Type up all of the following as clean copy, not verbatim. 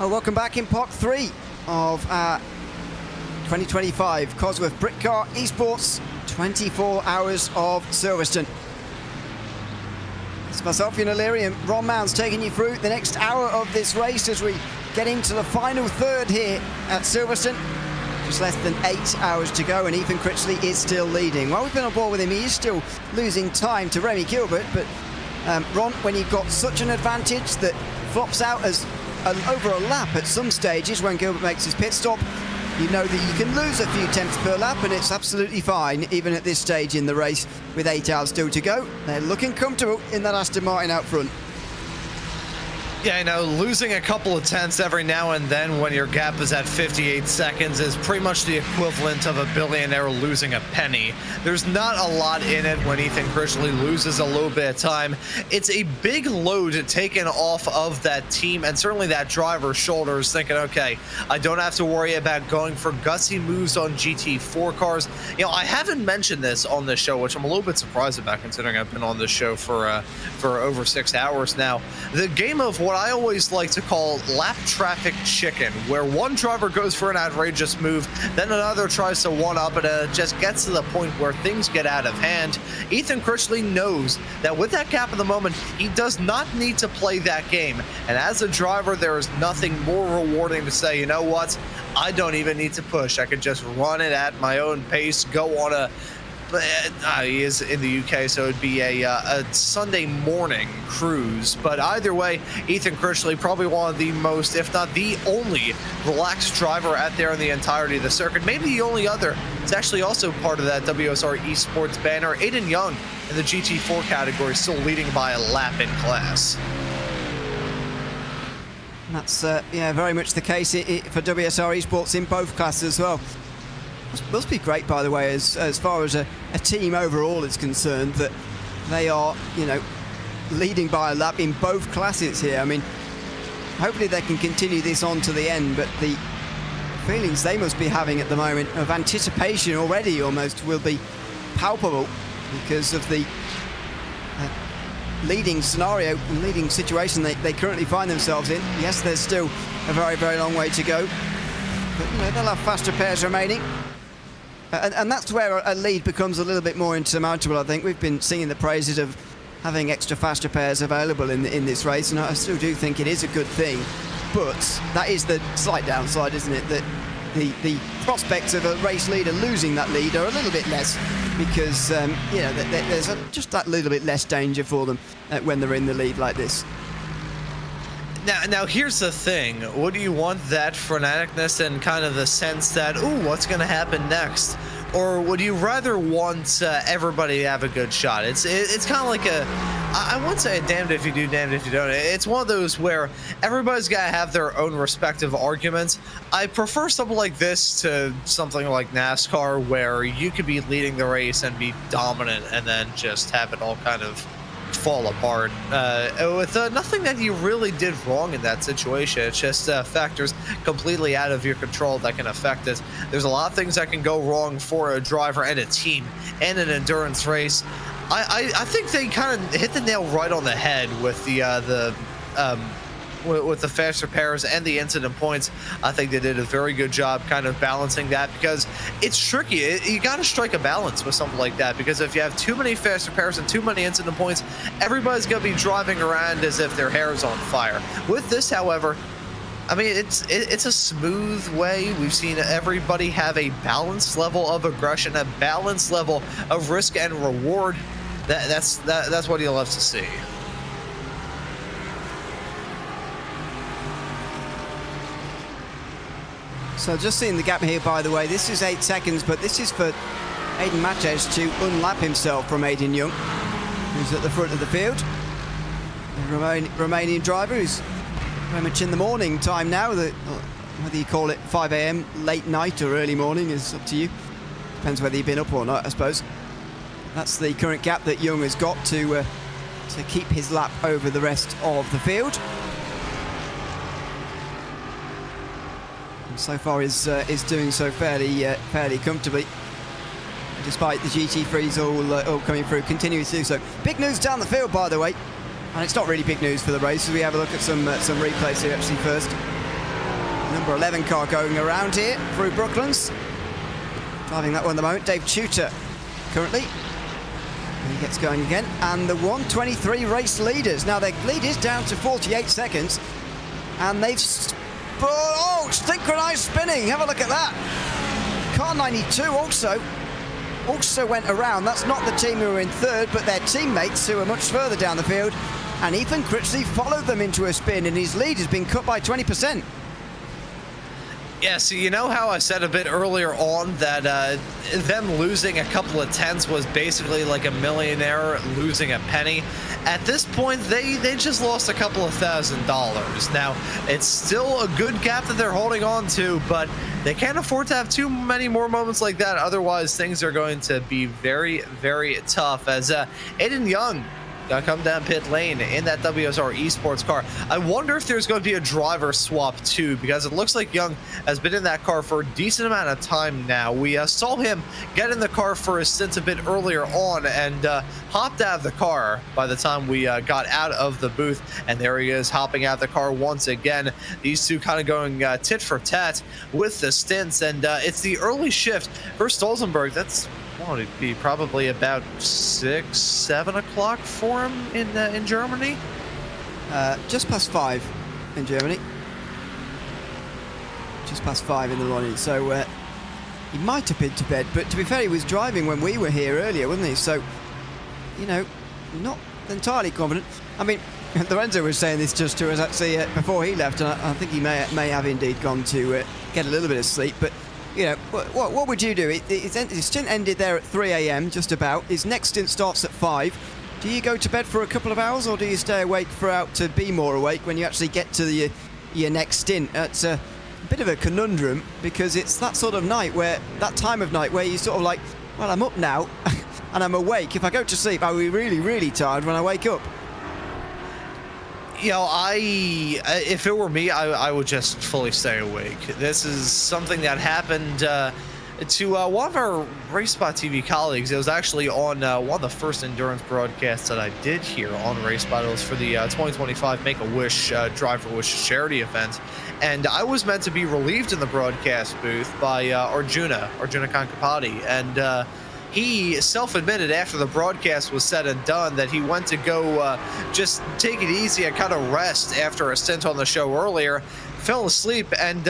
Well, welcome back in Park 3 of 2025 Cosworth Britcar Esports 24 Hours of Silverstone. It's myself, Ian O'Leary, and Ron Mounds taking you through the next hour of this race as we get into the final third here at Silverstone. Just less than 8 hours to go, and Ethan Critchley is still leading. While we've been on board with him, he is still losing time to Remy Gilbert, but Ron, when you've got such an advantage that flops out as over a lap at some stages when Gilbert makes his pit stop, you know that you can lose a few tenths per lap, and it's absolutely fine, even at this stage in the race with 8 hours still to go. They're looking comfortable in that Aston Martin out front. Yeah, I know, losing a couple of tenths every now and then when your gap is at 58 seconds is pretty much the equivalent of a billionaire losing a penny. There's not a lot in it when Ethan Critchley loses a little bit of time. It's a big load taken off of that team and certainly that driver's shoulders, thinking, okay, I don't have to worry about going for gutsy moves on GT4 cars. You know, I haven't mentioned this on this show, which I'm a little bit surprised about considering I've been on this show for over 6 hours now. The game of what I always like to call lap traffic chicken, where one driver goes for an outrageous move, then another tries to one-up, and it just gets to the point where things get out of hand. Ethan Critchley knows that with that gap at the moment, he does not need to play that game. And as a driver, there is nothing more rewarding to say, you know what, I don't even need to push. I could just run it at my own pace, go on a he is in the UK, so it'd be a Sunday morning cruise. But either way, Ethan Critchley, probably one of the most, if not the only, relaxed driver out there in the entirety of the circuit. Maybe the only other. It's actually also part of that WSR Esports banner. Aiden Young in the GT4 category, still leading by a lap in class. And that's yeah, very much the case for WSR Esports in both classes as well. Must be great, by the way, as far as a team overall is concerned, that they are, you know, leading by a lap in both classes here. I mean, hopefully they can continue this on to the end, but the feelings they must be having at the moment of anticipation already almost will be palpable because of the leading scenario and leading situation they currently find themselves in. Yes, there's still a very, very long way to go, but, you know, they'll have faster pairs remaining. And that's where a lead becomes a little bit more insurmountable, I think. We've been singing the praises of having extra faster pairs available in this race, and I still do think it is a good thing. But that is the slight downside, isn't it? That the prospects of a race leader losing that lead are a little bit less because, you know, there's just that little bit less danger for them when they're in the lead like this. Now here's the thing. Would you want that freneticness and kind of the sense that, ooh, what's going to happen next? Or would you rather want everybody to have a good shot? It's kind of like I wouldn't say damned if you do, damned if you don't. It's one of those where everybody's got to have their own respective arguments. I prefer something like this to something like NASCAR, where you could be leading the race and be dominant and then just have it all kind of fall apart with nothing that you really did wrong in that situation. It's just factors completely out of your control that can affect it. There's a lot of things that can go wrong for a driver and a team and an endurance race. I think they kind of hit the nail right on the head with the faster pairs and the incident points. I think they did a very good job kind of balancing that, because it's tricky. You got to strike a balance with something like that, because if you have too many faster pairs and too many incident points, everybody's going to be driving around as if their hair is on fire. With this, however, I mean, it's a smooth way. We've seen everybody have a balanced level of aggression, a balanced level of risk and reward. That's what you'll love to see. So just seeing the gap here, by the way, this is 8 seconds, but this is for Aiden Matches to unlap himself from Aiden Young, who's at the front of the field. The Romanian driver who's very much in the morning time now. Whether you call it 5 a.m., late night or early morning is up to you. Depends whether you've been up or not, I suppose. That's the current gap that Young has got to keep his lap over the rest of the field. So far is doing so fairly comfortably, despite the GT3s all coming through, continuing to do so. Big news down the field, by the way, and it's not really big news for the race, as we have a look at some replays here actually first. Number 11 car going around here through Brooklands. Driving that one at the moment, Dave Tudor currently. And he gets going again. And the 123 race leaders. Now their lead is down to 48 seconds. And they've... Oh, synchronized spinning. Have a look at that. Car 92 also went around. That's not the team who were in third, but their teammates who are much further down the field. And Ethan Critchley followed them into a spin, and his lead has been cut by 20%. Yeah, so you know how I said a bit earlier on that them losing a couple of tenths was basically like a millionaire losing a penny? At this point, they just lost a couple of $1,000s. Now, it's still a good gap that they're holding on to, but they can't afford to have too many more moments like that. Otherwise, things are going to be very, very tough as Aiden Young come down pit lane in that WSR Esports car. I wonder if there's going to be a driver swap too, because it looks like Young has been in that car for a decent amount of time now. We saw him get in the car for a stint a bit earlier on and hopped out of the car by the time we got out of the booth, and there he is hopping out of the car once again. These two kind of going tit for tat with the stints, and it's the early shift for Stolzenberg. That's it'd be probably about 6, 7 o'clock for him in Germany. Just past 5 in Germany. Just past 5 in the morning. So he might have been to bed, but to be fair, he was driving when we were here earlier, wasn't he? So, you know, not entirely confident. I mean, Lorenzo was saying this just to us actually before he left, and I think he may have indeed gone to get a little bit of sleep, but you know, what would you do? His stint ended there at 3 a.m. just about. His next stint starts at 5. Do you go to bed for a couple of hours, or do you stay awake throughout to be more awake when you actually get to your next stint? It's a bit of a conundrum, because it's that sort of night that time of night where you sort of like, well, I'm up now and I'm awake. If I go to sleep, I'll be really, really tired when I wake up. You know, if it were me, I would just fully stay awake. This is something that happened to one of our RaceSpotTV colleagues. It was actually on one of the first endurance broadcasts that I did here on RaceSpot. It was for the 2025 Make-A-Wish Driver Wish charity event. And I was meant to be relieved in the broadcast booth by Arjuna Kankapati. And he self-admitted after the broadcast was said and done that he went to go just take it easy and kind of rest after a stint on the show earlier, fell asleep, and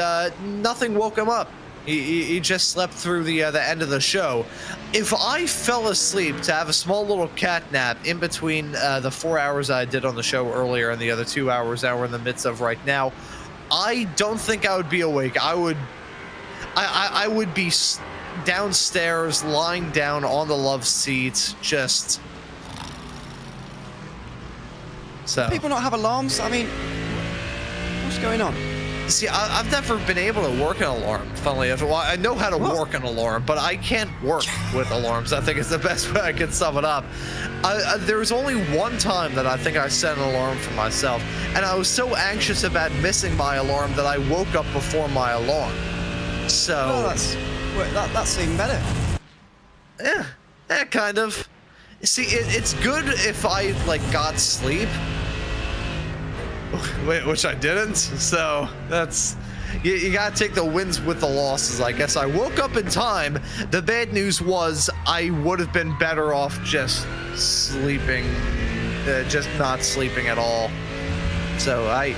nothing woke him up. He just slept through the end of the show. If I fell asleep to have a small little cat nap in between the 4 hours I did on the show earlier and the other 2 hours that we're in the midst of right now, I don't think I would be awake. I would be downstairs, lying down on the love seat, just so. People not have alarms? I mean, what's going on? See, I've never been able to work an alarm, funnily enough. Well, I know how to work an alarm, but I can't work with alarms. I think it's the best way I can sum it up. There's only one time that I think I set an alarm for myself, and I was so anxious about missing my alarm that I woke up before my alarm. So that's even better. Yeah, kind of. See, it's good if I got sleep, which I didn't. So that's you gotta take the wins with the losses, I guess. I woke up in time. The bad news was I would have been better off just sleeping, just not sleeping at all. So I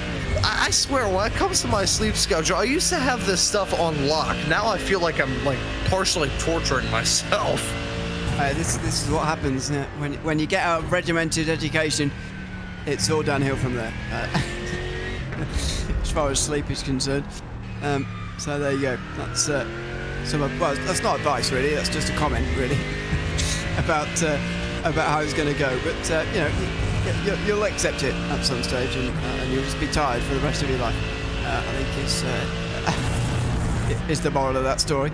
swear, when it comes to my sleep schedule, I used to have this stuff on lock. Now I feel like I'm partially torturing myself. This is what happens when you get out of regimented education. It's all downhill from there, as far as sleep is concerned. So there you go. That's well, that's not advice really. That's just a comment really about how it's going to go. But you know, you'll accept it at some stage, and you'll just be tired for the rest of your life. I think is the moral of that story.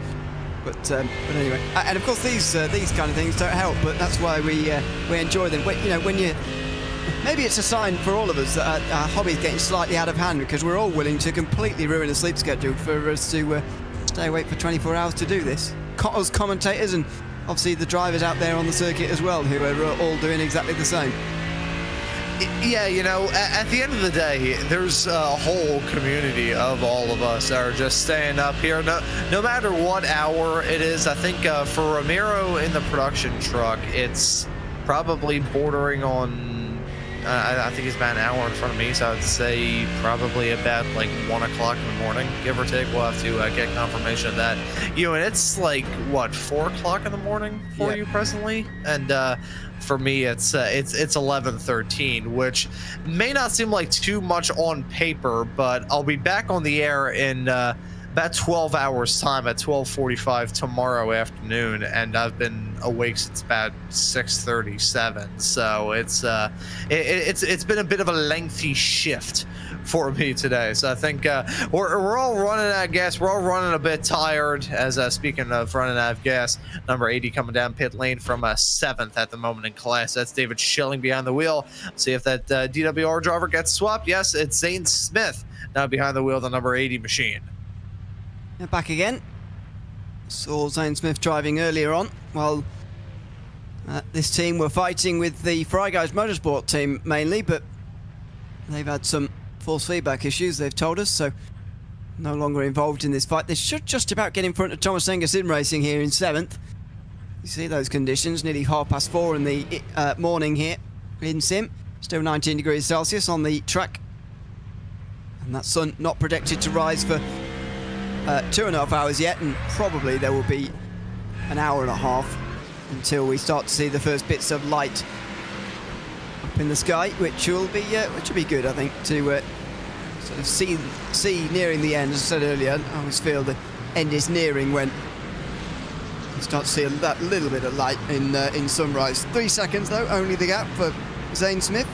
But anyway, and of course these kind of things don't help. But that's why we enjoy them. You know, when you maybe it's a sign for all of us that our hobby is getting slightly out of hand, because we're all willing to completely ruin a sleep schedule for us to stay awake for 24 hours to do this. Us commentators, and obviously the drivers out there on the circuit as well, who are all doing exactly the same. Yeah, you know, at the end of the day, there's a whole community of all of us that are just staying up here. No matter what hour it is, I think for Ramiro in the production truck, it's probably bordering on, I think he's about an hour in front of me, so I'd say probably about like 1 o'clock in the morning, give or take. We'll have to get confirmation of that. You know, and it's like, what, 4 o'clock in the morning for you presently? And for me, it's 11:13, which may not seem like too much on paper, but I'll be back on the air in about 12 hours time at 12:45 tomorrow afternoon, and I've been awake since about 6:37. So it's been a bit of a lengthy shift for me today. So I think we're all running out of gas. We're all running a bit tired. As speaking of running out of gas, number 80 coming down pit lane from 7th at the moment in class. That's David Schilling behind the wheel. See if that DWR driver gets swapped. Yes, it's Zane Smith now behind the wheel of the number 80 machine. Now back again. Saw Zane Smith driving earlier on, while this team were fighting with the Fry Guys Motorsport team mainly, but they've had some force feedback issues, they've told us, so no longer involved in this fight. They should just about get in front of Thomas Enger Sim Racing here in 7th. You see those conditions, nearly 4:30 in the morning here in Sim. Still 19 degrees Celsius on the track. And that sun not predicted to rise for 2.5 hours yet, and probably there will be an hour and a half until we start to see the first bits of light up in the sky, which will be good, I think, to sort of see nearing the end. As I said earlier, I always feel the end is nearing when you start to see that little bit of light in sunrise. 3 seconds though, only the gap for Zane Smith,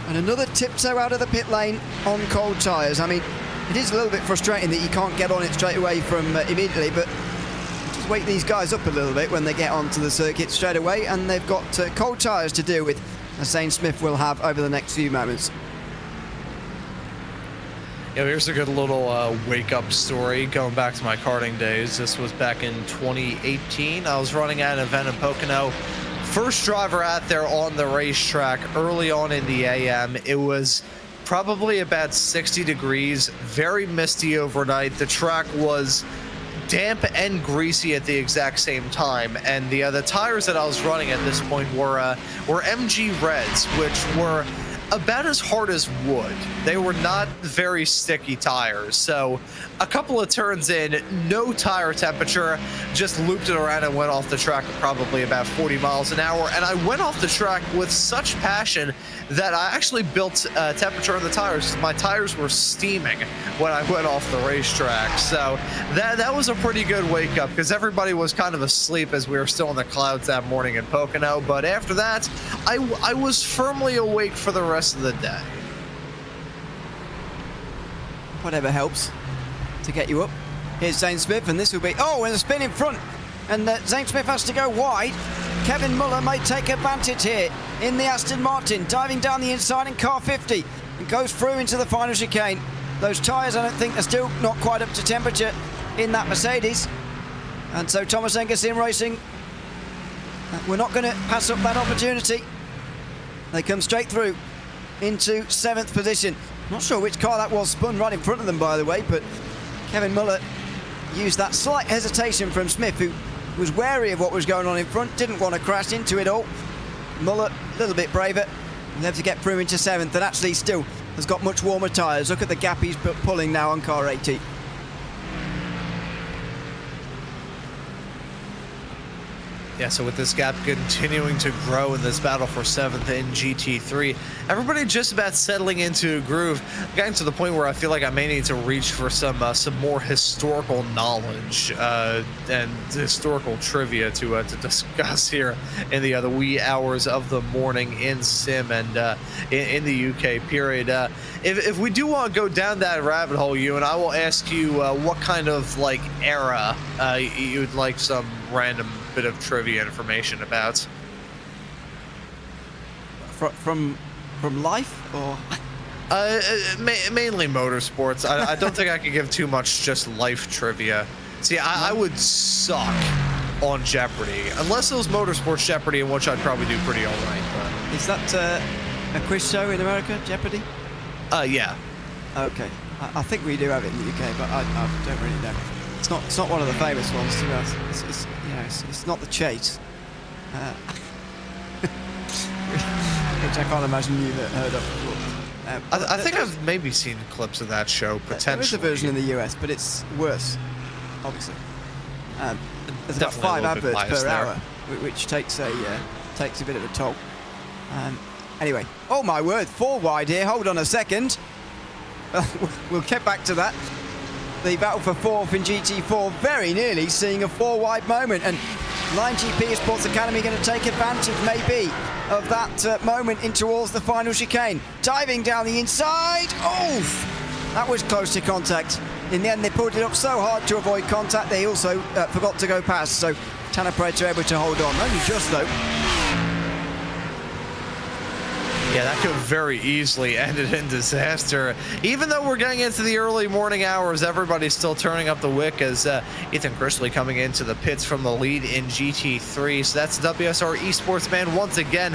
and another tiptoe out of the pit lane on cold tyres. I mean, it is a little bit frustrating that you can't get on it straight away from immediately, but just wake these guys up a little bit when they get onto the circuit straight away, and they've got cold tyres to deal with, as Zane Smith will have over the next few moments. Yeah, here's a good little wake-up story going back to my karting days. This was back in 2018. I was running at an event in Pocono. First driver out there on the racetrack early on in the AM. It was probably about 60 degrees, very misty overnight. The track was damp and greasy at the exact same time, and the tires that I was running at this point were MG Reds, which were about as hard as wood. They were not very sticky tires. So a couple of turns in, no tire temperature, just looped it around and went off the track at probably about 40 miles an hour. And I went off the track with such passion that I actually built temperature in the tires. My tires were steaming when I went off the racetrack. So that was a pretty good wake up, because everybody was kind of asleep as we were still in the clouds that morning in Pocono. But after that, I was firmly awake for the rest of the day. Whatever helps to get you up. Here's Zane Smith, and this will be, and a spin in front, and Zane Smith has to go wide. Kevin Muller may take advantage here in the Aston Martin, diving down the inside in car 50, and goes through into the final chicane. Those tyres, I don't think, are still not quite up to temperature in that Mercedes, and so Thomas Enger Sim Racing, we're not going to pass up that opportunity. They come straight through into 7th position. Not sure which car that was, spun right in front of them, by the way, but Kevin Muller used that slight hesitation from Smith, who was wary of what was going on in front, didn't want to crash into it all. Muller, a little bit braver, and able to get through into 7th, and actually still has got much warmer tyres. Look at the gap he's pulling now on car 80. Yeah, so with this gap continuing to grow in this battle for 7th in GT3, everybody just about settling into a groove, getting to the point where I feel like I may need to reach for some more historical knowledge and historical trivia to discuss here in the wee hours of the morning in Sim and in the UK period. If we do want to go down that rabbit hole, and I will ask you what kind of era you'd like some random bit of trivia information about. From life, or mainly motorsports. I don't think I could give too much just life trivia. See, I would suck on Jeopardy, unless it was motorsports Jeopardy, in which I'd probably do pretty all right. But is that a quiz show in America, Jeopardy? Yeah. Okay. I think we do have it in the UK, but I don't really know. It's not one of the famous ones, to be honest. It's not the Chase. Which I can't imagine you've heard of before. I think I've maybe seen clips of that show, potentially. There is a version in the US, but it's worse, obviously. There's about 5 adverts per hour, which takes a bit of a toll. Anyway, oh my word, 4 wide here. Hold on a second. We'll get back to that. The battle for 4th in GT4 very nearly seeing a 4 wide moment, and Line GP Esports Academy going to take advantage maybe of that moment in towards the final chicane. Diving down the inside. Oh, that was close to contact. In the end, they pulled it up so hard to avoid contact, they also forgot to go past. So Tanner Predator able to hold on. Only just though. Yeah, that could very easily ended in disaster. Even though we're getting into the early morning hours, everybody's still turning up the wick as Ethan Chrisley coming into the pits from the lead in GT3. So that's WSR Esports man once again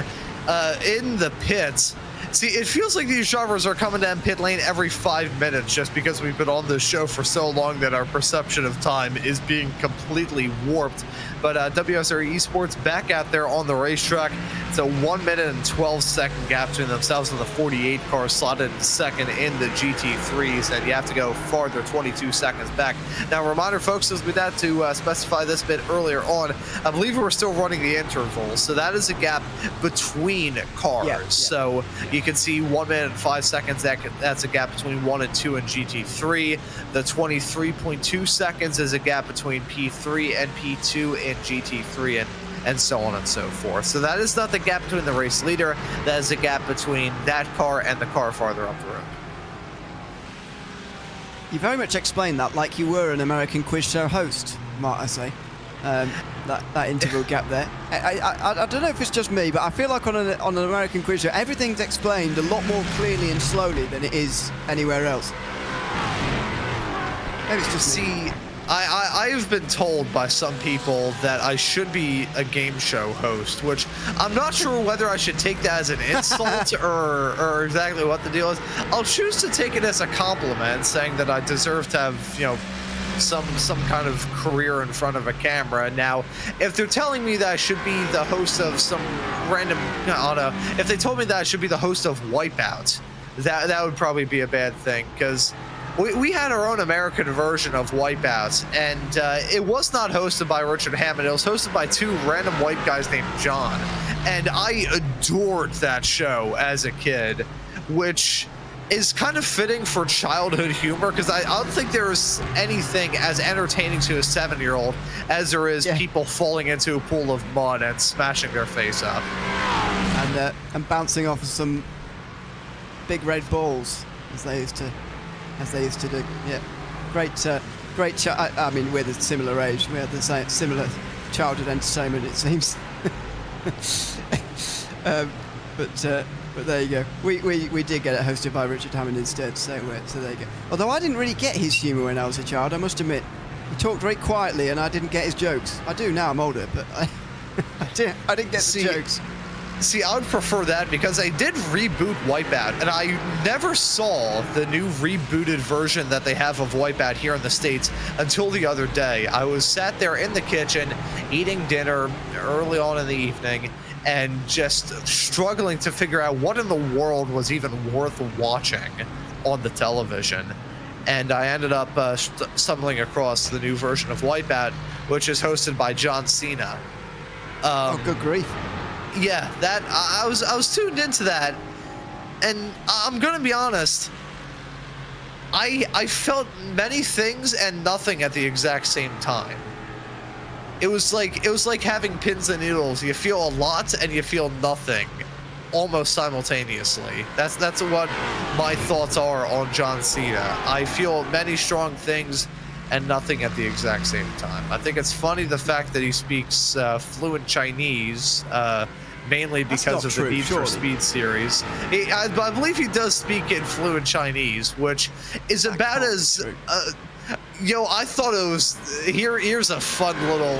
in the pits. See, it feels like these drivers are coming down pit lane every 5 minutes just because we've been on this show for so long that our perception of time is being completely warped. But WSR Esports back out there on the racetrack. It's a 1 minute and 12-second gap between themselves and the 48 car slotted second in the GT3s, and you have to go farther, 22 seconds back. Now, reminder, folks, as we had to specify this bit earlier on, I believe we're still running the intervals, so that is a gap between cars. Yeah. So you can see 1 minute and 5 seconds. That's a gap between 1 and 2 in GT3. The 23.2 seconds is a gap between P3 and P2 in GT3, and so on and so forth. So that is not the gap between the race leader. That is the gap between that car and the car farther up the road. You very much explained that like you were an American quiz show host, might I say. That interval gap there. I don't know if it's just me, but I feel like on an American quiz show, everything's explained a lot more clearly and slowly than it is anywhere else. Maybe it's just me. I've been told by some people that I should be a game show host, which I'm not sure whether I should take that as an insult or exactly what the deal is. I'll choose to take it as a compliment, saying that I deserve to have, you know, some kind of career in front of a camera. Now, if they're telling me that I should be the host of some random, I don't know, if they told me that I should be the host of Wipeout, that would probably be a bad thing, because we had our own American version of Wipeouts, and it was not hosted by Richard Hammond. It was hosted by 2 random white guys named John, and I adored that show as a kid, which is kind of fitting for childhood humor, because I don't think there is anything as entertaining to a 7-year-old as there is people falling into a pool of mud and smashing their face up. And bouncing off of some big red balls, as they used to do. Yeah, great. I mean, we're the similar age. We had the same similar childhood entertainment, it seems. But there you go. We did get it hosted by Richard Hammond instead. So there you go. Although I didn't really get his humour when I was a child, I must admit. He talked very quietly, and I didn't get his jokes. I do now. I'm older, but I didn't get the jokes. See, I would prefer that, because they did reboot Wipeout, and I never saw the new rebooted version that they have of Wipeout here in the States until the other day. I was sat there in the kitchen eating dinner early on in the evening and just struggling to figure out what in the world was even worth watching on the television. And I ended up stumbling across the new version of Wipeout, which is hosted by John Cena. Oh, good grief. Yeah, that I was tuned into that, and I'm gonna be honest, I felt many things and nothing at the exact same time. It was like having pins and needles. You feel a lot and you feel nothing almost simultaneously. That's what my thoughts are on John Cena. I feel many strong things and nothing at the exact same time. I think it's funny the fact that he speaks fluent Chinese, mainly because of the Need for Speed series. I believe he does speak in fluent Chinese, which is about as... I thought it was... Here's a fun little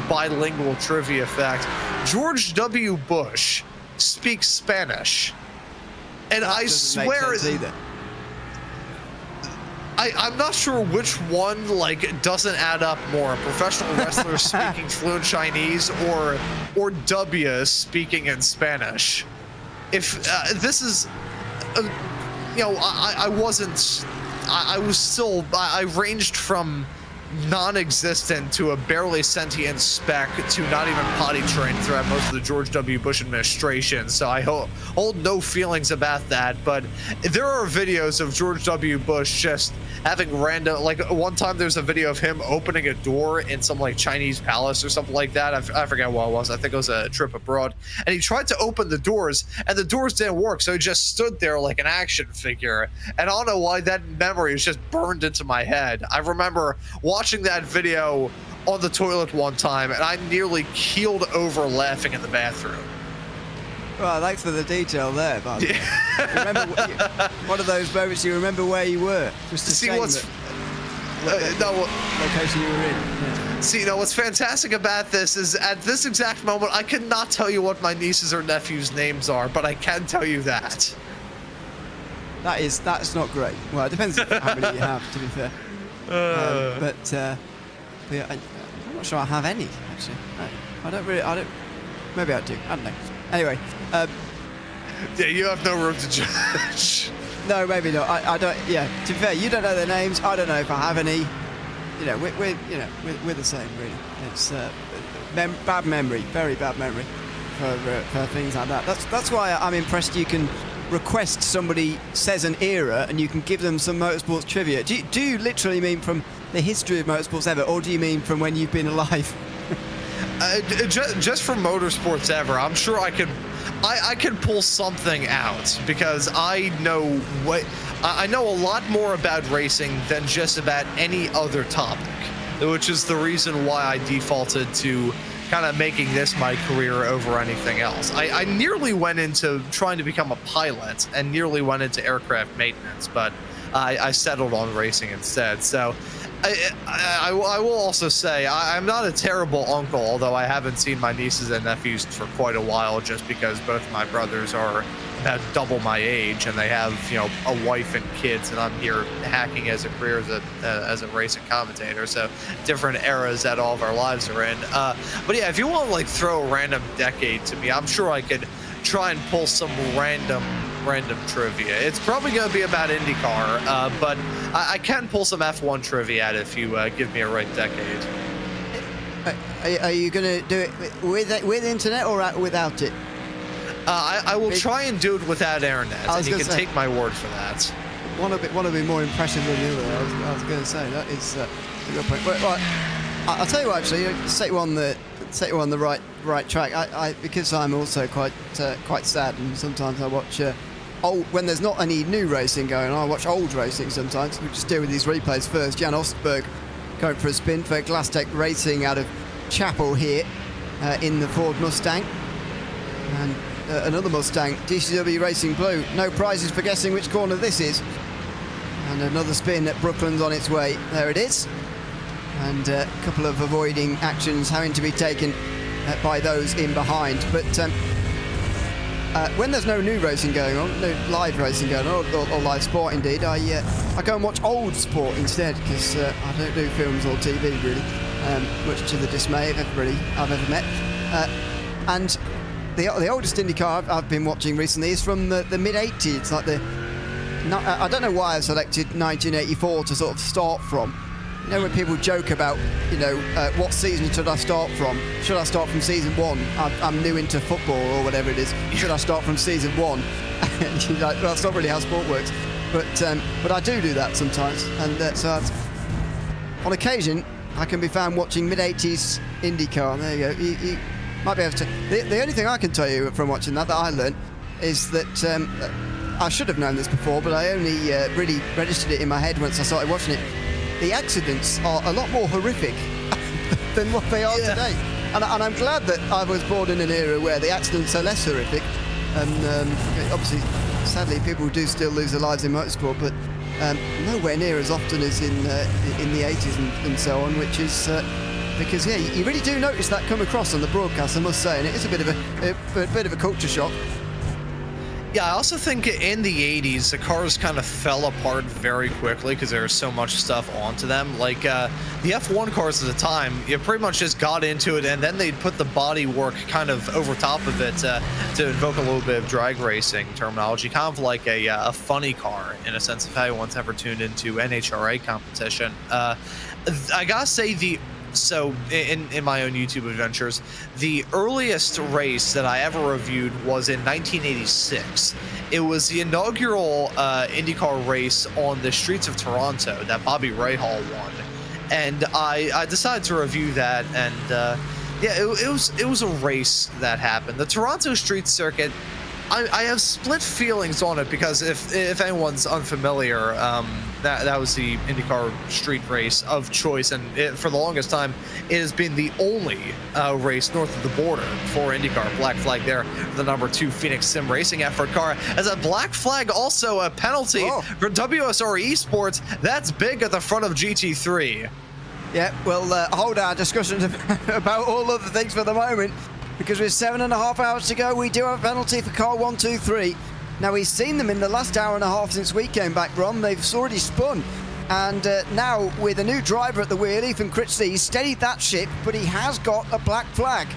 bilingual trivia fact. George W. Bush speaks Spanish. And I swear, I'm not sure which one like doesn't add up more: professional wrestlers speaking fluent Chinese or W speaking in Spanish. If this is, I ranged from non-existent to a barely sentient speck to not even potty trained throughout most of the George W. Bush administration, so I hold no feelings about that. But there are videos of George W. Bush just having random, like one time there's a video of him opening a door in some like Chinese palace or something like that. I forget what it was. I think it was a trip abroad, and he tried to open the doors and the doors didn't work, so he just stood there like an action figure. And I don't know why that memory is just burned into my head. I remember watching that video on the toilet one time, and I nearly keeled over laughing in the bathroom. Well, thanks for the detail there, but remember one of those moments you remember where you were. Just to see what's location you were in. Yeah. See, what's fantastic about this is at this exact moment, I cannot tell you what my nieces or nephews' names are, but I can tell you that. That's not great. Well, it depends on how many you have, to be fair. Yeah, I'm not sure I have any, actually. I don't. Maybe I do. I don't know. Anyway. Yeah, you have no room to judge. No, maybe not. I don't. Yeah. To be fair, you don't know their names. I don't know if I have any. We're the same, really. It's bad memory, very bad memory for things like that. That's why I'm impressed. You can request somebody says an era and you can give them some motorsports trivia. Do you literally mean from the history of motorsports ever, or do you mean from when you've been alive? Just from motorsports ever. I'm sure I could pull something out, because I know a lot more about racing than just about any other topic, which is the reason why I defaulted to kind of making this my career over anything else. I nearly went into trying to become a pilot and nearly went into aircraft maintenance, but I settled on racing instead. So I will also say I'm not a terrible uncle, although I haven't seen my nieces and nephews for quite a while, just because both my brothers are about double my age and they have a wife and kids, and I'm here hacking as a career as a racing commentator. So different eras that all of our lives are in. But yeah, if you want to like throw a random decade to me, I'm sure I could try and pull some random trivia. It's probably going to be about IndyCar, but I can pull some F1 trivia out if you give me a right decade. Are you going to do it with internet or without it? I will try and do it without internet, and you can take my word for that. Want to be more impressive than the other. I was going to say that is a good point. But I'll tell you what, actually, set you on the right track. Because I'm also quite sad, and sometimes I watch when there's not any new racing going on, I watch old racing sometimes. We just deal with these replays first. Jan Ostberg going for a spin for Glasstec Racing out of Chapel here in the Ford Mustang, and another Mustang, DCW Racing Blue. No prizes for guessing which corner this is. And another spin at Brooklands on its way. There it is. And a couple of avoiding actions having to be taken by those in behind. But when there's no new racing going on, no live racing going on, or live sport indeed, I go and watch old sport instead, because I don't do films or TV really, much to the dismay of everybody I've ever met. And the oldest IndyCar I've been watching recently is from the mid-80s. I don't know why I selected 1984 to sort of start from. When people joke about, what season should I start from? Should I start from season 1? I'm new into football or whatever it is. Should I start from season 1? And you're like, well, that's not really how sport works. But I do that sometimes. And so on occasion, I can be found watching mid-80s IndyCar. There you go. You might be able to. The only thing I can tell you from watching that I learned is that I should have known this before, but I only really registered it in my head once I started watching it. The accidents are a lot more horrific than what they are today. And I'm glad that I was born in an era where the accidents are less horrific. And obviously, sadly, people do still lose their lives in motorsport, but nowhere near as often as in the 80s and so on, which is because you really do notice that come across on the broadcast, I must say, and it is a bit of a culture shock. Yeah, I also think in the 80s, the cars kind of fell apart very quickly because there was so much stuff onto them. Like the F1 cars at the time, you pretty much just got into it, and then they'd put the body work kind of over top of it to invoke a little bit of drag racing terminology, kind of like a funny car in a sense if anyone's ever tuned into NHRA competition. I gotta say So in my own YouTube adventures, the earliest race that I ever reviewed was in 1986. It was the inaugural IndyCar race on the streets of Toronto that Bobby Rahal won, and I decided to review that. And yeah, it was a race that happened. The Toronto street circuit, I have split feelings on it because if anyone's unfamiliar, that was the IndyCar street race of choice, and for the longest time, it has been the only race north of the border for IndyCar. Black flag there, the number 2 Phoenix Sim Racing effort car. As a black flag, also a penalty for WSR Esports. That's big at the front of GT3. Yeah, we'll hold our discussions about all other things for the moment, because with 7.5 hours to go, we do have a penalty for car 1, 2, 3. Now, we've seen them in the last hour and a half since we came back, Brom. They've already spun. And now, with a new driver at the wheel, Ethan Critchley, he's steadied that ship, but he has got a black flag.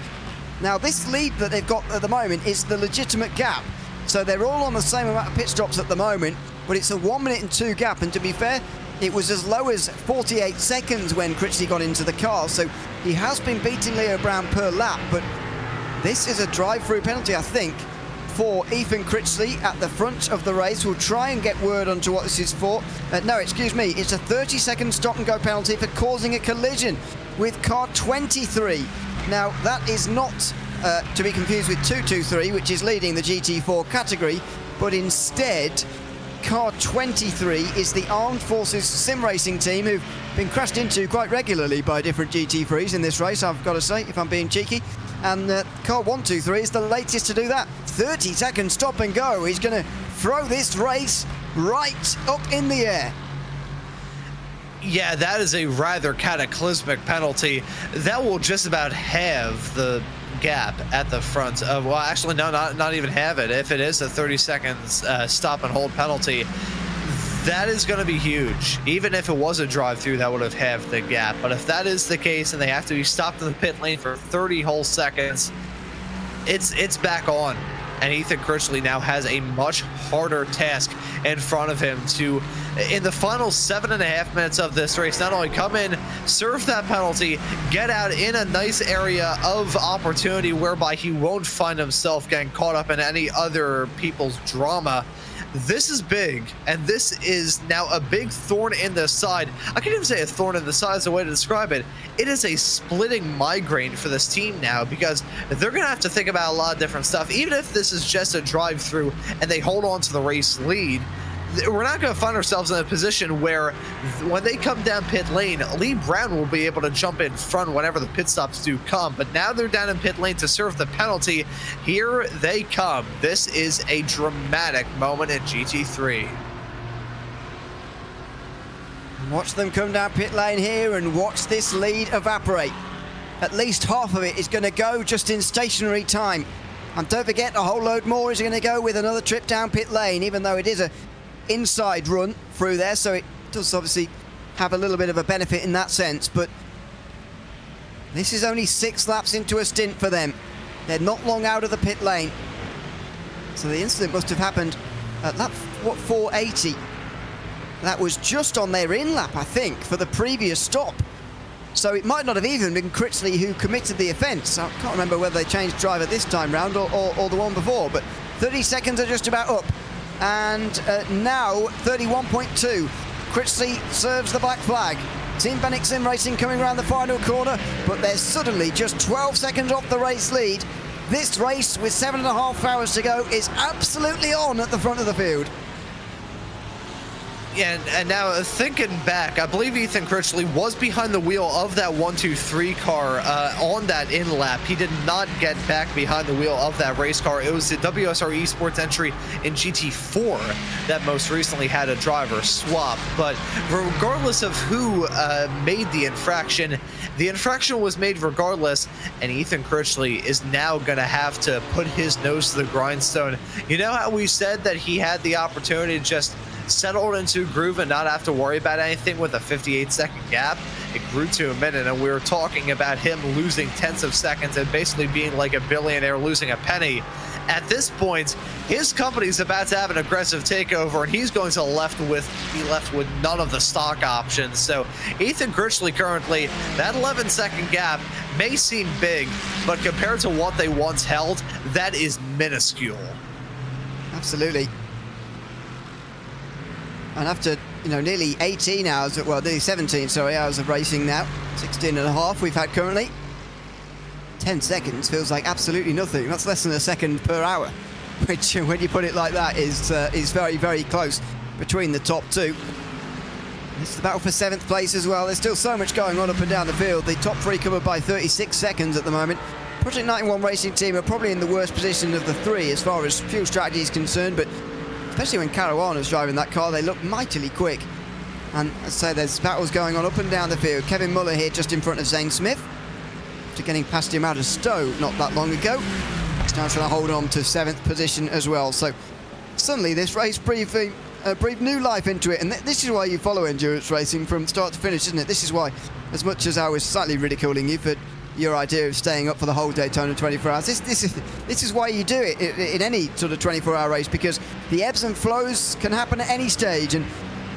Now, this lead that they've got at the moment is the legitimate gap. So they're all on the same amount of pit stops at the moment, but it's a 1 minute and 2 gap. And to be fair, it was as low as 48 seconds when Critchley got into the car. So he has been beating Leo Brown per lap, but this is a drive-through penalty, I think, for Ethan Critchley at the front of the race. We'll try and get word onto what this is for. No, excuse me, it's a 30-second stop-and-go penalty for causing a collision with car 23. Now, that is not to be confused with 223, which is leading the GT4 category, but instead, car 23 is the Armed Forces sim racing team who've been crashed into quite regularly by different GT3s in this race, I've got to say, if I'm being cheeky. And car 123 is the latest to do that. 30-second stop and go. He's going to throw this race right up in the air. Yeah, that is a rather cataclysmic penalty. That will just about halve the gap at the front of, well, actually, no, not even have it. If it is a 30 seconds stop and hold penalty, that is going to be huge. Even if it was a drive-through, that would have halved the gap. But if that is the case and they have to be stopped in the pit lane for 30 whole seconds, it's back on. And Ethan Critchley now has a much harder task in front of him to, in the final 7.5 minutes of this race, not only come in, serve that penalty, get out in a nice area of opportunity whereby he won't find himself getting caught up in any other people's drama. This is big, and this is now a big thorn in the side. I can't even say a thorn in the side is a way to describe it. It is a splitting migraine for this team now, because they're going to have to think about a lot of different stuff. Even if this is just a drive-through and they hold on to the race lead, we're not going to find ourselves in a position where when they come down pit lane, Lee Brown will be able to jump in front whenever the pit stops do come. But now they're down in pit lane to serve the penalty. Here they come. This is a dramatic moment in GT3. Watch them come down pit lane here and watch this lead evaporate. At least half of it is going to go just in stationary time. And don't forget, a whole load more is going to go with another trip down pit lane, even though it is a inside run through there, so it does obviously have a little bit of a benefit in that sense. But this is only 6 laps into a stint for them. They're not long out of the pit lane, so the incident must have happened at lap 480. That was just on their in lap, I think, for the previous stop. So it might not have even been Critchley who committed the offence. I can't remember whether they changed driver this time round or the one before, but 30 seconds are just about up. And now 31.2. Critchley serves the black flag. Team Fenix Sim Racing coming around the final corner, but they're suddenly just 12 seconds off the race lead. This race, with 7.5 hours to go, is absolutely on at the front of the field. And now thinking back, I believe Ethan Critchley was behind the wheel of that 1-2-3 car on that in lap. He did not get back behind the wheel of that race car. It was the WSR Esports entry in GT4 that most recently had a driver swap. But regardless of who made the infraction was made regardless, and Ethan Critchley is now going to have to put his nose to the grindstone. You know how we said that he had the opportunity to just settle into a groove and not have to worry about anything with a 58-second gap? It grew to a minute, and we were talking about him losing tenths of seconds and basically being like a billionaire losing a penny. At this point, his company's about to have an aggressive takeover, and he's going to be left with none of the stock options. So Ethan Critchley currently, that 11-second gap may seem big, but compared to what they once held, that is minuscule. Absolutely. And after, nearly 18 hours, well, nearly 17, hours of racing now, 16 and a half we've had currently, 10 seconds feels like absolutely nothing. That's less than a second per hour, which, when you put it like that, is very, very close between the top two. This is the battle for 7th place as well. There's still so much going on up and down the field. The top three covered by 36 seconds at the moment. Project 91 Racing Team are probably in the worst position of the three as far as fuel strategy is concerned, but especially when Caruana's driving that car, they look mightily quick. And as I say, there's battles going on up and down the field. Kevin Muller here just in front of Zane Smith, after getting past him out of Stowe not that long ago. He's now trying to hold on to 7th position as well. So suddenly this race breathed new life into it, and this is why you follow endurance racing from start to finish, isn't it? This is why, as much as I was slightly ridiculing you for your idea of staying up for the whole Daytona 24 hours, this is why you do it in any sort of 24-hour race, because the ebbs and flows can happen at any stage. And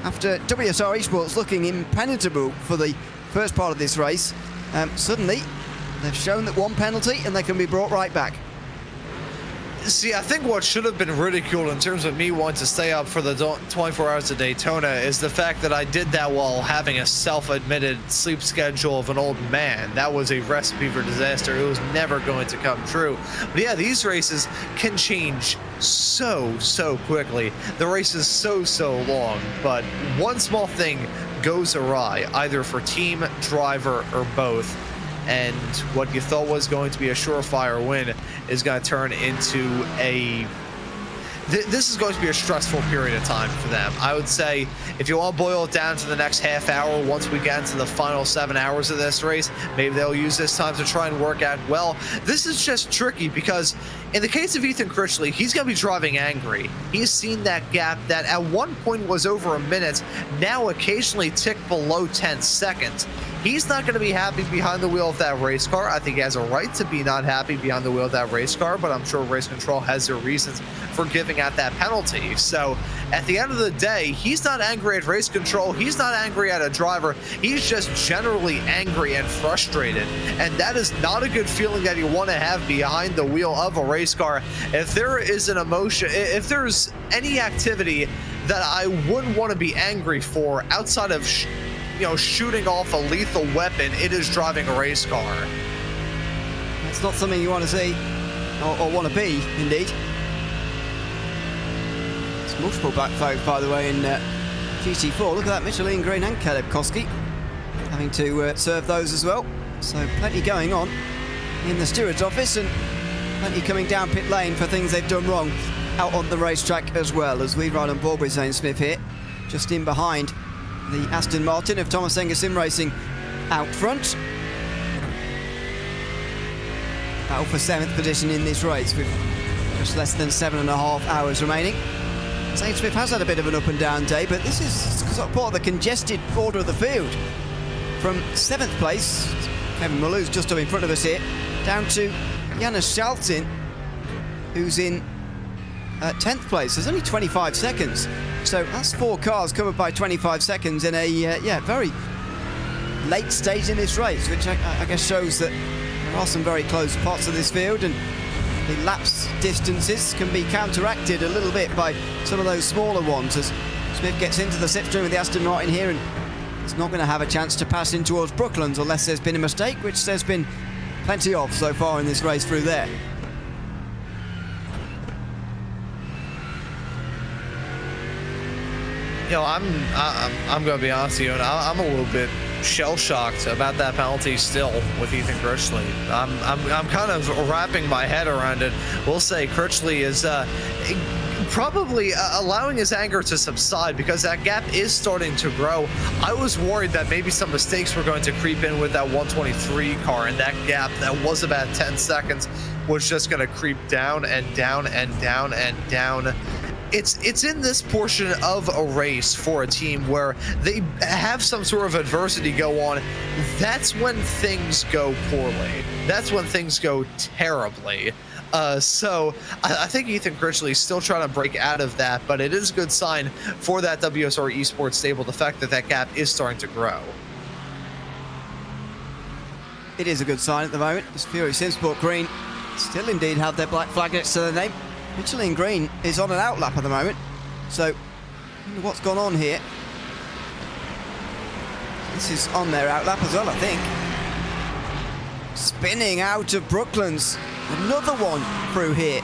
after WSR Esports looking impenetrable for the first part of this race, suddenly they've shown that one penalty and they can be brought right back. See, I think what should have been ridiculed in terms of me wanting to stay up for the 24 hours of Daytona is the fact that I did that while having a self-admitted sleep schedule of an old man. That was a recipe for disaster. It was never going to come true. But yeah, these races can change so quickly. The race is so long, but one small thing goes awry, either for team, driver, or both. And what you thought was going to be a surefire win is going to turn into this is going to be a stressful period of time for them. I would say if you want to boil it down to the next half hour, once we get into the final 7 hours of this race, maybe they'll use this time to try and work out, well, this is just tricky because in the case of Ethan Critchley, he's going to be driving angry. He's seen that gap that at one point was over a minute, now occasionally ticked below 10 seconds. He's not going to be happy behind the wheel of that race car. I think he has a right to be not happy behind the wheel of that race car, but I'm sure race control has their reasons for giving out that penalty. So at the end of the day, he's not angry at race control. He's not angry at a driver. He's just generally angry and frustrated. And that is not a good feeling that you want to have behind the wheel of a race car. If there is an emotion, if there's any activity that I wouldn't want to be angry for outside of shooting off a lethal weapon, it is driving a race car. That's not something you want to see or want to be, indeed. It's multiple backfires, by the way, in GT4. Look at that, Michelin Green and Caleb Koski having to serve those as well. So plenty going on in the steward's office, and plenty coming down pit lane for things they've done wrong out on the racetrack as well, as we ride on board with Zane Smith here, just in behind the Aston Martin of Thomas Enger Sim Racing out front. Battle for 7th position in this race with just less than 7.5 hours remaining. Zane Smith has had a bit of an up and down day, but this is sort of part of the congested border of the field. From 7th place, Kevin Muller's just up in front of us here, down to Janis Schaltin, who's in 10th place. There's only 25 seconds. So that's 4 cars covered by 25 seconds in a very late stage in this race, which I guess shows that there are some very close parts of this field, and the lapse distances can be counteracted a little bit by some of those smaller ones as Smith gets into the slipstream with the Aston Martin here, and it's not going to have a chance to pass in towards Brooklands unless there's been a mistake, which there's been plenty of so far in this race through there. You know, I'm going to be honest with you, and I'm a little bit shell-shocked about that penalty still with Ethan Critchley. I'm kind of wrapping my head around it. We'll say Critchley is probably allowing his anger to subside because that gap is starting to grow. I was worried that maybe some mistakes were going to creep in with that 123 car, and that gap that was about 10 seconds was just going to creep down and down and down and down. It's in this portion of a race for a team where they have some sort of adversity go on. That's when things go poorly. That's when things go terribly. So I think Ethan Critchley is still trying to break out of that, but it is a good sign for that WSR Esports stable, the fact that that gap is starting to grow. It is a good sign at the moment. This Fury Simsport Green still indeed have their black flag next to their name. Michelin Green is on an outlap at the moment, so I wonder what's gone on here. This is on their outlap as well, I think. Spinning out of Brooklands. Another one through here.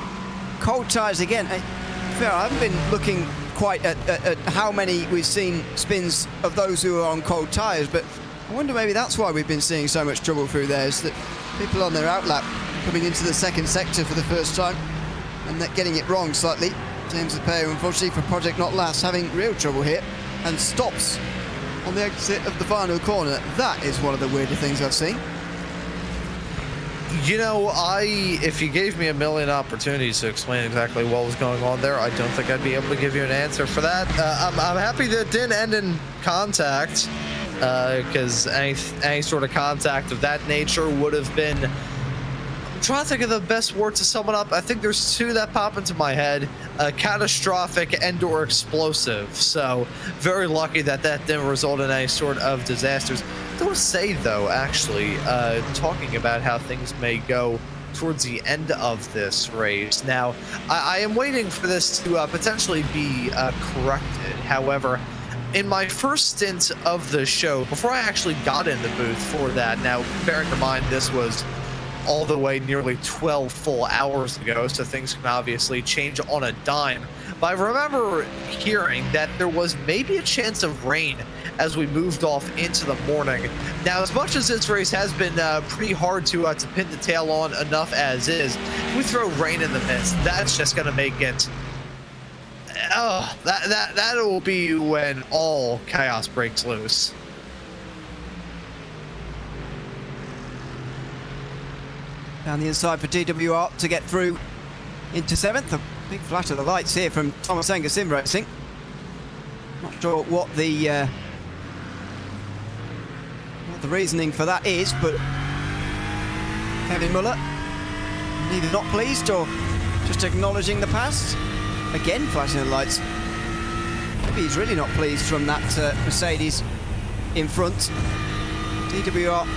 Cold tyres again. I haven't been looking quite at how many we've seen spins of those who are on cold tyres, but I wonder maybe that's why we've been seeing so much trouble through there, is that people on their outlap coming into the second sector for the first time and they're getting it wrong slightly. James Apeo, unfortunately for Project Not Last, having real trouble here and stops on the exit of the final corner. That is one of the weirder things I've seen. You know, if you gave me a million opportunities to explain exactly what was going on there, I don't think I'd be able to give you an answer for that. I'm happy that it didn't end in contact, because any sort of contact of that nature would have been... I'm trying to think of the best word to sum it up. I think there's two that pop into my head: catastrophic and/or explosive. So very lucky that that didn't result in any sort of disasters. I want to say, though, actually, talking about how things may go towards the end of this race. Now, I am waiting for this to potentially be corrected. However, in my first stint of the show, before I actually got in the booth for that, now, bearing in mind this was all the way nearly 12 full hours ago, so things can obviously change on a dime. But I remember hearing that there was maybe a chance of rain as we moved off into the morning. Now, as much as this race has been pretty hard to pin the tail on enough as is, if we throw rain in the mist, that's just going to make it... Oh, that will be when all chaos breaks loose. Down the inside for DWR to get through into 7th. A big flash of the lights here from Thomas Enger Sim Racing. Not sure what the reasoning for that is, but Kevin Muller neither not pleased or just acknowledging the past. Again flashing the lights. Maybe he's really not pleased from that Mercedes in front. DWR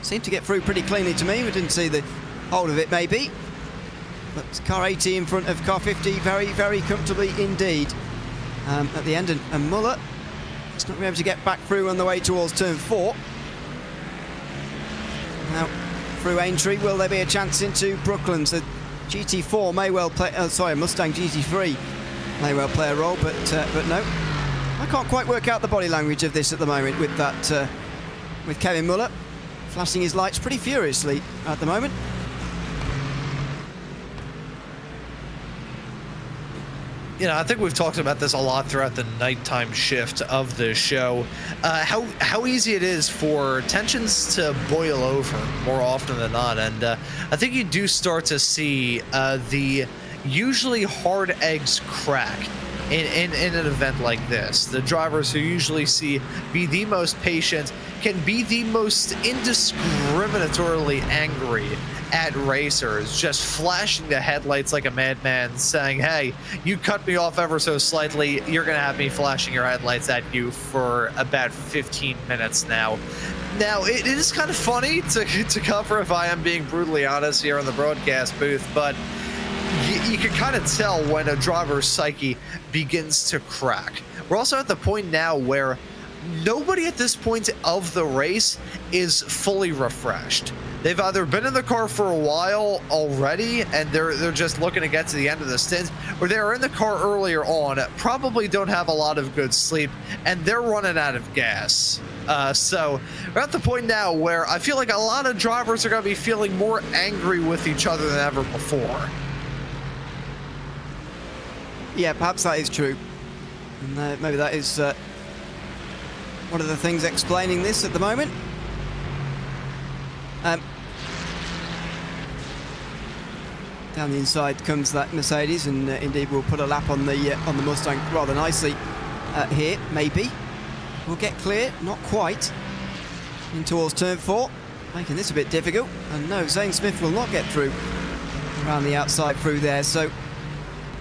seemed to get through pretty cleanly to me. We didn't see the whole of it, maybe. But car 80 in front of car 50, very, very comfortably indeed at the end. And Muller is not able to get back through on the way towards turn 4. Now, through Aintree, will there be a chance into Brooklands? The GT4 may well play... Mustang GT3 may well play a role, but no. I can't quite work out the body language of this at the moment with that... with Kevin Muller flashing his lights pretty furiously at the moment. You know, I think we've talked about this a lot throughout the nighttime shift of the show. How easy it is for tensions to boil over more often than not, and I think you do start to see the usually hard eggs crack in an event like this. The drivers who usually be the most patient can be the most indiscriminatorily angry at racers, just flashing the headlights like a madman, saying, hey, you cut me off ever so slightly, you're gonna have me flashing your headlights at you for about 15 minutes now. Now, it is kind of funny to cover, if I am being brutally honest here in the broadcast booth, but you can kind of tell when a driver's psyche begins to crack. We're also at the point now where nobody at this point of the race is fully refreshed. they've either been in the car for a while already and they're just looking to get to the end of the stint, or they were in the car earlier on, probably don't have a lot of good sleep, and they're running out of gas. So we're at the point now where I feel like a lot of drivers are going to be feeling more angry with each other than ever before. Yeah, perhaps that is true. And maybe that is one of the things explaining this at the moment. Down the inside comes that Mercedes, and indeed will put a lap on the Mustang rather nicely here. Maybe we'll get clear, not quite, in towards turn 4, making this a bit difficult. And no, Zane Smith will not get through around the outside through there. So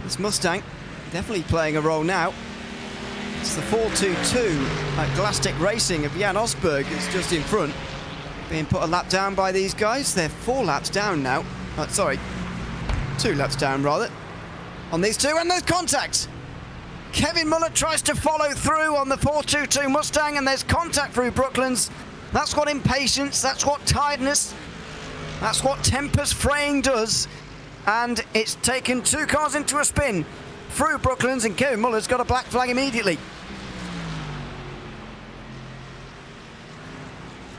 this Mustang definitely playing a role now. It's the 422 at Glastic Racing of Jan Osberg is just in front, being put a lap down by these guys. They're 4 laps down now. Sorry, 2 laps down rather on these two, and there's contact. Kevin Muller tries to follow through on the 422 Mustang, and there's contact through Brooklands. That's what impatience, that's what tiredness, that's what tempers fraying does. And it's taken 2 cars into a spin through Brooklands, and Kevin Muller's got a black flag immediately.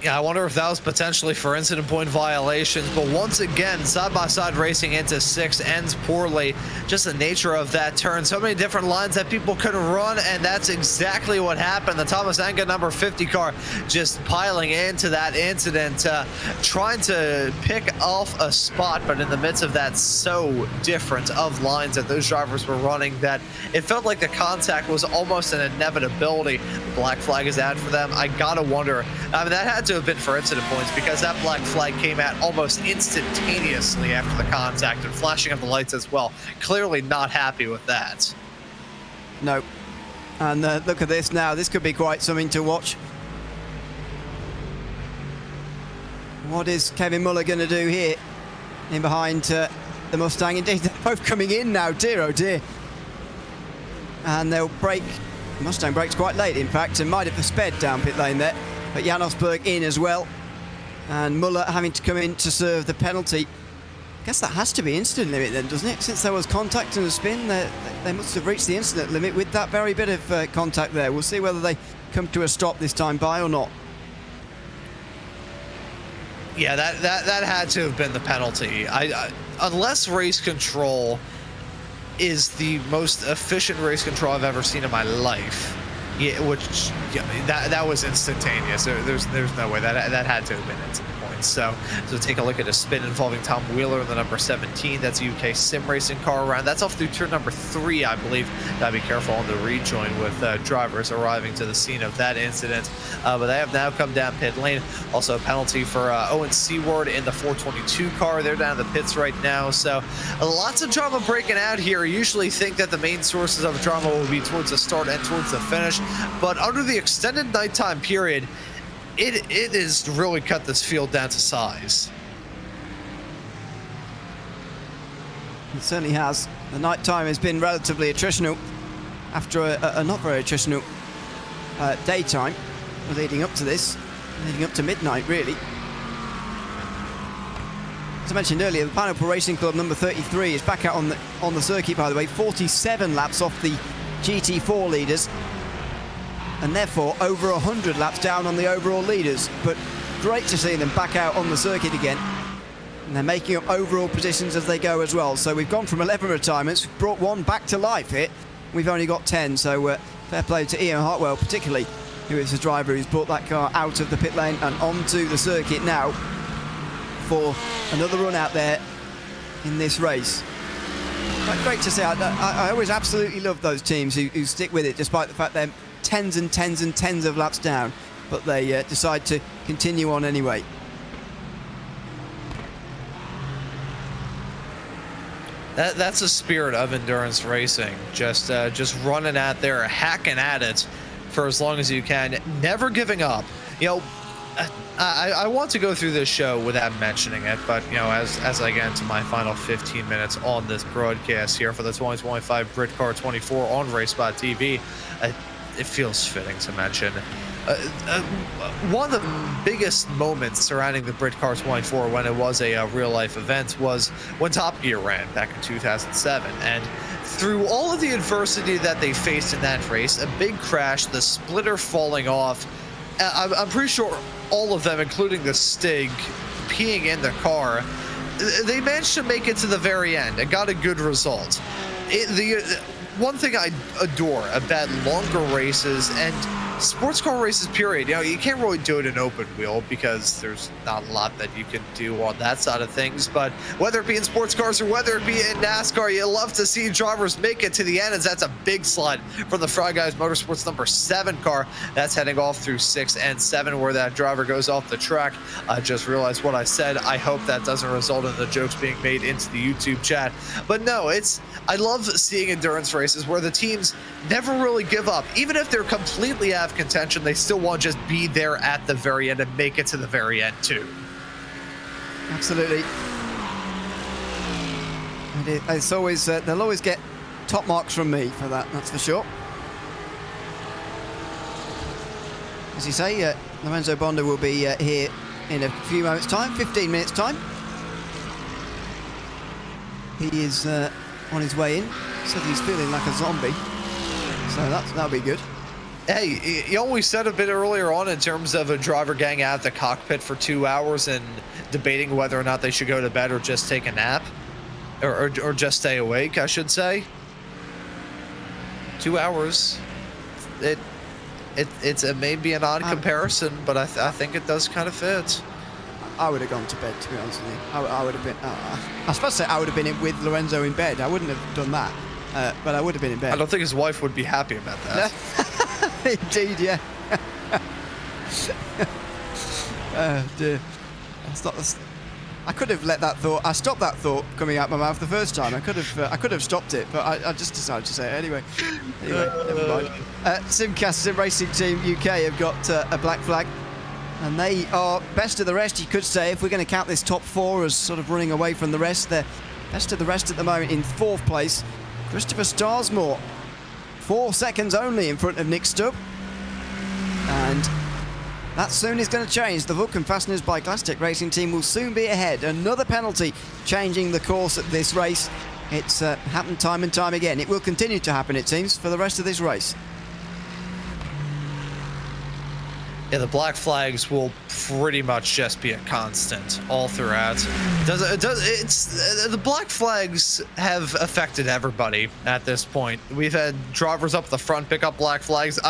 Yeah, I wonder if that was potentially for incident point violations, but once again, side-by-side racing into 6 ends poorly. Just the nature of that turn. So many different lines that people could run, and that's exactly what happened. The Thomas Enga number 50 car just piling into that incident, trying to pick off a spot, but in the midst of that, so different of lines that those drivers were running that it felt like the contact was almost an inevitability. The black flag is out for them. I gotta wonder, I mean, that had to have been for incident points, because that black flag came out almost instantaneously after the contact and flashing up the lights as well. Clearly not happy with that. No. And look at this now. This could be quite something to watch. What is Kevin Muller going to do here in behind the Mustang? Indeed, they're both coming in now. Dear, oh dear. And they'll brake. The Mustang brakes quite late, in fact, and might have sped down pit lane there. But Jan Osberg in as well, and Muller having to come in to serve the penalty. I guess that has to be incident limit then, doesn't it? Since there was contact and a spin, they must have reached the incident limit with that very bit of contact there. We'll see whether they come to a stop this time by or not. Yeah, that had to have been the penalty. Unless race control is the most efficient race control I've ever seen in my life. Yeah, that was instantaneous. There's no way that had to have been incident points. So take a look at a spin involving Tom Wheeler, the number 17. That's a UK sim racing car around. That's off through turn number 3, I believe. Gotta be careful on the rejoin with drivers arriving to the scene of that incident. But they have now come down pit lane. Also a penalty for Owen Seward in the 422 car. They're down in the pits right now. So lots of drama breaking out here. You usually think that the main sources of drama will be towards the start and towards the finish. But under the extended nighttime period, it has really cut this field down to size. It certainly has. The nighttime has been relatively attritional after a not very attritional daytime leading up to this, leading up to midnight really. As I mentioned earlier, the Pineapple Racing Club number 33 is back out on the circuit, by the way. 47 laps off the GT4 leaders, and therefore over 100 laps down on the overall leaders. But great to see them back out on the circuit again, and they're making up overall positions as they go as well. So we've gone from 11 retirements, brought one back to life here. We've only got 10, so fair play to Ian Hartwell particularly, who is the driver who's brought that car out of the pit lane and onto the circuit now for another run out there in this race. But great to see. I always absolutely love those teams who stick with it despite the fact they're tens and tens and tens of laps down, but they decide to continue on anyway. That's a spirit of endurance racing. Just running out there, hacking at it for as long as you can, never giving up. You know, I want to go through this show without mentioning it, but you know, as I get into my final 15 minutes on this broadcast here for the 2025 Britcar 24 on RaceSpotTV, it feels fitting to mention. One of the biggest moments surrounding the Britcar 24 when it was a real-life event was when Top Gear ran back in 2007. And through all of the adversity that they faced in that race, a big crash, the splitter falling off, I'm pretty sure all of them, including the Stig, peeing in the car, they managed to make it to the very end and got a good result. One thing I adore about longer races and sports car races, period, you can't really do it in open wheel because there's not a lot that you can do on that side of things. But whether it be in sports cars or whether it be in NASCAR, you love to see drivers make it to the end, as that's a big slide from the Fry Guys Motorsports number 7 car that's heading off through 6 and 7 where that driver goes off the track. I just realized what I said. I hope that doesn't result in the jokes being made into the YouTube chat. But no, I love seeing endurance races where the teams never really give up. Even if they're completely out of contention, they still want to just be there at the very end and make it to the very end too. Absolutely. And it's always they'll always get top marks from me for that's for sure. As you say, Lorenzo Bonda will be here in a few moments time, 15 minutes time. He is on his way in, so he's feeling like a zombie, so that'll be good. Hey, you always said a bit earlier on in terms of a driver getting out of the cockpit for 2 hours and debating whether or not they should go to bed or just take a nap, or just stay awake, I should say. 2 hours. It's maybe an odd comparison, but I think it does kind of fit. I would have gone to bed, to be honest with you. I would have been. I was supposed to say I would have been with Lorenzo in bed. I wouldn't have done that, but I would have been in bed. I don't think his wife would be happy about that. Indeed, yeah. Oh dear. I could have let that thought. I stopped that thought coming out my mouth the first time. I could have stopped it, but I just decided to say it anyway. Never mind. Simcast Sim Racing Team UK have got a black flag. And they are best of the rest, you could say, if we're going to count this top 4 as sort of running away from the rest. They're best of the rest at the moment in 4th place. Christopher Starsmore, 4 seconds only in front of Nick Stubb. And that soon is going to change. The Vulcan Fasteners by Glasstec Racing Team will soon be ahead. Another penalty changing the course at this race. It's happened time and time again. It will continue to happen, it seems, for the rest of this race. Yeah, the black flags will pretty much just be a constant all throughout. The black flags have affected everybody at this point. We've had drivers up the front pick up black flags,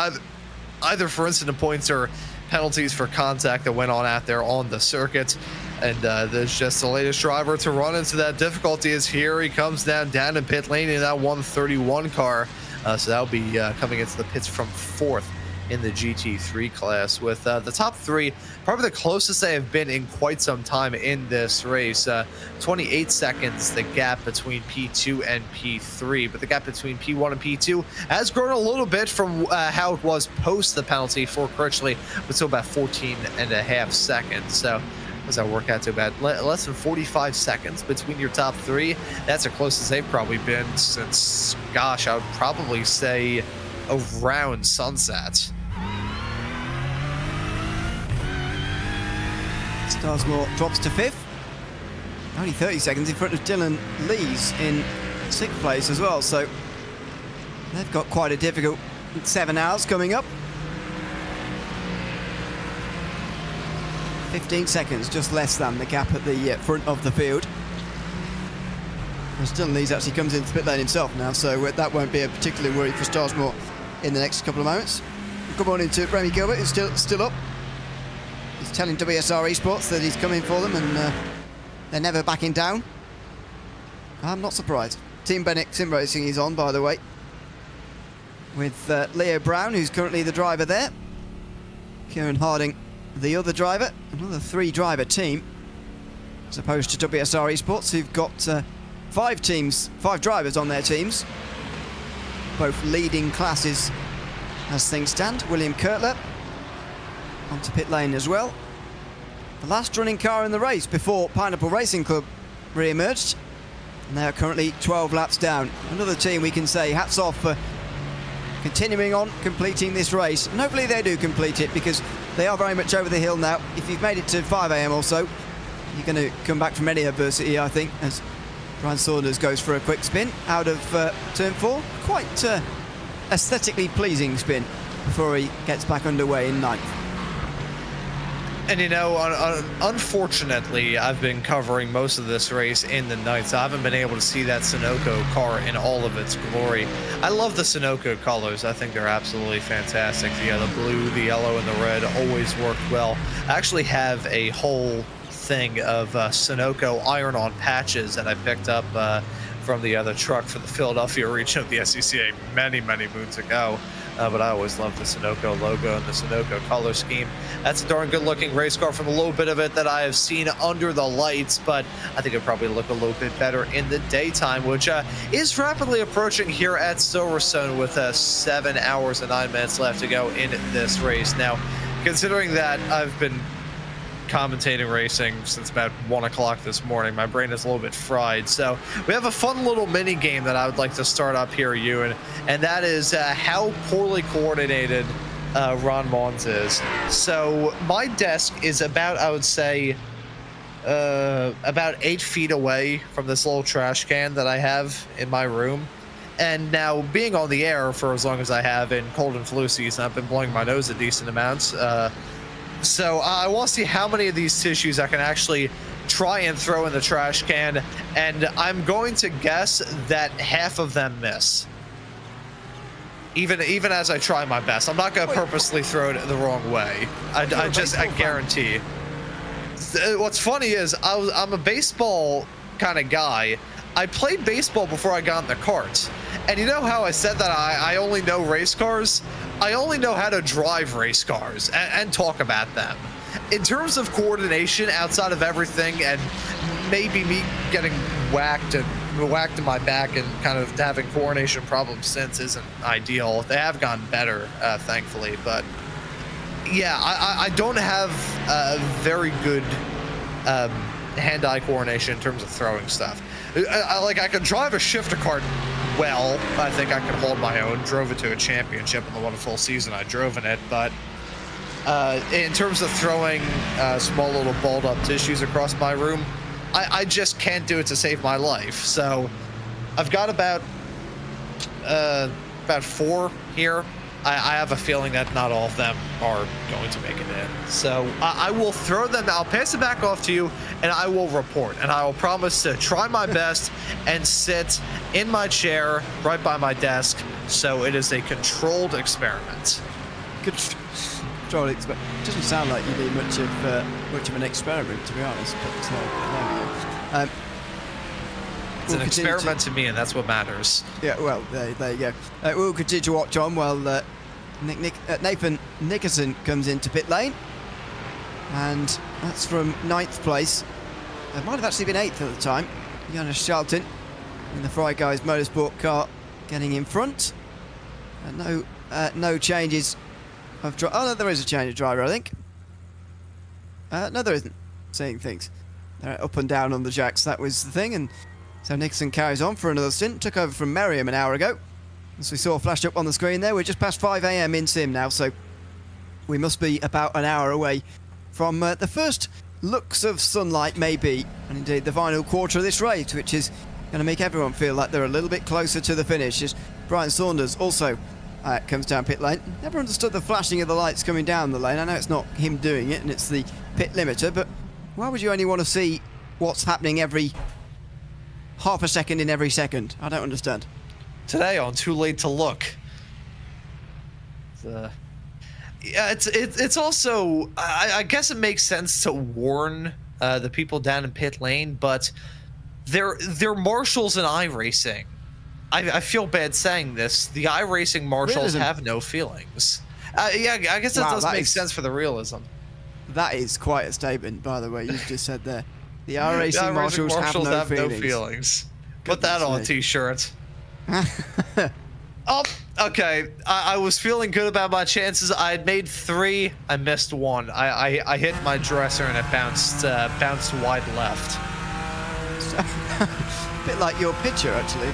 either for incident points or penalties for contact that went on out there on the circuit. And there's just the latest driver to run into that difficulty is here. He comes down in pit lane in that 131 car. So that'll be coming into the pits from 4th. In the GT3 class, with the top 3 probably the closest they have been in quite some time in this race. 28 seconds the gap between P2 and P3, but the gap between P1 and P2 has grown a little bit from how it was post the penalty for Critchley, but still about 14.5 seconds. So does that work out to about less than 45 seconds between your top 3? That's the closest they've probably been since, gosh, I would probably say around sunset. Starsmore drops to 5th. Only 30 seconds in front of Dylan Lees in 6th place as well. So they've got quite a difficult 7 hours coming up. 15 seconds, just less than the gap at the front of the field. As Dylan Lees actually comes into the pit lane himself now, so that won't be a particular worry for Starsmore in the next couple of moments. Good morning to Remy Gilbert, who's still up. He's telling WSR Esports that he's coming for them and they're never backing down. I'm not surprised. Team Bennett Sim Racing is on, by the way, with Leo Brown, who's currently the driver there. Kieran Harding, the other driver. Another 3-driver team, as opposed to WSR Esports, who've got 5 drivers on their teams, both leading classes as things stand. William Kurtler onto pit lane as well. The last running car in the race before Pineapple Racing Club re-emerged, and they are currently 12 laps down. Another team we can say hats off for continuing on, completing this race. And hopefully they do complete it, because they are very much over the hill now. If you've made it to 5 a.m. or so, you're going to come back from any adversity, I think, as Brian Saunders goes for a quick spin out of turn 4. Quite aesthetically pleasing spin before he gets back underway in 9th. And you know, unfortunately, I've been covering most of this race in the night, so I haven't been able to see that Sunoco car in all of its glory. I love the Sunoco colors. I think they're absolutely fantastic. The blue, the yellow, and the red always worked well. I actually have a whole thing of Sunoco iron-on patches that I picked up from the other truck for the Philadelphia region of the SCCA many moons ago. But I always loved the Sunoco logo and the Sunoco color scheme. That's a darn good-looking race car from a little bit of it that I have seen under the lights, but I think it'd probably look a little bit better in the daytime, which is rapidly approaching here at Silverstone with 7 hours and 9 minutes left to go in this race. Now, considering that I've been commentating racing since about 1 o'clock this morning, my brain is a little bit fried. So we have a fun little mini game that I would like to start up here, Ewan, and that is how poorly coordinated Ron Mons is. So my desk is about, I would say, about 8 feet away from this little trash can that I have in my room. And now, being on the air for as long as I have in cold and flu season, I've been blowing my nose a decent amount. So I want to see how many of these tissues I can actually try and throw in the trash can, and I'm going to guess that half of them miss. Even as I try my best. I'm not going to purposely throw it the wrong way. I guarantee. What's funny is I'm a baseball kind of guy. I played baseball before I got in the cart. And you know how I said that I only know race cars? I only know how to drive race cars and talk about them. In terms of coordination, outside of everything, and maybe me getting whacked in my back and kind of having coordination problems since isn't ideal. They have gotten better, thankfully. But yeah, I don't have very good hand-eye coordination in terms of throwing stuff. I can drive a shifter cart well. I think I can hold my own. Drove it to a championship in the one full season I drove in it. But in terms of throwing small little balled up tissues across my room, I just can't do it to save my life. So I've got about 4 here. I have a feeling that not all of them are going to make it in. So I will throw them. I'll pass it back off to you, and I will report. And I will promise to try my best and sit in my chair right by my desk, so it is a controlled experiment. Controlled experiment. Doesn't sound like you need much of an experiment, to be honest. But there we go. It's an experiment to me, and that's what matters. Yeah, well, there you go. We'll continue to watch on while Nathan Nickerson comes into pit lane. And that's from 9th place. It might have actually been 8th at the time. Jonas Charlton in the Fry Guys Motorsport car getting in front. No changes of driver. Oh, no, there is a change of driver, I think. No, there isn't. Seeing things. They're up and down on the jacks, that was the thing. And so Nixon carries on for another stint. Took over from Merriam an hour ago. As we saw flashed up on the screen there, we're just past 5 a.m. in sim now, so we must be about an hour away from the first looks of sunlight, maybe, and indeed the final quarter of this race, which is going to make everyone feel like they're a little bit closer to the finish. As Brian Saunders also comes down pit lane. Never understood the flashing of the lights coming down the lane. I know it's not him doing it, and it's the pit limiter, but why would you only want to see what's happening every half a second in every second? I don't understand. Today on Too Late to Look. Yeah, it's also, I guess it makes sense to warn the people down in pit lane, but they're marshals in iRacing. I feel bad saying this. The iRacing marshals have no feelings. Yeah, I guess that does make sense for the realism. That is quite a statement, by the way, you just said there. The iRacing marshals have no feelings. Put that on a t-shirt. Oh, okay. I was feeling good about my chances. I had made 3. I missed 1. I hit my dresser and it bounced wide left. A bit like your pitcher, actually,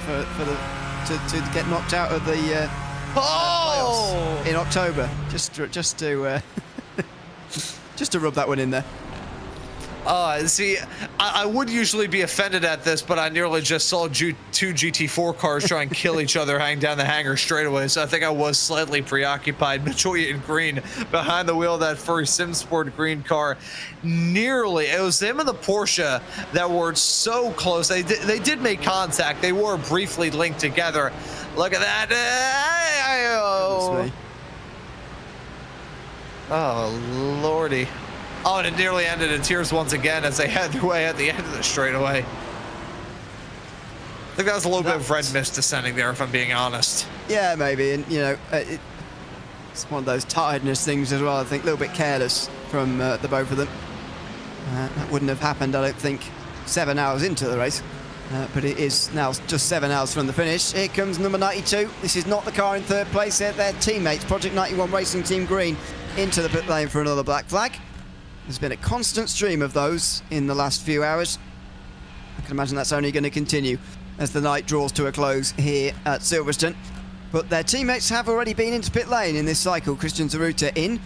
to get knocked out of the Oh! in October. Just to just to rub that one in there. See, I would usually be offended at this, but I nearly just saw two GT4 cars try and kill each other hanging down the hangar straightaway, so I think I was slightly preoccupied. Mitchell Eaton Green behind the wheel of that Furry SimSport green car. It was him and the Porsche that were so close. They did make contact. They were briefly linked together. Look at that. Oh, lordy. Oh, and it nearly ended in tears once again as they had their way at the end of the straightaway. I think that was a little bit of red mist descending there, if I'm being honest. Yeah, maybe. And, it's one of those tiredness things as well. I think a little bit careless from the both of them. That wouldn't have happened, I don't think, 7 hours into the race. But it is now just 7 hours from the finish. Here comes number 92. This is not the car in third place. They're their teammates, Project 91 Racing Team Green, into the pit lane for another black flag. There's been a constant stream of those in the last few hours. I can imagine that's only going to continue as the night draws to a close here at Silverstone. But their teammates have already been into pit lane in this cycle. Christian Zaruta in.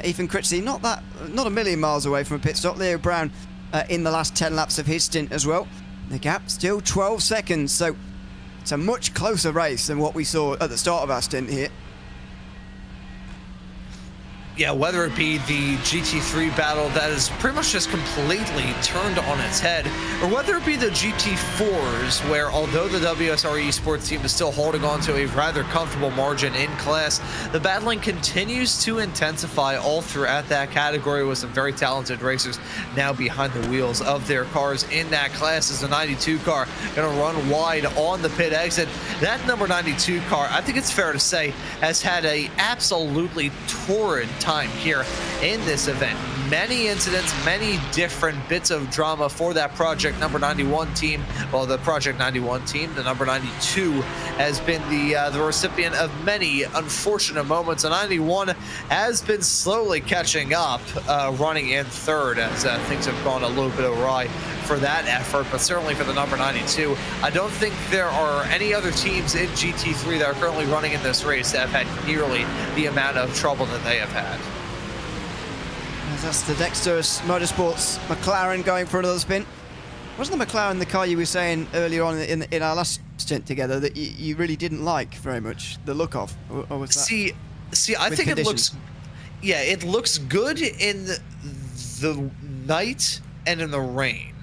Ethan Critchley not a million miles away from a pit stop. Leo Brown in the last 10 laps of his stint as well. The gap still 12 seconds, so it's a much closer race than what we saw at the start of our stint here. Yeah, whether it be the GT3 battle that is pretty much just completely turned on its head, or whether it be the GT4s, where although the WSR Esports team is still holding on to a rather comfortable margin in class, the battling continues to intensify all throughout that category with some very talented racers now behind the wheels of their cars in that class. As the 92 car going to run wide on the pit exit. That number 92 car, I think it's fair to say, has had a absolutely torrid time here in this event. Many incidents, many different bits of drama for that Project number 91 team. Well, the Project 91 team, the number 92, has been the recipient of many unfortunate moments. And 91 has been slowly catching up, running in third as things have gone a little bit awry for that effort, but certainly for the number 92. I don't think there are any other teams in GT3 that are currently running in this race that have had nearly the amount of trouble that they have had. That's the Dexterous Motorsports McLaren going for another spin. Wasn't the McLaren the car you were saying earlier on in our last stint together that you really didn't like very much the look of? Or was that see, I think conditions? It looks good in the night and in the rain.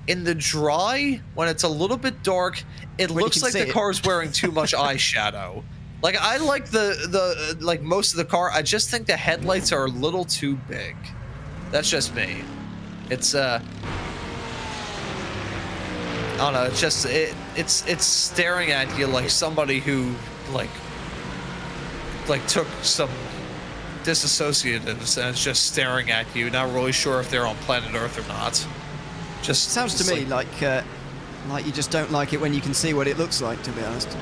In the dry, when it's a little bit dark, it looks like the car's wearing too much eyeshadow. Like, I like the like most of the car. I just think the headlights are a little too big. That's just me. It's I don't know. It's just it's staring at you like somebody who like took some disassociatives and it's just staring at you. Not really sure if they're on planet Earth or not. Just sounds to me like you just don't like it when you can see what it looks like. To be honest, but.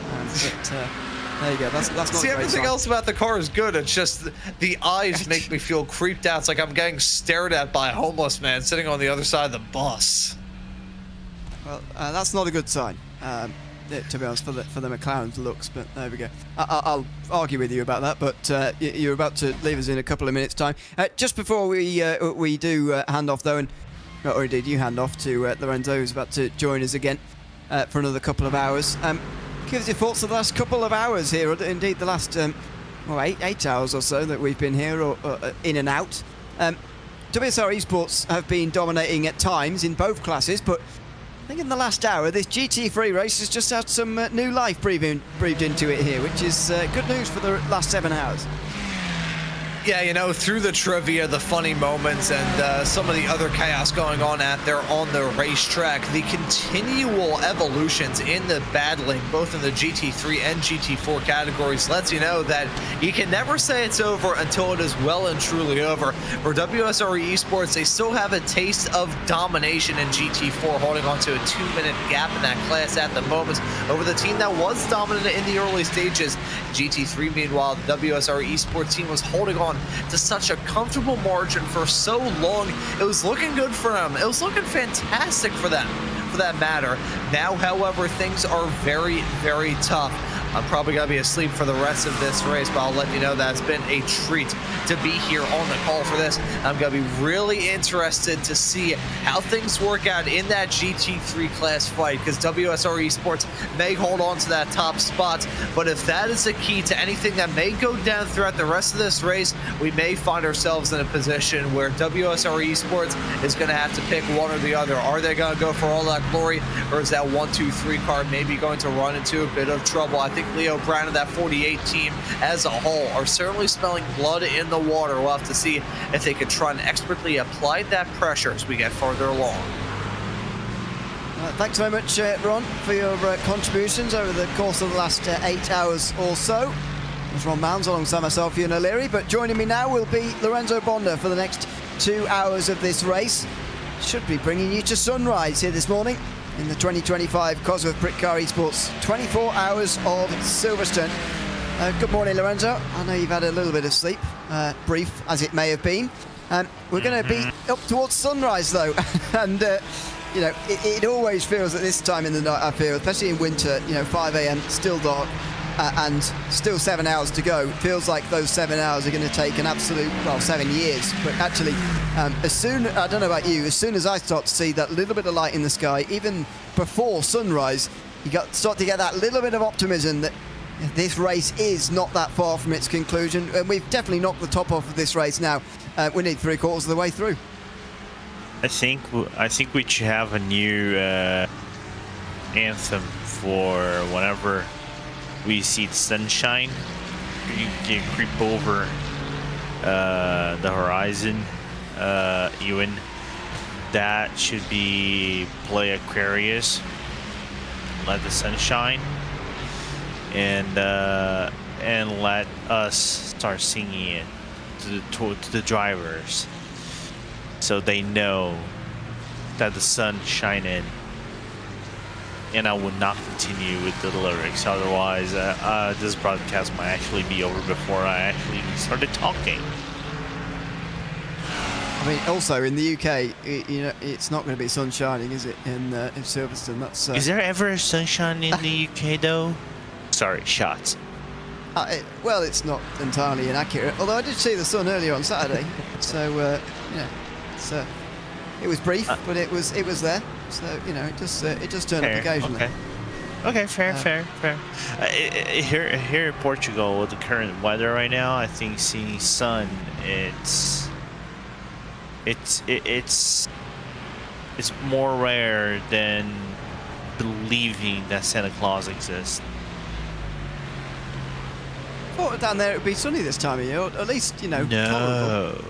There you go. That's not see, everything else about the car is good. It's just the eyes make me feel creeped out. It's like I'm getting stared at by a homeless man sitting on the other side of the bus. Well, that's not a good sign, to be honest, for the McLaren's looks. But there we go. I'll argue with you about that. But you're about to leave us in a couple of minutes' time. Just before we do hand off, though, or indeed you hand off to Lorenzo, who's about to join us again for another couple of hours. Give us your thoughts of the last couple of hours here, or indeed the last 8 hours or so that we've been here, or in and out. WSR Esports have been dominating at times in both classes, but I think in the last hour this GT3 race has just had some new life breathed into it here, which is good news for the last 7 hours. Yeah, you know, through the trivia, the funny moments, and some of the other chaos going on out there on the racetrack, the continual evolutions in the battling, both in the GT3 and GT4 categories, lets you know that you can never say it's over until it is well and truly over. For WSR Esports, they still have a taste of domination in GT4, holding on to a 2-minute gap in that class at the moment over the team that was dominant in the early stages. GT3, meanwhile, the WSR Esports team was holding on to such a comfortable margin for so long. It was looking good for them. It was looking fantastic for them, for that matter. Now, however, things are very, very tough. I'm probably going to be asleep for the rest of this race, but I'll let you know that it's been a treat to be here on the call for this. I'm going to be really interested to see how things work out in that GT3 class fight, because WSR Esports may hold on to that top spot, but if that is the key to anything that may go down throughout the rest of this race, we may find ourselves in a position where WSR Esports is going to have to pick one or the other. Are they going to go for all that glory, or is that 1-2-3 car maybe going to run into a bit of trouble? I think Leo Brown and that 48 team as a whole are certainly smelling blood in the water. We'll have to see if they can try and expertly apply that pressure as we get farther along. Thanks very much, Ron, for your contributions over the course of the last 8 hours or so. There's Ron Mounds alongside myself, Ian O'Leary, but joining me now will be Lorenzo Bonda for the next 2 hours of this race. Should be bringing you to sunrise here this morning in the 2025 Cosworth Britcar Esports 24 Hours of Silverstone. Good morning, Lorenzo. I know you've had a little bit of sleep, brief as it may have been. We're going to be up towards sunrise, though, and you know, it always feels at this time in the night, I feel, especially in winter, you know, 5 a.m, still dark, and still 7 hours to go. It feels like those 7 hours are going to take an absolute, well, 7 years. But actually, as soon, I don't know about you, as soon as I start to see that little bit of light in the sky, even before sunrise, start to get that little bit of optimism that this race is not that far from its conclusion. And we've definitely knocked the top off of this race now. We need 3/4 of the way through. I think we should have a new anthem for whenever we see the sunshine. You can creep over the horizon. Ewan, that should be Play Aquarius, Let the Sun Shine, and let us start singing it to the drivers, so they know that the sun shine in. And I would not continue with the lyrics, otherwise this broadcast might actually be over before I actually started talking. I mean, also in the UK, you know, it's not going to be sun shining, is it? In Silverstone, that's. Is there ever sunshine in the UK though? Sorry, shots. Well, it's not entirely inaccurate. Although I did see the sun earlier on Saturday, so yeah, it was brief, but it was there. So you know, it just turned up occasionally. Okay, fair. Here in Portugal, with the current weather right now, I think seeing sun, it's more rare than believing that Santa Claus exists. I thought down there it would be sunny this time of year, or at least, you know, tolerable.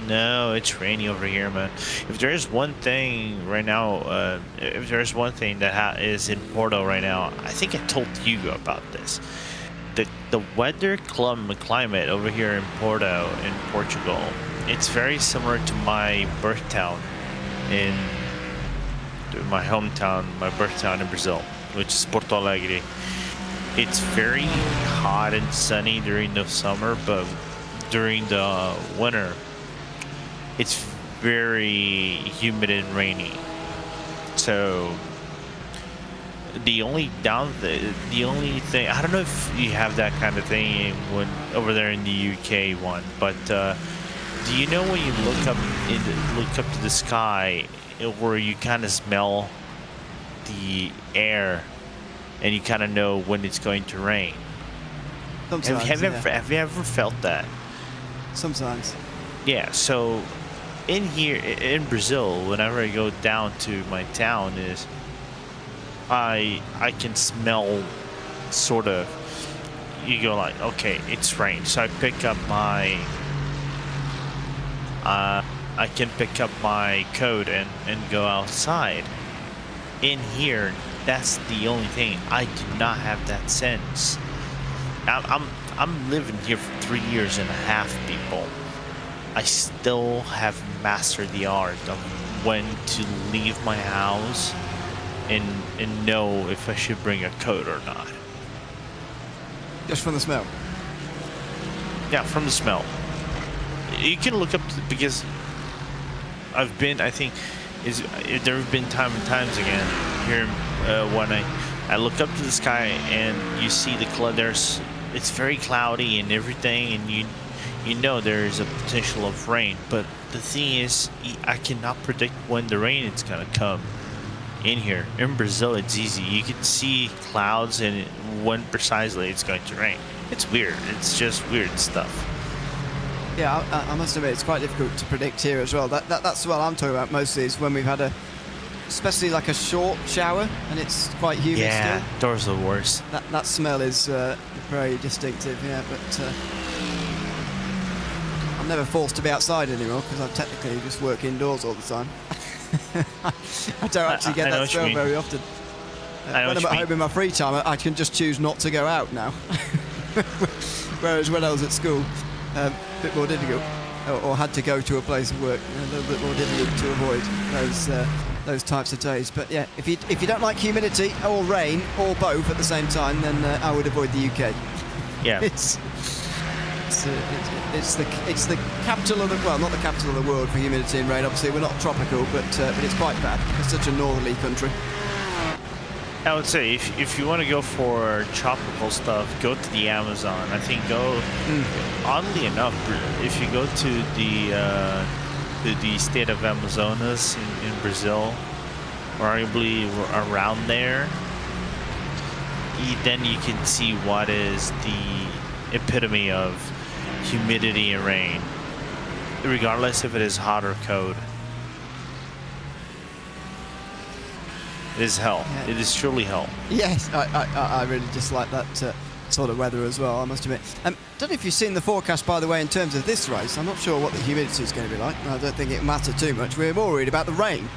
No, it's rainy over here, man. If there's one thing right now, if there's one thing that is in Porto right now, I think I told you about this. The weather climate over here in Porto, in Portugal, it's very similar to my birth town, in my hometown, my birth town in Brazil, which is Porto Alegre. It's very hot and sunny during the summer, but during the winter, it's very humid and rainy. So the only thing, I don't know if you have that kind of thing when over there in the UK one, but do you know when you look up to the sky, where you kind of smell the air, and you kind of know when it's going to rain? Sometimes, have you ever felt that? Sometimes. Yeah, so in here in Brazil, whenever I go down to my town, is I can smell, sort of, you go like, okay, it's rain. So I pick up my I can pick up my coat and go outside. In here, that's the only thing. I do not have that sense. I'm living here for 3 years and a half, people. I still have mastered the art of when to leave my house and know if I should bring a coat or not. Just from the smell? Yeah, from the smell. You can look up, because I've been, I think, there have been times again here when I look up to the sky and you see the cloud. It's very cloudy and everything, and you know there is a potential of rain. But the thing is, I cannot predict when the rain is gonna come in here. In Brazil, it's easy. You can see clouds and when precisely it's going to rain. It's weird. It's just weird stuff. Yeah, I must admit it's quite difficult to predict here as well. That's what I'm talking about mostly, is when we've had especially like a short shower and it's quite humid Yeah, still. those are the worst. That smell is very distinctive, yeah, but I'm never forced to be outside anymore because I technically just work indoors all the time. I don't actually get that smell very often. When I'm at home in my free time, I can just choose not to go out now. Whereas when I was at school, a bit more difficult, or had to go to a place of work, a little bit more difficult to avoid those types of days. But yeah, if you don't like humidity or rain or both at the same time, then I would avoid the UK. Yeah, it's the capital of the, well, not the capital of the world for humidity and rain. Obviously, we're not tropical, but it's quite bad. It's such a northerly country. I would say if you want to go for tropical stuff, go to the Amazon. I think oddly enough, if you go to the state of Amazonas in Brazil, arguably around there, then you can see what is the epitome of humidity and rain, regardless if it is hot or cold. It is hell. Yeah. It is truly hell. Yes, I really dislike that sort of weather as well, I must admit. Don't know if you've seen the forecast, by the way, in terms of this race. I'm not sure what the humidity is going to be like. I don't think it matters too much. We're more worried about the rain.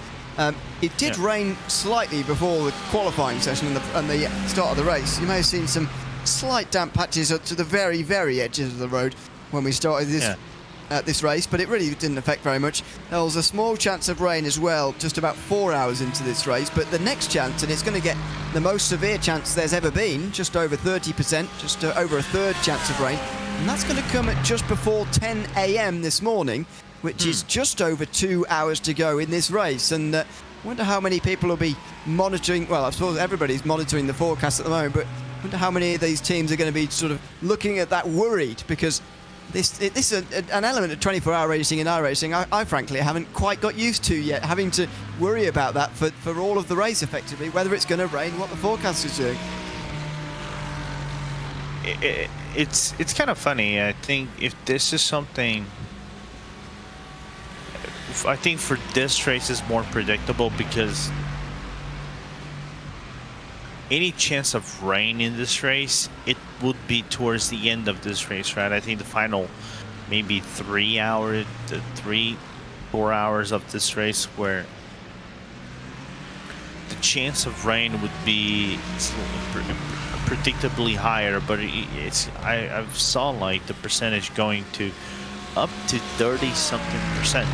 It did rain slightly before the qualifying session and the start of the race. You may have seen some slight damp patches up to the very, very edges of the road when we started this race, but it really didn't affect very much. There was a small chance of rain as well, just about 4 hours into this race, but the next chance, and it's going to get the most severe chance there's ever been, just over 30%, just over a third chance of rain, and that's going to come at just before 10 a.m. this morning, which is just over 2 hours to go in this race. And I wonder how many people will be monitoring. Well, I suppose everybody's monitoring the forecast at the moment, but I wonder how many of these teams are going to be sort of looking at that worried, because this is an element of 24-hour racing and iRacing I frankly haven't quite got used to yet, having to worry about that for all of the race, effectively, whether it's going to rain, what the forecast is doing. It's kind of funny. I think if this is something, I think for this race is more predictable, because any chance of rain in this race, it would be towards the end of this race, right? I think the final maybe 4 hours of this race, where the chance of rain would be predictably higher, but I've saw like the percentage going to up to 30-something%,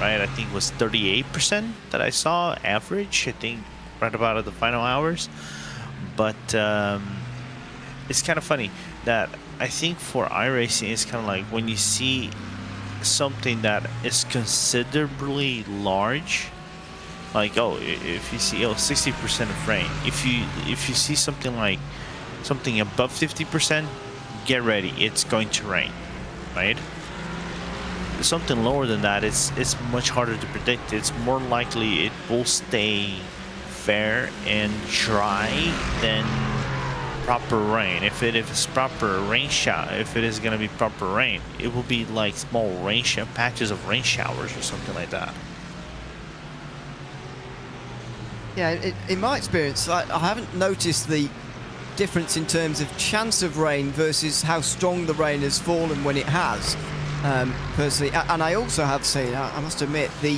right? I think it was 38% that I saw average, I think, right about at the final hours. But it's kind of funny that I think for iRacing, it's kind of like when you see something that is considerably large, like, oh, if you see 60% of rain, if you see something like something above 50%, get ready, it's going to rain, right? Something lower than that, it's much harder to predict. It's more likely it will stay fair and dry than proper rain. If it's proper rain shower, if it is going to be proper rain, it will be like small patches of rain showers or something like that. Yeah, in my experience, I haven't noticed the difference in terms of chance of rain versus how strong the rain has fallen when it has, personally. And I also have seen, I must admit, the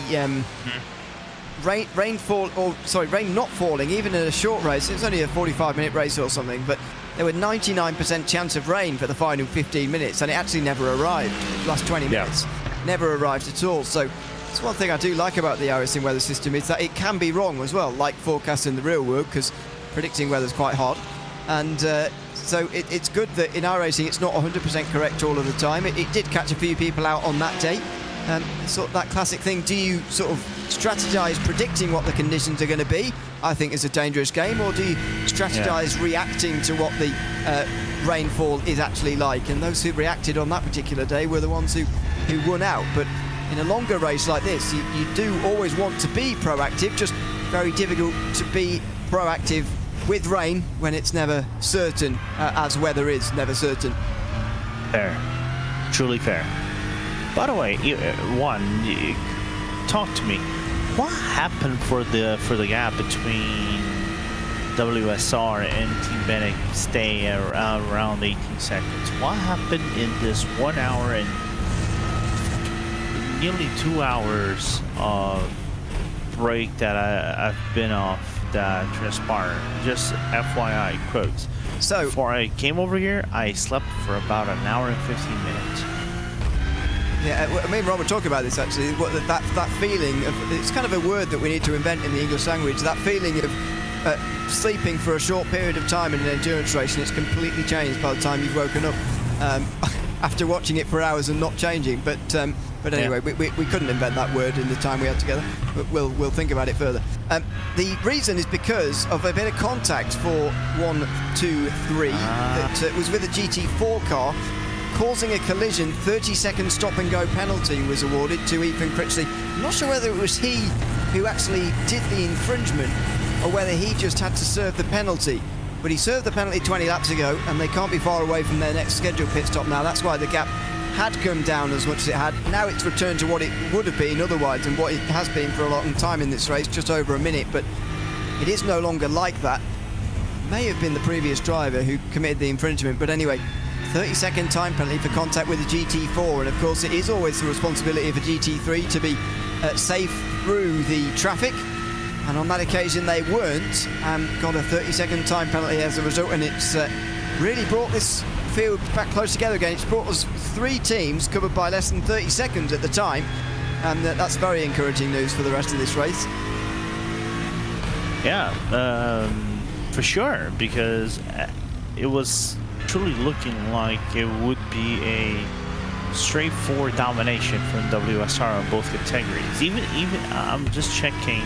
rain not falling, even in a short race. It was only a 45-minute race or something, but there were 99% chance of rain for the final 15 minutes, and it actually never arrived. The last 20 minutes never arrived at all. So it's one thing I do like about the iRacing weather system, is that it can be wrong as well, like forecasting the real world, because predicting weather's quite hard. And so it's good that in iRacing it's not 100% correct all of the time. It did catch a few people out on that day. Sort of that classic thing, do you sort of strategize predicting what the conditions are going to be, I think is a dangerous game, or do you strategize reacting to what the rainfall is actually like? And those who reacted on that particular day were the ones who won out. But in a longer race like this, you do always want to be proactive, just very difficult to be proactive with rain when it's never certain, as weather is never certain. Fair. Truly fair. By the way, talk to me. What happened for the gap between WSR and Team Bennett stay around 18 seconds? What happened in this 1 hour and nearly 2 hours of break that I've been off that transpired? Just FYI quotes. So before I came over here, I slept for about an hour and 15 minutes. Yeah, me and Rob were talking about this actually. That feeling of, it's kind of a word that we need to invent in the English language. That feeling of sleeping for a short period of time in an endurance race, and it's completely changed by the time you've woken up after watching it for hours and not changing. But anyway, we couldn't invent that word in the time we had together. But we'll think about it further. The reason is because of a bit of contact for 1, 2, 3 that was with a GT4 car, causing a collision. 30-second stop-and-go penalty was awarded to Ethan Critchley. I'm not sure whether it was he who actually did the infringement or whether he just had to serve the penalty. But he served the penalty 20 laps ago, and they can't be far away from their next scheduled pit stop now. That's why the gap had come down as much as it had. Now it's returned to what it would have been otherwise, and what it has been for a long time in this race, just over a minute. But it is no longer like that. May have been the previous driver who committed the infringement, but anyway, 30-second time penalty for contact with a GT4, and of course it is always the responsibility of a GT3 to be safe through the traffic, and on that occasion they weren't, and got a 30-second time penalty as a result, and it's really brought this field back close together again. It's brought us 3 teams covered by less than 30 seconds at the time, and that's very encouraging news for the rest of this race. Yeah, for sure, because it was truly looking like it would be a straightforward domination from WSR on both categories. Even I'm just checking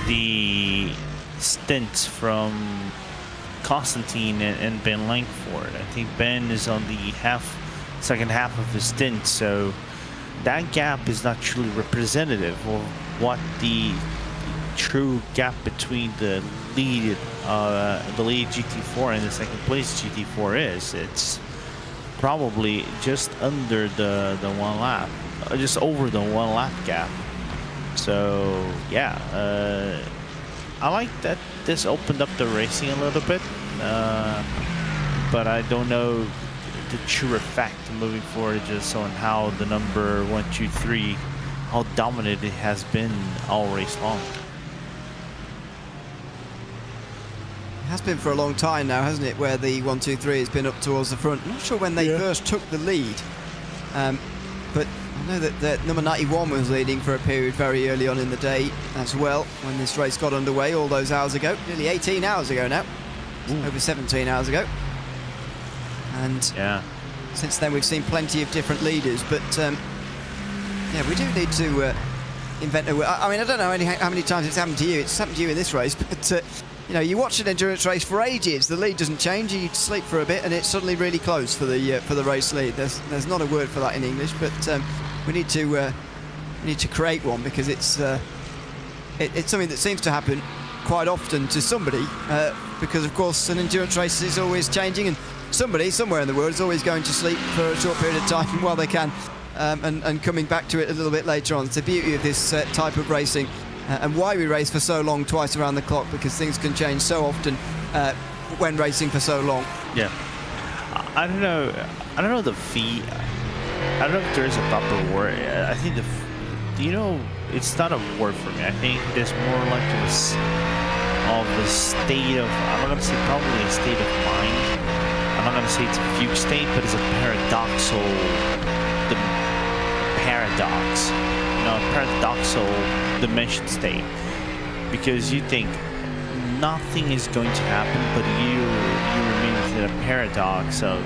the stints from Constantine and Ben Langford. I think Ben is on the second half of his stint, so that gap is not truly representative of what the true gap between the lead GT4 and the second place GT4 is. It's probably just under the 1 lap, just over the 1 lap gap. So yeah, I like that this opened up the racing a little bit, but I don't know the true effect moving forward just on how the number 1, 2, 3, how dominant it has been all race long. It has been for a long time now, hasn't it, where the 1, 2, 3 has been up towards the front. I'm not sure when they first took the lead, but I know that number 91 was leading for a period very early on in the day as well, when this race got underway all those hours ago, nearly 18 hours ago now. Over 17 hours ago. And since then we've seen plenty of different leaders, but yeah, we do need to invent a way. I mean, I don't know how many times it's happened to you. It's happened to you in this race, but you know, you watch an endurance race for ages, the lead doesn't change, you sleep for a bit, and it's suddenly really close for the race lead. There's not a word for that in English, but we need to create one, because it's something that seems to happen quite often to somebody, because of course an endurance race is always changing, and somebody somewhere in the world is always going to sleep for a short period of time while they can, and coming back to it a little bit later on. It's the beauty of this type of racing, and why we race for so long twice around the clock, because things can change so often when racing for so long. Yeah, I don't know the fee. I don't know if there's a proper word. I think it's not a word for me. I think it's more like a state of, I'm not going to say probably a state of mind. I'm not going to say it's a fugue state, but it's a paradoxal dimension state. Because you think nothing is going to happen, but you remain within a paradox of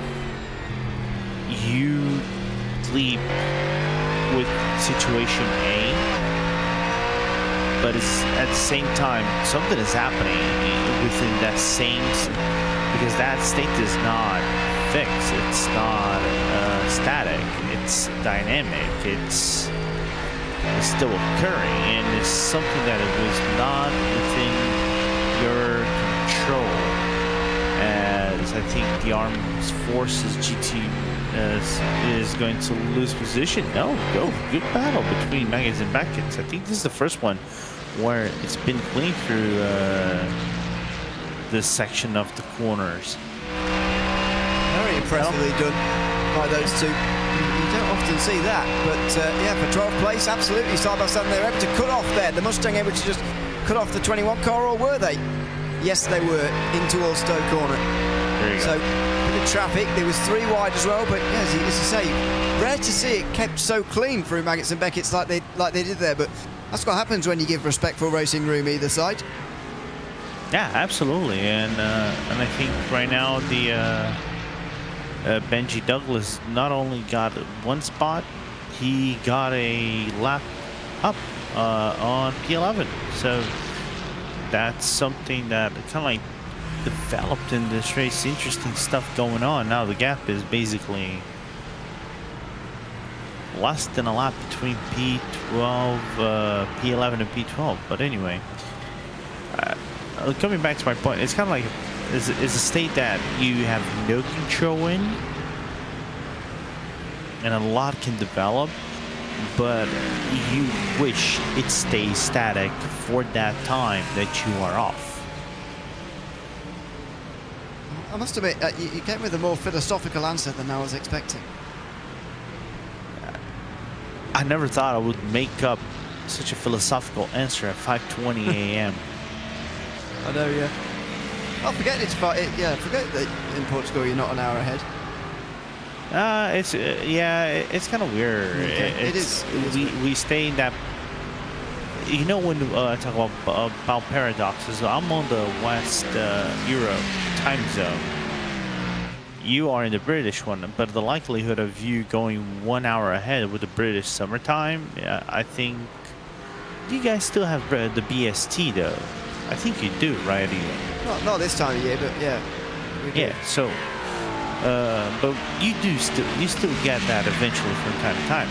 you sleep with situation A, but it's at the same time something is happening within that same, because that state is not fixed, it's not static, it's dynamic, it's still occurring, and it's something that it was not within your control. As I think the Armed Forces GT is going to lose position. No, good battle between Maggots and Beckett. I think this is the first one where it's been clean through this section of the corners. Very impressively done by those two. You don't often see that, but yeah, for 12th place, absolutely side by side. They were able to cut off there. The Mustang able to just cut off the 21 car, or were they? Yes, they were, in towards Stowe Corner. There you so, go. bit of traffic. There was 3 wide as well, but yeah, as you say, rare to see it kept so clean through Maggots and Beckett's like they did there. But that's what happens when you give respectful racing room either side. Yeah, absolutely, and I think right now the Benji Douglas not only got one spot, he got a lap up on P11. So that's something that kind of like developed in this race. Interesting stuff going on. Now the gap is basically less than a lap between P12, P11 and P12. But anyway, coming back to my point, it's kind of like is a state that you have no control in, and a lot can develop, but you wish it stays static for that time that you are off. I must admit, you came with a more philosophical answer than I was expecting. I never thought I would make up such a philosophical answer at 5:20 a.m. I know, yeah. Oh, forget it's forget that in Portugal you're not an hour ahead. It's kind of weird. Okay. It is we stay in that. You know, when I talk about paradoxes, I'm on the West Europe time zone. You are in the British one, but the likelihood of you going 1 hour ahead with the British summertime, I think you guys still have the BST though. I think you do, right? Not this time of year, but yeah. Yeah. So, but you still get that eventually from time to time.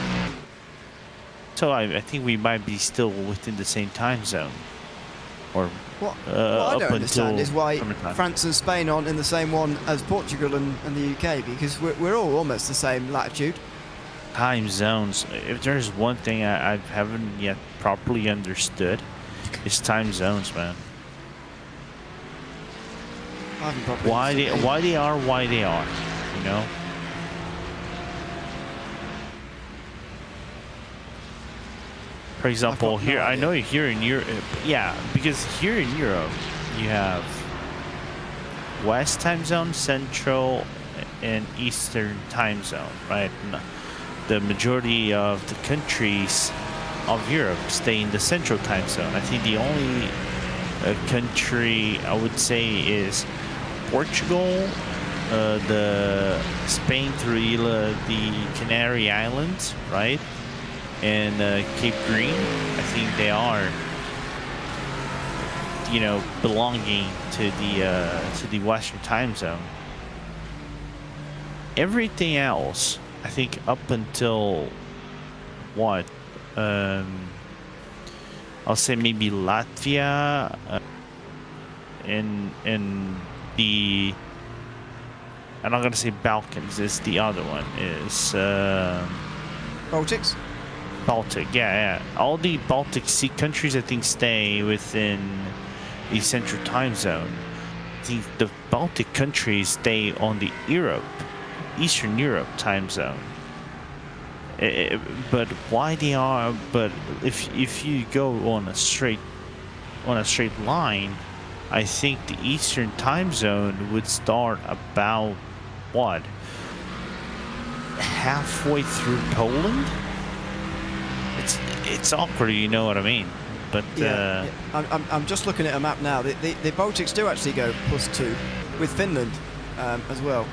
So I think we might be still within the same time zone, or what I don't understand is why summertime. France and Spain aren't in the same one as Portugal and the UK, because we're all almost the same latitude. Time zones. If there's one thing I haven't yet properly understood, it's time zones, man. I haven't properly Why they are, you know. For example, I've got no here I idea. know here in Europe, yeah, because here in Europe you have West time zone, Central, and Eastern time zone, right? And the majority of the countries of Europe stay in the Central time zone. I think the only country I would say is Portugal, the Spain through the Canary Islands, right? And Cape Green. I think they are, you know, belonging to the Western time zone. Everything else, I think, up until what? I'll say maybe Latvia, and the, I'm not gonna say Balkans. Is the other one is Baltics. Baltic, yeah. All the Baltic Sea countries, I think, stay within the Central time zone. The Baltic countries stay on the Eastern Europe time zone. But why they are? But if you go on a straight line, I think the Eastern time zone would start about what? Halfway through Poland. It's awkward, you know what I mean? But Yeah. I'm just looking at a map now. The Baltics do actually go +2 with Finland as well.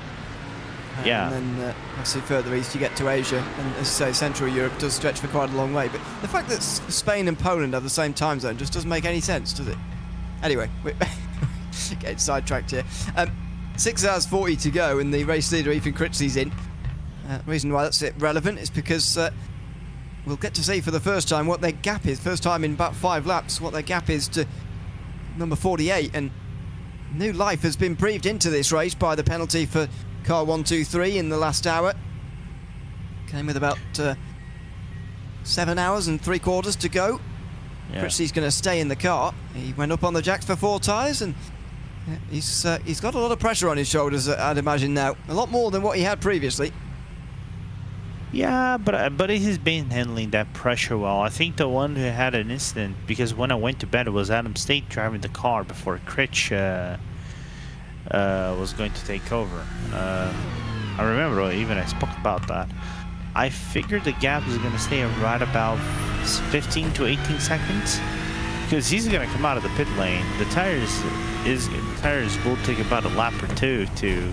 Yeah. And then obviously further east you get to Asia, and as you say, Central Europe does stretch for quite a long way. But the fact that Spain and Poland have the same time zone just doesn't make any sense, does it? Anyway, we're getting sidetracked here. 6 hours 40 to go, and the race leader Ethan Critchley's in. The reason why that's relevant is because we'll get to see for the first time what their gap is. First time in about 5 laps, what their gap is to number 48. And new life has been breathed into this race by the penalty for car 123 in the last hour. Came with about 7 hours and 3/4 to go. Yeah. Critchley's going to stay in the car. He went up on the jacks for 4 tyres, and he's got a lot of pressure on his shoulders, I'd imagine now. A lot more than what he had previously. Yeah, but he's been handling that pressure well. I think the one who had an incident, because when I went to bed, it was Adam State driving the car before Critch was going to take over. I remember even I spoke about that. I figured the gap is going to stay right about 15 to 18 seconds, because he's going to come out of the pit lane. The tires will take about a lap or two to,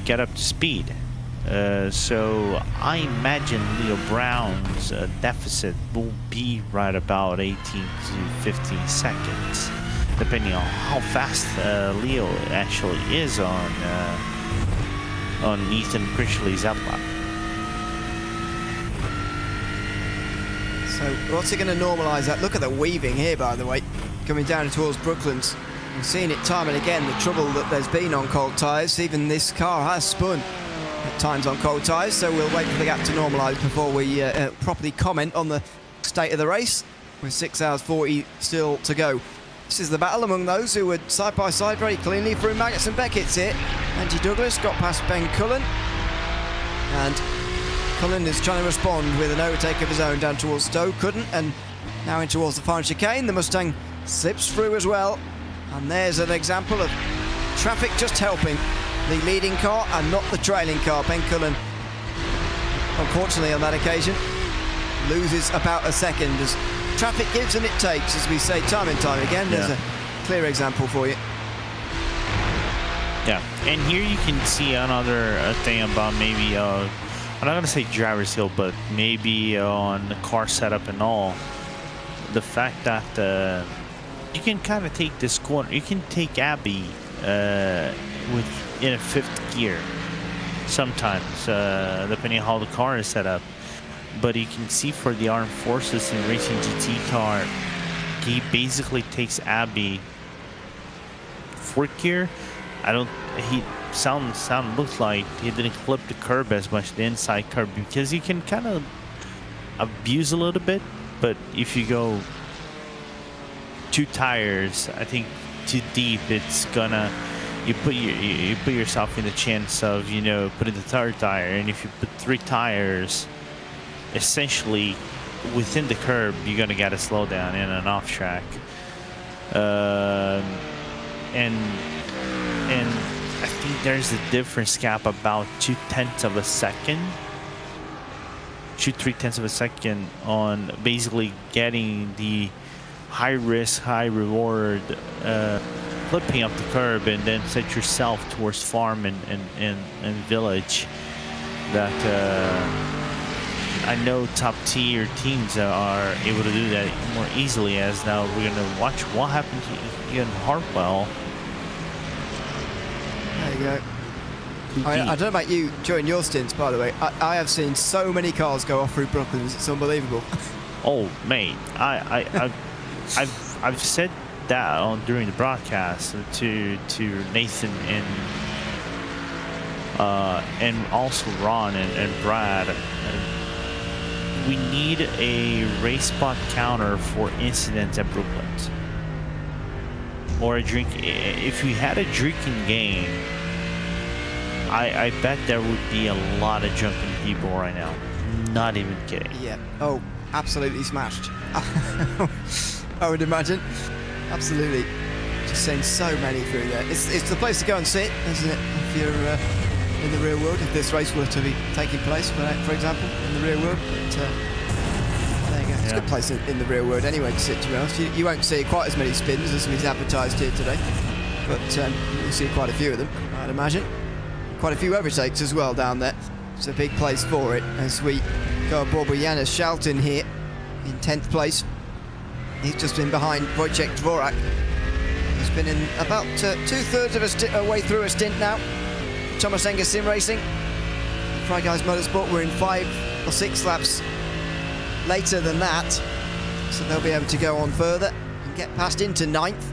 get up to speed. So I imagine Leo Brown's deficit will be right about 18 to 15 seconds, depending on how fast Leo actually is on Ethan Critchley's outlap. So what's he going to normalise that? Look at the weaving here, by the way, coming down towards Brooklands. We've seen it time and again, the trouble that there's been on cold tyres. Even this car has spun at times on cold tyres, so we'll wait for the gap to normalise before we properly comment on the state of the race, with 6 hours 40 still to go. This is the battle among those who were side by side very cleanly through Maggots and Beckett's here. Andy Douglas got past Ben Cullen, and Cullen is trying to respond with an overtake of his own down towards Stowe, couldn't, and now in towards the final chicane. The Mustang slips through as well, and there's an example of traffic just helping the leading car and not the trailing car. Ben Cullen, unfortunately on that occasion, loses about a second as traffic gives and it takes, as we say time and time again. There's a clear example for you. Yeah, and here you can see another thing about maybe I'm not gonna say driver's skill, but maybe on the car setup and all, the fact that you can kind of take this corner, you can take Abby in a 5th gear sometimes, depending on how the car is set up. But you can see for the Armed Forces in Racing GT car, he basically takes Abby 4th gear. He looks like he didn't clip the curb as much, the inside curb, because you can kind of abuse a little bit. But if you go 2 tires, I think too deep, it's gonna you put yourself in the chance of putting the 3rd tire. And if you put 3 tires, essentially within the curb, you're gonna get a slowdown in an off track. And I think there's a difference gap about 0.2 of a second, 3/10 of a second on basically getting the high risk, high reward clipping up the curb, and then set yourself towards farm and village. That I know top tier teams are able to do that more easily, as now we're gonna watch what happened to Ian Hartwell. There you go. I don't know about you during your stints, by the way. I have seen so many cars go off through Brooklands. It's unbelievable. Oh, mate, I've said that during the broadcast to Nathan and also Ron and Brad. We need a race spot counter for incidents at Brooklands. Or a drink. If we had a drinking game, I bet there would be a lot of drunken people right now. Not even kidding. Yeah. Oh, absolutely smashed. I would imagine. Absolutely. Just seeing so many through there. It's the place to go and sit, isn't it? If you're in the real world, if this race were to be taking place, for example, in the real world. But there you go. It's a good place in the real world anyway to sit, to be honest. You won't see quite as many spins as we've advertised here today, but you'll see quite a few of them, I'd imagine. quite a few overtakes as well down there. It's a big place for it as we go aboard with Janis Schalten here in 10th place. He's just been behind Wojciech Dvorak. He's been in about 2/3 of a way through a stint now. Thomas Enger Sim Racing. Fry Guys Motorsport were in 5 or 6 laps later than that, so they'll be able to go on further and get past into 9th.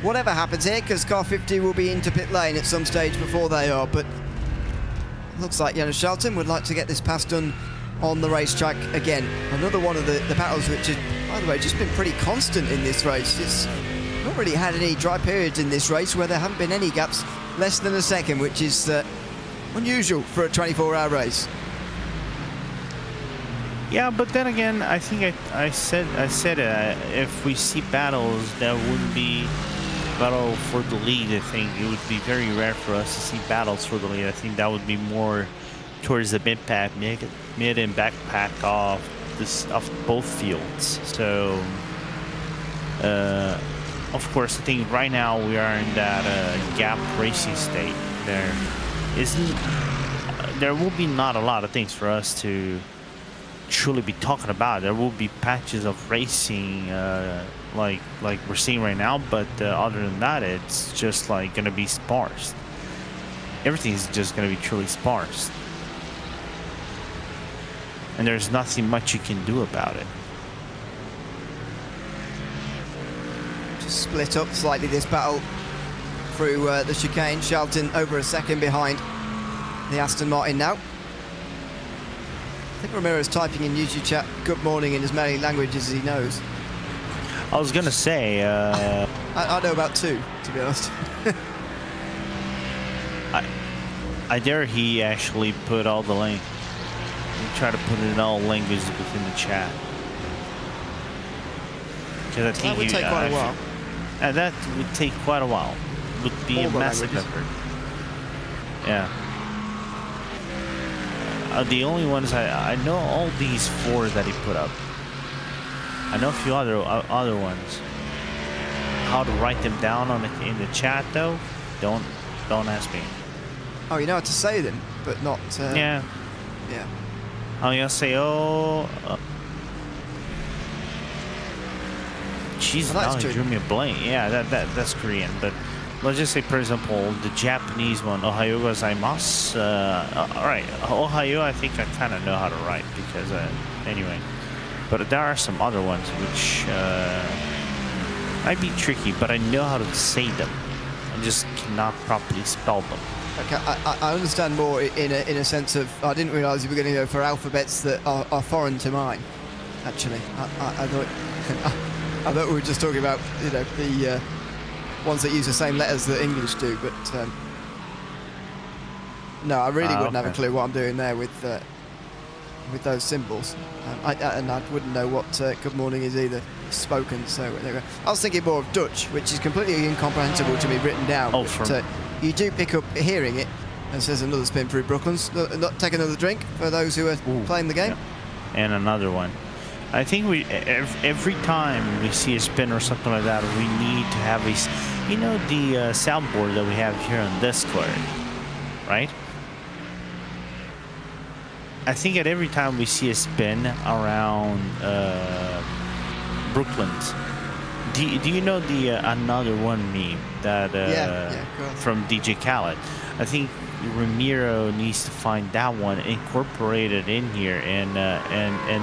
Whatever happens here, because car 50 will be into pit lane at some stage before they are, but it looks like Janis Schalten would like to get this pass done on the racetrack again. Another one of the battles which has, by the way, just been pretty constant in this race. It's not really had any dry periods in this race where there haven't been any gaps less than a second, which is unusual for a 24-hour race. Yeah, but then again, I think I said if we see battles that wouldn't be battle for the lead, I think it would be very rare for us to see battles for the lead. I think that would be more towards the mid and back pack of both fields. So, of course, I think right now we are in that gap racing state. There will be not a lot of things for us to truly be talking about. There will be patches of racing like we're seeing right now, but other than that, it's just like gonna be sparse. Everything's just gonna be truly sparse, and there's nothing much you can do about it. Just split up slightly this battle through the chicane. Schalten over a second behind the Aston Martin now. I think Romero's typing in YouTube chat "good morning" in as many languages as he knows. I was gonna say I know about 2, to be honest. I dare he actually put all the link. He tried to put it in all languages within the chat. Because I think that would take quite a while. And that would take quite a while. Would be a massive effort. Yeah. The only ones I know all these 4 that he put up. I know a few other ones. How to write them down in the chat though? Don't ask me. Oh, you know how to say them, but not. Yeah. Yeah. I'm gonna say Jeez, now he drew me a blank. Yeah, that's Korean, but let's just say, for example, the Japanese one, Ohayo gozaimasu. All right, Ohayo, I think I kind of know how to write because, anyway. But there are some other ones which might be tricky, but I know how to say them. I just cannot properly spell them. Okay, I understand more in a sense of I didn't realise you were going to go for alphabets that are foreign to mine. Actually, I thought we were just talking about the ones that use the same letters that English do, but no, I really wouldn't have a clue what I'm doing there with those symbols. And I wouldn't know what good morning is either spoken, so there we go. I was thinking more of Dutch, which is completely incomprehensible to me written down. Oh, but, you do pick up hearing it, and says another spin through Brooklands. Not take another drink for those who are playing the game. Yeah. And another one. I think every time we see a spin or something like that, we need to have the soundboard that we have here on Discord, right? I think at every time we see a spin around Brooklands, do you know the another one meme that from DJ Khaled? I think Ramiro needs to find that one, incorporate it in here, and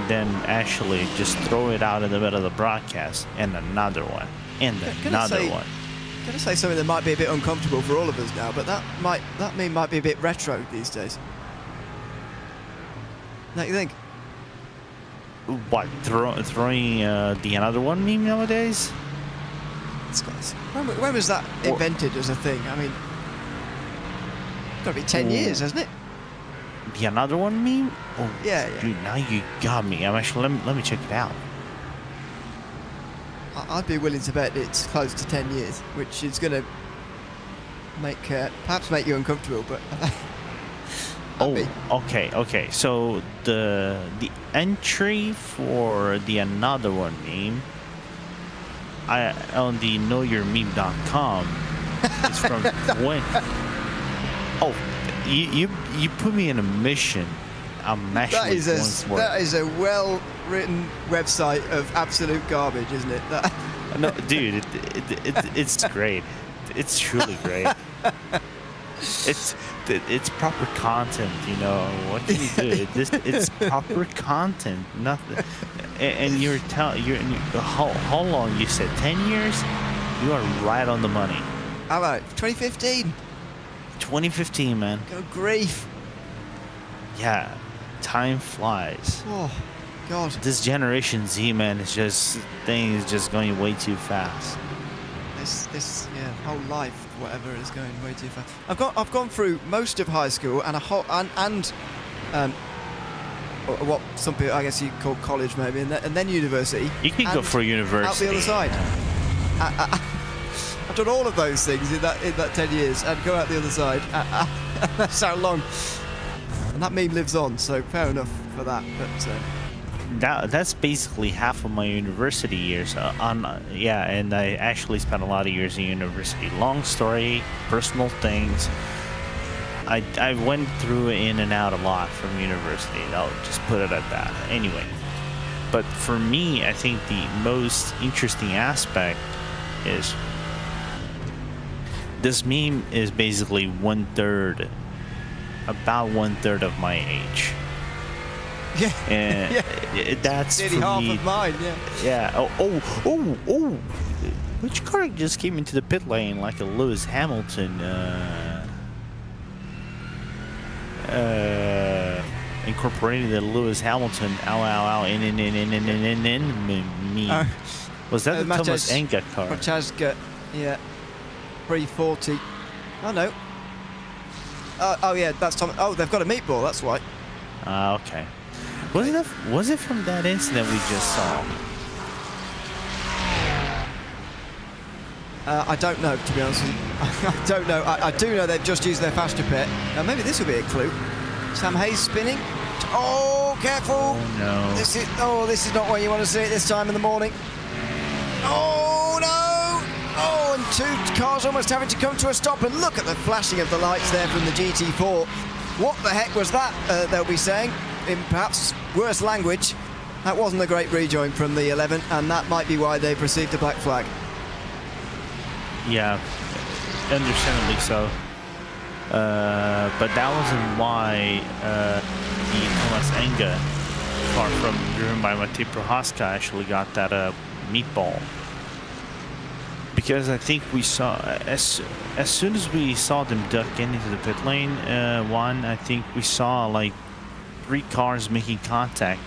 then actually just throw it out in the middle of the broadcast, and another one, and another one. I'm gonna say something that might be a bit uncomfortable for all of us now, but that meme might be a bit retro these days. Don't you think? What, throwing the another one meme nowadays? When was that invented as a thing? I mean, it's got to be 10 years, hasn't it? The another one meme? Oh, yeah. Dude, now you got me. I'm actually, let me check it out. I'd be willing to bet it's close to 10 years, which is going to perhaps make you uncomfortable, but... Okay. So the entry for the another one meme on the knowyourmeme.com is from when? Oh, you put me in a mission. I'm actually going for that it. is a well-written website of absolute garbage, isn't it? No, dude, it's great. It's truly great. It's proper content, you know. What can you do? It's proper content. Nothing. And how long you said? 10 years? You are right on the money. How about 2015? 2015, man. Go grief. Yeah, time flies. Oh, God. This Generation Z, man, is just things just going way too fast. This whole life, whatever, is going way too fast. I've gone through most of high school and what some people, I guess you call college maybe, and then university. You can go for university. Out the other side. I've done all of those things in that 10 years and go out the other side. That's how long. And that meme lives on, so fair enough for that. But that's basically half of my university years. And I actually spent a lot of years in university. Long story, personal things. I went through in and out a lot from university. I'll just put it at that. Anyway, but for me, I think the most interesting aspect is this meme is basically about one third of my age. yeah, And that's nearly for half me. of mine. Yeah. Yeah. Oh! Which car just came into the pit lane like a Lewis Hamilton? Incorporating the Lewis Hamilton meme. Was that the Thomas Enga car? Prochaska, yeah. 340. Oh no. Oh yeah, that's Tom. Oh, they've got a meatball. That's why. Okay. Was it from that incident we just saw? I don't know, to be honest with you. I don't know. I do know they've just used their faster pit. Now maybe this will be a clue. Sam Hayes spinning. Oh, careful! Oh no! This is not where you want to see it this time in the morning. Oh no! Oh, and two cars almost having to come to a stop. And look at the flashing of the lights there from the GT4. What the heck was that? They'll be saying in perhaps worse language. That wasn't a great rejoin from the 11, and that might be why they've received a black flag. Yeah, understandably so. But that wasn't why the Thomas Enga car driven by Matej Prohaska actually got that meatball. Because I think we saw, as soon as we saw them duck into the pit lane, I think we saw like 3 cars making contact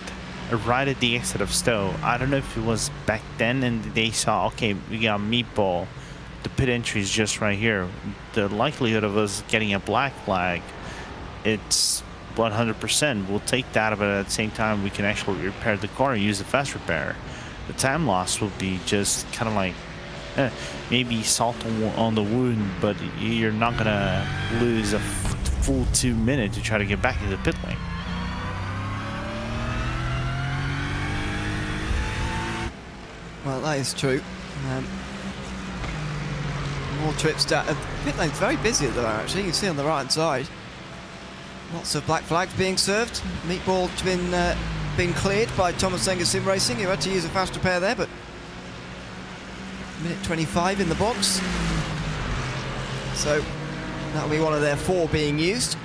right at the exit of Stowe. I don't know if it was back then and they saw, okay, we got a meatball. The pit entry is just right here. The likelihood of us getting a black flag, it's 100%. We'll take that, but at the same time, we can actually repair the car and use the fast repair. The time loss will be just kind of like maybe salt on the wound, but you're not gonna lose a full 2 minutes to try to get back into the pit lane. Well, that is true. More trips down. Pit lane's very busy at the moment, actually. You can see on the right-hand side. Lots of black flags being served. Meatball been cleared by Thomas Enga Sim Racing, who had to use a fast repair there, but minute 25 in the box. So that'll be one of their 4 being used.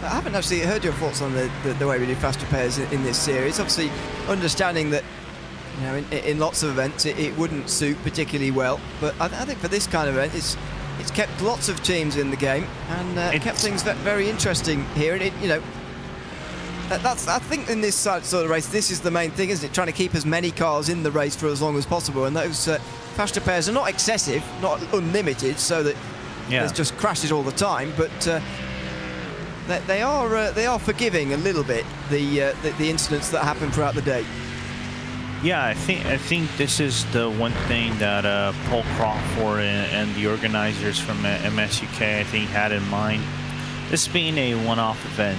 I haven't actually heard your thoughts on the way we do fast repairs in this series. Obviously, understanding that, you know, in lots of events it wouldn't suit particularly well, but I think for this kind of event it's kept lots of teams in the game and kept things very interesting here. And that's I think in this sort of race, this is the main thing, isn't it? Trying to keep as many cars in the race for as long as possible, and those fast repairs are not excessive, not unlimited, so that there's just crashes all the time, but they are forgiving a little bit the incidents that happen throughout the day. Yeah, I think this is the one thing that Paul Crawford and the organizers from MSUK I think had in mind. This being a one-off event,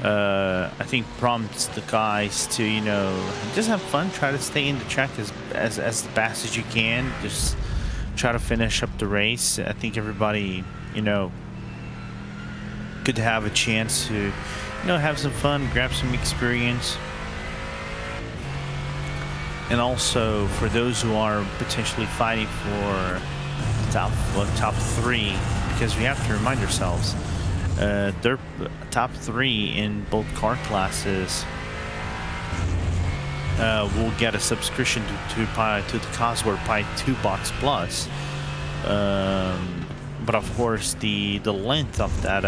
I think prompts the guys to just have fun, try to stay in the track as fast as you can, just try to finish up the race. I think everybody could have a chance to, have some fun, grab some experience. And also for those who are potentially fighting for top 3, because we have to remind ourselves, they're top 3 in both car classes. Will get a subscription to the Cosworth Pi 2 Box Plus. But of course, the length of that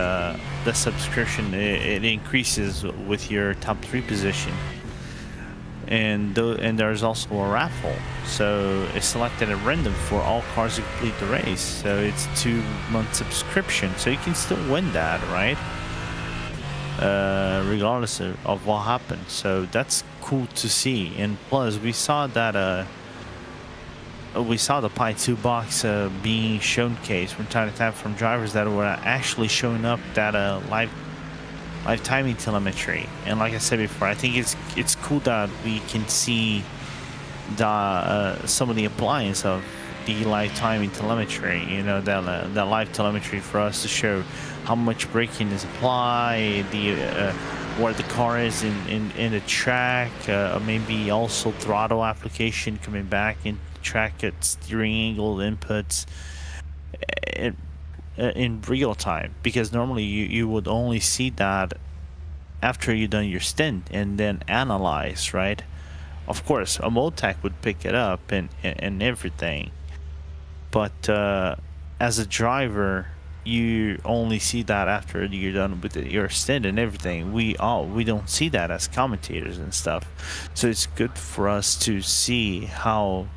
the subscription it increases with your top 3 position. And there's also a raffle, so it's selected at random for all cars who complete the race. So it's a 2-month subscription, so you can still win that, right? Regardless of what happens. So that's cool to see. And plus, we saw that we saw the Pi 2 box being showcased from time to time from drivers that were actually showing up that live timing telemetry. And like I said before, I think it's cool that we can see some of the appliance of the live timing telemetry. That live telemetry for us to show how much braking is applied, where the car is in the track, maybe also throttle application coming back in track at steering angle inputs in real time, because normally you would only see that after you've done your stint and then analyze, right? Of course, a mode tech would pick it up and everything, but as a driver, you only see that after you're done with your stint and everything. We don't see that as commentators and stuff, so it's good for us to see how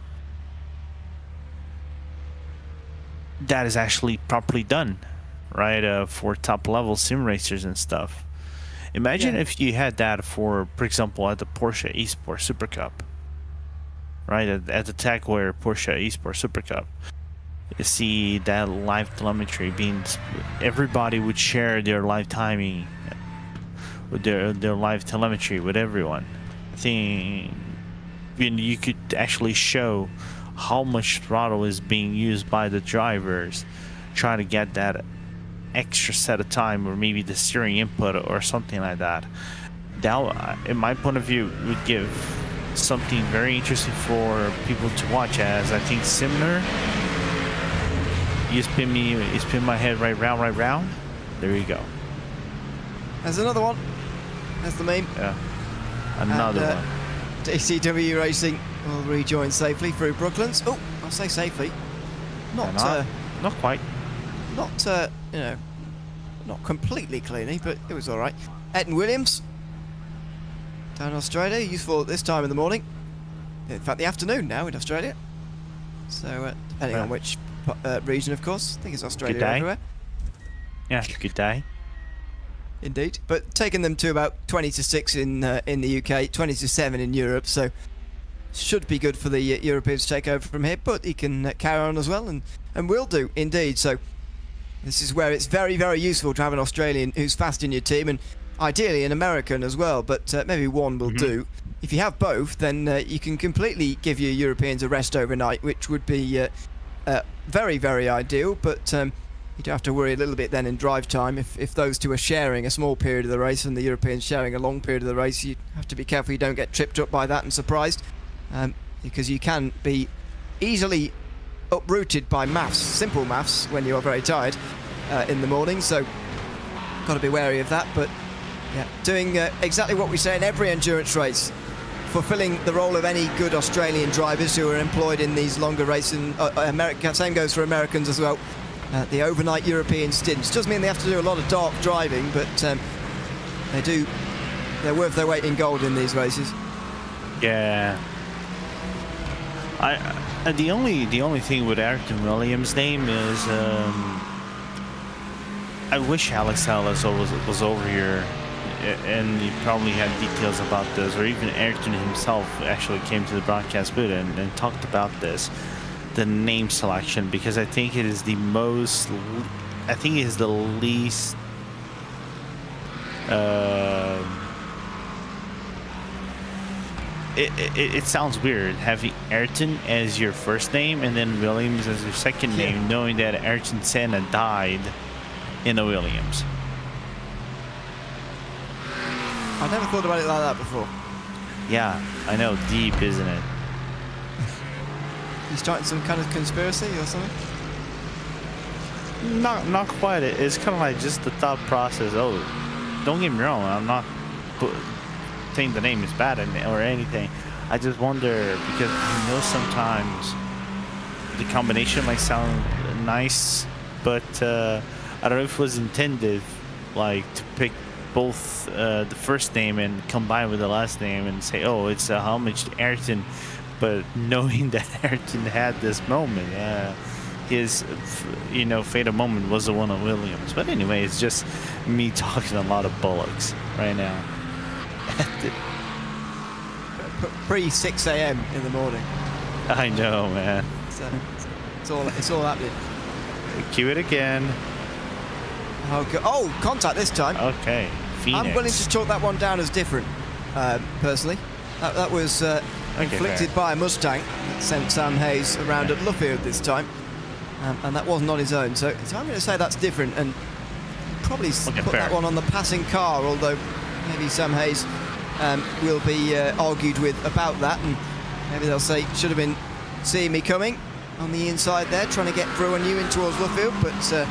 that is actually properly done, right? For top level sim racers and stuff. Imagine if you had that for example, at the Porsche Esports Super Cup, right? At the TechWare Porsche Esports Super Cup, you see that live telemetry being, everybody would share their live timing with their live telemetry with everyone. I think you could actually show how much throttle is being used by the drivers, trying to get that extra set of time, or maybe the steering input or something like that. That, in my point of view, would give something very interesting for people to watch. As I think similar, you spin my head right round. There you go. There's another one. That's the meme. Yeah, another one. DCW Racing will rejoin safely through Brooklands. Oh, I'll say safely. Not quite. Not not completely cleanly, but it was all right. Etton Williams down in Australia, useful at this time in the morning. In fact, the afternoon now in Australia. So depending on which region, of course. I think it's Australia everywhere. Yeah, good day. Indeed, but taking them to about 20 to 6 in the UK, 20 to 7 in Europe, so should be good for the Europeans to take over from here, but he can carry on as well, and will do, indeed. So this is where it's very, very useful to have an Australian who's fast in your team, and ideally an American as well, but maybe one will do. If you have both, then you can completely give your Europeans a rest overnight, which would be very, very ideal, but you do have to worry a little bit then in drive time. If those two are sharing a small period of the race and the Europeans sharing a long period of the race, you have to be careful you don't get tripped up by that and surprised, because you can be easily uprooted by maths, simple maths, when you are very tired in the morning. So got to be wary of that. But yeah, doing exactly what we say in every endurance race, fulfilling the role of any good Australian drivers who are employed in these longer races. And same goes for Americans as well. The overnight European stints does mean they have to do a lot of dark driving, but they're worth their weight in gold in these races. Yeah. The only thing with Ayrton Williams' name is I wish Alex Ellis was over here, and he probably had details about this, or even Ayrton himself actually came to the broadcast booth and talked about this. The name selection, because I think it is the least it sounds weird having Ayrton as your first name and then Williams as your second name, knowing that Ayrton Senna died in a Williams. I never thought about it like that before. Yeah, I know, deep, isn't it? You starting some kind of conspiracy or something? Not quite. It's kind of like just the thought process. Oh, don't get me wrong. I'm not saying the name is bad or anything. I just wonder because sometimes the combination might sound nice, but I don't know if it was intended, like to pick both the first name and combine with the last name and say, oh, it's a homage to Ayrton, but knowing that Ayrton had this moment, his fatal moment was the one on Williams. But anyway, it's just me talking a lot of bollocks right now. Pre 6 a.m. in the morning. I know, man. So it's all happening. Cue it again. Oh, contact this time. Okay, Phoenix. I'm willing to chalk that one down as different, personally. That was inflicted by a Mustang that sent Sam Hayes around at Luffield this time, and that wasn't on his own. So I'm going to say that's different, and probably put that one on the passing car. Although maybe Sam Hayes will be argued with about that, and maybe they'll say should have been seeing me coming on the inside there, trying to get through on you in towards Luffield, but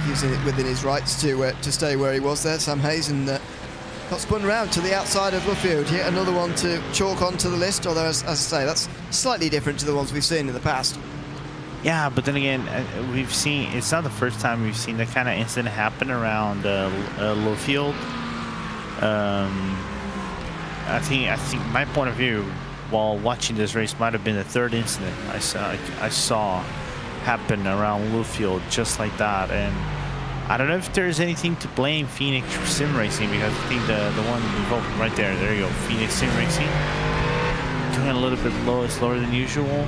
using it within his rights to stay where he was there, Sam Hayes, and got spun round to the outside of Luffield. Yet another one to chalk onto the list, although as I say, that's slightly different to the ones we've seen in the past. Yeah, but then again, we've seen, it's not the first time we've seen that kind of incident happen around Luffield. I think my point of view while watching this race might have been the third incident I saw happen around Luffield just like that, and I don't know if there's anything to blame Phoenix Sim Racing, because I think the one involved right there you go, Phoenix Sim Racing, doing a little bit slower than usual.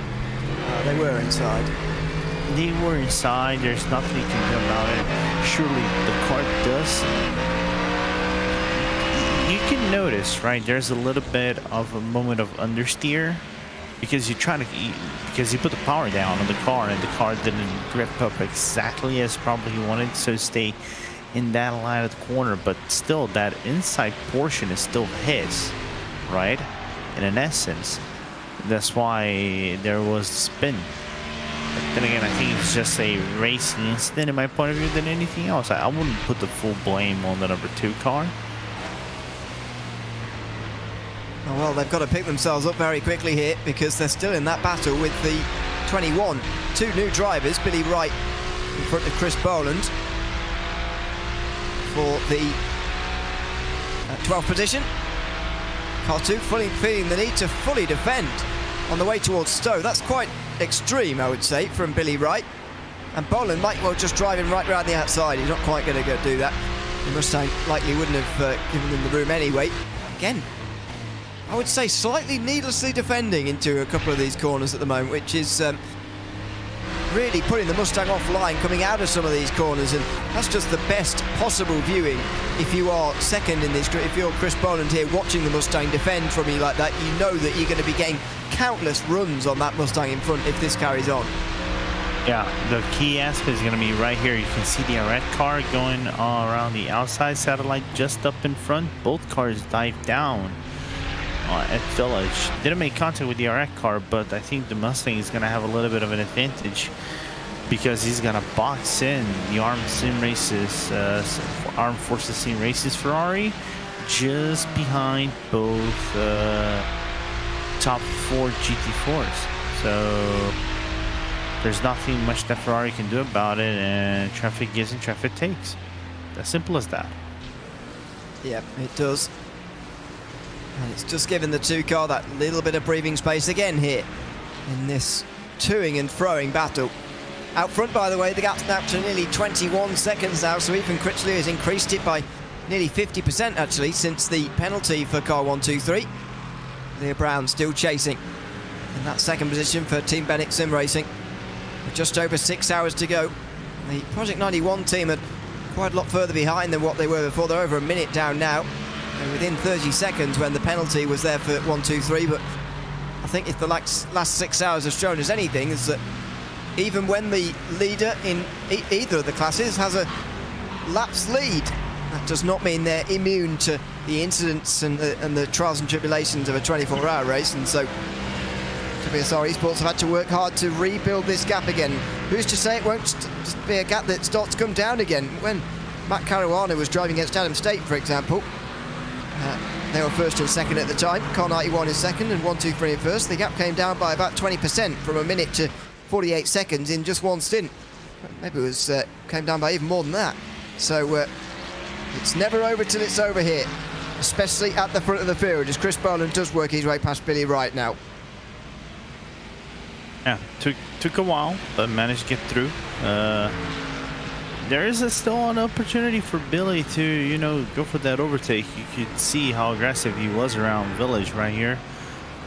They were inside. There's nothing you can do about it. Surely the car does. You can notice, right, there's a little bit of a moment of understeer because you put the power down on the car and the car didn't grip up exactly as probably he wanted, so stay in that line of the corner, but still that inside portion is still his, right? And in essence, that's why there was spin. But then again, I think it's just a racing incident in my point of view than anything else. I wouldn't put the full blame on the number 2 car. Oh, well, they've got to pick themselves up very quickly here because they're still in that battle with the 21. 2 new drivers, Billy Wright in front of Chris Boland for the 12th position. Car 2 feeling the need to fully defend on the way towards Stowe. That's quite extreme, I would say, from Billy Wright. And Boland might well just drive him right around the outside. He's not quite going to go do that. The Mustang likely wouldn't have given them the room anyway. Again, I would say slightly needlessly defending into a couple of these corners at the moment, which is really putting the Mustang offline coming out of some of these corners, and that's just the best possible viewing if you are second in this group. If you're Chris Boland here watching the Mustang defend from you like that, you know that you're going to be getting countless runs on that Mustang in front if this carries on. Yeah, the key aspect is going to be right here. You can see the red car going around the outside satellite just up in front. Both cars dive down at Village. Didn't make contact with the RX car, but I think the Mustang is going to have a little bit of an advantage because he's going to box in the Armed Forces Sim Races Ferrari just behind both top 4 GT4s. So there's nothing much that Ferrari can do about it, and traffic gives and traffic takes. As simple as that. Yeah, it does. And it's just given the 2 car that little bit of breathing space again here in this toing and throwing battle. Out front, by the way, the gap's now to nearly 21 seconds now, so Ethan Critchley has increased it by nearly 50% actually since the penalty for car 123. Leah Brown still chasing in that second position for Team Bennett Sim Racing. With just over 6 hours to go. The Project 91 team are quite a lot further behind than what they were before. They're over a minute down now. They're within 30 seconds when the penalty was there for 123, but I think if the last 6 hours have shown us anything, is that even when the leader in either of the classes has a lapse lead, that does not mean they're immune to the incidents and the trials and tribulations of a 24-hour race, and so WSR Esports have had to work hard to rebuild this gap again. Who's to say it won't just be a gap that starts to come down again? When Matt Caruana was driving against Adam State, for example, they were first and second at the time. Car 91 in second and 1, 2, 3 in first. The gap came down by about 20% from a minute to 48 seconds in just one stint. Maybe it was came down by even more than that. So it's never over till it's over here, especially at the front of the field, as Chris Boland does work his way past Billy Wright now. Yeah, took a while, but managed to get through. There is still an opportunity for Billy to, you know, go for that overtake. You could see how aggressive he was around Village right here.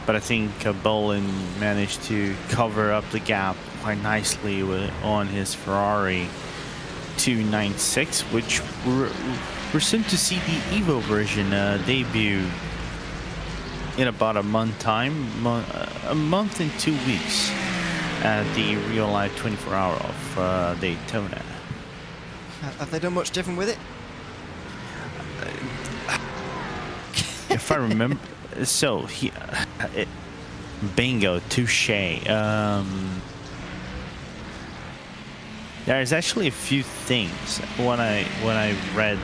But I think Boland managed to cover up the gap quite nicely on his Ferrari 296, which we're soon to see the Evo version debut in about a month time, a month and 2 weeks at the real life 24-hour of Daytona. Have they done much different with it? If I remember, so bingo, touche. There's actually a few things when I read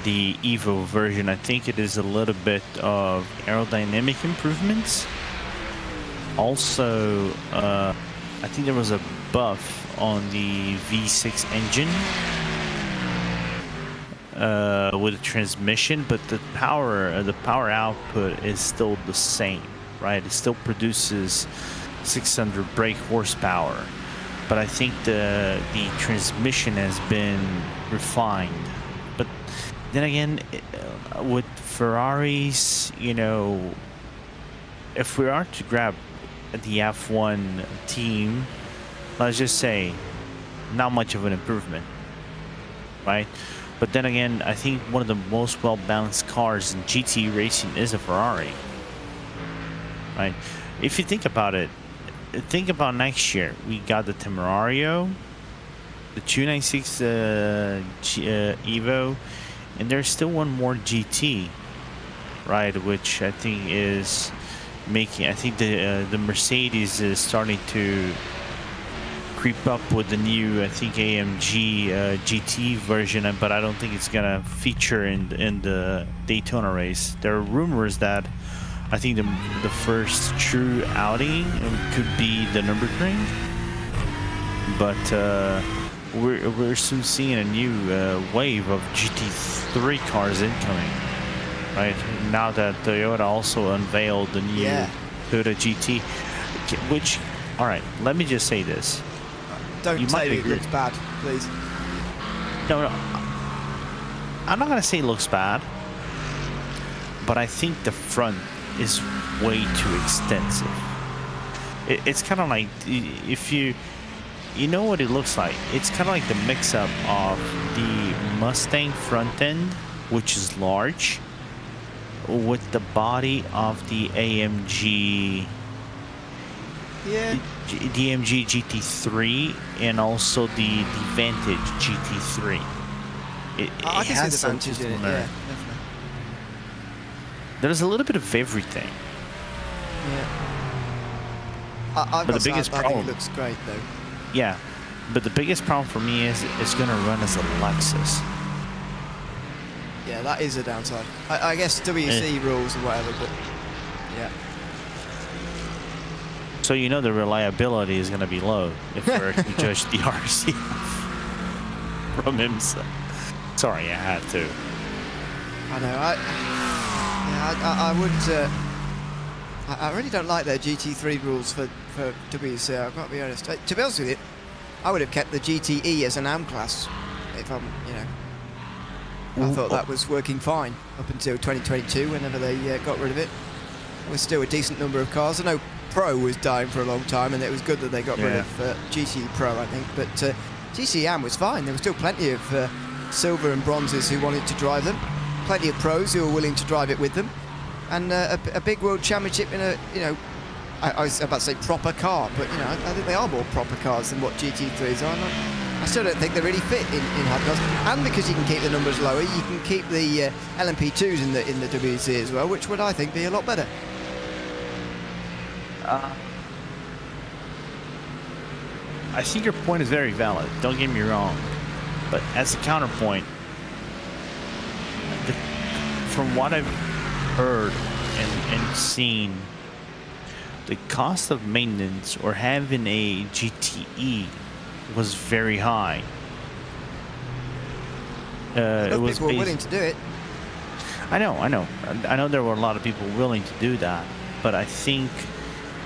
the Evo version. I think it is a little bit of aerodynamic improvements. Also, I think there was a buff on the V6 engine with the transmission, but the power output is still the same, right? It still produces 600 brake horsepower, but I think the transmission has been refined. But then again, with Ferraris, you know, if we are to grab the F1 team, let's just say not much of an improvement, right? But then again, I think one of the most well-balanced cars in GT racing is a Ferrari, right? If you think about it, think about next year. We got the Temerario, the 296 Evo, and there's still one more GT, right? Which I think is making, I think the Mercedes is starting to creep up with the new, I think, AMG GT version, but I don't think it's gonna feature in the Daytona race. There are rumors that I think the first true outing could be the Nürburgring, but we're soon seeing a new wave of GT3 cars incoming, right? Now that Toyota also unveiled the new Toyota GT, which, all right, let me just say this. Don't say it looks bad, please. No, I'm not gonna say it looks bad, but I think the front is way too extensive. It's kind of like, if you know what it looks like, it's kind of like the mix-up of the Mustang front end, which is large, with the body of the AMG the AMG GT3 and also the Vantage GT3. I can see the Vantage in it, yeah, definitely. There's a little bit of everything. Yeah. But the biggest problem, I think it looks great though. Yeah, but the biggest problem for me is it's going to run as a Lexus. Yeah, that is a downside. I guess WC rules and whatever, but yeah. So you know the reliability is going to be low if we're to judge the RC from himself. Sorry, I had to. I know. I would. I really don't like their GT3 rules for WC. I've got to be honest. To be honest with you, I would have kept the GTE as an AM class if I'm, I thought that was working fine up until 2022, whenever they got rid of it. There was still a decent number of cars. I know Pro was dying for a long time, and it was good that they got rid of GT Pro, I think. But GT AM was fine. There were still plenty of silver and bronzes who wanted to drive them, plenty of pros who were willing to drive it with them, and a big world championship in a, I was about to say proper car, but I think they are more proper cars than what GT3s are. I still don't think they really fit in hypercars. And because you can keep the numbers lower, you can keep the LMP2s in the WEC as well, which would, I think, be a lot better. I think your point is very valid. Don't get me wrong, but as a counterpoint, from what I've heard and seen, the cost of maintenance or having a GTE was very high. It was people were willing to do it. I know there were a lot of people willing to do that, but I think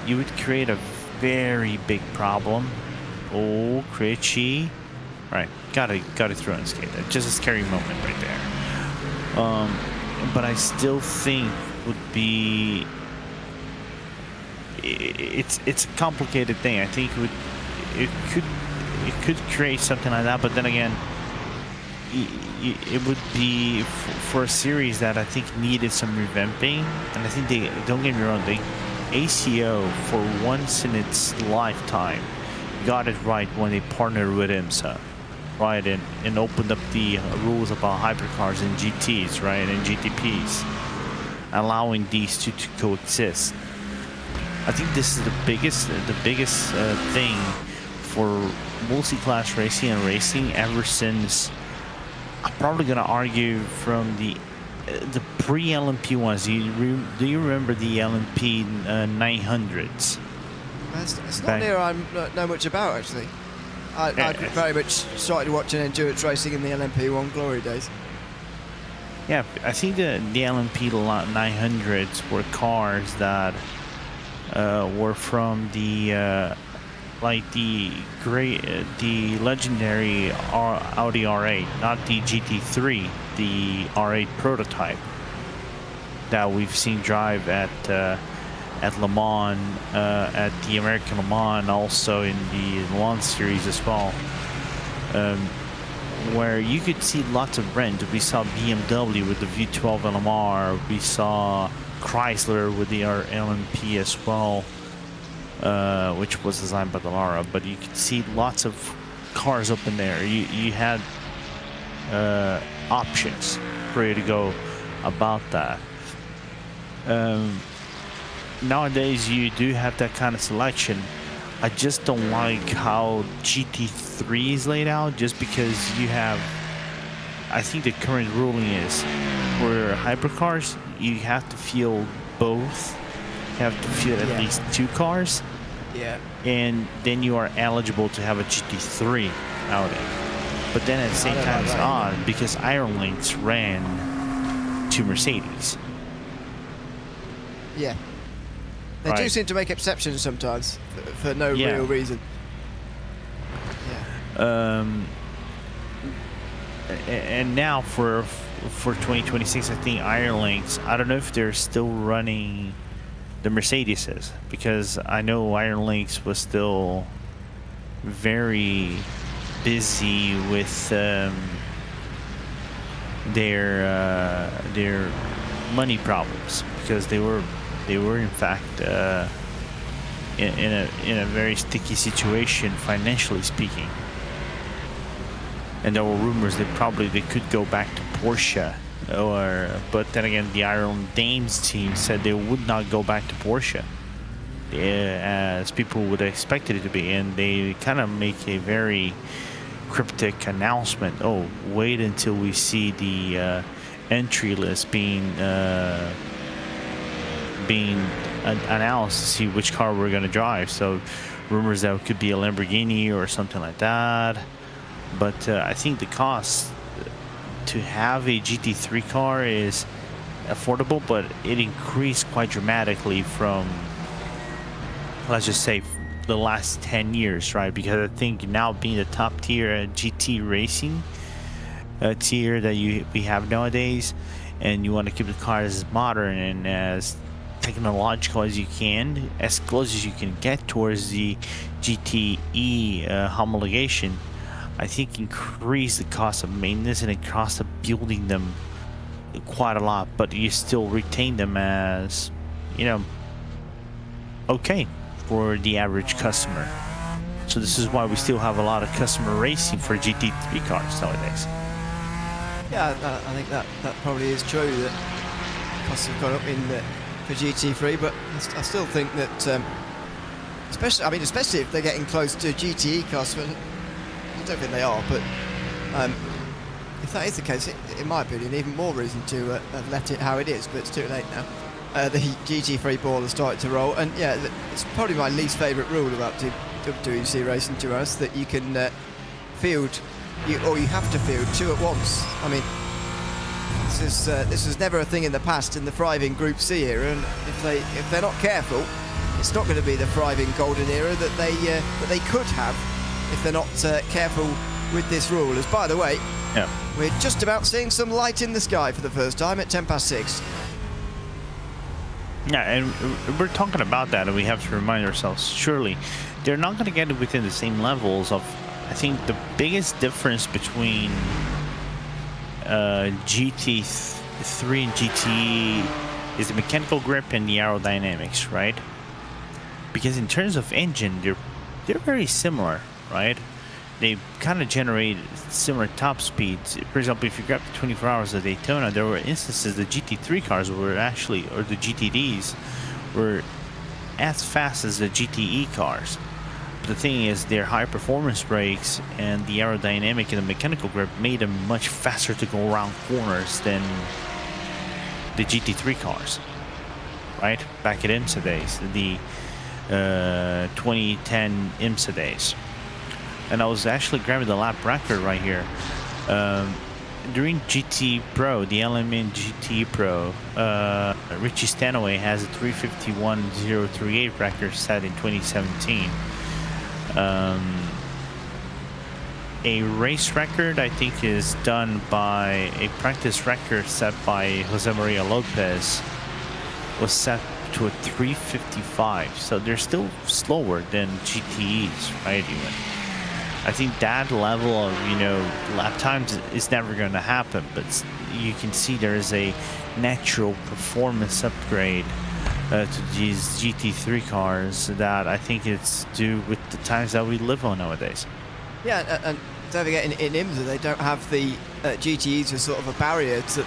you would create a very big problem. Oh, Critchy. Right, gotta throw in skate. That's just a scary moment right there. But I still think would be it's a complicated thing. I think it could create something like that, but then again, it would be for a series that I think needed some revamping, and I think they, don't get me wrong, the ACO for once in its lifetime got it right when they partnered with IMSA, right, and opened up the rules about hypercars and GTs, right, and GTPs, allowing these two to coexist. I think this is the biggest thing for multi-class racing and racing ever since, I'm probably gonna argue, from the pre-LMP ones. Do you remember the LMP 900s? It's not near I know much about, actually. I very much started watching endurance racing in the LMP1 glory days. Yeah, I think the LMP 900s were cars that were from the the legendary Audi R8, not the GT3, the R8 prototype that we've seen drive at Le Mans, at the American Le Mans, also in the Le Mans series as well, where you could see lots of brands. We saw BMW with the V12 LMR, we saw Chrysler with the LMP as well, which was designed by Dallara, but you could see lots of cars up in there. You had options for you to go about that. Nowadays you do have that kind of selection. I just don't like how GT3 is laid out, just because you have, I think the current ruling is for hypercars you have to field both. You have to field at least 2 cars. Yeah. And then you are eligible to have a GT3 outing. But then at the same time it's odd because Iron Lynx ran 2 Mercedes. Yeah. They do seem to make exceptions sometimes for no real reason. Yeah. And now for 2026, I think Iron Lynx, I don't know if they're still running the Mercedeses, because I know Iron Lynx was still very busy with their money problems, because they were in fact in a very sticky situation financially speaking, and there were rumors that they could go back to Porsche, but then again the Iron Dames team said they would not go back to Porsche as people would have expected it to be, and they kind of make a very cryptic announcement. Oh, wait until we see the entry list being announced to see which car we're going to drive. So rumors that it could be a Lamborghini or something like that. But I think the cost to have a GT3 car is affordable, but it increased quite dramatically from, let's just say, the last 10 years, right? Because I think now being the top tier GT racing tier that we have nowadays, and you want to keep the car as modern and as technological as you can, as close as you can get towards the GTE homologation, I think increase the cost of maintenance and the cost of building them quite a lot, but you still retain them as, okay, for the average customer. So So this is why we still have a lot of customer racing for GT3 cars nowadays. Yeah, I think that probably is true, that costs have gone up for GT3, but I still think that, especially if they're getting close to GTE costs, but I don't think they are, but if that is the case, in my opinion, even more reason to let it how it is, but it's too late now. The GT3 ball has started to roll, and yeah, it's probably my least favourite rule about WWC racing, to us, that you can field, you have to field two at once. I mean, this was never a thing in the past in the thriving Group C era, and if they're not careful, it's not going to be the thriving golden era that they could have if they're not careful with this rule. As by the way, yeah, we're just about seeing some light in the sky for the first time at 6:10. Yeah, and we're talking about that, and we have to remind ourselves, surely they're not going to get it within the same levels of, I think the biggest difference between GT3 and GTE is the mechanical grip and the aerodynamics, right? Because in terms of engine, they're very similar, right? They kind of generate similar top speeds. For example, if you grab the 24 Hours of Daytona, there were instances the GT3 cars were actually, or the GTDs, were as fast as the GTE cars. But the thing is, their high performance brakes and the aerodynamic and the mechanical grip made them much faster to go around corners than the GT3 cars, right? Back at IMSA days, the 2010 IMSA days. And I was actually grabbing the lap record right here. During GT Pro, the LMN GT Pro, Richie Stanaway has a 351.038 record set in 2017. A race record, I think, is done by a practice record set by Jose Maria Lopez, was set to a 355. So they're still slower than GTEs, right? Even. I think that level of, lap times is never going to happen, but you can see there is a natural performance upgrade to these GT3 cars that I think it's due with the times that we live on nowadays. Yeah, and don't forget, in IMSA they don't have the GTEs as sort of a barrier as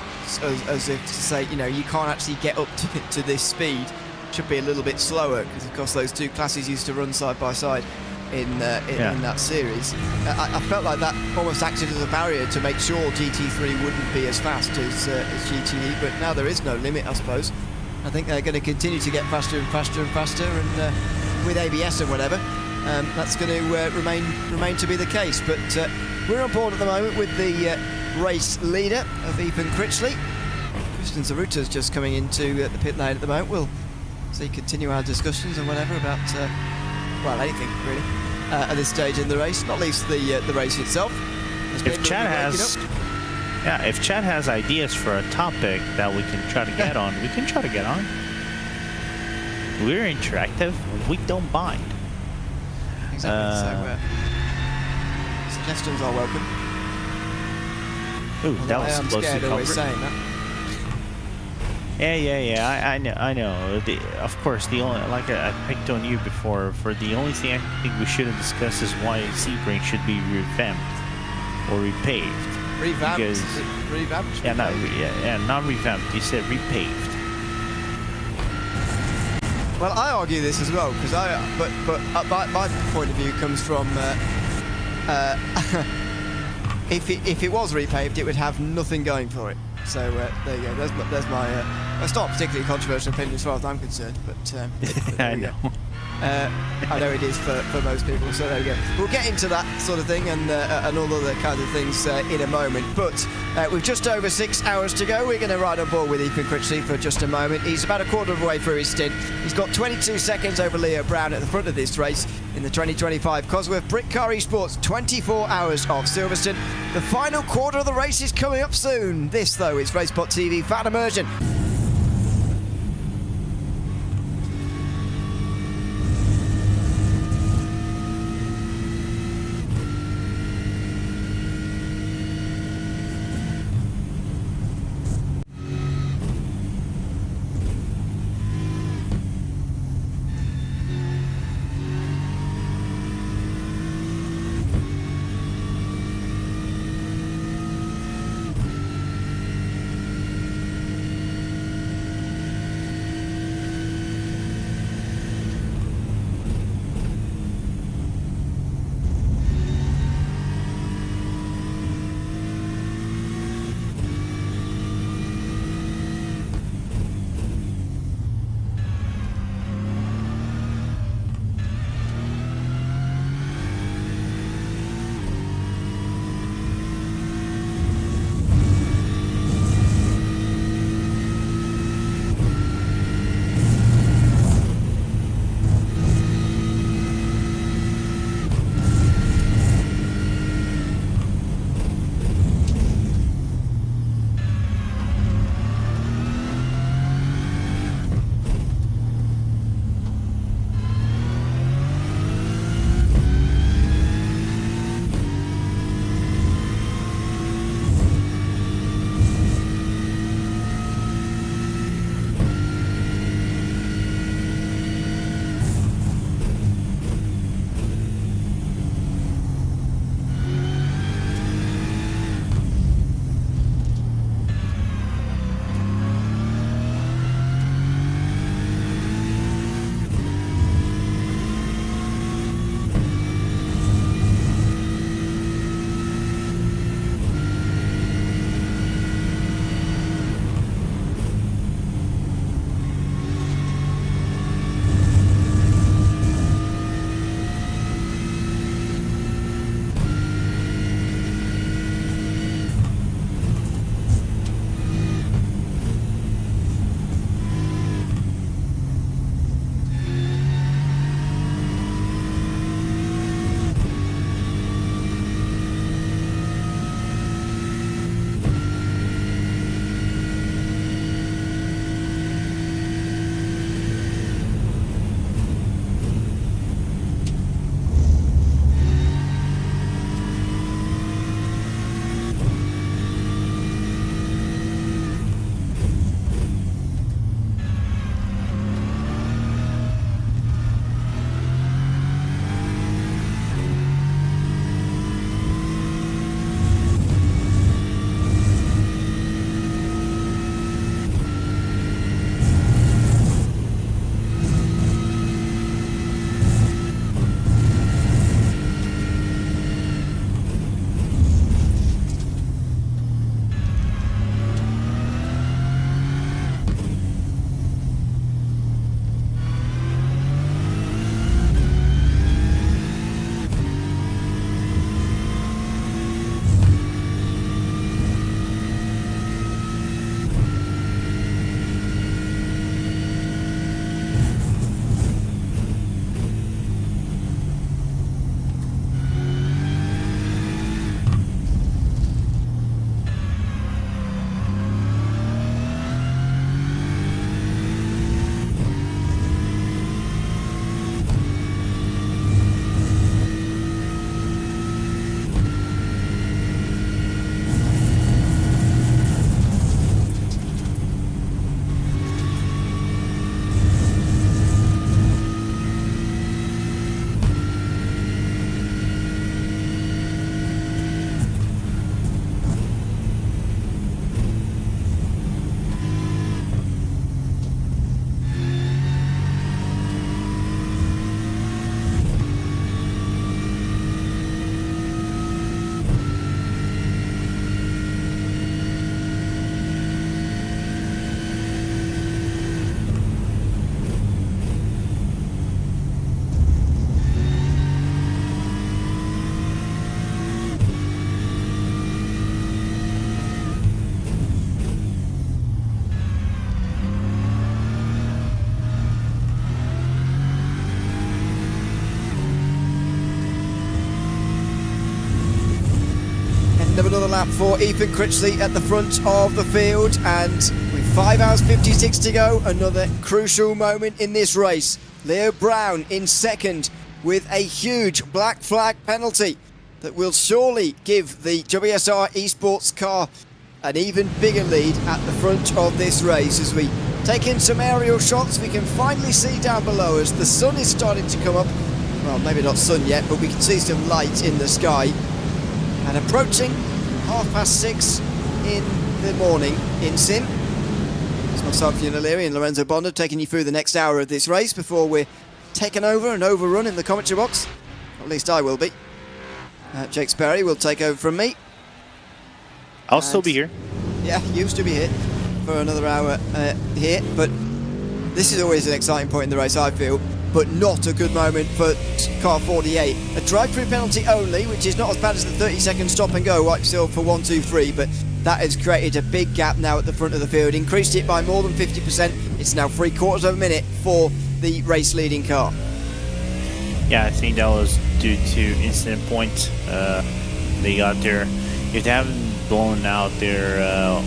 if to say, you can't actually get up to this speed. It should be a little bit slower, because of course those two classes used to run side by side in that series. I felt like that almost acted as a barrier to make sure GT3 wouldn't be as fast as GTE, but now there is no limit, I suppose. I think they're going to continue to get faster and faster and faster, and with ABS and whatever, that's going to remain to be the case. But we're on board at the moment with the race leader of Ethan Critchley. Christian Zaruta's just coming into the pit lane at the moment. We'll continue our discussions and whatever about anything really at this stage in the race, not least the race itself. If Chad has ideas for a topic that we can try to get on, we can try to get on. We're interactive. We don't mind. Exactly. So suggestions are welcome. Ooh, that was close to always saying that. Yeah. I know. Of course, the only, like I picked on you before, for the only thing I think we shouldn't discuss is why Sebring should be revamped or repaved. Revamped. Revamped. Yeah, not revamped. You said repaved. Well, I argue this as well, because my point of view comes from if it was repaved, it would have nothing going for it. So there you go. There's my. It's not a particularly controversial opinion as far as I'm concerned, but I know. I know it is for most people. So there we go. We'll get into that sort of thing and all other kinds of things in a moment. But with just over 6 hours to go, we're going to ride on board with Ethan Critchley for just a moment. He's about a quarter of the way through his stint. He's got 22 seconds over Leo Brown at the front of this race in the 2025 Cosworth Britcar Esports 24 Hours of Silverstone. The final quarter of the race is coming up soon. This, though, is RaceSpotTV Fan Immersion. lap for Ethan Critchley at the front of the field, and with 5 hours 56 to go, another crucial moment in this race. Leo Brown in second with a huge black flag penalty that will surely give the WSR Esports car an even bigger lead at the front of this race. As we take in some aerial shots, we can finally see down below us the sun is starting to come up. Well, maybe not sun yet, but we can see some light in the sky. And approaching 6:30 in the morning in Sim. It's myself, Ian O'Leary, and Lorenzo Bonda taking you through the next hour of this race before we're taken over and overrun in the commentary box. At least I will be. Jake Sperry will take over from me. I'll still be here. Yeah, you'll still be here for another hour here, but this is always an exciting point in the race, I feel, but not a good moment for car 48. A drive-through penalty only, which is not as bad as the 30-second stop and go right still for 1, 2, 3, but that has created a big gap now at the front of the field, increased it by more than 50%. It's now 3/4 of a minute for the race-leading car. Yeah, I think that was due to incident points. They got their, if they haven't blown out their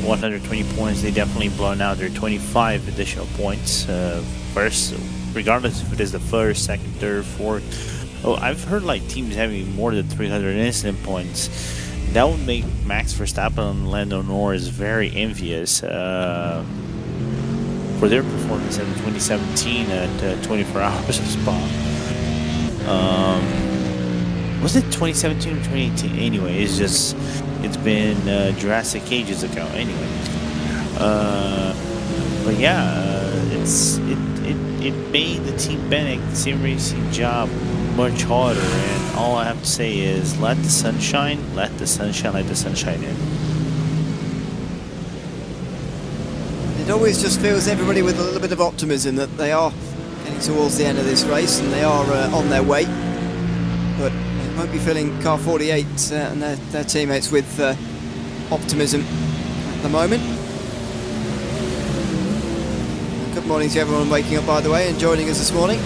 120 points, they definitely blown out their 25 additional points. First, regardless if it is the first, second, third, fourth. Oh, I've heard like teams having more than 300 incident points. That would make Max Verstappen and Lando Norris very envious for their performance in 2017 at 24 Hours of Spa. Was it 2017 or 2018? Anyway, it's been Jurassic ages ago. Anyway, but yeah, it made the Team Bennett sim racing job much harder, and all I have to say is let the sun shine, let the sunshine in. It always just fills everybody with a little bit of optimism that they are getting towards the end of this race and they are on their way, but it won't be filling car 48 and their teammates with optimism at the moment. Good morning to everyone waking up, by the way, and joining us this morning.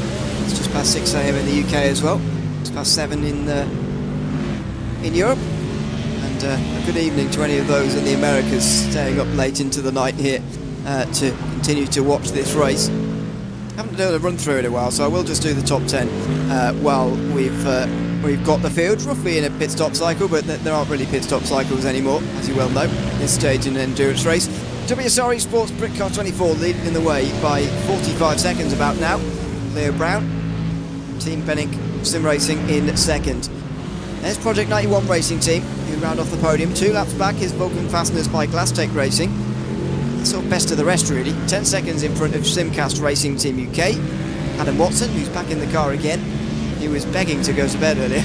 It's just past 6 AM in the UK as well. It's past 7 in Europe. And a good evening to any of those in the Americas staying up late into the night here to continue to watch this race. I haven't done a run through in a while, so I will just do the top 10 while we've got the field roughly in a pit stop cycle, but there aren't really pit stop cycles anymore, as you well know, at this stage in an endurance race. WSR Esports Britcar 24 leading in the way by 45 seconds about now. Leo Brown, Team Bennick Sim Racing in second. There's Project 91 Racing Team, who round off the podium. 2 laps back is Vulcan Fasteners by Glasstake Racing. Sort of best of the rest, really. 10 seconds in front of Simcast Racing Team UK. Adam Watson, who's back in the car again. He was begging to go to bed earlier.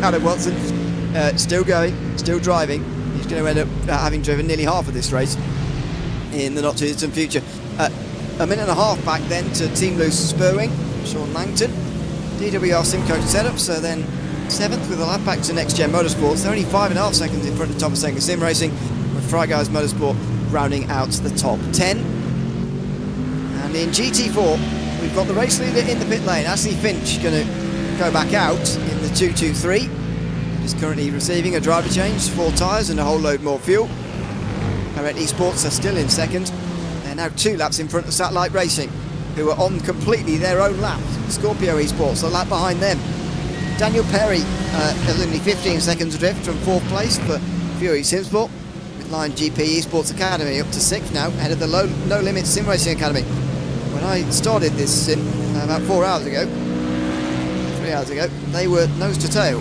Adam Watson, still going, still driving. He's going to end up having driven nearly half of this race in the not too distant future. A minute and a half back then to Team Loose Spurwing, Sean Langton. DWR Simcoach setup, so then 7th with a lap back to Next Gen Motorsports. They're only 5.5 seconds in front of Thomas Enger Sim Racing, with Fry Guys Motorsport rounding out the top 10. And in GT4, we've got the race leader in the pit lane, Ashley Finch, going to go back out in the 223. He's currently receiving a driver change, 4 tyres and a whole load more fuel. Direct Esports are still in second. They're now 2 laps in front of Satellite Racing, who are on completely their own lap. Scorpio Esports a lap behind them. Daniel Perry only 15 seconds adrift from 4th place for Fury Simsport, with Lion GP Esports Academy up to 6th now, ahead of the No Limits Sim Racing Academy. When I started this sim about 3 hours ago, they were nose to tail.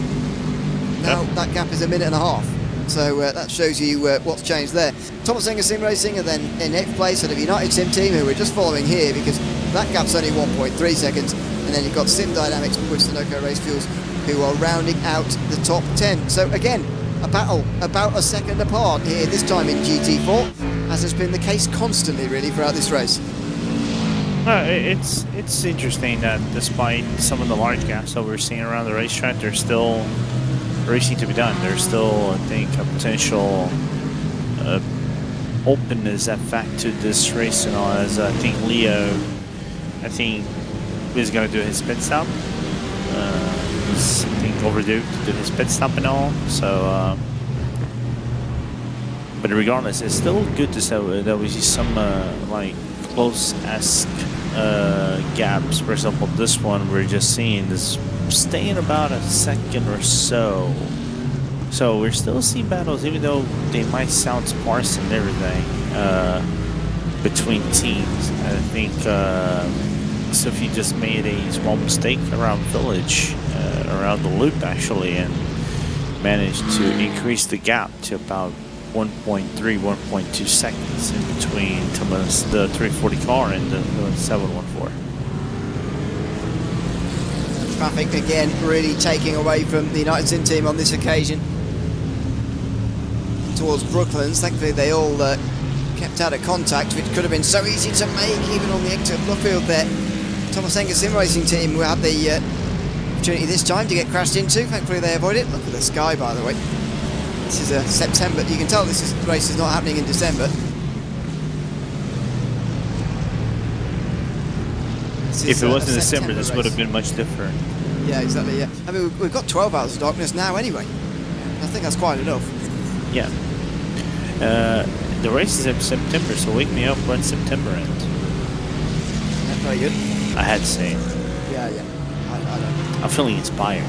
Now that gap is a minute and a half. So that shows you what's changed there. Thomas Enger Sim Racing are then in 8th place, out of United Sim Team, who we're just following here because that gap's only 1.3 seconds. And then you've got Sim Dynamics with Sunoco Race Fuels, who are rounding out the top 10. So again, a battle about a second apart here, this time in GT4, as has been the case constantly really throughout this race. It's interesting that despite some of the large gaps that we're seeing around the racetrack, there's still racing to be done. There's still, I think, a potential openness at fact to this race and all, as I think Leo, is going to do his pit stop. He's, I think, overdue to do his pit stop and all. So But regardless, it's still good to say that we see some like close-esque gaps. For example, this one we're just seeing is staying about a second or so. So we're still seeing battles, even though they might sound sparse and everything between teams. I think Sophie just made a small mistake around Village, around the loop actually, and managed to increase the gap to about 1.3, 1.2 seconds in between the 340 car and the 714. Traffic again really taking away from the United Sim team on this occasion towards Brooklands. Thankfully they all kept out of contact, which could have been so easy to make even on the exit of Blufffield there. Thomas Enger Sim Racing team who had the opportunity this time to get crashed into. Thankfully they avoid it. Look at the sky, by the way. This is September. You can tell the race is not happening in December. If it was in December, this would have been much different. Yeah, exactly, yeah. I mean, we've got 12 hours of darkness now anyway. I think that's quite enough. Yeah. The race is in September, so wake me up when September ends. That's very good. I had to say. Yeah, yeah. I know. I'm feeling inspired.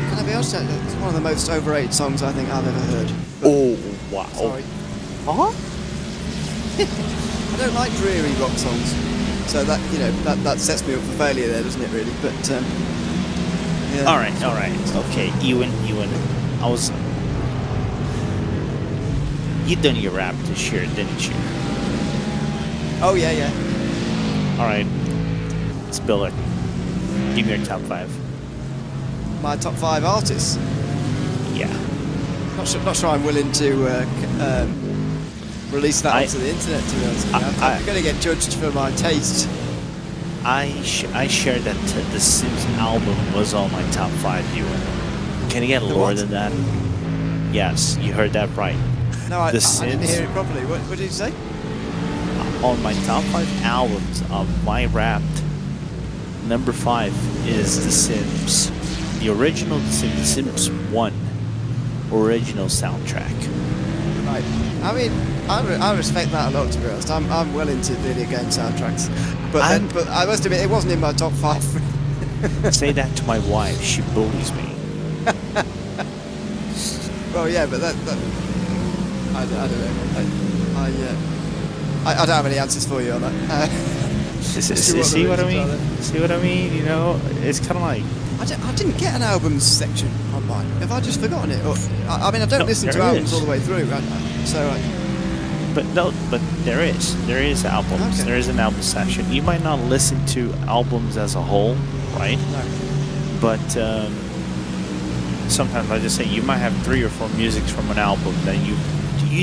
Can I be honest? It's one of the most overrated songs I think I've ever heard. But, Oh, wow. sorry. Huh? I don't like dreary rock songs. So that, you know, that sets me up for failure there, doesn't it, really? But, yeah. All right. Okay, Ewan. You done your rap this year, didn't you? Oh, yeah. All right. Spill it. Give me your top 5. My top 5 artists. Yeah. Not sure I'm willing to release that onto the internet, to be honest. I'm going to get judged for my taste. I shared that the Sims album was on my top 5, Ewan. Can you get lower than that? Yes, you heard that right. No, I didn't hear it properly. What did you say? On my top 5 albums of my Wrapped, number 5 is The Sims. The original The Sims 1 original soundtrack. Right. I mean, I respect that a lot, to be honest. I'm well into video game soundtracks. But I must admit, it wasn't in my top 5. Say that to my wife. She bullies me. Well, yeah, but that I don't know. I don't have any answers for you on that. See what I mean? See what I mean? You know, it's kind of like... I didn't get an albums section on mine. Have I just forgotten it? Or, I mean, I don't listen to albums all the way through, But there is albums. Okay. There is an album section. You might not listen to albums as a whole, right? No. But sometimes I just say you might have 3 or 4 musics from an album that you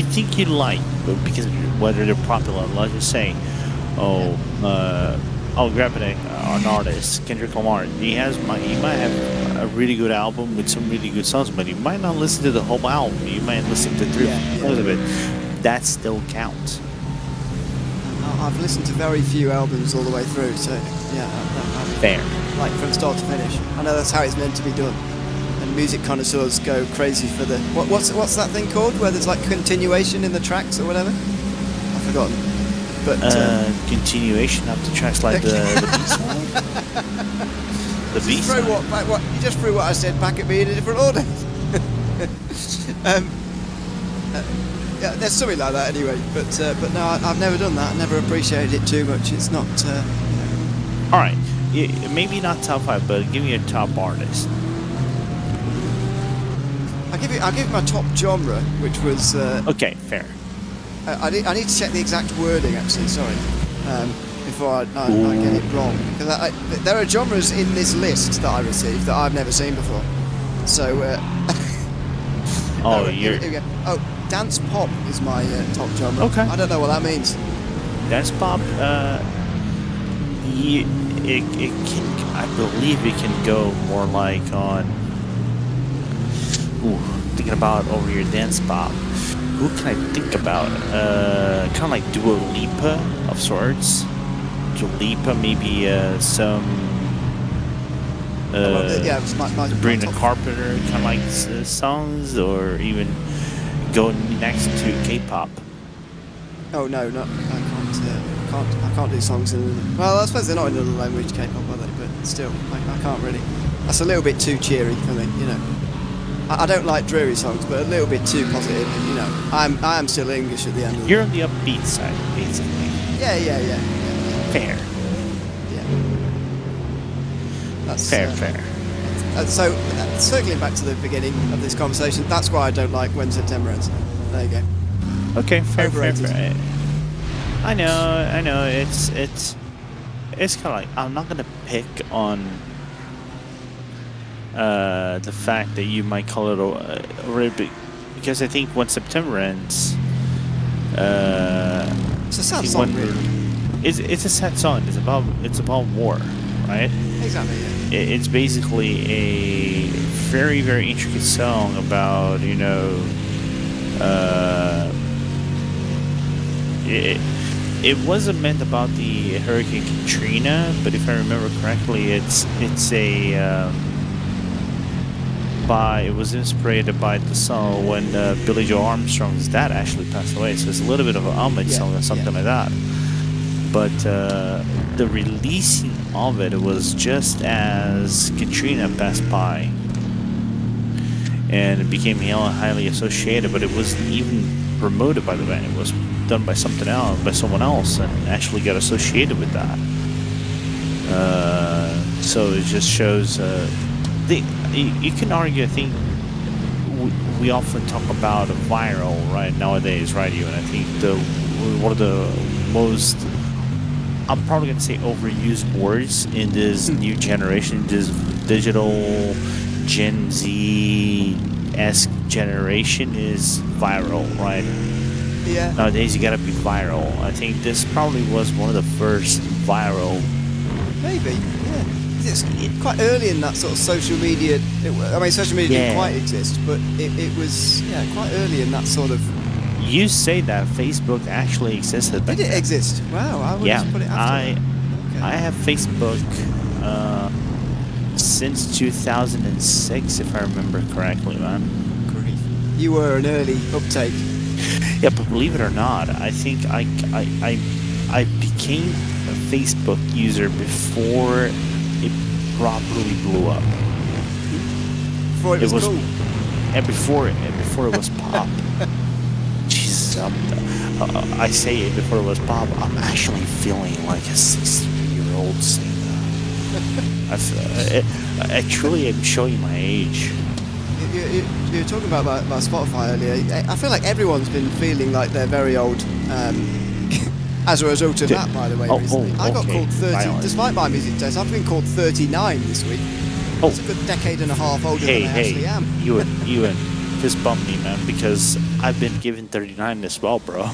think you like, but because whether they're popular, let's just say, grab an artist, Kendrick Lamar. He might have a really good album with some really good songs, but you might not listen to the whole album. You might listen to 3 songs of it. That still counts. I've listened to very few albums all the way through, so yeah. Fair. Like from start to finish. I know that's how it's meant to be done. And music connoisseurs go crazy for the what's that thing called where there's like continuation in the tracks or whatever? I've forgotten. But continuation of the tracks, like the beat song. The beat song. You just threw what I said back at me in a different order. Yeah, there's something like that anyway. But no, I've never done that. I never appreciated it too much. It's not. All right, maybe not top 5, but give me a top artist. I'll give you my top genre, which was... okay, fair. I need to check the exact wording, actually, sorry, before I get it wrong. Because there are genres in this list that I received that I've never seen before. So... here we go. Oh, dance pop is my top genre. Okay. I don't know what that means. Dance pop, I believe it can go more like on... Ooh, thinking about over here, dance pop. Who can I think about? Kind of like Dua Lipa of sorts. Dua Lipa, maybe some... yeah, it was my Sabrina Carpenter kind of like songs, or even go next to K-pop. Oh no, no, I can't do songs in. Well, I suppose they're not in another language, K-pop, are they? But still, I can't really. That's a little bit too cheery for me, you know. I don't like dreary songs, but a little bit too positive. You know, I am still English at the end of the You're on the upbeat side, basically. Yeah. Fair. Yeah. That's Fair. So, circling back to the beginning of this conversation, that's why I don't like when September ends. There you go. Okay, fair. Overrated. I know. It's kind of like, I'm not gonna pick on the fact that you might call it a bit, because I think when September ends, It's a sad song, really. It's a sad song. It's about war, right? Exactly. Yeah. It's basically a very, very intricate song about, you know, it wasn't meant about the Hurricane Katrina, but if I remember correctly, it was inspired by the song when Billy Joe Armstrong's dad actually passed away, so it's a little bit of an homage song or something like that. But the releasing of it was just as Katrina passed by, and it became highly associated, but it wasn't even promoted by the band. It was done by someone else, and actually got associated with that. So it just shows. You can argue. I think we often talk about viral right nowadays, right? And I think one of the most, I'm probably going to say, overused words in this new generation, this digital Gen Z-esque generation, is viral, right? Yeah. Nowadays, you gotta be viral. I think this probably was one of the first viral. Maybe. Yeah. It's quite early in that sort of social media. Social media didn't quite exist, but it was quite early in that sort of. You say that Facebook actually existed back Did it then. exist? Wow, I would just put it after that. I have Facebook since 2006, if I remember correctly, man. Grief. You were an early uptake. Yeah, but believe it or not, I think I became a Facebook user before it properly blew up. Before it was cool. And before it was pop. Jesus, I say it before it was pop. I'm actually feeling like a 60-year-old saying that. I truly am showing my age. You were talking about Spotify earlier. I feel like everyone's been feeling like they're very old as a result of that, by the way, recently. I got called 30, despite my music taste, I've been called 39 this week. That's a good decade and a half older than I actually am. Ewan, fist bump me, man, because I've been given 39 as well, bro.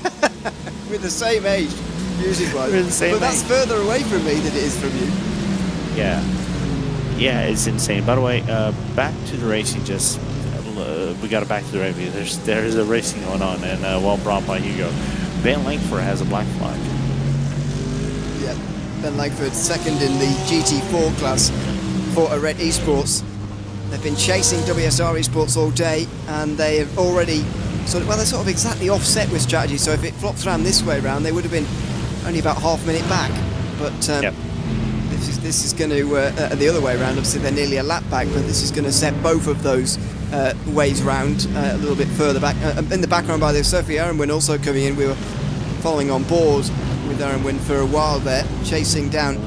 We're the same age, music-wise. We're the same but that's age. further away from me than it is from you. Yeah, it's insane. By the way, back to the racing. We got to back to the racing. There's a racing going on, and well brought by Hugo. Ben Langford has a black flag. Yeah, Ben Langford second in the GT4 class for Esports. They've been chasing WSR Esports all day, and they have already they're sort of exactly offset with strategy. So if it flops around this way round, they would have been only about half a minute back. But this is going to the other way around. Obviously, they're nearly a lap back, but this is going to set both of those ways round a little bit further back. In the background, by the way, Sophie Aronwin also coming in. We were following on board with Aronwin for a while there, chasing down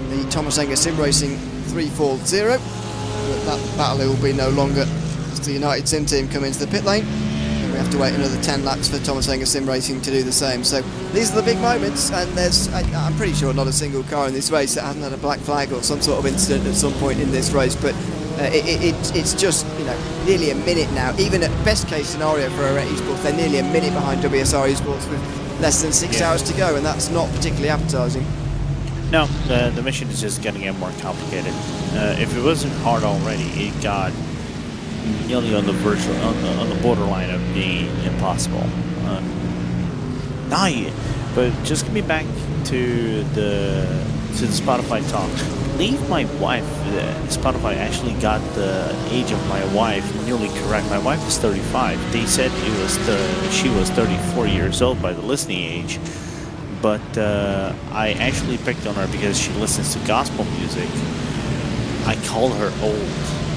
the Thomas Enger Sim Racing 340. But that battle will be no longer as the United Sim team come into the pit lane. We have to wait another 10 laps for Thomas Enger Sim Racing to do the same. So these are the big moments, and there's, I'm pretty sure, not a single car in this race that hasn't had a black flag or some sort of incident at some point in this race. But it's just nearly a minute now. Even at best case scenario for Esports, they're nearly a minute behind WSR Esports with less than 6 hours to go, and that's not particularly appetising. No, the mission is just going to get more complicated. If it wasn't hard already, it got nearly on the borderline of being impossible. But just coming back to the to the Spotify talk. I believe my wife, Spotify actually got the age of my wife nearly correct. My wife is 35. They said she was 34 years old by the listening age. But I actually picked on her because she listens to gospel music. I call her old.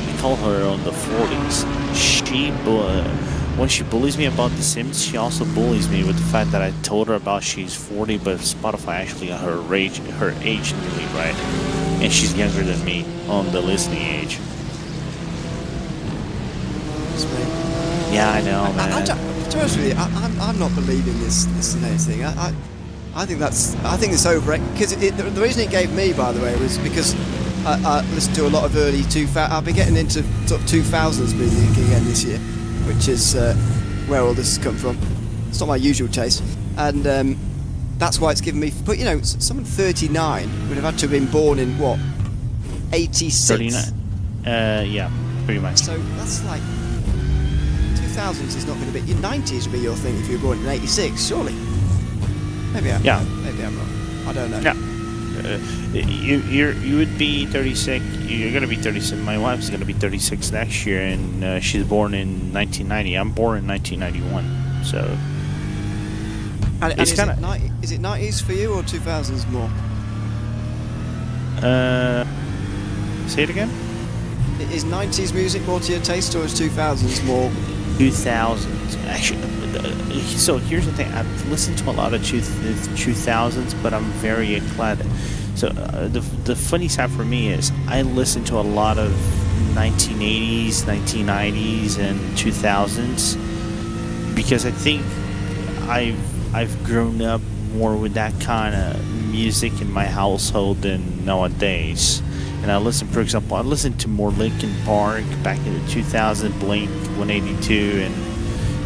I call her on the 40s. When she bullies me about The Sims, she also bullies me with the fact that I told her about she's 40, but Spotify actually got her age nearly right, and she's younger than me on the listening age. Yeah, I know, man. To be honest with you, I'm not believing this thing. I think it's over. Because the reason it gave me, by the way, was because I listened to a lot of early 2000s. I've been getting into sort of 2000s music again this year, which is where all this has come from. It's not my usual taste, and that's why it's given me. But you know, someone 39 would have had to have been born in what, 86. 39. Yeah, pretty much. So that's like 2000s is not going to be. 90s would be your thing if you were born in 86, surely. Maybe I'm wrong. I don't know. Yeah. You would be 36. You're gonna be 36. My wife's gonna be 36 next year, and she's born in 1990. I'm born in 1991. So and it's kind of. Is it 90s for you or 2000s more? Say it again. Is 90s music more to your taste, or is 2000s more? 2000s, actually. So here's the thing. I've listened to a lot of 2000s, but I'm very eclectic. So the funny side for me is I listen to a lot of 1980s, 1990s, and 2000s because I think I've grown up more with that kind of music in my household than nowadays. And I listen, for example, I listened to more Linkin Park back in the 2000, Blink 182,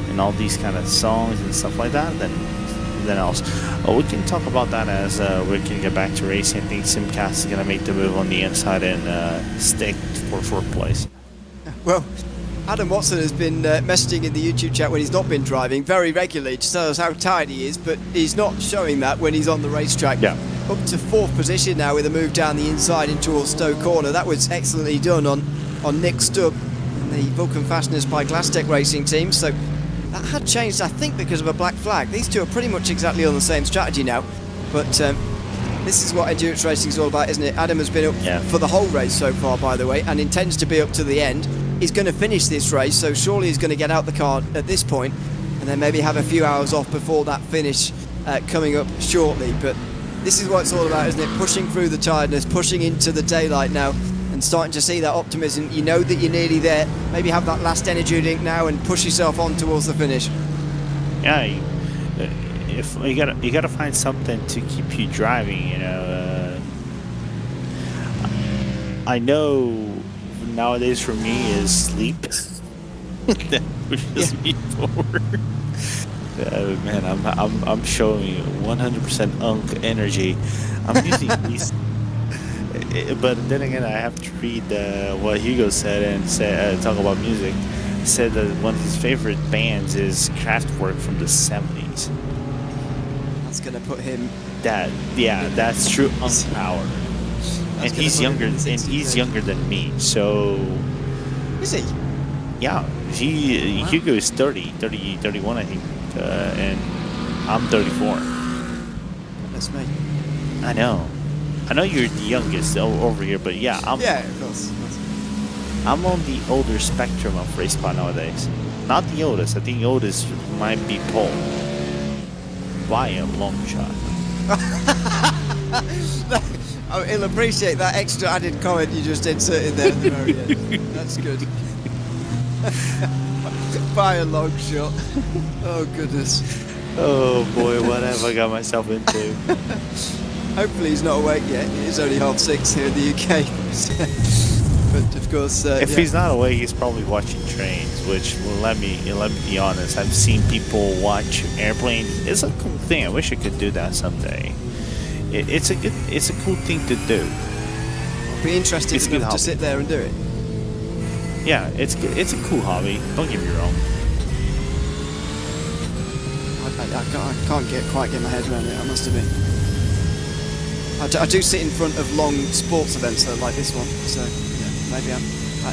and all these kind of songs and stuff like that than else. We can talk about that as we can get back to racing. I think Simcast is going to make the move on the inside and stick for fourth place. Well, Adam Watson has been messaging in the YouTube chat when he's not been driving very regularly to tell us how tired he is, but he's not showing that when he's on the racetrack. Yeah. Up to fourth position now with a move down the inside in towards Stowe Corner. That was excellently done on Nick Stubb and the Vulcan Fasteners by Glasstec Racing team. So that had changed, I think, because of a black flag. These two are pretty much exactly on the same strategy now. But this is what endurance racing is all about, isn't it? Adam has been up for the whole race so far, by the way, and intends to be up to the end. He's going to finish this race, so surely he's going to get out the car at this point and then maybe have a few hours off before that finish coming up shortly. But this is what it's all about, isn't it? Pushing through the tiredness, pushing into the daylight now, and starting to see that optimism. You know that you're nearly there. Maybe have that last energy drink now and push yourself on towards the finish. Yeah, if you gotta find something to keep you driving. You know, I know nowadays for me is sleep. That pushes me forward. Man, I'm showing 100% unk energy. I'm using these, but then again, I have to read what Hugo said and talk about music. He said that one of his favorite bands is Kraftwerk from the 70s. That's gonna put him. That's true unk power. And he's younger. Younger than me. So. Is he? Yeah, Hugo is 31, I think. And I'm 34. That's me. I know you're the youngest over here, but yeah, of course. I'm on the older spectrum of RaceSpot nowadays. Not the oldest. I think the oldest might be Paul by a long shot. He'll appreciate that extra added comment you just inserted there at the very end. That's good. By a long shot. Oh goodness. Oh boy, what have I got myself into? Hopefully he's not awake yet. It's only 6:30 here in the UK. But of course, if he's not awake, he's probably watching trains. Which, let me be honest, I've seen people watch airplanes. It's a cool thing. I wish I could do that someday. It's a cool thing to do. I'll be interested enough to sit there and do it. Yeah, it's a cool hobby. Don't get me wrong. I can't quite get my head around it, I must admit. I do sit in front of long sports events though, like this one. So yeah, maybe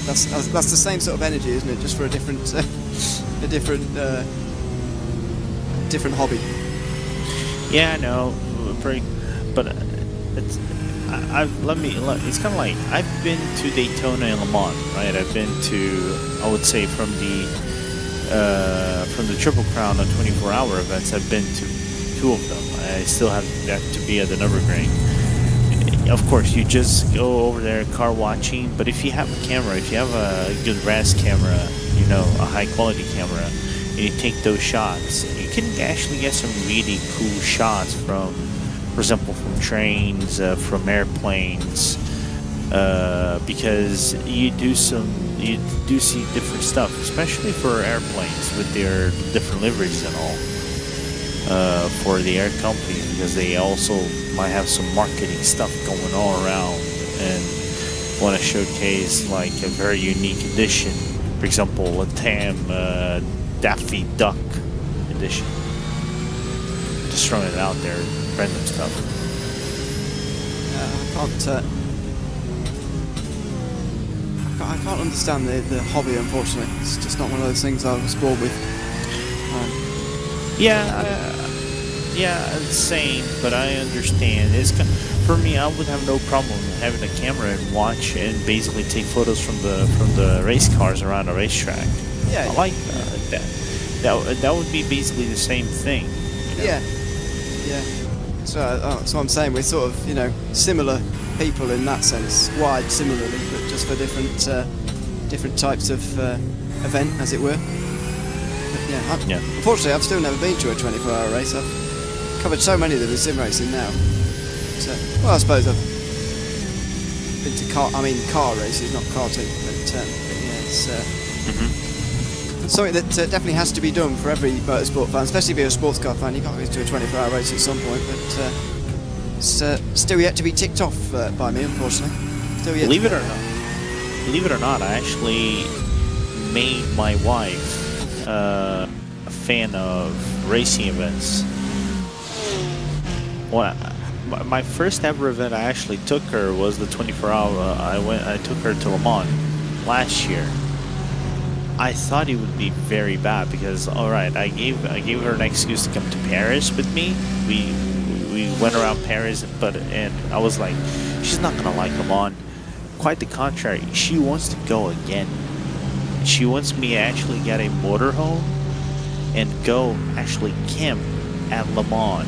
that's the same sort of energy, isn't it? Just for a different different hobby. Yeah, I know, but it's it's kind of like I've been to Daytona and Le Mans, right? I've been to, I would say, from the Triple Crown on 24-hour events, I've been to 2 of them. I still have yet to be at the Nürburgring. Of course, you just go over there car watching, but if you have a camera, if you have a good RAS camera, you know, a high quality camera, and you take those shots, you can actually get some really cool shots from, for example, from trains, from airplanes, because you do see different stuff, especially for airplanes with their different liveries and all, for the air companies, because they also might have some marketing stuff going all around and want to showcase like a very unique edition, for example, a Daffy Duck edition. Just throwing it out there, random stuff. I can't understand the hobby, unfortunately. It's just not one of those things I was born with. Same, but I understand. For me, I would have no problem having a camera and watch and basically take photos from the race cars around a racetrack. Yeah, I like that. That would be basically the same thing. You know? Yeah. So that's what I'm saying. We're sort of, similar people in that sense, wired similarly, but just for different types of event, as it were. But unfortunately, I've still never been to a 24-hour race. I've covered so many of them in sim racing now. So, well, I suppose I've been to car races, not karting, but yeah, it's something that definitely has to be done for every motorsport fan, especially if you're a sports car fan. You've got to go to a 24-hour race at some point, but it's still yet to be ticked off by me, unfortunately. Believe it or not, I actually made my wife a fan of racing events. Well, my first ever event I actually took her was the 24-hour. I took her to Le Mans last year. I thought it would be very bad because, all right, I gave her an excuse to come to Paris with me. We went around Paris, and I was like, she's not gonna like Le Mans. Quite the contrary, she wants to go again. She wants me to actually get a motorhome and go actually camp at Le Mans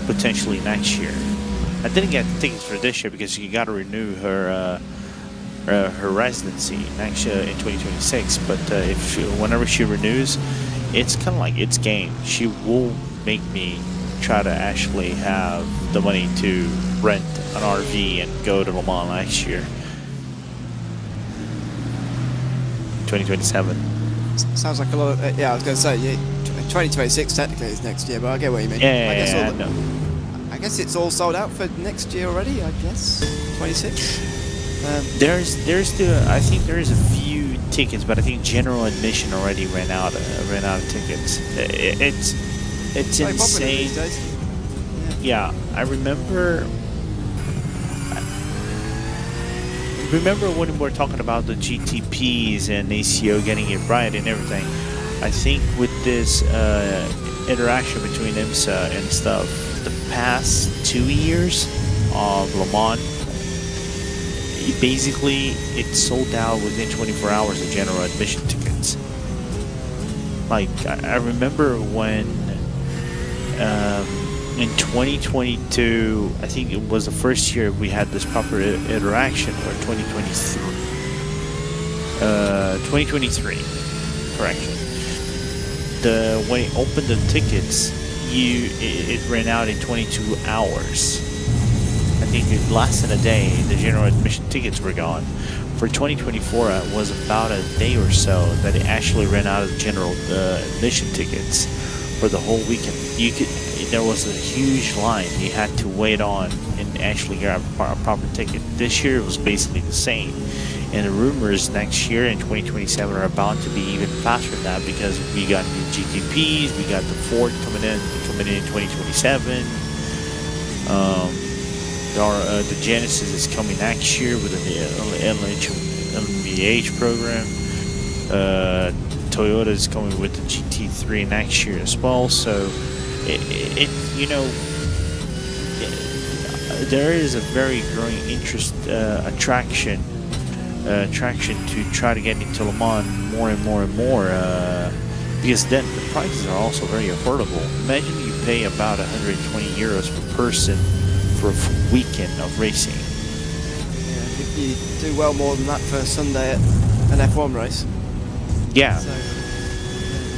potentially next year. I didn't get the tickets for this year because she got to renew her residency next year in 2026. But whenever she renews, it's kind of like it's game. She will make me try to actually have the money to rent an RV and go to Le Mans next year, 2027. Sounds like a lot of, I was going to say, 2026 technically is next year, but I get what you mean. I guess it's all sold out for next year already, I guess, 26. I think there is a few tickets, but I think general admission already ran out of tickets. It's insane. These days. Yeah, I remember when we were talking about the GTPs and ACO getting it right and everything. I think with this interaction between IMSA and stuff, the past 2 years of Le Mans, it sold out within 24 hours of general admission tickets. Like, I remember when in 2022, I think it was the first year we had this proper interaction, or 2023, correction. When it opened the tickets, it ran out in 22 hours. I think it lasted a day. The general admission tickets were gone. For 2024, it was about a day or so that it actually ran out of general admission tickets for the whole weekend. There was a huge line you had to wait on and actually grab a proper ticket. This year it was basically the same. And the rumors next year in 2027 are about to be even faster than that, because we got new GTPs, we got the Ford coming in 2027. the Genesis is coming next year with the LMVH program. Toyota is coming with the GT3 next year as well. So there is a very growing interest, attraction to try to get into Le Mans more and more and more, because then the prices are also very affordable. Imagine you pay about 120 euros per person for a full weekend of racing. Yeah, you do well more than that for a Sunday at an F1 race. Yeah. So,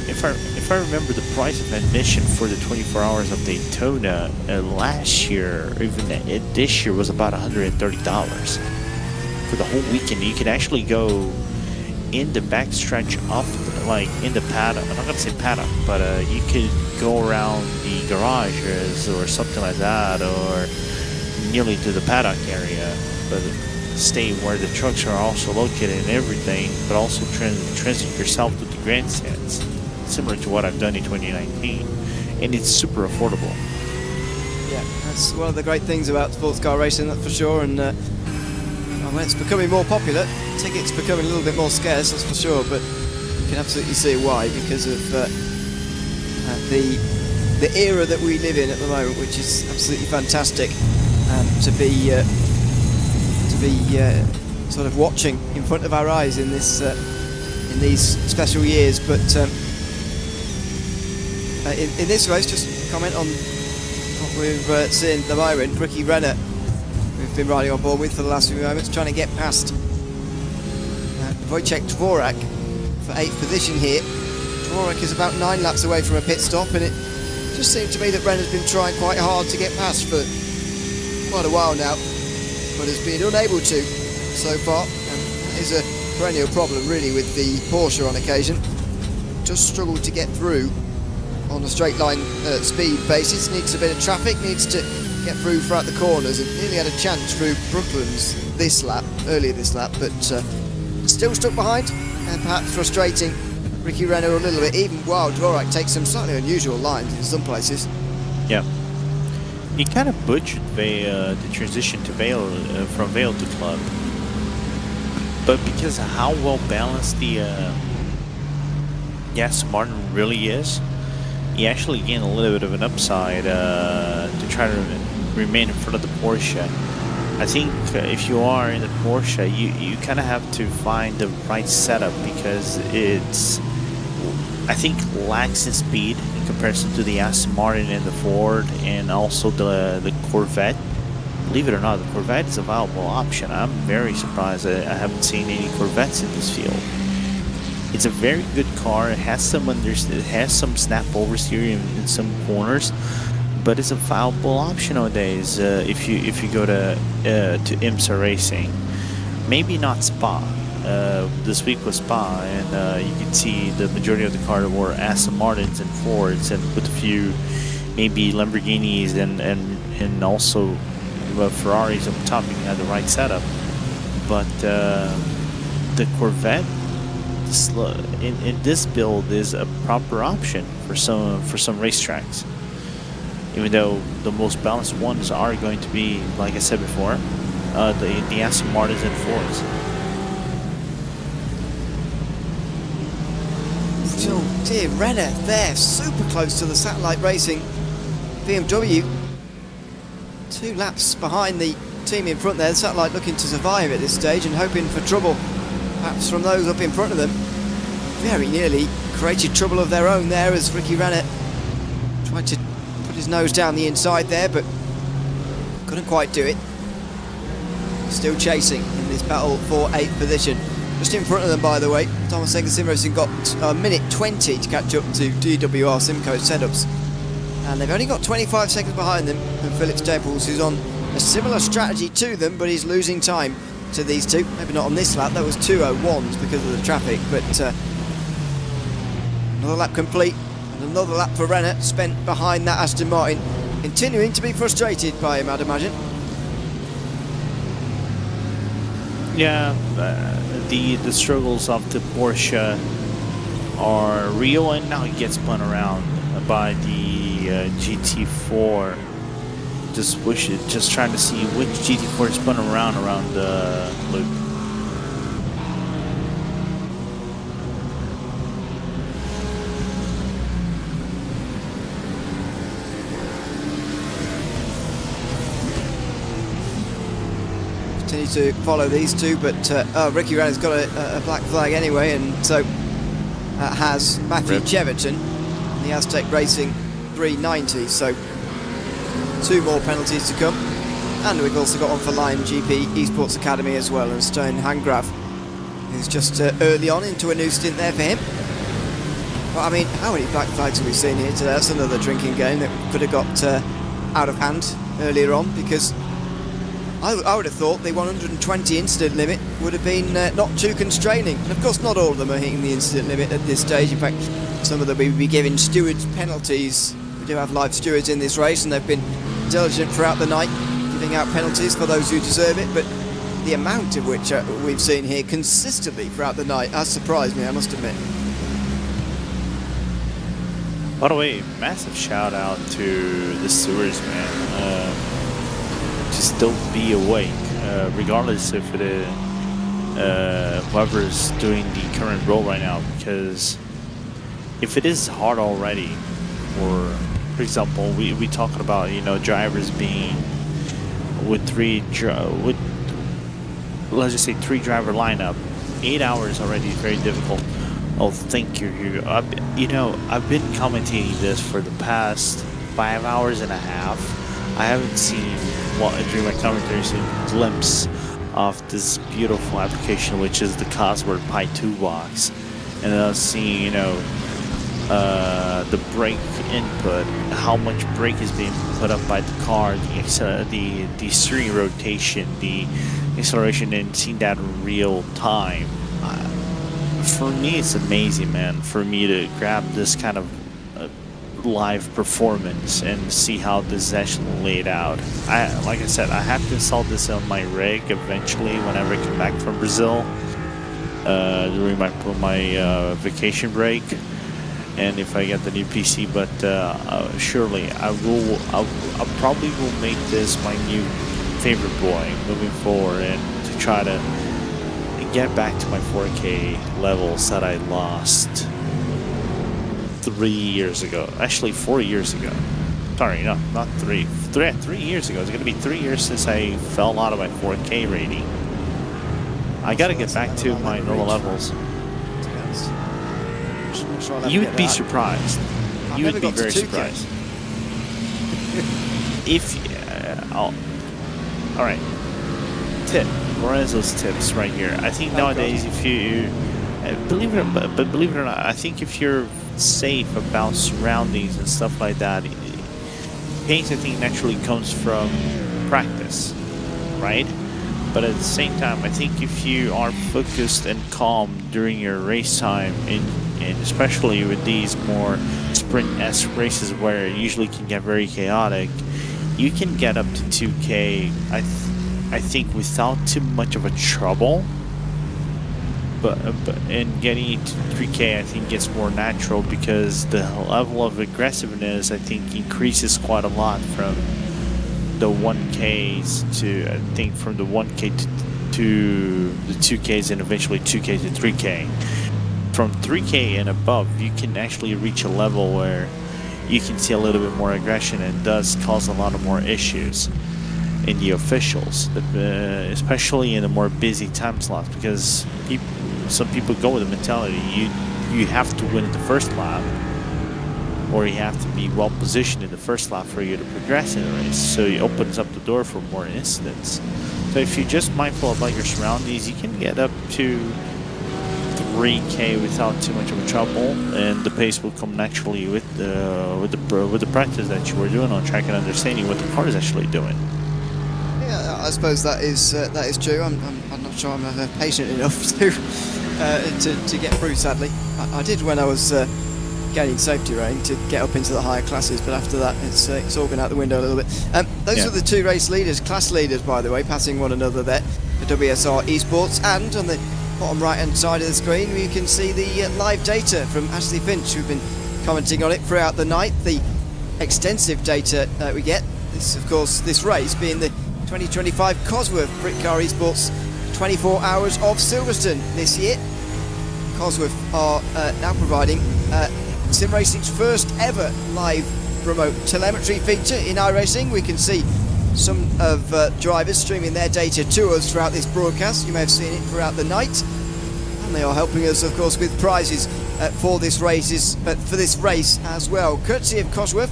If I remember, the price of admission for the 24 hours of Daytona last year, or even this year, was about $130 for the whole weekend. You could actually go in the backstretch of, like, in the paddock. I'm not gonna say paddock, but you could go around the garages or something like that, or nearly to the paddock area, but stay where the trucks are also located and everything, but also transit yourself to the grandstands, similar to what I've done in 2019, and it's super affordable. yeah, that's one of the great things about sports car racing, that's for sure. And when it's becoming more popular, tickets becoming a little bit more scarce, that's for sure. But you can absolutely see why, because of the era that we live in at the moment, which is absolutely fantastic, to be sort of watching in front of our eyes in this in these special years. But in this race, just to comment on what we've seen at the moment, Ricky Renner, we've been riding on board with for the last few moments, trying to get past Wojciech Dvorak for 8th position here. Dvorak is about 9 laps away from a pit stop, and it just seemed to me that Renner's been trying quite hard to get past for quite a while now, but has been unable to so far, and that is a perennial problem really with the Porsche on occasion. Just struggled to get through on a straight line speed basis, needs a bit of traffic, needs to get through throughout the corners, and nearly had a chance through Brooklands earlier this lap, but still stuck behind, and perhaps frustrating Ricky Renner a little bit, even while Dvorak takes some slightly unusual lines in some places. Yeah. He kind of butchered the transition to Vale, from Vale to Club. But because of how well balanced the Aston Martin really is, he actually gained a little bit of an upside to try to remain in front of the Porsche. I think if you are in the Porsche, you kind of have to find the right setup, because it's, I think, lacks in speed in comparison to the Aston Martin and the Ford, and also the Corvette. Believe it or not, the Corvette is a viable option. I'm very surprised that I haven't seen any Corvettes in this field. It's a very good car. It has some snap oversteer in some corners, but it's a viable option nowadays. If you go to IMSA Racing, maybe not Spa. This week was Spa, and you can see the majority of the car were Aston Martins and Fords, and with a few maybe Lamborghinis and also Ferraris on top. You had the right setup, but the Corvette in this build is a proper option for some racetracks. Even though the most balanced ones are going to be, like I said before, the Aston Martins and Fords. Oh dear, Renner there, super close to the Satellite Racing BMW. 2 laps behind the team in front there. The Satellite looking to survive at this stage and hoping for trouble, perhaps from those up in front of them. Very nearly created trouble of their own there as Ricky Renner tried to put his nose down the inside there, but couldn't quite do it. Still chasing in this battle for 8th position. Just in front of them, by the way, Thomas Enger Sim Racing got a minute 20 to catch up to DWR Simcoe setups, and they've only got 25 seconds behind them and Philip Staples, who's on a similar strategy to them, but he's losing time to these two. Maybe not on this lap, that was 2:01s because of the traffic, but another lap complete, and another lap for Renner spent behind that Aston Martin, continuing to be frustrated by him, I'd imagine. Yeah, the struggles of the Porsche are real, and now he gets spun around by the GT4 just trying to see which GT4 is spun around the loop. Continue to follow these two, but Ricky Renner's got a black flag anyway, and so has Matthew Cheverton, the Aztec Racing 390. So 2 more penalties to come, and we've also got one for Lion GP Esports Academy as well, and Stone Hangraf, who's just early on into a new stint there for him. But I mean, how many black flags have we seen here today? That's another drinking game that could have got out of hand earlier on, because I would have thought the 120 incident limit would have been not too constraining. And of course, not all of them are hitting the incident limit at this stage. In fact, some of them will be giving stewards penalties. We do have live stewards in this race, and they've been diligent throughout the night, giving out penalties for those who deserve it. But the amount of which we've seen here consistently throughout the night has surprised me, I must admit. By the way, massive shout out to the stewards, man. To still be awake, regardless if it is whoever's doing the current role right now, because if it is hard already, or for example, we talking about, you know, drivers being with let's just say 3 driver lineup, 8 hours already is very difficult. Oh, thank you, Hugo. I've been commentating this for the past 5 hours and a half. I haven't seen, during my commentary, seen a glimpse of this beautiful application, which is the Cosworth Pi 2 box, and I was seeing, the brake input, how much brake is being put up by the car, the steering rotation, the acceleration, and seeing that in real time. For me, it's amazing, man. For me to grab this kind of live performance and see how this is actually laid out. Like I said, I have to install this on my rig eventually whenever I come back from Brazil during my vacation break, and if I get the new PC. But surely I probably will make this my new favorite boy moving forward, and to try to get back to my 4K levels that I lost 3 years ago. Actually, 4 years ago. Sorry, no, not 3. 3 years ago. It's going to be 3 years since I fell out of my 4K rating. I got to get back to my normal levels. You would be surprised. You would be very surprised. All right. Tip. Lorenzo's tips right here. I think nowadays, if you believe it or not, I think if you're safe about surroundings and stuff like that, pace, I think, naturally comes from practice, right? But at the same time, I think if you are focused and calm during your race time, and especially with these more sprint-esque races where it usually can get very chaotic, you can get up to 2K, I think, without too much of a trouble. But in getting to 3K, I think gets more natural, because the level of aggressiveness, I think, increases quite a lot from the 1Ks to, I think, from the 1K to the 2Ks, and eventually 2K to 3K. From 3K and above, you can actually reach a level where you can see a little bit more aggression, and does cause a lot of more issues in the officials, especially in the more busy time slots, because some people go with the mentality you have to win at the first lap, or you have to be well positioned in the first lap for you to progress in the race. So it opens up the door for more incidents. So if you're just mindful about your surroundings, you can get up to 3K without too much of a trouble, and the pace will come naturally with the practice that you were doing on track and understanding what the car is actually doing. Yeah, I suppose that is true. I'm not sure I'm patient enough to get through. Sadly, I did when I was gaining safety rating to get up into the higher classes, but after that, it's all been out the window a little bit. Those are the two race leaders, class leaders, by the way, passing one another there. The WSR Esports, and on the bottom right-hand side of the screen, you can see the live data from Ashley Finch, who've been commenting on it throughout the night. The extensive data we get This, of course, this race being the 2025 Cosworth Britcar Esports 24 Hours of Silverstone this year. Cosworth are now providing Sim Racing's first ever live remote telemetry feature in iRacing. We can see some of drivers streaming their data to us throughout this broadcast. You may have seen it throughout the night, and they are helping us, of course, with prizes for this race as well. Courtesy of Cosworth,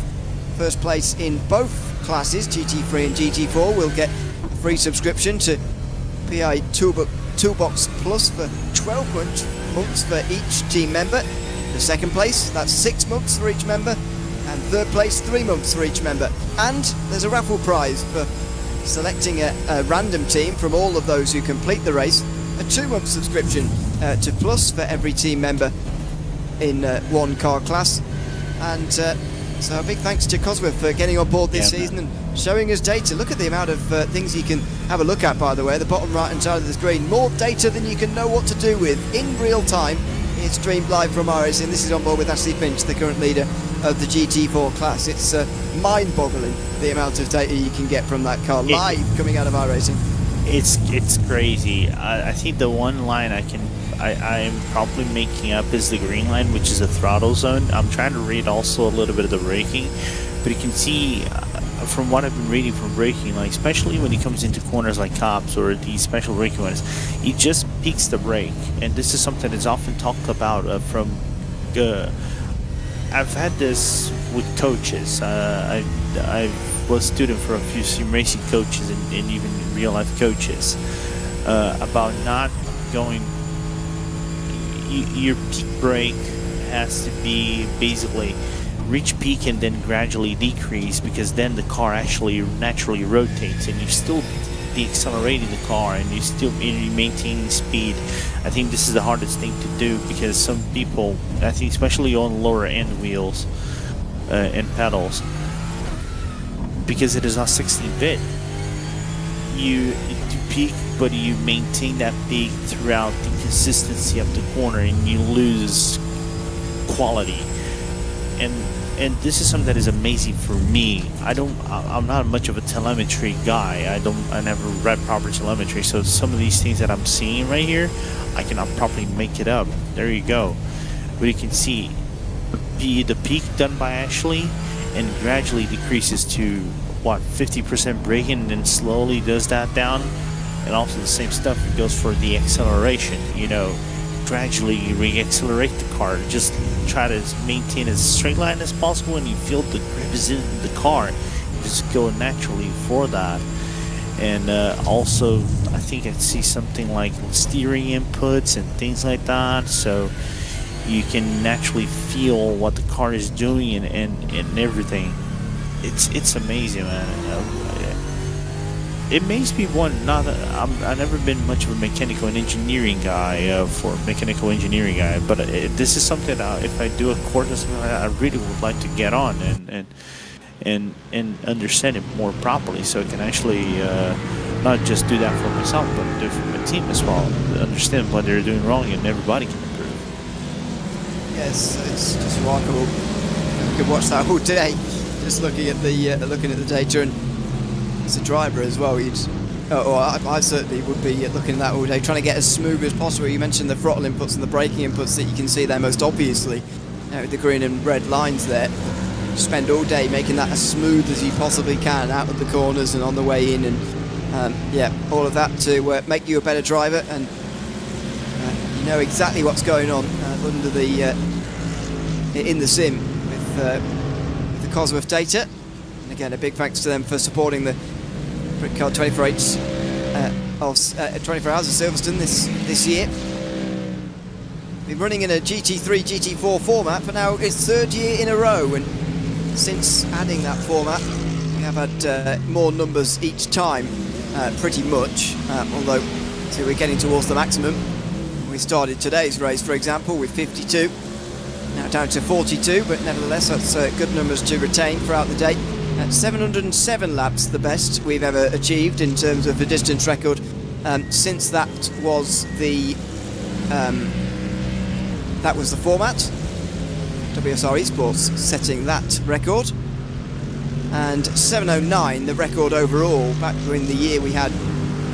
first place in both classes, GT3 and GT4, will get a free subscription to PI Toolbox Plus for 12 months for each team member. The second place, that's 6 months for each member, and third place, 3 months for each member. And there's a raffle prize for selecting a random team from all of those who complete the race, a 2-month subscription to Plus for every team member in one car class. And so a big thanks to Cosworth for getting on board this season and showing us data. Look at the amount of things you can have a look at, by the way, the bottom right hand side of the screen. More data than you can know what to do with in real time. It's streamed live from iRacing. This is on board with Ashley Finch, the current leader of the GT4 class. It's mind-boggling the amount of data you can get from that car live coming out of iRacing. It's crazy. I think the one line I am probably making up is the green line, which is the throttle zone. I'm trying to read also a little bit of the braking, but you can see from what I've been reading from braking, like especially when it comes into corners like Cops or these special braking ones, it just peaks the brake, and this is something that's often talked about from. I've had this with coaches. I was a student for a few sim racing coaches and even real life coaches about not going. Your peak brake has to be basically reach peak and then gradually decrease, because then the car actually naturally rotates and you're still deaccelerating the car and you're maintaining speed. I think this is the hardest thing to do, because some people, I think especially on lower end wheels and pedals, because it is not 16-bit, you peak, but you maintain that peak throughout the consistency of the corner and you lose quality. And this is something that is amazing for me. I'm not much of a telemetry guy. I never read proper telemetry, so some of these things that I'm seeing right here, I cannot properly make it up. There you go. But you can see the peak done by Ashley and gradually decreases to what, 50% braking, and then slowly does that down. And also the same stuff, it goes for the acceleration, gradually re-accelerate the car, just try to maintain as straight line as possible. When you feel the grip is in the car, just go naturally for that. And also I think I see something like steering inputs and things like that, so you can naturally feel what the car is doing and everything. It's amazing, man. It makes me want. I've never been much of a mechanical and engineering guy, but this is something that if I do a course or something like that, I really would like to get on and understand it more properly, so I can actually not just do that for myself, but do it for my team as well. Understand what they're doing wrong, and everybody can improve. Yes, it's just remarkable. We could watch that all day, just looking at the data. And as a driver as well, I certainly would be looking at that all day, trying to get as smooth as possible. You mentioned the throttle inputs and the braking inputs that you can see there most obviously, with the green and red lines there. Spend all day making that as smooth as you possibly can out of the corners and on the way in, and all of that to make you a better driver, and you know exactly what's going on under the in the sim with the Cosworth data. And again, a big thanks to them for supporting the Britcar 24 Hours of Silverstone this year. Been running in a GT3, GT4 format for now its third year in a row, and since adding that format, we have had more numbers each time, pretty much. Although, so we're getting towards the maximum. We started today's race, for example, with 52, now down to 42, but nevertheless, that's good numbers to retain throughout the day. 707 laps, the best we've ever achieved in terms of the distance record, since that was the format. WSR Esports setting that record. and 7:09 the record overall back in the year we had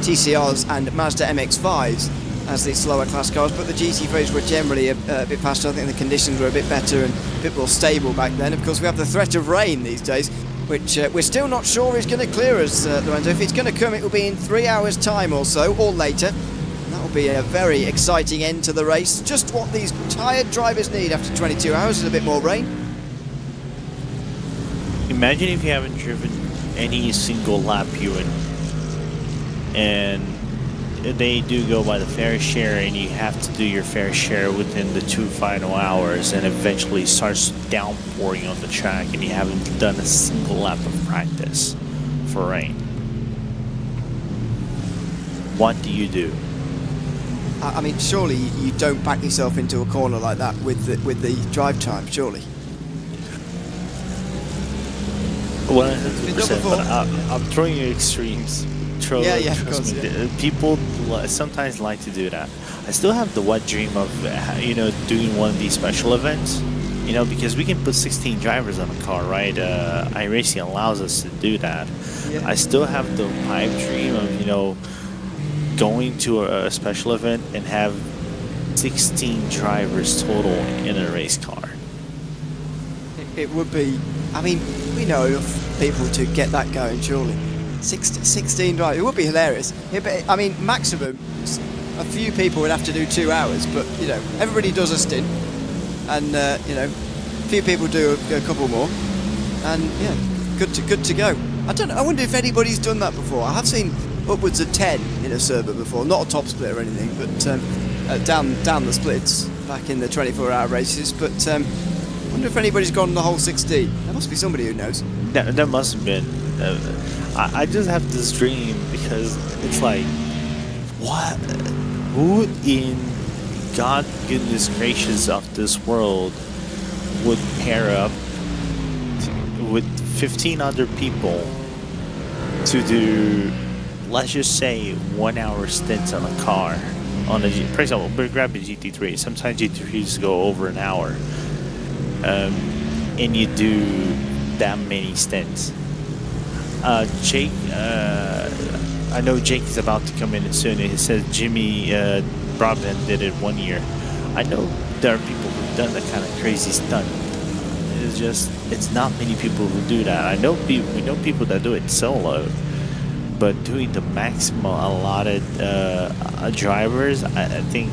TCRs and Mazda MX-5s as the slower class cars, but the GT3s were generally a bit faster. I think the conditions were a bit better and a bit more stable back then. Of course, we have the threat of rain these days, which we're still not sure is going to clear us, Lorenzo. If it's going to come, it will be in 3 hours' time or so, or later. And that will be a very exciting end to the race. Just what these tired drivers need after 22 hours is a bit more rain. Imagine if you haven't driven any single lap, Ewan, and they do go by the fair share, and you have to do your fair share within the 2 final hours, and eventually it starts downpouring on the track, and you haven't done a single lap of practice for rain. What do you do? I mean, surely you don't back yourself into a corner like that with the drive time, surely. 100%, but I'm throwing you extremes. Yeah, of course, yeah. People sometimes like to do that. I still have the wet dream of, doing one of these special events, because we can put 16 drivers on a car, right? iRacing allows us to do that. Yeah. I still have the pipe dream of, going to a special event and have 16 drivers total in a race car. It would be, I mean, we know enough people to get that going, surely. 16 drivers, it would be hilarious. I mean, maximum, a few people would have to do 2 hours, but, everybody does a stint. And, a few people do a couple more. And, yeah, good to go. I wonder if anybody's done that before. I have seen upwards of 10 in a server before, not a top split or anything, but down the splits back in the 24-hour races. But I wonder if anybody's gone the whole 16. There must be somebody who knows. There must have been. I just have this dream because it's like, what? Who in God goodness gracious of this world would pair up with 15 other people to do, let's just say, 1 hour stints on a car? For example, grab a GT3. Sometimes GT3s go over an hour. And you do that many stints. Jake, I know Jake is about to come in soon. He says Jimmy Broadbent did it 1 year. I know there are people who've done that kind of crazy stunt. It's not many people who do that. We know people that do it solo, but doing the maximum allotted drivers, I think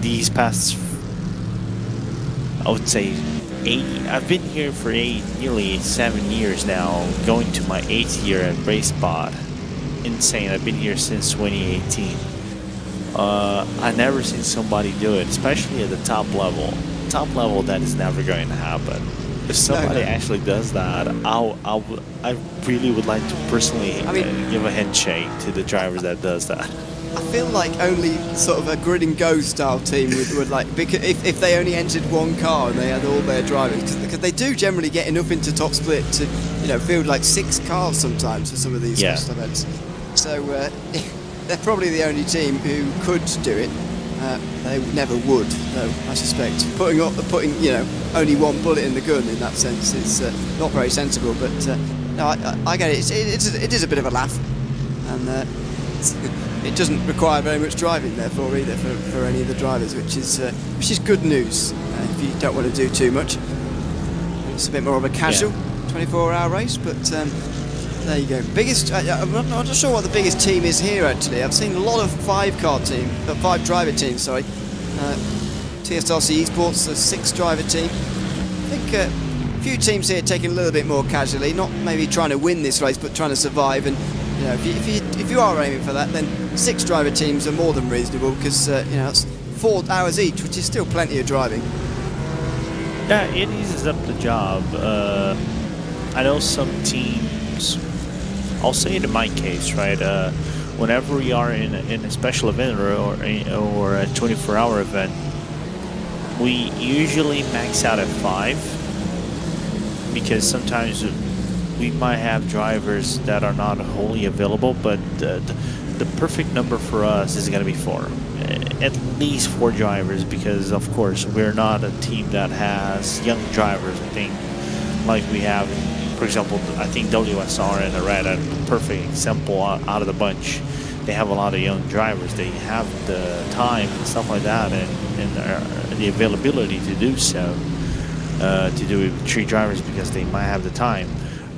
these past, I would say, 8. I've been here for nearly 7 years now, going to my 8th year at RaceSpot. Insane. I've been here since 2018. I've never seen somebody do it, especially at the top level. Top level, that is never going to happen. If somebody actually does that, I really would like to personally give a handshake to the drivers that does that. I feel like only sort of a grid and go style team would like, because if they only entered one car and they had all their drivers, because they do generally get enough into top split to field like 6 cars sometimes for some of these special events. So they're probably the only team who could do it. They never would, though, I suspect. Putting only one bullet in the gun in that sense is not very sensible. But no, I get it. It is a bit of a laugh, and it doesn't require very much driving, therefore, either for any of the drivers, which is good news if you don't want to do too much. It's a bit more of a casual 24-hour race, but there you go. Biggest, I'm not sure what the biggest team is here, actually. I've seen a lot of 5-driver teams, sorry. TSRC Esports, a 6-driver team. I think a few teams here taking a little bit more casually, not maybe trying to win this race, but trying to survive. And if you are aiming for that, then 6-driver teams are more than reasonable, because it's 4 hours each, which is still plenty of driving. Yeah, it eases up the job. I know some teams, I'll say it in my case, right? Whenever we are in a special event or a 24-hour event, we usually max out at 5, because sometimes we might have drivers that are not wholly available, but the perfect number for us is going to be 4. At least 4 drivers, because of course we're not a team that has young drivers, I think, like we have in for example, I think WSR and Red are a perfect example out of the bunch. They have a lot of young drivers. They have the time and stuff like that, and the availability to do so, to do it with 3 drivers because they might have the time.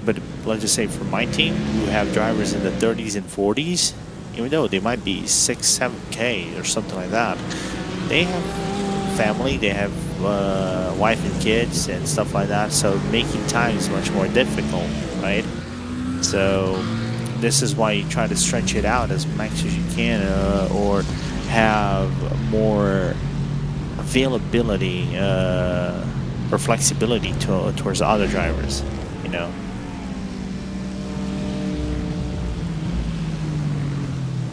But let's just say for my team, who have drivers in the 30s and 40s, even though they might be 6, 7K or something like that, they have family, they have wife and kids and stuff like that, so making time is much more difficult, right? So this is why you try to stretch it out as much as you can, or have more availability or flexibility towards other drivers, you know.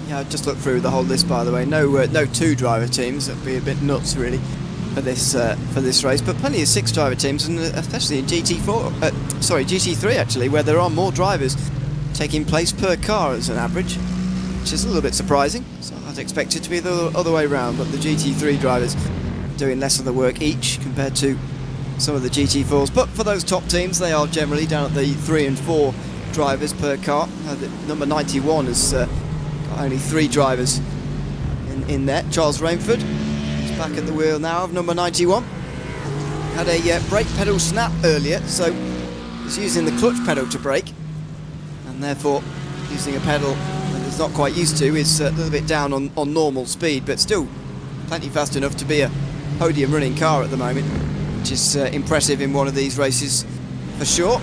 Yeah, I just looked through the whole list, by the way. No 2-driver teams. That'd be a bit nuts, really, for this race. But plenty of 6-driver teams, and especially in GT3 actually, where there are more drivers taking place per car as an average, which is a little bit surprising. So I'd expect it to be the other way around, but the GT3 drivers doing less of the work each compared to some of the GT4s. But for those top teams, they are generally down at the 3 and 4 drivers per car. Number 91 has got only 3 drivers in there. Charles Rainford is back at the wheel now of number 91. Had a brake pedal snap earlier, so he's using the clutch pedal to brake, and therefore using a pedal that he's not quite used to. Is a little bit down on normal speed, but still plenty fast enough to be a podium running car at the moment, which is impressive in one of these races for sure.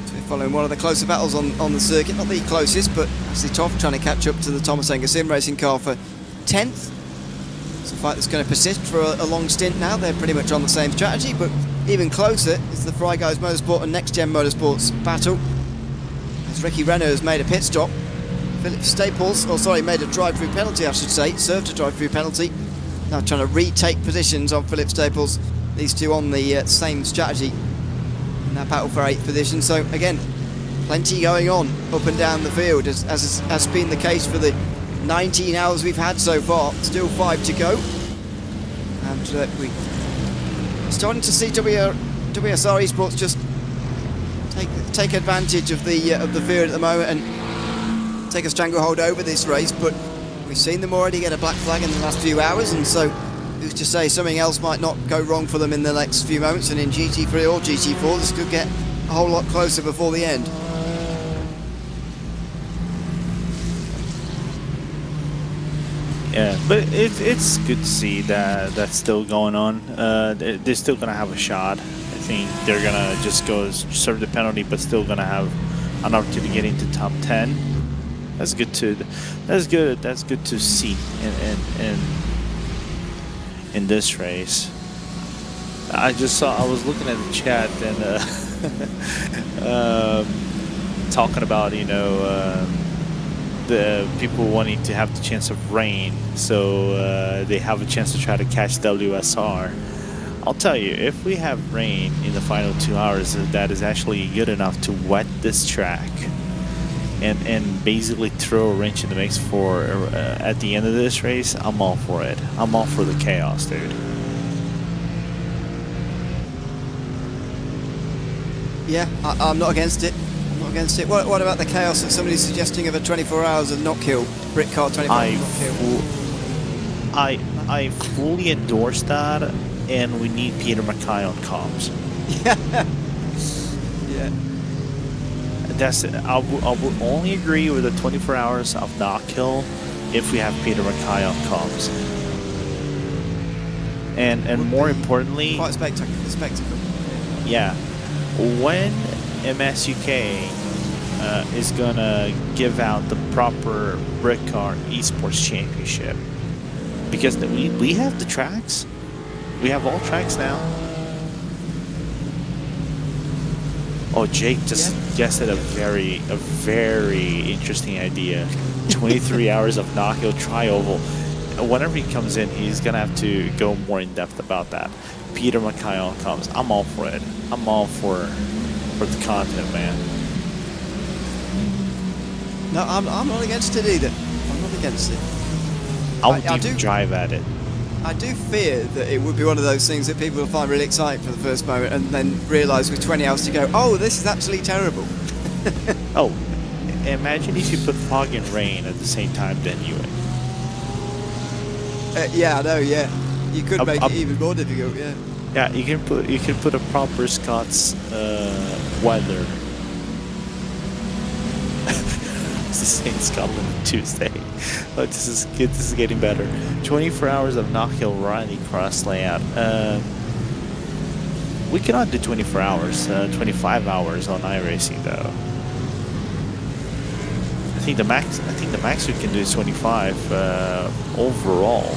So we're following one of the closer battles on the circuit, not the closest, but actually Toff trying to catch up to the Thomas Enger Sim Racing car for 10th. It's a fight that's going to persist for a long stint now. They're pretty much on the same strategy, but even closer is the Fry Guys Motorsport and Next Gen Motorsports battle, as Ricky Renner has made a pit stop. Philip Staples, made a drive-through penalty, I should say, served a drive-through penalty. Now trying to retake positions on Philip Staples. These two on the same strategy in that battle for 8th position. So again, plenty going on up and down the field, as has been the case for the 19 hours we've had so far. Still 5 to go, and we're starting to see WSR Esports just take advantage of the field at the moment and take a stranglehold over this race. But we've seen them already get a black flag in the last few hours, and so who's to say something else might not go wrong for them in the next few moments, and in GT3 or GT4 this could get a whole lot closer before the end. Yeah, but it's good to see that that's still going on. They're still gonna have a shot. I think they're gonna just go serve the penalty, but still gonna have an opportunity to get into top 10. That's good to see in this race. I was looking at the chat and talking about, you know, the people wanting to have the chance of rain, so they have a chance to try to catch WSR. I'll tell you, if we have rain in the final 2 hours, that is actually good enough to wet this track and basically throw a wrench in the mix for at the end of this race. I'm all for it. I'm all for the chaos, dude. Yeah, I'm not against it. I'm not against it. What about the chaos that somebody's suggesting of a 24 hours of not kill? Britcar 24 hours of not kill. I fully endorse that, and we need Peter Mackay on comms. Yeah. That's it. I will only agree with the 24 hours of not kill if we have Peter Mackay on comms. And more importantly, quite a spectacle. Yeah, when MSUK is gonna give out the proper Britcar Esports Championship, because we have the tracks, we have all tracks now. Oh, Jake just suggested a very interesting idea. 23 hours of knock-kill tri-oval. Whenever he comes in, he's gonna have to go more in depth about that. Peter Mackay comes. I'm all for it. I'm all for the content, man. No, I'm not against it either. I'm not against it. I would even drive at it. I do fear that it would be one of those things that people will find really exciting for the first moment and then realise with 20 hours to go, oh, this is actually terrible. Oh, imagine if you put fog and rain at the same time, then you win. Yeah, I know, yeah. You could make it even more difficult, yeah. Yeah, you can put a proper Scots weather. It's the same Scotland on Tuesday. Oh, this is good. This is getting better. 24 hours of Knockhill Riley cross layout. We cannot do 24 hours. 25 hours on iRacing though. I think the max we can do is 25 overall.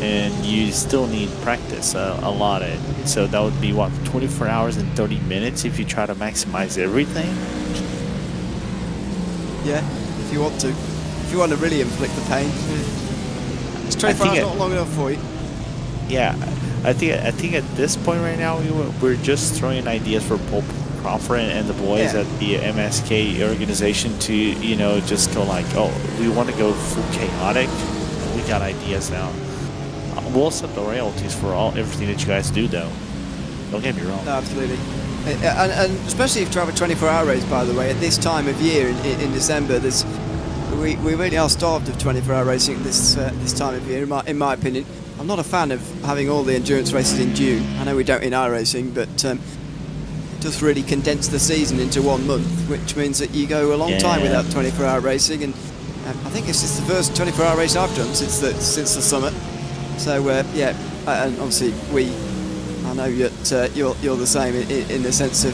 And you still need practice a lot. So that would be what, 24 hours and 30 minutes if you try to maximize everything. Yeah, if you want to. If you want to really inflict the pain. It's 24 hours not long enough for you. Yeah, I think at this point right now we're just throwing ideas for Paul Crawford and the boys at the MSK organization to, you know, just go like, oh, we want to go full chaotic. We got ideas now. We'll set the royalties for everything that you guys do, though. Don't get me wrong. No, absolutely. And especially if you have a 24-hour race, by the way, at this time of year in December, we really are starved of 24-hour racing this time of year, in my opinion. I'm not a fan of having all the endurance races in June. I know we don't in iRacing, but it does really condense the season into 1 month, which means that you go a long time without 24-hour racing. And I think it's just the first 24-hour race I've done since the summer. So yeah, and obviously I know that you're the same in the sense of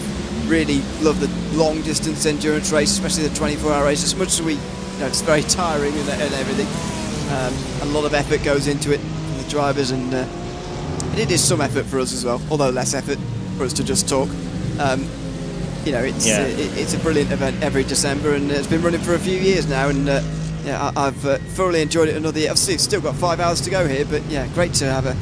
really love the long distance endurance race, especially the 24-hour race. As much as it's very tiring and everything. A lot of effort goes into it for the drivers, and it is some effort for us as well, although less effort for us to just talk. It's a brilliant event every December, and it's been running for a few years now, and I've thoroughly enjoyed it another year. Obviously, it's still got 5 hours to go here, but yeah, great to have a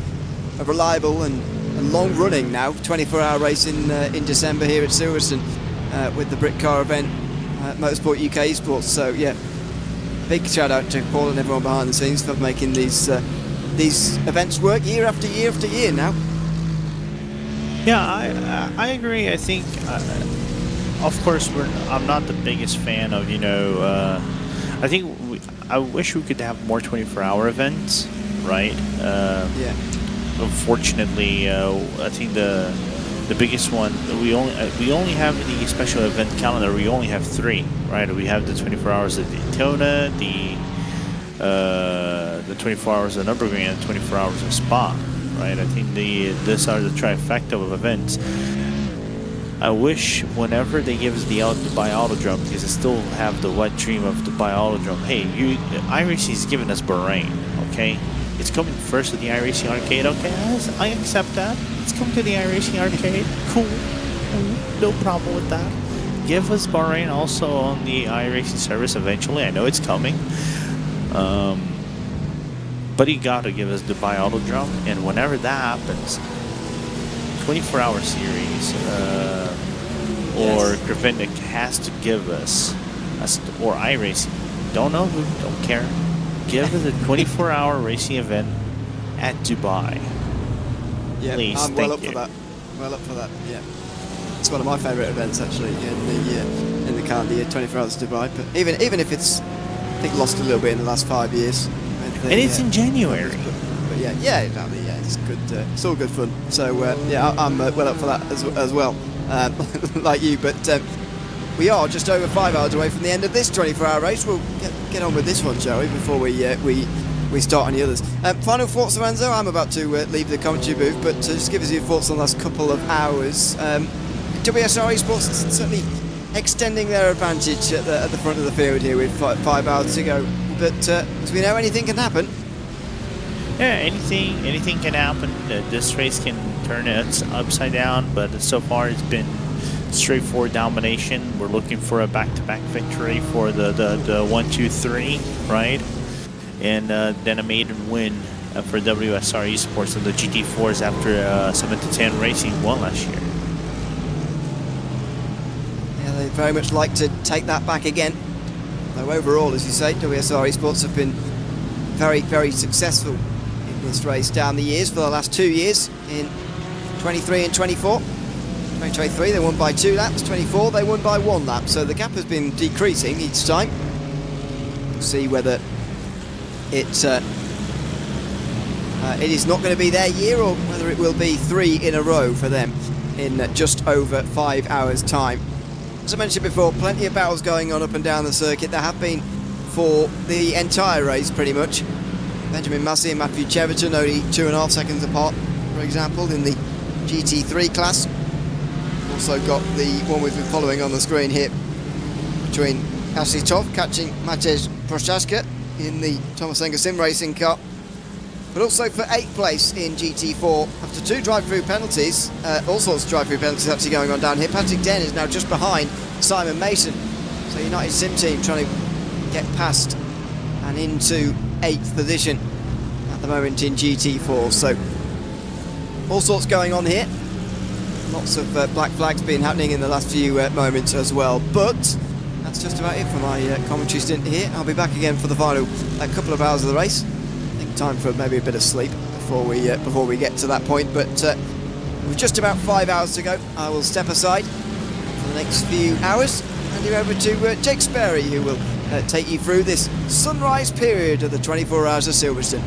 reliable and long-running now 24-hour race in December here at Silverstone with the Britcar event, Motorsport UK Esports. So yeah, big shout out to Paul and everyone behind the scenes for making these events work year after year after year now. Yeah, I agree. I think, of course, I'm not the biggest fan of, I wish we could have more 24-hour events, right? Yeah. Unfortunately, I think the biggest one, we only have the special event calendar. We only have 3, right? We have the 24 hours of Daytona, the 24 hours of Nürburgring, and 24 hours of Spa, right? I think these are the trifecta of events. I wish whenever they give us the Dubai Autodrome, because I still have the wet dream of Dubai Autodrome. Hey, iRacing is giving us Bahrain, okay? It's coming first to the iRacing Arcade, okay? I accept that. It's coming to the iRacing Arcade. Cool. No problem with that. Give us Bahrain also on the iRacing service eventually. I know it's coming. But you gotta give us Dubai Autodrome, and whenever that happens, 24-hour series, or Gravindic has to give us, or iRacing, don't care. Give us a 24-hour racing event at Dubai. Yeah, please, I'm well up for that. Well up for that. Yeah, it's one of my favourite events actually in the calendar year, 24 hours to Dubai. But even if it's, I think, lost a little bit in the last 5 years. And it's in January. But yeah, exactly. Yeah, it's good. It's all good fun. So yeah, I'm well up for that as well, like you. But we are just over 5 hours away from the end of this 24-hour race. We'll get on with this one, shall we? Before we start on the others. Final thoughts, Lorenzo. I'm about to leave the commentary booth, but just give us your thoughts on the last couple of hours. WSR Esports certainly extending their advantage at the front of the field here with 5 hours to go. But as we know, anything can happen. Yeah, anything can happen. This race can turn it upside down, but so far it's been straightforward domination. We're looking for a back-to-back victory for the 1-2-3, right? And then a maiden win for WSR Esports and the GT4s after 7-10 Racing won last year. Yeah, they very much like to take that back again. Though overall, as you say, WSR Esports have been very, very successful balanced race down the years for the last 2 years in 23 and 24. 2023 they won by 2 laps, 24 they won by 1 lap, so the gap has been decreasing each time. We'll see whether it is not going to be their year or whether it will be 3 in a row for them in just over 5 hours time. As I mentioned before, plenty of battles going on up and down the circuit. There have been for the entire race pretty much. Benjamin Massey and Matthew Cheverton only 2.5 seconds apart, for example, in the GT3 class. Also got the one we've been following on the screen here between Ashley Toth catching Matej Prochaska in the Thomas Wenger Sim Racing car. But also for 8th place in GT4 after 2 drive-through penalties, all sorts of drive-through penalties actually going on down here. Patrick Den is now just behind Simon Mason. So United Sim Team trying to get past and into 8th position at the moment in GT4. So all sorts going on here. Lots of black flags been happening in the last few moments as well. But that's just about it for my commentary stint here. I'll be back again for the final couple of hours of the race. I think time for maybe a bit of sleep before we get to that point. But with just about 5 hours to go, I will step aside for the next few hours and hand you over to Jake Sperry, who will take you through this sunrise period of the 24 hours of Silverstone.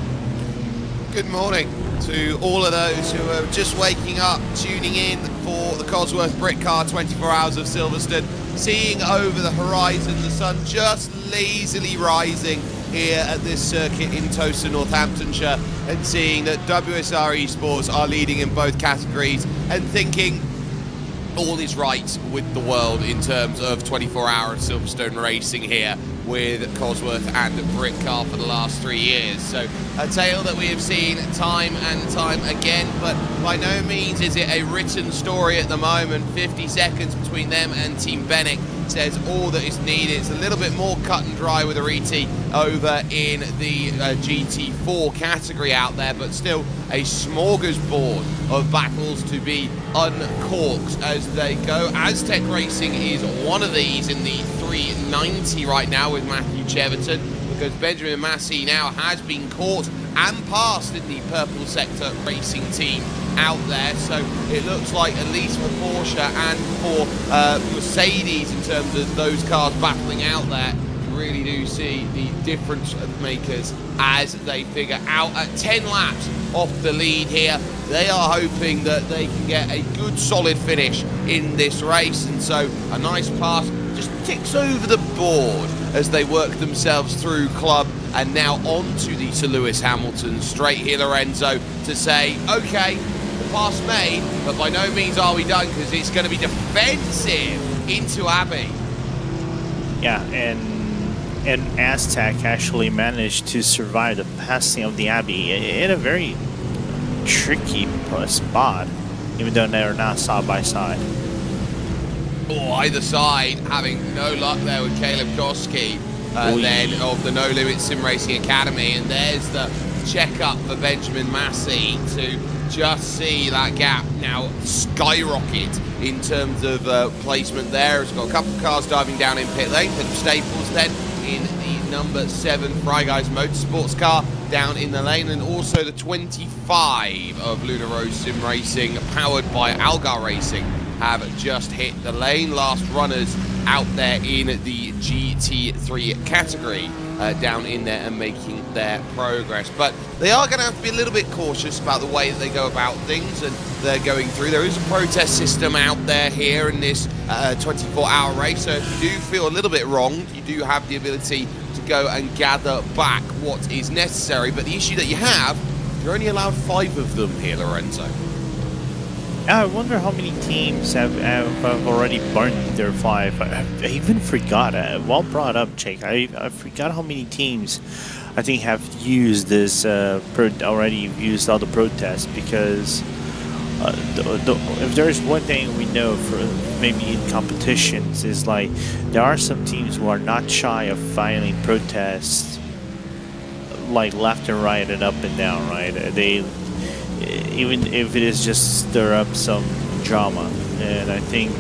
Good morning to all of those who are just waking up, tuning in for the Cosworth Britcar 24 hours of Silverstone, seeing over the horizon the sun just lazily rising here at this circuit in Towson, Northamptonshire, and seeing that WSR Esports are leading in both categories and thinking all is right with the world in terms of 24-hour Silverstone racing here with Cosworth and Britcar for the last 3 years. So a tale that we have seen time and time again, but by no means is it a written story at the moment. 50 seconds between them and Team Bennett says all that is needed. It's a little bit more cut and dry with Ariti over in the GT4 category out there, but still a smorgasbord of battles to be uncorked as they go. Aztec Racing is one of these in the 390 right now with Matthew Cheverton, because Benjamin Massey now has been caught and passed in the purple sector racing team out there. So it looks like, at least for Porsche and for Mercedes, in terms of those cars battling out there, you really do see the difference makers as they figure out at 10 laps off the lead here. They are hoping that they can get a good solid finish in this race, and so a nice pass just ticks over the board as they work themselves through Club and now on to the Sir Lewis Hamilton straight here, Lorenzo, to say, okay, the pass made, but by no means are we done, because it's going to be defensive into Abbey. Yeah, and Aztec actually managed to survive the passing of the Abbey in a very tricky spot, even though they're not side by side. Or either side having no luck there with Caleb Koski, then of the No Limit Sim Racing Academy, and there's the check-up for Benjamin Massey to just see that gap now skyrocket in terms of placement there. It's got a couple of cars diving down in pit lane. Philip Staples then in the number 7 Fry Guys Motorsports car down in the lane, and also the 25 of Luna Rose Sim Racing powered by Algar Racing have just hit the lane. Last runners out there in the GT3 category down in there and making their progress. But they are going to have to be a little bit cautious about the way that they go about things, and they're going through. There is a protest system out there here in this 24-hour race, so if you do feel a little bit wronged, you do have the ability to go and gather back what is necessary. But the issue that you have, you're only allowed 5 of them here, Lorenzo. I wonder how many teams have already burned their 5. I even forgot. Well brought up, Jake. I forgot how many teams I think have used this already used all the protests, because if there's one thing we know for maybe in competitions is, like, there are some teams who are not shy of filing protests like left and right and up and down, right? They, even if it is just stir up some drama, and I think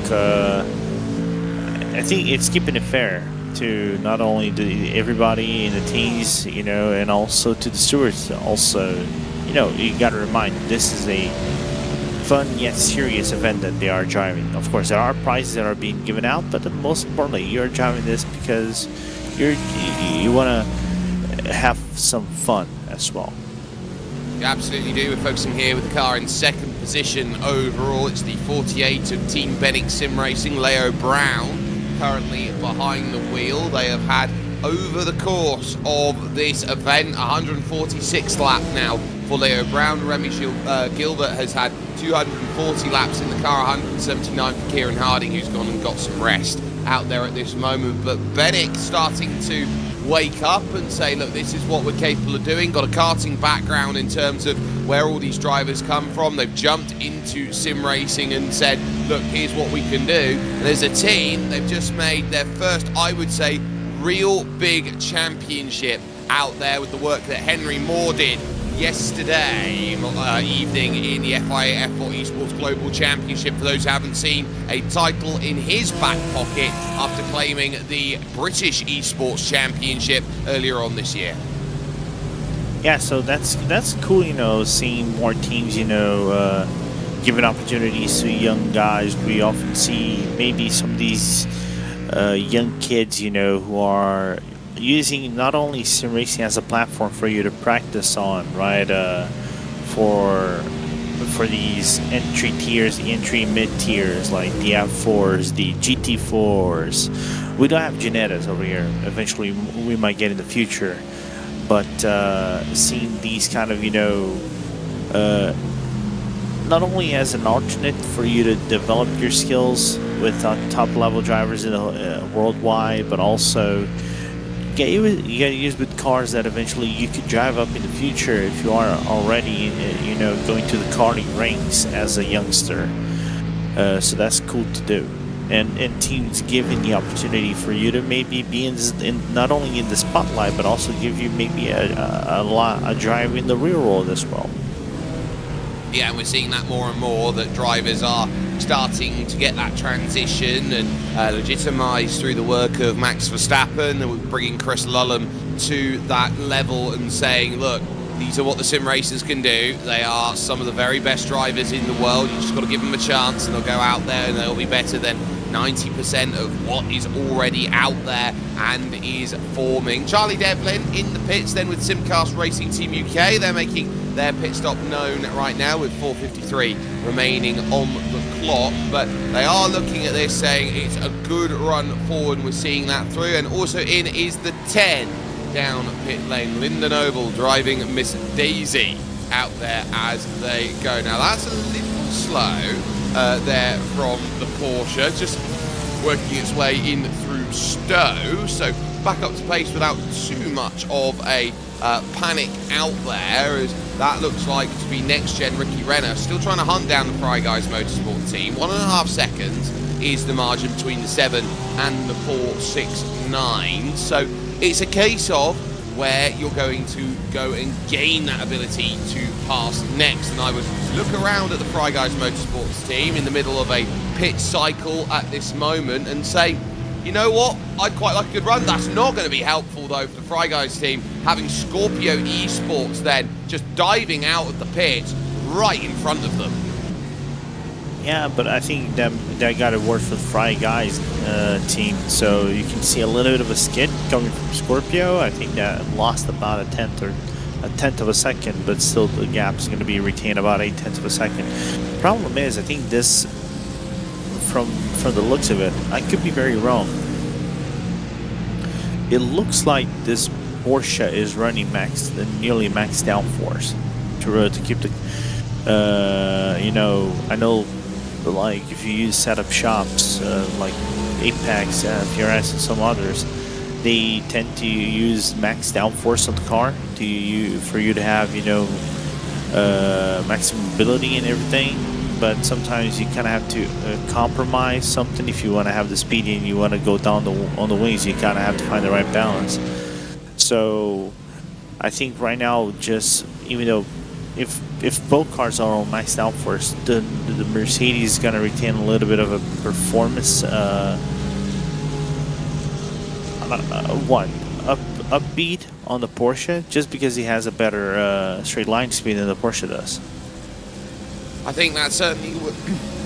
it's keeping it fair to not only everybody in the teams, you know, and also to the stewards also, you know, you got to remind, this is a fun yet serious event that they are driving. Of course, there are prizes that are being given out, but most importantly, you're driving this because you want to have some fun as well. You absolutely do. We're focusing here with the car in second position overall. It's the 48 of Team Benick Sim Racing, Leo Brown, currently behind the wheel. They have had, over the course of this event, 146 lap now for Leo Brown. Remy Gilbert has had 240 laps in the car, 179 for Kieran Harding, who's gone and got some rest out there at this moment. But Benick starting to wake up and say, look, this is what we're capable of doing. Got a karting background in terms of where all these drivers come from. They've jumped into sim racing and said, look, here's what we can do. And as a team, they've just made their first, I would say, real big championship out there with the work that Henry Moore did yesterday evening in the FIA F4 Esports Global Championship. For those who haven't seen, a title in his back pocket after claiming the British Esports Championship earlier on this year. Yeah, so that's cool, you know, seeing more teams, you know, giving opportunities to young guys. We often see maybe some of these young kids, you know, who are using not only sim racing as a platform for you to practice on, right? For these entry tiers, the entry mid tiers like the F4s, the GT4s. We don't have Genetas over here. Eventually, we might get in the future, but seeing these kind of, you know, not only as an alternate for you to develop your skills with top level drivers in the worldwide, but also you gotta use with cars that eventually you could drive up in the future if you are already, you know, going to the karting ranks as a youngster. So that's cool to do, and teams giving the opportunity for you to maybe be in not only in the spotlight, but also give you maybe a drive in the real world as well. Yeah, and we're seeing that more and more, that drivers are starting to get that transition and legitimise through the work of Max Verstappen, and we're bringing Chris Lullum to that level and saying, look, these are what the sim racers can do. They are some of the very best drivers in the world. You just got to give them a chance and they'll go out there and they'll be better than 90% of what is already out there and is forming. Charlie Devlin in the pits then with Simcast Racing Team UK. They're making their pit stop known right now with 4:53 remaining on the clock, but they are looking at this saying it's a good run forward. We're seeing that through, and also in is the 10 down pit lane. Lyndon Oval driving Miss Daisy out there as they go. Now that's a little slow there from the Porsche, just working its way in through Stowe, so back up to pace without too much of a panic out there, as that looks like to be next gen Ricky Renner still trying to hunt down the Fry Guys Motorsport team. 1.5 seconds is the margin between the 7 and the 4.69, so it's a case of where you're going to go and gain that ability to pass next. And I would look around at the Fry Guys Motorsports team in the middle of a pit cycle at this moment and say, you know what, I'd quite like a good run. That's not going to be helpful though for the Fry Guys team, having Scorpio Esports then just diving out of the pit right in front of them. Yeah, but I think that got to work for the Fry Guys team. So you can see a little bit of a skid coming from Scorpio. I think that lost about a tenth of a second, but still the gap is going to be retained about 0.8 of a second. The problem is, I think this, from the looks of it, I could be very wrong. It looks like this Porsche is running nearly max downforce to keep the, you know, I know, like if you use setup shops like Apex, PRS, and some others, they tend to use max downforce on the car for you to have, you know, maximum mobility and everything. But sometimes you kind of have to compromise something if you want to have the speed and you want to go down on the wings. You kind of have to find the right balance. So I think right now, just even though if both cars are on max downforce, the Mercedes is going to retain a little bit of a performance upbeat on the Porsche just because he has a better straight line speed than the Porsche does. I think that certainly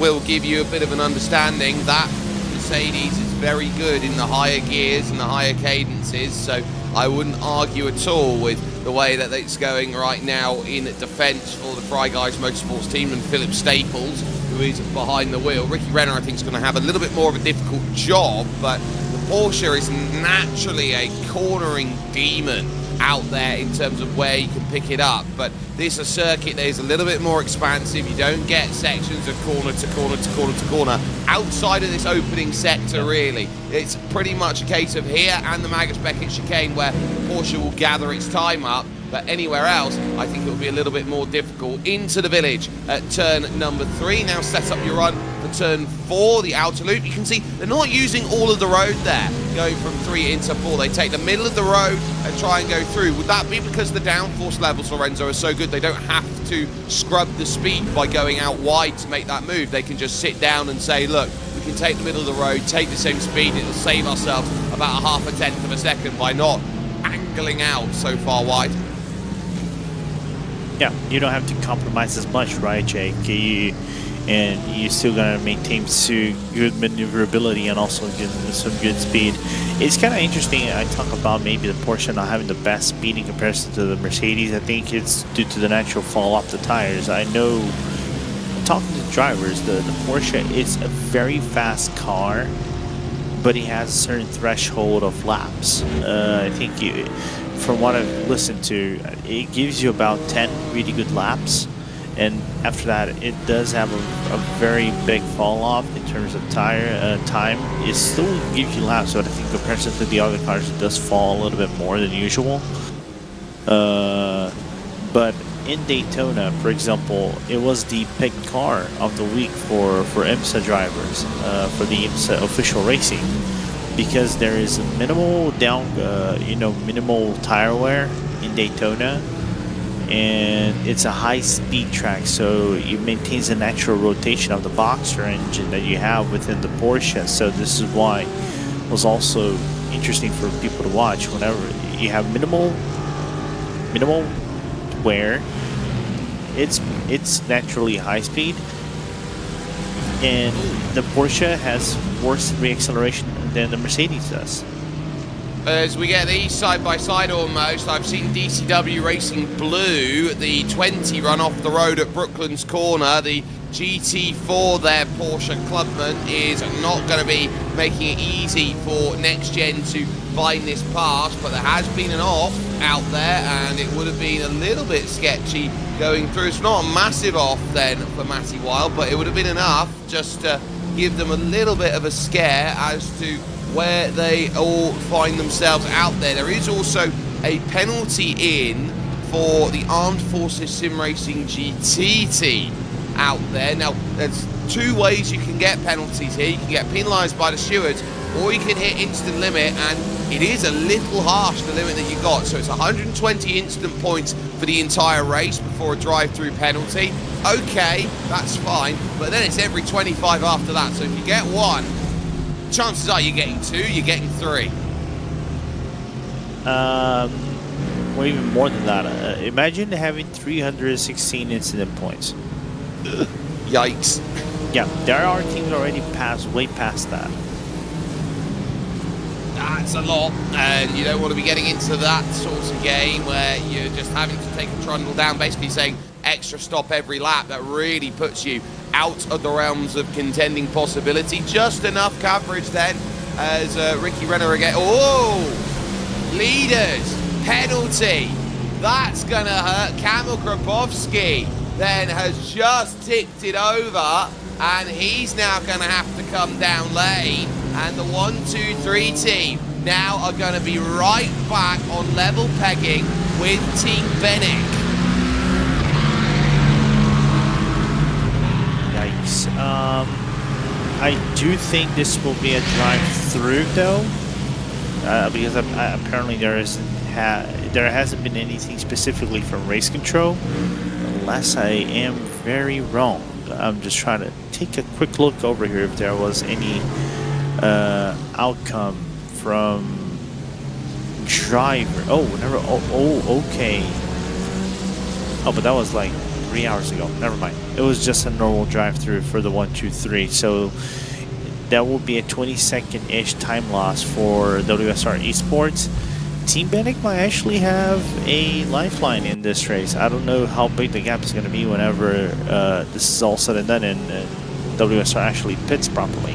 will give you a bit of an understanding that Mercedes is very good in the higher gears and the higher cadences, so I wouldn't argue at all with the way that it's going right now in defence for the Fry Guys Motorsports team and Philip Staples, who is behind the wheel. Ricky Renner, I think, is going to have a little bit more of a difficult job, but the Porsche is naturally a cornering demon out there in terms of where you can pick it up, but this is a circuit that is a little bit more expansive. You don't get sections of corner to corner to corner to corner outside of this opening sector, really. It's pretty much a case of here and the Magnus Beckett chicane where Porsche will gather its time up, but anywhere else I think it will be a little bit more difficult. Into the village at turn number 3. Now set up your run for turn 4, the outer loop. You can see they're not using all of the road there, going from 3 into 4. They take the middle of the road and try and go through. Would that be because the downforce levels, Lorenzo, are so good they don't have to scrub the speed by going out wide to make that move? They can just sit down and say, look, we can take the middle of the road, take the same speed, it'll save ourselves about 1/2 of a second by not angling out so far wide. Yeah, you don't have to compromise as much, right, Jake? And you're still gonna maintain good maneuverability and also some good speed. It's kind of interesting. I talk about maybe the Porsche not having the best speed in comparison to the Mercedes. I think it's due to the natural fall off the tires. I know, talking to drivers, the Porsche is a very fast car, but it has a certain threshold of laps. I think from what I've listened to, it gives you about 10 really good laps. And after that, it does have a very big fall off in terms of tire time. It still gives you laps, but I think in comparison to the other cars, it does fall a little bit more than usual. But in Daytona, for example, it was the picked car of the week for IMSA drivers, for the IMSA official racing, because there is a minimal minimal tire wear in Daytona. And it's a high-speed track, so it maintains the natural rotation of the boxer engine that you have within the Porsche. So this is why it was also interesting for people to watch. Whenever you have minimal wear, it's naturally high speed, and the Porsche has worse reacceleration than the Mercedes does. As we get these side by side almost, I've seen DCW Racing Blue, the 20 run off the road at Brooklands Corner. The GT4 there, Porsche Clubman, is not going to be making it easy for Next Gen to find this pass, but there has been an off out there, and it would have been a little bit sketchy going through. It's not a massive off then for Matty Wild, but it would have been enough just to give them a little bit of a scare as to where they all find themselves out there. There is also a penalty in for the Armed Forces Sim Racing GT team out there. Now, there's 2 ways you can get penalties here. You can get penalised by the stewards, or you can hit instant limit, and it is a little harsh, the limit that you got. So it's 120 instant points for the entire race before a drive-through penalty. Okay, that's fine, but then it's every 25 after that. So if you get 1, chances are you're getting 2, you're getting 3. Well, even more than that. Imagine having 316 incident points. Yikes. Yeah, there are teams already way past that. That's a lot, and you don't want to be getting into that sort of game where you're just having to take a trundle down, basically saying extra stop every lap. That really puts you out of the realms of contending possibility. Just enough coverage then as Ricky Renner again. Oh, leaders, penalty. That's going to hurt. Kamil Grabowski then has just ticked it over, and he's now going to have to come down lane. And the 1, 2, 3 team now are going to be right back on level pegging with Team Bennett. Yikes. I do think this will be a drive-through though, because apparently there hasn't been anything specifically from race control, unless I am very wrong. I'm just trying to take a quick look over here if there was any outcome from driver. Okay. Oh, but that was like 3 hours ago. Never mind. It was just a normal drive-through for the 1-2-3. So that will be a 20-second-ish time loss for WSR Esports. Team Benic might actually have a lifeline in this race. I don't know how big the gap is going to be whenever this is all said and done and WSR actually pits properly.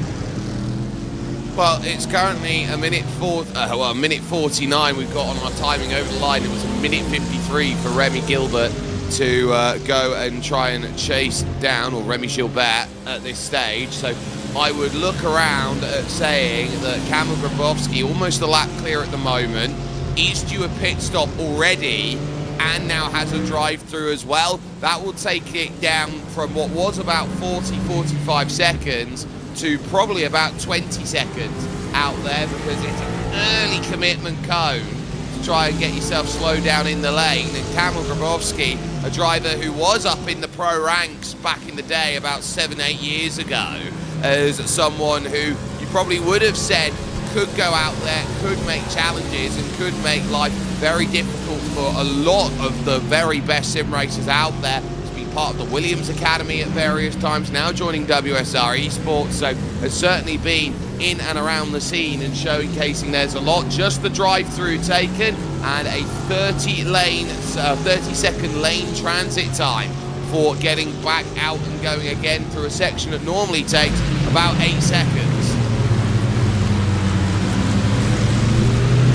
Well, it's currently a minute 49 we've got on our timing over the line. It was a minute 53 for Remy Gilbert to go and try and chase down, or Remy Gilbert at this stage. So I would look around at saying that Kamil Grabowski, almost a lap clear at the moment, is due a pit stop already and now has a drive-through as well. That will take it down from what was about 40-45 seconds to probably about 20 seconds out there, because it's an early commitment cone to try and get yourself slowed down in the lane. And Kamil Grabowski, a driver who was up in the pro ranks back in the day about 7-8 years ago, as someone who you probably would have said could go out there, could make challenges and could make life very difficult for a lot of the very best sim racers out there. He's been part of the Williams Academy at various times, now joining WSR Esports, so has certainly been in and around the scene and showcasing there's a lot. Just the drive-through taken and a 30-second lane transit time for getting back out and going again through a section that normally takes about 8 seconds.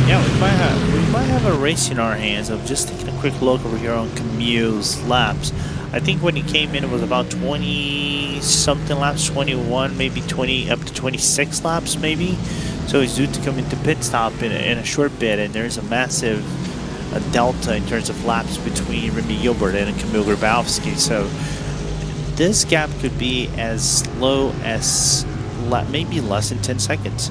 Yeah, we might have a race in our hands. I'm just taking a quick look over here on Camille's laps. I think when he came in, it was about 20-something laps, 21, maybe 20, up to 26 laps, maybe. So he's due to come into pit stop in a short bit, and there's a massive delta in terms of laps between Remy Gilbert and Kamil Grabowski. So this gap could be as low as maybe less than 10 seconds.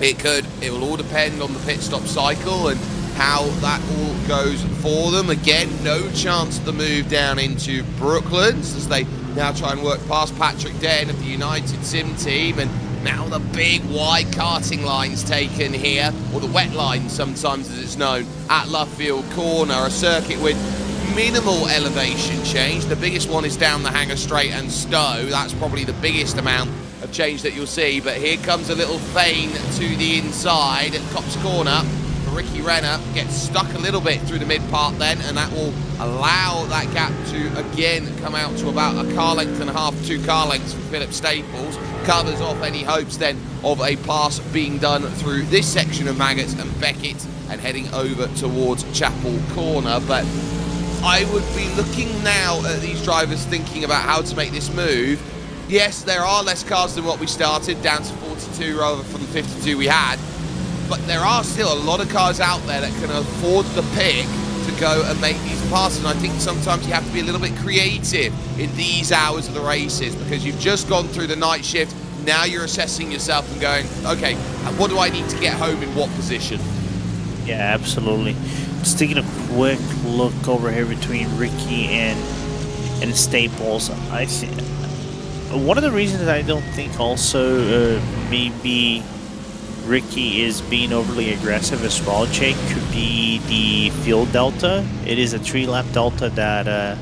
It could. It will all depend on the pit stop cycle and how that all goes for them. Again, no chance of the move down into Brooklands as they now try and work past Patrick Den of the United Sim team. And now the big wide karting lines taken here, or the wet line sometimes as it's known, at Luffield Corner, a circuit with minimal elevation change. The biggest one is down the Hanger Straight and Stowe. That's probably the biggest amount of change that you'll see, but here comes a little fein to the inside at Cops Corner. Ricky Renner gets stuck a little bit through the mid part then, and that will allow that gap to again come out to about a car length and a half, 2 car lengths for Philip Staples. Covers off any hopes then of a pass being done through this section of Maggots and Beckett and heading over towards Chapel Corner. But I would be looking now at these drivers thinking about how to make this move. Yes, there are less cars than what we started, down to 42 rather from the 52 we had. But there are still a lot of cars out there that can afford the pick to go and make these passes. And I think sometimes you have to be a little bit creative in these hours of the races, because you've just gone through the night shift. Now you're assessing yourself and going, okay, what do I need to get home in what position? Yeah, absolutely. Just taking a quick look over here between Ricky and Staples. I think one of the reasons I don't think also maybe Ricky is being overly aggressive as well, Jake, could be the fuel delta. It is a 3-lap delta that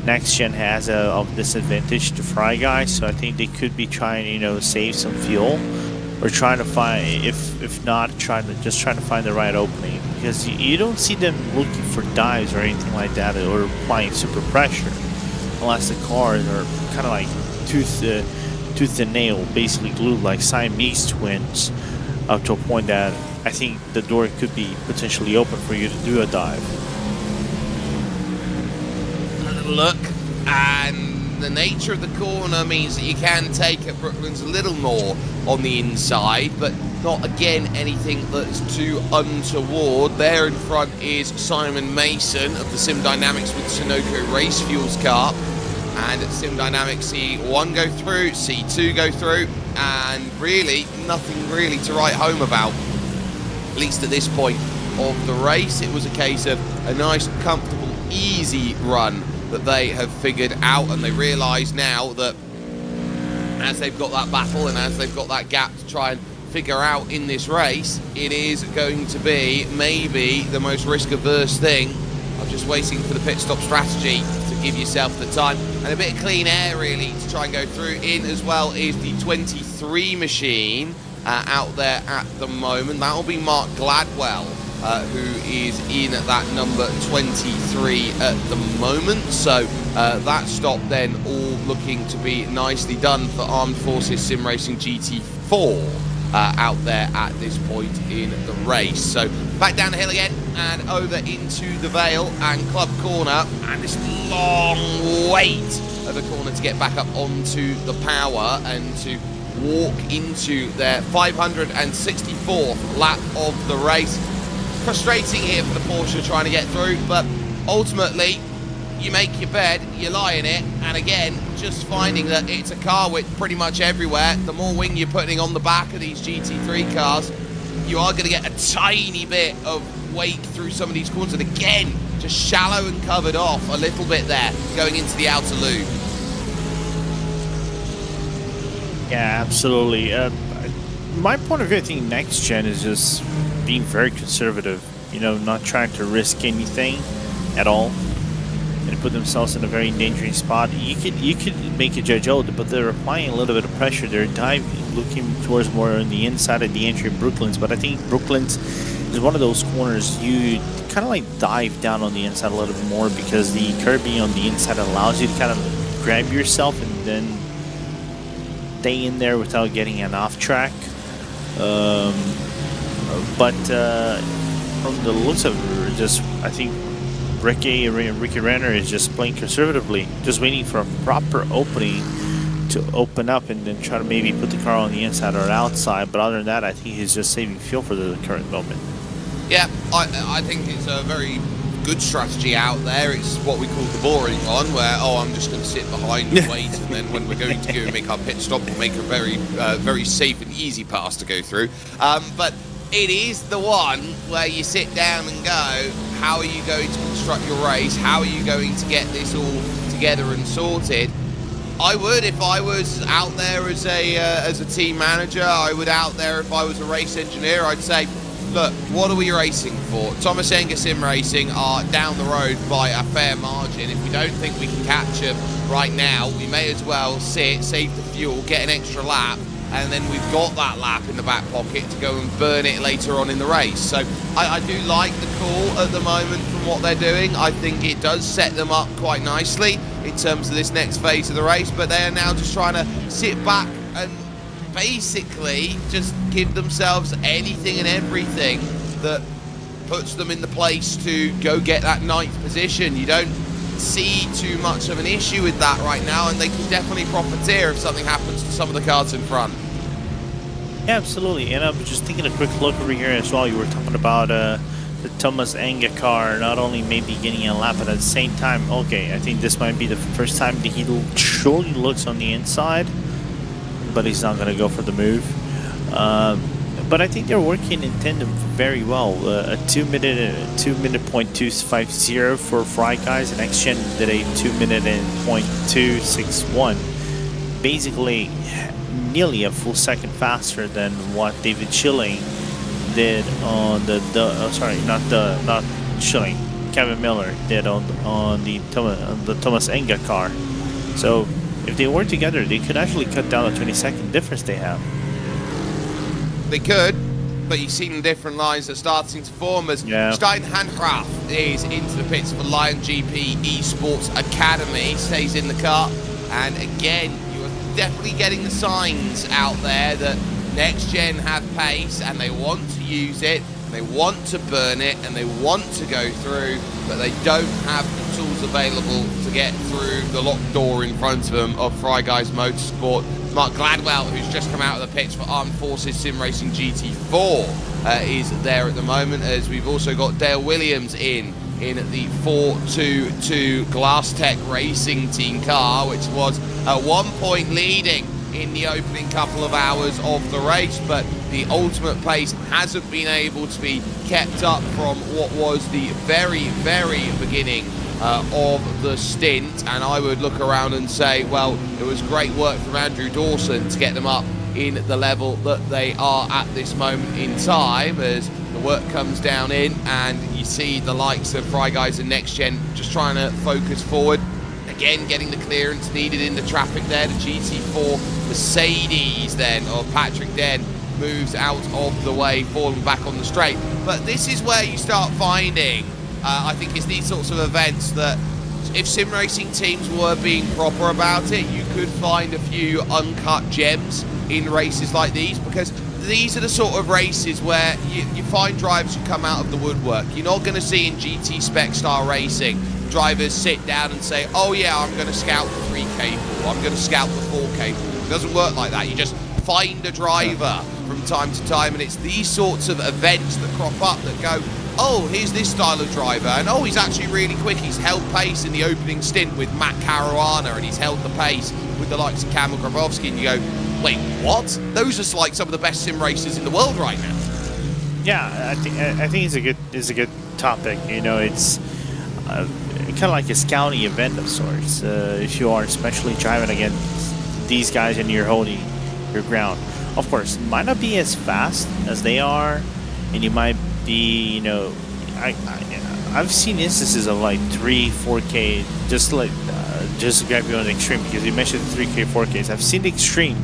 Next Gen has of disadvantage to Fry Guys, so I think they could be trying, save some fuel, or trying to find, if not, trying to find the right opening, because you don't see them looking for dives or anything like that, or applying super pressure, unless the cars are kind of like tooth and nail, basically glued like Siamese twins, up to a point that I think the door could be potentially open for you to do a dive. Look, and the nature of the corner means that you can take at Brooklands a little more on the inside, but not, again, anything that's too untoward. There in front is Simon Mason of the Sim Dynamics with Sunoco Race Fuels car. And Sim Dynamics C1 go through, C2 go through, and really nothing really to write home about, at least at this point of the race. It was a case of a nice, comfortable, easy run that they have figured out, and they realise now that as they've got that battle and as they've got that gap to try and figure out in this race, it is going to be maybe the most risk-averse thing of just waiting for the pit stop strategy to give yourself the time and a bit of clean air really to try and go through. In as well is the 23 machine out there at the moment. That will be Mark Gladwell, who is in at that number 23 at the moment. So that stop then all looking to be nicely done for Armed Forces Sim Racing GT4 out there at this point in the race. So back down the hill again and over into the Vale and Club Corner, and this long wait of a corner to get back up onto the power and to walk into their 564th lap of the race. Frustrating here for the Porsche trying to get through, but ultimately you make your bed, you lie in it, and again, just finding that it's a car width pretty much everywhere. The more wing you're putting on the back of these GT3 cars, you are going to get a tiny bit of weight through some of these corners, and again, just shallow and covered off a little bit there, going into the outer loop. Yeah, absolutely. My point of view, I think next gen is just being very conservative, you know, not trying to risk anything at all and put themselves in a very dangerous spot. You could make a judge, oh, but they're applying a little bit of pressure. They're diving, looking towards more on the inside of the entry of Brooklands, but I think Brooklands is one of those corners you kind of like dive down on the inside a little bit more, because the curbing on the inside allows you to kind of grab yourself and then stay in there without getting an off track. But from the looks of it, just I think Ricky Renner is just playing conservatively, just waiting for a proper opening to open up and then try to maybe put the car on the inside or outside. But other than that, I think he's just saving fuel for the current moment. Yeah, I think it's a very good strategy out there. It's what we call the boring one, where, oh, I'm just going to sit behind and wait, and then when we're going to go and make our pit stop, we'll make a very safe and easy pass to go through. But it is the one where you sit down and go, how are you going to construct your race? How are you going to get this all together and sorted? I would, if I was out there as a team manager, I would out there if I was a race engineer, I'd say, look, what are we racing for? Thomas Enger Sim Racing are down the road by a fair margin. If we don't think we can catch them right now, we may as well sit, save the fuel, get an extra lap, and then we've got that lap in the back pocket to go and burn it later on in the race. So I do like the call at the moment from what they're doing. I think it does set them up quite nicely in terms of this next phase of the race, but they are now just trying to sit back and basically just give themselves anything and everything that puts them in the place to go get that 9th position. You don't see too much of an issue with that right now, and they can definitely profiteer if something happens to some of the cars in front. Yeah, absolutely. And I'm just taking a quick look over here as well. You were talking about the Thomas Enger car not only maybe getting a lap, but at the same time, okay, I think this might be the first time that he truly looks on the inside, but he's not going to go for the move. But I think they're working in tandem very well. A 2 minute .250 for Fry Guys, and Next Gen did a 2 minute and .261. Basically, nearly a full second faster than what David Schilling did on not Schilling, Kevin Miller did on the Thomas Enger car. So if they work together, they could actually cut down the 20-second difference they have. They could, but you've seen different lines that are starting to form as Stein Handgraf is into the pits for Lion GP Esports Academy, stays in the car, and again, you're definitely getting the signs out there that Next Gen have pace and they want to use it, and they want to burn it, and they want to go through, but they don't have the tools available to get through the locked door in front of them of Fry Guys Motorsport. Mark Gladwell, who's just come out of the pits for Armed Forces Sim Racing GT4, is there at the moment, as we've also got Dale Williams in the 422 Glass Tech Racing Team car, which was at one point leading in the opening couple of hours of the race, but the ultimate pace hasn't been able to be kept up from what was the very, very beginning of the stint. And I would look around and say, well, it was great work from Andrew Dawson to get them up in the level that they are at this moment in time, as the work comes down in and you see the likes of Fry Guys and Next Gen just trying to focus forward. Again, getting the clearance needed in the traffic there. The GT4 Mercedes then of Patrick Den moves out of the way, falling back on the straight. But this is where you start finding, I think it's these sorts of events that if sim racing teams were being proper about it, you could find a few uncut gems in races like these, because these are the sort of races where you find drivers who come out of the woodwork. You're not going to see in GT spec style racing drivers sit down and say, oh yeah, I'm going to scout the 3K pool, I'm going to scout the 4K pool. It doesn't work like that. You just find a driver from time to time, and it's these sorts of events that crop up that go, oh, here's this style of driver, and oh, he's actually really quick. He's held pace in the opening stint with Matt Caruana, and he's held the pace with the likes of Kamil Grabowski, and you go, wait, what? Those are like some of the best sim racers in the world right now. Yeah, I think it's a good topic. You know, it's kind of like a scouting event of sorts. If you are especially driving against these guys and you're holding your ground, of course, it might not be as fast as they are, and you might be, you know, I've seen instances of like 3-4K, just to grab you on the extreme, because you mentioned 3K 4Ks. I've seen the extreme,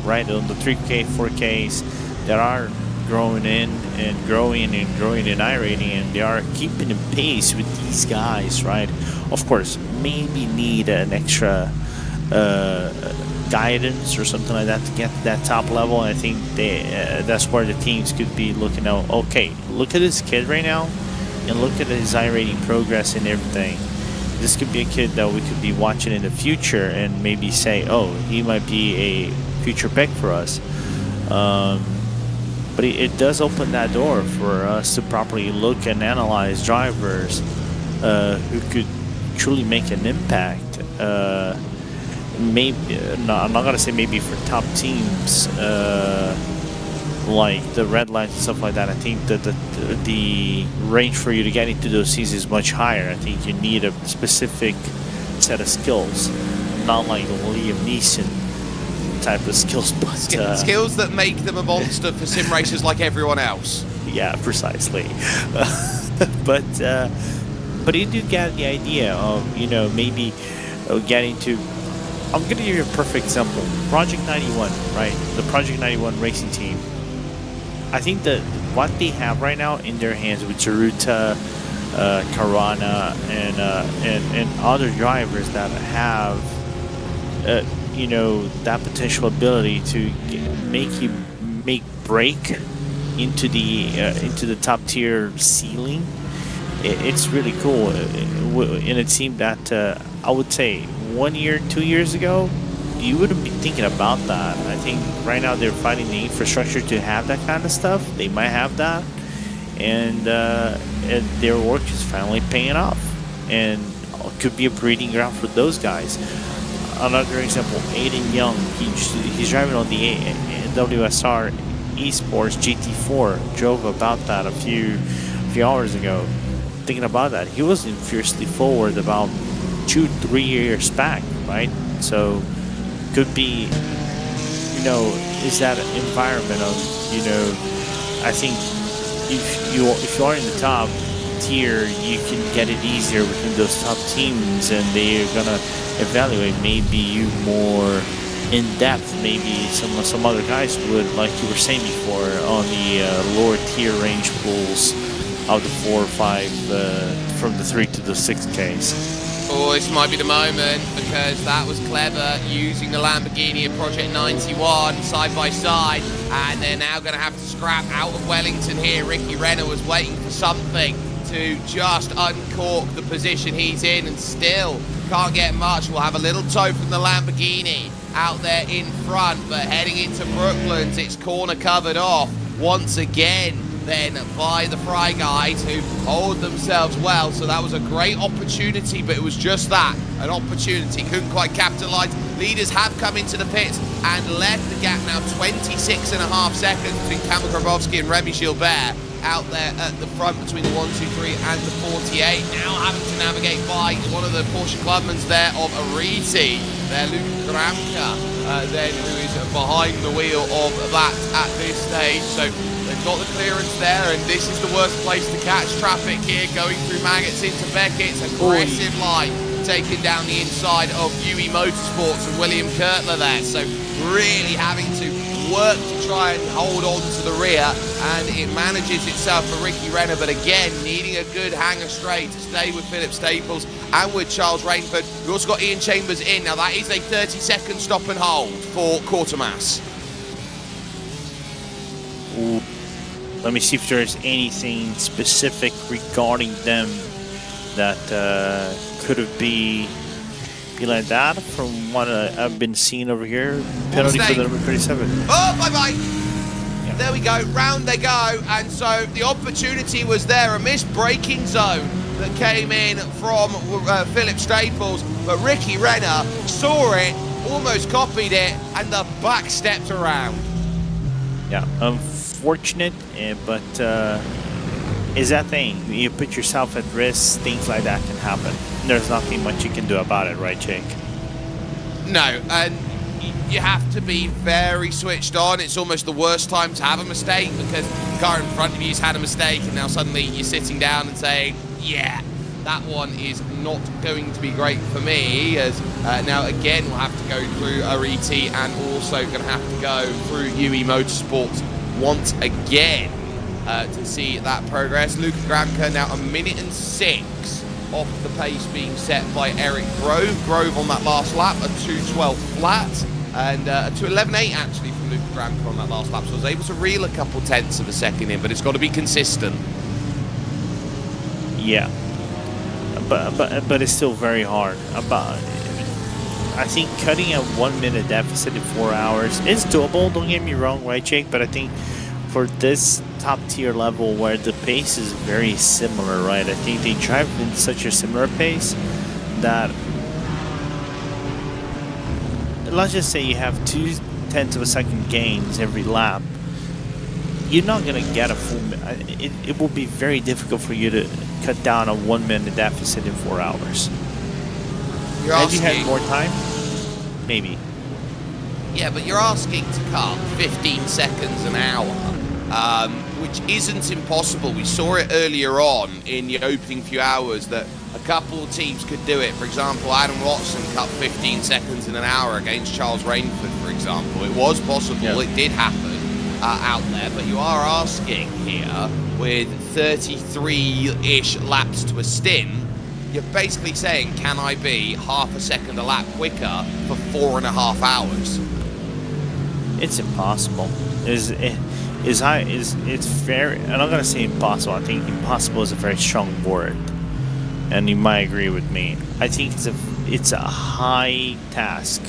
right, on the 3K 4Ks that are growing in and growing in iRating, and they are keeping in pace with these guys, right? Of course, maybe need an extra guidance or something like that to get to that top level. And I think that's where the teams could be looking at, okay, look at this kid right now and look at his iRating progress and everything. This could be a kid that we could be watching in the future and maybe say, oh, he might be a future pick for us. But it does open that door for us to properly look and analyze drivers who could truly make an impact. Maybe no, I'm not gonna say maybe for top teams like the Red Lions and stuff like that. I think that the range for you to get into those teams is much higher. I think you need a specific set of skills, not like Liam Neeson type of skills, but skills that make them a monster for sim racers like everyone else. Yeah, precisely. But you do get the idea of, you know, maybe getting to. I'm going to give you a perfect example. Project 91, right? The Project 91 racing team. I think that what they have right now in their hands with Tsuruta, Caruana, and other drivers that have, you know, that potential ability to break into the top tier ceiling. It's really cool in a team that I would say 1 year, 2 years ago, you wouldn't be thinking about that. I think right now they're finding the infrastructure to have that kind of stuff. They might have that, and their work is finally paying off, and could be a breeding ground for those guys. Another example, Aiden Young. He's driving on the WSR Esports GT4. Drove about that a few hours ago. Thinking about that, he wasn't fiercely forward about 2-3 years back, right? So could be, you know, is that environment of, you know, I think if you are in the top tier, you can get it easier within those top teams, and they're gonna evaluate maybe you more in depth. Maybe some other guys would, like you were saying before, on the lower tier range pools of the 4 or 5 from the 3 to the 6Ks. Oh, this might be the moment, because that was clever, using the Lamborghini of Project 91 side by side, and they're now going to have to scrap out of Wellington here. Ricky Renner was waiting for something to just uncork the position he's in, and still can't get much. We'll have a little tow from the Lamborghini out there in front, but heading into Brooklands, it's corner covered off once again then by the Fry guys, who hold themselves well. So that was a great opportunity, but it was just that, an opportunity. Couldn't quite capitalise. Leaders have come into the pits and left the gap now 26.5 seconds between Kamil Grabowski and Remy Gilbert. out there at the front between the 123 and the 48. Now having to navigate by one of the Porsche clubmans there of Ariti. There, Luke Gramka, then, who is behind the wheel of that at this stage. So they've got the clearance there, and this is the worst place to catch traffic here, going through Maggots into Beckett's. Aggressive line taking down the inside of UE Motorsports and William Kurtler there. So really having to work to try and hold on to the rear, and it manages itself for Ricky Renner, but again needing a good hanger straight to stay with Philip Staples and with Charles Rainford. We've also got Ian Chambers in. Now that is a 30-second stop and hold for Quatermass. Ooh. Let me see if there's anything specific regarding them that could have be like that from what I've been seeing over here. Penalty for the number 37. Oh, bye-bye. Yeah. There we go. Round they go. And so the opportunity was there. A missed braking zone that came in from Philip Staples. But Ricky Renner saw it, almost copied it, and the back stepped around. Yeah, unfortunate, but is that thing. You put yourself at risk, things like that can happen. There's nothing much you can do about it, right, Jake? No, and you have to be very switched on. It's almost the worst time to have a mistake, because the car in front of you's had a mistake, and now suddenly you're sitting down and saying, yeah, that one is not going to be great for me, as now again we'll have to go through Ariti and also going to have to go through UE Motorsports once again to see that progress. Luca Gramka now 1 minute and 6 off the pace being set by Eric Grove. Grove on that last lap, a 2:12 flat, and a 2:11.8 actually from Luca Gramka on that last lap. So I was able to reel a couple tenths of a second in, but it's got to be consistent. Yeah, but it's still very hard. I think cutting a 1 minute deficit in 4 hours is doable. Don't get me wrong, right, Jake? But I think for this top tier level where the pace is very similar, right? I think they drive in such a similar pace that, let's just say you have 0.2 of a second gains every lap. You're not gonna get a full. It will be very difficult for you to cut down a 1 minute deficit in 4 hours. Had you had more time, maybe. Yeah, but you're asking to cut 15 seconds an hour, which isn't impossible. We saw it earlier on in the opening few hours that a couple of teams could do it. For example, Adam Watson cut 15 seconds in an hour against Charles Rainford, for example. It was possible. Yeah. It did happen out there, but you are asking here with 33-ish laps to a stint. You're basically saying, can I be half a second a lap quicker for 4.5 hours? It's impossible. It's very. I'm not gonna say impossible. I think impossible is a very strong word, and you might agree with me. I think it's a high task.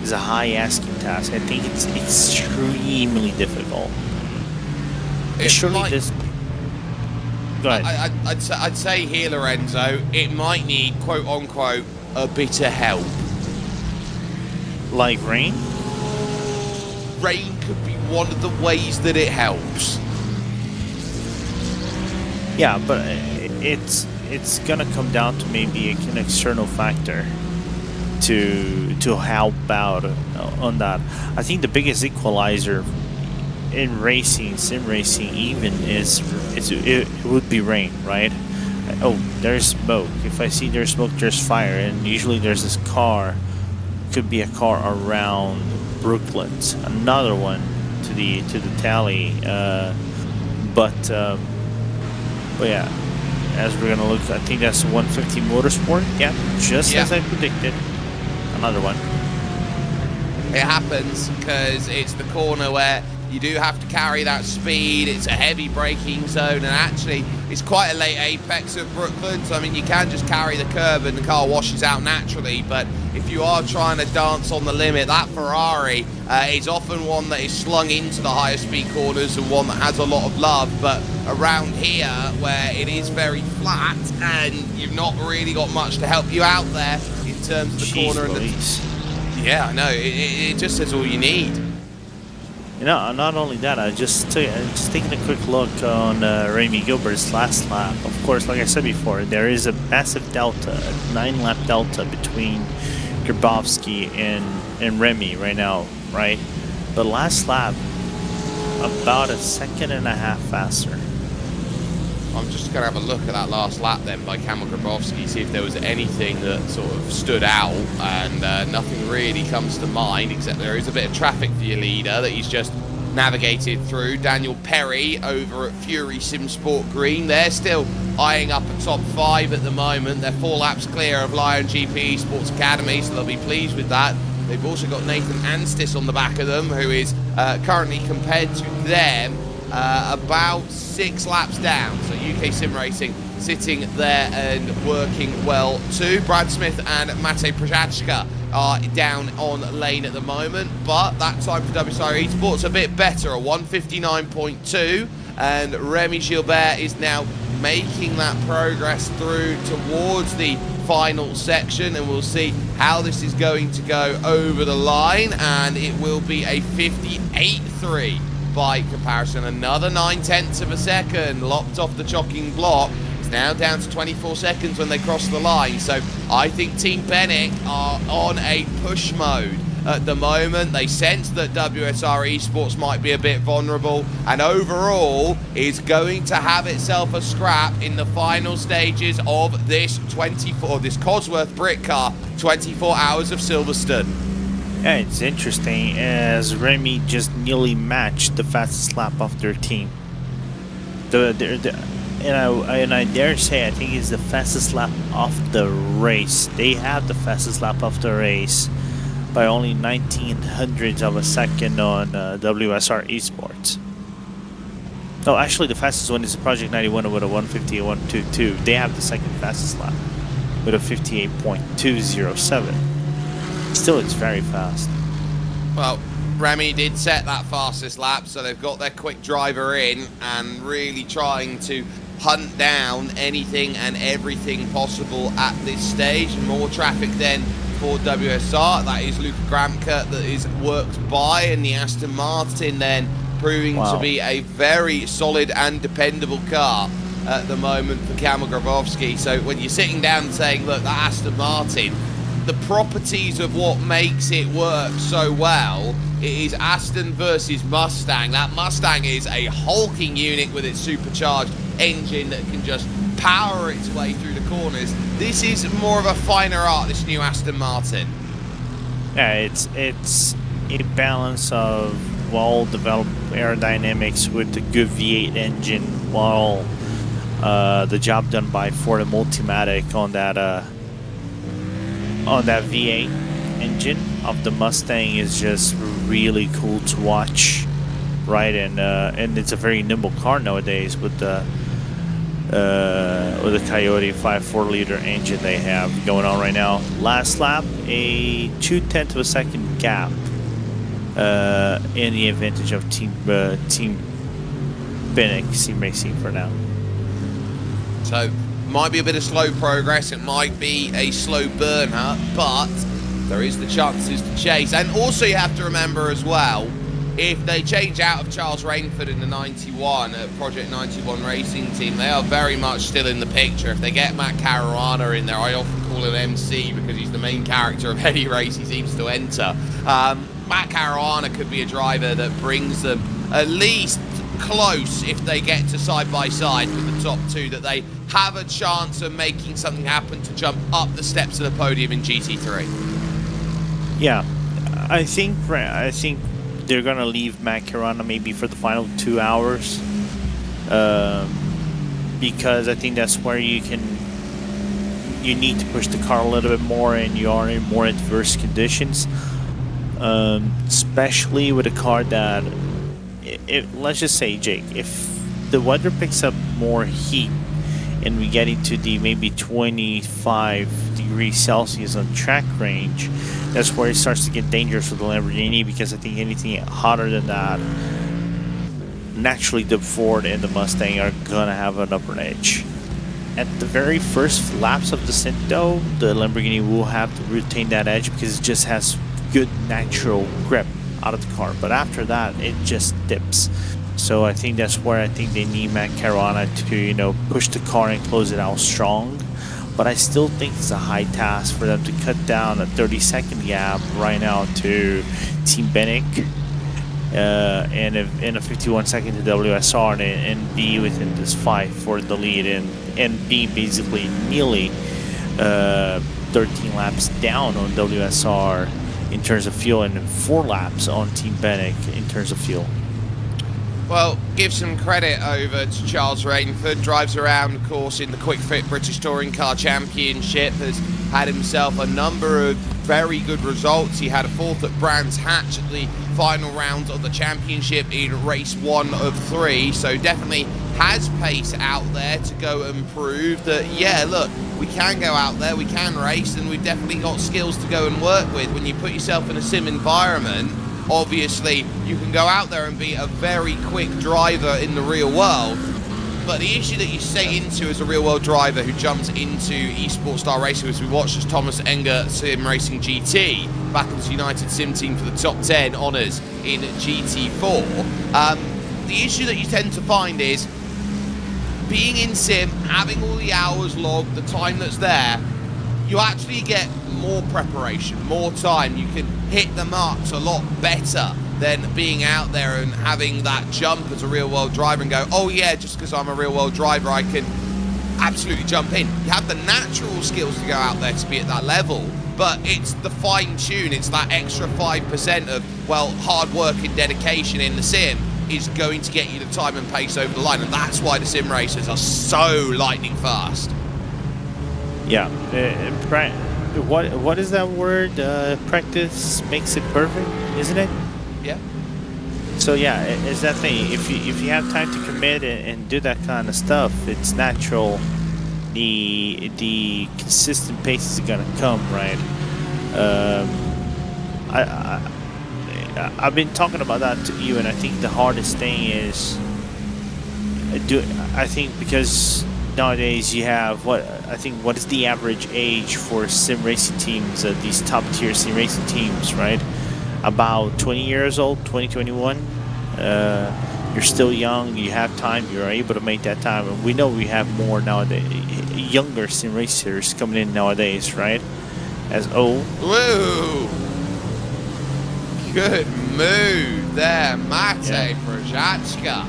It's a high asking task. I think it's extremely difficult. Surely this. Go ahead. I'd say here, Lorenzo, it might need, quote unquote, a bit of help. Like rain? Rain could be one of the ways that it helps. Yeah, but it's gonna come down to maybe an external factor to help out on that. I think the biggest equalizer in racing, sim racing even, it would be rain, right? Oh, there's smoke. If I see there's smoke, there's fire, and usually there's this car. Could be a car around Brooklands, another one to the tally. But yeah, as we're gonna look, I think that's 150 Motorsport. Yeah, just as I predicted. Another one. It happens because it's the corner where you do have to carry that speed. It's a heavy braking zone, and actually it's quite a late apex of Brooklands. I mean, you can just carry the curb and the car washes out naturally, but if you are trying to dance on the limit, that Ferrari is often one that is slung into the higher speed corners and one that has a lot of love. But around here, where it is very flat and you've not really got much to help you out there in terms of the corner and the... Yeah, I know, it just says all you need. You know, not only that, just taking a quick look on Remy Gilbert's last lap. Of course, like I said before, there is a massive delta, a 9-lap delta between Grabowski and Remy right now, right? The last lap, about a second and a half faster. I'm just going to have a look at that last lap then by Kamil Grabowski, see if there was anything that sort of stood out, and nothing really comes to mind, except there is a bit of traffic for your leader that he's just navigated through. Daniel Perry over at Fury Sim Sport Green. They're still eyeing up a top 5 at the moment. They're 4 laps clear of Lion GP Sports Academy, so they'll be pleased with that. They've also got Nathan Anstis on the back of them, who is currently, compared to them, about 6 laps down. So UK Sim Racing sitting there and working well too. Brad Smith and Matej Prochazka are down on lane at the moment, but that time for WSR Esports a bit better, a 1:59.2, and Remy Gilbert is now making that progress through towards the final section, and we'll see how this is going to go over the line, and it will be a 58.3 by comparison. Another 9/10 of a second lopped off the chocking block. It's now down to 24 seconds when they cross the line, so I think Team Bennett are on a push mode at the moment. They sense that WSR Esports might be a bit vulnerable, and overall is going to have itself a scrap in the final stages of this Cosworth Britcar 24 Hours of Silverstone. Yeah, it's interesting as Remy just nearly matched the fastest lap of their team. And I dare say, I think it's the fastest lap of the race. They have the fastest lap of the race by only 1900ths of a second on WSR Esports. No, actually the fastest one is Project 91 with a 1:58.122. They have the second fastest lap with a 58.207. Still, it's very fast. Well, Remy did set that fastest lap, so they've got their quick driver in and really trying to hunt down anything and everything possible at this stage. More traffic then for WSR. That is Luca Gramka that is worked by, and the Aston Martin then proving to be a very solid and dependable car at the moment for Kamil Grabowski. So when you're sitting down and saying, look, that Aston Martin, the properties of what makes it work so well, it is Aston versus Mustang. That Mustang is a hulking unit with its supercharged engine that can just power its way through the corners. This is more of a finer art, this new Aston Martin. Yeah, it's a balance of well-developed aerodynamics with the good V8 engine, while the job done by Ford and Multimatic on that V8 engine of the Mustang is just really cool to watch, right? And it's a very nimble car nowadays with the Coyote 5.4-liter engine they have going on right now. Last lap, a 0.2 of a second gap in the advantage of Team Bennett Sim Racing for now. So might be a bit of slow progress, it might be a slow burner, but there is the chances to chase. And also you have to remember as well, if they change out of Charles Rainford in the 91 Project 91 racing team, they are very much still in the picture. If they get Matt Caruana in there, I often call him MC because he's the main character of any race he seems to enter. Matt Caruana could be a driver that brings them at least close, if they get to side by side with the top two, that they have a chance of making something happen to jump up the steps of the podium in GT3. Yeah, I think they're gonna leave Matt Caruana maybe for the final 2 hours, because I think that's where you need to push the car a little bit more, and you are in more adverse conditions, especially with a car that, let's just say, Jake, if the weather picks up more heat and we get into the maybe 25 degrees Celsius on track range, that's where it starts to get dangerous for the Lamborghini, because I think anything hotter than that, naturally the Ford and the Mustang are gonna have an upper edge. At the very first laps of descent though, the Lamborghini will have to retain that edge because it just has good natural grip out of the car. But after that, it just dips. So I think that's where I think they need Matt Caruana to, you know, push the car and close it out strong. But I still think it's a high task for them to cut down a 30-second gap right now to Team Benik and in a 51-second to WSR and be within this fight for the lead and be basically nearly 13 laps down on WSR in terms of fuel and 4 laps on Team Benik in terms of fuel. Well, give some credit over to Charles Rainford. Drives around, of course, in the Quick Fit British Touring Car Championship. Has had himself a number of very good results. He had a 4th at Brands Hatch at the final round of the championship in race 1 of 3. So definitely has pace out there to go and prove that, yeah, look, we can go out there, we can race, and we've definitely got skills to go and work with. When you put yourself in a sim environment, obviously, you can go out there and be a very quick driver in the real world. But the issue that you stay into as a real-world driver who jumps into esports style racing, as we watched as Thomas Enger Sim Racing GT, Battles United Sim Team for the top 10 honours in GT4, the issue that you tend to find is being in sim, having all the hours logged, the time that's there, you actually get more preparation, more time. You can hit the marks a lot better than being out there and having that jump as a real-world driver and go, oh yeah, just because I'm a real-world driver, I can absolutely jump in. You have the natural skills to go out there to be at that level, but it's the fine-tune, it's that extra 5% of, well, hard work and dedication in the sim is going to get you the time and pace over the line, and that's why the sim racers are so lightning fast. Yeah, what is that word? Practice makes it perfect, isn't it? Yeah. So yeah, it's that thing. If you have time to commit and do that kind of stuff, it's natural. The consistent pace is gonna come, right? I've been talking about that to you, and I think the hardest thing is I think because nowadays you have what is the average age for sim racing teams, these top tier sim racing teams, right? About 20 years old, 21. You're still young, you have time, you're able to make that time, and we know we have more nowadays, younger sim racers coming in nowadays, right? As old. Woo! Good move there, Mate Yeah. Prochazka.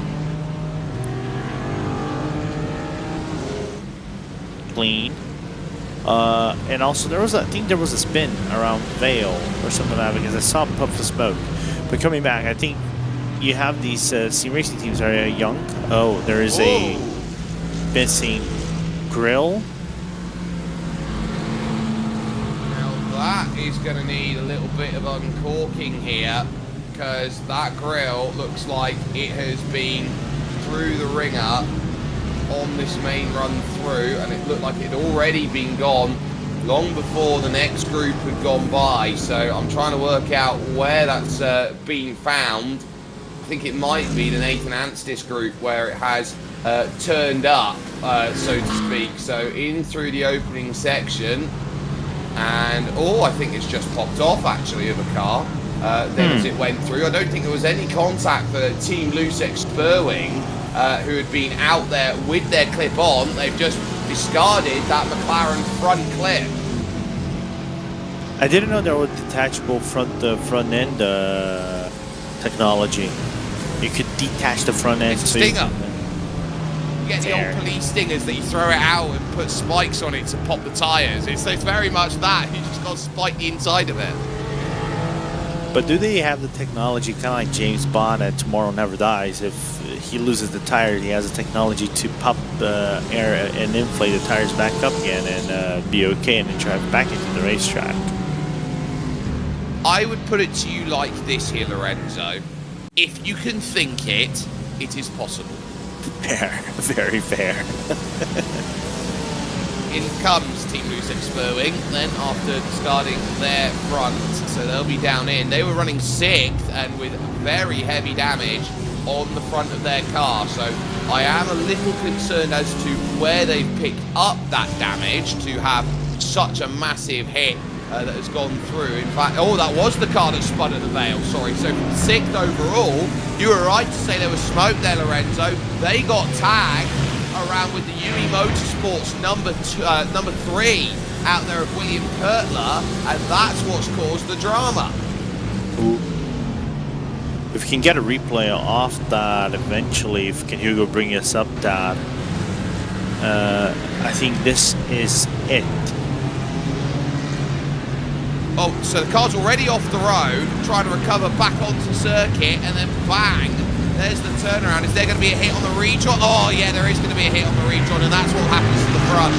Clean. And also I think there was a spin around Vale or something like that, because I saw a puff of smoke. But coming back, I think you have these sim racing teams that are young. Oh, there is a missing grill. Now that is going to need a little bit of uncorking here, because that grill looks like it has been through the ringer on this main run through, and it looked like it had already been gone long before the next group had gone by. So I'm trying to work out where that's been found. I think it might be the Nathan Anstis group where it has turned up, so to speak. So in through the opening section, and I think it's just popped off actually of a car. Then as it went through, I don't think there was any contact for Team Lucex Spurwing, who had been out there with their clip on. They've just discarded that McLaren front clip. I didn't know there was detachable front end technology. You could detach the front end. It's a stinger. You get the old police stingers that you throw it out and put spikes on it to pop the tyres. It's very much that. You just got to spike the inside of it. But do they have the technology, kind of like James Bond at Tomorrow Never Dies? If he loses the tire, he has the technology to pump air and inflate the tires back up again and be okay, and then drive back into the racetrack. I would put it to you like this here, Lorenzo. If you can think it, it is possible. Fair, very fair. In comes Team Lucex Spurwing, then after discarding their front, so they'll be down in. They were running 6th and with very heavy damage on the front of their car, so I am a little concerned as to where they've picked up that damage to have such a massive hit that has gone through. In fact, oh, that was the car that spun at the Vale, sorry. So from 6th overall, you were right to say there was smoke there, Lorenzo. They got tagged around with the UE Motorsports number 3 out there of William Kurtler, and that's what's caused the drama. If we can get a replay off that eventually, if can Hugo bring us up that, I think this is it. Oh, so the car's already off the road, trying to recover back onto circuit, and then bang, there's the turnaround. Is there going to be a hit on the rejoin? Oh yeah, there is going to be a hit on the rejoin, and that's what happens to the front.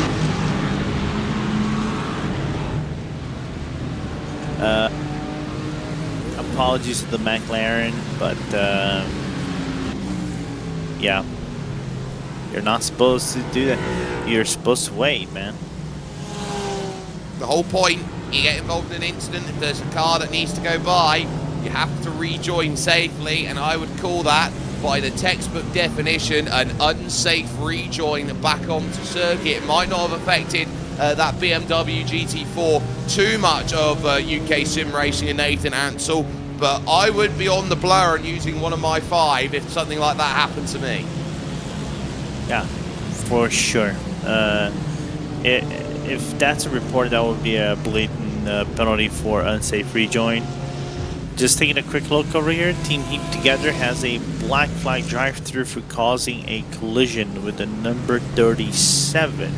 Apologies to the McLaren, but yeah, you're not supposed to do that. You're supposed to wait, man. The whole point, you get involved in an incident, if there's a car that needs to go by, you have to rejoin safely, and I would call that, by the textbook definition, an unsafe rejoin back onto circuit. It might not have affected that BMW GT4 too much of UK sim racing and Nathan Ansell, but I would be on the blower and using one of my 5 if something like that happened to me. Yeah, for sure. If that's a report, that would be a blatant penalty for unsafe rejoin. Just taking a quick look over here, Team Heap Together has a black flag drive-through for causing a collision with the number 37.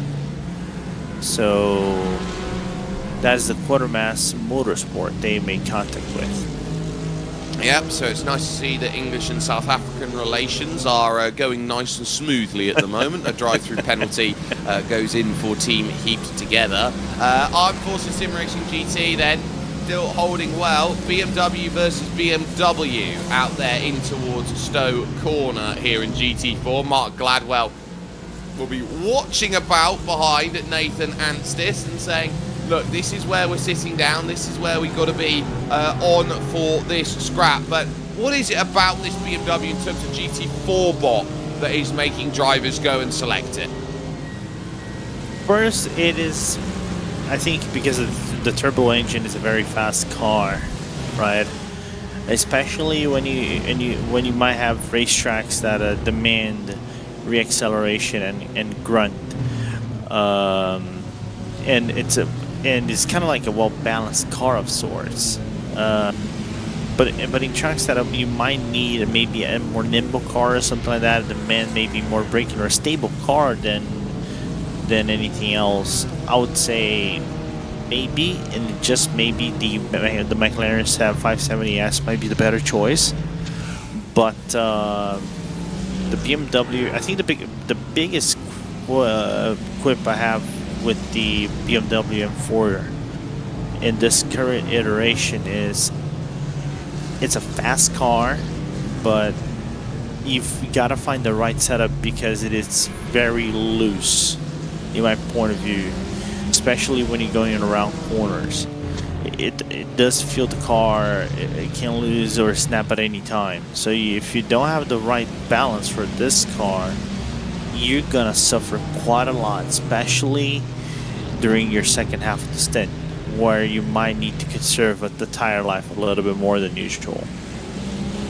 So that's the Quartermass Motorsport they made contact with. Yep, so it's nice to see that English and South African relations are going nice and smoothly at the moment. A drive-through penalty goes in for Team Heaped Together. Armed Forces Sim Racing GT then, still holding well. BMW versus BMW out there in towards Stowe Corner here in GT4. Mark Gladwell will be watching about behind Nathan Anstis and saying, look, this is where we're sitting down, this is where we've got to be on for this scrap. But what is it about this BMW in terms of GT4 bot that is making drivers go and select it? First, it is, I think, because of the turbo engine is a very fast car, right? Especially when you might have racetracks that demand reacceleration and grunt, and it's kind of like a well-balanced car of sorts. But in tracks that you might need maybe a more nimble car or something like that, demand maybe more braking or a stable car than anything else, I would say maybe, and just maybe, the McLaren 570S might be the better choice. But the BMW, I think the biggest quip I have with the BMW M4 in this current iteration is it's a fast car, but you've got to find the right setup because it is very loose in my point of view, especially when you're going around corners. It does feel the car, it can lose or snap at any time. So if you don't have the right balance for this car, you're gonna suffer quite a lot, especially during your second half of the stint, where you might need to conserve the tire life a little bit more than usual.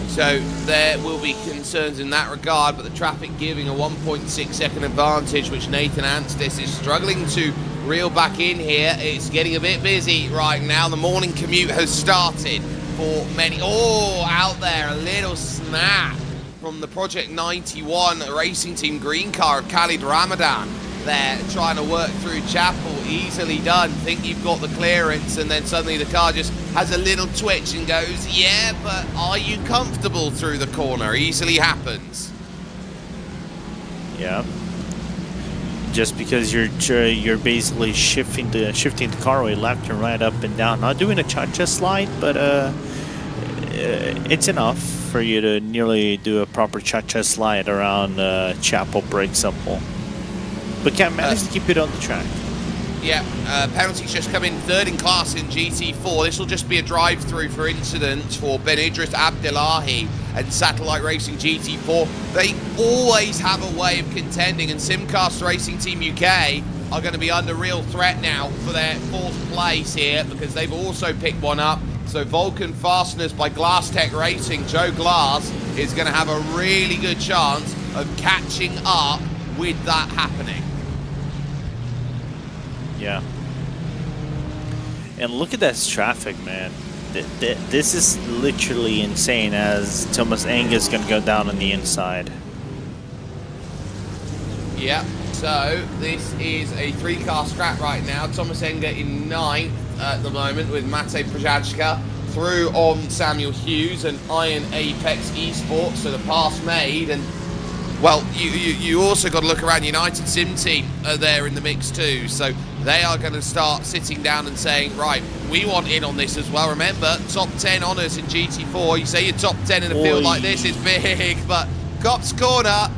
So there will be concerns in that regard, but the traffic giving a 1.6 second advantage, which Nathan Anstis is struggling to reel back in here. It's getting a bit busy right now. The morning commute has started for many. Oh, out there, a little snap from the Project 91 racing team green car of Khalid Ramadan. There, trying to work through Chapel, easily done. Think you've got the clearance, and then suddenly the car just has a little twitch and goes, yeah, but are you comfortable through the corner? Easily happens. Yeah. Just because you're basically shifting the car away left and right, up and down, not doing a cha-cha slide, but it's enough for you to nearly do a proper cha-cha slide around Chapel Break Simple. But can't manage to keep it on the track. Yeah, penalties just come in third in class in GT4. This will just be a drive-through for incidents for Ben Idris Abdullahi and Satellite Racing GT4. They always have a way of contending, and Simcast Racing Team UK are going to be under real threat now for their 4th place here, because they've also picked one up. So Vulcan Fasteners by Glass Tech Racing, Joe Glass, is going to have a really good chance of catching up with that happening. Yeah. And look at that traffic, man. This is literally insane, as Thomas Angus is going to go down on the inside. Yeah, so this is a 3-car scrap right now. Thomas Enger in 9th at the moment with Matej Prajachka through on Samuel Hughes and Iron Apex Esports. So the pass made, and well, you also got to look around. United Sim Team are there in the mix too. So they are going to start sitting down and saying, right, we want in on this as well. Remember, top 10 honours in GT4. You say you're top 10 in a field like this is big, but Cops Corner,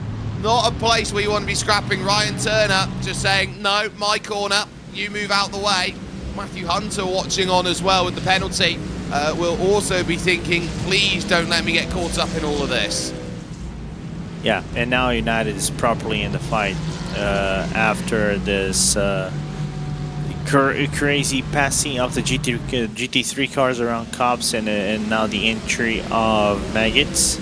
not a place where you want to be scrapping. Ryan Turner just saying, no, my corner, you move out the way. Matthew Hunter watching on as well with the penalty. Will also be thinking, please don't let me get caught up in all of this. Yeah, and now United is properly in the fight after this crazy passing of the GT3 cars around Cops and now the entry of Maggots.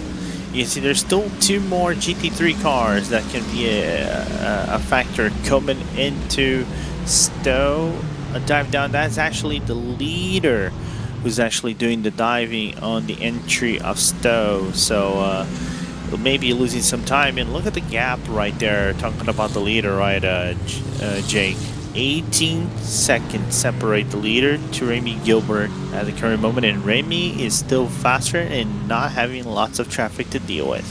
You see, there's still 2 more GT3 cars that can be a factor coming into Stowe. A dive down, that's actually the leader who's actually doing the diving on the entry of Stowe. So maybe losing some time. And look at the gap right there, talking about the leader, right, Jake? 18 seconds separate the leader to Remy Gilbert at the current moment, and Remy is still faster and not having lots of traffic to deal with.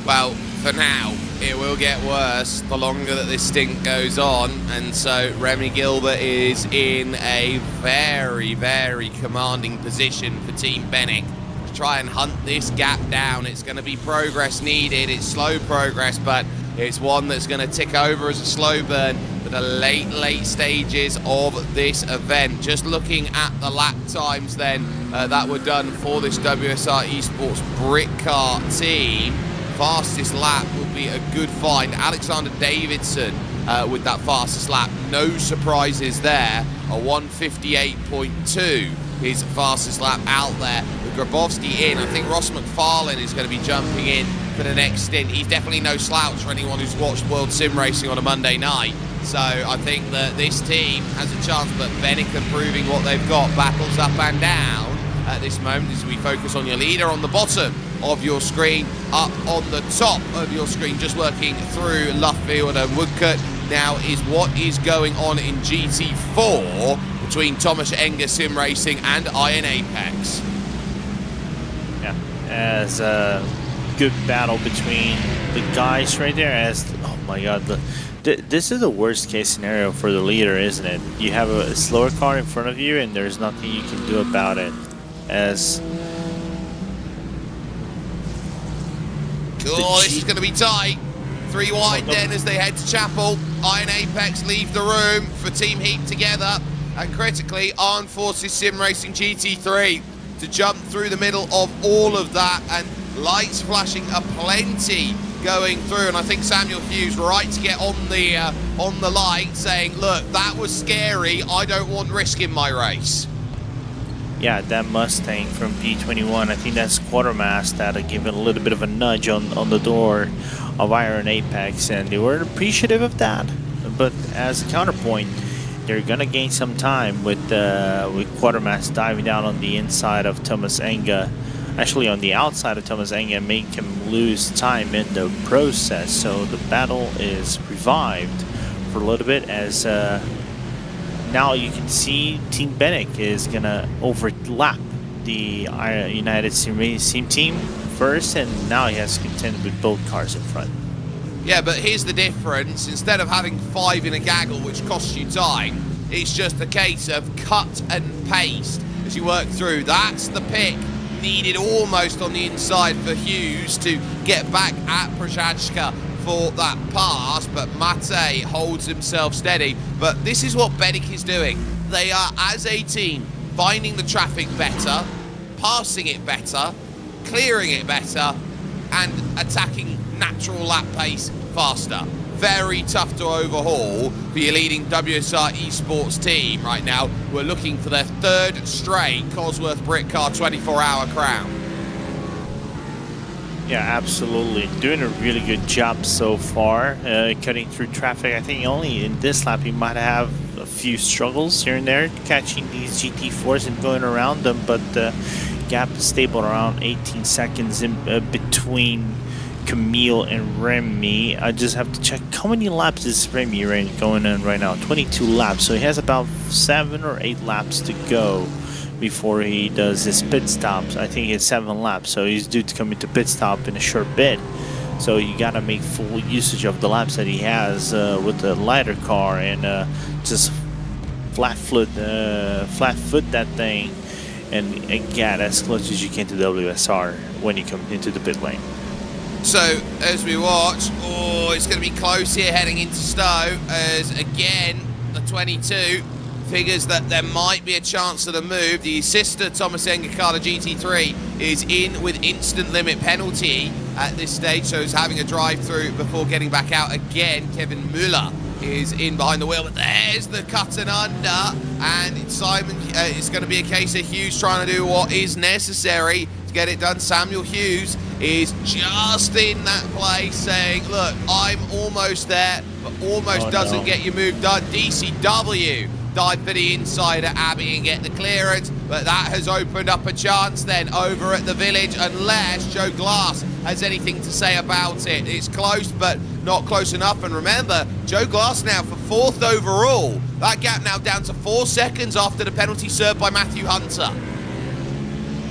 Well, for now, it will get worse the longer that this stint goes on, and so Remy Gilbert is in a very, very commanding position for Team Bennick to try and hunt this gap down. It's going to be progress needed. It's slow progress, but it's one that's going to tick over as a slow burn for the late stages of this event. Just looking at the lap times then that were done for this WSR Esports Britcar team, fastest lap will be a good find. Alexander Davidson with that fastest lap, no surprises there. A 1:58.2, his fastest lap out there. With Grabowski in, I think Ross McFarlane is going to be jumping in for the next stint. He's definitely no slouch for anyone who's watched World Sim Racing on a Monday night. So I think that this team has a chance, but Bennick are proving what they've got. Battles up and down at this moment as we focus on your leader on the bottom of your screen, up on the top of your screen, just working through Luffield and Woodcote. Now is what is going on in GT4 between Thomas Enger Sim Racing and Iron Apex. Yeah, as a good battle between the guys right there. As oh my god, this is the worst case scenario for the leader, isn't it? You have a slower car in front of you and there's nothing you can do about it. As oh, this is going to be tight. 3 wide then as they head to Chapel. Iron Apex leave the room for Team Heat together. And critically, Armed Forces Sim Racing GT3 to jump through the middle of all of that, and lights flashing aplenty going through. And I think Samuel Hughes right to get on the light, saying, look, that was scary. I don't want risk in my race. yeah, that Mustang from P21, I think that's Quartermass that had given a little bit of a nudge on the door of Iron Apex, and they were appreciative of that. But as a counterpoint, they're gonna gain some time with Quartermass diving down on the inside of Thomas Enga, actually on the outside of Thomas Enga, and make him lose time in the process. So the battle is revived for a little bit, as now you can see Team Bennick is gonna overlap the United Sim team first, and now he has to contend with both cars in front. Yeah, but here's the difference. Instead of having 5 in a gaggle, which costs you time, it's just a case of cut and paste as you work through. That's the pick needed almost on the inside for Hughes to get back at Prajachka for that pass, but Mate holds himself steady. But this is what Bennick is doing. They are, as a team, finding the traffic better, passing it better, clearing it better, and attacking natural lap pace faster. very tough to overhaul for your leading WSR Esports team right now, who are looking for their third straight Cosworth Britcar 24-hour crown. Yeah, absolutely. Doing a really good job so far, cutting through traffic. I think only in this lap you might have a few struggles here and there, catching these GT4s and going around them, but the gap is stable around 18 seconds in between Camille and Remy. I just have to check how many laps is Remy going in right now. 22 laps, so he has about 7 or 8 laps to go before he does his pit stops. I think it's 7 laps, so he's due to come into pit stop in a short bit. So you gotta make full usage of the laps that he has with the lighter car, and just flat foot that thing and get as close as you can to WSR when you come into the pit lane. So as we watch, it's going to be close here heading into Stowe, as again the 22 figures that there might be a chance of the move. The sister Thomas Engakala GT3 is in with instant limit penalty at this stage, so he's having a drive through before getting back out again. Kevin Müller is in behind the wheel, but there's the cut and under, and Simon, it's going to be a case of Hughes trying to do what is necessary to get it done. Samuel Hughes is just in that place saying, look, I'm almost there, but almost doesn't get your move done. DCW dive for the inside at Abbey and get the clearance, but that has opened up a chance then over at the village, unless Joe Glass has anything to say about it. It's close, but not close enough. And remember, Joe Glass now for 4th overall. That gap now down to 4 seconds after the penalty served by Matthew Hunter.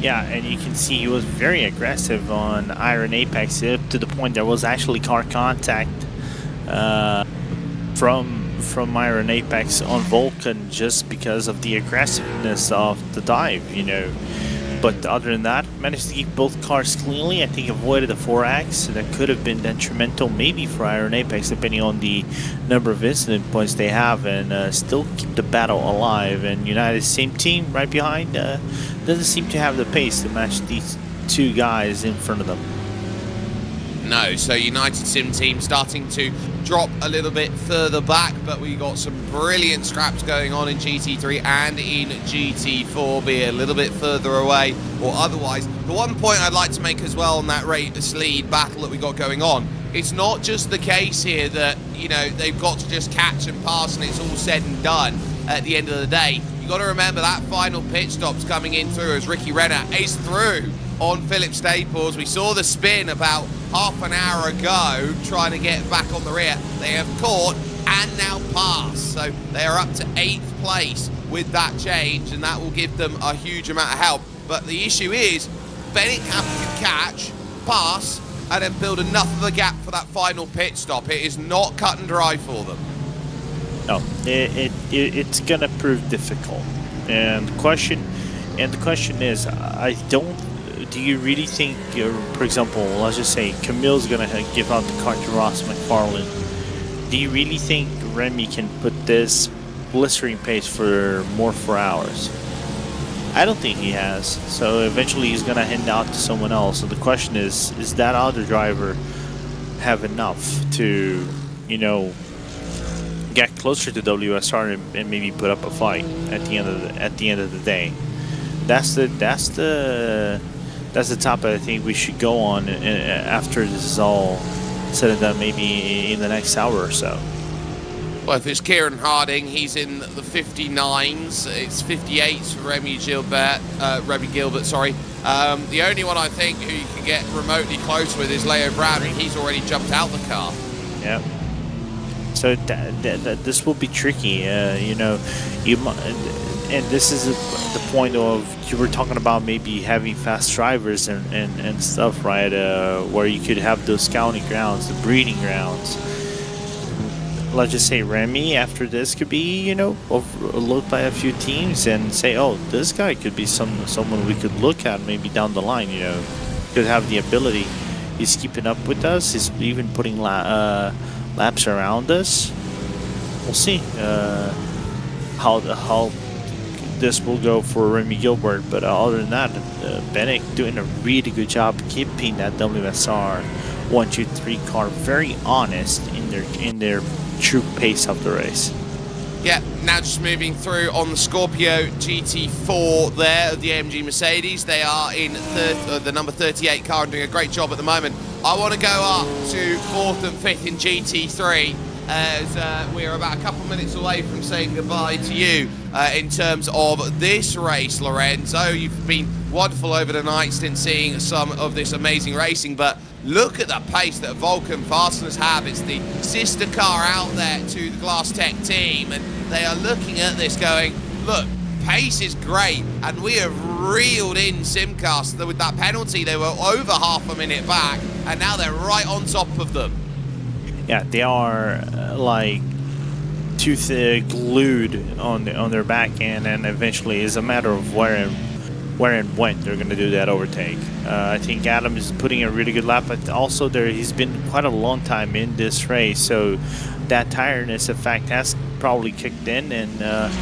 Yeah, and you can see he was very aggressive on Iron Apex, up to the point there was actually car contact from Iron Apex on Vulcan, just because of the aggressiveness of the dive, you know. But other than that, managed to keep both cars cleanly. I think avoided a 4X that could have been detrimental maybe for Iron Apex, depending on the number of incident points they have, and still keep the battle alive. And United, same team right behind, doesn't seem to have the pace to match these two guys in front of them. No, so United Sim team starting to drop a little bit further back, but we got some brilliant scraps going on in GT3 and in GT4, be a little bit further away or otherwise. The one point I'd like to make as well on that race lead battle that we got going on, it's not just the case here that, you know, they've got to just catch and pass and it's all said and done at the end of the day. You got to remember that final pit stop's coming in through as Ricky Renner is through on Philip Staples. We saw the spin about half an hour ago trying to get back on the rear. They have caught and now passed, so they are up to 8th place with that change, and that will give them a huge amount of help. But the issue is Bennett have to catch, pass, and then build enough of a gap for that final pit stop. It is not cut and dry for them. No, it's gonna prove difficult. And the question is, do you really think, for example, let's just say Camille's gonna give out the car to Ross McFarlane? Do you really think Remy can put this blistering pace for more 4 hours? I don't think he has. So eventually he's gonna hand out to someone else. So the question is that other driver have enough to, you know, get closer to WSR and maybe put up a fight at the end of the day? That's the topic I think we should go on after this is all said and done, maybe in the next hour or so. Well, if it's Kieran Harding, he's in the 59s. It's 58s for Remy Gilbert. The only one I think who you can get remotely close with is Leo Bradley. He's already jumped out the car. Yeah. So this will be tricky. You know, and this is the point of, you were talking about maybe having fast drivers and stuff, right? Where you could have those scouting grounds, the breeding grounds. Let's just say Remy after this could be, you know, looked by a few teams and say, oh, this guy could be someone we could look at maybe down the line, you know, could have the ability. He's keeping up with us. He's even putting laps around us. We'll see how this will go for Remy Gilbert, but other than that, Bennett doing a really good job keeping that WSR 1, 2, 3 car very honest in their true pace of the race. Yeah, now just moving through on the Scorpio GT4 there of the AMG Mercedes. They are in the number 38 car and doing a great job at the moment. I want to go up to 4th and 5th in GT3 as we're about a couple minutes away from saying goodbye to you in terms of this race, Lorenzo. You've been wonderful over the night since seeing some of this amazing racing, but look at the pace that Vulcan Fasteners have. It's the sister car out there to the Glass Tech team, and they are looking at this going, look, pace is great, and we have reeled in Simcast. With that penalty, they were over half a minute back, and now they're right on top of them. Yeah, they are like glued on their back end, and eventually it's a matter of where and when they're going to do that overtake. I think Adam is putting a really good lap, but also he's been quite a long time in this race, so that tiredness effect has probably kicked in, and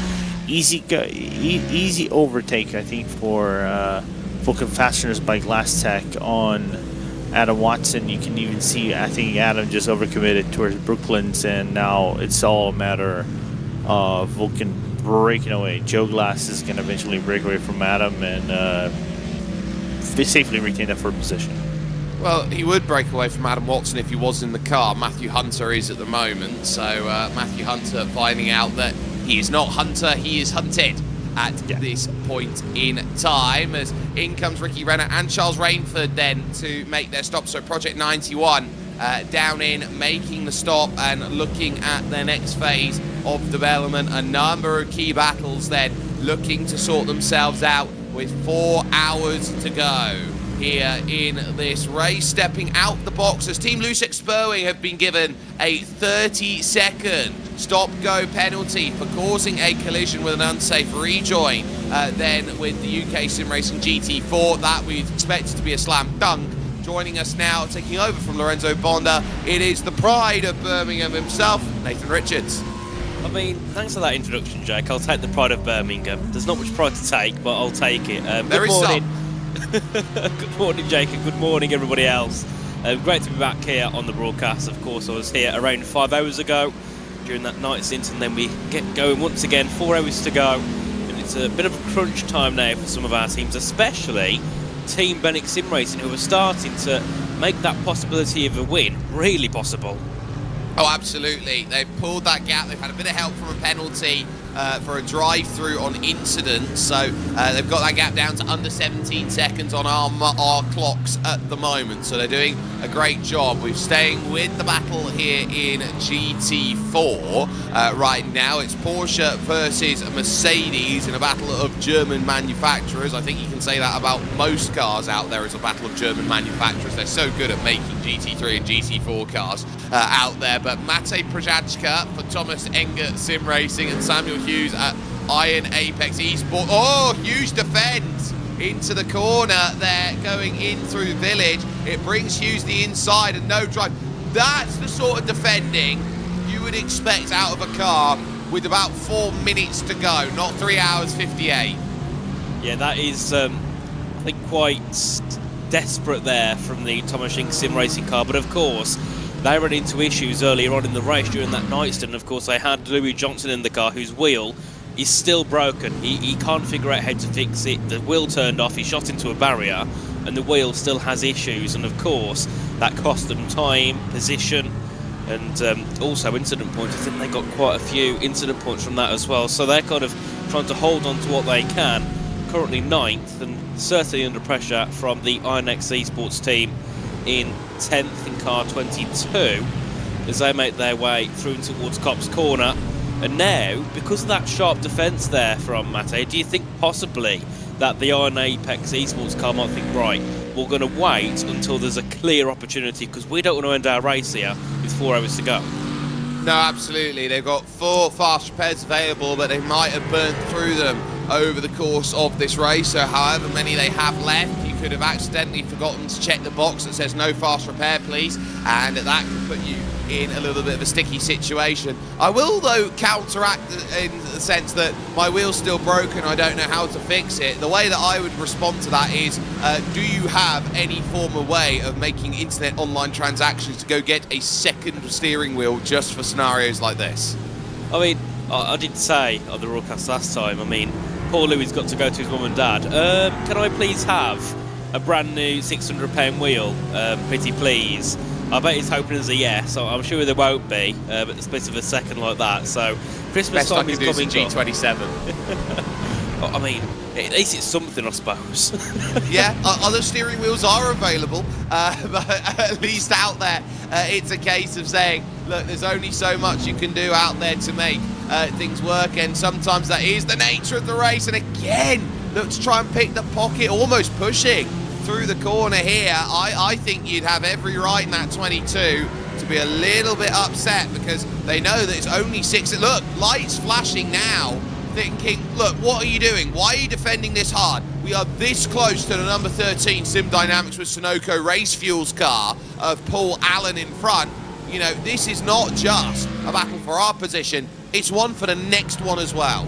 easy overtake, I think, for Vulcan Fasteners by Glass Tech on Adam Watson. You can even see, I think Adam just overcommitted towards Brooklands, and now it's all a matter of Vulcan breaking away. Joe Glass is going to eventually break away from Adam and safely retain that first position. Well, he would break away from Adam Watson if he was in the car. Matthew Hunter is at the moment, so Matthew Hunter finding out that he is not Hunter, he is hunted at this point in time, as in comes Ricky Renner and Charles Rainford then to make their stop. So Project 91 down in, making the stop and looking at their next phase of development. A number of key battles then looking to sort themselves out with 4 hours to go here in this race. Stepping out the box as Team Lucek Spurwing have been given a 30-second stop-go penalty for causing a collision with an unsafe rejoin. Then with the UK Sim Racing GT4, that we expected to be a slam dunk. Joining us now, taking over from Lorenzo Bonda, it is the pride of Birmingham himself, Nathan Richards. I mean, thanks for that introduction, Jake. I'll take the pride of Birmingham. There's not much pride to take, but I'll take it. There is some. Good morning, Jake, and good morning, everybody else. Great to be back here on the broadcast. Of course, I was here around 5 hours ago during that night stint, and then we get going once again, 4 hours to go. And it's a bit of a crunch time now for some of our teams, especially Team Bennett Sim Racing, who are starting to make that possibility of a win really possible. Oh, absolutely. They've pulled that gap. They've had a bit of help from a penalty for a drive-through on incident. So they've got that gap down to under 17 seconds on our clocks at the moment. So they're doing a great job. We're staying with the battle here in GT4. Right now, it's Porsche versus Mercedes in a battle of German manufacturers. I think you can say that about most cars out there as a battle of German manufacturers. They're so good at making GT3 and GT4 cars out there. But Matej Prajachka for Thomas Enger Sim Racing and Samuel Hughes at Iron Apex Esports. Oh, huge defense into the corner there, going in through Village. It brings Hughes the inside and no drive. That's the sort of defending you would expect out of a car with about 4 minutes to go, not 3 hours 58. Yeah, that is, I think, quite desperate there from the Thomas Enger Sim Racing car. But of course, they ran into issues earlier on in the race during that night stint. Of course, they had Louis Johnson in the car, whose wheel is still broken. He can't figure out how to fix it. The wheel turned off, he shot into a barrier, and the wheel still has issues. And of course, that cost them time, position, and also incident points. I think they got quite a few incident points from that as well. So they're kind of trying to hold on to what they can. Currently 9th, and certainly under pressure from the IronX Esports team in 10th in car 22 as they make their way through towards Copse Corner. And now, because of that sharp defence there from Mate, do you think possibly that the Iron Apex Esports car might think, right, we're going to wait until there's a clear opportunity, because we don't want to end our race here with 4 hours to go? No, absolutely. They've got 4 fast repairs available, but they might have burnt through them over the course of this race. So however many they have left, you could have accidentally forgotten to check the box that says no fast repair please, and that could put you in a little bit of a sticky situation. I will though counteract in the sense that my wheel's still broken, I don't know how to fix it. The way that I would respond to that is, do you have any form of way of making internet online transactions to go get a second steering wheel just for scenarios like this? I mean, I did say on the broadcast last time, I mean, poor Louis got to go to his mum and dad. Can I please have a brand new £600 wheel, pretty please? I bet he's hoping it's a yes. I'm sure there won't be, but the space of a second like that. So Christmas time is coming. G27. I mean, at least it's something, I suppose. Yeah, other steering wheels are available, but at least out there, it's a case of saying, look, there's only so much you can do out there to make things work, and sometimes that is the nature of the race. And again, look to try and pick the pocket, almost pushing through the corner here. I think you'd have every right in that 22 to be a little bit upset, because they know that it's only 6. Look, lights flashing now, thinking, look, what are you doing? Why are you defending this hard? We are this close to the number 13 Sim Dynamics with Sunoco Race Fuels car of Paul Allen in front. You know, this is not just a battle for our position, it's one for the next one as well.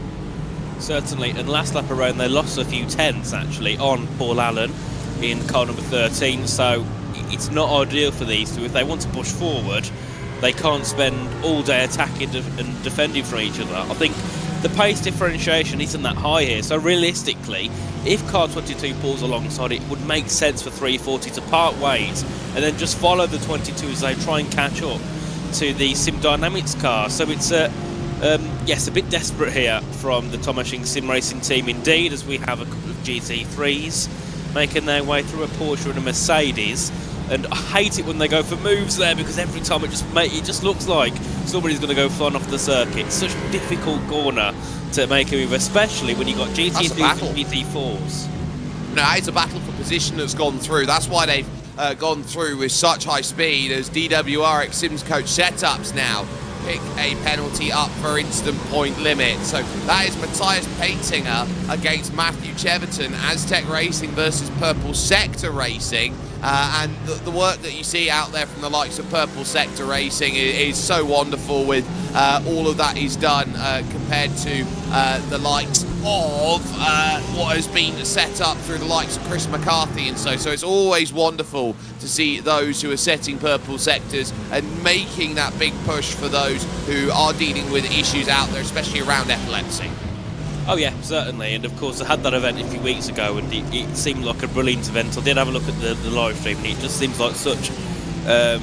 Certainly, and last lap around they lost a few tenths actually on Paul Allen in car number 13, so it's not ideal for these two. If they want to push forward, they can't spend all day attacking and defending from each other. I think the pace differentiation isn't that high here, so realistically, if car 22 pulls alongside, it would make sense for 340 to part ways and then just follow the 22 as they try and catch up to the Sim Dynamics car. So it's yes, a bit desperate here from the Tomashing Sim Racing team indeed, as we have a couple of GT3s making their way through a Porsche and a Mercedes. And I hate it when they go for moves there, because every time it just looks like somebody's going to go flying off the circuit. It's such a difficult corner to make a move, especially when you've got GT3s and GT4s. No, it's a battle for position that's gone through. That's why they've gone through with such high speed, as DWRX Sims Coach setups now pick a penalty up for instant point limit. So that is Matthias Paintinger against Matthew Cheverton, Aztec Racing versus Purple Sector Racing. And the work that you see out there from the likes of Purple Sector Racing is so wonderful, with all of that is done compared to the likes of what has been set up through the likes of Chris McCarthy and so it's always wonderful to see those who are setting purple sectors and making that big push for those who are dealing with issues out there, especially around epilepsy. Oh yeah, certainly, and of course I had that event a few weeks ago and it seemed like a brilliant event. I did have a look at the live stream and it just seems like such a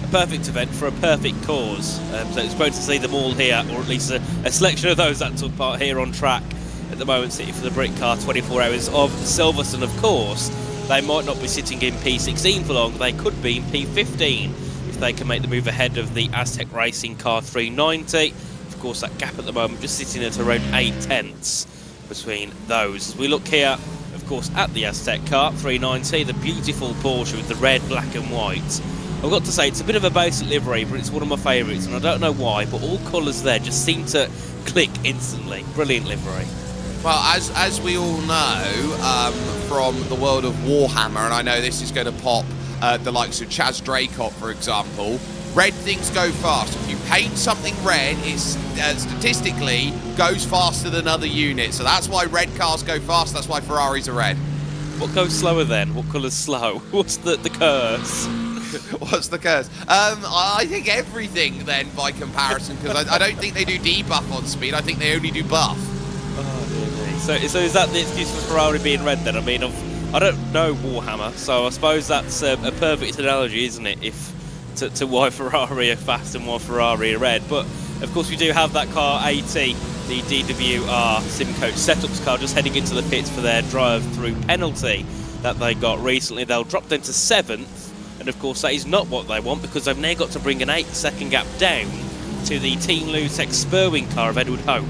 perfect event for a perfect cause. So it's great to see them all here, or at least a selection of those that took part here on track at the moment, sitting for the Britcar 24 Hours of Silverstone. Of course, they might not be sitting in P16 for long, they could be in P15 if they can make the move ahead of the Aztec Racing car 390. Of course, that gap at the moment just sitting at around 8 tenths between those. As we look here, of course, at the Aztec car 390, the beautiful Porsche with the red, black and white. I've got to say, it's a bit of a basic livery, but it's one of my favourites, and I don't know why, but all colours there just seem to click instantly. Brilliant livery. Well, as we all know from the world of Warhammer, and I know this is going to pop the likes of Chaz Dracott, for example, red things go fast. If you paint something red, it statistically goes faster than other units. So that's why red cars go fast. That's why Ferraris are red. What goes slower then? What colour's slow? What's the curse? What's the curse? I think everything then, by comparison, because I don't think they do debuff on speed. I think they only do buff. Oh, dear me. So is that the excuse for Ferrari being red then? I mean, I don't know Warhammer, so I suppose that's a perfect analogy, isn't it? To why Ferrari are fast and why Ferrari are red. But of course we do have that car 80, the DWR Simcoach setups car, just heading into the pits for their drive-through penalty that they got recently. They'll drop down to 7th, and of course that is not what they want, because they've now got to bring an 8-second gap down to the Team Lutech Spurwing car of Edward Hope.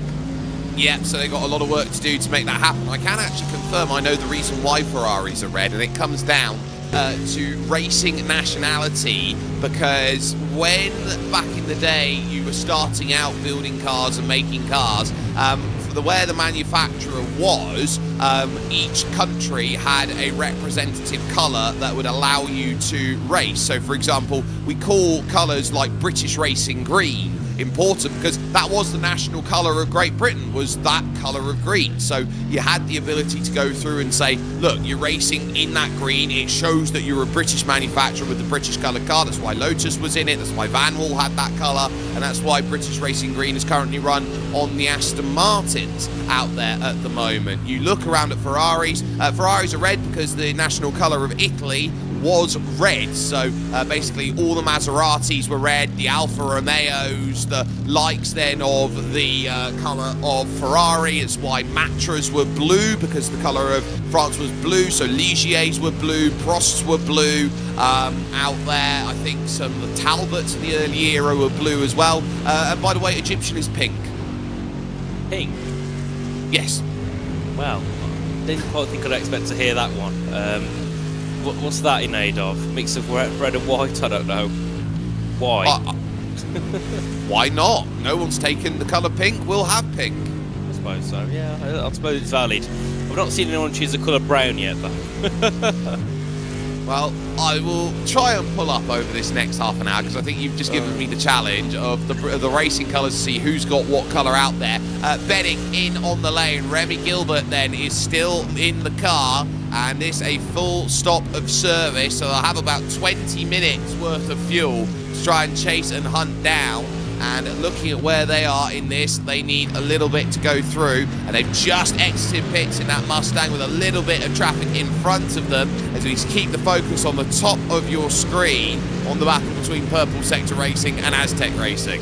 Yep, so they've got a lot of work to do to make that happen. I can actually confirm I know the reason why Ferraris are red, and it comes down to racing nationality, because when back in the day you were starting out building cars and making cars, where the manufacturer was, each country had a representative colour that would allow you to race. So, for example, we call colours like British Racing Green important because that was the national colour of Great Britain, was that colour of green. So you had the ability to go through and say, look, you're racing in that green, it shows that you're a British manufacturer with the British coloured car. That's why Lotus was in it, that's why Vanwall had that colour, and that's why British Racing Green is currently run on the Aston Martins out there at the moment. You look around at Ferraris, Ferraris are red because the national colour of Italy was red, so basically all the Maseratis were red, the Alfa Romeos, the likes then of the colour of Ferrari. It's why Matras were blue because the colour of France was blue, so Ligiers were blue, Prosts were blue out there. I think some of the Talbots in the early era were blue as well, and by the way, Egyptian is pink. Pink? Yes. Well, didn't quite think I'd expect to hear that one. What's that in aid of? Mix of red and white? I don't know. Why? Why not? No one's taken the colour pink. We'll have pink. I suppose so, yeah. I suppose it's valid. I've not seen anyone choose the colour brown yet, though. Well, I will try and pull up over this next half an hour because I think you've just given me the challenge of the racing colours to see who's got what colour out there. Bennick in on the lane. Remy Gilbert then is still in the car, and this a full stop of service, so they'll have about 20 minutes worth of fuel to try and chase and hunt down. And looking at where they are in this, they need a little bit to go through, and they've just exited pits in that Mustang with a little bit of traffic in front of them, as we keep the focus on the top of your screen on the battle between Purple Sector Racing and Aztec Racing.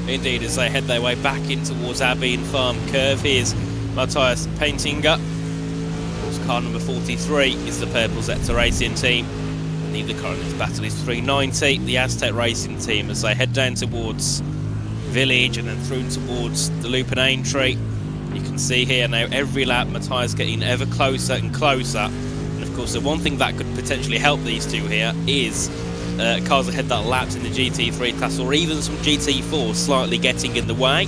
Indeed, as they head their way back in towards Abbey Farm Curve, here's Matthias Paintinger. Of course, car number 43 is the Purple Sector Racing team. The car in this battle is 390, the Aztec Racing team, as they head down towards Village and then through towards the loop and Aintree. You can see here now every lap Matthias getting ever closer and closer, and of course the one thing that could potentially help these two here is cars ahead that lapped in the GT3 class or even some GT4 slightly getting in the way,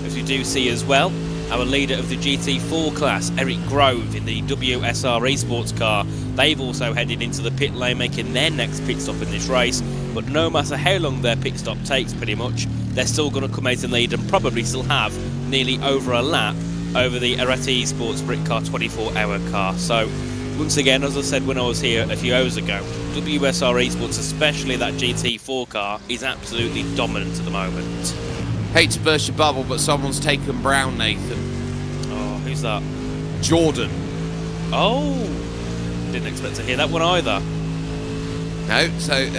as we do see as well. Our leader of the GT4 class, Eric Grove, in the WSR Esports car, they've also headed into the pit lane, making their next pit stop in this race. But no matter how long their pit stop takes, pretty much, they're still going to come out and lead and probably still have nearly over a lap over the Arete Esports Britcar 24-hour car. So, once again, as I said when I was here a few hours ago, WSR Esports, especially that GT4 car, is absolutely dominant at the moment. Hate to burst your bubble, but someone's taken brown, Nathan. Oh, who's that? Jordan. Oh, didn't expect to hear that one either. No, so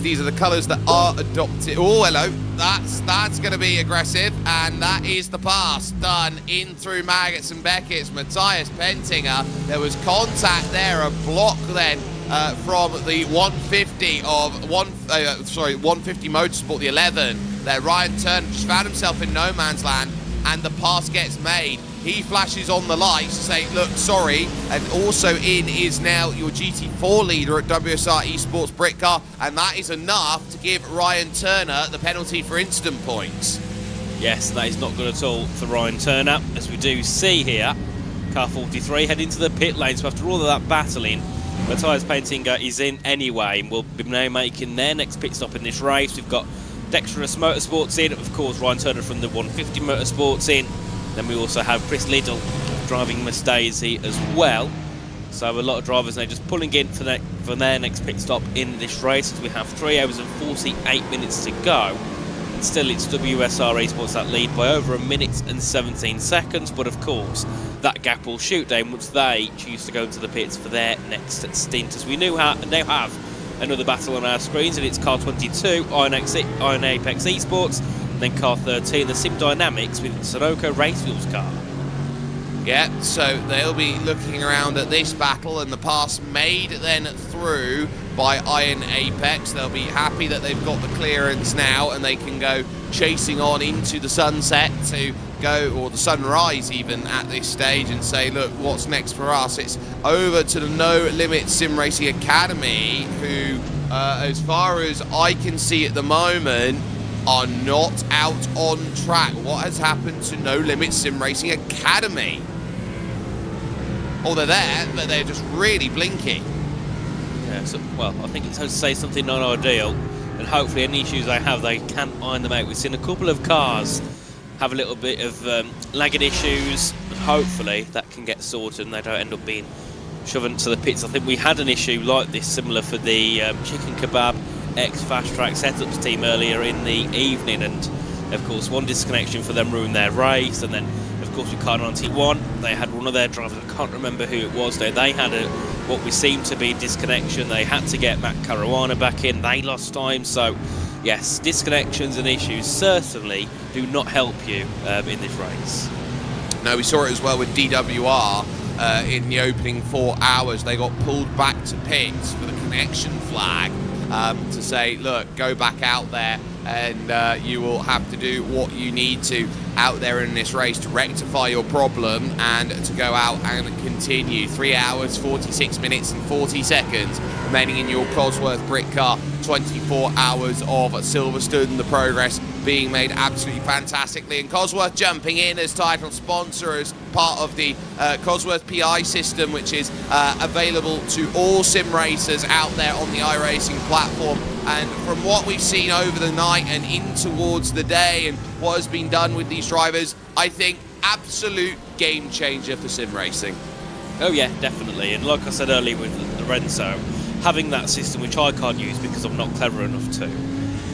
these are the colours that are adopted. Oh, hello. That's going to be aggressive, and that is the pass done in through Maggots and Beckett's. Matthias Pentinger. There was contact there, a block then from the 150 of 150 Motorsport, the 11. There, Ryan Turner just found himself in no man's land, and the pass gets made. He flashes on the lights to say, look, sorry. And also in is now your GT4 leader at WSR Esports Britcar, and that is enough to give Ryan Turner the penalty for incident points. Yes, that is not good at all for Ryan Turner, as we do see here. Car 43 heading to the pit lane, so after all of that battling, Matthias Paintinger is in anyway, and will be now making their next pit stop in this race. We've got Dexterous Motorsports in, of course Ryan Turner from the 150 Motorsports in. Then we also have Chris Liddell driving Mastasi as well. So a lot of drivers now just pulling in for their next pit stop in this race, as we have 3 hours and 48 minutes to go. And still it's WSR Esports that lead by over 1 minute and 17 seconds, but of course that gap will shoot down once they choose to go into the pits for their next stint, as we now have another battle on our screens, and it's car 22, Iron Apex Esports, then car 13, the Sim Dynamics with Sunoco Racefuels car. Yeah, so they'll be looking around at this battle, and the pass made then through by Iron Apex. They'll be happy that they've got the clearance now, and they can go chasing on into the sunset to go, or the sunrise even at this stage, and say, look, what's next for us? It's over to the No Limit Sim Racing Academy, who, as far as I can see at the moment, are not out on track. What has happened to No Limit Sim Racing Academy? Oh, they're there, but they're just really blinky. Yeah, so, well, I think it's hard to say something non-ideal, and hopefully any issues they have, they can iron them out. We've seen a couple of cars have a little bit of lagging issues, and hopefully that can get sorted and they don't end up being shoved into the pits. I think we had an issue like this, similar for the Chicken Kebab X Fast Track Setups team earlier in the evening, and of course one disconnection for them ruined their race, and then of course with Car 91 they had one of their drivers, I can't remember who it was, they had what we seemed to be disconnection. They had to get Matt Caruana back in, they lost time. So yes, disconnections and issues certainly do not help you in this race. No, we saw it as well with DWR in the opening 4 hours. They got pulled back to pits for the connection flag to say, look, go back out there and you will have to do what you need to out there in this race to rectify your problem and to go out and continue. 3 hours, 46 minutes and 40 seconds remaining in your Cosworth Britcar. 24 hours of Silverstone. The progress being made absolutely fantastically, and Cosworth jumping in as title sponsor as part of the Cosworth PI system, which is available to all sim racers out there on the iRacing platform. And from what we've seen over the night and in towards the day and what has been done with these drivers, I think absolute game changer for sim racing. Oh yeah, definitely. And like I said earlier with Lorenzo, having that system, which I can't use because I'm not clever enough to,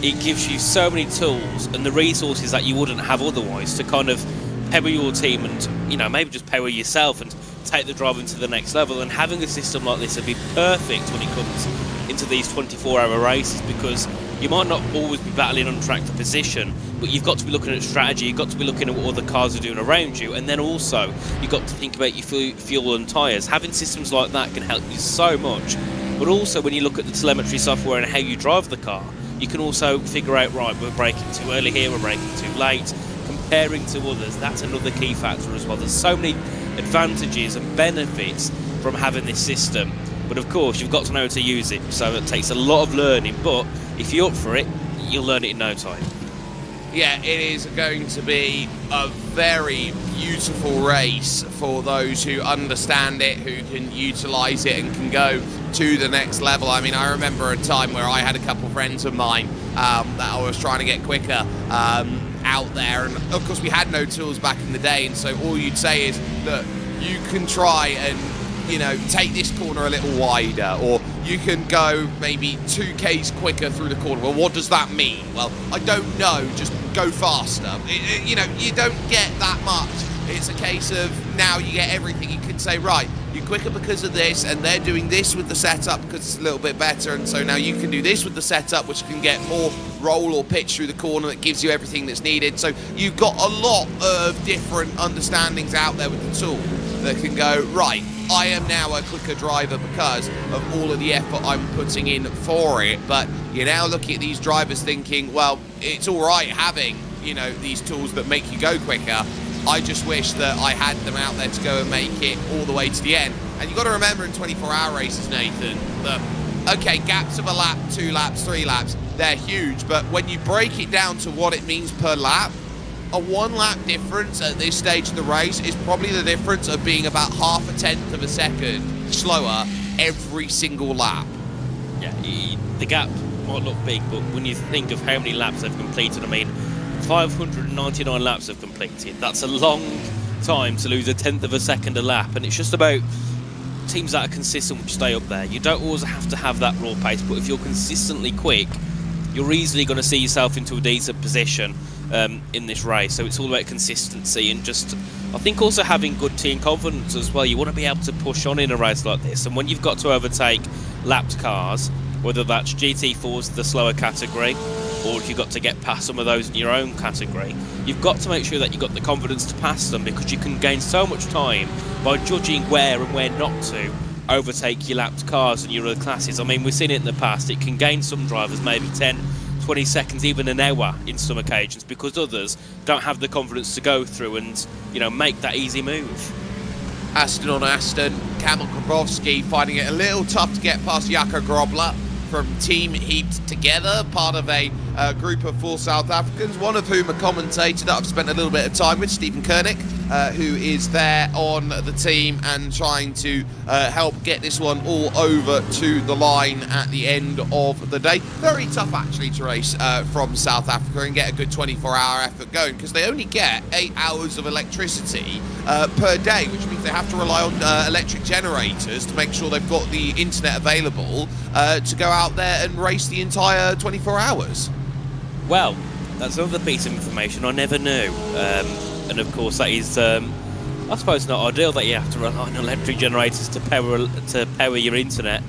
it gives you so many tools and the resources that you wouldn't have otherwise to kind of power your team and, you know, maybe just power yourself and take the driving to the next level. And having a system like this would be perfect when it comes into these 24-hour races, because you might not always be battling on track for position, but you've got to be looking at strategy, you've got to be looking at what other cars are doing around you, and then also you've got to think about your fuel and tyres. Having systems like that can help you so much. But also when you look at the telemetry software and how you drive the car, you can also figure out, right, we're braking too early here, we're braking too late. Comparing to others, that's another key factor as well. There's so many advantages and benefits from having this system. But of course, you've got to know how to use it, so it takes a lot of learning. But if you're up for it, you'll learn it in no time. Yeah, it is going to be a very beautiful race for those who understand it, who can utilise it and can go to the next level. I mean, I remember a time where I had a couple of friends of mine that I was trying to get quicker out there, and of course we had no tools back in the day, and so all you'd say is, look, you can try and, you know, take this corner a little wider, or you can go maybe 2Ks quicker through the corner. Well, what does that mean? Well, I don't know, just go faster. You know, you don't get that much. It's a case of now you get everything. You can say, right, you're quicker because of this, and they're doing this with the setup because it's a little bit better, and so now you can do this with the setup, which can get more roll or pitch through the corner that gives you everything that's needed. So you've got a lot of different understandings out there with the tool that can go, right, I am now a quicker driver because of all of the effort I'm putting in for it. But you're now looking at these drivers thinking, well, it's all right having, you know, these tools that make you go quicker. I just wish that I had them out there to go and make it all the way to the end. And you've got to remember in 24-hour races, Nathan, that, okay, gaps of a lap, 2 laps, 3 laps, they're huge. But when you break it down to what it means per lap, a 1 lap difference at this stage of the race is probably the difference of being about 0.5 of a second slower every single lap. Yeah, the gap might look big, but when you think of how many laps they've completed, I mean, 599 laps have completed. That's a long time to lose 1/10 of a second a lap, and it's just about teams that are consistent which stay up there. You don't always have to have that raw pace, but if you're consistently quick, you're easily going to see yourself into a decent position in this race. So it's all about consistency and just, I think, also having good team confidence as well. You want to be able to push on in a race like this, and when you've got to overtake lapped cars, whether that's GT4s, the slower category, or if you've got to get past some of those in your own category, you've got to make sure that you've got the confidence to pass them, because you can gain so much time by judging where and where not to overtake your lapped cars in your other classes. I mean, we've seen it in the past. It can gain some drivers maybe 10, 20 seconds, even an hour in some occasions, because others don't have the confidence to go through and, you know, make that easy move. Aston on Aston, Kamil Grabowski finding it a little tough to get past Jakob Grobler from Team Heat Together, part of a group of 4 South Africans, one of whom a commentator that I've spent a little bit of time with, Stephen Koenig, who is there on the team and trying to help get this one all over to the line at the end of the day. Very tough actually to race from South Africa and get a good 24-hour effort going, because they only get 8 hours of electricity per day, which means they have to rely on electric generators to make sure they've got the internet available to go out there and race the entire 24 hours. Well, that's another piece of information I never knew. And of course that is, I suppose, not ideal that you have to rely on electric generators to power your internet.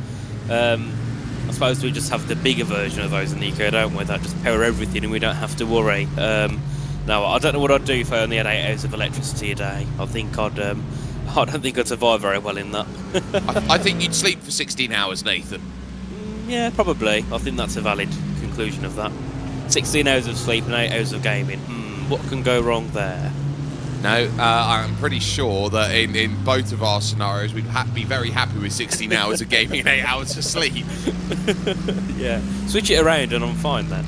I suppose we just have the bigger version of those in the UK, don't we? That just power everything and we don't have to worry. No, I don't know what I'd do if I only had 8 hours of electricity a day. I think I don't think I'd survive very well in that. I think you'd sleep for 16 hours, Nathan. Yeah, probably. I think that's a valid conclusion of that. 16 hours of sleep and 8 hours of gaming. What can go wrong there? No, I'm pretty sure that in both of our scenarios we'd be very happy with 16 hours of gaming and 8 hours of sleep. Yeah, switch it around and I'm fine then.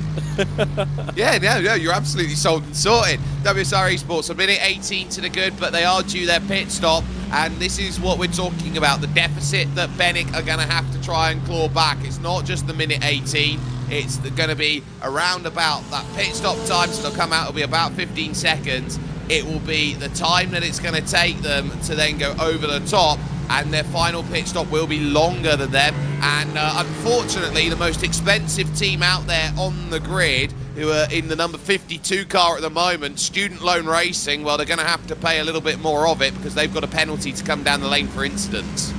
Yeah, no, you're absolutely sold and sorted. WSR Esports, a minute 18 to the good, but they are due their pit stop, and this is what we're talking about, the deficit that Bennett are going to have to try and claw back. It's not just the minute 18, it's going to be around about that pit stop time, so they'll come out, it'll be about 15 seconds. It will be the time that it's going to take them to then go over the top, and their final pit stop will be longer than them. And unfortunately, the most expensive team out there on the grid, who are in the number 52 car at the moment, Student Loan Racing, well, they're going to have to pay a little bit more of it because they've got a penalty to come down the lane for incidents.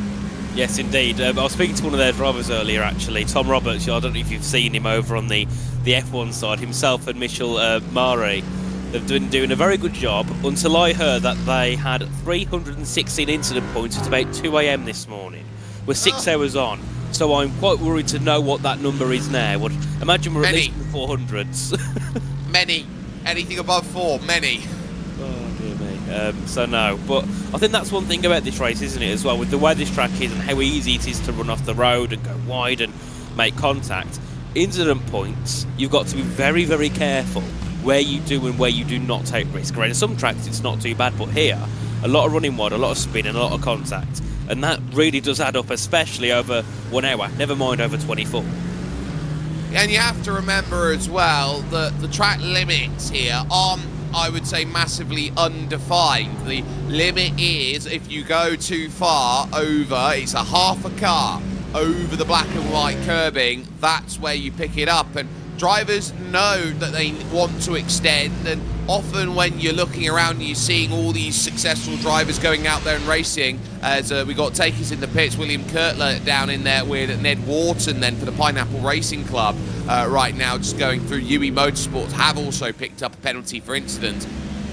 Yes, indeed. I was speaking to one of their drivers earlier, actually, Tom Roberts. I don't know if you've seen him over on the F1 side, himself and Michel Mare. They've been doing a very good job until I heard that they had 316 incident points at about 2 AM this morning. We're 6 hours on, so I'm quite worried to know what that number is now. Imagine we're at least in the 400s. Many. Anything above 4, many. Oh, dear me. So no, but I think that's one thing about this race, isn't it, as well, with the way this track is and how easy it is to run off the road and go wide and make contact. Incident points, you've got to be very, very careful where you do and where you do not take risk. Right, in some tracks it's not too bad, but here, a lot of running wide, a lot of spin and a lot of contact. And that really does add up, especially over 1 hour, never mind over 24. And you have to remember as well that the track limits here aren't, I would say, massively undefined. The limit is, if you go too far over, it's a half a car over the black and white curbing, that's where you pick it up. And drivers know that they want to extend, and often when you're looking around and you're seeing all these successful drivers going out there and racing, as we got takers in the pits, William Kurtler down in there with Ned Wharton then for the Pineapple Racing Club right now, just going through UE Motorsports, have also picked up a penalty for incident.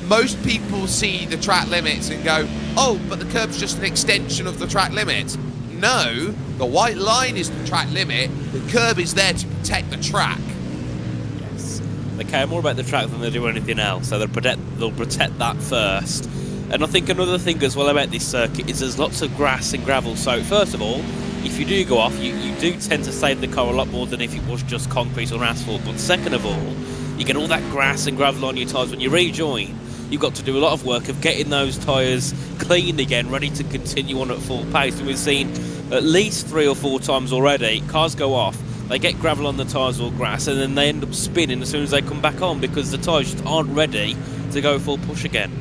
Most people see the track limits and go, oh, but the curb's just an extension of the track limit. No, the white line is the track limit, the curb is there to protect the track. They care more about the track than they do anything else, so they'll protect that first. And I think another thing as well about this circuit is there's lots of grass and gravel. So first of all, if you do go off, you do tend to save the car a lot more than if it was just concrete or asphalt. But second of all, you get all that grass and gravel on your tyres. When you rejoin, you've got to do a lot of work of getting those tyres clean again, ready to continue on at full pace. And we've seen at least 3 or 4 times already, cars go off, they get gravel on the tyres or grass, and then they end up spinning as soon as they come back on because the tyres just aren't ready to go full push again.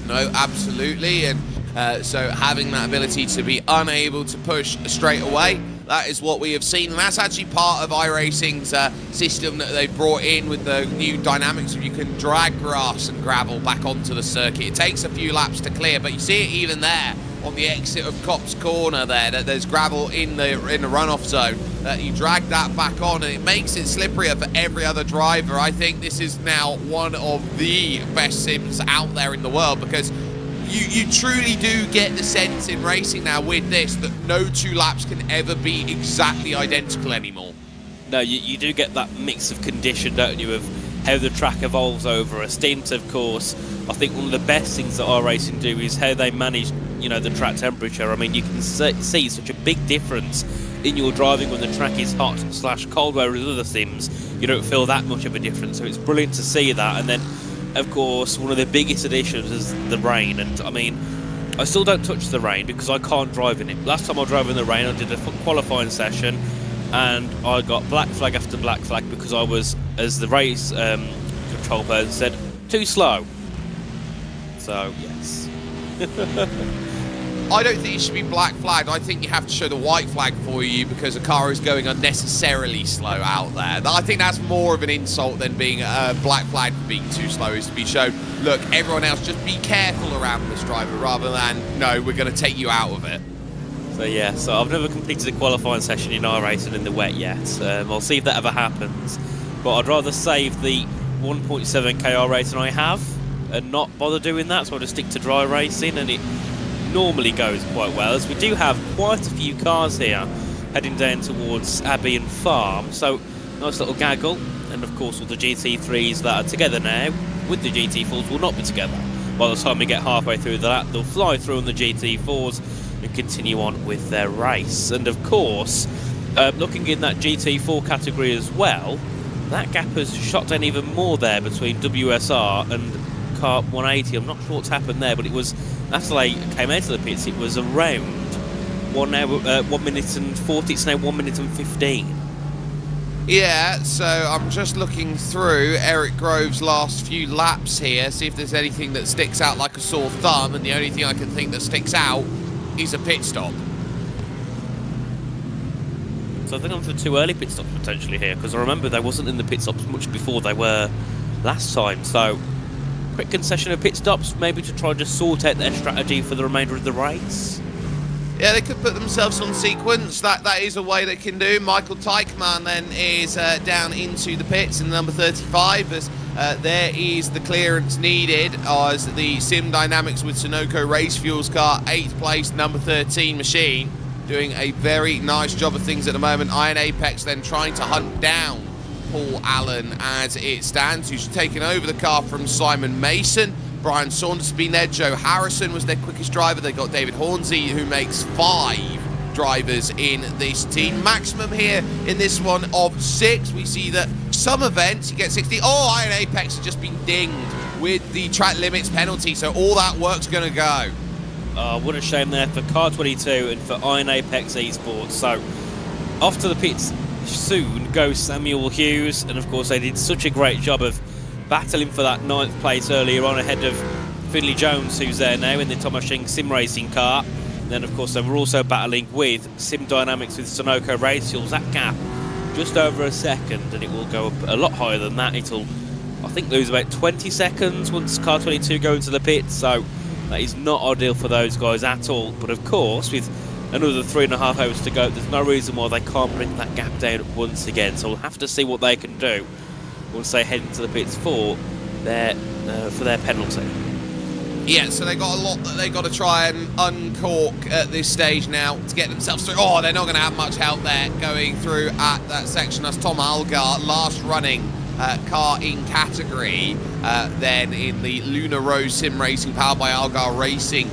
No, absolutely, and so having that ability to be unable to push straight away, that is what we have seen, and that's actually part of iRacing's system that they brought in with the new dynamics where you can drag grass and gravel back onto the circuit. It takes a few laps to clear, but you see it even there on the exit of Copse Corner there, that there's gravel in the runoff zone, that you drag that back on and it makes it slipperier for every other driver. I think this is now one of the best sims out there in the world, because you truly do get the sense in racing now with this that no 2 laps can ever be exactly identical anymore. No, you do get that mix of condition, don't you, of how the track evolves over a stint, of course. I think one of the best things that iRacing do is how they manage, the track temperature. I mean, you can see such a big difference in your driving when the track is hot/cold, whereas other sims, you don't feel that much of a difference. So it's brilliant to see that. And then, of course, one of the biggest additions is the rain. And I mean, I still don't touch the rain because I can't drive in it. Last time I drove in the rain, I did a qualifying session, and I got black flag after black flag because I was, as the race control person said, too slow. So, yes. I don't think it should be black flagged. I think you have to show the white flag for you because a car is going unnecessarily slow out there. I think that's more of an insult than being black flagged for being too slow, is to be shown, look, everyone else, just be careful around this driver, rather than, no, we're going to take you out of it. So yeah, so I've never completed a qualifying session in iRacing in the wet yet. I'll see if that ever happens. But I'd rather save the 1.7k iRacing I have and not bother doing that, so I'll just stick to dry racing, and it normally goes quite well, as we do have quite a few cars here heading down towards Abbey and Farm. So nice little gaggle, and of course all the GT3s that are together now with the GT4s will not be together. By the time we get halfway through the lap, they'll fly through on the GT4s and continue on with their race. And of course, looking in that GT4 category as well, that gap has shot down even more there between WSR and Car 180. I'm not sure what's happened there, but it was, after they came out of the pits, it was around 1 minute and 40. It's now 1 minute and 15. Yeah, so I'm just looking through Eric Grove's last few laps here, see if there's anything that sticks out like a sore thumb, and the only thing I can think that sticks out is a pit stop. So I think I'm for 2 early pit stops potentially here, because I remember they wasn't in the pit stops much before they were last time. So quick concession of pit stops, maybe to try and just sort out their strategy for the remainder of the race. Yeah, they could put themselves on sequence. That is a way they can do. Michael Teichmann then is down into the pits in number 35, as there is the clearance needed as the Sim Dynamics with Sunoco Race Fuels car, 8th place, number 13 machine, doing a very nice job of things at the moment. Iron Apex then trying to hunt down Paul Allen as it stands, who's taken over the car from Simon Mason. Brian Saunders has been there. Joe Harrison was their quickest driver. They got David Hornsey, who makes 5 drivers in this team. Maximum here in this one of 6. We see that some events you get 60. Oh, Iron Apex has just been dinged with the track limits penalty, so all that work's going to go. What a shame there for Car 22 and for Iron Apex Esports. So off to the pits soon goes Samuel Hughes, and of course they did such a great job of battling for that 9th place earlier on ahead of Finley Jones, who's there now in the Thomas Shinks sim racing car. And then of course they were also battling with Sim Dynamics with Sunoco Race Fuels. That gap just over a second, and it will go up a lot higher than that. It'll, I think, lose about 20 seconds once Car 22 go into the pits, so that is not ideal for those guys at all. But of course, with another 3.5 hours to go, there's no reason why they can't bring that gap down once again. So we'll have to see what they can do once they head into the pits for their penalty. Yeah, so they got a lot that they got to try and uncork at this stage now to get themselves through. Oh, they're not going to have much help there going through at that section. That's Tom Algar, last running car in category, then in the Luna Rose Sim Racing powered by Algar Racing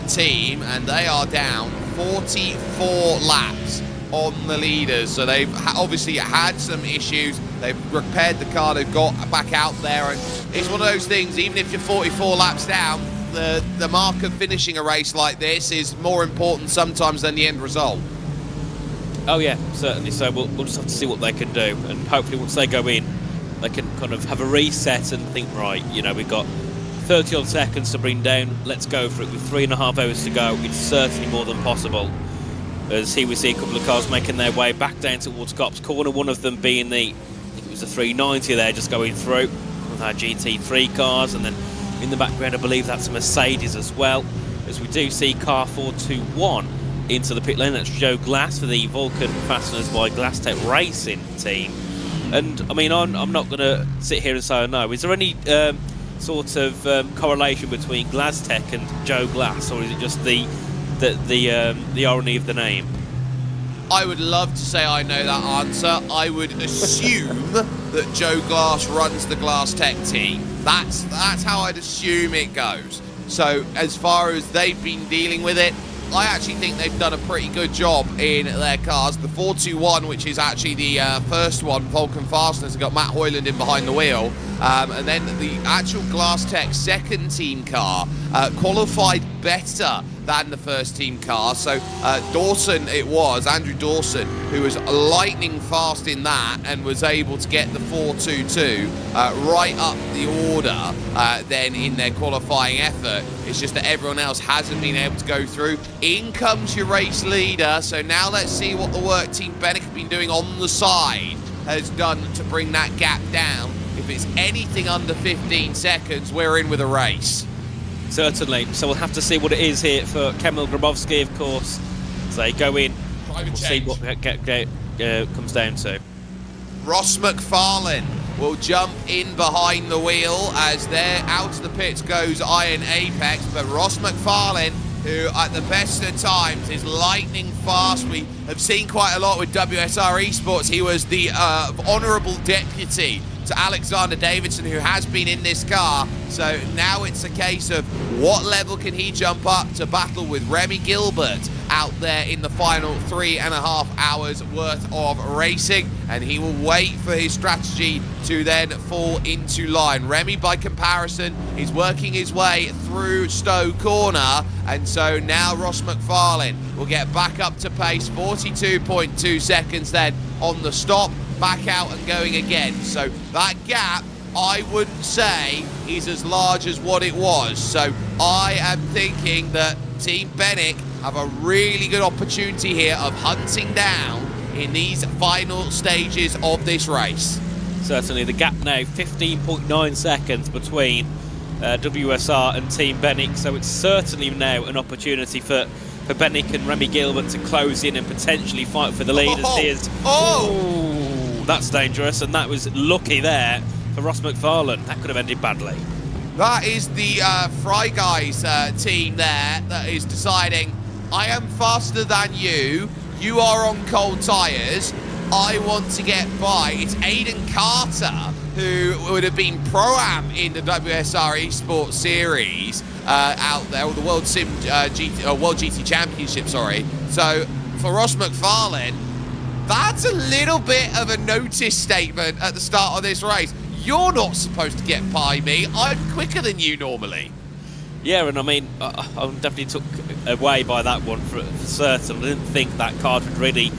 team, and they are down 44 laps on the leaders. So they've obviously had some issues. They've repaired the car, they've got back out there, and it's one of those things, even if you're 44 laps down, the mark of finishing a race like this is more important sometimes than the end result. Oh yeah, certainly. So we'll just have to see what they can do, and hopefully once they go in, they can kind of have a reset and think, right, you know, we've got 30 odd seconds to bring down, let's go for it. With 3.5 hours to go, it's certainly more than possible. As here we see a couple of cars making their way back down towards Cops Corner, one of them being the, I think it was the 390 there, just going through with our GT3 cars, and then in the background I believe that's a Mercedes as well, as we do see car 421 into the pit lane. That's Joe Glass for the Vulcan Fasteners by Glass Tech Racing team. And I mean, I'm not going to sit here and say I know. Is there any sort of correlation between Glass Tech and Joe Glass, or is it just the irony of the name? I would love to say I know that answer. I would assume that Joe Glass runs the Glass Tech team. That's how I'd assume it goes. So as far as they've been dealing with it, I actually think they've done a pretty good job in their cars. The 421, which is actually the first one, Vulcan Fasteners, have got Matt Hoyland in behind the wheel. And then the actual Glass Tech second team car qualified better than the first team car. So Dawson, Andrew Dawson, who was lightning fast in that and was able to get the 422 right up the order then in their qualifying effort. It's just that everyone else hasn't been able to go through. In comes your race leader. So now let's see what the work Team Bennett have been doing on the side has done to bring that gap down. If it's anything under 15 seconds, we're in with a race. Certainly. So we'll have to see what it is here for Kamil Grabowski, of course. So they go in. We'll see what comes down to. Ross McFarlane will jump in behind the wheel as there out of the pits goes Iron Apex, but Ross McFarlane, who at the best of times is lightning fast. We have seen quite a lot with WSR Esports. He was the honourable deputy to Alexander Davidson, who has been in this car. So now it's a case of what level can he jump up to battle with Remy Gilbert out there in the final 3.5 hours worth of racing, and he will wait for his strategy to then fall into line. Remy, by comparison, is working his way through Stowe Corner, and so now Ross McFarlane will get back up to pace, 42.2 seconds then on the stop, back out and going again. So that gap, I wouldn't say is as large as what it was. So I am thinking that Team Bennett have a really good opportunity here of hunting down in these final stages of this race. Certainly, the gap now 15.9 seconds between WSR and Team Bennett, so it's certainly now an opportunity for Bennett and Remy Gilbert to close in and potentially fight for the lead. That's dangerous, and that was lucky there for Ross McFarlane. That could have ended badly. That is the Fry Guys team there that is deciding, I am faster than you, you are on cold tyres, I want to get by. It's Aidan Carter, who would have been Pro-Am in the WSR Esports Series out there, or the World GT Championship, sorry. So for Ross McFarlane, that's a little bit of a notice statement at the start of this race. You're not supposed to get by me. I'm quicker than you normally. Yeah, and I mean, I'm definitely took away by that one for certain. I didn't think that card would really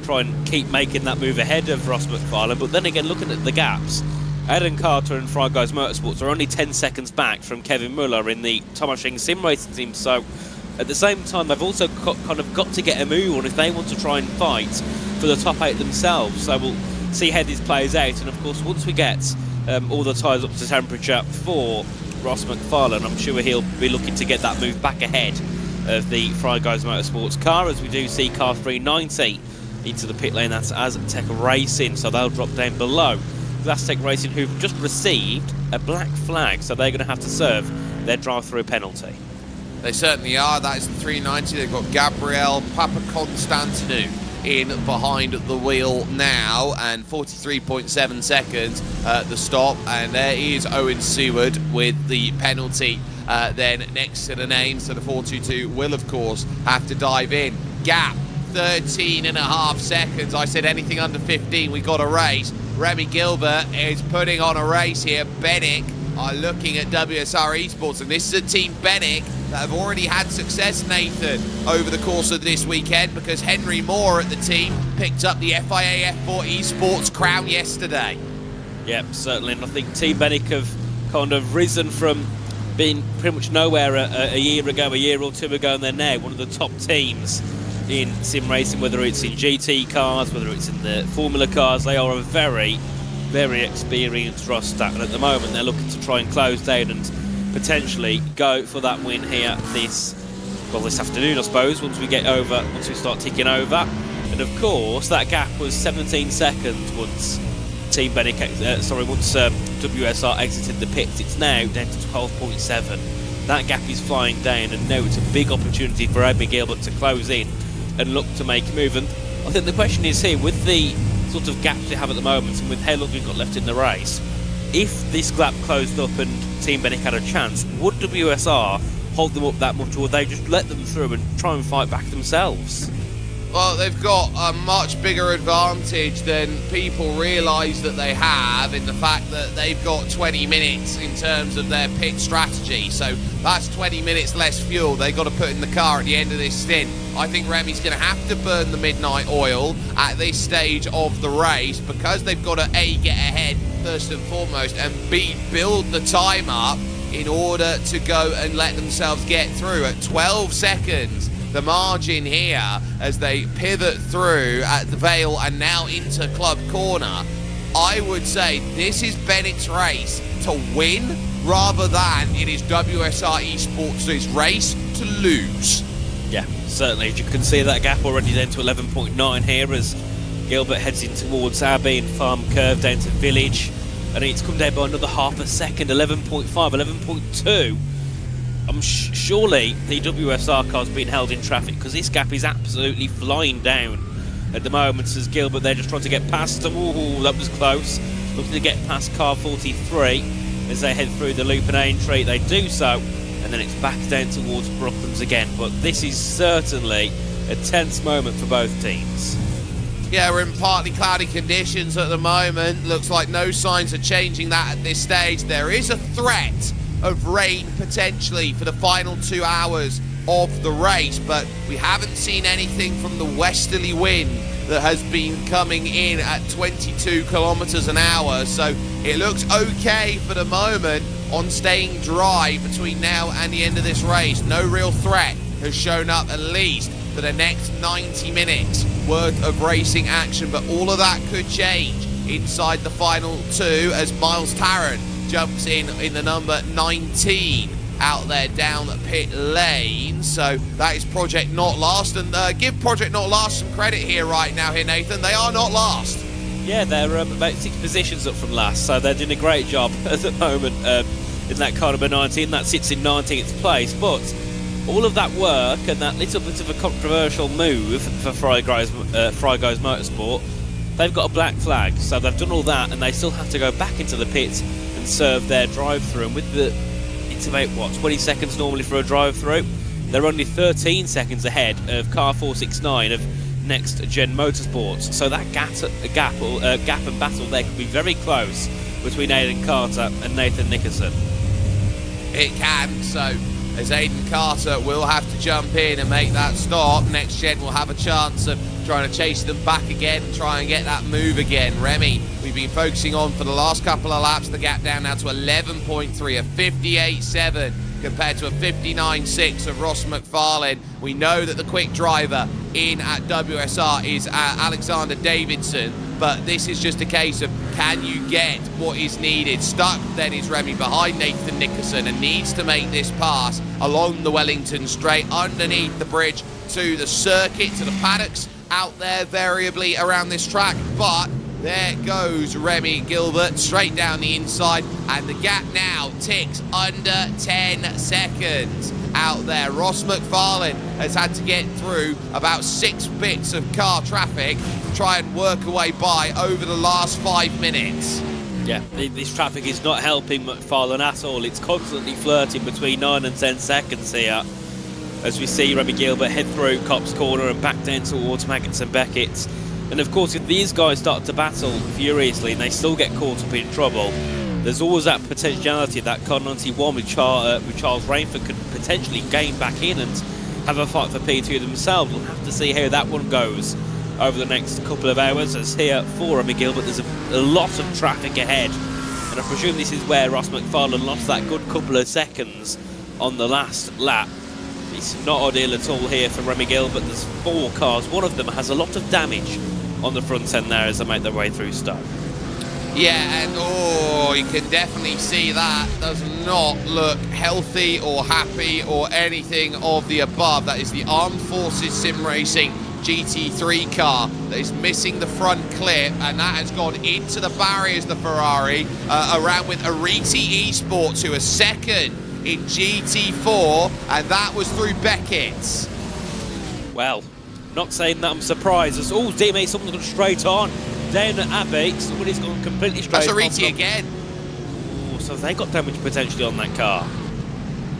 try and keep making that move ahead of Ross McFarlane. But then again, looking at the gaps, Aidan Carter and Fry Guys Motorsports are only 10 seconds back from Kevin Muller in the Tomashing Sim Racing team. So at the same time, they've also kind of got to get a move on if they want to try and fight for the top 8 themselves. So we'll see how this plays out. And of course, once we get all the tyres up to temperature for Ross McFarlane, I'm sure he'll be looking to get that move back ahead of the Fry Guys Motorsports car, as we do see car 390 into the pit lane. That's Aztec Racing, so they'll drop down below Aztec Racing, who've just received a black flag, so they're going to have to serve their drive-through penalty. They certainly are. That is the 390. They've got Gabriel Papakonstantinou in behind the wheel now, and 43.7 seconds at the stop, and there is Owen Seward with the penalty then next to the name, so the 422 will of course have to dive in. Gap 13.5 seconds. I said anything under 15 we got a race. Remy Gilbert is putting on a race here. Bennett are looking at WSR Esports, and this is a Team Bennett that have already had success, Nathan, over the course of this weekend, because Henry Moore at the team picked up the FIA F4 Esports crown yesterday. Yep, certainly, and I think Team Bennett have kind of risen from being pretty much nowhere a year or two ago, and they're now one of the top teams in sim racing, whether it's in GT cars, whether it's in the Formula cars. They are a very, very experienced roster, and at the moment they're looking to try and close down and potentially go for that win here this afternoon, I suppose, once we start ticking over. And of course that gap was 17 seconds once Team Bennett, once WSR exited the pits. It's now down to 12.7. That gap is flying down, and now it's a big opportunity for Remy Gilbert to close in and look to make a move. And I think the question is here, with the sort of gaps we have at the moment and with how long we've got left in the race, if this gap closed up and Team Bennett had a chance, would WSR hold them up that much, or they just let them through and try and fight back themselves? Well, they've got a much bigger advantage than people realise that they have, in the fact that they've got 20 minutes in terms of their pit strategy. So that's 20 minutes less fuel they've got to put in the car at the end of this stint. I think Remy's going to have to burn the midnight oil at this stage of the race, because they've got to A, get ahead first and foremost, and B, build the time up in order to go and let themselves get through at 12 seconds. The margin here as they pivot through at the Vale and now into Club Corner. I would say this is Bennett's race to win, rather than it is WSR Esports' race to lose. Yeah, certainly. You can see that gap already down to 11.9 here as Gilbert heads in towards Abbey and Farm Curve down to Village. And it's come down by another half a second, 11.5, 11.2. Surely the WSR car's been held in traffic, because this gap is absolutely flying down at the moment as Gilbert, they're just trying to get past them. Ooh, that was close. Looking to get past car 43 as they head through the loop and entry. They do so, and then it's back down towards Brooklands again. But this is certainly a tense moment for both teams. Yeah, we're in partly cloudy conditions at the moment. Looks like no signs of changing that at this stage. There is a threat of rain potentially for the final 2 hours of the race, but we haven't seen anything from the westerly wind that has been coming in at 22 kilometers an hour, so it looks okay for the moment on staying dry between now and the end of this race. No real threat has shown up, at least for the next 90 minutes worth of racing action, but all of that could change inside the final two as Miles Tarrant jumps in the number 19 out there down pit lane. So that is Project Not Last, and give Project Not Last some credit here right now here, Nathan. They are not last. Yeah, they're about 6 positions up from last, so they're doing a great job at the moment in that car number 19. That sits in 19th place, but all of that work and that little bit of a controversial move for Fry Guys Motorsport, they've got a black flag, so they've done all that and they still have to go back into the pit and serve their drive-through. And with it's about, what, 20 seconds normally for a drive-through? They're only 13 seconds ahead of car 469 of Next Gen Motorsports. So that gap and battle there could be very close between Aiden Carter and Nathan Nickerson. It can, so as Aiden Carter will have to jump in and make that stop, Next Gen will have a chance of trying to chase them back again, try and get that move again. Remy, we've been focusing on for the last couple of laps, the gap down now to 11.3, a 58.7 compared to a 59.6 of Ross McFarlane. We know that the quick driver in at WSR is Alexander Davidson, but this is just a case of, can you get what is needed? Stuck then is Remy behind Nathan Nickerson and needs to make this pass along the Wellington Straight, underneath the bridge to the circuit, to the paddocks out there variably around this track. But there goes Remy Gilbert straight down the inside, and the gap now ticks under 10 seconds out there. Ross McFarlane has had to get through about 6 bits of car traffic to try and work a way by over the last 5 minutes. Yeah, this traffic is not helping McFarlane at all. It's constantly flirting between 9 and 10 seconds here as we see Remy Gilbert head through Copse Corner and back down towards Maggots and Beckett. And of course, if these guys start to battle furiously and they still get caught up in trouble, there's always that potentiality that car 91 with Charles Rainford could potentially gain back in and have a fight for P2 themselves. We'll have to see how that one goes over the next couple of hours, as here for Remy Gilbert there's a lot of traffic ahead, and I presume this is where Ross McFarlane lost that good couple of seconds on the last lap. It's not ideal at all here for Remy Gilbert. There's 4 cars, one of them has a lot of damage on the front end there as they make their way through Stowe. Yeah, and you can definitely see that does not look healthy or happy or anything of the above. That is the Armed Forces Sim Racing GT3 car that is missing the front clip, and that has gone into the barriers, the Ferrari, around with Ariti Esports, who are second in GT4, and that was through Beckett's. Well, not saying that I'm surprised. As D-mate, someone's gone straight on down at Abbey. Somebody's gone completely straight on. That's Ariti again. Ooh, so they got damage potentially on that car.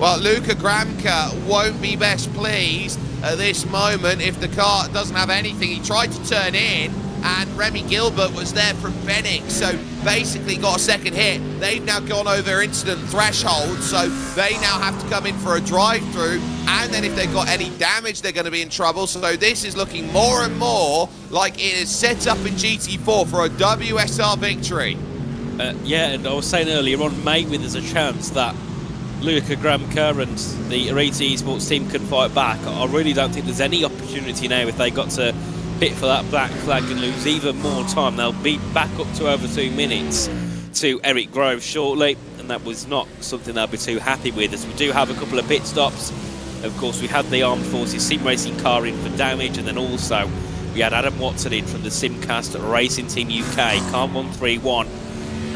Well, Luca Gramka won't be best pleased at this moment if the car doesn't have anything. He tried to turn in, and Remy Gilbert was there from Fenix, so basically got a second hit. They've now gone over incident threshold, so they now have to come in for a drive-through, and then if they've got any damage, they're going to be in trouble. So this is looking more and more like it is set up in GT4 for a WSR victory. Yeah, and I was saying earlier on, maybe there's a chance that Luca Gramka and the Arete Esports team can fight back. I really don't think there's any opportunity now if they got to pit for that black flag and lose even more time. They'll be back up to over 2 minutes to Eric Grove shortly, and that was not something they'll be too happy with, as we do have a couple of pit stops. Of course, we had the Armed Forces Sim Racing car in for damage, and then also we had Adam Watson in from the Simcast Racing Team UK, car 131.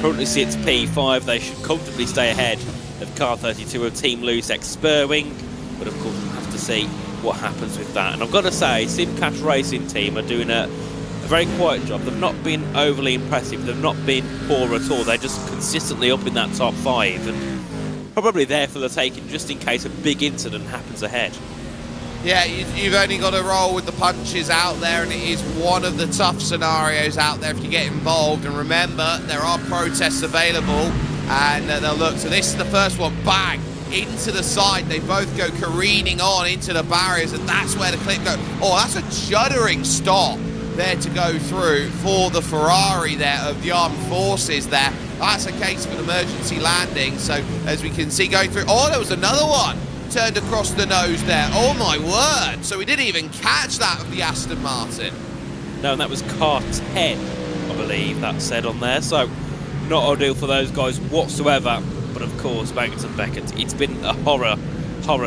Currently sits P5, they should comfortably stay ahead of car 32 of Team Lucex Spurwing, but of course we'll have to see what happens with that. And I've got to say, Simcast Racing Team are doing a very quiet job. They've not been overly impressive, they've not been poor at all, they're just consistently up in that top 5 and probably there for the taking just in case a big incident happens ahead. Yeah, you've only got to roll with the punches out there, and it is one of the tough scenarios out there if you get involved. And remember, there are protests available, and they'll look. So this is the first one, bang, into the side. They both go careening on into the barriers, and that's where the clip goes. Oh, that's a shuddering stop there to go through for the Ferrari there of the Armed Forces there. That's a case of an emergency landing. So as we can see going through, oh, there was another one. Turned across the nose there. Oh my word. So we didn't even catch that of the Aston Martin. No, and that was car 10, I believe that said on there. So not ideal for those guys whatsoever. But of course, Baggins and Beckett, it's been a horror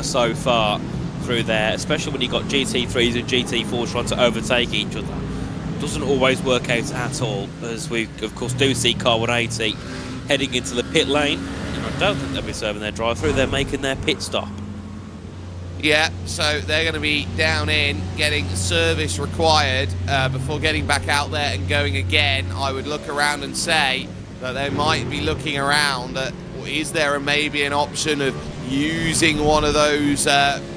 so far through there, especially when you've got GT3s and GT4s trying to overtake each other. Doesn't always work out at all, as we of course do see car 180 heading into the pit lane. And I don't think they'll be serving their drive-through, they're making their pit stop. Yeah, so they're going to be down in, getting service required before getting back out there and going again. I would look around and say that they might be looking around at, is there maybe an option of using one of those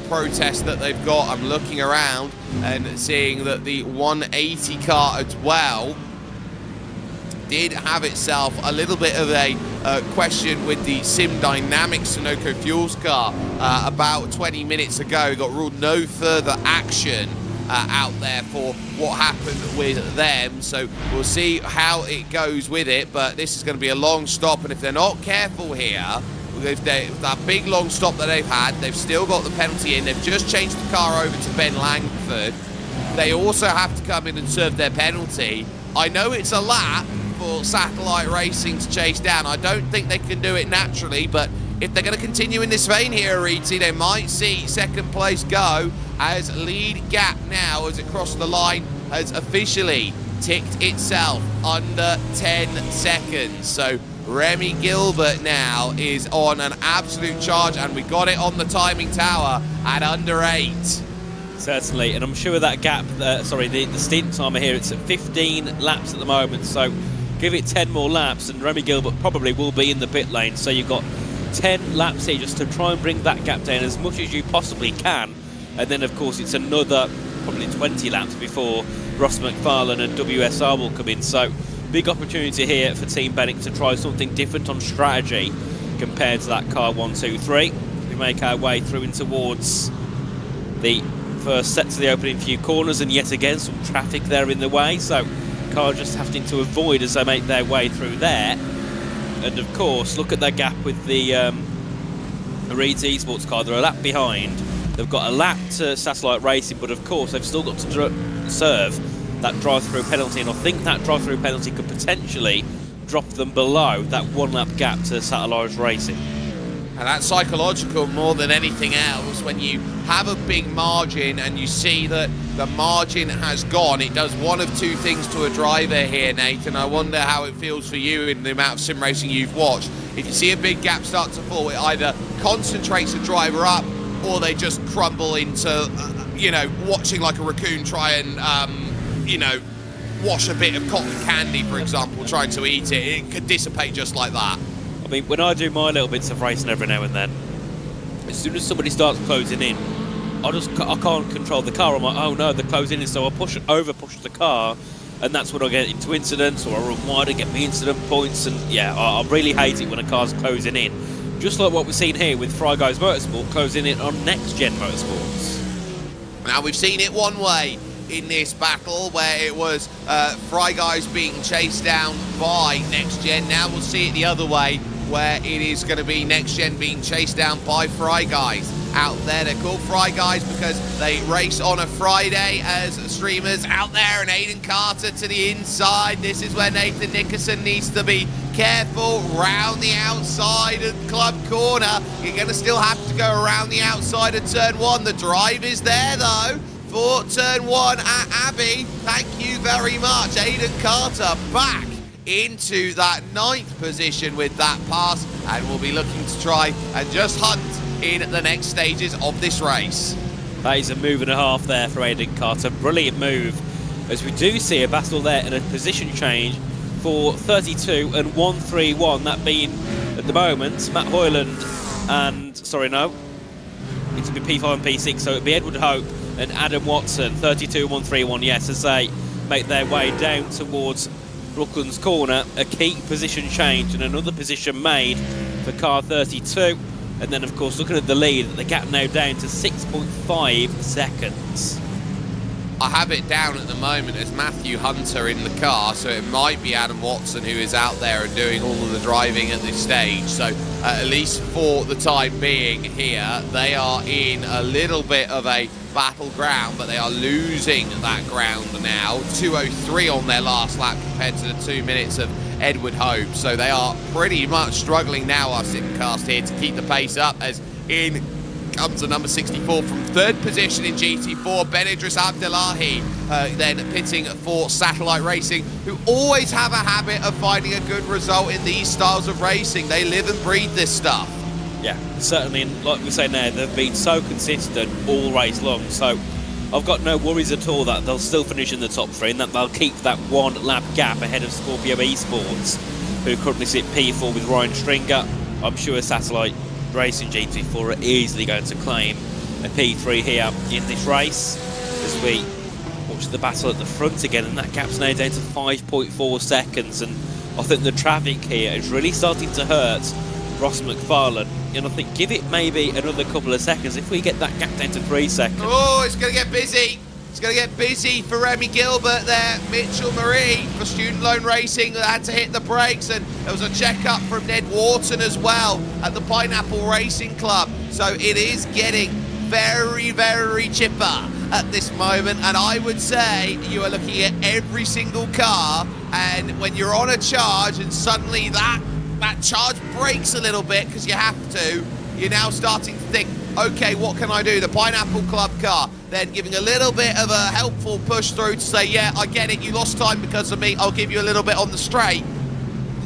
protests that they've got. I'm looking around and seeing that the 180 car as well did have itself a little bit of a question with the Sim Dynamics Sunoco Fuels car about 20 minutes ago. Got ruled no further action out there for what happened with them, so we'll see how it goes with it. But this is going to be a long stop, and if they're not careful here, that big long stop that they've had, they've still got the penalty in. They've just changed the car over to Ben Langford. They also have to come in and serve their penalty. I know it's a lap for Satellite Racing to chase down. I don't think they can do it naturally, but if they're going to continue in this vein here, Arete, they might see second place go, as lead gap now as it crossed the line has officially ticked itself under 10 seconds. So Remy Gilbert now is on an absolute charge, and we got it on the timing tower at under 8. Certainly, and I'm sure that gap, the stint timer here, it's at 15 laps at the moment, so give it 10 more laps and Remy Gilbert probably will be in the pit lane. So you've got 10 laps here just to try and bring that gap down as much as you possibly can, and then of course it's another probably 20 laps before Ross McFarlane and WSR will come in. So big opportunity here for Team Bennett to try something different on strategy compared to that car 1-2-3. We make our way through in towards the first set to the opening few corners, and yet again some traffic there in the way, so car just having to avoid as they make their way through there. And of course, look at their gap with the Arete Esports car. They're a lap behind. They've got a lap to Satellite Racing, but of course they've still got to serve that drive-through penalty, and I think that drive-through penalty could potentially drop them below that 1 lap gap to Satellite Racing. And that's psychological more than anything else. When you have a big margin and you see that the margin has gone, it does one of two things to a driver here, Nate, and I wonder how it feels for you in the amount of sim racing you've watched. If you see a big gap start to fall, it either concentrates the driver up, or they just crumble into, watching like a raccoon try and, wash a bit of cotton candy, for example, trying to eat it. It could dissipate just like that. I mean, when I do my little bits of racing every now and then, as soon as somebody starts closing in, I can't control the car. I'm like, oh no, they're closing in, so I push the car, and that's when I get into incidents, or I run wide and get me incident points, and yeah, I really hate it when a car's closing in. Just like what we've seen here with Fry Guys Motorsport closing in on Next Gen Motorsports. Now, we've seen it one way in this battle, where it was Fry Guys being chased down by Next Gen. Now we'll see it the other way, where it is going to be Next Gen being chased down by Fry Guys. Out there, they're called Fry Guys because they race on a Friday as streamers out there, and Aiden Carter to the inside. This is where Nathan Nickerson needs to be careful. Round the outside of Club Corner. You're going to still have to go around the outside of turn 1. The drive is there though for turn 1 at Abbey. Thank you very much. Aiden Carter back into that 9th position with that pass, and we'll be looking to try and just hunt in the next stages of this race. That is a move and a half there for Aiden Carter. Brilliant move, as we do see a battle there and a position change for 32 and 131. That being, at the moment, Matt Hoyland and, sorry, no, it's going to be P5 and P6, so it'll be Edward Hope and Adam Watson, 32 and 131, yes, as they make their way down towards Brooklands Corner. A key position change and another position made for car 32. And then, of course, looking at the lead, the gap now down to 6.5 seconds. I have it down at the moment as Matthew Hunter in the car, so it might be Adam Watson who is out there and doing all of the driving at this stage. So at least for the time being here, they are in a little bit of a battleground, but they are losing that ground now. 2:03 on their last lap compared to the 2 minutes of Edward Hope. So they are pretty much struggling now, our Simcast here, to keep the pace up, as in comes the number 64 from 3rd position in GT4, Ben Idris Abdullahi, then pitting for Satellite Racing, who always have a habit of finding a good result in these styles of racing. They live and breathe this stuff. Yeah, certainly, and like we say now, they've been so consistent all race long, so I've got no worries at all that they'll still finish in the top 3 and that they'll keep that 1 lap gap ahead of Scorpio Esports, who currently sit P4 with Ryan Stringer. I'm sure Satellite Racing GT4 are easily going to claim a P3 here in this race, as we watch the battle at the front again, and that gap's now down to 5.4 seconds, and I think the traffic here is really starting to hurt Ross McFarlane, and I think give it maybe another couple of seconds. If we get that gap down to 3 seconds. Oh, it's going to get busy. It's going to get busy for Remy Gilbert there. Mitchell Marie for Student Loan Racing had to hit the brakes, and there was a check-up from Ned Wharton as well at the Pineapple Racing Club. So it is getting very, very chipper at this moment, and I would say you are looking at every single car, and when you're on a charge and suddenly that charge breaks a little bit because you have to, you're now starting to think, okay, what can I do? The Pineapple Club car then giving a little bit of a helpful push through to say, yeah, I get it, you lost time because of me, I'll give you a little bit on the straight.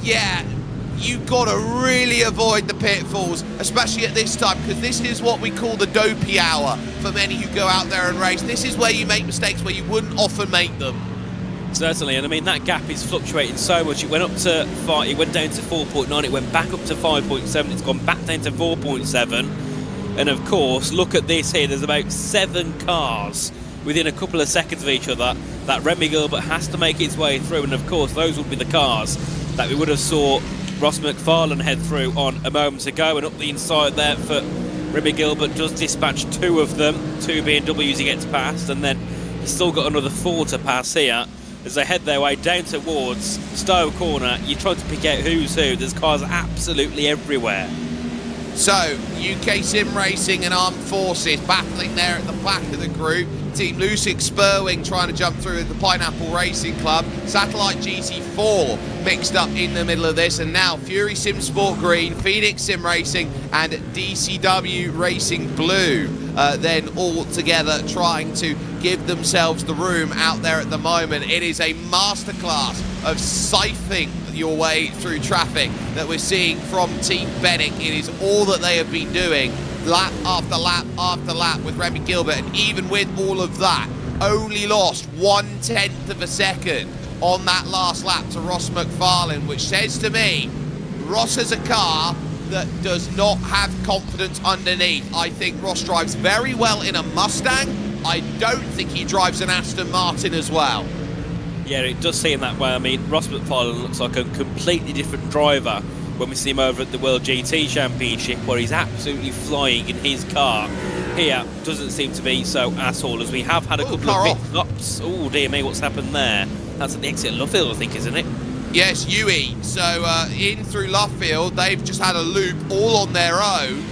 Yeah, you've got to really avoid the pitfalls, especially at this time, because this is what we call the dopey hour for many who go out there and race. This is where you make mistakes where you wouldn't often make them. Certainly, and I mean, that gap is fluctuating so much. It went up to 5, it went down to 4.9, it went back up to 5.7, it's gone back down to 4.7. And of course, look at this here, there's about 7 cars within a couple of seconds of each other that Remy Gilbert has to make its way through, and of course those would be the cars that we would have saw Ross McFarlane head through on a moment ago. And up the inside there for Remy Gilbert does dispatch 2 of them, 2 BMWs he gets past, and then he's still got another 4 to pass here as they head their way down towards Stowe Corner. You're trying to pick out who's who, there's cars absolutely everywhere. So, UK Sim Racing and Armed Forces battling there at the back of the group. Team Lucix Spurwing trying to jump through the Pineapple Racing Club. Satellite GT4 mixed up in the middle of this. And now Fury Sim Sport Green, Phoenix Sim Racing and DCW Racing Blue then all together trying to give themselves the room out there at the moment. It is a masterclass of siphoning your way through traffic that we're seeing from Team Bennett. It is all that they have been doing, lap after lap after lap with Remy Gilbert, and even with all of that, only lost 1/10 of a second on that last lap to Ross McFarlane, which says to me, Ross has a car that does not have confidence underneath. I think Ross drives very well in a Mustang. I don't think he drives an Aston Martin as well. Yeah, it does seem that way. I mean, Ross McFarlane looks like a completely different driver when we see him over at the World GT Championship, where he's absolutely flying in his car. Here, doesn't seem to be so at all, as we have had a couple of pit stops. Oh, dear me, what's happened there? That's at the exit of Luffield, I think, isn't it? Yes, UE. So in through Luffield, they've just had a loop all on their own.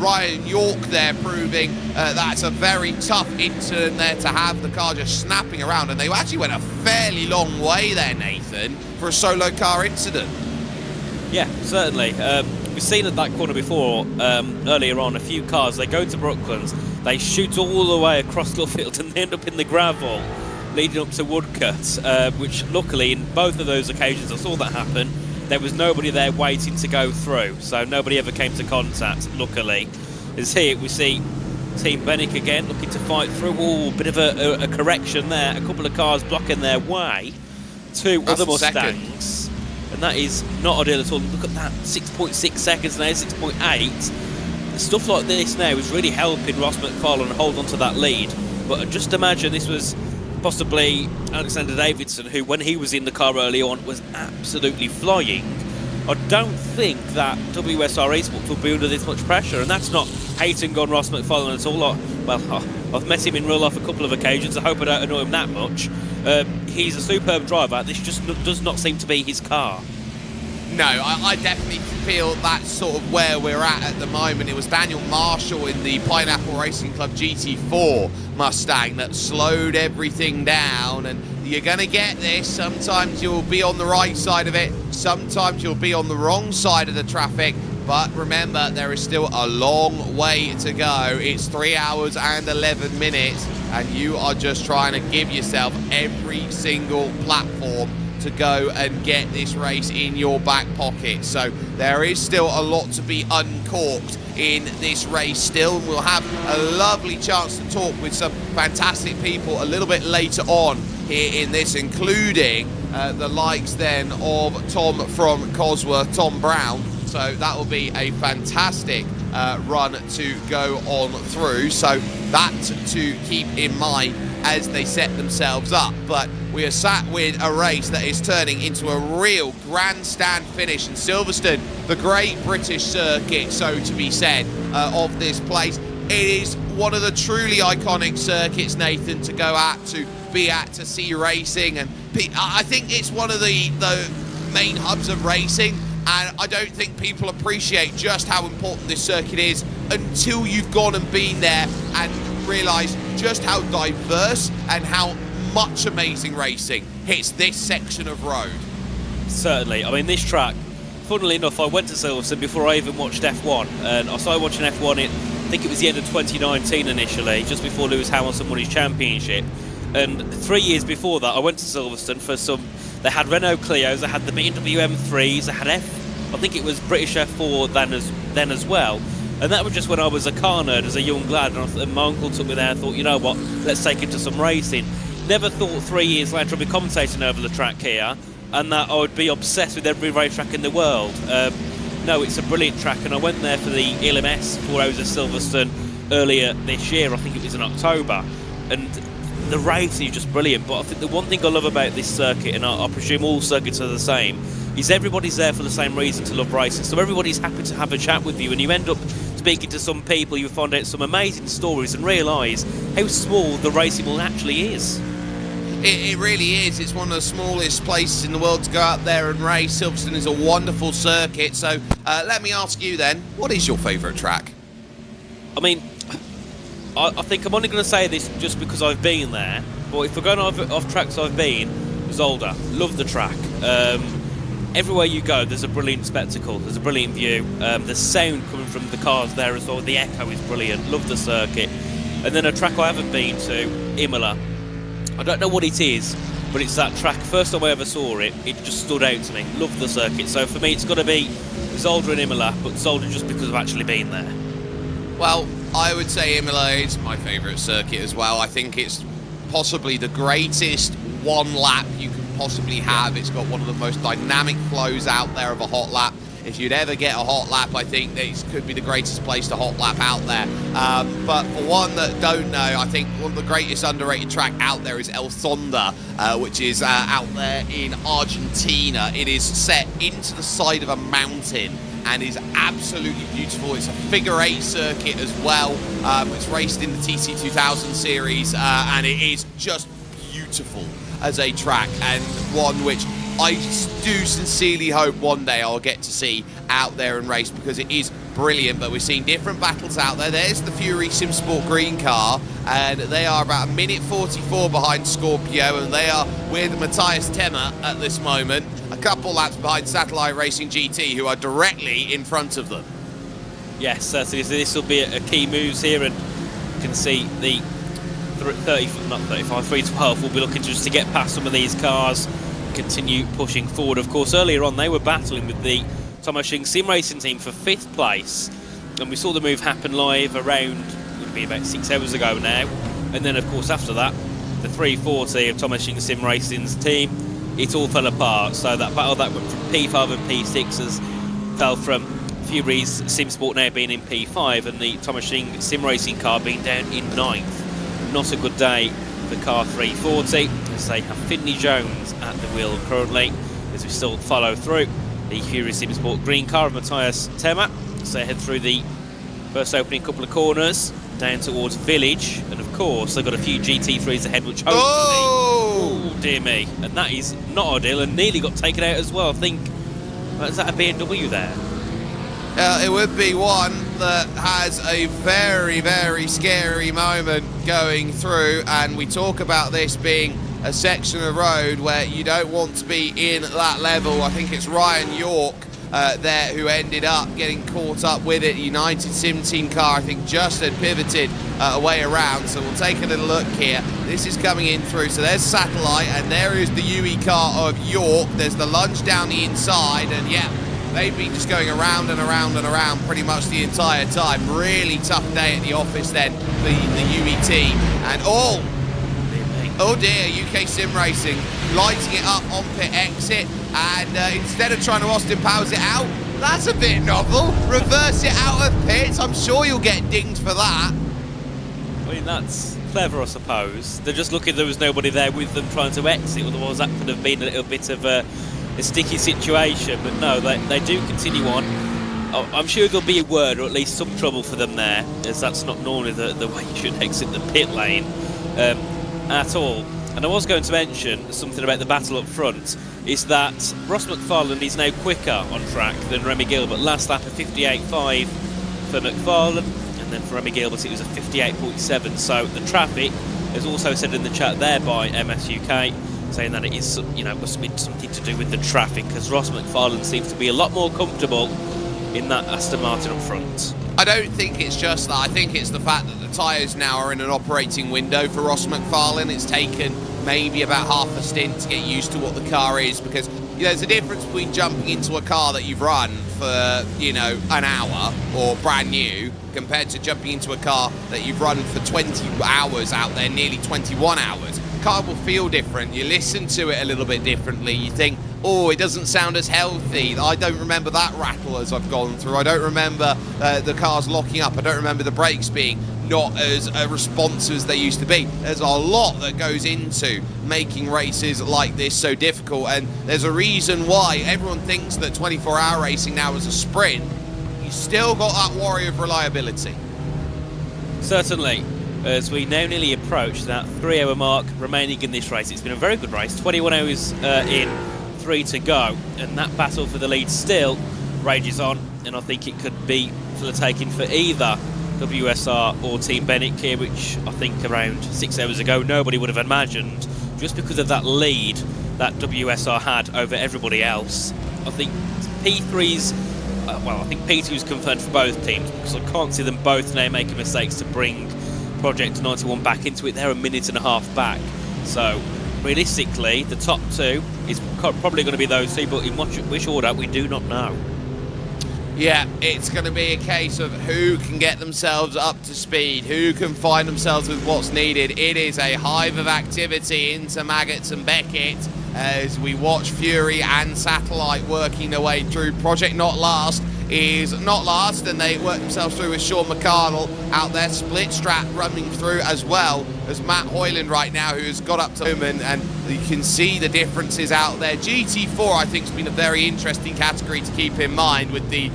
Ryan York there proving that's a very tough incident there to have the car just snapping around, and they actually went a fairly long way there, Nathan, for a solo car incident. Yeah, certainly. We've seen at that corner before, earlier on, a few cars, they go to Brooklands, they shoot all the way across Luffield and they end up in the gravel, leading up to Woodcut, which luckily in both of those occasions I saw that happen, there was nobody there waiting to go through, so nobody ever came to contact, luckily. As here we see Team Bennick again looking to fight through. Oh, bit of a correction there, a couple of cars blocking their way. Two other Mustangs, and that is not ideal at all. Look at that, 6.6 seconds now, 6.8. Stuff like this now is really helping Ross McFarlane hold on to that lead, but just imagine this was possibly Alexander Davidson, who when he was in the car early on was absolutely flying. I don't think that WSR Esports will be under this much pressure, and that's not hating on Ross McFarlane at all. Well, I've met him in real life a couple of occasions. I hope I don't annoy him that much. He's a superb driver. This just does not seem to be his car. No, I definitely feel that's sort of where we're at the moment. It was Daniel Marshall in the Pineapple Racing Club GT4 Mustang that slowed everything down, and you're going to get this. Sometimes you'll be on the right side of it, sometimes you'll be on the wrong side of the traffic, but remember, there is still a long way to go. It's 3 hours and 11 minutes, and you are just trying to give yourself every single platform to go and get this race in your back pocket. So there is still a lot to be uncorked in this race still, and we'll have a lovely chance to talk with some fantastic people a little bit later on here in this, including the likes then of Tom from Cosworth, Tom Brown. So that will be a fantastic run to go on through, so that to keep in mind as they set themselves up. But we are sat with a race that is turning into a real grandstand finish in Silverstone, the great British circuit, so to be said, of this place. It is one of the truly iconic circuits, Nathan, to go out to, be at, to see racing, and I think it's one of the main hubs of racing, and I don't think people appreciate just how important this circuit is until you've gone and been there and realise just how diverse and how much amazing racing hits this section of road. Certainly. I mean, this track, funnily enough, I went to Silverstone before I even watched F1, and I started watching F1 I think it was the end of 2019 initially, just before Lewis Hamilton won his championship. And 3 years before that, I went to Silverstone for some. They had Renault Clios, they had the BMW M3s, they had I think it was British F4 then as well. And that was just when I was a car nerd as a young lad, and my uncle took me there and thought, you know what, let's take him to some racing. Never thought 3 years later I'd be commentating over the track here, and that I would be obsessed with every racetrack in the world. No, it's a brilliant track, and I went there for the LMS 4 Hours of Silverstone earlier this year, I think it was in October, and the racing is just brilliant. But I think the one thing I love about this circuit, and I presume all circuits are the same, is everybody's there for the same reason, to love racing. So everybody's happy to have a chat with you, and you end up speaking to some people, you find out some amazing stories and realise how small the racing world actually is. It really is. It's one of the smallest places in the world to go out there and race. Silverstone is a wonderful circuit. So let me ask you then, what is your favourite track? I mean, I think I'm only going to say this just because I've been there, but if we're going off tracks I've been, Zolder, love the track. Everywhere you go, there's a brilliant spectacle, there's a brilliant view, the sound coming from the cars there as well, the echo is brilliant, love the circuit. And then a track I haven't been to, Imola. I don't know what it is, but it's that track. First time I ever saw it, it just stood out to me. Love the circuit. So for me, it's got to be Zolder and Imola, but Zolder just because I've actually been there. Well, I would say Imola is my favourite circuit as well. I think it's possibly the greatest one lap you can possibly have. It's got one of the most dynamic flows out there of a hot lap. if you'd ever get a hot lap, I think this could be the greatest place to hot lap out there. But for one that don't know, I think one of the greatest underrated track out there is El Sonda, which is out there in Argentina. It is set into the side of a mountain and is absolutely beautiful. It's a figure 8 circuit as well. It's raced in the TC2000 series, and it is just beautiful as a track, and one which I do sincerely hope one day I'll get to see out there and race, because it is brilliant. But we're seeing different battles out there. There's the Fury SimSport green car, and they are about 1 minute 44 behind Scorpio, and they are with Matthias Temmer at this moment, a couple laps behind Satellite Racing GT, who are directly in front of them. Yes, certainly. So this will be a key moves here, and you can see the 312 will be looking just to get past some of these cars, continue pushing forward. Of course, earlier on they were battling with the Tomashing Sim Racing team for 5th place, and we saw the move happen live around, would be about 6 hours ago now. And then of course after that, the 340 of Tomashing Sim Racing's team, it all fell apart. So that battle that went from P5 and P6s fell from Fury's SimSport now being in P5 and the Tomashing Sim Racing car being down in 9th. Not a good day for car 340, as they have Finley Jones at the wheel currently, as we still follow through the Fury SimSport green car of Matthias Temmer. So they head through the first opening couple of corners down towards Village, and of course they've got a few GT3s ahead, which hopefully, oh dear me, and that is not ideal, and nearly got taken out as well. I think, is that a BMW there? It would be one that has a very, very scary moment going through, and we talk about this being a section of road where you don't want to be in that level. I think it's Ryan York there who ended up getting caught up with it. United Sim Team car, I think, just had pivoted a way around, so we'll take a little look here. This is coming in through, so there's Satellite, and there is the UE car of York. There's the lunge down the inside, and yeah, they've been just going around and around and around pretty much the entire time. Really tough day at the office then for the UE team. And oh dear, UK Sim Racing lighting it up on pit exit, and instead of trying to Austin Powers it out, that's a bit novel. Reverse it out of pits. I'm sure you'll get dinged for that. I mean, that's clever, I suppose. They're just lucky there was nobody there with them trying to exit, otherwise that could have been a little bit of a sticky situation. But no, they do continue on. I'm sure there'll be a word or at least some trouble for them there, as that's not normally the way you should exit the pit lane at all. And I was going to mention something about the battle up front, is that Ross McFarlane is now quicker on track than Remy Gilbert. Last lap a 58.5 for McFarlane, and then for Remy Gilbert it was a 58.7. So the traffic is also said in the chat there by MSUK, saying that it is, you know, must be something to do with the traffic, because Ross McFarlane seems to be a lot more comfortable in that Aston Martin up front. I don't think it's just that. I think it's the fact that the tyres now are in an operating window for Ross McFarlane. It's taken maybe about half a stint to get used to what the car is, because, you know, there's a difference between jumping into a car that you've run for, you know, an hour or brand new, compared to jumping into a car that you've run for 20 hours out there, nearly 21 hours. Car will feel different. You listen to it a little bit differently. You think, oh, it doesn't sound as healthy. I don't remember that rattle as I've gone through. I don't remember the cars locking up. I don't remember the brakes being not as responsive as they used to be. There's a lot that goes into making races like this so difficult, and there's a reason why everyone thinks that 24-hour racing now is a sprint. You still got that worry of reliability. Certainly, as we now nearly approach that 3-hour mark remaining in this race. It's been a very good race, 21 hours in, 3 to go, and that battle for the lead still rages on, and I think it could be for the taking for either WSR or Team Bennett here, which I think around 6 hours ago nobody would have imagined, just because of that lead that WSR had over everybody else. I think P3's, well, I think P2's confirmed for both teams, because I can't see them both now making mistakes to bring Project 91 back into it. They're a minute and a half back, so realistically the top two is probably going to be those two, but in which order we do not know. Yeah, it's going to be a case of who can get themselves up to speed, who can find themselves with what's needed. It is a hive of activity into Maggots and Beckett as we watch Fury and Satellite working their way through. Project Not Last is not last, and they work themselves through with Sean McCardle out there. Split Strat running through as well as Matt Hoyland right now, who has got up to him, and you can see the differences out there. GT4 I think has been a very interesting category to keep in mind with the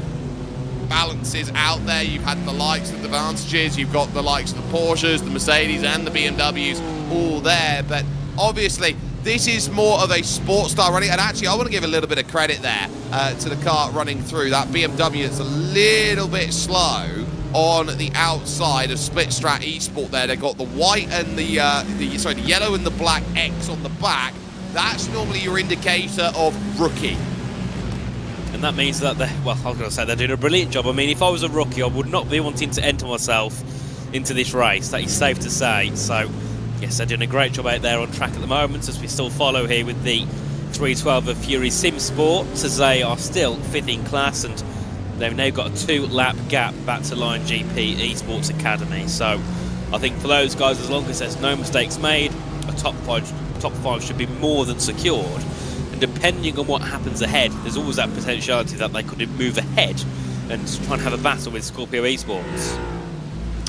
balances out there. You've had the likes of the Vantages, you've got the likes of the Porsches, the Mercedes and the BMWs all there, but obviously this is more of a sports style running, and actually I want to give a little bit of credit there to the car running through. That BMW is a little bit slow on the outside of Split Strat Esport there. They've got the white and the yellow and the black X on the back. That's normally your indicator of rookie. And that means that I was going to say they're doing a brilliant job. I mean, if I was a rookie, I would not be wanting to enter myself into this race. That is safe to say. So, yes, they're doing a great job out there on track at the moment, as we still follow here with the 312 of Fury Sim Sports, as they are still 5th in class, and they've now got a 2-lap gap back to Line GP Esports Academy. So, I think for those guys, as long as there's no mistakes made, a top five should be more than secured. And depending on what happens ahead, there's always that potentiality that they could move ahead and try and have a battle with Scorpio Esports.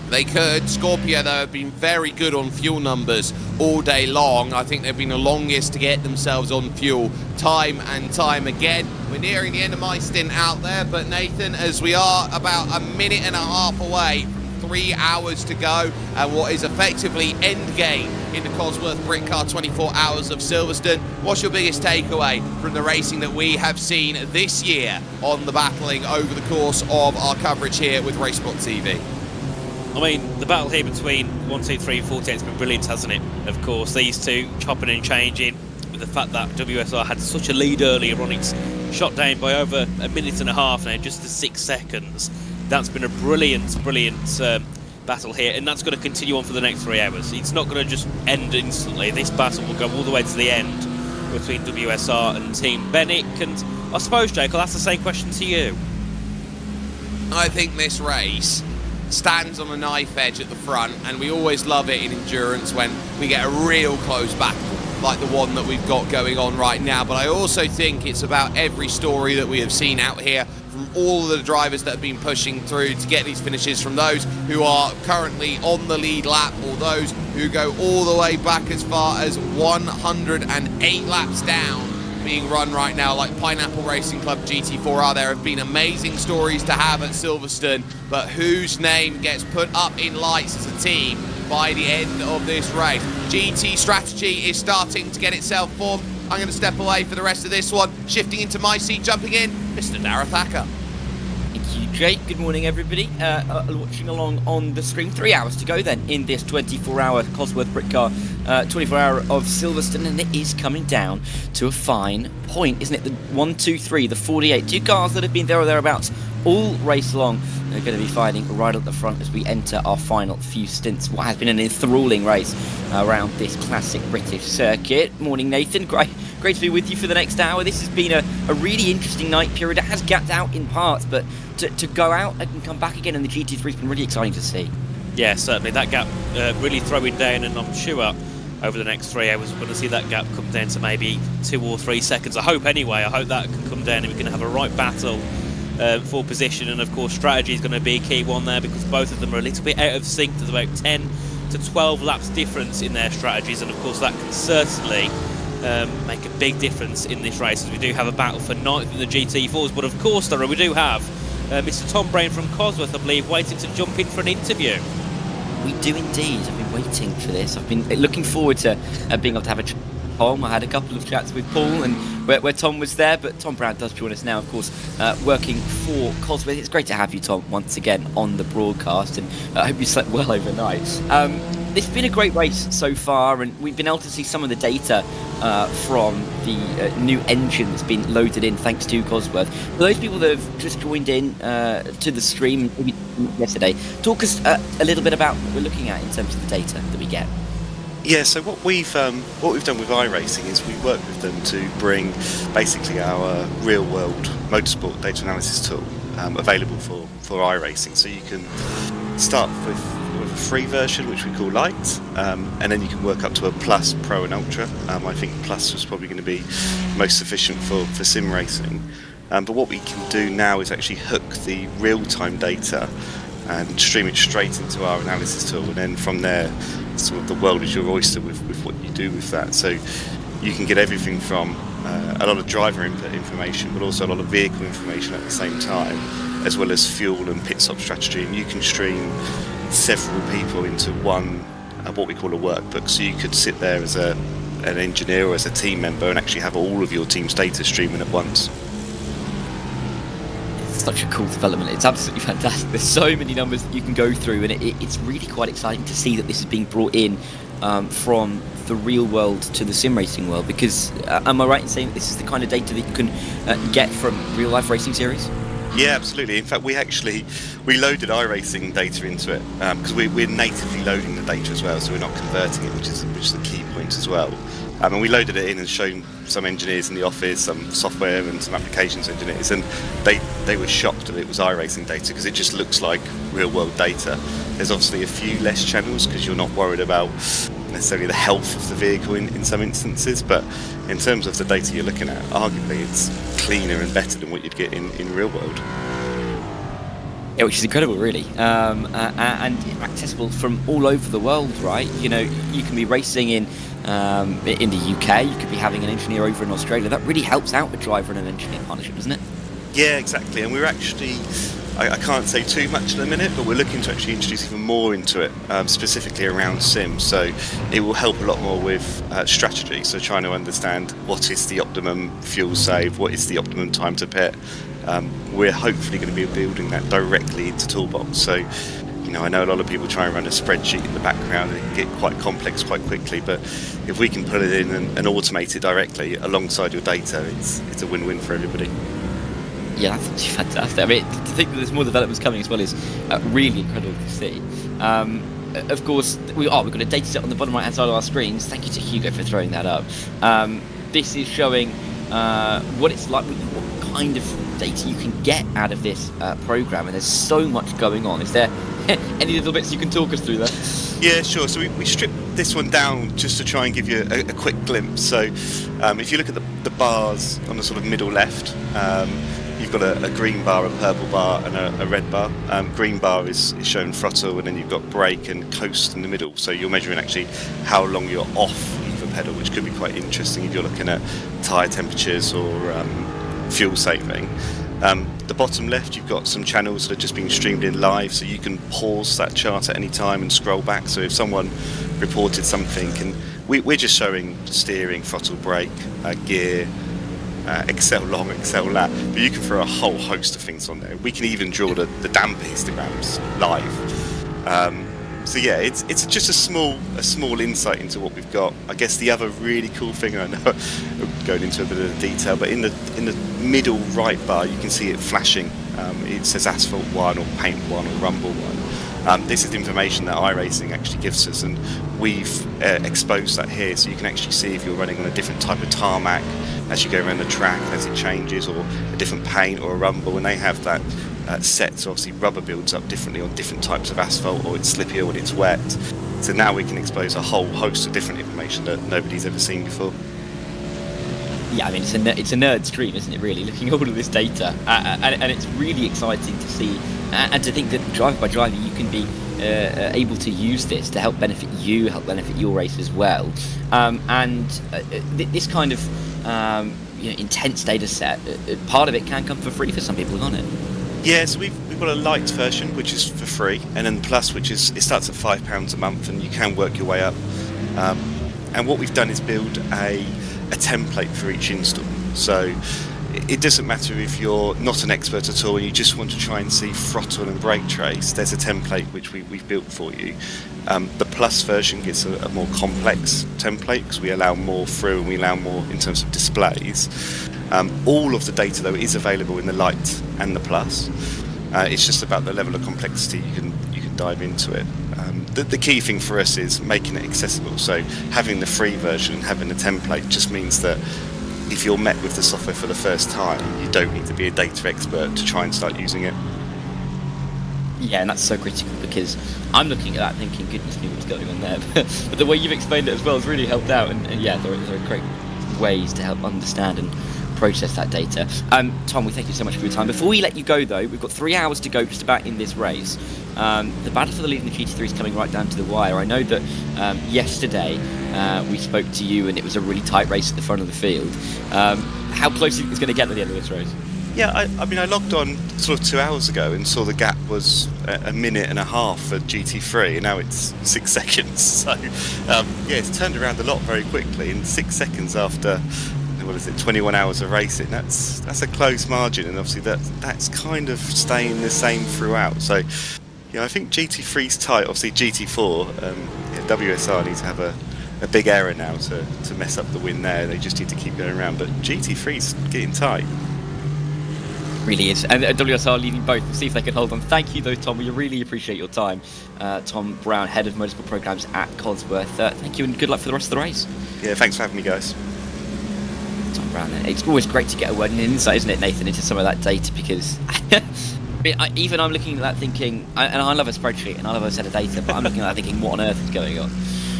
They could. Scorpio, though, have been very good on fuel numbers all day long. I think they've been the longest to get themselves on fuel time and time again. We're nearing the end of my stint out there, but Nathan, as we are about a minute and a half away, 3 hours to go, and what is effectively end game in the Cosworth Britcar 24 Hours of Silverstone. What's your biggest takeaway from the racing that we have seen this year on the battling over the course of our coverage here with RaceSpotTV? I mean, the battle here between 1, 2, 3 and 48 has been brilliant, hasn't it? Of course, these two chopping and changing, with the fact that WSR had such a lead earlier on. It's shot down by over a minute and a half now, just to 6 seconds. That's been a brilliant battle here, and that's going to continue on for the next 3 hours. It's not going to just end instantly. This battle will go all the way to the end between WSR and Team Bennett. And I suppose, Jake, I'll ask the same question to you. I think this race stands on a knife edge at the front, and we always love it in endurance when we get a real close battle like the one that we've got going on right now. But I also think it's about every story that we have seen out here from all of the drivers that have been pushing through to get these finishes, from those who are currently on the lead lap or those who go all the way back as far as 108 laps down being run right now, like Pineapple Racing Club GT4R. There have been amazing stories to have at Silverstone, but whose name gets put up in lights as a team by the end of this race? GT Strategy is starting to get itself formed. I'm going to step away for the rest of this one. Shifting into my seat, jumping in, Mr. Dareth Hacker. Thank you, Jake. Good morning, everybody. Watching along on the stream. 3 hours to go then in this 24-hour Cosworth Britcar 24-hour of Silverstone, and it is coming down to a fine point, isn't it? The 1, 2, 3, the 48. 2 cars that have been there or thereabouts all race long. They're going to be fighting right at the front as we enter our final few stints. What has been an enthralling race around this classic British circuit. Morning, Nathan. Great to be with you for the next hour. This has been a really interesting night period. It has gapped out in parts, but to go out and come back again in the GT3 has been really exciting to see. Yeah, certainly. That gap really throwing down, and I'm sure over the next 3 hours we're going to see that gap come down to maybe 2 or 3 seconds. I hope anyway. I hope that can come down and we can have a right battle for position. And of course strategy is going to be a key one there, because both of them are a little bit out of sync. There's about 10 to 12 laps difference in their strategies, and of course that can certainly make a big difference in this race, as we do have a battle for 9th in the GT4s. But of course, Dara, we do have Mr. Tom Brown from Cosworth, I believe, waiting to jump in for an interview. We do indeed. I've been waiting for this. I've been looking forward to being able to have a chat with Tom. I had a couple of chats with Paul and where Tom was there, but Tom Brown does join us now, of course, working for Cosworth. It's great to have you, Tom, once again on the broadcast, and I hope you slept well overnight. It's been a great race so far, and we've been able to see some of the data from the new engine that's been loaded in thanks to Cosworth. For those people that have just joined in to the stream maybe yesterday, talk us a little bit about what we're looking at in terms of the data that we get. Yeah, so what we've done with iRacing is we work with them to bring basically our real-world motorsport data analysis tool available for iRacing. So you can start with a free version, which we call Light, and then you can work up to a Plus, Pro and Ultra. I think Plus was probably going to be most sufficient for sim racing. But what we can do now is actually hook the real-time data and stream it straight into our analysis tool, and then from there, sort of the world is your oyster with what you do with that. So you can get everything from a lot of driver information, but also a lot of vehicle information at the same time, as well as fuel and pit stop strategy. And you can stream several people into one, what we call a workbook. So you could sit there as an engineer or as a team member and actually have all of your team's data streaming at once. Such a cool development. It's absolutely fantastic. There's so many numbers that you can go through, and it's really quite exciting to see that this is being brought in from the real world to the sim racing world, because am I right in saying that this is the kind of data that you can get from real life racing series? Yeah, absolutely. In fact, we loaded iRacing data into it because we're natively loading the data as well, so we're not converting it, which is the key point as well. And we loaded it in and shown some engineers in the office, some software and some applications engineers, and they were shocked that it was iRacing data because it just looks like real world data. There's obviously a few less channels because you're not worried about necessarily the health of the vehicle in some instances, but in terms of the data you're looking at, arguably it's cleaner and better than what you'd get in real world. Yeah, which is incredible, really, and accessible from all over the world, right? You know, you can be racing in the UK, you could be having an engineer over in Australia. That really helps out a driver and an engineer partnership, doesn't it? Yeah, exactly. And we're actually, I can't say too much in a minute, but we're looking to actually introduce even more into it, specifically around sim. So it will help a lot more with strategy. So trying to understand what is the optimum fuel save, what is the optimum time to pit. We're hopefully going to be building that directly into Toolbox. So, you know, I know a lot of people try and run a spreadsheet in the background and it can get quite complex quite quickly, but if we can put it in and automate it directly alongside your data, it's a win-win for everybody. Yeah, that's actually fantastic. I mean, to think that there's more developments coming as well is really incredible to see. Of course, we've got a data set on the bottom right hand side of our screens. Thank you to Hugo for throwing that up. This is showing what it's like, what kind of data you can get out of this program, and there's so much going on. Is there any little bits you can talk us through there? Yeah, sure. So we stripped this one down just to try and give you a quick glimpse. So if you look at the bars on the sort of middle left, you've got a green bar, a purple bar and a red bar. Green bar is showing throttle, and then you've got brake and coast in the middle. So you're measuring actually how long you're off either pedal, which could be quite interesting if you're looking at tyre temperatures or fuel saving. The bottom left, you've got some channels that are just being streamed in live, so you can pause that chart at any time and scroll back. So if someone reported something, and we're just showing steering, throttle, brake, gear, Excel long, Excel lat, but you can throw a whole host of things on there. We can even draw the damper histograms live. So yeah, it's just a small insight into what we've got. I guess the other really cool thing, I know I'm going into a bit of detail, but in the middle right bar, you can see it flashing. It says Asphalt 1 or Paint 1 or Rumble 1. This is information that iRacing actually gives us, and we've exposed that here, so you can actually see if you're running on a different type of tarmac as you go around the track, as it changes, or a different paint or a rumble, and they have that set. So obviously rubber builds up differently on different types of asphalt, or it's slippier when it's wet. So now we can expose a whole host of different information that nobody's ever seen before. Yeah, I mean, it's a nerd stream, isn't it, really, looking at all of this data, and it's really exciting to see, and to think that driver by driver you can be able to use this to help benefit you, help benefit your race as well. This kind of intense data set, part of it can come for free for some people, can't it? Yeah, so we've got a light version, which is for free, and then Plus, which it starts at £5 a month, and you can work your way up. And what we've done is build a template for each install. So it doesn't matter if you're not an expert at all and you just want to try and see throttle and brake trace. There's a template which we've built for you. The Plus version gets a more complex template because we allow more through and we allow more in terms of displays. All of the data though is available in the Lite and the Plus. It's just about the level of complexity you can dive into it. The key thing for us is making it accessible. So having the free version and having the template just means that if you're met with the software for the first time, you don't need to be a data expert to try and start using it. Yeah, and that's so critical, because I'm looking at that thinking, goodness me, what's going on there? But the way you've explained it as well has really helped out, and yeah, there are great ways to help understand and process that data. Tom, we thank you so much for your time. Before we let you go, though, we've got 3 hours to go just about in this race. The battle for the lead in the GT3 is coming right down to the wire. I know that yesterday we spoke to you, and it was a really tight race at the front of the field. How close do you think it's going to get at the end of this race? Yeah, I mean, I logged on sort of 2 hours ago and saw the gap was a minute and a half for GT3, and now it's 6 seconds. So, yeah, it's turned around a lot very quickly. In 6 seconds after, 21 hours of racing, that's a close margin, and obviously that's kind of staying the same throughout. So, I think GT3's tight. Obviously, GT4, WSR needs to have a big error now to mess up the win there. They just need to keep going around, but GT3's getting tight. Really is, and WSR leading both. We'll see if they can hold on. Thank you though, Tom. We really appreciate your time. Tom Brown, head of motorsport programs at Cosworth. Thank you, and good luck for the rest of the race. Yeah, thanks for having me, guys. Tom Brown. It's always great to get a word in insight, isn't it, Nathan, into some of that data, because even I'm looking at that thinking, and I love a spreadsheet and I love a set of data, but I'm looking at that thinking, what on earth is going on?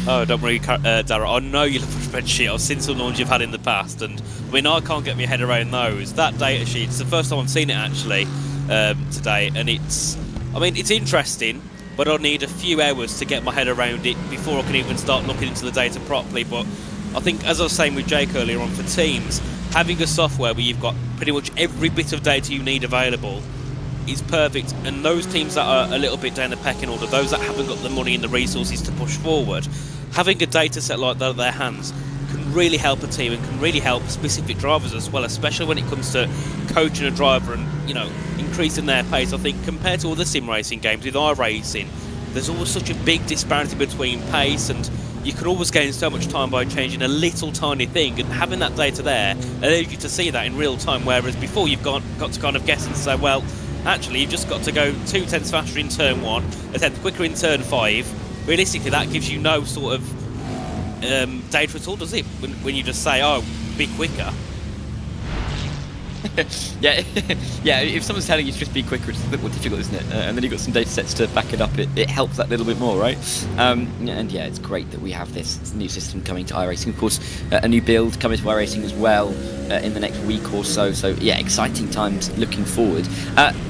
Oh, don't worry, Dara. I know you love a spreadsheet. I've seen some ones you've had in the past, and I mean, I can't get my head around those. That data sheet, it's the first time I've seen it actually today, and it's interesting, but I'll need a few hours to get my head around it before I can even start looking into the data properly. But I think, as I was saying with Jake earlier on, for teams, having a software where you've got pretty much every bit of data you need available is perfect, and those teams that are a little bit down the pecking order, those that haven't got the money and the resources to push forward, having a data set like that at their hands can really help a team and can really help specific drivers as well, especially when it comes to coaching a driver and, increasing their pace. I think compared to other sim racing games, with iRacing, there's always such a big disparity between pace, and you can always gain so much time by changing a little tiny thing, and having that data there allows you to see that in real time, whereas before you've got to kind of guess and say, well, actually you've just got to go 2 tenths faster in turn 1, a tenth quicker in turn 5. Realistically, that gives you no sort of data at all, does it? When you just say, oh, be quicker. yeah, if someone's telling you to just be quicker, it's a bit more difficult, isn't it? And then you've got some data sets to back it up, it helps that little bit more, right? And yeah, it's great that we have this new system coming to iRacing. Of course, a new build coming to iRacing as well in the next week or so. So yeah, exciting times looking forward.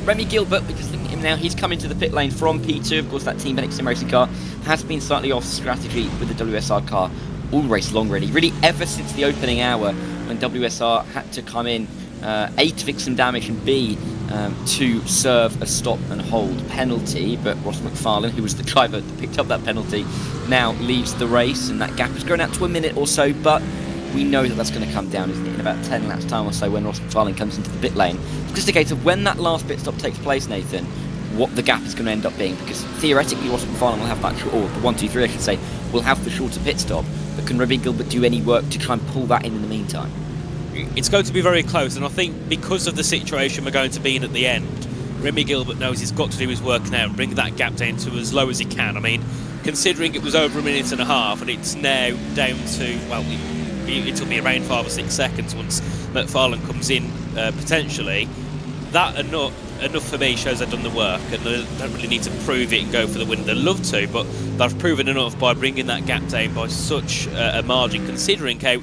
Remy Gilbert, because looking at him now, he's coming to the pit lane from P2. Of course, that Team Benix Sim Racing car has been slightly off strategy with the WSR car all race long, really ever since the opening hour, when WSR had to come in, A, to fix some damage, and B, to serve a stop and hold penalty. But Ross McFarlane, who was the driver that picked up that penalty, now leaves the race, and that gap has grown out to a minute or so, but we know that that's going to come down, isn't it, in about 10 laps time or so, when Ross McFarlane comes into the pit lane. It's just a case of when that last pit stop takes place, Nathan, what the gap is going to end up being, because theoretically Ross McFarlane will have that, or the 1, 2, 3 I should say, will have the shorter pit stop, but can Remy Gilbert do any work to try and pull that in the meantime? It's going to be very close, and I think because of the situation we're going to be in at the end, Remy Gilbert knows he's got to do his work now and bring that gap down to as low as he can. I mean, considering it was over a minute and a half, and it's now down to, well, it'll be around 5 or 6 seconds once McFarlane comes in, potentially. That enough for me shows they've done the work, and they don't really need to prove it and go for the win. They'd love to, but they've proven enough by bringing that gap down by such a margin, considering how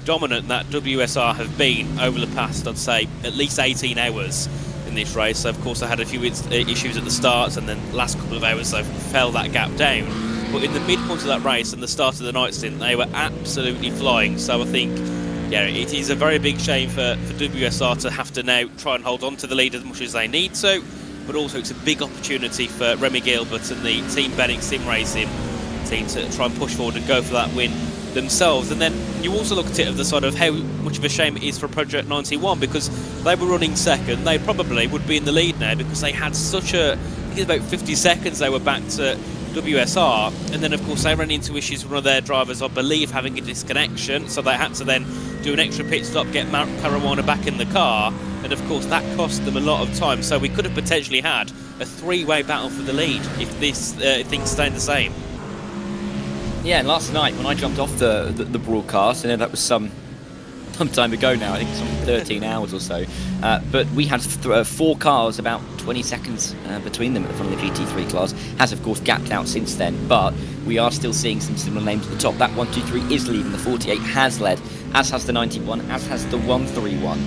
dominant that WSR have been over the past, I'd say, at least 18 hours in this race. So of course, they had a few issues at the start, and then last couple of hours they've fell that gap down. But in the midpoint of that race and the start of the night stint, they were absolutely flying. So I think, yeah, it is a very big shame for WSR to have to now try and hold on to the lead as much as they need to, but also it's a big opportunity for Remy Gilbert and the Team Benix Sim Racing team to try and push forward and go for that win themselves. And then you also look at it of the sort of how much of a shame it is for Project 91, because they were running second. They probably would be in the lead now, because they had such a, I think it's about 50 seconds they were back to WSR, and then of course they ran into issues with one of their drivers, I believe, having a disconnection, so they had to then do an extra pit stop, get Mark Caruana back in the car, and of course that cost them a lot of time. So we could have potentially had a 3-way battle for the lead if this things stayed the same. Yeah, and last night when I jumped off the broadcast, I know that was some some time ago now. I think some 13 hours or so. But we had 4 cars about 20 seconds between them at the front of the GT3 class. Has of course gapped out since then, but we are still seeing some similar names at the top. That 123 is leading. The 48 has led, as has the 91, as has the 131.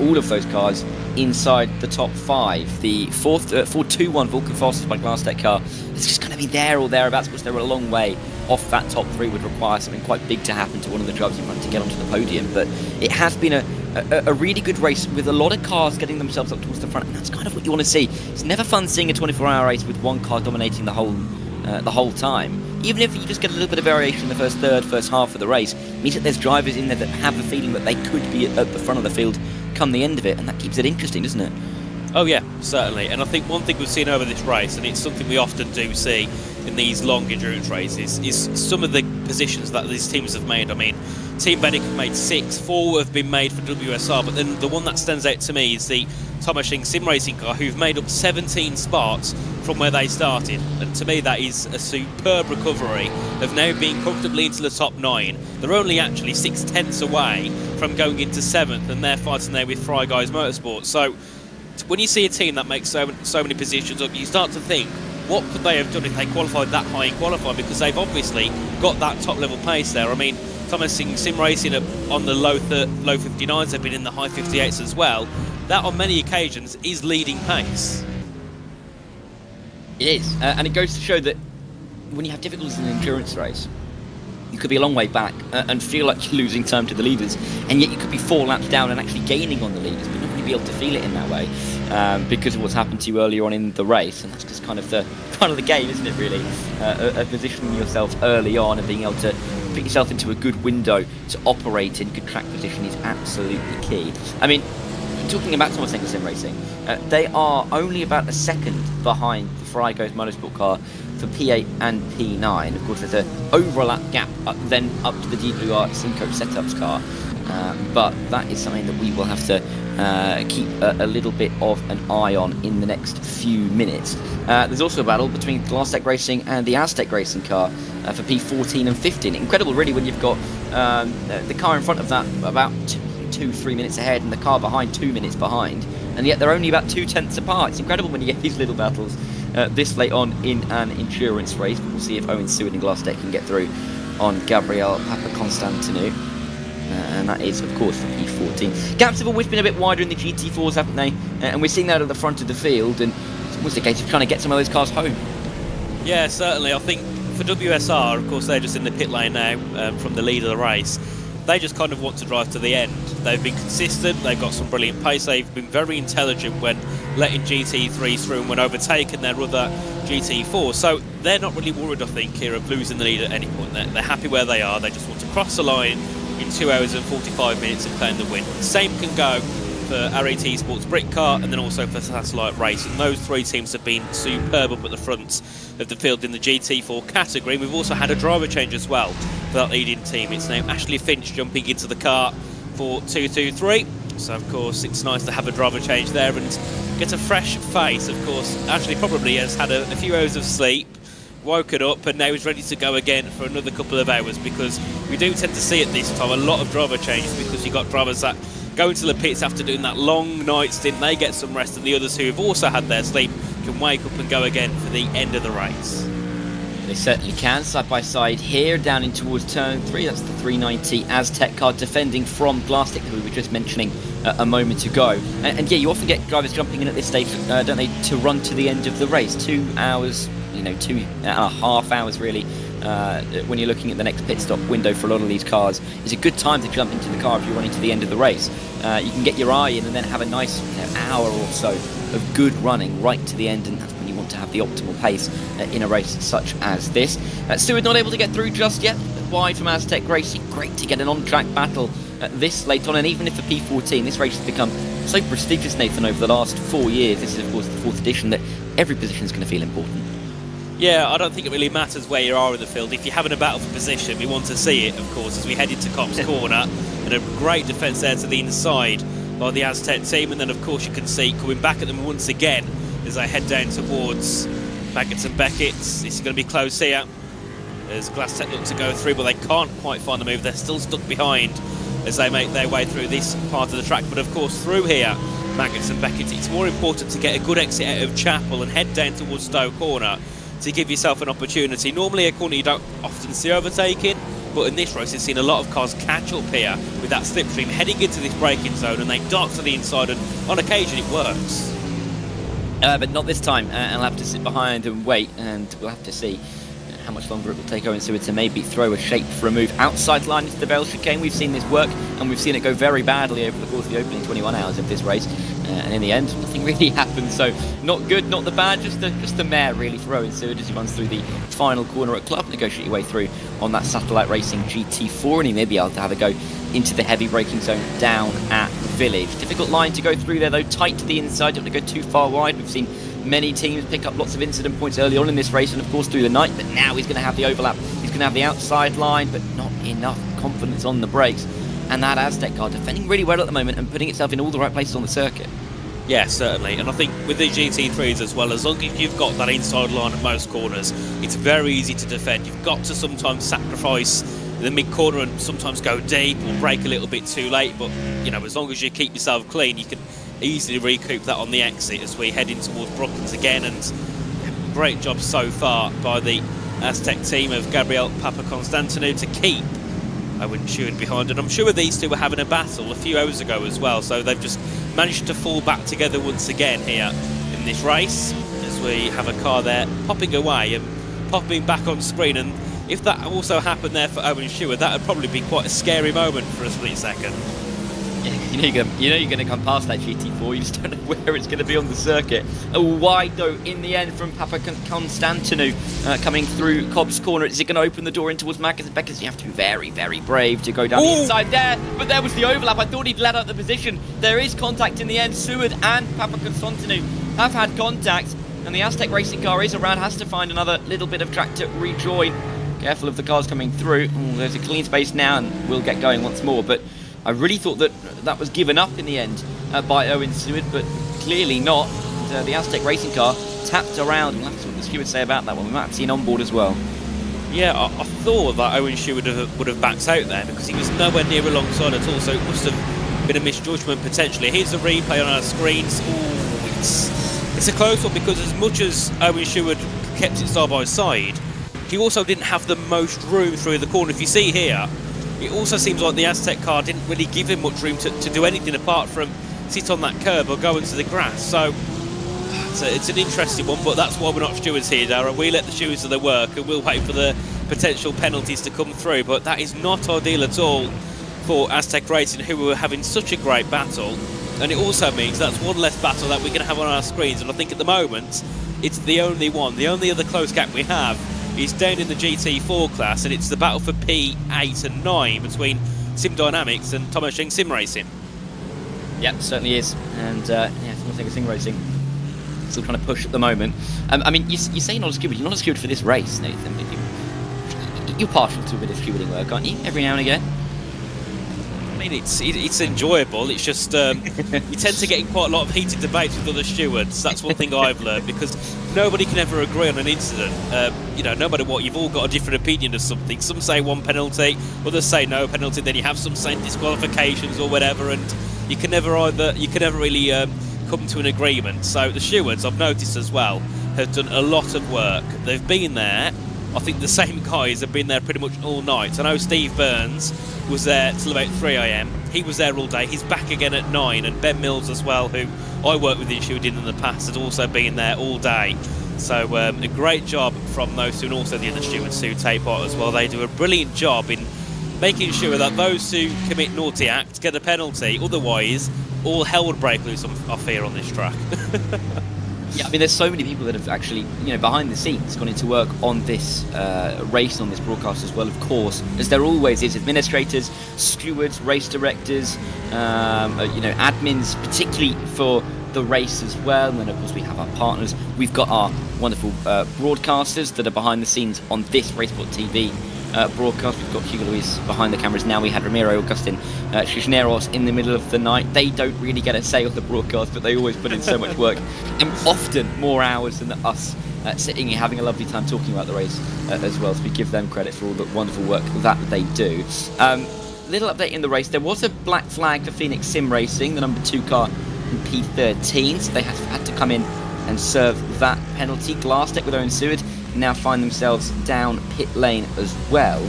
All of those cars inside the top 5. The 421 Vulcan fastest by Glasstec car is just going to be there or thereabouts, because they're a long way off that top 3. Would require something quite big to happen to one of the drivers in front to get onto the podium. But it has been a really good race with a lot of cars getting themselves up towards the front, and that's kind of what you want to see. It's never fun seeing a 24-hour race with one car dominating the whole time. Even if you just get a little bit of variation in the first third, first half of the race, it means that there's drivers in there that have the feeling that they could be at the front of the field come the end of it, and that keeps it interesting, doesn't it? Oh yeah, certainly. And I think one thing we've seen over this race, and it's something we often do see in these long endurance races, is some of the positions that these teams have made. I mean, Team Benick have made 6, 4 have been made for WSR, but then the one that stands out to me is the Tomashing Sim Racing car, who've made up 17 spots from where they started. And to me, that is a superb recovery of now being comfortably into the top 9. They're only actually 6/10 away from going into 7th, and they're fighting there with Fry Guys Motorsport. So when you see a team that makes so many positions up, you start to think, what could they have done if they qualified that high in qualifying? Because they've obviously got that top level pace there. I mean, Thomas Sim Racing on the low 59s, they've been in the high 58s as well. That on many occasions is leading pace. It is, and it goes to show that when you have difficulties in an endurance race, you could be a long way back and feel like you're losing time to the leaders, and yet you could be 4 laps down and actually gaining on the leaders, but not really be able to feel it in that way because of what's happened to you earlier on in the race. And that's just kind of the game, isn't it, really? Positioning yourself early on and being able to put yourself into a good window to operate in good track position is absolutely key. I mean, talking about Thomas Sim Racing, they are only about a second behind the Frygo's Motorsport car for P8 and P9. Of course, there's an overlap gap then up to the DWR Simcoe Setups car, but that is something that we will have to keep a little bit of an eye on in the next few minutes. There's also a battle between Glasstec Racing and the Aztec Racing car for P14 and 15. Incredible, really, when you've got the car in front of that about 2-3 minutes ahead and the car behind 2 minutes behind, and yet they're only about 2/10 apart. It's incredible when you get these little battles this late on in an endurance race. But we'll see if Owen Seward and Glasstec can get through on Gabriel Papaconstantinou. And that is, of course, for P14. Gaps have always been a bit wider in the GT4s, haven't they? And we're seeing that at the front of the field, and it's almost a case of trying to get some of those cars home. Yeah, certainly. I think for WSR, of course, they're just in the pit lane now from the lead of the race. They just kind of want to drive to the end. They've been consistent, they've got some brilliant pace, they've been very intelligent when letting GT3s through and when overtaking their other GT4. So they're not really worried, I think, here of losing the lead at any point. They're happy where they are, they just want to cross the line in 2 hours and 45 minutes and claim the win. Same can go for RAT Esports Britcar and then also for Satellite Race, and those 3 teams have been superb up at the front of the field in the GT4 category. We've also had a driver change as well for that leading team. It's now Ashley Finch jumping into the car for 223, so of course it's nice to have a driver change there and get a fresh face. Of course, Ashley probably has had a few hours of sleep, woken up, and now he's ready to go again for another couple of hours, because we do tend to see at this time a lot of driver changes, because you've got drivers that go into the pits after doing that long night stint, they get some rest, and the others who have also had their sleep can wake up and go again for the end of the race. They certainly can, side by side here, down in towards turn 3. That's the 390 Aztec car defending from Glasstec, who we were just mentioning a moment ago. And yeah, you often get drivers jumping in at this stage, don't they, to run to the end of the race. 2 hours, 2.5 hours really, when you're looking at the next pit stop window for a lot of these cars, is a good time to jump into the car if you're running to the end of the race. You can get your eye in and then have a nice hour or so of good running right to the end, and that's when you want to have the optimal pace in a race such as this. Stewart not able to get through just yet, wide from Aztec Racing. Great to get an on-track battle this late on, and even if for P14, this race has become so prestigious, Nathan, over the last 4 years. This is, of course, the 4th edition, that every position is going to feel important. Yeah, I don't think it really matters where you are in the field. If you're having a battle for position, we want to see it, of course, as we head into Cops Corner. And a great defence there to the inside by the Aztec team. And then, of course, you can see coming back at them once again as they head down towards Baggett and Beckett's. This is going to be close here as Glasstec look to go through, but they can't quite find the move. They're still stuck behind as they make their way through this part of the track. But of course, through here, Maggots and Beckett, it's more important to get a good exit out of Chapel and head down towards Stowe Corner to give yourself an opportunity. Normally a corner you don't often see overtaking, but in this race you've seen a lot of cars catch up here with that slipstream heading into this braking zone, and they dart to the inside, and on occasion it works. But not this time, and I'll have to sit behind and wait, and we'll have to see how much longer it will take Owen Seward to maybe throw a shape for a move outside line into the Vale chicane. We've seen this work, and we've seen it go very badly over the course of the opening 21 hours of this race, and in the end, nothing really happened. So not good, not the bad, just the mare really for Owen Seward as he runs through the final corner at Club, negotiate your way through on that Satellite Racing GT4, and he may be able to have a go into the heavy braking zone down at Village. Difficult line to go through there though, tight to the inside, don't want to go too far wide. We've seen many teams pick up lots of incident points early on in this race and of course through the night, but now he's going to have the overlap, he's going to have the outside line, but not enough confidence on the brakes. And that Aztec car defending really well at the moment and putting itself in all the right places on the circuit. Yeah, certainly, and I think with the GT3s as well, as long as you've got that inside line at most corners, it's very easy to defend. You've got to sometimes sacrifice the mid-corner and sometimes go deep or brake a little bit too late, but you know, as long as you keep yourself clean, you can easily recoup that on the exit as we head in towards Brooklands again. And great job so far by the Aztec team of Gabriel Papaconstantinou to keep Owen Seward behind, and I'm sure these two were having a battle a few hours ago as well, so they've just managed to fall back together once again here in this race as we have a car there popping away and popping back on screen. And if that also happened there for Owen Seward, that would probably be quite a scary moment for a split second. Yeah, you know you're going to come past that GT4, you just don't know where it's going to be on the circuit. A wide though in the end from Papaconstantinou coming through Cobb's corner. Is it going to open the door in towards Marcus and Beckers? You have to be very, very brave to go down the inside there, but there was the overlap. I thought he'd let out the position. There is contact in the end. Seward and Papaconstantinou have had contact, and the Aztec racing car is around, has to find another little bit of track to rejoin. Careful of the cars coming through. There's a clean space now and we'll get going once more, but I really thought that was given up in the end by Owen Seward, but clearly not. And, the Aztec racing car tapped around. We'll have to see what the stewards say about that one. We might have seen on board as well. Yeah, I thought that Owen Seward would have backed out there because he was nowhere near alongside at all, so it must have been a misjudgment potentially. Here's a replay on our screens. Ooh, it's a close one because as much as Owen Seward kept it side by side, he also didn't have the most room through the corner. If you see here, it also seems like the Aztec car didn't really give him much room to do anything apart from sit on that curb or go into the grass. So it's an interesting one, but that's why we're not stewards here, Darren. We let the stewards do their work and we'll wait for the potential penalties to come through. But that is not ideal at all for Aztec Racing, who were having such a great battle. And it also means that's one less battle that we're going to have on our screens. And I think at the moment, it's the only one. The only other close gap we have is down in the GT4 class, and it's the battle for P8 and 9 between Sim Dynamics and Thomas Sheng Sim Racing. Yep, certainly is. And yeah, Thomas Sheng Sim Racing still trying to push at the moment. I mean, you say you're not a steward. You're not a steward for this race, Nathan. You're partial to a bit of stewarding work, aren't you? Every now and again. I mean, it's enjoyable. It's just you tend to get in quite a lot of heated debates with other stewards. That's one thing I've learned, because nobody can ever agree on an incident. You know, no matter what, you've all got a different opinion of something. Some say one penalty, others say no penalty. Then you have some saying disqualifications or whatever, and you can never really come to an agreement. So the stewards, I've noticed as well, have done a lot of work. They've been there. I think the same guys have been there pretty much all night. I know Steve Burns was there till about 3 AM. He was there all day. He's back again at 9. And Ben Mills as well, who I worked with in stewarding in the past, has also been there all day. So a great job from those two, and also the other stewards who take part as well. They do a brilliant job in making sure that those who commit naughty acts get a penalty. Otherwise, all hell would break loose, I fear, on this track. Yeah, I mean, there's so many people that have actually, you know, behind the scenes gone into work on this race, on this broadcast as well, of course, as there always is. Administrators, stewards, race directors, you know, admins, particularly for the race as well. And then, of course, we have our partners. We've got our wonderful broadcasters that are behind the scenes on this RaceSpotTV broadcast. We've got Hugo Luis behind the cameras now. We had Ramiro Agustin Cisneros in the middle of the night. They don't really get a say on the broadcast, but they always put in so much work, and often more hours than us sitting here having a lovely time talking about the race as well. So we give them credit for all the wonderful work that they do. little update in the race. There was a black flag for Phoenix Sim Racing, the number 2 car in P13, so they had to come in and serve that penalty. Glasstech with Owen Seward now find themselves down pit lane as well,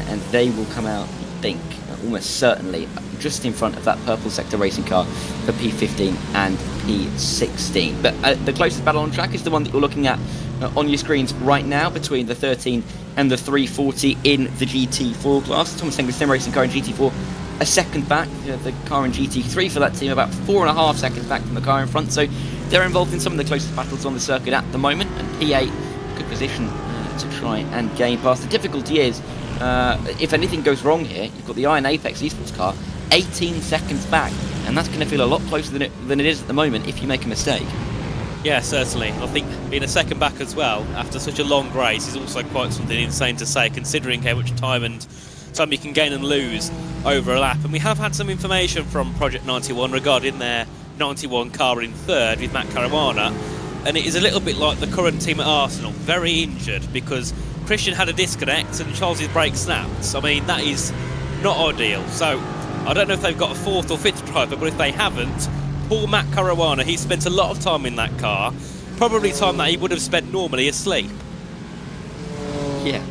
and they will come out, I think, almost certainly just in front of that purple sector racing car for P15 and P16. But the closest battle on track is the one that you're looking at on your screens right now, between the 13 and the 340 in the GT4 class. Thomas Engler's Sim Racing car in GT4 a second back, the car in GT3 for that team about 4.5 seconds back from the car in front, so they're involved in some of the closest battles on the circuit at the moment, and P8, good position to try and gain past. The difficulty is, if anything goes wrong here, you've got the Iron Apex Esports car 18 seconds back, and that's going to feel a lot closer than it is at the moment if you make a mistake. Yeah, certainly. I think being a second back as well after such a long race is also quite something insane to say, considering how much time you can gain and lose over a lap. And we have had some information from Project 91 regarding their 91 car in third with Matt Caruana, and it is a little bit like the current team at Arsenal, very injured, because Christian had a disconnect and Charles's brake snapped. I mean, that is not ideal. So I don't know if they've got a fourth or fifth driver, but if they haven't, poor Matt Caruana, he spent a lot of time in that car, probably time that he would have spent normally asleep. Yeah,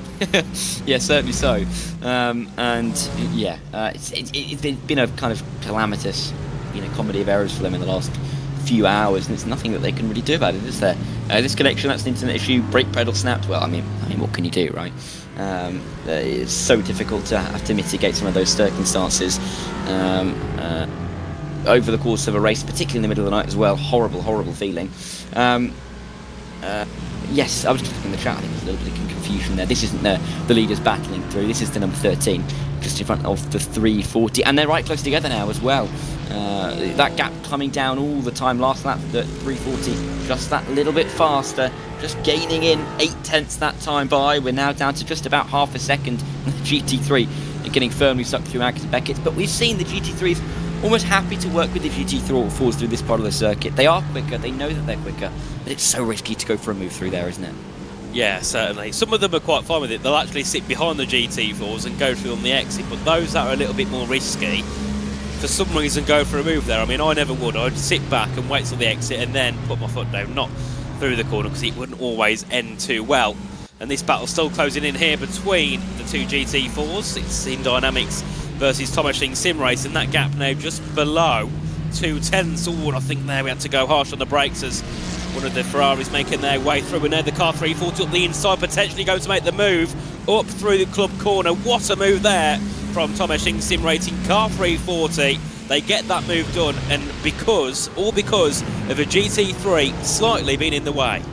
yeah, certainly so. And yeah, it's been a kind of calamitous, comedy of errors for them in the last few hours, and it's nothing that they can really do about it, is there? Disconnection, that's an internet issue. Brake pedal snapped. Well, I mean, what can you do, right? It's so difficult to have to mitigate some of those circumstances over the course of a race, particularly in the middle of the night as well. Horrible, horrible feeling. Yes, I was just looking in the chat. I think there's a little bit of confusion there. This isn't the leaders battling through. This is the number 13, just in front of the 340, and they're right close together now as well. That gap coming down all the time. Last lap, the 340, just that little bit faster, just gaining in 0.8 that time by. We're now down to just about half a second. The GT3 getting firmly sucked through Agus Beckett, but we've seen the GT3s almost happy to work with the GT4s through this part of the circuit. They are quicker, they know that they're quicker, but it's so risky to go for a move through there, isn't it? Yeah, certainly. Some of them are quite fine with it. They'll actually sit behind the GT4s and go through on the exit, but those that are a little bit more risky, for some reason go for a move there. I mean, I never would. I'd sit back and wait till the exit and then put my foot down, not through the corner, because it wouldn't always end too well. And this battle's still closing in here between the two GT4s. It's Sim Dynamics versus Thomas Sim Race, and that gap now just below 2/10. Oh, I think there we had to go harsh on the brakes as one of the Ferraris making their way through, and now the car 340 up the inside, potentially going to make the move up through the club corner. What a move there from Thomas Sim Racing car 340. They get that move done, and because of a GT3 slightly being in the way.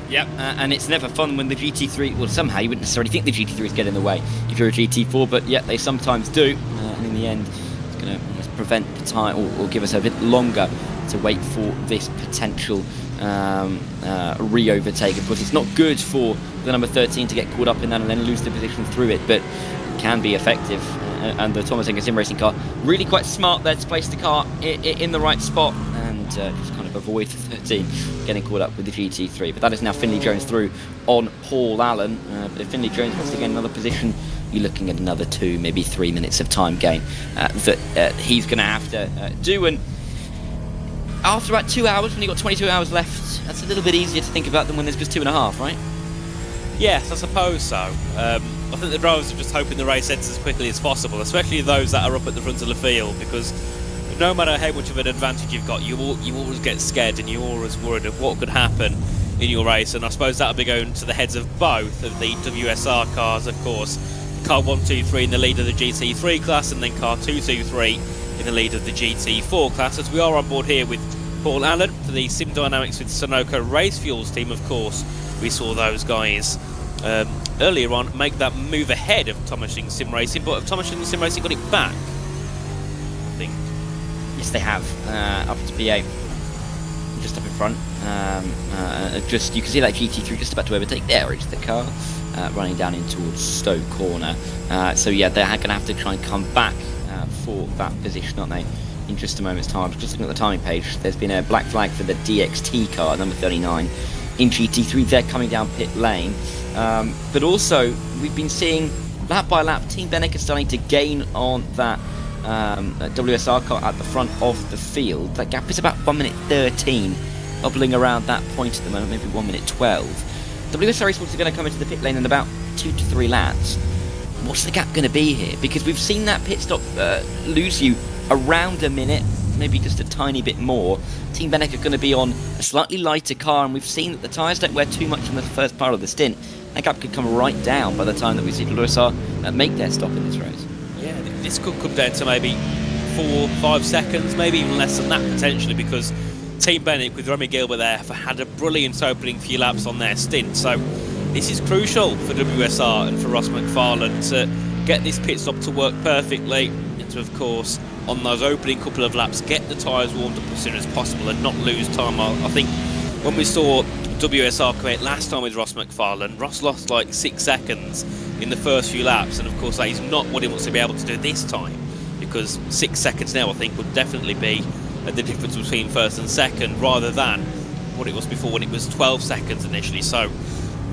Yep, and it's never fun when the GT3, well, somehow you wouldn't necessarily think the GT3s get in the way if you're a GT4, but yeah, they sometimes do, and in the end it's going to almost prevent the time, or give us a bit longer to wait for this potential re-overtake. Of course, it's not good for the number 13 to get caught up in that and then lose the position through it, but it can be effective, and the Thomas Sim Racing car really quite smart there to place the car in the right spot and just kind of avoid the 13 getting caught up with the GT3. But that is now Finley Jones through on Paul Allen. But if Finley Jones wants to get another position, you're looking at another 2, maybe 3 minutes of time gain that he's going to have to do. And after about 2 hours, when you've got 22 hours left, that's a little bit easier to think about than when there's just 2.5, right? Yes, I suppose so. I think the drivers are just hoping the race ends as quickly as possible, especially those that are up at the front of the field, because no matter how much of an advantage you've got, you always get scared and you're always worried of what could happen in your race. And I suppose that'll be going to the heads of both of the WSR cars, of course. Car 123 in the lead of the GT3 class, and then car 223 in the lead of the GT4 class. As we are on board here with Paul Allen for the Sim Dynamics with Sunoco Race Fuels team, of course. We saw those guys earlier on make that move ahead of Thomas Sim Racing, but have Thomas Sim Racing got it back? I think. Yes, they have. Up to P8, just up in front. Just you can see that GT3 just about to overtake. There is the car running down in towards Stowe Corner. So yeah, they're going to have to try and come back for that position, aren't they? In just a moment's time. Just looking at the timing page, there's been a black flag for the DXT car, number 39, in GT3. They're coming down pit lane. But also, we've been seeing lap by lap, Team Benek is starting to gain on that WSR car at the front of the field. That gap is about 1 minute 13, bubbling around that point at the moment, maybe 1 minute 12. WSR Esports are going to come into the pit lane in about 2 to 3 laps. What's the gap going to be here? Because we've seen that pit stop lose you around a minute, maybe just a tiny bit more. Team Benek are going to be on a slightly lighter car, and we've seen that the tyres don't wear too much in the first part of the stint. That gap could come right down by the time that we see WSR make their stop in this race. Yeah, this could come down to maybe 4-5 seconds, maybe even less than that potentially, because Team Benek with Remy Gilbert there have had a brilliant opening few laps on their stint. So this is crucial for WSR and for Ross McFarlane to get this pit stop to work perfectly, and to, of course, on those opening couple of laps, get the tyres warmed up as soon as possible and not lose time. I think when we saw WSR come out last time with Ross McFarlane, Ross lost like 6 seconds in the first few laps, and of course that is not what he wants to be able to do this time, because 6 seconds now I think would definitely be the difference between first and second, rather than what it was before when it was 12 seconds initially. So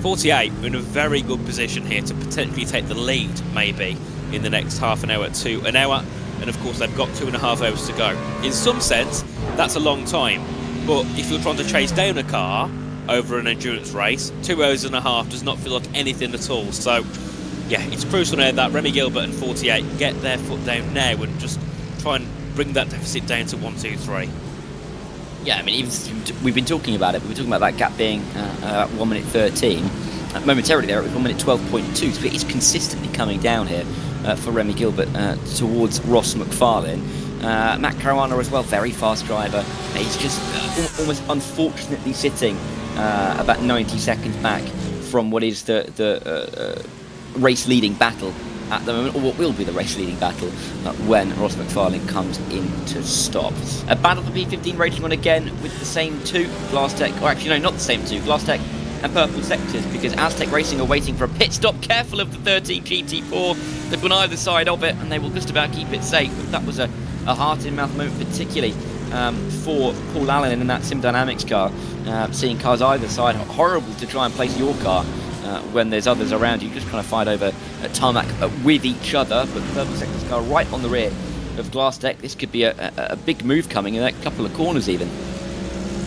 48 are in a very good position here to potentially take the lead maybe in the next half an hour to an hour, and of course they've got 2.5 hours to go. In some sense that's a long time, but if you're trying to chase down a car over an endurance race, 2.5 hours does not feel like anything at all. So yeah, it's crucial now that Remy Gilbert and 48 get their foot down now and just try and bring that deficit down to 1, 2, 3. Yeah, I mean, even we've been talking about it. We've been talking about that gap being 1 minute 13. Momentarily there, it was 1 minute 12.2. So it's consistently coming down here for Remy Gilbert towards Ross McFarlane. Matt Caruana as well, very fast driver. He's just almost unfortunately sitting about 90 seconds back from what is the race-leading battle at the moment, or what will be the race-leading battle when Ross McFarlane comes in to stop. A battle for P15 raging on again with the same two, GlassTech, or actually no, not the same two, GlassTech and Purple Sectors, because Aztec Racing are waiting for a pit stop. Careful of the 13 GT4, they've gone either side of it and they will just about keep it safe. But that was a heart-in-mouth moment, particularly for Paul Allen in that Sim Dynamics car, seeing cars either side. Horrible to try and place your car when there's others around you, just trying to fight over tarmac with each other. But the Purple Sectors car right on the rear of GlassTech. This could be a big move coming in a couple of corners even.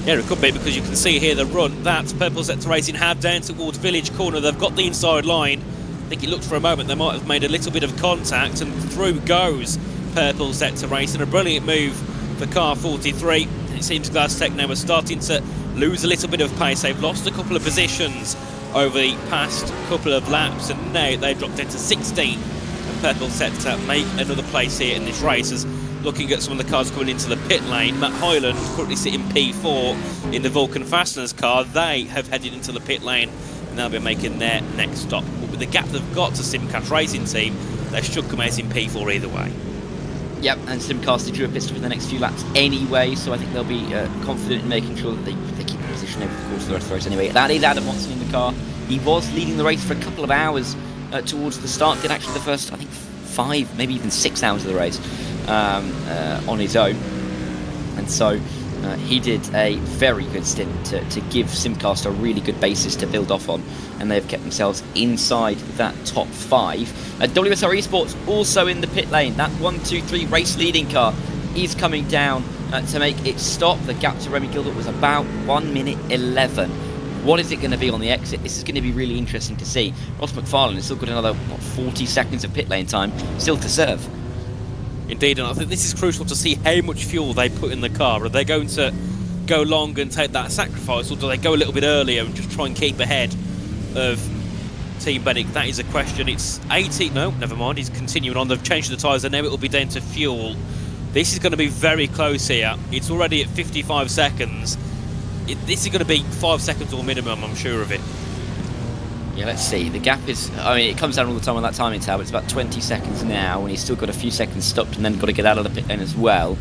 Yeah, it could be, because you can see here the run that Purple Sector Racing have down towards Village Corner. They've got the inside line. I think it looked for a moment they might have made a little bit of contact, and through goes Purple Sector Racing. A brilliant move for car 43. It seems GlassTech now are starting to lose a little bit of pace. They've lost a couple of positions over the past couple of laps, and now they've dropped into 16. And Purple Sector make another place here in this race. As looking at some of the cars coming into the pit lane, Matt Hyland currently sitting P4 in the Vulcan Fasteners car. They have headed into the pit lane and they'll be making their next stop. But with the gap they've got to Simcast Racing Team, they should come out in P4 either way. Yep, and Simcast drew a pit stop for the next few laps anyway, so I think they'll be confident in making sure that they keep the position over the course of the rest of the race anyway. That is Adam Watson in the car. He was leading the race for a couple of hours towards the start. Did actually the first, I think, 5, maybe even 6 hours of the race on his own. And so he did a very good stint to give Simcast a really good basis to build off on, and they've kept themselves inside that top 5. WSR Esports also in the pit lane. That 1-2-3 race leading car is coming down to make its stop. The gap to Remy Gilbert was about 1 minute 11. What is it going to be on the exit? This is going to be really interesting to see. Ross McFarlane has still got another 40 seconds of pit lane time still to serve. Indeed, and I think this is crucial to see how much fuel they put in the car. Are they going to go long and take that sacrifice, or do they go a little bit earlier and just try and keep ahead of Team Benek? That is a question. It's 80. No, never mind. He's continuing on. They've changed the tyres, and now it will be down to fuel. This is going to be very close here. It's already at 55 seconds. This is going to be 5 seconds or minimum, I'm sure of it. Yeah, let's see. The gap is, I mean, it comes down all the time on that timing tab. It's about 20 seconds now, and he's still got a few seconds stopped and then got to get out of the pit lane as well.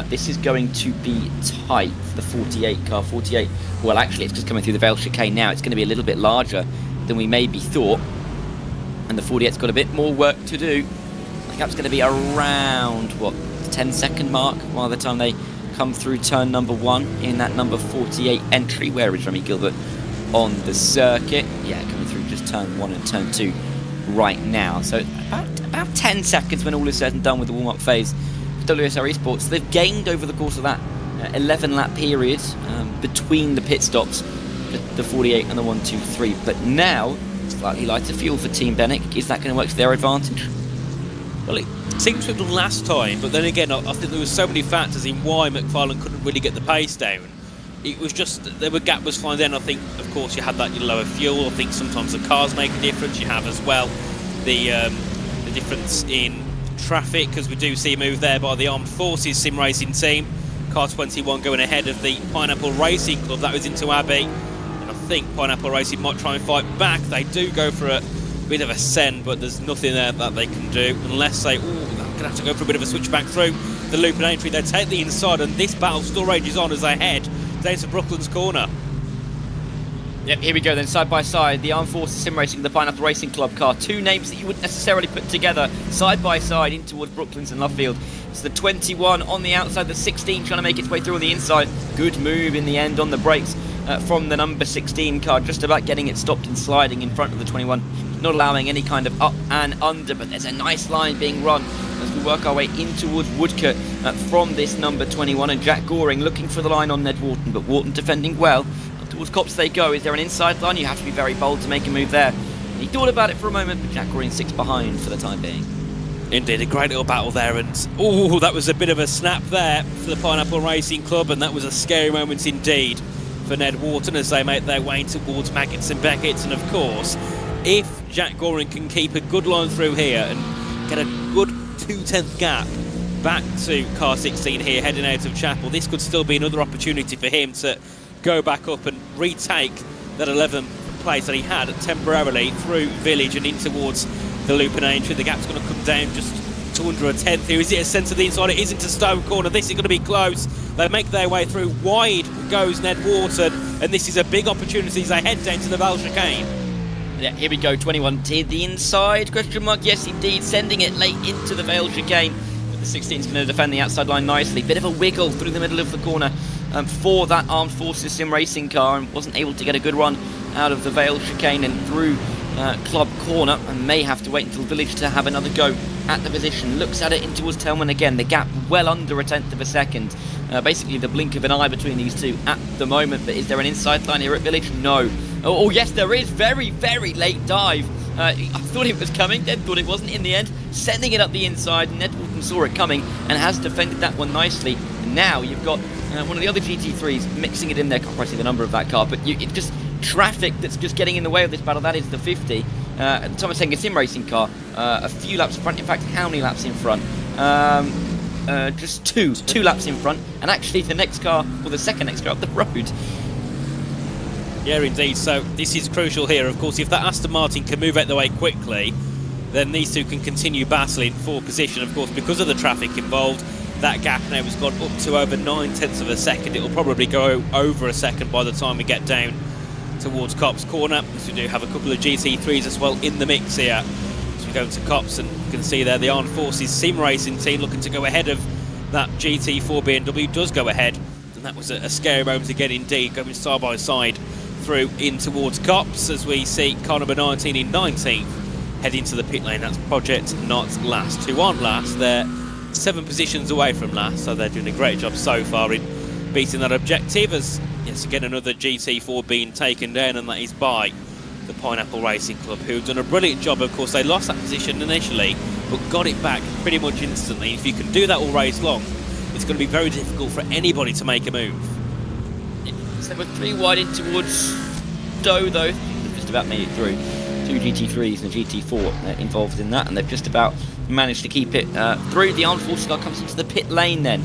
This is going to be tight for the 48 car. 48, well, actually, it's just coming through the Vale chicane now. It's going to be a little bit larger than we maybe thought, and the 48's got a bit more work to do. The gap's going to be around, what, 10-second mark by the time they come through turn number 1 in that number 48 entry. Where is Remy Gilbert on the circuit? Yeah, coming through just turn 1 and turn 2 right now. So about 10 seconds when all is said and done with the warm-up phase for WSR Esports. They've gained over the course of that 11-lap period between the pit stops, the 48 and the 1-2-3. But now, slightly lighter fuel for Team Benik. Is that going to work to their advantage? Well, it seems to have done last time, but then again, I think there were so many factors in why McFarlane couldn't really get the pace down. It was just, the gap was fine then. I think, of course, you had that lower fuel. I think sometimes the cars make a difference. You have as well the difference in traffic, because we do see a move there by the Armed Forces sim racing team. Car 21 going ahead of the Pineapple Racing Club. That was into Abbey. And I think Pineapple Racing might try and fight back. They do go for a bit of a send, but there's nothing there that they can do unless they, they're going to have to go for a bit of a switch back through the loop and entry. They take the inside, and this battle still rages on as they head down to Brooklands Corner. Yep, here we go then, side by side, the Armed Forces Sim Racing, the Pineapple Racing Club car. Two names that you wouldn't necessarily put together side by side in towards Brooklands and Lovefield. It's the 21 on the outside, the 16 trying to make its way through on the inside. Good move in the end on the brakes from the number 16 car, just about getting it stopped and sliding in front of the 21. Not allowing any kind of up and under, but there's a nice line being run as we work our way in towards Woodcote from this number 21, and Jack Goring looking for the line on Ned Wharton, but Wharton defending well. Towards Copse they go. Is there an inside line? You have to be very bold to make a move there. He thought about it for a moment, but Jack Goring 6 behind for the time being. Indeed, a great little battle there, and that was a bit of a snap there for the Pineapple Racing Club, and that was a scary moment indeed for Ned Wharton as they make their way towards Maggots and Beckett's. And of course, if Jack Goring can keep a good line through here and get a good 2/10 gap back to car 16 here heading out of Chapel, this could still be another opportunity for him to go back up and retake that 11th place that he had temporarily through Village and in towards the loop and entry. The gap's going to come down just to under a tenth here. Is it a sense of the inside? It isn't to Stone Corner. This is going to be close. They make their way through. Wide goes Ned Wharton, and this is a big opportunity as they head down to the Val Chicane. Yeah, here we go, 21 to the inside, question mark, yes indeed, sending it late into the Vale Chicane, but the 16 is going to defend the outside line nicely. Bit of a wiggle through the middle of the corner for that Armed Forces Sim Racing car, and wasn't able to get a good run out of the Vale Chicane and through Club Corner, and may have to wait until Village to have another go at the position. Looks at it in towards Telman again, the gap well under a tenth of a second. Basically the blink of an eye between these two at the moment, but is there an inside line here at Village? No. Oh yes, there is. Very, very late dive. I thought it was coming, then thought it wasn't in the end. Sending it up the inside, Ned Wharton saw it coming and has defended that one nicely. And now you've got one of the other GT3s mixing it in there. Can't quite see the number of that car, but it's just traffic that's just getting in the way of this battle. That is the 50. Thomas Henga Sim Racing car, a few laps in front. In fact, how many laps in front? Just two laps in front, and actually the next car, or the second next car up the road. Yeah, indeed. So this is crucial here. Of course, if that Aston Martin can move out the way quickly, then these two can continue battling for position. Of course, because of the traffic involved, that gap now has gone up to over 9/10 of a second. It will probably go over a second by the time we get down towards Copse Corner, as we do have a couple of GT3s as well in the mix here. As we go to Copse, and you can see there the Armed Forces Sim Racing team looking to go ahead of that GT4 BMW. Does go ahead, and that was a scary moment again indeed, going side by side through in towards Copse, as we see car number 19 in 19th head into the pit lane. That's Project Not Last, who aren't last. They're 7 positions away from last, so they're doing a great job so far in beating that objective, as yes, again another GT4 being taken down, and that is by the Pineapple Racing Club, who've done a brilliant job. Of course, they lost that position initially, but got it back pretty much instantly. If you can do that all race long, it's going to be very difficult for anybody to make a move. So we're 3 wide in towards Stowe, though. They've just about made it through. 2 GT3s and a GT4 involved in that, and they've just about managed to keep it through. The Armed Forces car comes into the pit lane then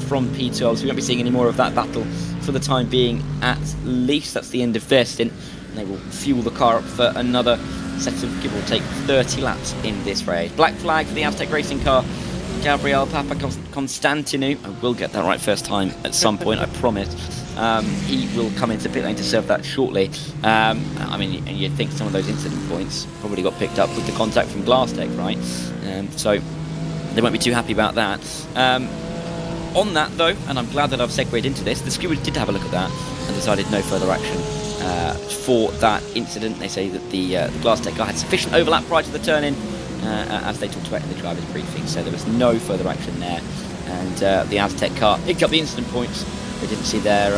from P12, so we won't be seeing any more of that battle for the time being at least. That's the end of their stint, and they will fuel the car up for another set of, give or take, 30 laps in this race. Black flag for the Aztec Racing car. Gabriel Papa Constantinu, I will get that right first time at some point, I promise. He will come into pit lane to serve that shortly. I mean, and you'd think some of those incident points probably got picked up with the contact from Glasstech, right? So they won't be too happy about that. On that though, and I'm glad that I've segued into this, the stewards did have a look at that and decided no further action for that incident. They say that the Glass Tech car had sufficient overlap prior to the turn-in, as they talked about in the driver's briefing, so there was no further action there. And the Aztec car picked up the incident points. They didn't see their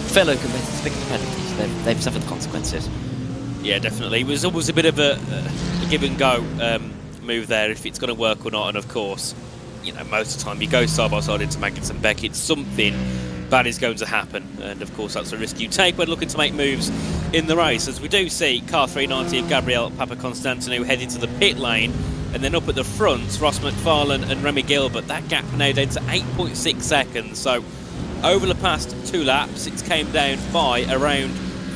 fellow competitors pick up the penalties. They've suffered the consequences. Yeah, definitely. It was always a bit of a give and go move there, if it's going to work or not. And of course, you know, most of the time you go side by side into Magnussen and Beckett, something bad is going to happen. And of course, that's a risk you take when looking to make moves in the race. As we do see car 390 of Gabriel Papaconstantinou head into the pit lane. And then up at the front, Ross McFarlane and Remy Gilbert. That gap now down to 8.6 seconds. So over the past 2 laps, it came down by around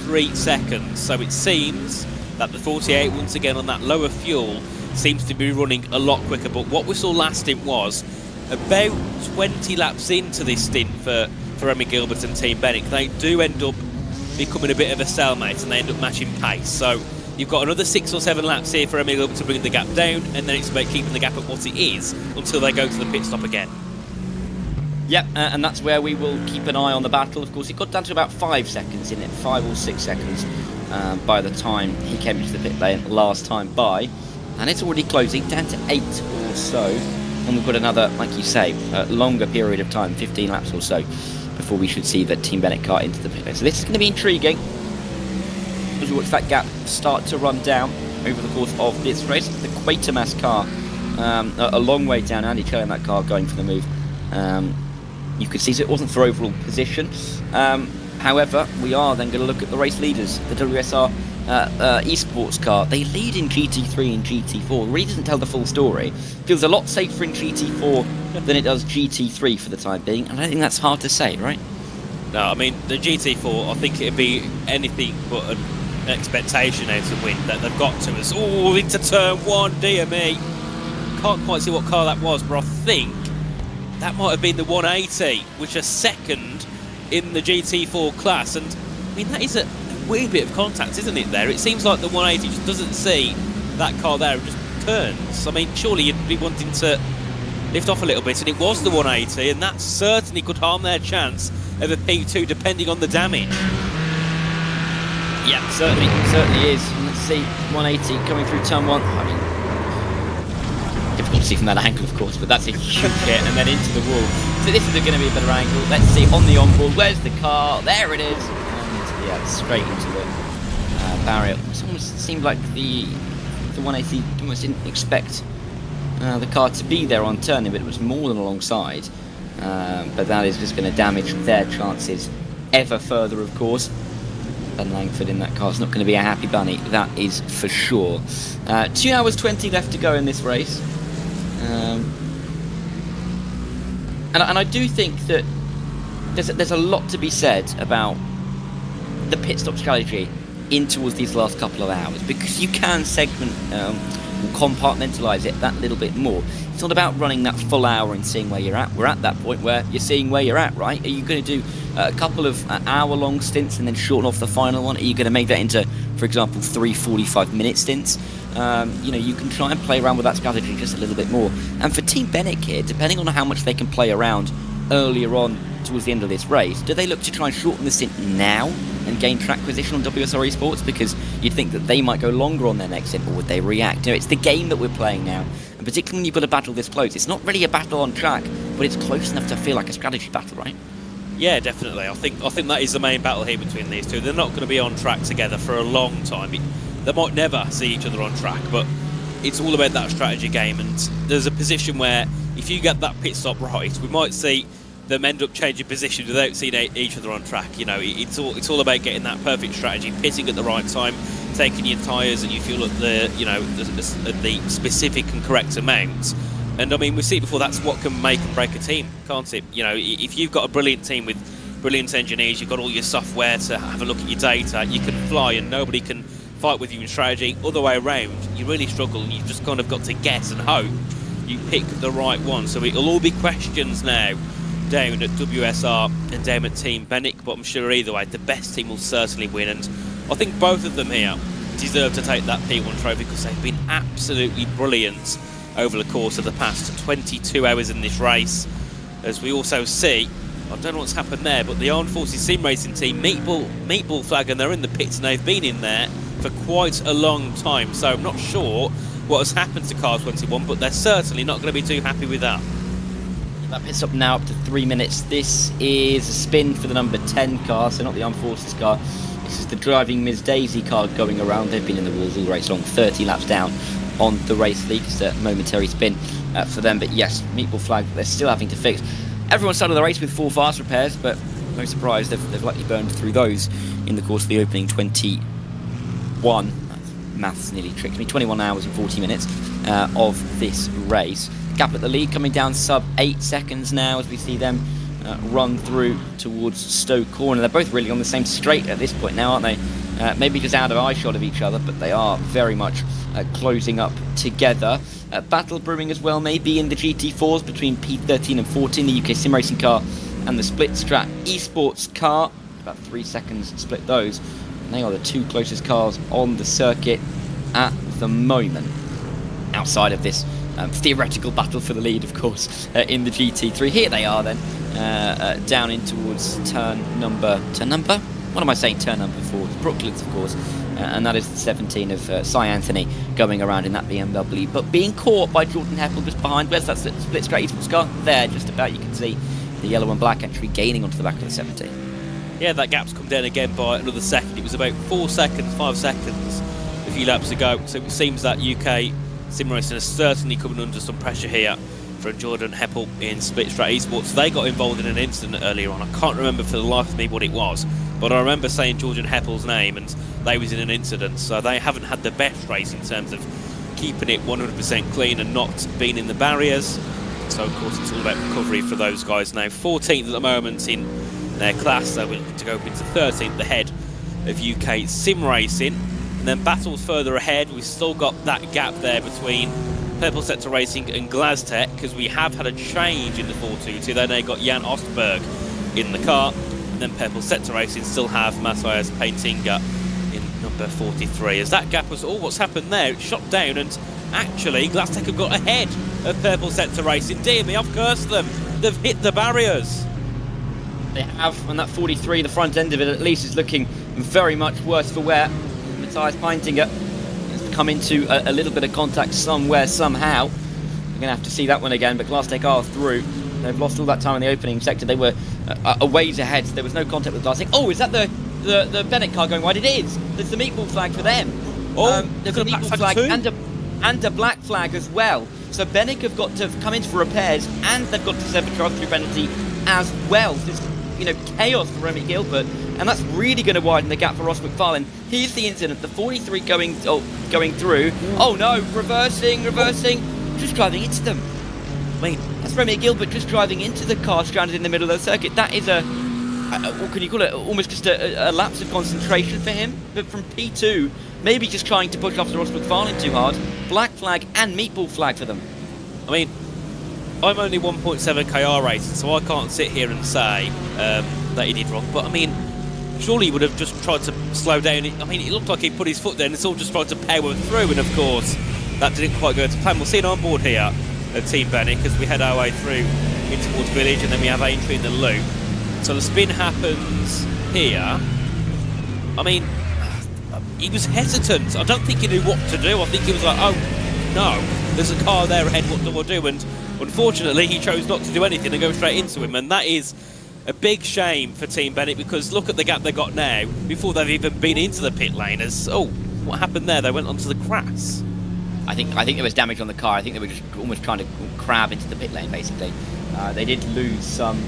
3 seconds. So it seems that the 48, once again on that lower fuel, seems to be running a lot quicker. But what we saw last stint was about 20 laps into this stint for Remy Gilbert and Team Bennett. They do end up becoming a bit of a stalemate and they end up matching pace. So you've got another 6 or 7 laps here for Remy Gilbert to bring the gap down, and then it's about keeping the gap at what it is until they go to the pit stop again. Yep, and that's where we will keep an eye on the battle. Of course, it got down to about 5 seconds in it, 5 or 6 seconds by the time he came into the pit lane last time by. And it's already closing down to 8 or so. And we've got another, like you say, longer period of time, 15 laps or so, before we should see the Team Bennett car into the pit lane. So this is going to be intriguing as we watch that gap start to run down over the course of this race. The Quatermass car, a long way down. Andy Kelly in that car going for the move. You could see it wasn't for overall position. However, we are then going to look at the race leaders. The WSR Esports car, they lead in GT3 and GT4. Really doesn't tell the full story. Feels a lot safer in GT4 than it does GT3 for the time being, and I think that's hard to say, right? No, I mean, the GT4, I think it'd be anything but an expectation now to win that they've got to us. Oh, into turn 1, dear me. Can't quite see what car that was, but I think that might have been the 180, which is second in the GT4 class. And I mean, that is a weird bit of contact, isn't it, there? It seems like the 180 just doesn't see that car there, it just turns. I mean, surely you'd be wanting to lift off a little bit, and it was the 180, and that certainly could harm their chance of a P2 depending on the damage. Yeah, certainly is. Let's see, 180 coming through turn 1. I mean, difficult to see from that angle, of course, but that's a huge hit, and then into the wall. So this is going to be a better angle. Let's see on the onboard. Where's the car? There it is. And yeah, straight into the barrier. It almost seemed like the 180 almost didn't expect the car to be there on turning, but it was more than alongside. But that is just going to damage their chances ever further, of course. Ben Langford in that car is not going to be a happy bunny, that is for sure. 2 hours 20 left to go in this race. And I do think that there's a lot to be said about the pit stop strategy in towards these last couple of hours, because you can segment or compartmentalise it that little bit more. It's not about running that full hour and seeing where you're at. We're at that point where you're seeing where you're at, right? Are you going to do a couple of hour-long stints and then shorten off the final one? Are you going to make that into, for example, 3 45-minute stints? You know, you can try and play around with that strategy just a little bit more. And for Team Bennett here, depending on how much they can play around earlier on towards the end of this race, do they look to try and shorten the stint now and gain track position on WSR Esports? Because you'd think that they might go longer on their next stint, or would they react? You know, it's the game that we're playing now. And particularly when you've got a battle this close, it's not really a battle on track, but it's close enough to feel like a strategy battle, right? Yeah, definitely. I think that is the main battle here between these two. They're not going to be on track together for a long time. They might never see each other on track, but it's all about that strategy game. And there's a position where if you get that pit stop right, we might see them end up changing position without seeing each other on track. You know, it's all about getting that perfect strategy, pitting at the right time, taking your tyres and your fuel at the the specific and correct amount. And I mean, we've seen before, that's what can make and break a team, can't it? You know, if you've got a brilliant team with brilliant engineers, you've got all your software to have a look at your data, you can fly and nobody can fight with you in strategy. Other way around, you really struggle and you've just kind of got to guess and hope you pick the right one. So it'll all be questions now down at WSR and down at Team Bennett, but I'm sure either way, the best team will certainly win. And I think both of them here deserve to take that P1 trophy because they've been absolutely brilliant over the course of the past 22 hours in this race. As we also see I don't know what's happened there, but the Armed Forces Sim Racing team, Meatball Flag, and they're in the pits, and they've been in there for quite a long time. So I'm not sure what has happened to Car 21, but they're certainly not going to be too happy with that. That pit stop now up to 3 minutes. This is a spin for the number 10 car, so not the Armed Forces car. This is the Driving Ms. Daisy car going around. They've been in the walls all race long, 30 laps down on the race league. It's a momentary spin for them, but yes, Meatball Flag, they're still having to fix. Everyone started the race with 4 fast repairs, but no surprise, they've likely burned through those in the course of the opening 21. Maths nearly tricked me. 21 hours and 40 minutes of this race. Gap at the lead coming down sub 8 seconds now as we see them run through towards Stoke Corner. They're both really on the same straight at this point now, aren't they? Maybe just out of eye shot of each other, but they are very much closing up together. Battle brewing as well, maybe in the GT4s between P13 and 14, the UK Sim Racing car and the Split Strat Esports car. About 3 seconds split those. And they are the 2 closest cars on the circuit at the moment. Outside of this theoretical battle for the lead, of course, in the GT3. Here they are then, down in towards turn number? What am I saying? Turn number 4. Brooklands, of course. And that is the 17 of Cy Anthony going around in that BMW. But being caught by Jordan Heppel just behind. Where's that Split Strat Esports car? There, just about. You can see the yellow and black entry gaining onto the back of the 17. Yeah, that gap's come down again by another second. It was about 4 seconds, 5 seconds a few laps ago. So it seems that UK Sim Racing is certainly coming under some pressure here from Jordan Heppel in Split Strat Esports. They got involved in an incident earlier on. I can't remember for the life of me what it was, but I remember saying Jordan Heppel's name and they was in an incident. So they haven't had the best race in terms of keeping it 100% clean and not being in the barriers. So of course it's all about recovery for those guys now. 14th at the moment in their class, so we're looking to go up into 13th ahead of UK Sim Racing. And then battles further ahead, we've still got that gap there between Purple Sector Racing and Glaztech, because we have had a change in the 422. Then they got Jan Ostberg in the car, and then Purple Sector Racing still have Matthias Paintinga in number 43. As that gap was all what's happened there, it shot down, and actually Glaztech have got ahead of Purple Sector Racing. Dear me, I've cursed them. They've hit the barriers. They have, and that 43, the front end of it at least, is looking very much worse for wear. Matthias Paintinga has come into a little bit of contact somewhere, somehow. We're going to have to see that one again, but Glaztech are through. They've lost all that time in the opening sector. They were a ways ahead, so there was no contact with Glaztech. Oh, is that the Bennett car going wide? It is. There's the Meatball Flag for them. Oh, there's a Meatball Flag and a black flag as well. So Bennett have got to come in for repairs, and they've got to serve a charge-through penalty as well. So it's, chaos for Remy Gilbert, and that's really going to widen the gap for Ross McFarlane. Here's the incident: the 43 going through. Oh no, reversing, just driving into them. Wait, that's Remy Gilbert just driving into the car stranded in the middle of the circuit. That is what can you call it? Almost just a lapse of concentration for him. But from P2, maybe just trying to push after Ross McFarlane too hard. Black flag and Meatball Flag for them. I mean, I'm only 1.7 KR racing, so I can't sit here and say that he did wrong. But I mean, surely he would have just tried to slow down. I mean, it looked like he put his foot down. It's all just tried to power through, and of course, that didn't quite go to plan. We'll see it on board here at Team Bennett, because we head our way through into towards Village, and then we have Aintree in the loop. So the spin happens here. I mean, he was hesitant. I don't think he knew what to do. I think he was like, oh no, there's a car there ahead, what do I do? And unfortunately, he chose not to do anything and go straight into him, and that is a big shame for Team Bennett, because look at the gap they got now before they've even been into the pit lane. As what happened there? They went onto the grass. I think there was damage on the car. I think they were just almost trying to crab into the pit lane, basically. They did lose some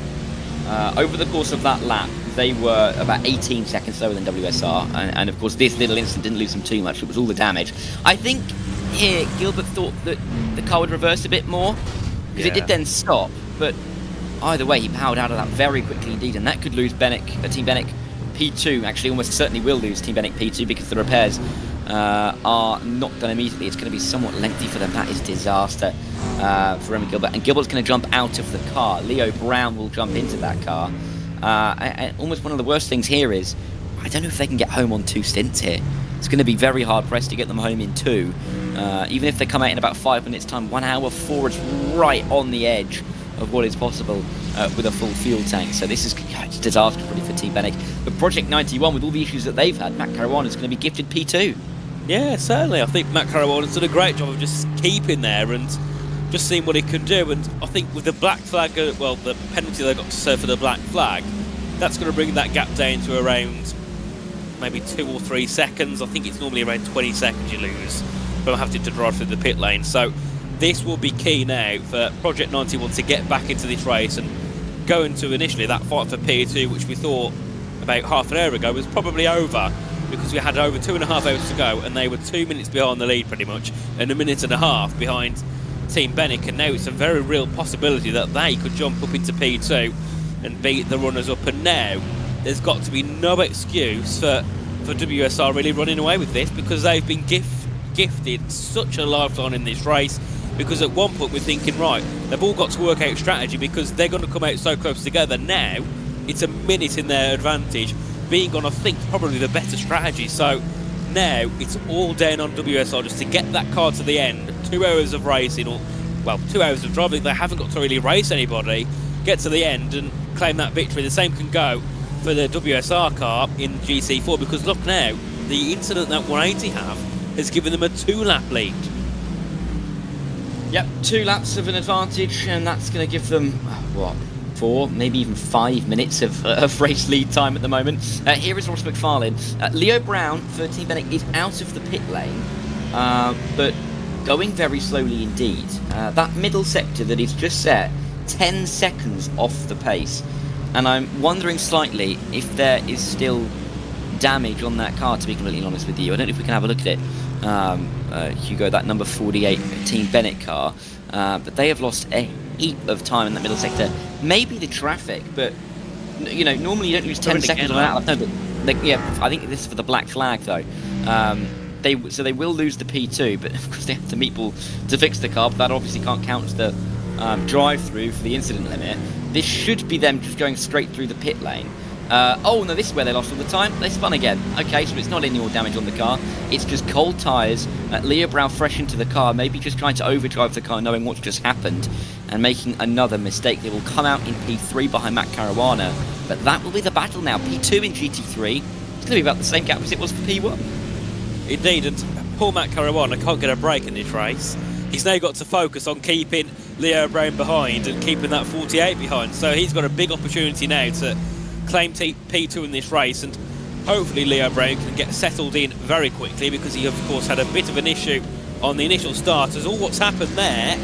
over the course of that lap. They were about 18 seconds slower than WSR, and of course this little incident didn't lose them too much. It was all the damage. I think here Gilbert thought that the car would reverse a bit more, because it did then stop, but either way he powered out of that very quickly indeed, and that could lose Team Bennett P2. Actually almost certainly will lose Team Bennett P2, because the repairs are not done immediately. It's going to be somewhat lengthy for them. That is disaster for Remy Gilbert, and Gilbert's going to jump out of the car. Leo Brown will jump into that car, and almost one of the worst things here is I don't know if they can get home on 2 stints here. It's going to be very hard pressed to get them home in 2, even if they come out in about 5 minutes time. 1 hour 4, it's right on the edge of what is possible with a full fuel tank. So this is it's a disaster really for Team Benik. But Project 91, with all the issues that they've had, Matt Caruana is going to be gifted P2. Yeah, certainly. I think Matt Caruana's done a great job of just keeping there and just seeing what he can do. And I think with the black flag, well, the penalty they got to serve for the black flag, that's going to bring that gap down to around maybe 2 or 3 seconds. I think it's normally around 20 seconds you lose from having to drive through the pit lane. So this will be key now for Project 91 to get back into this race and go into initially that fight for P2, which we thought about half an hour ago was probably over, because we had over 2.5 hours to go and they were 2 minutes behind the lead pretty much, and 1.5 minutes behind Team Benik, and now it's a very real possibility that they could jump up into P2 and beat the runners up. And now there's got to be no excuse for WSR really running away with this, because they've been gifted such a lifeline in this race. Because at one point we're thinking, right, they've all got to work out strategy because they're going to come out so close together. Now it's a minute in their advantage, being on, I think, probably the better strategy. So now it's all down on WSR just to get that car to the end. 2 hours of racing, or well, 2 hours of driving. They haven't got to really race anybody. Get to the end and claim that victory. The same can go for the WSR car in GT4, because look now, the incident that 180 have has given them a 2-lap lead. Yep, 2 laps of an advantage, and that's going to give them, what, 4, maybe even 5 minutes of race lead time at the moment. Here is Ross McFarlane. Leo Brown for Team Benik is out of the pit lane, but going very slowly indeed. That middle sector that he's just set, 10 seconds off the pace. And I'm wondering slightly if there is still damage on that car, to be completely honest with you. I don't know if we can have a look at it. Hugo, that number 48 Team Benik car, but they have lost a heap of time in that middle sector. Maybe the traffic, but you know, normally you don't lose 10 seconds on that. No, but yeah, I think this is for the black flag though. They will lose the P2, but of course they have to meatball to fix the car, but that obviously can't count as the drive-through for the incident limit. This should be them just going straight through the pit lane. Oh no, this is where they lost all the time. They spun again. Okay, so it's not any more damage on the car. It's just cold tyres. Leo Brown fresh into the car, maybe just trying to overdrive the car, knowing what's just happened, and making another mistake. They will come out in P3 behind Matt Caruana, but that will be the battle now. P2 in GT3. It's going to be about the same gap as it was for P1. Indeed, and poor Matt Caruana can't get a break in this race. He's now got to focus on keeping Leo Brown behind and keeping that 48 behind. So he's got a big opportunity now to claim P2 in this race, and hopefully Leo Brown can get settled in very quickly, because he of course had a bit of an issue on the initial start. As all what's happened there,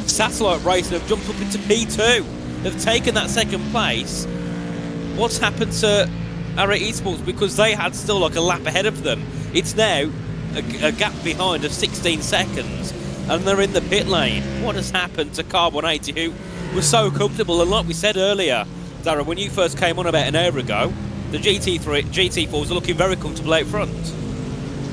Satellite Racing have jumped up into P2. They've taken that second place. What's happened to Esports, because they had still like a lap ahead of them? It's now a gap behind of 16 seconds, and they're in the pit lane. What has happened to Car 180, who was so comfortable? And like we said earlier, Darren, when you first came on about an hour ago, the GT4s are looking very comfortable out front.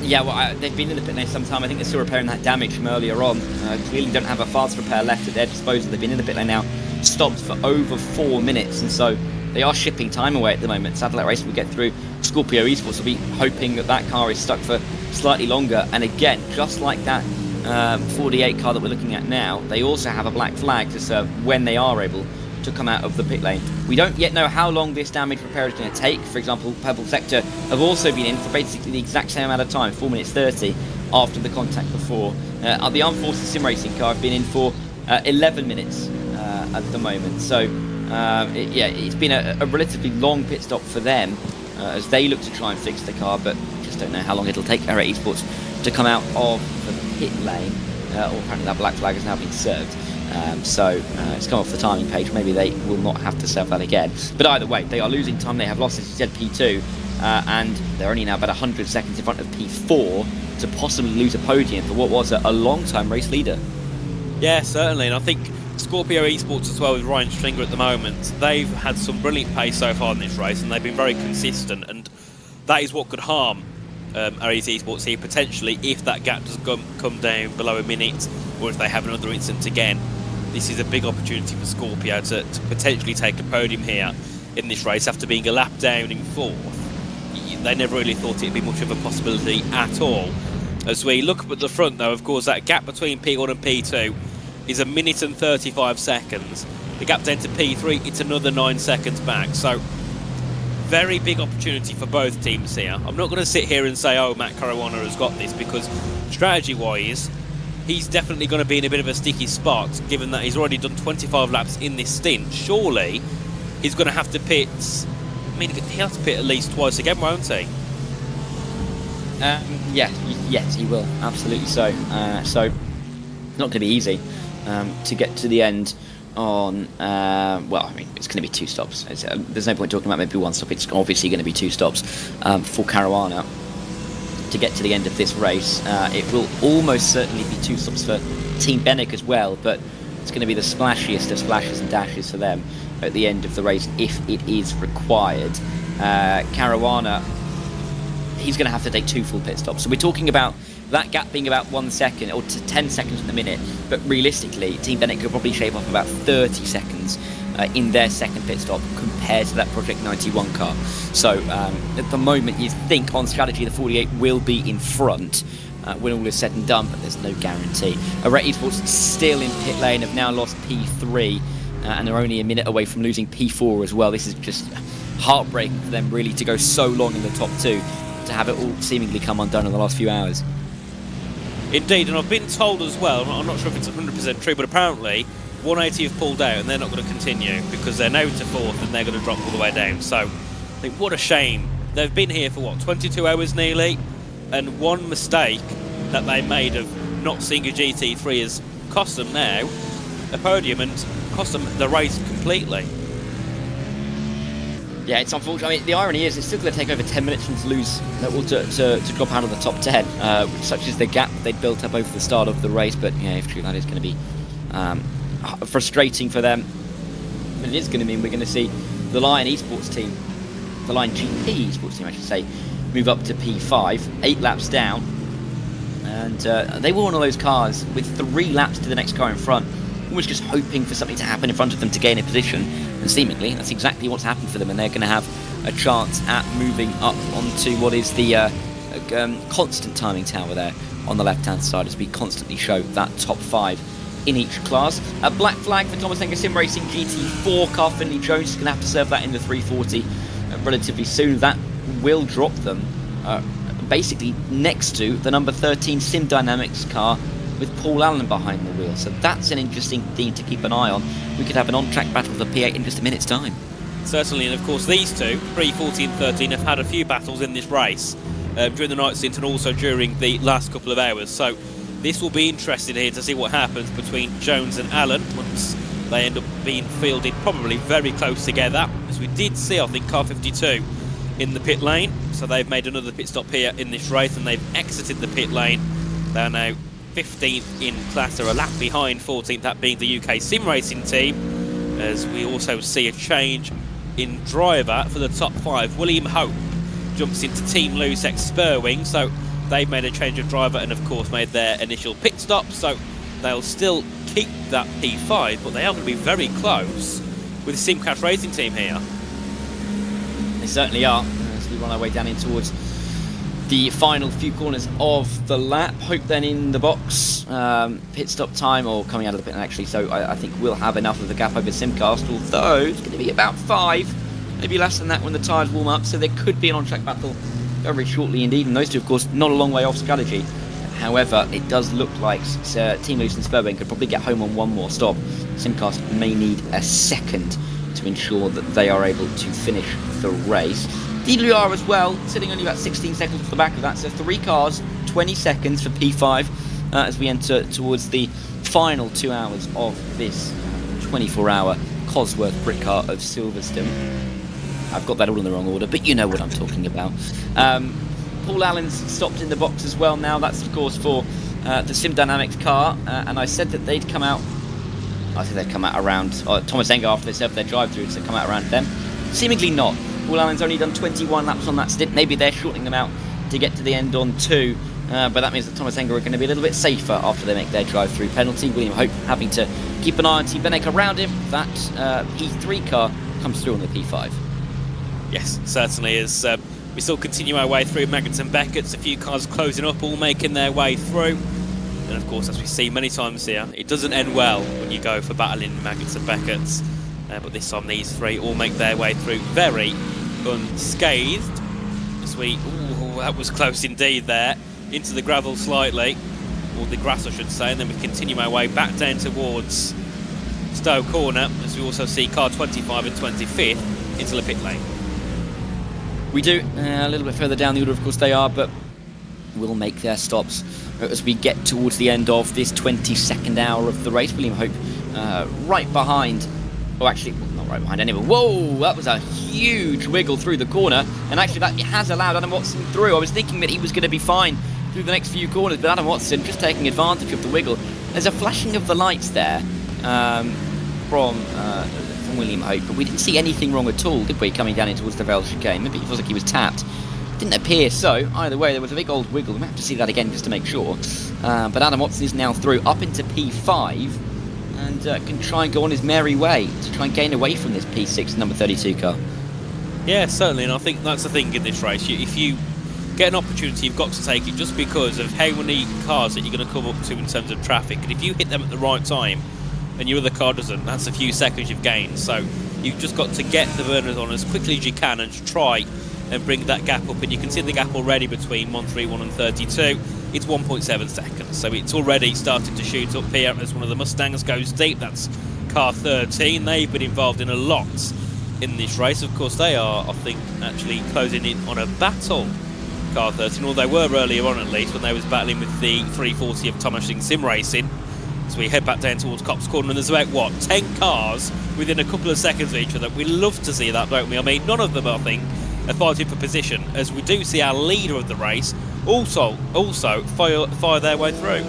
Yeah, well, they've been in the pit lane some time. I think they're still repairing that damage from earlier on. Clearly don't have a fast repair left at their disposal. They've been in the pit lane now, stopped for over 4 minutes, and so they are shipping time away at the moment. Satellite Racing will get through. Scorpio Esports will be hoping that that car is stuck for slightly longer. And again, just like that 48 car that we're looking at now, they also have a black flag to serve when they are able to come out of the pit lane. We don't yet know how long this damage repair is going to take. For example, Purple Sector have also been in for basically the exact same amount of time, 4 minutes 30 after the contact before. The Armed Forces Sim Racing car have been in for 11 minutes at the moment. So it's been a relatively long pit stop for them as they look to try and fix the car, but just don't know how long it'll take Esports to come out of the pit lane. Or apparently that black flag has now been served. So it's come off the timing page. Maybe they will not have to serve that again. But either way, they are losing time. They have lost, as you said, P2, and they're only now about 100 seconds in front of P4 to possibly lose a podium for what was a long-time race leader. Yeah, certainly. And I think Scorpio Esports as well with Ryan Stringer at the moment, they've had some brilliant pace so far in this race, and they've been very consistent, and that is what could harm Aries Esports here potentially if that gap does come down below a minute, or if they have another incident again. This is a big opportunity for Scorpio to potentially take a podium here in this race after being a lap down in fourth. They never really thought it'd be much of a possibility at all. As we look up at the front though, of course that gap between P1 and P2 is 1 minute and 35 seconds. the gap down to P3, it's another 9 seconds back. So very big opportunity for both teams here. I'm not going to sit here and say, oh, Matt Caruana has got this, because strategy-wise, he's definitely going to be in a bit of a sticky spot, given that he's already done 25 laps in this stint. Surely he's going to have to pit. I mean, he'll have to pit at least twice again, won't he? Yes, he will. Absolutely so. So it's not going to be easy to get to the end on. Well, I mean, it's going to be 2 stops. There's no point talking about maybe 1 stop. It's obviously going to be 2 stops for Caruana to get to the end of this race. It will almost certainly be 2 stops for Team Benek as well, but it's going to be the splashiest of splashes and dashes for them at the end of the race if it is required. Caruana, he's going to have to take 2 full pit stops. So we're talking about that gap being about 1 second or to 10 seconds in a minute, but realistically, Team Benek could probably shave off about 30 seconds in their second pit stop compared to that Project 91 car. So at the moment, you think on strategy the 48 will be in front when all is said and done, but there's no guarantee. Esports still in pit lane, have now lost P3, and they're only a minute away from losing P4 as well. This is just heartbreaking for them, really, to go so long in the top 2, to have it all seemingly come undone in the last few hours. Indeed, and I've been told as well, I'm not sure if it's 100% true, but apparently 180 have pulled out and they're not going to continue because they're now to 4th and they're going to drop all the way down. So I think what a shame. They've been here for what, 22 hours nearly, and one mistake that they made of not seeing a GT3 has cost them now a podium and cost them the race completely. Yeah, it's unfortunate. I mean, the irony is it's still going to take over 10 minutes for them to lose, to drop out of the top 10, such is the gap they'd built up over the start of the race. But yeah, if true, that is going to be frustrating for them. But it is going to mean we're going to see the Lion Esports team, the Lion GP Esports team, I should say, move up to P5, 8 laps down. And they were one of those cars with 3 laps to the next car in front, almost just hoping for something to happen in front of them to gain a position. And seemingly, that's exactly what's happened for them, and they're going to have a chance at moving up onto what is the constant timing tower there on the left-hand side, as we constantly show that top 5 in each class. A black flag for Thomas Wenger Sim Racing GT4 car. Finley Jones is going to have to serve that in the 340 relatively soon. That will drop them basically next to the number 13 Sim Dynamics car with Paul Allen behind the wheel. So that's an interesting thing to keep an eye on. We could have an on-track battle for the P8 in just a minute's time. Certainly, and of course these two, 3, 14, 13, have had a few battles in this race during the night stint and also during the last couple of hours. So this will be interesting here to see what happens between Jones and Allen once they end up being fielded probably very close together, as we did see, I think, car 52 in the pit lane. So they've made another pit stop here in this race and they've exited the pit lane. They are now 15th in class, they're a lap behind 14th, that being the UK Sim Racing team, as we also see a change in driver for the top 5. William Hope jumps into Team Lusex Spurwing, so they've made a change of driver and of course made their initial pit stop, so they'll still keep that P5, but they are going to be very close with the Simcast Racing team here. They certainly are, as we run our way down in towards the final few corners of the lap. Hope then in the box, pit stop time, or coming out of the pit actually, so I think we'll have enough of the gap over Simcast, although it's going to be about 5, maybe less than that when the tyres warm up, so there could be an on-track battle very shortly indeed, and those two of course not a long way off strategy. However, it does look like Team Luce and Spurwing could probably get home on one more stop. Simcast may need a second to ensure that they are able to finish the race. DWR as well, sitting only about 16 seconds off the back of that, so 3 cars, 20 seconds for P5 as we enter towards the final 2 hours of this 24-hour Cosworth Britcar of Silverstone. I've got that all in the wrong order, but you know what I'm talking about. Paul Allen's stopped in the box as well now. That's of course for the Sim Dynamics car, and I said that they'd come out. I think they'd come out around Thomas Wenger after they served their drive-through, so come out around them. Seemingly not. Paul Allen's only done 21 laps on that stint. Maybe they're shortening them out to get to the end on 2, but that means that Thomas Wenger are going to be a little bit safer after they make their drive-through penalty. William Hope having to keep an eye on Team Benek around him. That P3 car comes through on the P5. Yes, certainly is. We still continue our way through Maggots and Beckett's, a few cars closing up, all making their way through. And of course, as we see many times here, it doesn't end well when you go for battling Maggots and Beckett's. But this time these three all make their way through very unscathed. As we, ooh, that was close indeed there, into the gravel slightly, or the grass I should say, and then we continue our way back down towards Stowe Corner, as we also see car 25 and 25th into the pit lane. We do, a little bit further down the order, of course they are, but will make their stops as we get towards the end of this 22nd hour of the race. William Hope right behind, oh actually, well, not right behind anyway. Whoa, that was a huge wiggle through the corner, and actually that has allowed Adam Watson through. I was thinking that he was going to be fine through the next few corners, but Adam Watson just taking advantage of the wiggle. There's a flashing of the lights there from William Hope, but we didn't see anything wrong at all, did we, coming down in towards the Vale chicane? Maybe it feels like he was tapped. Didn't appear so. Either way, there was a big old wiggle. We might have to see that again just to make sure. But Adam Watson is now through up into P5 and can try and go on his merry way to try and gain away from this P6 number 32 car. Yeah, certainly, and I think that's the thing in this race. If you get an opportunity, you've got to take it just because of how many cars that you're going to come up to in terms of traffic. And if you hit them at the right time and your other car doesn't, that's a few seconds you've gained. So you've just got to get the burners on as quickly as you can and try and bring that gap up. And you can see the gap already between 131 and 32. It's 1.7 seconds, so it's already started to shoot up here as one of the Mustangs goes deep. That's car 13. They've been involved in a lot in this race. Of course, they are, I think, actually closing in on a battle, car 13, or they were earlier on at least when they was battling with the 340 of Thomas Sim Racing. So we head back down towards Cops Corner, and there's about, what, 10 cars within a couple of seconds of each other. We love to see that, don't we? I mean, none of them, I think, are fighting for position, as we do see our leader of the race also fire their way through.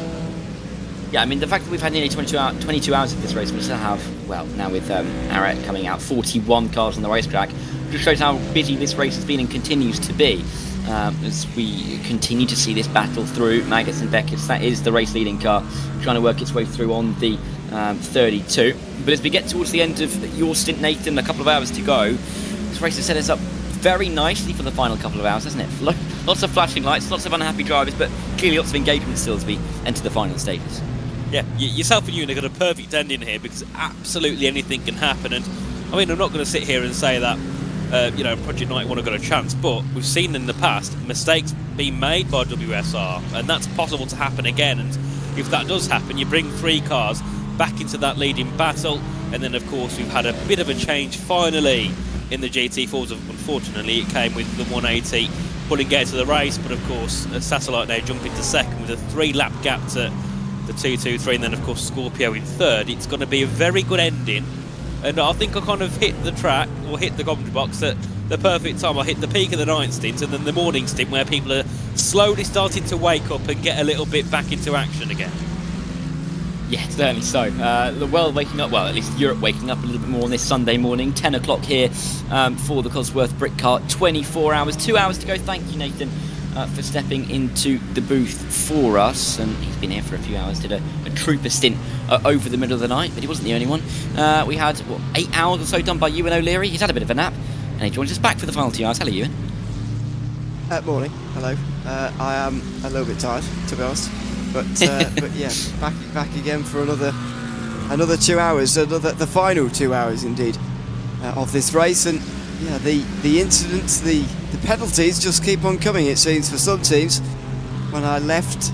Yeah, I mean, the fact that we've had nearly 22 hours of this race, we still have, well, now with Arrett coming out, 41 cars on the racetrack, just shows how busy this race has been and continues to be. As we continue to see this battle through Maggots and Beckett's. That is the race leading car trying to work its way through on the 32. But as we get towards the end of your stint, Nathan, a couple of hours to go, this race has set us up very nicely for the final couple of hours, hasn't it? Lots of flashing lights, lots of unhappy drivers, but clearly lots of engagement still as we enter the final stages. Yeah, yourself and you have got a perfect ending here, because absolutely anything can happen. And I mean, I'm not going to sit here and say that Project 91 have got a chance, but we've seen in the past mistakes being made by WSR, and that's possible to happen again. And if that does happen, you bring 3 cars back into that leading battle, and then of course we've had a bit of a change finally in the GT4s. Unfortunately, it came with the 180 pulling out to the race, but of course Satellite now jumping to second with a 3-lap gap to the 223, and then of course Scorpio in third. It's going to be a very good ending. And I think I kind of hit the track, or hit the commentary box at the perfect time. I hit the peak of the night stint and then the morning stint, where people are slowly starting to wake up and get a little bit back into action again. Yeah, certainly so. The world waking up, well, at least Europe waking up a little bit more on this Sunday morning. 10 o'clock here for the Cosworth Britcar. 24 hours, 2 hours to go. Thank you, Nathan, for stepping into the booth for us. And he's been here for a few hours, did a trooper stint over the middle of the night, but he wasn't the only one. We had, 8 hours or so done by Ewan O'Leary. He's had a bit of a nap, and he joins us back for the final 2 hours. Hello, Ewan. Morning. Hello. I am a little bit tired, to be honest. But yeah, back again for another 2 hours, the final 2 hours indeed of this race. And yeah, the incidents, the penalties just keep on coming, it seems, for some teams. When I left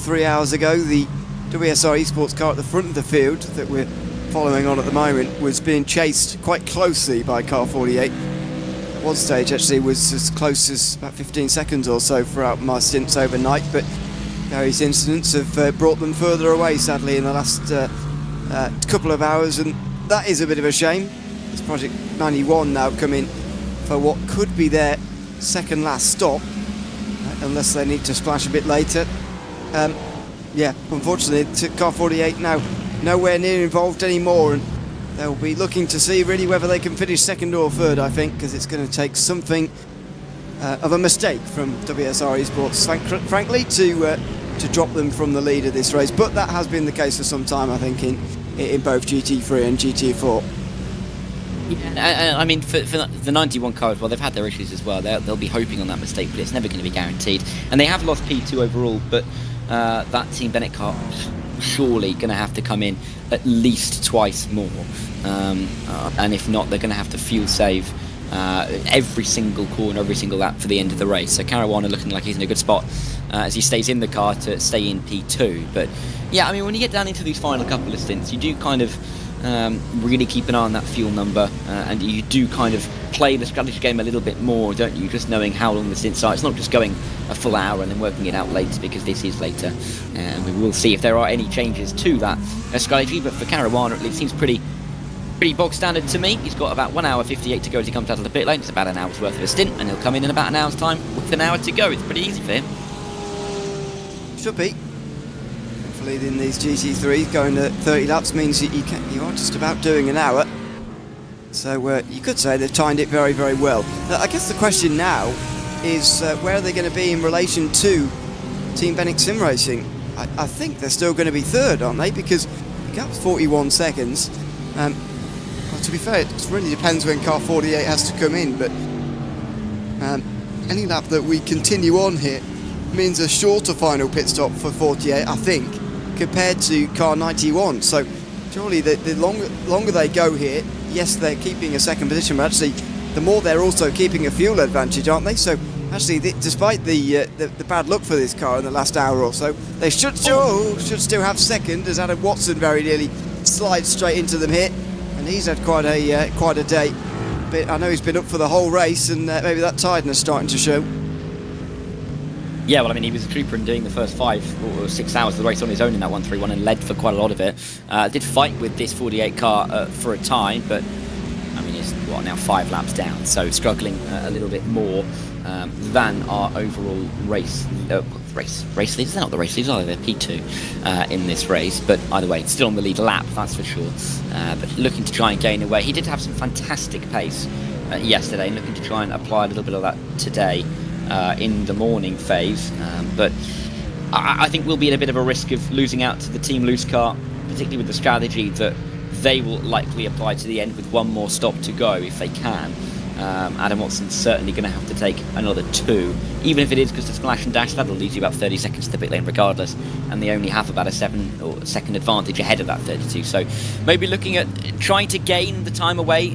3 hours ago, the WSR Esports car at the front of the field that we're following on at the moment was being chased quite closely by car 48. At one stage actually was as close as about 15 seconds or so throughout my stints overnight, but various incidents have brought them further away, sadly, in the last couple of hours, and that is a bit of a shame. It's Project 91 now coming for what could be their second last stop, unless they need to splash a bit later. Yeah, unfortunately, car 48 now nowhere near involved anymore, and they'll be looking to see really whether they can finish second or third, I think, because it's going to take something of a mistake from WSR Esports, frankly, to drop them from the lead of this race. But that has been the case for some time, I think, in both GT3 and GT4. Yeah, I mean, for the 91 car as well, they've had their issues as well. They'll be hoping on that mistake, but it's never going to be guaranteed. And they have lost P2 overall, but that Team Bennett car surely going to have to come in at least twice more. And if not, they're going to have to fuel save every single corner, every single lap for the end of the race. So Caruana looking like he's in a good spot as he stays in the car to stay in P2. But yeah, I mean, when you get down into these final couple of stints, you do kind of really keep an eye on that fuel number, and you do kind of play the strategy game a little bit more, don't you? Just knowing how long the stints are. It's not just going a full hour and then working it out later, because this is later. And we will see if there are any changes to that strategy. But for Caruana, it seems pretty bog standard to me. He's got about 1 hour 58 to go as he comes out of the pit lane. It's about an hour's worth of a stint, and he'll come in about an hour's time with an hour to go. It's pretty easy for him. Should be. Hopefully in these GT3s going to 30 laps means that you are just about doing an hour. So you could say they've timed it very, very well. I guess the question now is where are they going to be in relation to Team Bennett Sim Racing? I think they're still going to be third, aren't they? Because the gap's 41 seconds. Well, to be fair, it really depends when car 48 has to come in, but any lap that we continue on here means a shorter final pit stop for 48, I think, compared to car 91. So surely the longer they go here, yes, they're keeping a second position, but actually the more they're also keeping a fuel advantage, aren't they? So actually, despite the bad luck for this car in the last hour or so, they should still have second, as Adam Watson very nearly slides straight into them here, and he's had quite a day. But I know he's been up for the whole race, and maybe that tiredness starting to show. Yeah, well, I mean, he was a trooper in doing the first 5 or 6 hours of the race on his own in that 131 and led for quite a lot of it. Did fight with this 48 car for a time, but I mean, it's now 5 laps down, so struggling a little bit more than our overall race leaders. They're not the race leaders, are they? They're P2 in this race, but either way, still on the lead lap, that's for sure. But looking to try and gain away. He did have some fantastic pace yesterday, and looking to try and apply a little bit of that today in the morning phase. But I think we'll be at a bit of a risk of losing out to the Team Loose car, particularly with the strategy that they will likely apply to the end with one more stop to go if they can. Adam Watson's certainly going to have to take another 2, even if it is because the splash and dash, that'll leave you about 30 seconds to the pit lane regardless, and they only have about a 7-second advantage ahead of that 32. So maybe looking at trying to gain the time away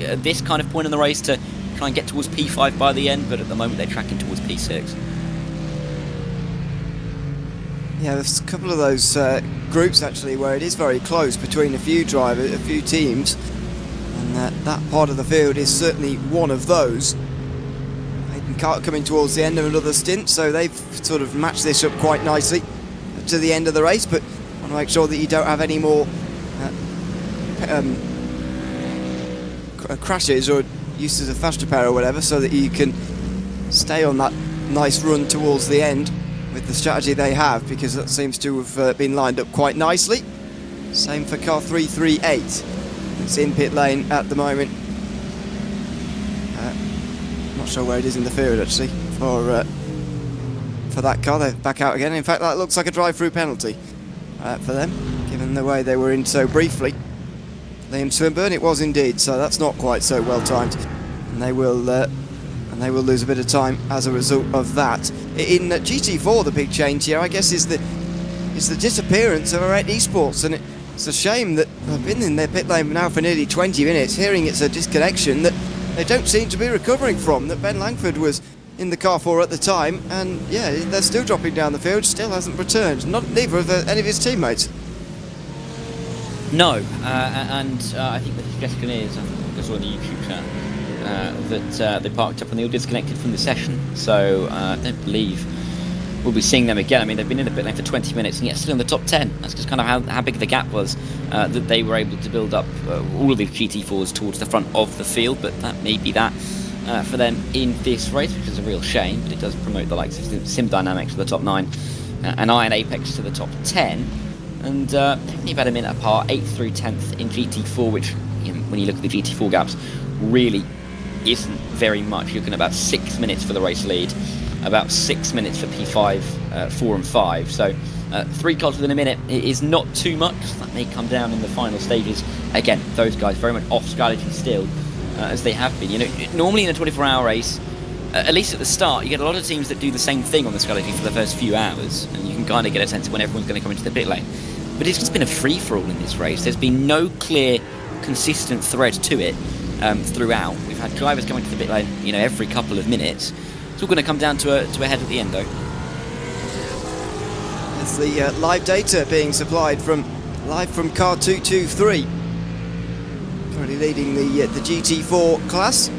at this kind of point in the race to try and get towards P5 by the end, but at the moment they're tracking towards P6. Yeah, there's a couple of those groups actually where it is very close between a few drivers, a few teams, and that part of the field is certainly one of those. Hayden Carter coming towards the end of another stint, so they've sort of matched this up quite nicely to the end of the race, but want to make sure that you don't have any more crashes or uses of fast repair or whatever, so that you can stay on that nice run towards the end with the strategy they have, because that seems to have been lined up quite nicely. Same for car 338. It's in pit lane at the moment. Not sure where it is in the field actually for that car. They're back out again. In fact, that looks like a drive-through penalty for them, given the way they were in so briefly. Liam Swinburne, it was indeed. So that's not quite so well timed, and they will lose a bit of time as a result of that. In GT4, the big change here, I guess, is the disappearance of Esports, and it's a shame that I've been in their pit lane now for nearly 20 minutes, hearing it's a disconnection that they don't seem to be recovering from, that Ben Langford was in the car for at the time, and yeah, they're still dropping down the field, still hasn't returned, neither of any of his teammates. No, and I think the suggestion is, I think I saw in the YouTube chat, that they parked up and they all disconnected from the session, so I don't believe we'll be seeing them again. I mean, they've been in the pit lane for 20 minutes and yet still in the top 10. That's just kind of how big the gap was, that they were able to build up all of these GT4s towards the front of the field, but that may be that for them in this race, which is a real shame, but it does promote the likes of Sim Dynamics to the top 9 and Iron Apex to the top 10, and only about a minute apart, 8th through 10th in GT4, which, you know, when you look at the GT4 gaps, really isn't very much. You're looking at about 6 minutes for the race lead, about 6 minutes for P5, 4 and 5. So 3 cars within a minute is not too much. That may come down in the final stages. Again, those guys very much off strategy still, as they have been. You know, normally in a 24-hour race, at least at the start, you get a lot of teams that do the same thing on the strategy for the first few hours, and you can kind of get a sense of when everyone's going to come into the pit lane. But it's just been a free-for-all in this race. There's been no clear, consistent thread to it throughout. We've had drivers coming to the pit lane, every couple of minutes. It's all going to come down to a head at the end, though. It's the live data being supplied live from car 223. Currently leading the GT4 class.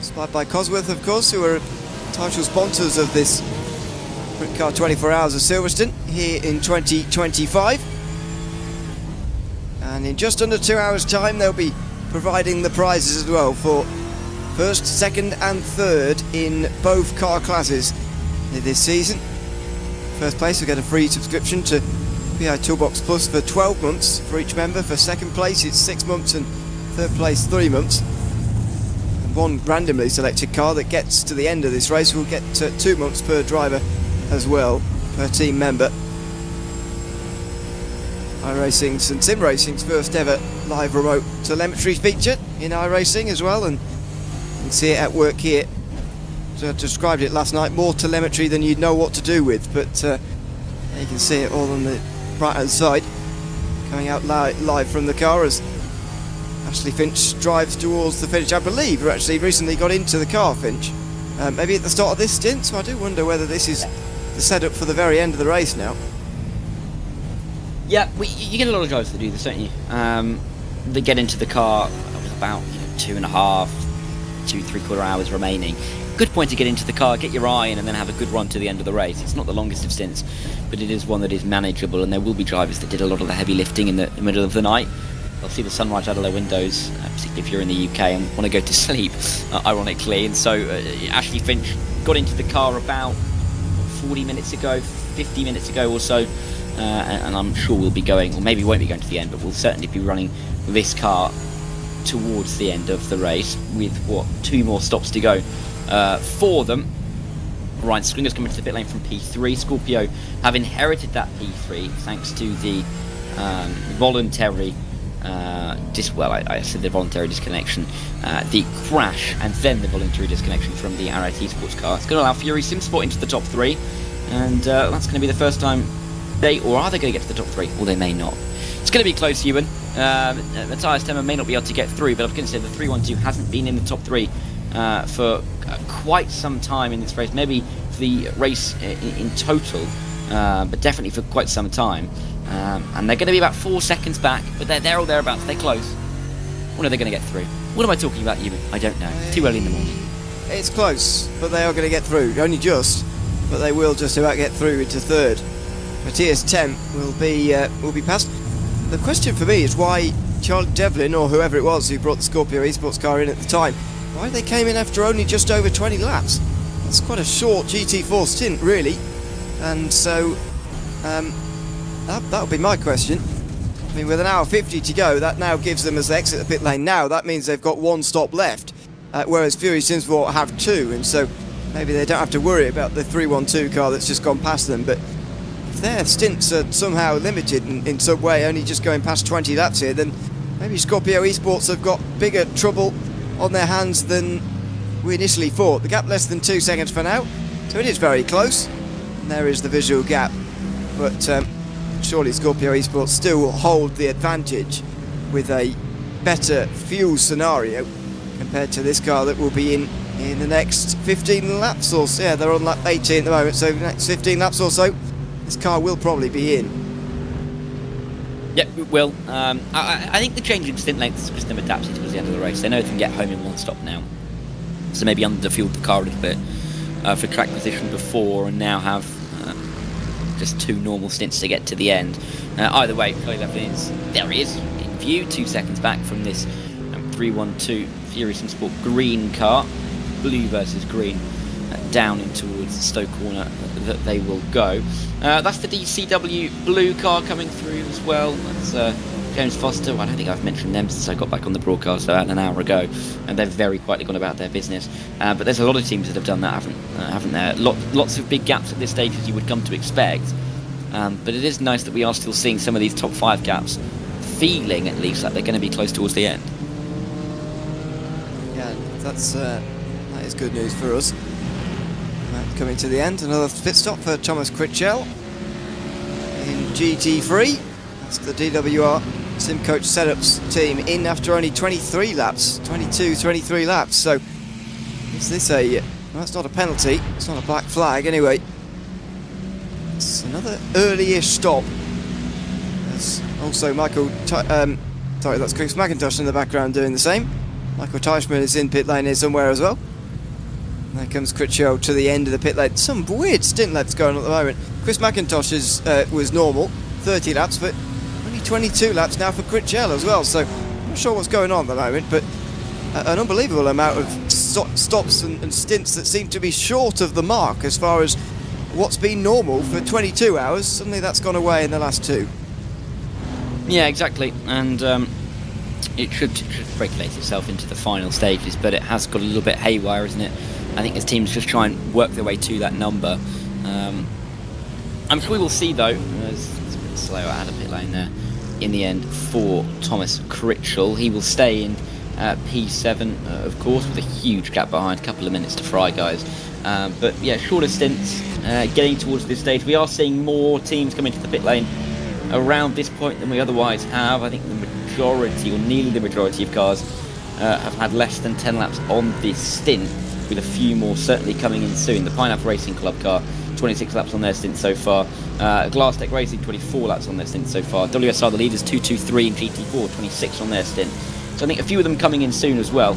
Supplied by Cosworth, of course, who are title sponsors of this Britcar 24 Hours of Silverstone here in 2025. And in just under 2 hours' time, they'll be providing the prizes as well for first, second and third in both car classes this season. First place will get a free subscription to PI Toolbox Plus for 12 months for each member. For second place, it's 6 months, and third place, 3 months. And one randomly selected car that gets to the end of this race will get 2 months per driver as well, per team member. iRacing's and Sim Racing's first ever live remote telemetry feature in iRacing as well, and you can see it at work here. So I described it last night, more telemetry than you'd know what to do with, but you can see it all on the right hand side, coming out live from the car as Ashley Finch drives towards the finish. I believe we actually recently got into the car, Finch, maybe at the start of this stint, so I do wonder whether this is the setup for the very end of the race now. Yeah, you get a lot of drivers that do this, don't you? They get into the car with about 2.5, 2.75 hours remaining. Good point to get into the car, get your eye in, and then have a good run to the end of the race. It's not the longest of stints, but it is one that is manageable, and there will be drivers that did a lot of the heavy lifting in the middle of the night. They'll see the sunrise out of their windows, particularly if you're in the UK and want to go to sleep, ironically. And so Ashley Finch got into the car about 40 minutes ago, 50 minutes ago or so, and I'm sure we'll be going, or maybe won't be going to the end, but we'll certainly be running this car towards the end of the race with, 2 more stops to go for them. Ryan Stringer's coming to the pit lane from P3. Scorpio have inherited that P3 thanks to the voluntary I said the voluntary disconnection, the crash, and then the voluntary disconnection from the RIT Esports car. It's going to allow Fury SimSport into the top 3, and that's going to be the first time are they going to get to the top 3? Or they may not. It's going to be close, Ewan. Matthias Temmer may not be able to get through, but I'm going to say the 312 hasn't been in the top 3 for quite some time in this race. Maybe for the race in total, but definitely for quite some time. And they're going to be about 4 seconds back, but they're there or thereabouts. They're close. When are they going to get through? What am I talking about, Ewan? I don't know. Too early in the morning. It's close, but they are going to get through. Only just, but they will just about get through into third. Matthias Tem will be passed. The question for me is why Charlie Devlin, or whoever it was who brought the Scorpio Esports car in at the time, why they came in after only just over 20 laps. That's quite a short GT4 stint, really. And so that'll be my question. I mean, with an hour 50 to go, that now gives them, as they exit the pit lane now, that means they've got 1 stop left, whereas Fury SimSport have 2, and so maybe they don't have to worry about the 312 car that's just gone past them. But if their stints are somehow limited in some way, only just going past 20 laps here, then maybe Scorpio Esports have got bigger trouble on their hands than we initially thought. The gap less than 2 seconds for now, so it is very close, and there is the visual gap. But surely Scorpio Esports still hold the advantage with a better fuel scenario compared to this car that will be in the next 15 laps or so. Yeah, they're on lap 18 at the moment, so the next 15 laps or so, this car will probably be in. Yeah, it will. I think the change in stint length is just them adapted towards the end of the race. They know they can get home in 1 stop now, so maybe underfueled the car a little bit for track position before, and now have just 2 normal stints to get to the end. Either way, there he is in view, 2 seconds back from this 312 Fury SimSport green car. Blue versus green, down in towards the Stoke corner that they will go. That's the DCW blue car coming through as well. That's James Foster. Well, I don't think I've mentioned them since I got back on the broadcast about an hour ago, and they've very quietly gone about their business. But there's a lot of teams that have done that, haven't there? Lots of big gaps at this stage, as you would come to expect. But it is nice that we are still seeing some of these top 5 gaps, feeling at least like they're going to be close towards the end. Yeah, that is good news for us. coming to the end. Another pit stop for Thomas Critchell in GT3. That's the DWR SimCoach Setups team in after only 23 laps. 23 laps. So is this a... well, that's not a penalty. It's not a black flag anyway. It's another early-ish stop. There's also sorry, that's Chris McIntosh in the background doing the same. Michael Teichmann is in pit lane here somewhere as well. And there comes Critchell to the end of the pit lane. Some weird stint laps going on at the moment. Chris McIntosh was normal, 30 laps, but only 22 laps now for Critchell as well. So I'm not sure what's going on at the moment, but an unbelievable amount of stops and stints that seem to be short of the mark as far as what's been normal for 22 hours. Suddenly that's gone away in the last 2. Yeah, exactly, and it should regulate itself into the final stages, but it has got a little bit haywire, isn't it? I think as teams just try and work their way to that number. I'm sure we will see, though, it's a bit slow out of pit lane there, in the end, for Thomas Critchell. He will stay in P7, of course, with a huge gap behind, a couple of minutes to fry, guys. But yeah, shorter stints, getting towards this stage. We are seeing more teams come into the pit lane around this point than we otherwise have. I think the majority, or nearly the majority of cars have had less than 10 laps on this stint, with a few more certainly coming in soon. The Pineapple Racing Club car, 26 laps on their stint so far. Glass Deck Racing, 24 laps on their stint so far. WSR, the leaders, 223, and GT4, 26 on their stint. So I think a few of them coming in soon as well.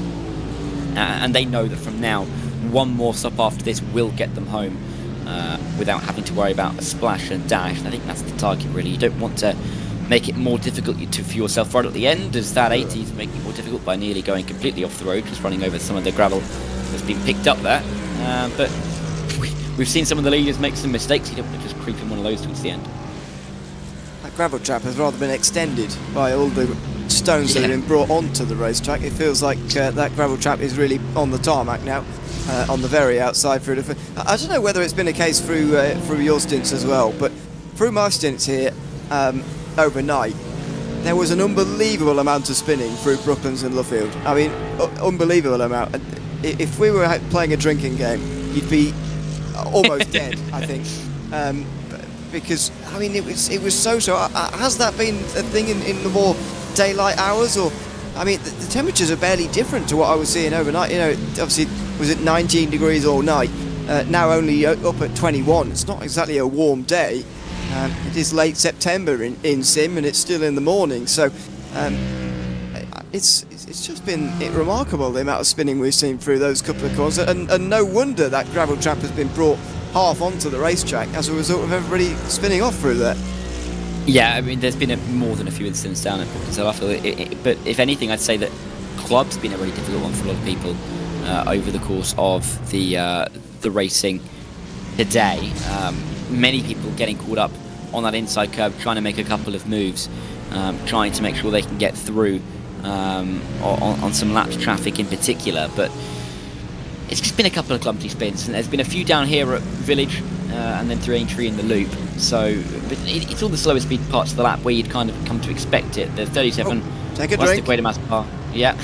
And they know that from now, one more stop after this will get them home without having to worry about a splash and dash. And I think that's the target, really. You don't want to make it more difficult for yourself right at the end, as that 80 is making it more difficult by nearly going completely off the road, just running over some of the gravel that's been picked up there. But we've seen some of the leaders make some mistakes. You don't want to just creep in one of those towards the end. That gravel trap has rather been extended by all the stones that have been brought onto the racetrack. It feels like that gravel trap is really on the tarmac now, on the very outside. I don't know whether it's been a case through your stints as well, but through my stints here overnight, there was an unbelievable amount of spinning through Brooklands and Luffield. I mean, unbelievable amount. If we were playing a drinking game, you'd be almost dead, I think. Because I mean, it was so. Has that been a thing in the more daylight hours, or I mean, the temperatures are barely different to what I was seeing overnight. You know, obviously, was it 19 degrees all night? Now only up at 21. It's not exactly a warm day. It is late September in Sim, and it's still in the morning. So it's just been remarkable, the amount of spinning we've seen through those couple of corners, and no wonder that gravel trap has been brought half onto the racetrack as a result of everybody spinning off through there. Yeah, I mean, there's been more than a few incidents down at Brooklands, so I feel but if anything, I'd say that club's been a really difficult one for a lot of people over the course of the racing today. Many people getting caught up on that inside curve, trying to make a couple of moves, trying to make sure they can get through on some laps traffic in particular, but it's just been a couple of clumsy spins, and there's been a few down here at Village and then through Aintree in the loop. So it's all the slower speed parts of the lap where you'd kind of come to expect it. There's 37 take a drink. Yeah,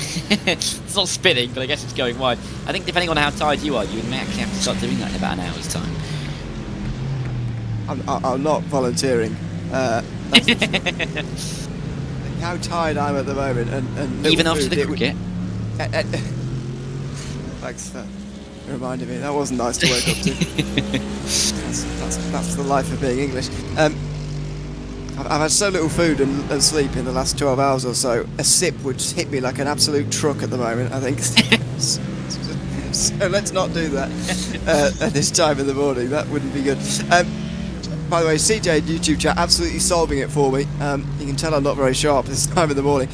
it's not spinning, but I guess it's going wide. I think depending on how tired you are, you may actually have to start doing that in about an hour's time. I'm not volunteering. How tired I'm at the moment, and even after the cricket. Thanks for reminding me. That wasn't nice to wake up to. That's the life of being English. I've had so little food and sleep in the last 12 hours or so. A sip would just hit me like an absolute truck at the moment, I think. So let's not do that at this time in the morning. That wouldn't be good. By the way, CJ YouTube chat absolutely solving it for me. You can tell I'm not very sharp this time in the morning.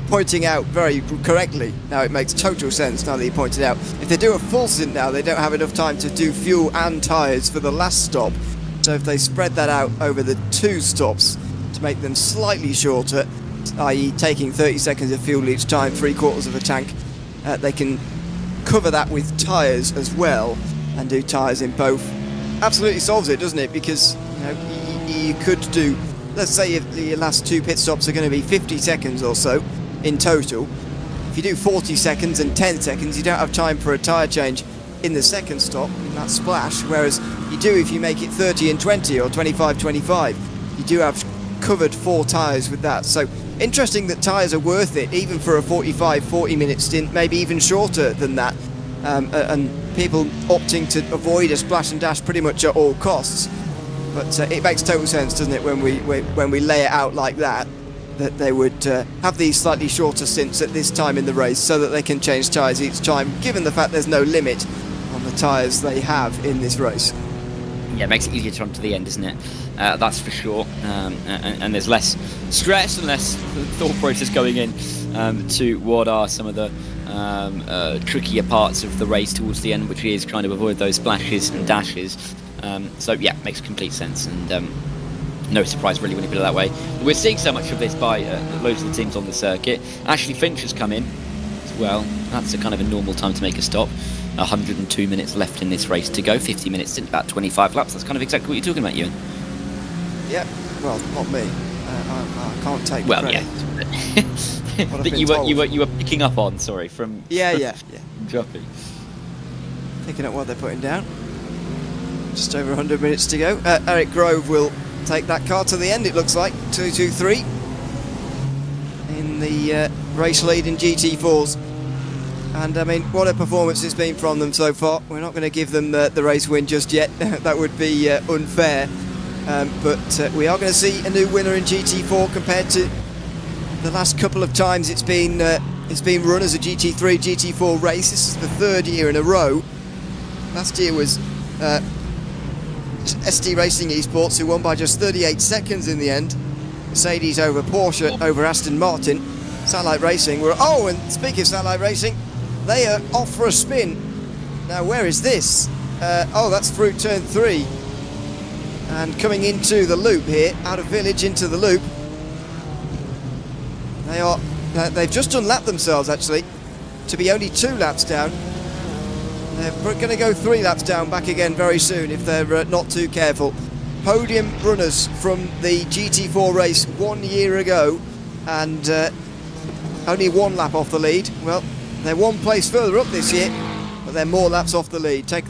Pointing out very correctly, now it makes total sense now that you pointed out, if they do a full stint now, they don't have enough time to do fuel and tyres for the last stop. So if they spread that out over the 2 stops to make them slightly shorter, i.e. taking 30 seconds of fuel each time, 3/4 of a tank, they can cover that with tyres as well and do tyres in both. Absolutely solves it, doesn't it? Because you could do, let's say if your last 2 pit stops are going to be 50 seconds or so in total. If you do 40 seconds and 10 seconds, you don't have time for a tyre change in the second stop, in that splash, whereas you do if you make it 30 and 20 or 25-25. You do have covered 4 tyres with that. So interesting that tyres are worth it, even for a 45-40 minute stint, maybe even shorter than that. And people opting to avoid a splash and dash pretty much at all costs. But it makes total sense, doesn't it, when we lay it out like that they would have these slightly shorter stints at this time in the race so that they can change tyres each time, given the fact there's no limit on the tyres they have in this race. Yeah, it makes it easier to run to the end, doesn't it? That's for sure. And there's less stress and less thought process going in to what are some of the trickier parts of the race towards the end, which is trying to avoid those splashes and dashes. So yeah, makes complete sense, and no surprise really when you put it that way. We're seeing so much of this by loads of the teams on the circuit. Ashley Finch has come in as well. That's a kind of a normal time to make a stop. 102 minutes left in this race to go. 50 minutes stint, about 25 laps. That's kind of exactly what you're talking about, Ewan. Yeah, well, not me. I can't take well, credit. Yeah. That you were picking up on, sorry, from yeah. Joppy. Picking up what they're putting down. Just over 100 minutes to go. Eric Grove will take that car to the end, it looks like. 2-2-3 in the race lead in GT4s. And I mean, what a performance it's been from them so far. We're not going to give them the race win just yet. That would be unfair. But we are going to see a new winner in GT4 compared to the last couple of times it's been run as a GT3, GT4 race. This is the 3rd year in a row. Last year was ST Racing Esports, who won by just 38 seconds in the end. Mercedes over Porsche over Aston Martin. Satellite Racing were... Oh, and speaking of Satellite Racing, they are off for a spin. Now, where is this? Oh, that's through turn 3. And coming into the loop here, out of Village into the loop. They've just unlapped themselves, actually, to be only 2 laps down. They're going to go 3 laps down back again very soon if they're not too careful. Podium runners from the GT4 race 1 year ago, and only 1 lap off the lead. Well, they're 1 place further up this year, but they're more laps off the lead. Take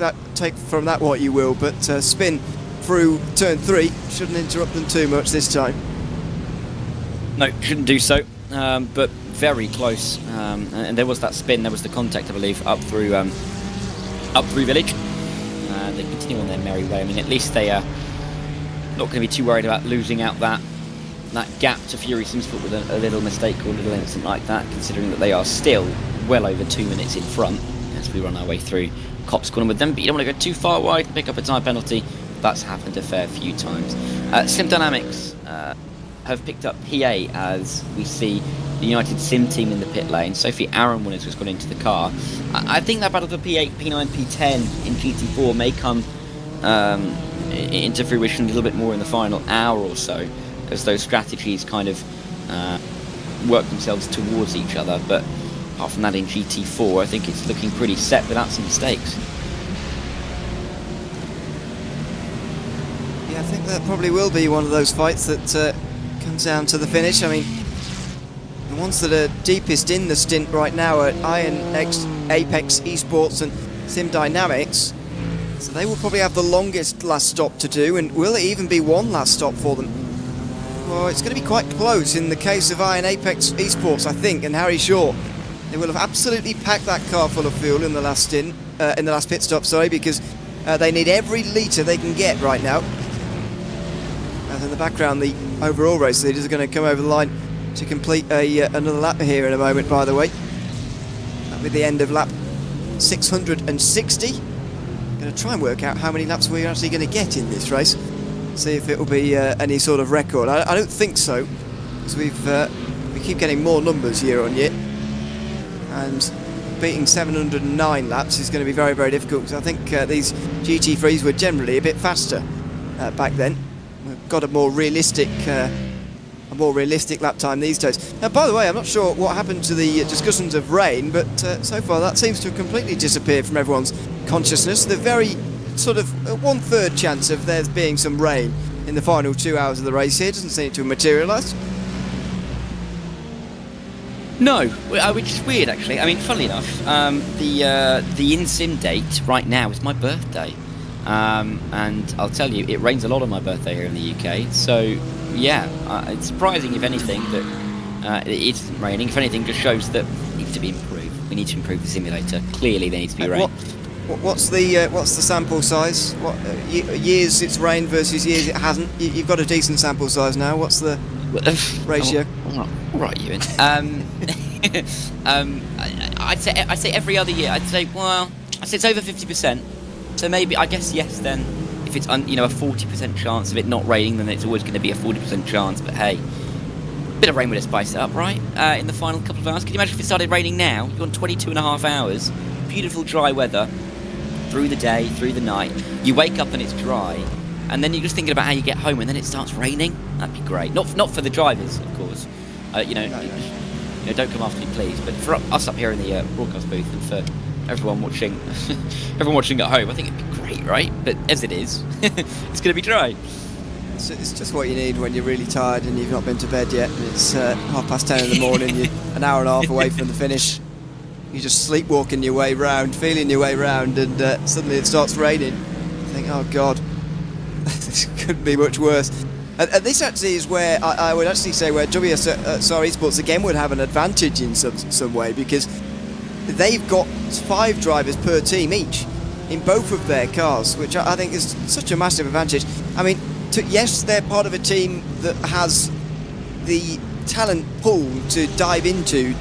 from that what you will, but spin through turn 3 shouldn't interrupt them too much this time. No, shouldn't do so, but very close. And there was that spin, there was the contact, I believe, up through Village. They continue on their merry way. I mean, at least they are not going to be too worried about losing out that gap to Fury Simsport with a little mistake or a little incident like that, considering that they are still well over 2 minutes in front as we run our way through Copse Corner with them. But you don't want to go too far wide and pick up a time penalty. That's happened a fair few times. Sim Dynamics have picked up PA as we see the United Sim team in the pit lane. Sophie Aaron has just gone into the car. I think that battle for P8, P9, P10 in GT4 may come into fruition a little bit more in the final hour or so, as those strategies kind of work themselves towards each other. But apart from that, in GT4, I think it's looking pretty set without some mistakes. Yeah, I think that probably will be one of those fights that comes down to the finish. I mean, the ones that are deepest in the stint right now are Apex Esports and Sim Dynamics. So they will probably have the longest last stop to do, and will it even be 1 last stop for them? Well, it's going to be quite close in the case of Apex Esports, I think, and Harry Shaw. They will have absolutely packed that car full of fuel in the last stint, in the last pit stop, sorry, because they need every litre they can get right now. And in the background, the overall race leaders are going to come over the line to complete another lap here in a moment, by the way. That'll be the end of lap 660. Going to try and work out how many laps we're actually going to get in this race. See if it will be any sort of record. I don't think so, because we keep getting more numbers year on year. And beating 709 laps is going to be very, very difficult, because I think these GT3s were generally a bit faster back then. We've got a more realistic lap time these days. Now, by the way, I'm not sure what happened to the discussions of rain, but so far that seems to have completely disappeared from everyone's consciousness. The very sort of 1/3 chance of there being some rain in the final 2 hours of the race here doesn't seem to have materialised. No, which is weird actually. I mean, funnily enough, the in-sim date right now is my birthday, and I'll tell you, it rains a lot on my birthday here in the UK. So yeah, it's surprising if anything that it isn't raining. If anything, just shows that it needs to be improved. We need to improve the simulator. Clearly, there needs to be rain. What's the sample size? What years it's rained versus years it hasn't? You've got a decent sample size now. What's the ratio? All right, Ewan. I'd say every other year. I'd say it's over 50%. So maybe, I guess, yes. Then if it's a 40% chance of it not raining, then it's always going to be a 40% chance. But hey, a bit of rain would have spiced it up, right? In the final couple of hours. Can you imagine if it started raining now? You're on 22.5 hours, beautiful dry weather through the day, through the night. You wake up and it's dry, and then you're just thinking about how you get home, and then it starts raining. That'd be great. Not for the drivers, of course. Don't come after me, please. But for us up here in the broadcast booth, and for everyone watching, at home, I think it'd be great, right? But as it is, it's going to be dry. It's just what you need when you're really tired and you've not been to bed yet. And it's 10:30 in the morning. You're an hour and a half away from the finish. You're just sleepwalking your way round, feeling your way round, and suddenly it starts raining. You think, oh God, this couldn't be much worse. And this actually is where I would actually say where WSR Esports again would have an advantage in some way, because they've got 5 drivers per team each in both of their cars, which I think is such a massive advantage. I mean, yes, they're part of a team that has the talent pool to dive into.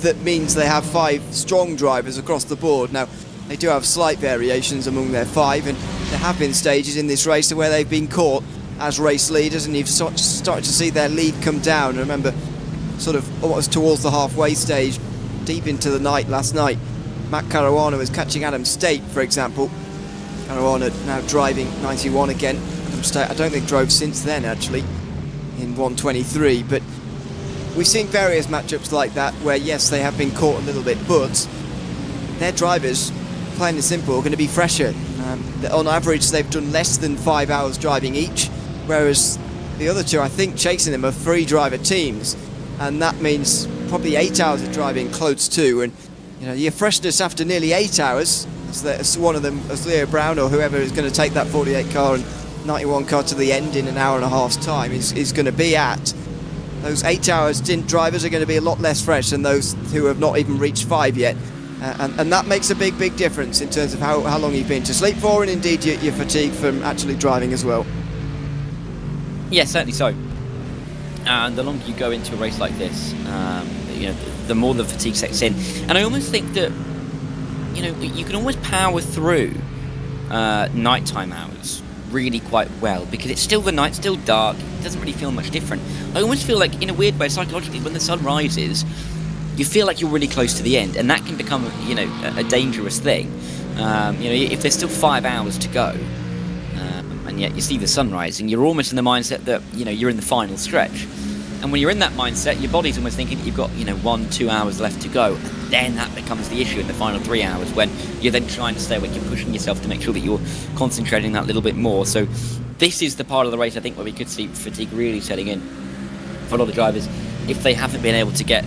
That means they have 5 strong drivers across the board. Now, they do have slight variations among their 5, and there have been stages in this race where they've been caught as race leaders, and you've started to see their lead come down. I remember sort of what was towards the halfway stage, deep into the night last night, Matt Caruana was catching Adam State, for example. Caruana now driving 91 again. Adam State, I don't think drove since then, actually, in 123, but we've seen various matchups like that where, yes, they have been caught a little bit, but their drivers, plain and simple, are going to be fresher. On average, they've done less than 5 hours driving each, whereas the other two, I think, chasing them are 3-driver teams, and that means probably 8 hours of driving close to. And your freshness after nearly 8 hours, as one of them, as Leo Brown or whoever is going to take that 48 car and 91 car to the end in an hour and a half's time, is going to be at. Those 8 hours stint drivers are going to be a lot less fresh than those who have not even reached 5 yet. And that makes a big, big difference in terms of how long you've been to sleep for, and indeed your fatigue from actually driving as well. Yeah, certainly so. And the longer you go into a race like this, the more the fatigue sets in. And I almost think that, you can almost power through nighttime hours really quite well, because it's still the night, still dark, it doesn't really feel much different. I almost feel like, in a weird way, psychologically, when the sun rises, you feel like you're really close to the end, and that can become a dangerous thing. If there's still 5 hours to go, and yet you see the sun rising, you're almost in the mindset that you're in the final stretch. And when you're in that mindset, your body's almost thinking that you've got 1-2 hours left to go. And then that becomes the issue in the final 3 hours, when you're then trying to stay awake, you're pushing yourself to make sure that you're concentrating that little bit more. So this is the part of the race, I think, where we could see fatigue really setting in for a lot of drivers if they haven't been able to get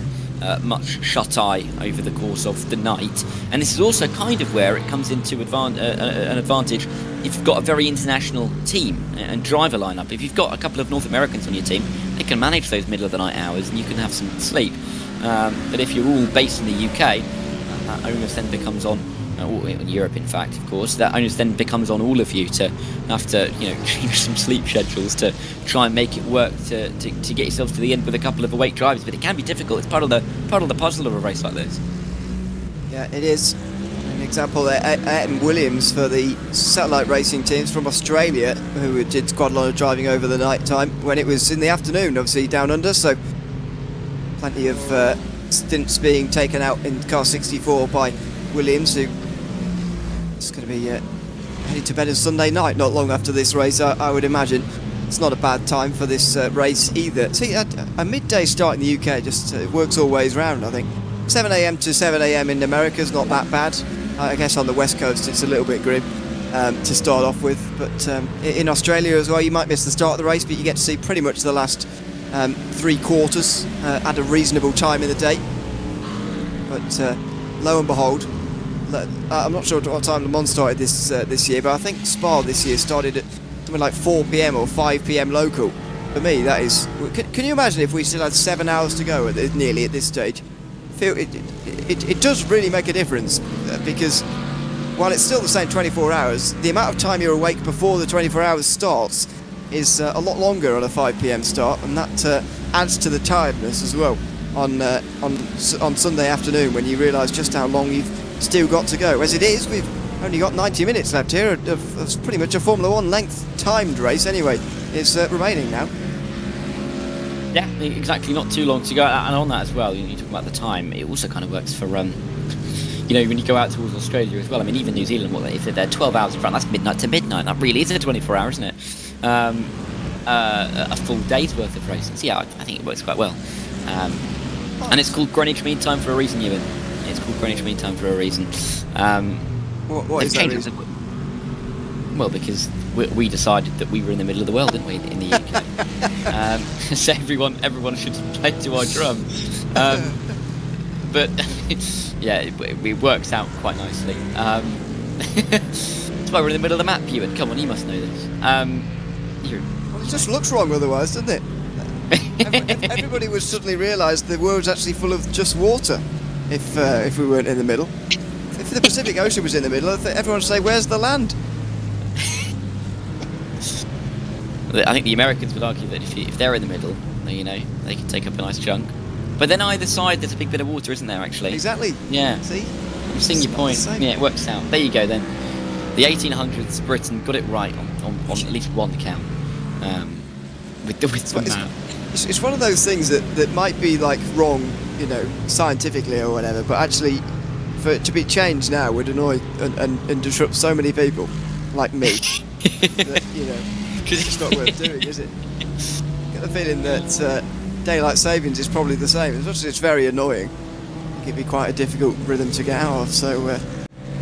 much shut-eye over the course of the night. And this is also kind of where it comes into an advantage if you've got a very international team and driver lineup. If you've got a couple of North Americans on your team, they can manage those middle of the night hours and you can have some sleep. But if you're all based in the UK, that onus then becomes on, in Europe in fact, of course, that onus then becomes on all of you to have to change some sleep schedules to try and make it work to get yourselves to the end with a couple of awake drivers. But it can be difficult. It's part of the puzzle of a race like this. Yeah, it is. An example there, Ayrton Williams for the satellite racing teams from Australia, who did quite a lot of driving over the night time when it was in the afternoon, obviously down under, so plenty of stints being taken out in car 64 by Williams, who is going to be heading to bed on Sunday night, not long after this race, I would imagine. It's not a bad time for this race either. See, a midday start in the UK just works all ways round, I think. 7 a.m. to 7 a.m. in America is not that bad. I guess on the west coast it's a little bit grim to start off with, but in Australia as well, you might miss the start of the race, but you get to see pretty much the last 3 quarters at a reasonable time in the day. But lo and behold, I'm not sure what time Le Mans started this year, but I think Spa this year started at something like 4 p.m. or 5 p.m. local. For me, that is. Can you imagine if we still had 7 hours to go nearly at this stage? It does really make a difference, because while it's still the same 24 hours, the amount of time you're awake before the 24 hours starts is a lot longer on a 5 p.m. start, and that adds to the tiredness as well on Sunday afternoon, when you realise just how long you've still got to go. As it is, we've only got 90 minutes left here of pretty much a Formula 1 length timed race anyway. It's remaining now. Yeah, exactly, not too long to go. And on that as well, you talk about the time, it also kind of works for, when you go out towards Australia as well. I mean, even New Zealand, if they're 12 hours in front, that's midnight to midnight. That really is a 24 hour, isn't it? A full day's worth of racing. So yeah, I think it works quite well. And it's called Greenwich Mean Time for a reason, Ewan. It's called Greenwich Mean Time for a reason. What is that reason? Well, because we decided that we were in the middle of the world, didn't we, in the UK? So everyone should play to our drum. But yeah, it works out quite nicely. That's why we're in the middle of the map, Ewan. Come on, you must know this. Well, it just looks wrong otherwise, doesn't it? Everybody would suddenly realise the world's actually full of just water if we weren't in the middle. If the Pacific Ocean was in the middle, everyone would say, "Where's the land?" I think the Americans would argue that if they're in the middle, they can take up a nice chunk. But then either side, there's a big bit of water, isn't there? Actually. Exactly. Yeah. See. I'm seeing your point. Yeah, it works out. There you go then. The 1800s, Britain got it right on at least one count. With the map. It's one of those things that might be like wrong, scientifically or whatever, but actually, for it to be changed now would annoy and disrupt so many people, like me. That, it's not worth doing, is it? I get the feeling that daylight savings is probably the same. As much as it's very annoying, it can be quite a difficult rhythm to get out of. So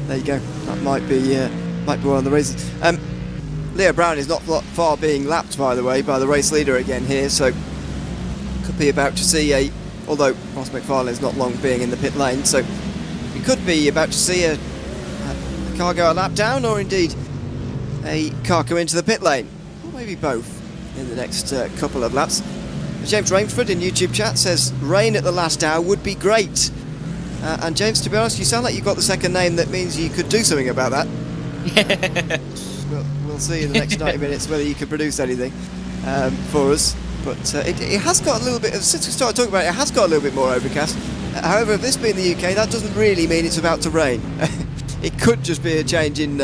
there you go. That might be one of the reasons. Leo Brown is not far being lapped, by the way, by the race leader again here. So could be about to see although Ross McFarlane is not long being in the pit lane, so we could be about to see a car go a lap down, or indeed a car come into the pit lane, or maybe both in the next couple of laps. James Rainford in YouTube chat says rain at the last hour would be great, and James, to be honest, you sound like you've got the second name that means you could do something about that. We'll see in the next 90 minutes whether you can produce anything for us. But it has got a little bit, since we started talking about it, it has got a little bit more overcast. However, if this being the UK, that doesn't really mean it's about to rain. It could just be a change in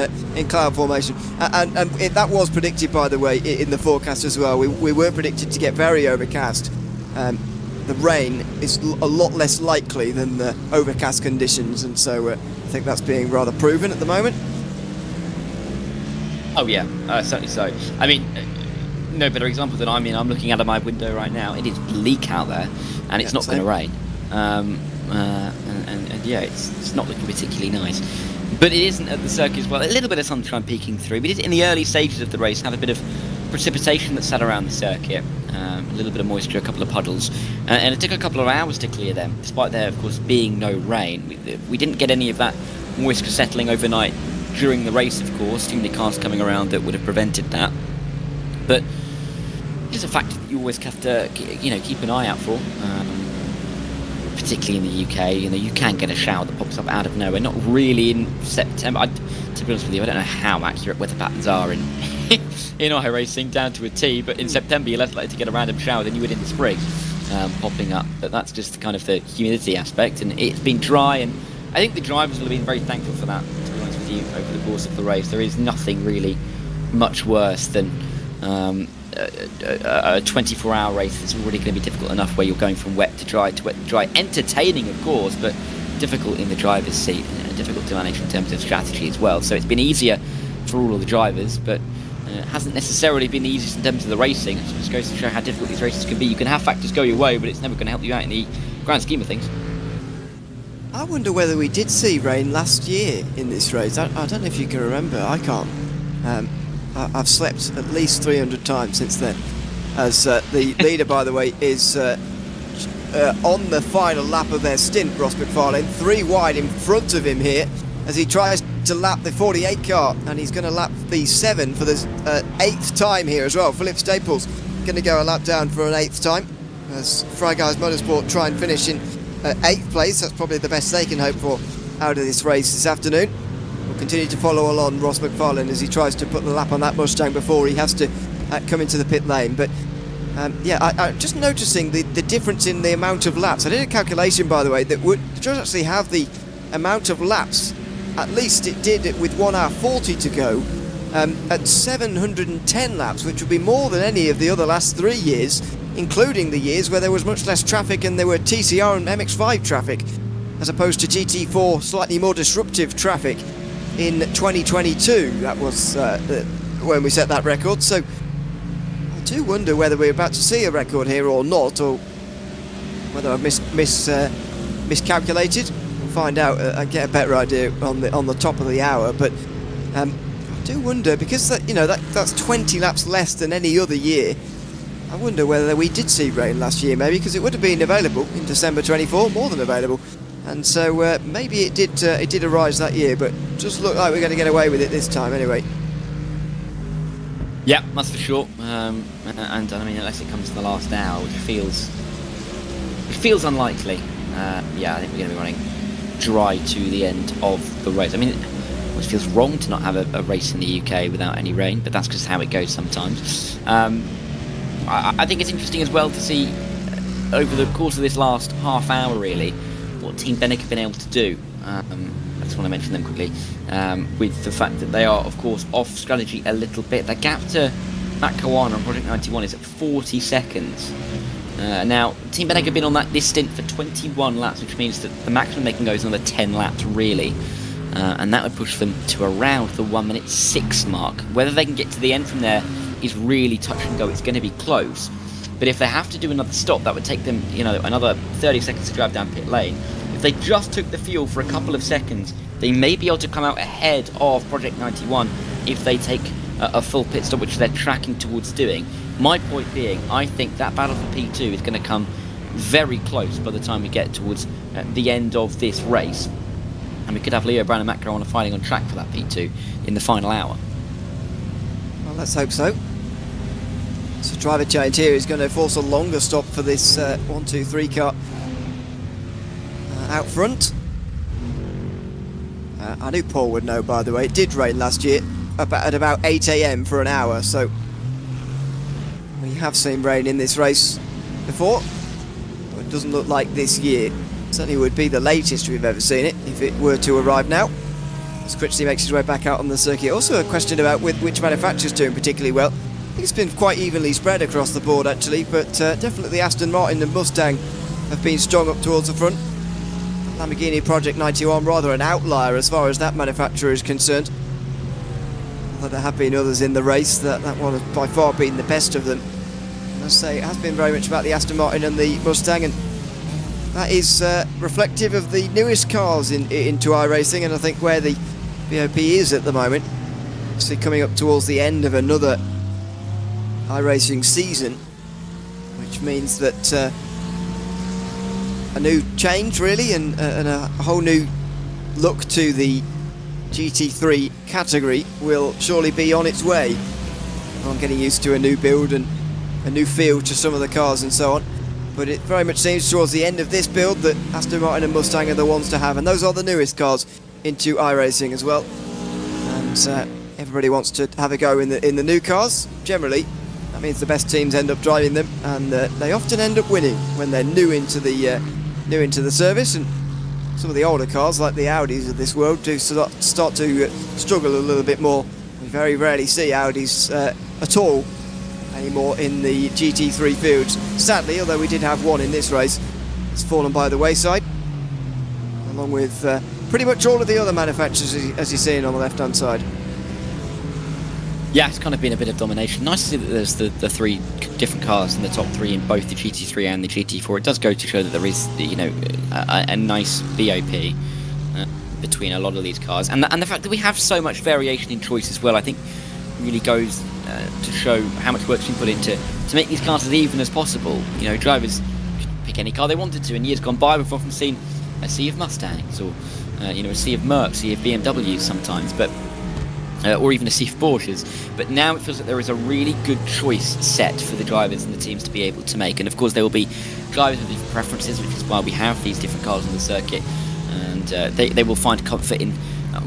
cloud formation. And that was predicted, by the way, in the forecast as well. We were predicted to get very overcast. The rain is a lot less likely than the overcast conditions, and so I think that's being rather proven at the moment. Oh yeah, certainly so. I mean, no better example than I'm looking out of my window right now. It is bleak out there, and it's not going to rain. And yeah, it's not looking particularly nice. But it isn't at the circuit as well. A little bit of sunshine peeking through. We did in the early stages of the race have a bit of precipitation that sat around the circuit. A little bit of moisture, a couple of puddles, and it took a couple of hours to clear them, despite there, of course, being no rain. We didn't get any of that moisture settling overnight during the race, of course. Too many cars coming around that would have prevented that. But it's a fact that you always have to, keep an eye out for. Particularly in the UK, you can get a shower that pops up out of nowhere. Not really in September. To be honest with you, I don't know how accurate weather patterns are in iRacing down to a T. But in September, you're less likely to get a random shower than you would in the spring, popping up. But that's just kind of the humidity aspect, and it's been dry. And I think the drivers will have been very thankful for that. To be honest with you, over the course of the race, there is nothing really much worse than a 24-hour race is already going to be difficult enough, where you're going from wet to dry to wet to dry. Entertaining, of course, but difficult in the driver's seat, and difficult to manage in terms of strategy as well. So it's been easier for all of the drivers, but it hasn't necessarily been the easiest in terms of the racing. It just goes to show how difficult these races can be. You can have factors go your way, but it's never going to help you out in the grand scheme of things. I wonder whether we did see rain last year in this race. I don't know if you can remember. I can't. I've slept at least 300 times since then. As the leader, by the way, is on the final lap of their stint, Ross McFarlane. 3 wide in front of him here as he tries to lap the 48 car, and he's going to lap the 7 for the 8th time here as well. Philip Staples going to go a lap down for an 8th time as Fry Guys Motorsport try and finish in 8th place. That's probably the best they can hope for out of this race this afternoon. We'll continue to follow along Ross McFarlane as he tries to put the lap on that Mustang before he has to come into the pit lane. But yeah, I'm just noticing the difference in the amount of laps. I did a calculation, by the way, that would just actually have the amount of laps, at least it did it with 1 hour 40 to go, at 710 laps, which would be more than any of the other last 3 years, including the years where there was much less traffic and there were TCR and MX-5 traffic, as opposed to GT4 slightly more disruptive traffic in 2022. That was when we set that record. So I do wonder whether we're about to see a record here or not, or whether I've miscalculated. We'll find out and get a better idea on the top of the hour. But I do wonder, because that's 20 laps less than any other year. I wonder whether we did see rain last year, maybe, because it would have been available in December 24, more than available. And so maybe it did arise that year, but just look like we're going to get away with it this time anyway. Yeah, that's for sure. And I mean, unless it comes to the last hour, which feels unlikely. Yeah, I think we're going to be running dry to the end of the race. I mean, it feels wrong to not have a race in the UK without any rain, but that's just how it goes sometimes. I think it's interesting as well to see over the course of this last half hour, really, what Team Benek have been able to do. I just want to mention them quickly, with the fact that they are, of course, off strategy a little bit. The gap to Matt Kawana on Project 91 is at 40 seconds. Now, Team Benek have been on this stint for 21 laps, which means that the maximum they can go is another 10 laps, really. And that would push them to around the 1:06 mark. Whether they can get to the end from there is really touch and go. It's going to be close. But if they have to do another stop, that would take them, another 30 seconds to drive down pit lane. If they just took the fuel for a couple of seconds, they may be able to come out ahead of Project 91 if they take a full pit stop, which they're tracking towards doing. My point being, I think that battle for P2 is going to come very close by the time we get towards the end of this race. And we could have Leo Brown and Matt Caruana fighting on track for that P2 in the final hour. Well, let's hope so. So driver change here is going to force a longer stop for this 1, 2, 3 car out front. I knew Paul would know, by the way. It did rain last year at about 8 AM for an hour, so we have seen rain in this race before, but it doesn't look like this year. Certainly would be the latest we've ever seen it if it were to arrive now. As Critchley makes his way back out on the circuit. Also a question about which manufacturer's doing particularly well. I think it's been quite evenly spread across the board actually, but definitely Aston Martin and Mustang have been strong up towards the front. Lamborghini Project 91 rather an outlier as far as that manufacturer is concerned. Although there have been others in the race, that one has by far been the best of them. And I say it has been very much about the Aston Martin and the Mustang, and that is reflective of the newest cars into iRacing, and I think where the BOP is at the moment. So coming up towards the end of another iRacing season, which means that a new change really, and a whole new look to the GT3 category will surely be on its way. I'm getting used to a new build and a new feel to some of the cars and so on, but it very much seems towards the end of this build that Aston Martin and Mustang are the ones to have, and those are the newest cars into iRacing as well. And everybody wants to have a go in the new cars. Generally, that means the best teams end up driving them, and they often end up winning when they're new into the service. And some of the older cars, like the Audis of this world, do start to struggle a little bit more. We very rarely see Audis at all anymore in the GT3 fields. Sadly, although we did have one in this race, it's fallen by the wayside, along with pretty much all of the other manufacturers, as you're seeing on the left-hand side. Yeah, it's kind of been a bit of domination. Nice to see that there's the 3 different cars in the top 3 in both the GT3 and the GT4. It does go to show that there is, a nice BOP between a lot of these cars, and the fact that we have so much variation in choice as well, I think, really goes to show how much work's been put into to make these cars as even as possible. Drivers pick any car they wanted to. In years gone by, we've often seen a sea of Mustangs, or a sea of Mercs, a sea of BMWs sometimes, but or even a sea of Porsches. But now it feels like there is a really good choice set for the drivers and the teams to be able to make. And of course there will be drivers with different preferences, which is why we have these different cars on the circuit, and they will find comfort in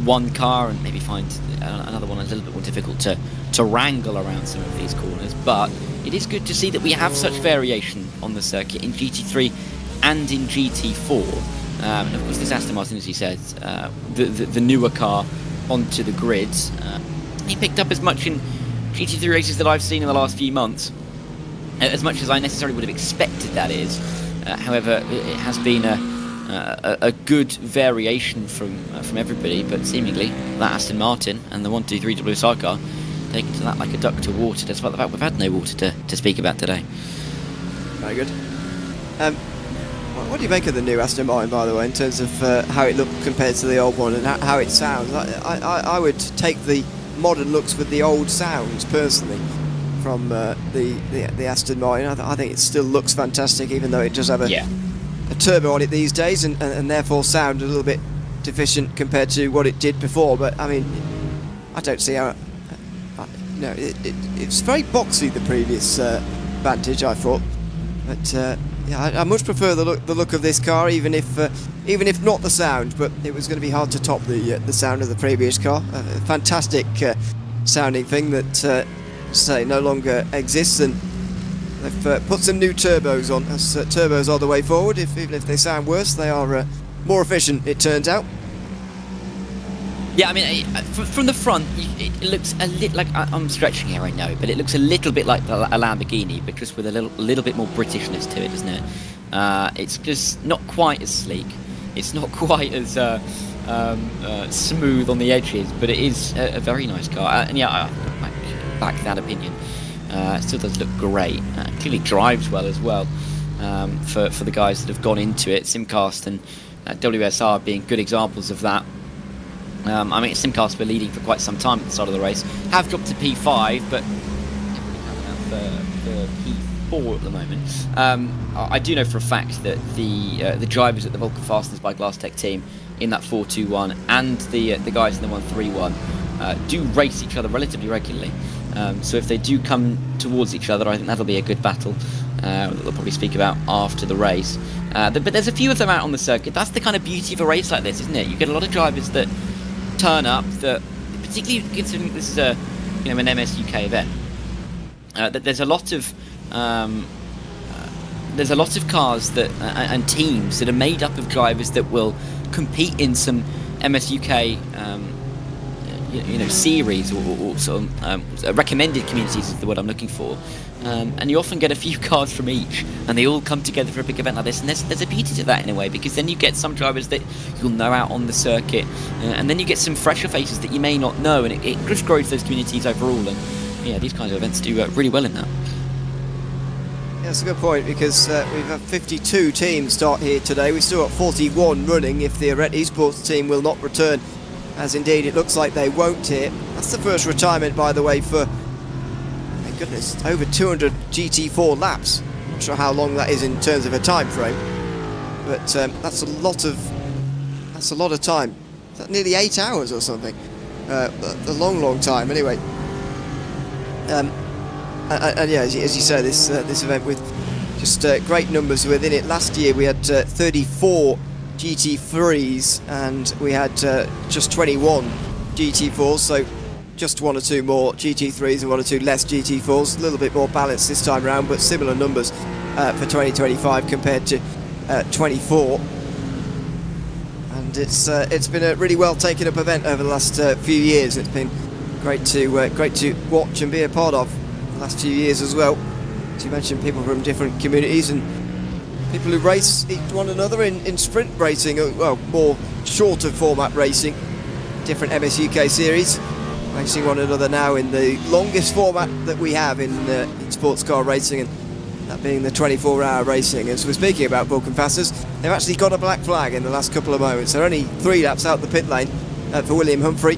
one car and maybe find another one a little bit more difficult to wrangle around some of these corners. But it is good to see that we have such variation on the circuit in GT3 and in GT4. And of course this Aston Martin, as you said, the newer car onto the grids. He picked up as much in GT3 races that I've seen in the last few months, as much as I necessarily would have expected, that is. However, it has been a good variation from everybody, but seemingly that Aston Martin and the 123 WSR car taken to that like a duck to water, despite the fact we've had no water to speak about today. Very good. What do you make of the new Aston Martin, by the way, in terms of how it looked compared to the old one and how it sounds? I would take the modern looks with the old sounds, personally, from the Aston Martin. I think it still looks fantastic, even though it does have a turbo on it these days, and therefore sound a little bit deficient compared to what it did before. But, I mean, I don't see how... it's very boxy, the previous Vantage, I thought. But... yeah, I much prefer the look of this car, even if not the sound. But it was going to be hard to top the sound of the previous car. A fantastic sounding thing that no longer exists, and they've put some new turbos on. As turbos are the way forward. Even if they sound worse, they are more efficient, it turns out. Yeah, I mean, from the front, it looks a little like, I'm stretching here, I know, but it looks a little bit like a Lamborghini, but just with a little bit more Britishness to it, doesn't it? It's just not quite as sleek. It's not quite as smooth on the edges, but it is a very nice car. And yeah, I back that opinion. It still does look great. Clearly drives well as well, for the guys that have gone into it. Simcast and WSR being good examples of that. I mean, Simcast were leading for quite some time at the start of the race. Have dropped to P5, but for P4 at the moment. I do know for a fact that the drivers at the Vulcan Fasteners by Glasstech team in that 421 and the guys in the 131 do race each other relatively regularly. So if they do come towards each other, I think that'll be a good battle that they'll probably speak about after the race. But there's a few of them out on the circuit. That's the kind of beauty of a race like this, isn't it? You get a lot of drivers that turn up, that, particularly considering this is an MS UK event, that there's a lot of cars that and teams that are made up of drivers that will compete in some MS UK series or sort of recommended communities is the word I'm looking for, and you often get a few cars from each, and they all come together for a big event like this. And there's a beauty to that in a way, because then you get some drivers that you'll know out on the circuit, and then you get some fresher faces that you may not know, and it just grows those communities overall. And yeah, these kinds of events do really well in that. Yeah, that's a good point, because we've had 52 teams start here today. We've still got 41 running if the Esports team will not return, as indeed it looks like they won't here. That's the first retirement, by the way, for, my goodness, over 200 GT4 laps. Not sure how long that is in terms of a time frame, but that's a lot of time. Is that nearly 8 hours or something? A long time. Anyway, and yeah, as you say, this event with just great numbers within it. Last year we had 34 GT3s and we had just 21 GT4s, so just one or two more GT3s and one or two less GT4s. A little bit more balanced this time around, but similar numbers for 2025 compared to 24. And it's been a really well taken up event over the last few years. It's been great to watch and be a part of the last few years as well. As you mentioned, people from different communities and people who race one another in sprint racing, well, more shorter format racing, different MS UK series, racing one another now in the longest format that we have in sports car racing, and that being the 24-hour racing. As we're speaking about Vulcan Fasteners, they've actually got a black flag in the last couple of moments. They're only 3 laps out the pit lane for William Humphrey,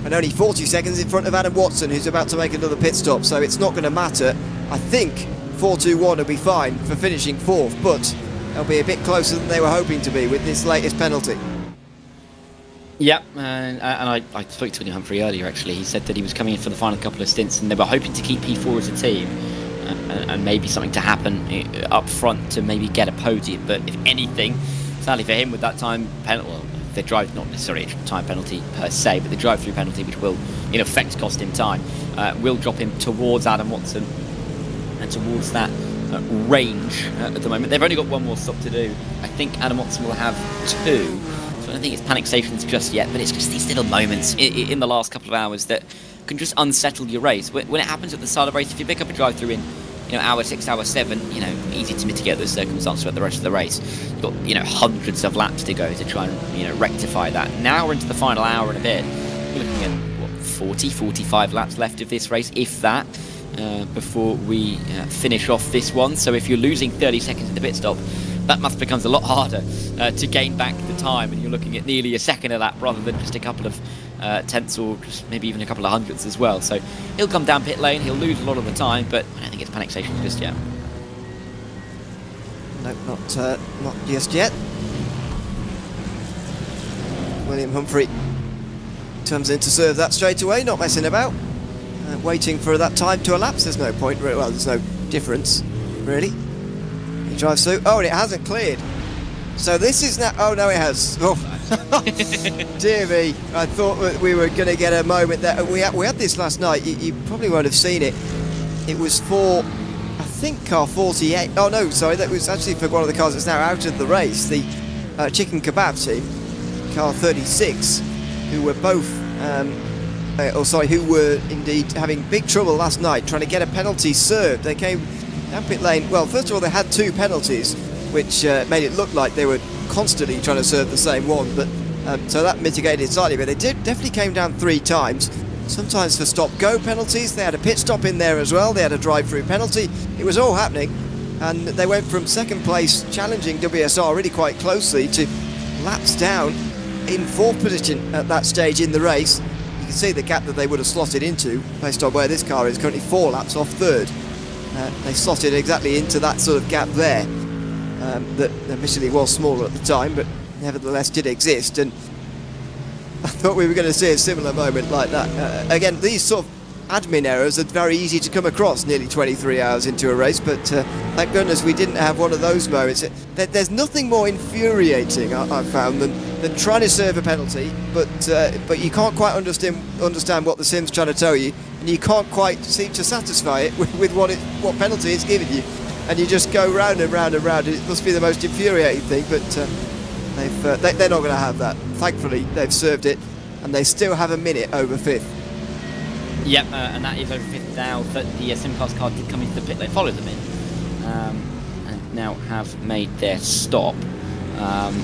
and only 40 seconds in front of Adam Watson, who's about to make another pit stop, so it's not going to matter. I think 421 will be fine for finishing 4th, but they'll be a bit closer than they were hoping to be with this latest penalty. Yep, and I spoke to William Humphrey earlier actually. He said that he was coming in for the final couple of stints and they were hoping to keep P4 as a team and maybe something to happen up front to maybe get a podium. But if anything, sadly for him with that time penalty, well, the drive, not necessarily a time penalty per se, but the drive-through penalty, which will in effect cost him time, will drop him towards Adam Watson and towards that range at the moment. They've only got one more stop to do. I think Adam Watson will have 2. So I don't think it's panic stations just yet, but it's just these little moments in the last couple of hours that can just unsettle your race. When it happens at the start of the race, if you pick up a drive-through in hour 6, hour 7, easy to mitigate those circumstances throughout the rest of the race. You've got, hundreds of laps to go to try and, rectify that. Now we're into the final hour and a bit. We're looking at, 40, 45 laps left of this race, if that, before we finish off this one. So if you're losing 30 seconds in the pit stop, that must becomes a lot harder to gain back the time, and you're looking at nearly a second a lap rather than just a couple of tenths or just maybe even a couple of hundredths as well. So he'll come down pit lane, he'll lose a lot of the time, but I don't think it's panic stations just yet. No, not just yet. William Humphrey comes in to serve that straight away, not messing about, waiting for that time to elapse. There's no point, well, there's no difference, really. He drives through. Oh, and it hasn't cleared. So this is now. Oh no, it has. Oh. Dear me! I thought that we were going to get a moment that we had this last night. You probably won't have seen it. It was for, I think, car 48. Oh no, sorry, that was actually for one of the cars that's now out of the race. The Chicken Kebab team, car 36, who were both, who were indeed having big trouble last night trying to get a penalty served. They came down pit lane. Well, first of all, they had 2 penalties, which made it look like they were constantly trying to serve the same one, but so that mitigated slightly. But they definitely came down 3 times, sometimes for stop-go penalties. They had a pit stop in there as well. They had a drive-through penalty. It was all happening, and they went from second place, challenging WSR really quite closely, to laps down in 4th position at that stage in the race. You can see the gap that they would have slotted into based on where this car is, currently 4 laps off 3rd. They slotted exactly into that sort of gap there. That admittedly was smaller at the time, but nevertheless did exist, and I thought we were going to see a similar moment like that. Again, these sort of admin errors are very easy to come across nearly 23 hours into a race, but thank goodness we didn't have one of those moments. There's nothing more infuriating, I've found, than trying to serve a penalty, but you can't quite understand what the sim's trying to tell you, and you can't quite seem to satisfy it with what penalty it's giving you. And you just go round and round and round. It must be the most infuriating thing, but they're not going to have that. Thankfully, they've served it, and they still have a minute over 5th. Yep, and that is over 5th now that the Simcast car did come into the pit lane, follow them in, and now have made their stop. And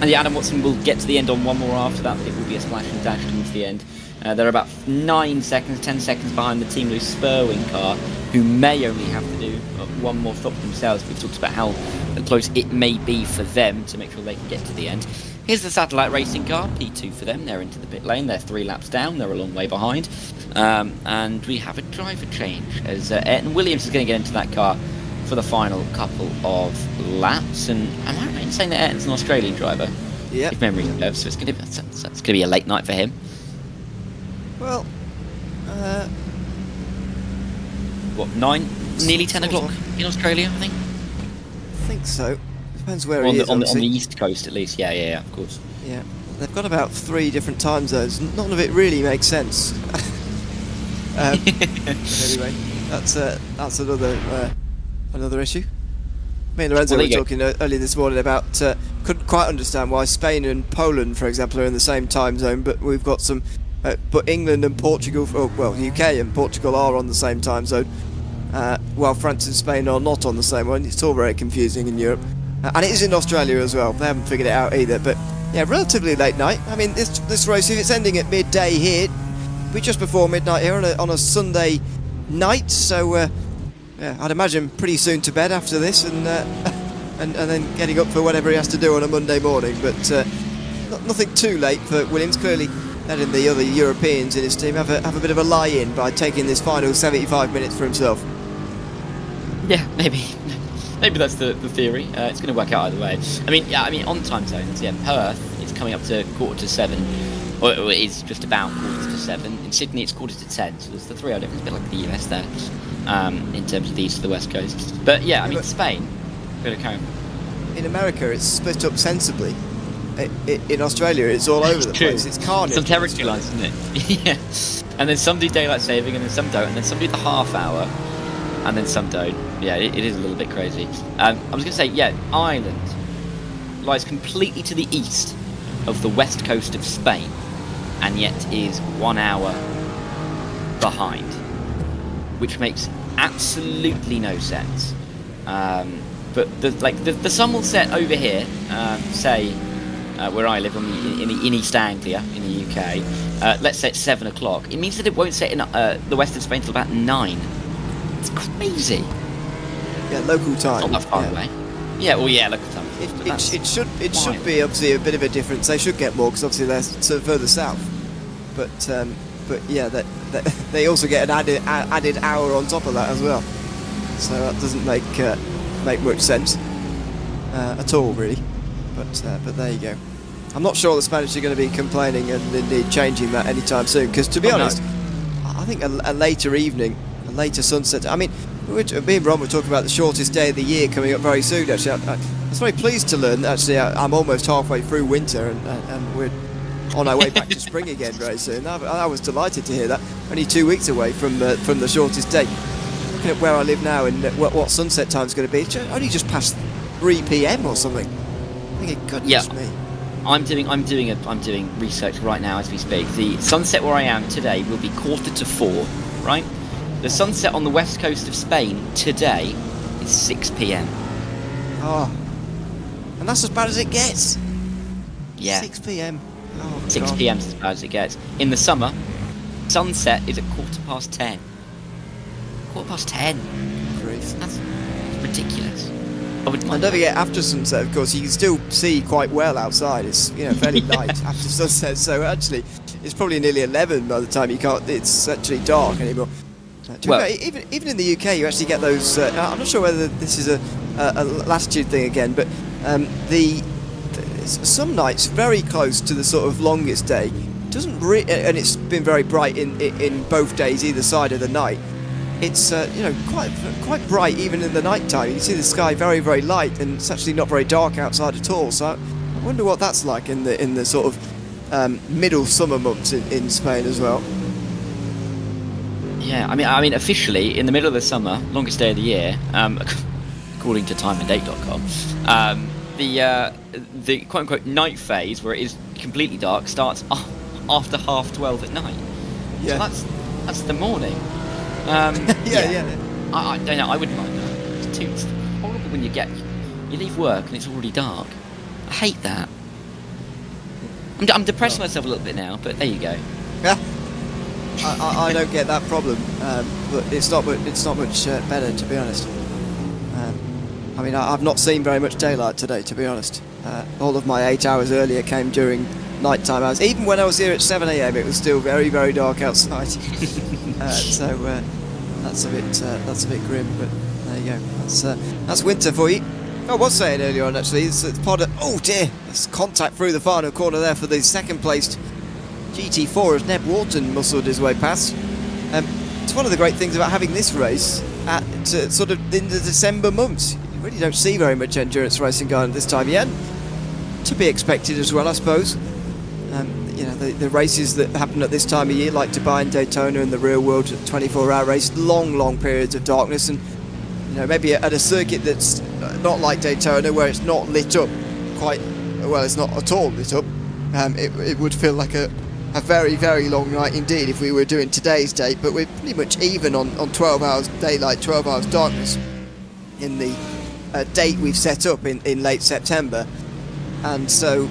yeah, Adam Watson will get to the end on one more after that, but it will be a splash and dash towards the end. They're about 10 seconds behind the Team Loose Spurwing car, who may only have to do one more stop themselves. We've talked about how close it may be for them to make sure they can get to the end. Here's the Satellite Racing car, P2 for them. They're into the pit lane. They're 3 laps down. They're a long way behind. And we have a driver change, as Ayrton Williams is going to get into that car for the final couple of laps. And am I right in saying that Ayrton's an Australian driver? Yeah. If memory serves, so it's going to be a late night for him. Well, nearly 10 o'clock in Australia, I think. I think so. Depends where on he is. On the east coast, at least. Yeah, of course. Yeah, they've got about 3 different time zones. None of it really makes sense. But anyway, that's another issue. Me and Lorenzo were talking earlier this morning about couldn't quite understand why Spain and Poland, for example, are in the same time zone, but we've got some. But England and Portugal, UK and Portugal are on the same time zone, while France and Spain are not on the same one. It's all very confusing in Europe, and it is in Australia as well. They haven't figured it out either. But yeah, relatively late night. I mean, this race, if it's ending at midday here, we're just before midnight here on a Sunday night. So yeah, I'd imagine pretty soon to bed after this, and then getting up for whatever he has to do on a Monday morning. But nothing too late for Williams. Clearly, letting the other Europeans in his team have a bit of a lie-in by taking this final 75 minutes for himself. Yeah, maybe maybe that's the theory. It's going to work out either way. I mean, on time zones, Perth is coming up to 6:45, or it is just about 6:45. In Sydney, it's 10:45. So there's the 3-hour difference, a bit like the US there, in terms of the east to the west coast. But yeah, I mean, Spain, bit of carry. In America, it's split up sensibly. In Australia, it's all over the place. It's carnage. Some territory lines, isn't it? Yeah. And then some do daylight saving, and then some don't, and then some do the half hour, and then some don't. Yeah, it is a little bit crazy. I was going to say, Ireland lies completely to the east of the west coast of Spain, and yet is 1 hour behind, which makes absolutely no sense. But the sun will set over here, say. Where I live in East Anglia in the UK, let's say it's 7 o'clock. It means that it won't set in the west of Spain till about 9. It's crazy. Yeah, local time. Not that far away. Yeah, well, local time. It should be obviously a bit of a difference. They should get more because obviously they're sort of further south. But yeah, they also get an added hour on top of that as well. So that doesn't make much sense at all, really. But there you go. I'm not sure the Spanish are going to be complaining and indeed changing that anytime soon. Because to be honest, I think a later evening, a later sunset. I mean, me and Ron were talking about the shortest day of the year coming up very soon. Actually, I was very pleased to learn that actually I'm almost halfway through winter and we're on our way back to spring again very soon. I was delighted to hear that. Only 2 weeks away from the shortest day. Looking at where I live now and what sunset time is going to be, it's only just past 3 p.m. or something. Goodness me. I'm doing research right now as we speak. The sunset where I am today will be 4:45, right? The sunset on the west coast of Spain today is 6 p.m. Oh, and that's as bad as it gets. Yeah. 6 p.m. Oh, 6 God. p.m. is as bad as it gets. In the summer, sunset is at 10:15. 10:15. Grief. That's ridiculous. And don't forget, after sunset, of course, you can still see quite well outside. It's fairly light after sunset, so actually, it's probably nearly 11 by the time it's actually dark anymore. Even in the UK, you actually get those. I'm not sure whether this is a latitude thing again, but some nights very close to the sort of longest day doesn't and it's been very bright in both days either side of the night. It's quite bright even in the night time. You can see the sky very, very light, and it's actually not very dark outside at all. So I wonder what that's like in the sort of middle summer months in Spain as well. Yeah, I mean, officially in the middle of the summer, longest day of the year, according to timeanddate.com, the quote unquote night phase, where it is completely dark, starts after 12:30 at night. Yeah, so that's the morning. Yeah. I don't know. I wouldn't mind that. It's horrible when you leave work and it's already dark. I hate that. I'm depressing myself a little bit now, but there you go. Yeah. I don't get that problem, but it's not much better, to be honest. I mean, I've not seen very much daylight today, to be honest. All of my 8 hours earlier came during nighttime hours. Even when I was here at 7 a.m, it was still very, very dark outside. So that's a bit grim, but there you go. That's winter for you. I was saying earlier on, actually, it's part of. Oh dear, there's contact through the final corner there for the second placed GT4 as Neb Wharton muscled his way past. It's one of the great things about having this race at sort of in the December months. You really don't see very much endurance racing going at this time yet. To be expected as well, I suppose. The races that happen at this time of year, like Dubai and Daytona and the real world 24-hour race, long periods of darkness, and maybe at a circuit that's not like Daytona, where it's not lit up quite well. It's not at all lit up. It would feel like a very, very long night indeed if we were doing today's date, but we're pretty much even on 12 hours daylight, 12 hours darkness in the date we've set up in late September, and so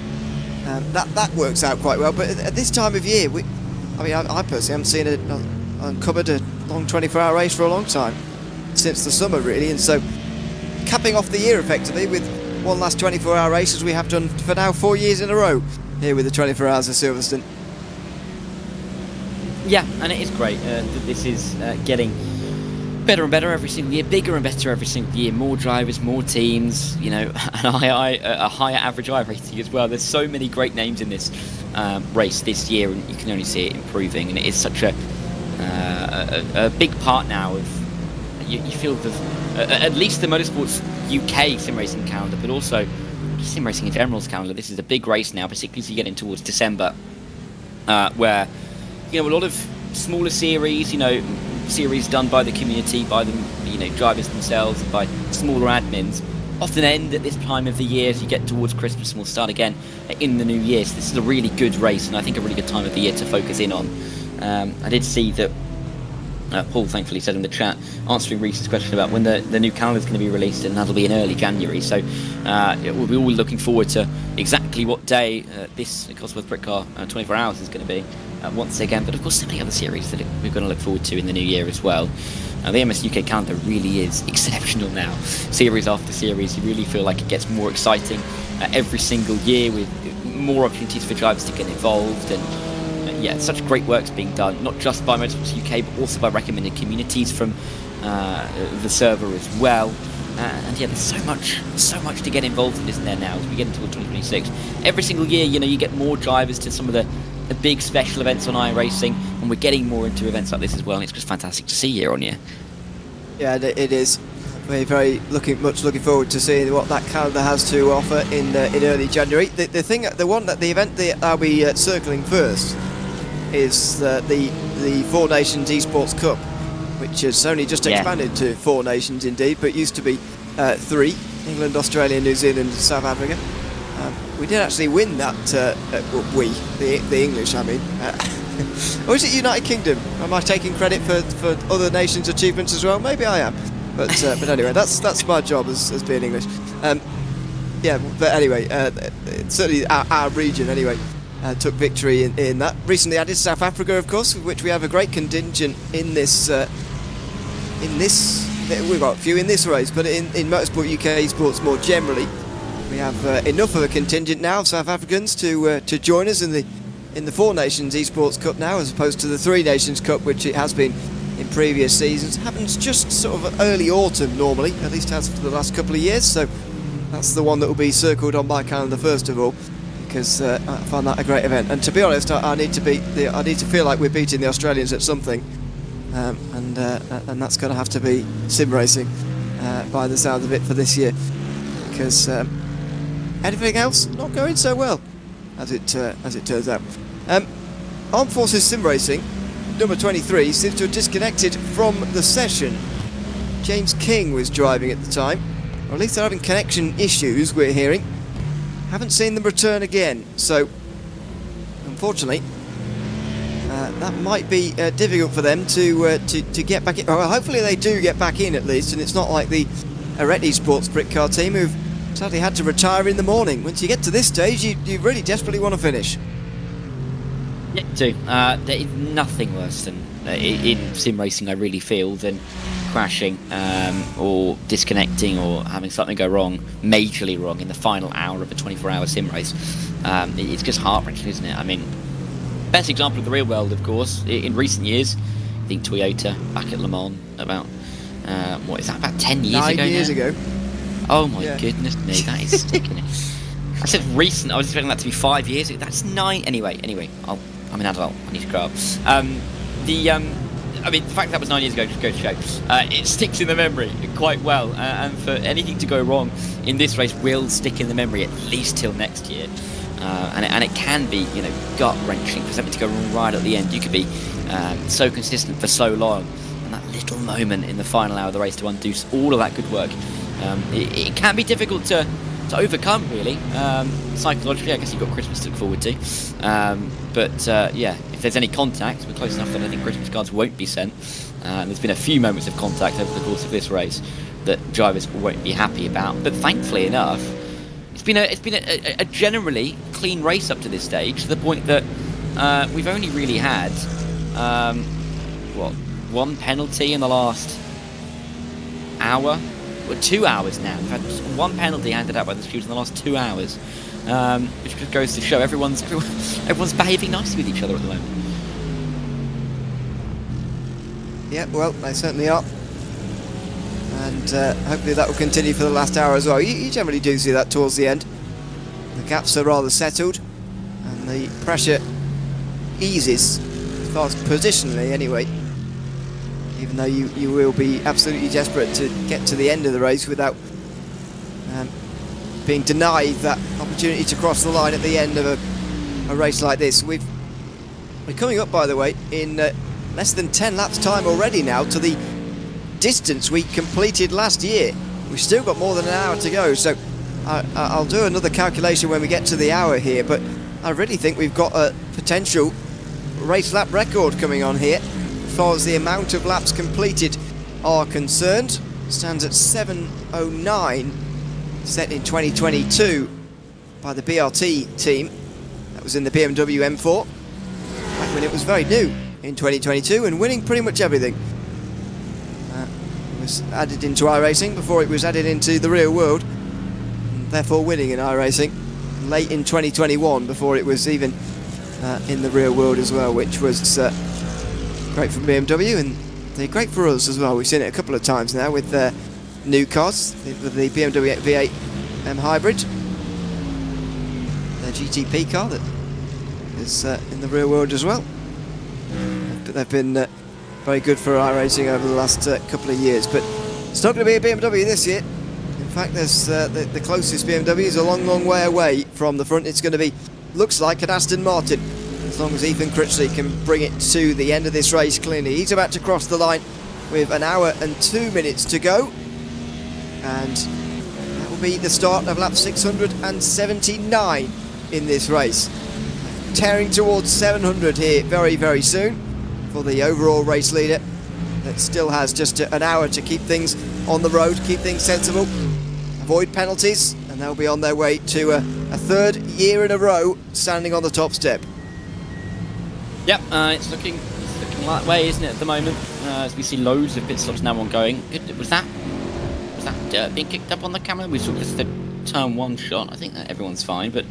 that works out quite well. But at this time of year, I personally haven't uncovered a long 24-hour race for a long time, since the summer really, and so capping off the year effectively with one last 24-hour race, as we have done for now 4 years in a row here with the 24 Hours of Silverstone. Yeah, and it is great. This is getting better and better every single year, bigger and better every single year, more drivers, more teams, you know, and a higher average I rating as well. There's so many great names in this race this year, and you can only see it improving, and it is such a big part now of, you feel at least the Motorsports UK sim racing calendar, but also just sim racing in general's calendar. This is a big race now, particularly as you get in towards December, where, you know, a lot of smaller series, you know, series done by the community, by the, you know, drivers themselves, and by smaller admins, often end at this time of the year as you get towards Christmas, and will start again in the new year. So this is a really good race, and I think a really good time of the year to focus in on. I did see that Paul thankfully said in the chat, answering Reese's question about when the new calendar is going to be released, and that'll be in early January. So we'll be all looking forward to exactly what day this Cosworth Britcar 24 Hours is going to be once again. But of course, so many other series that we're going to look forward to in the new year as well. The MS UK calendar really is exceptional now. Series after series, you really feel like it gets more exciting every single year, with more opportunities for drivers to get involved, and yeah, such great work's being done, not just by Motorsports UK, but also by recommended communities from the server as well. And yeah, there's so much to get involved in, isn't there, now as we get into 2026. Every single year, you know, you get more drivers to some of the big special events on iRacing, and we're getting more into events like this as well, and it's just fantastic to see year on year. Yeah, it is. We're very much looking forward to seeing what that calendar has to offer in early January. The event that I'll be circling first is the Four Nations Esports Cup, which has only just expanded to 4 nations indeed, but used to be 3: England, Australia, New Zealand, and South Africa. We did actually win that. The English, I mean. Or is it United Kingdom? Am I taking credit for other nations' achievements as well? Maybe I am. But anyway, that's my job as being English. Yeah, but anyway, certainly our region anyway took victory in that. Recently added South Africa, of course, which we have a great contingent in this. We've got a few in this race, but in Motorsport UK Esports more generally, we have enough of a contingent now of South Africans to join us in the Four Nations Esports Cup now, as opposed to the Three Nations Cup, which it has been in previous seasons. Happens just sort of early autumn normally, at least has for the last couple of years. So that's the one that will be circled on my calendar first of all, because I find that a great event. And to be honest, I need to feel like we're beating the Australians at something, and that's going to have to be sim racing by the sound of it for this year, because anything else not going so well as it turns out. Armed Forces Sim Racing number 23 seems to have disconnected from the session. James King was driving at the time, or at least they're having connection issues, we're hearing. Haven't seen them return again, so unfortunately that might be difficult for them to get back in. Well, hopefully they do get back in at least, and it's not like the Esports Britcar team who've sadly had to retire in the morning. Once you get to this stage, you really desperately want to finish. Yeah, too. There is nothing worse than in sim racing, I really feel, than crashing or disconnecting or having something go wrong, majorly wrong, in the final hour of a 24-hour sim race. It's just heart-wrenching, isn't it? I mean, best example of the real world, of course, in recent years, I think Toyota back at Le Mans about, what is that, about 10 years ago 9 years ago. Oh my goodness me, that is sticking it. I said recent, I was expecting that to be 5 years ago. That's 9. Anyway, I'm an adult, I need to grow up. I mean, the fact that was 9 years ago just goes to show. It sticks in the memory quite well, and for anything to go wrong in this race will stick in the memory at least till next year. And it can be, you know, gut-wrenching for something to go wrong right at the end. You could be so consistent for so long, and that little moment in the final hour of the race to undo all of that good work, it can be difficult to overcome, really. Psychologically, I guess you've got Christmas to look forward to. Yeah, if there's any contact, we're close enough that I think Christmas cards won't be sent. There's been a few moments of contact over the course of this race that drivers won't be happy about. But thankfully enough, it's been a generally clean race up to this stage, to the point that we've only really had one penalty in the last hour. 2 hours now. We've had one penalty handed out by the stewards in the last 2 hours, which just goes to show everyone's behaving nicely with each other at the moment. Yeah, well, they certainly are. and hopefully that will continue for the last hour as well. You generally do see that towards the end. The gaps are rather settled, and the pressure eases, as far as positionally anyway, even though you will be absolutely desperate to get to the end of the race without being denied that opportunity to cross the line at the end of a race like this. We're coming up, by the way, in less than 10 laps time already now to the distance we completed last year. We've still got more than an hour to go, so I'll do another calculation when we get to the hour here, but I really think we've got a potential race lap record coming on here as far as the amount of laps completed are concerned. Stands at 7:09, set in 2022 by the BRT team. That was in the BMW M4 back when it was very new in 2022 and winning pretty much everything. It was added into iRacing before it was added into the real world, and therefore winning in iRacing late in 2021 before it was even in the real world as well, which was great for BMW, and they're great for us as well. We've seen it a couple of times now with their new cars, with the BMW V8 M Hybrid, their GTP car that is in the real world as well. But they've been very good for iRacing over the last couple of years, but it's not going to be a BMW this year. In fact, there's the closest BMW is a long way away from the front. It's going to be, looks like, an Aston Martin, as long as Ethan Critchley can bring it to the end of this race cleanly. He's about to cross the line with an hour and 2 minutes to go, and that will be the start of lap 679 in this race. Tearing towards 700 here very soon for the overall race leader that still has just an hour to keep things on the road, keep things sensible, avoid penalties, and they'll be on their way to a third year in a row standing on the top step. Yep, it's looking that way, isn't it, at the moment? As we see loads of pit stops now ongoing. Was that dirt being kicked up on the camera? We saw just the turn one shot. I think that everyone's fine, but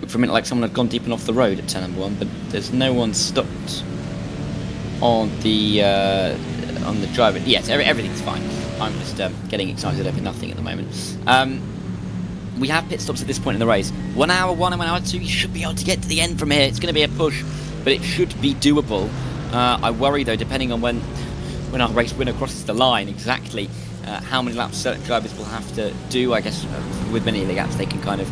for a minute like someone had gone deep and off the road at turn number one, but there's no one stopped on the driver. Yes, everything's fine. I'm just getting excited over nothing at the moment. We have pit stops at this point in the race. 1 hour 1 and 1 hour 2. You should be able to get to the end from here. It's going to be a push, but it should be doable. I worry though, depending on when our race winner crosses the line, exactly how many laps certain drivers will have to do. I guess with many of the gaps they can kind of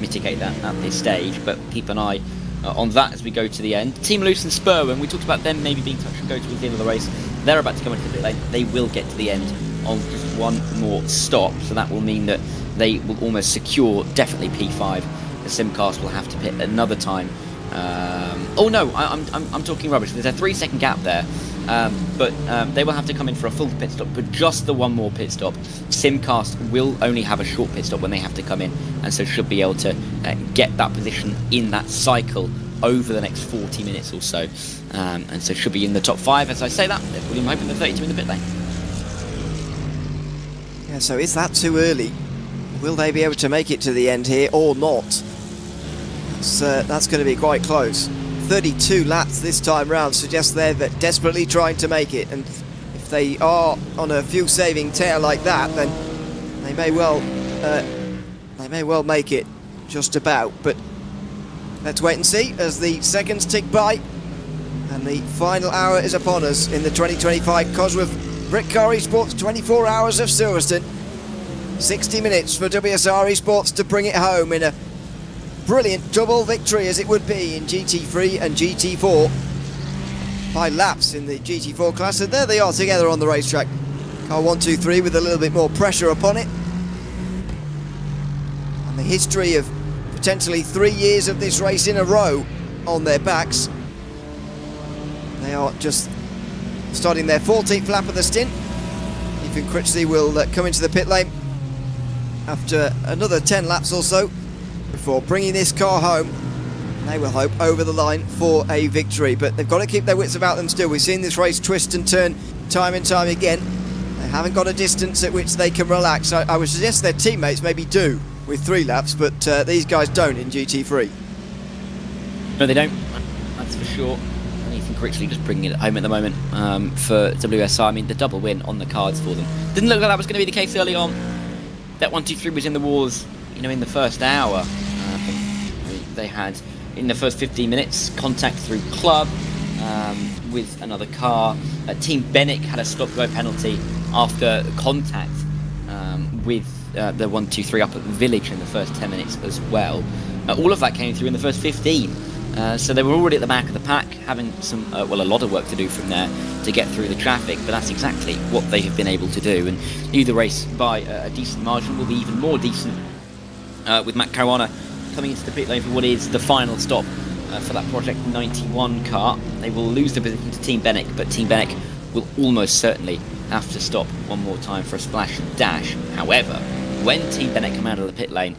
mitigate that at this stage, but keep an eye on that as we go to the end. Team Loose and Spur, when we talked about them maybe being touch and go towards the end of the race, they're about to come into the pit lane. They will get to the end on just one more stop, so that will mean that they will almost secure definitely P5. The Simcast will have to pit another time. Oh no, I'm talking rubbish. There's a 3-second gap there, but they will have to come in for a full pit stop, but just the one more pit stop. Simcast will only have a short pit stop when they have to come in, and so should be able to get that position in that cycle over the next 40 minutes or so, and so should be in the top 5. As I say that, there's William Hope in the 32 in the pit lane. Yeah, so is that too early? Will they be able to make it to the end here or not? That's going to be quite close. 32 laps this time round suggests they're desperately trying to make it, and if they are on a fuel-saving tear like that, then they may well make it just about. But let's wait and see as the seconds tick by, and the final hour is upon us in the 2025 Cosworth Britcar Esports 24 Hours of Silverstone. 60 minutes for WSR Esports to bring it home in a brilliant double victory as it would be in GT3 and GT4 by laps in the GT4 class, and there they are together on the racetrack. Car 1, 2, 3 with a little bit more pressure upon it, and the history of potentially 3 years of this race in a row on their backs. They are just starting their 14th lap of the stint. Ethan Critchley will come into the pit lane after another 10 laps or so before bringing this car home. They will hope over the line for a victory, but they've got to keep their wits about them still. We've seen this race twist and turn time and time again. They haven't got a distance at which they can relax. I would suggest their teammates maybe do with 3 laps, but these guys don't in GT3. No, they don't. That's for sure. And Ethan Critchley just bringing it home at the moment for WSR. I mean, the double win on the cards for them. Didn't look like that was going to be the case early on. That 1-2-3 was in the wars, you know, in the first hour. They had, in the first 15 minutes, contact through club with another car. Team Bennett had a stop-go penalty after contact with the 1-2-3 up at the village in the first 10 minutes as well. All of that came through in the first 15. So they were already at the back of the pack, having some, a lot of work to do from there to get through the traffic, but that's exactly what they have been able to do, and knew the race by a decent margin. Will be even more decent with Matt Caruana coming into the pit lane for what is the final stop for that Project 91 car. They will lose the position to Team Bennett, but Team Bennett will almost certainly have to stop one more time for a splash and dash. However, when Team Bennett come out of the pit lane,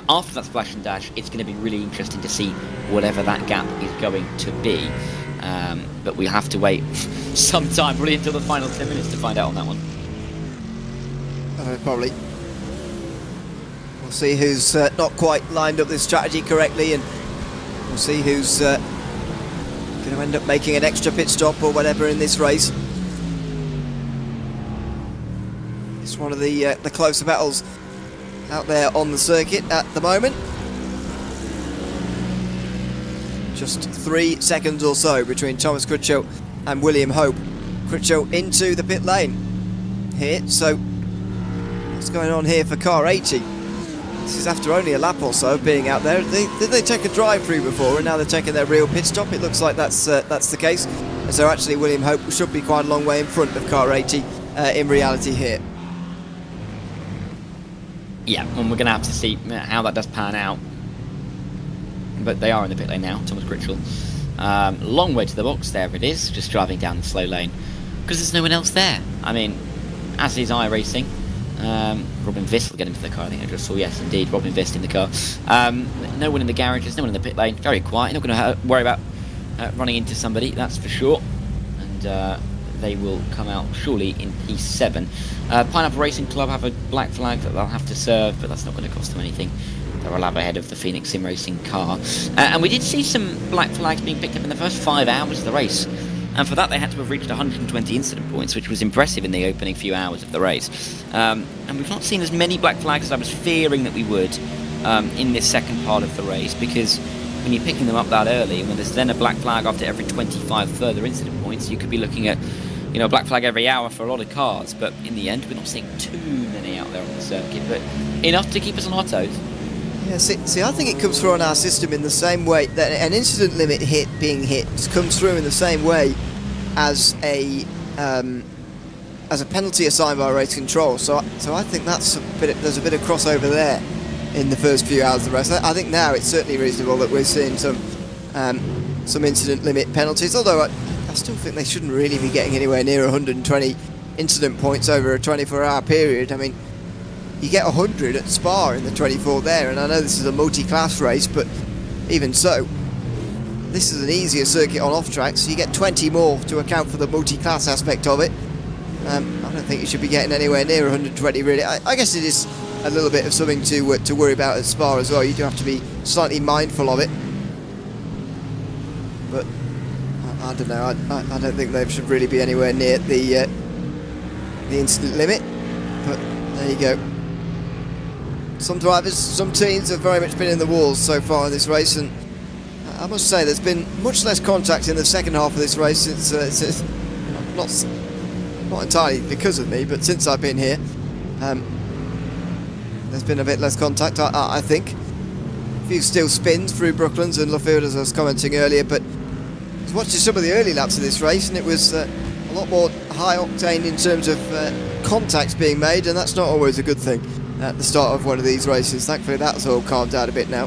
after that splash and dash, it's going to be really interesting to see whatever that gap is going to be. But we'll have to wait some time, probably until the final 10 minutes to find out on that one. Probably. We'll see who's not quite lined up this strategy correctly, and we'll see who's going to end up making an extra pit stop or whatever in this race. It's one of the closer battles out there on the circuit at the moment. Just 3 seconds or so between Thomas Critchley and William Hope. Critchley into the pit lane here, so what's going on here for car 80? This is after only a lap or so of being out there. Did they take a drive-through before and now they're taking their real pit stop? It looks like that's the case. So actually William Hope should be quite a long way in front of car 80 in reality here. Yeah, and we're going to have to see how that does pan out. But they are in the pit lane now, Thomas Critchley. Long way to the box, there it is, just driving down the slow lane. Because there's no one else there. I mean, as is iRacing, Robin Viss will get into the car, I think I just saw, yes indeed, Robin Viss in the car. No one in the garages, no one in the pit lane, very quiet, not going to worry about running into somebody, that's for sure. And they will come out surely in P7. Pineapple Racing Club have a black flag that they'll have to serve, but that's not going to cost them anything. They're a lap ahead of the Phoenix Sim Racing car. And we did see some black flags being picked up in the first 5 hours of the race. And for that they had to have reached 120 incident points, which was impressive in the opening few hours of the race. And we've not seen as many black flags as I was fearing that we would in this second part of the race, because when you're picking them up that early, and when there's then a black flag after every 25 further incident points, you could be looking at, you know, a black flag every hour for a lot of cars. But in the end, we're not seeing too many out there on the circuit, but enough to keep us on our toes. Yeah, see, I think it comes through on our system in the same way that an incident limit being hit just comes through in the same way as a penalty assigned by race control. So I think there's a bit of crossover there in the first few hours of the race. I think now it's certainly reasonable that we're seeing some incident limit penalties. Although I still think they shouldn't really be getting anywhere near 120 incident points over a 24-hour period. I mean, you get 100 at Spa in the 24 there, and I know this is a multi-class race, but even so, this is an easier circuit on off-track, so you get 20 more to account for the multi-class aspect of it. I don't think you should be getting anywhere near 120 really. I guess it is a little bit of something to worry about at Spa as well. You do have to be slightly mindful of it. But I don't know, I don't think they should really be anywhere near the incident limit. But there you go. Some drivers, some teams have very much been in the walls so far in this race, and I must say there's been much less contact in the second half of this race since not entirely because of me, but since I've been here, there's been a bit less contact, I think. A few still spins through Brooklands and Luffield, as I was commenting earlier, but I was watching some of the early laps of this race, and it was a lot more high octane in terms of contacts being made, and that's not always a good thing at the start of one of these races. Thankfully that's all calmed down a bit now.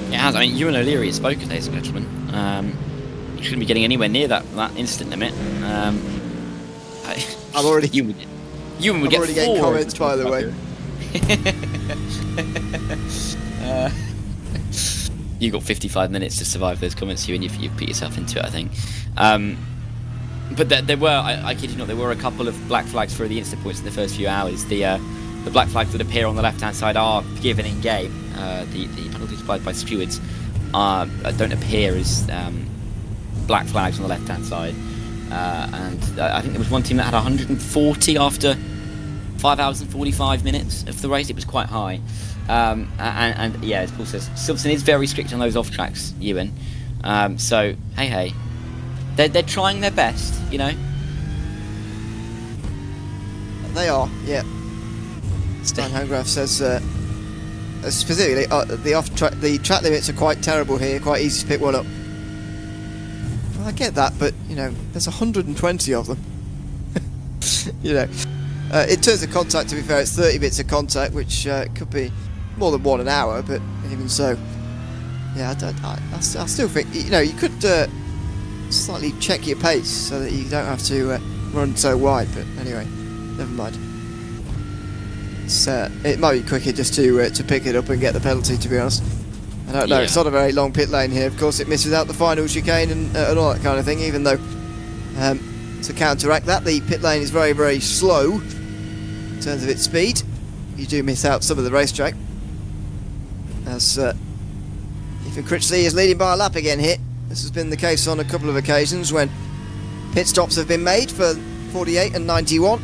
It has. I mean, Ewan O'Leary has spoken, ladies and gentlemen. You shouldn't be getting anywhere near that instant limit. I'm already. Ewan would get already getting comments, by the way. You got 55 minutes to survive those comments, Ewan. You've put yourself into it, I think. But there were, I kid you not, there were a couple of black flags for the instant points in the first few hours. The black flags that appear on the left-hand side are given in game. The penalties applied by stewards don't appear as black flags on the left-hand side. And I think there was one team that had 140 after 5 hours and 45 minutes of the race. It was quite high. And yeah, as Paul says, Silverstone is very strict on those off tracks, Ewan. So hey, they're trying their best, you know. They are, yeah. Stan Honegraaff says specifically the track limits are quite terrible here, quite easy to pick one up. Well, I get that, but you know, there's 120 of them. You know, in terms of contact, to be fair, it's 30 bits of contact, which could be more than 1 an hour, but even so, yeah, I still think, you know, you could slightly check your pace so that you don't have to run so wide. But anyway, never mind. It might be quicker just to pick it up and get the penalty, to be honest. I don't know, It's not a very long pit lane here. Of course, it misses out the final chicane and all that kind of thing, even though to counteract that, the pit lane is very, very slow in terms of its speed. You do miss out some of the racetrack. As Ethan Critchley is leading by a lap again here. This has been the case on a couple of occasions when pit stops have been made for 48 and 91.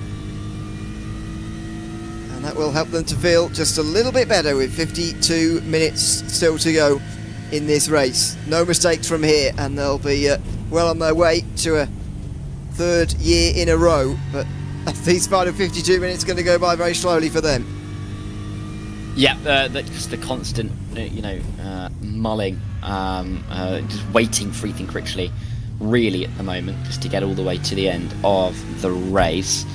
And that will help them to feel just a little bit better with 52 minutes still to go in this race. No mistakes from here, and they'll be well on their way to a 3rd year in a row. But these final 52 minutes are going to go by very slowly for them. Yeah, just the constant, mulling, just waiting for Ethan Critchley, really at the moment, just to get all the way to the end of the race.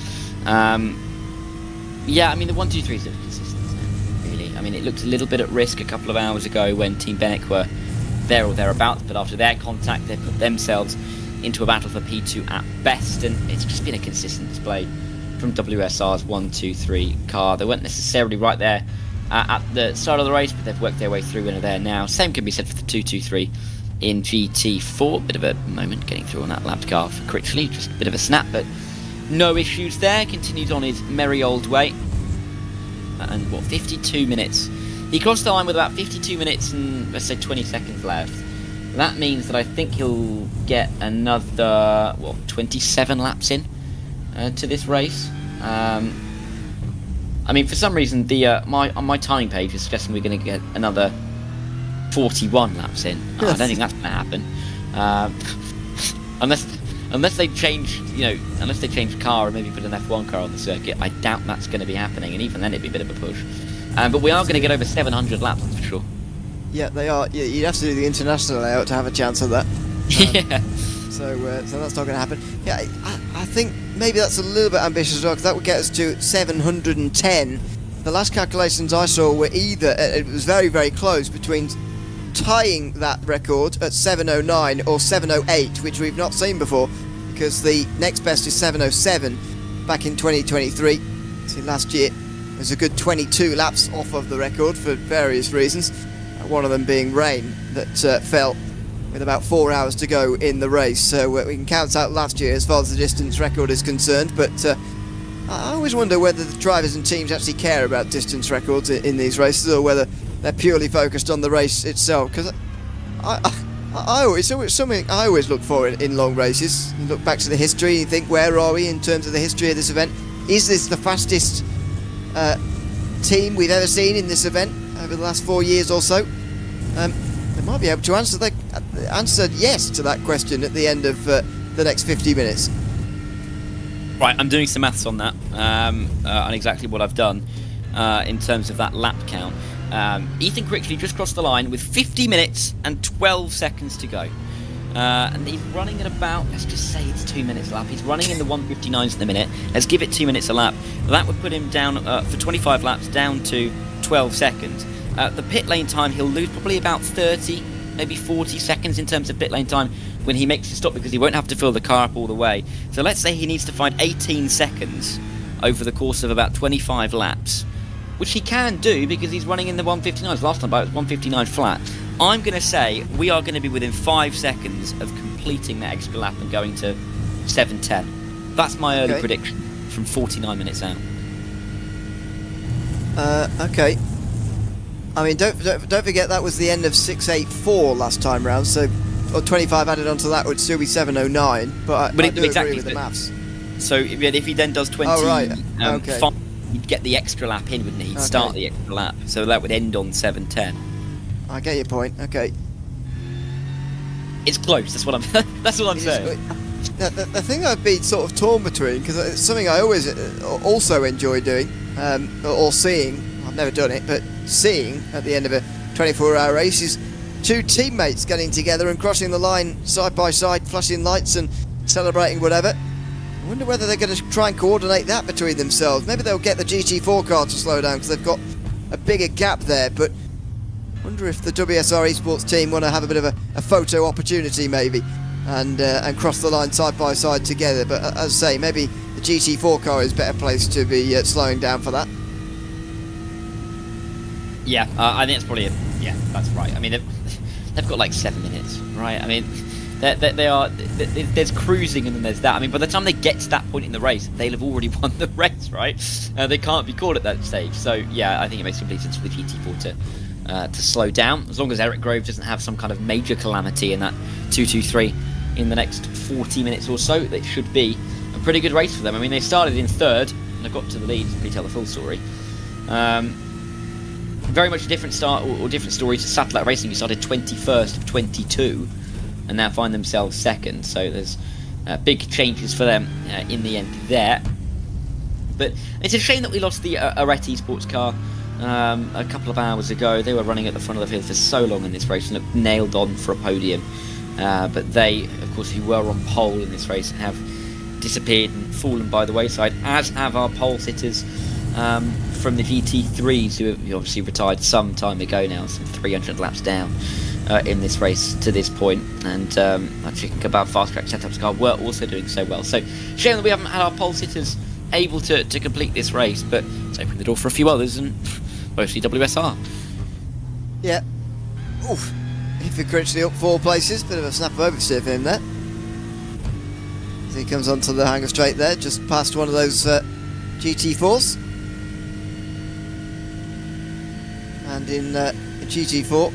Yeah, I mean, the 1-2-3 is consistent, isn't it, really? I mean, it looked a little bit at risk a couple of hours ago when Team Bennett were there or thereabouts, but after their contact, they put themselves into a battle for P2 at best, and it's just been a consistent display from WSR's 1-2-3 car. They weren't necessarily right there at the start of the race, but they've worked their way through and are there now. Same can be said for the 2-2-3 in GT4. Bit of a moment getting through on that lapped car for Critchley, just a bit of a snap, but no issues there. Continued on his merry old way. And 52 minutes. He crossed the line with about 52 minutes and, let's say, 20 seconds left. That means that I think he'll get another, 27 laps in to this race. I mean, for some reason, on my timing page is suggesting we're going to get another 41 laps in. I don't think that's going to happen, unless they change, unless they change car and maybe put an F1 car on the circuit. I doubt that's going to be happening, and even then, it'd be a bit of a push. But we are going to get over 700 laps, that's for sure. Yeah, they are. Yeah, you'd have to do the international layout to have a chance of that. Yeah. So that's not going to happen. Yeah, I think maybe that's a little bit ambitious as well, because that would get us to 710. The last calculations I saw were either, it was very, very close between tying that record at 709 or 708, which we've not seen before, because the next best is 707 back in 2023. See, last year was a good 22 laps off of the record for various reasons, one of them being rain that fell with about 4 hours to go in the race. So we can count out last year as far as the distance record is concerned, but I always wonder whether the drivers and teams actually care about distance records in these races, or whether they're purely focused on the race itself, because it's something I always look for in long races. You look back to the history and you think, where are we in terms of the history of this event? Is this the fastest team we've ever seen in this event over the last 4 years or so? They might be able to answer yes to that question at the end of the next 50 minutes. Right, I'm doing some maths on that, on exactly what I've done in terms of that lap count. Ethan Critchley just crossed the line with 50 minutes and 12 seconds to go. And he's running at about, let's just say it's 2 minutes a lap. He's running in the 159s in the minute. Let's give it 2 minutes a lap. That would put him down for 25 laps down to 12 seconds. The pit lane time, he'll lose probably about 30, maybe 40 seconds in terms of pit lane time when he makes his stop, because he won't have to fill the car up all the way. So let's say he needs to find 18 seconds over the course of about 25 laps, which he can do because he's running in the 159s. Last time it was 159 flat. I'm going to say we are going to be within 5 seconds of completing that extra lap and going to 7:10. That's my early prediction from 49 minutes out. Okay. I mean, don't forget that was the end of 684 last time round, so or 25 added onto that would still be 709. But I do agree with the maths. So if he then does 20, okay. he'd get the extra lap in, wouldn't he? He'd start the extra lap, so that would end on 7:10. I get your point. Okay. It's close. That's what I'm. That's what I'm saying. The thing I've been sort of torn between, because it's something I always also enjoy doing, or seeing. I've never done it, but seeing at the end of a 24-hour race is two teammates getting together and crossing the line side by side, flashing lights and celebrating whatever. I wonder whether they're going to try and coordinate that between themselves. Maybe they'll get the GT4 car to slow down because they've got a bigger gap there, but I wonder if the WSR Esports team want to have a bit of a photo opportunity maybe and cross the line side by side together. But as I say, maybe the GT4 car is a better place to be slowing down for that. Yeah, I think it's probably that's right. I mean, they've got like 7 minutes, right? I mean, there's cruising and then there's that. I mean, by the time they get to that point in the race, they'll have already won the race, right? They can't be caught at that stage. So yeah, I think it makes complete sense for the GT4 to slow down, as long as Eric Grove doesn't have some kind of major calamity in that 223 in the next 40 minutes or so. It should be a pretty good race for them. I mean, they started in third and they got to the lead. Pretty tell the full story. Very much a different start or different story to Satellite Racing, who started 21st of 22 and now find themselves second. So there's big changes for them in the end there. But it's a shame that we lost the Arete Esports car a couple of hours ago. They were running at the front of the field for so long in this race and looked nailed on for a podium. But they, of course, who were on pole in this race, have disappeared and fallen by the wayside, as have our pole sitters from the GT3s, who have obviously retired some time ago now, some 300 laps down in this race to this point. And our Chicken Kebab Fast Track Setups car were also doing so well. So shame that we haven't had our pole sitters able to complete this race, but it's opened the door for a few others, and mostly WSR. Yeah. Oof. If you're currently up 4 places, bit of a snap of oversteer for him there. As he comes onto the hanger straight there, just past one of those GT4s. And in GT4,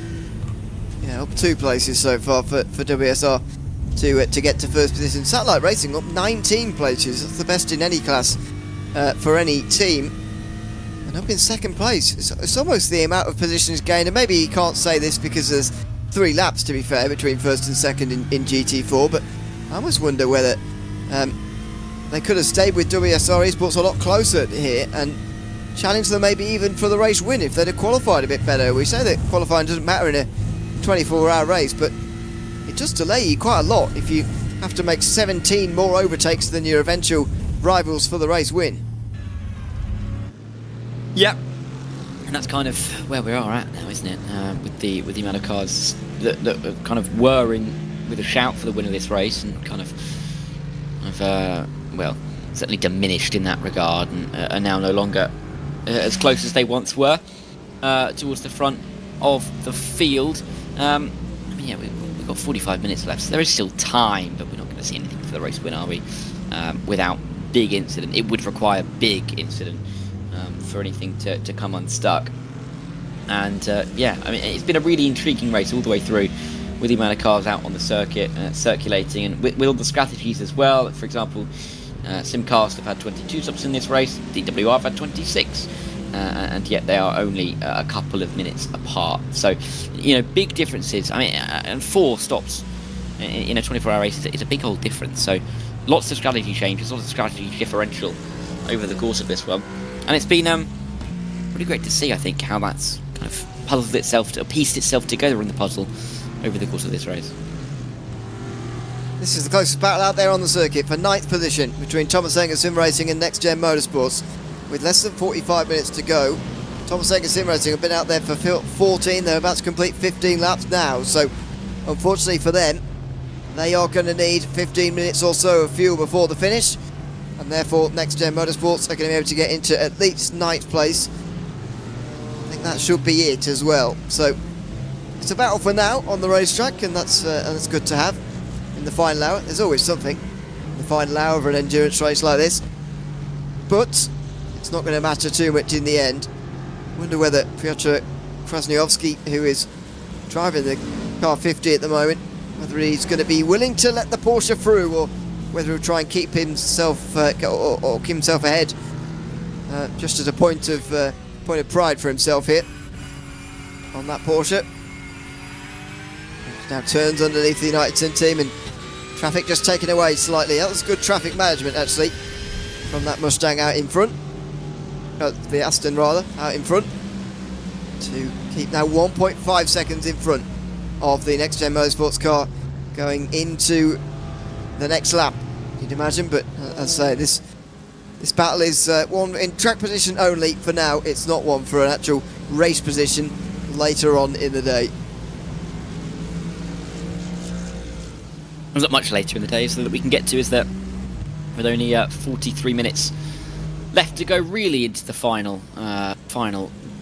yeah, up 2 places so far for WSR to get to first position. Satellite Racing up 19 places. That's the best in any class for any team. And up in second place. It's almost the amount of positions gained. And maybe you can't say this because there's 3 laps, to be fair, between first and second in GT4. But I almost wonder whether they could have stayed with WSR Esports a lot closer here and challenge them maybe even for the race win if they'd have qualified a bit better. We say that qualifying doesn't matter in a 24-hour race, but it does delay you quite a lot if you have to make 17 more overtakes than your eventual rivals for the race win. Yep. And that's kind of where we are at now, isn't it? With the amount of cars that kind of were in with a shout for the win of this race, and kind of well, certainly diminished in that regard, and are now no longer as close as they once were towards the front of the field. I mean, yeah, we've got 45 minutes left, so there is still time, but we're not going to see anything for the race win, are we? Without big incident. It would require big incident for anything to come unstuck. And yeah, I mean, it's been a really intriguing race all the way through, with the amount of cars out on the circuit circulating, and with all the strategies as well. For example, Simcast have had 22 stops in this race, DWR have had 26, and yet they are only a couple of minutes apart. So, you know, big differences. I mean, and 4 stops in a 24-hour race is a big old difference. So, lots of strategy changes, lots of strategy differential over the course of this one, and it's been really great to see, I think, how that's kind of puzzled itself, pieced itself together in the puzzle over the course of this race. This is the closest battle out there on the circuit for 9th position between Thomas Enger Sim Racing and Next Gen Motorsports. With less than 45 minutes to go, Thomas Enger Sim Racing have been out there for 14. They're about to complete 15 laps now. So, unfortunately for them, they are going to need 15 minutes or so of fuel before the finish. And therefore, Next Gen Motorsports are going to be able to get into at least 9th place. I think that should be it as well. So, it's a battle for now on the racetrack, and that's good to have. In the final hour, there's always something in the final hour of an endurance race like this, but it's not going to matter too much in the end. I wonder whether Piotr Krasniovsky, who is driving the car 50 at the moment, whether he's going to be willing to let the Porsche through or whether he'll try and keep himself or keep himself ahead, just as a point of pride for himself here on that Porsche. Now turns underneath the United Sim team, and traffic just taken away slightly. That was good traffic management actually from that Mustang out in front, the Aston rather, out in front, to keep now 1.5 seconds in front of the next gen motorsports car going into the next lap, you'd imagine. But as I say, this battle is one in track position only for now. It's not one for an actual race position later on in the day. Not much later in the day, so that we can get to is that with only 43 minutes left to go really into the final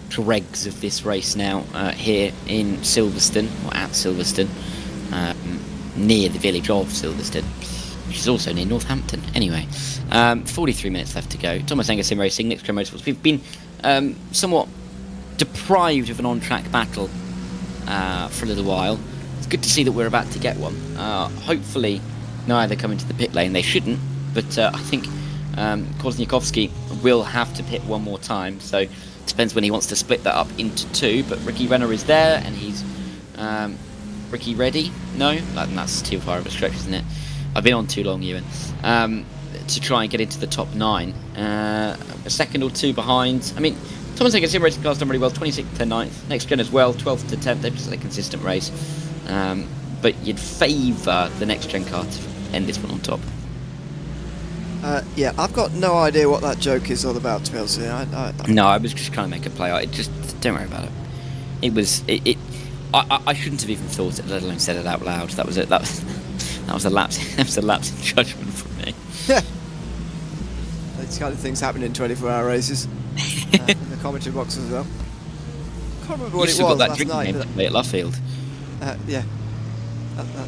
dregs of this race now, here in Silverstone, or at Silverstone, near the village of Silverstone, which is also near Northampton. Anyway, 43 minutes left to go. Thomas Wenger Sim Racing, Next Gen Motorsports. We've been somewhat deprived of an on-track battle for a little while. It's good to see that we're about to get one. Hopefully neither come into the pit lane. They shouldn't, but I think Kosnikovsky will have to pit one more time, so it depends when he wants to split that up into two. But Ricky Renner is there, and he's Ricky ready? No? That's too far of a stretch, isn't it? I've been on too long, Ewan. To try and get into the top 9. A second or two behind. I mean, Thomas Wenger Sim Racing car's done really well, 26th to 9th. Next Gen as well, 12th to 10th. They've just had a consistent race. But you'd favour the Next Gen car to end this one on top. Yeah, I've got no idea what that joke is all about, to be honest with you. No, I was just trying to make a play. Don't worry about it. It was I shouldn't have even thought it, let alone said it out loud. That was a lapse. That was a lapse in judgment from me. Yeah, these kind of things happen in 24-hour races. In the commentary box as well. Can't remember what it was got that last drinking night. game at Luffield. Yeah,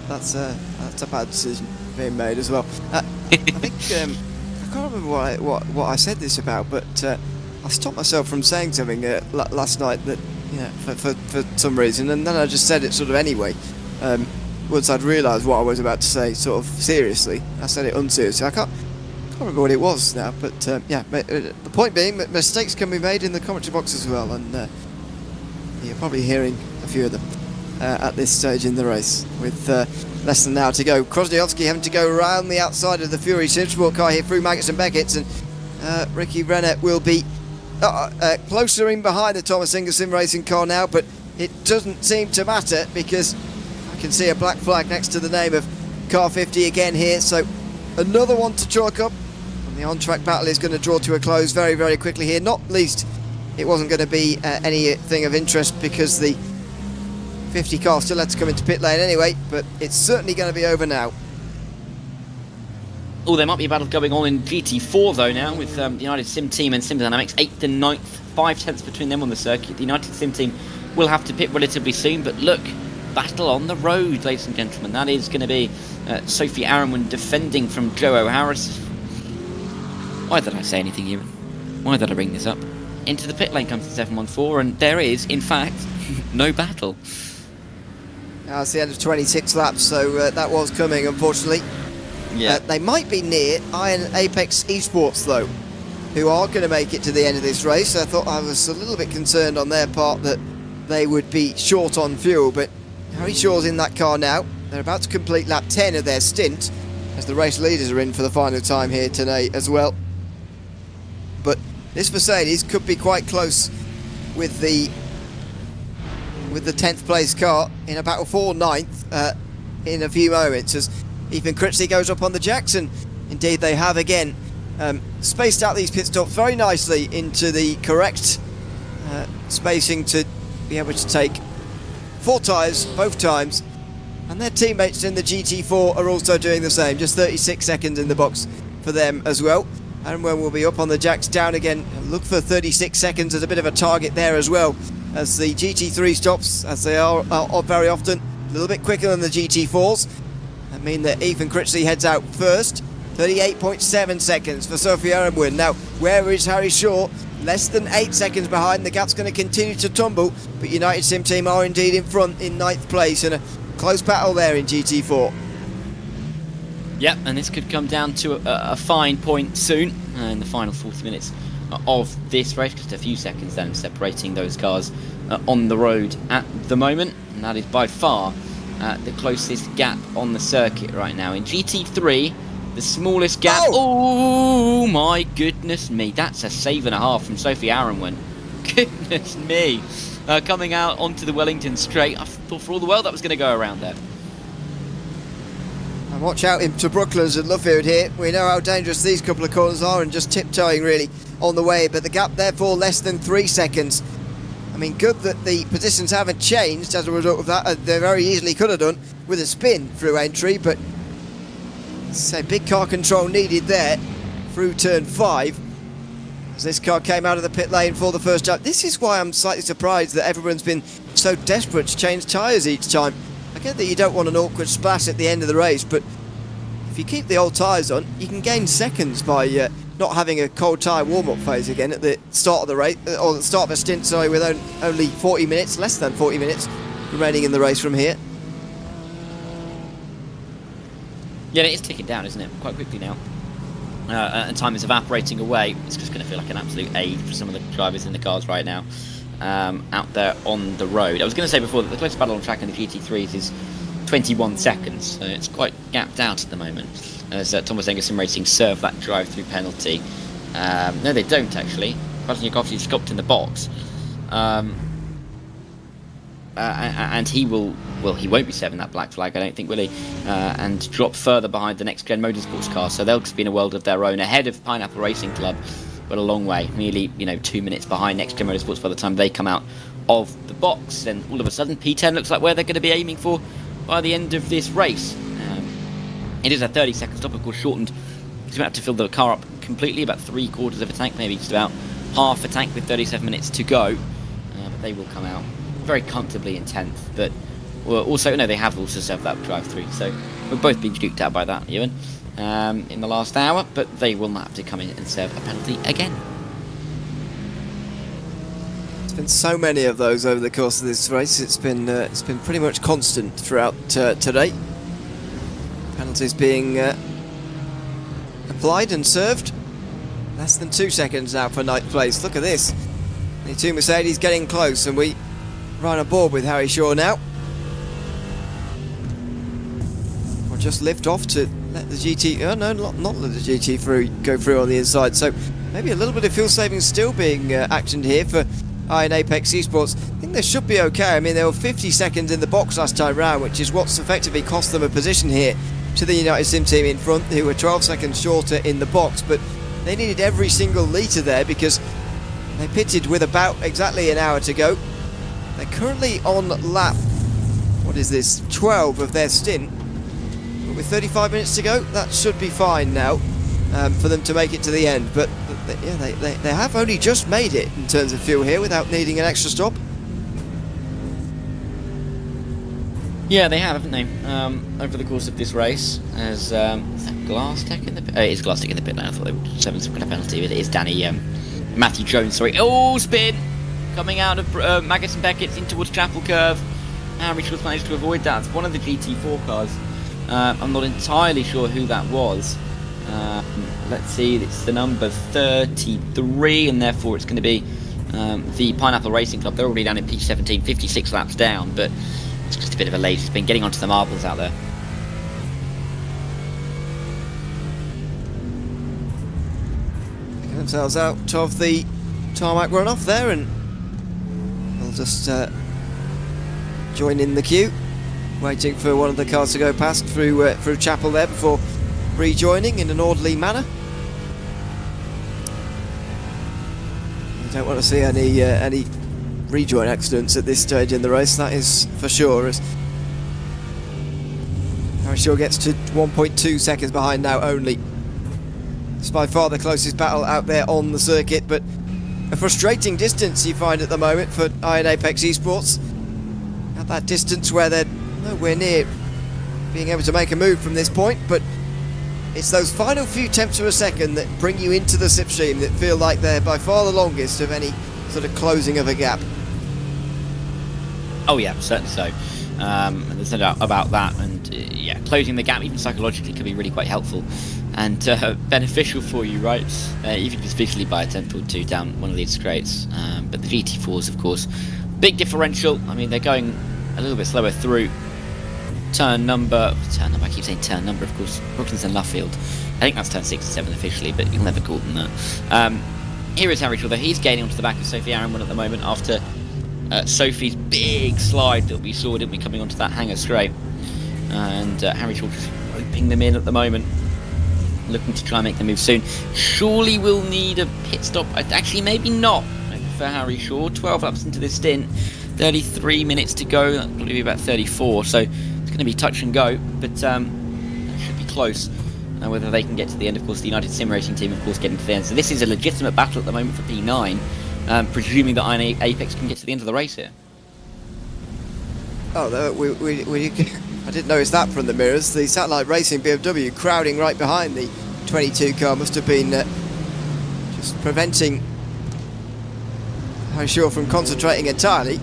that's a bad decision being made as well. I think I can't remember what I said this about, but I stopped myself from saying something last night that, you know, for some reason, and then I just said it sort of anyway. Once I'd realised what I was about to say, sort of seriously, I said it unseriously. I can't remember what it was now, but yeah. The point being, that mistakes can be made in the commentary box as well, and you're probably hearing a few of them at this stage in the race, with less than an hour to go. Krasniovsky having to go around the outside of the Fury Simsport car here through Maggots and Beckett's, and Ricky Renner will be closer in behind the Thomas Wenger Sim Racing car now, but it doesn't seem to matter because I can see a black flag next to the name of car 50 again here, so another one to chalk up, and the on-track battle is going to draw to a close very, very quickly here. Not least, it wasn't going to be anything of interest because the 50 car still had to come into pit lane anyway, but it's certainly going to be over now. Oh, there might be a battle going on in GT4 though now, with the United Sim Team and Sim Dynamics 8th and 9th, 5 tenths between them on the circuit. The United Sim Team will have to pit relatively soon, but look, battle on the road, ladies and gentlemen. That is going to be Sophie Aronwin defending from Joe O'Harris. Why did I say anything, Ewan? Why did I bring this up? Into the pit lane comes the 714, and there is, in fact, no battle. Now it's the end of 26 laps, so that was coming, unfortunately. Yeah. They might be near Iron Apex Esports, though, who are going to make it to the end of this race. I thought I was a little bit concerned on their part that they would be short on fuel, but Harry Shaw's in that car now. They're about to complete lap 10 of their stint, as the race leaders are in for the final time here today as well. But this Mercedes could be quite close with the 10th place car in a battle for 9th in a few moments, as Ethan Critchley goes up on the Jackson. Indeed they have again spaced out these pit stops very nicely into the correct spacing to be able to take 4 tyres both times, and their teammates in the GT4 are also doing the same, just 36 seconds in the box for them as well. And when we'll be up on the jacks down again, look for 36 seconds as a bit of a target there as well, as the GT3 stops, as they are very often, a little bit quicker than the GT4s. That mean that Ethan Critchley heads out first. 38.7 seconds for Sophie Aronwin. Now, where is Harry Shaw? less than 8 seconds behind. The gap's going to continue to tumble, but United Sim Team are indeed in front in 9th place, and a close battle there in GT4. Yep, and this could come down to a fine point soon in the final 40 minutes of this race. Just a few seconds then separating those cars on the road at the moment, and that is by far the closest gap on the circuit right now. In GT3, the smallest gap. Oh my goodness me, that's a save and a half from Sophie Aronwin. Goodness me, coming out onto the Wellington straight. I thought for all the world that was going to go around there. And watch out into Brooklands and Luffield here. We know how dangerous these couple of corners are, and just tiptoeing really on the way, but the gap therefore less than 3 seconds. I mean, good that the positions haven't changed as a result of that. They very easily could have done with a spin through entry, but so big car control needed there through turn 5 as this car came out of the pit lane for the first time. This is why I'm slightly surprised that everyone's been so desperate to change tyres each time. I get that you don't want an awkward splash at the end of the race, but if you keep the old tyres on, you can gain seconds by not having a cold tyre warm-up phase again at the start of the race, or the start of a stint, sorry, with only 40 minutes, less than 40 minutes remaining in the race from here. Yeah, it is ticking down, isn't it? Quite quickly now. And time is evaporating away. It's just going to feel like an absolute aid for some of the drivers in the cars right now out there on the road. I was going to say before that the closest battle on track in the GT3s is 21 seconds, so it's quite gapped out at the moment. As Thomas Enger Sim Racing serve that drive-through penalty. No, they don't actually. Krasnikovsky stopped in the box. And he will, well, he won't be serving that black flag, I don't think, will he? And drop further behind the next gen motorsports car, so they'll just be in a world of their own, ahead of Pineapple Racing Club, but a long way, nearly 2 minutes behind next gen motorsports by the time they come out of the box. And all of a sudden, P10 looks like where they're going to be aiming for by the end of this race. It is a 30-second stop, of course, shortened. He's about to fill the car up completely, about 3/4 of a tank, maybe just about half a tank with 37 minutes to go. But they will come out very comfortably in 10th, but also, no, they have also served that drive-through, so we've both been duked out by that, Ewan, in the last hour, but they will not have to come in and serve a penalty again. There's been so many of those over the course of this race. It's been pretty much constant throughout today. Penalties being applied and served. Less than 2 seconds now for 9th place. Look at this. The two Mercedes getting close, and we right on board with Harry Shaw now. We'll just lift off to let the GT... Oh no, not let the GT go through on the inside. So maybe a little bit of fuel savings still being actioned here for Iron Apex Esports. I think they should be okay. I mean, they were 50 seconds in the box last time round, which is what's effectively cost them a position here to the United Sim Team in front, who were 12 seconds shorter in the box. But they needed every single litre there because they pitted with about exactly an hour to go. They're currently on lap, what is this, 12 of their stint. But with 35 minutes to go, that should be fine now for them to make it to the end. But yeah, they have only just made it in terms of fuel here without needing an extra stop. Yeah, they have, haven't they? Over the course of this race, as is that Glasstech in the pit? It is Glasstech in the pit lane. I thought they would serve some kind of penalty, but it is Matthew Jones. Sorry. Oh, spin coming out of Magnussen Beckett's in towards Chapel Curve. And Richards managed to avoid that. It's one of the GT4 cars. I'm not entirely sure who that was. Let's see. It's the number 33, and therefore it's going to be the Pineapple Racing Club. They're already down in P17, 56 laps down, but it's just a bit of a lazy spin, getting onto the marbles out there. Picking themselves out of the tarmac runoff there, and they'll just join in the queue, waiting for one of the cars to go past through Chapel there before rejoining in an orderly manner. You don't want to see any rejoin accidents at this stage in the race, that is for sure, as Harry Shaw gets to 1.2 seconds behind now only. It's by far the closest battle out there on the circuit, but a frustrating distance you find at the moment for Iron Apex Esports. At that distance where they're nowhere near being able to make a move from this point, but it's those final few tenths of a second that bring you into the slipstream that feel like they're by far the longest of any sort of closing of a gap. Oh yeah, certainly so. There's no doubt about that. And yeah, closing the gap even psychologically can be really quite helpful and beneficial for you, right? Even just visually by a tenth or two down one of these straights. But the GT4s, of course, big differential. I mean, they're going a little bit slower through turn number. I keep saying turn number, of course. Brooklands and Luffield. I think that's turn 6 and 7 officially, but you'll never call them that. Here is Harry Shaw, though. He's gaining onto the back of Sophie Aronwon at the moment after Sophie's big slide that we saw, didn't we, coming onto that hanger straight. And Harry Shaw just roping them in at the moment, looking to try and make the move soon. Surely we'll need a pit stop. Actually, maybe not for Harry Shaw. 12 laps into this stint, 33 minutes to go. That'll probably be about 34, so it's going to be touch and go, but that should be close. Whether they can get to the end, of course, the United Sim Racing team, of course, getting to the end. So this is a legitimate battle at the moment for P9, presuming that Iron Apex can get to the end of the race here. Oh, I didn't notice that from the mirrors. The Satellite Racing BMW crowding right behind the 22 car must have been just preventing Harry Shaw from concentrating entirely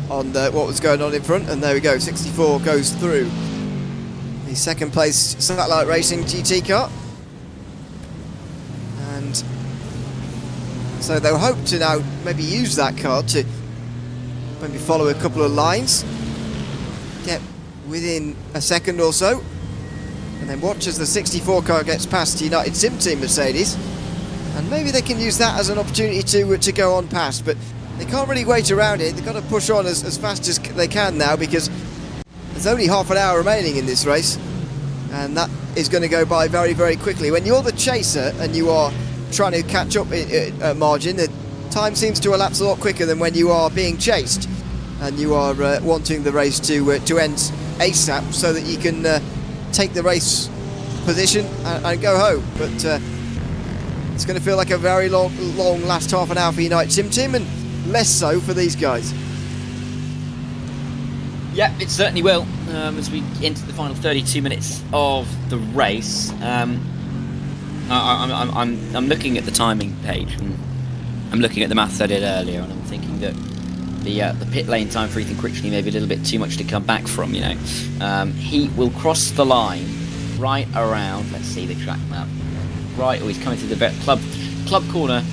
on what was going on in front. And there we go, 64 goes through the second place Satellite Racing GT car. And so they'll hope to now maybe use that car to maybe follow a couple of lines, get within a second or so, and then watch as the 64 car gets past the United Sim Team Mercedes, and maybe they can use that as an opportunity to go on past. But they can't really wait around it. They've got to push on as fast as they can now, because there's only half an hour remaining in this race, and that is going to go by very, very quickly. When you're the chaser and you are trying to catch up at margin, the time seems to elapse a lot quicker than when you are being chased and you are wanting the race to end ASAP so that you can take the race position and go home. But it's going to feel like a very long last half an hour for United Sim Team, and less so for these guys. Yeah, it certainly will. As we enter the final 32 minutes of the race, I'm looking at the timing page, and I'm looking at the maths I did earlier, and I'm thinking that the pit lane time for Ethan Critchley may be a little bit too much to come back from. He will cross the line right around. Let's see the track map. Right, he's coming to the club corner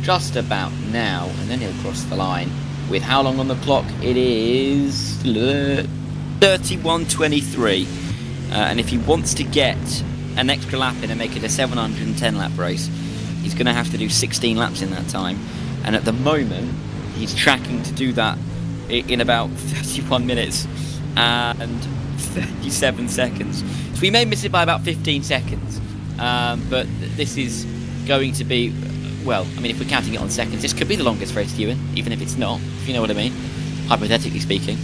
just about now, and then he'll cross the line. With how long on the clock? It is 31:23, and if he wants to get an extra lap in and make it a 710 lap race, he's going to have to do 16 laps in that time. And at the moment, he's tracking to do that in about 31 minutes and 37 seconds. So we may miss it by about 15 seconds, but this is going to be, well, I mean, if we're counting it on seconds, this could be the longest race, Ewan, even if it's not, if you know what I mean, hypothetically speaking.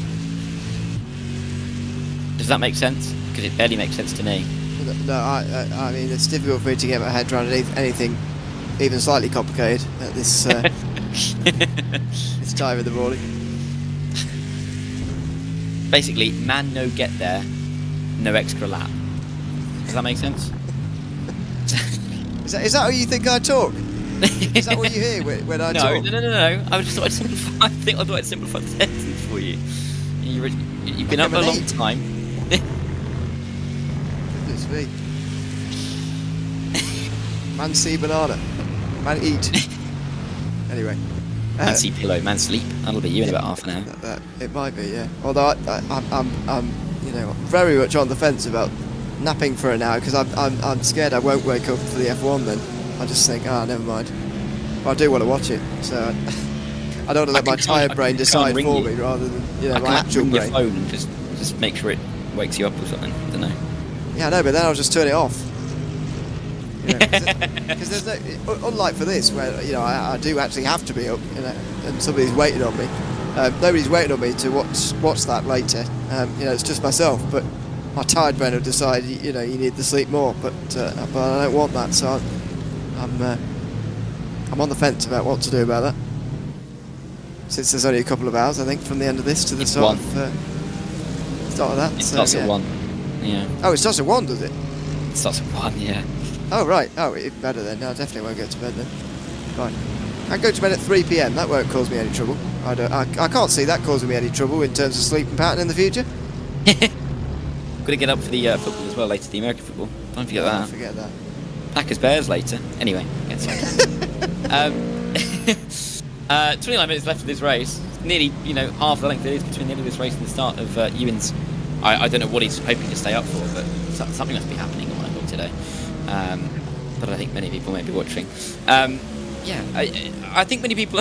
Does that make sense? Because it barely makes sense to me. No, I mean, it's difficult for me to get my head around anything even slightly complicated at this this time of the morning. Basically, man no get there, no extra lap. Does that make sense? Is that how you think I talk? Is that what you hear when I talk? No. I just thought I'd simplify. I thought I'd simplify the sentence for you. You've been up a long time. Goodness me. Man see banana. Man eat. Anyway. Man see pillow. Man sleep. That'll be you in about half an hour. It might be, yeah. Although I'm very much on the fence about napping for an hour, because I'm scared I won't wake up for the F1 then. I just think, never mind. But I do want to watch it, so I don't want to let my tired brain decide for me rather than my actual brain. Your phone and just make sure it wakes you up or something. I don't know. Yeah, I know, but then I'll just turn it off. Because there's no, unlike for this, where I do actually have to be up, and somebody's waiting on me. Nobody's waiting on me to watch that later. It's just myself, but my tired brain will decide, you need to sleep more. But I don't want that, so I'm on the fence about what to do about that. Since there's only a couple of hours, I think, from the end of this to the start of that. It starts at 1. Yeah. Oh, it starts at 1, does it? Starts at 1, yeah. Oh, right. Oh, it's better then. No, I definitely won't go to bed then. Fine. I go to bed at 3 p.m. That won't cause me any trouble. I can't see that causing me any trouble in terms of sleeping pattern in the future. Got to get up for the football as well later, the American football. Don't forget that. Don't forget that. Packers Bears later. Anyway, get 29 minutes left of this race. Nearly, half the length it is between the end of this race and the start of Ewan's. I don't know what he's hoping to stay up for, but something must be happening at 1 o'clock today. But I think many people may be watching. I think many people.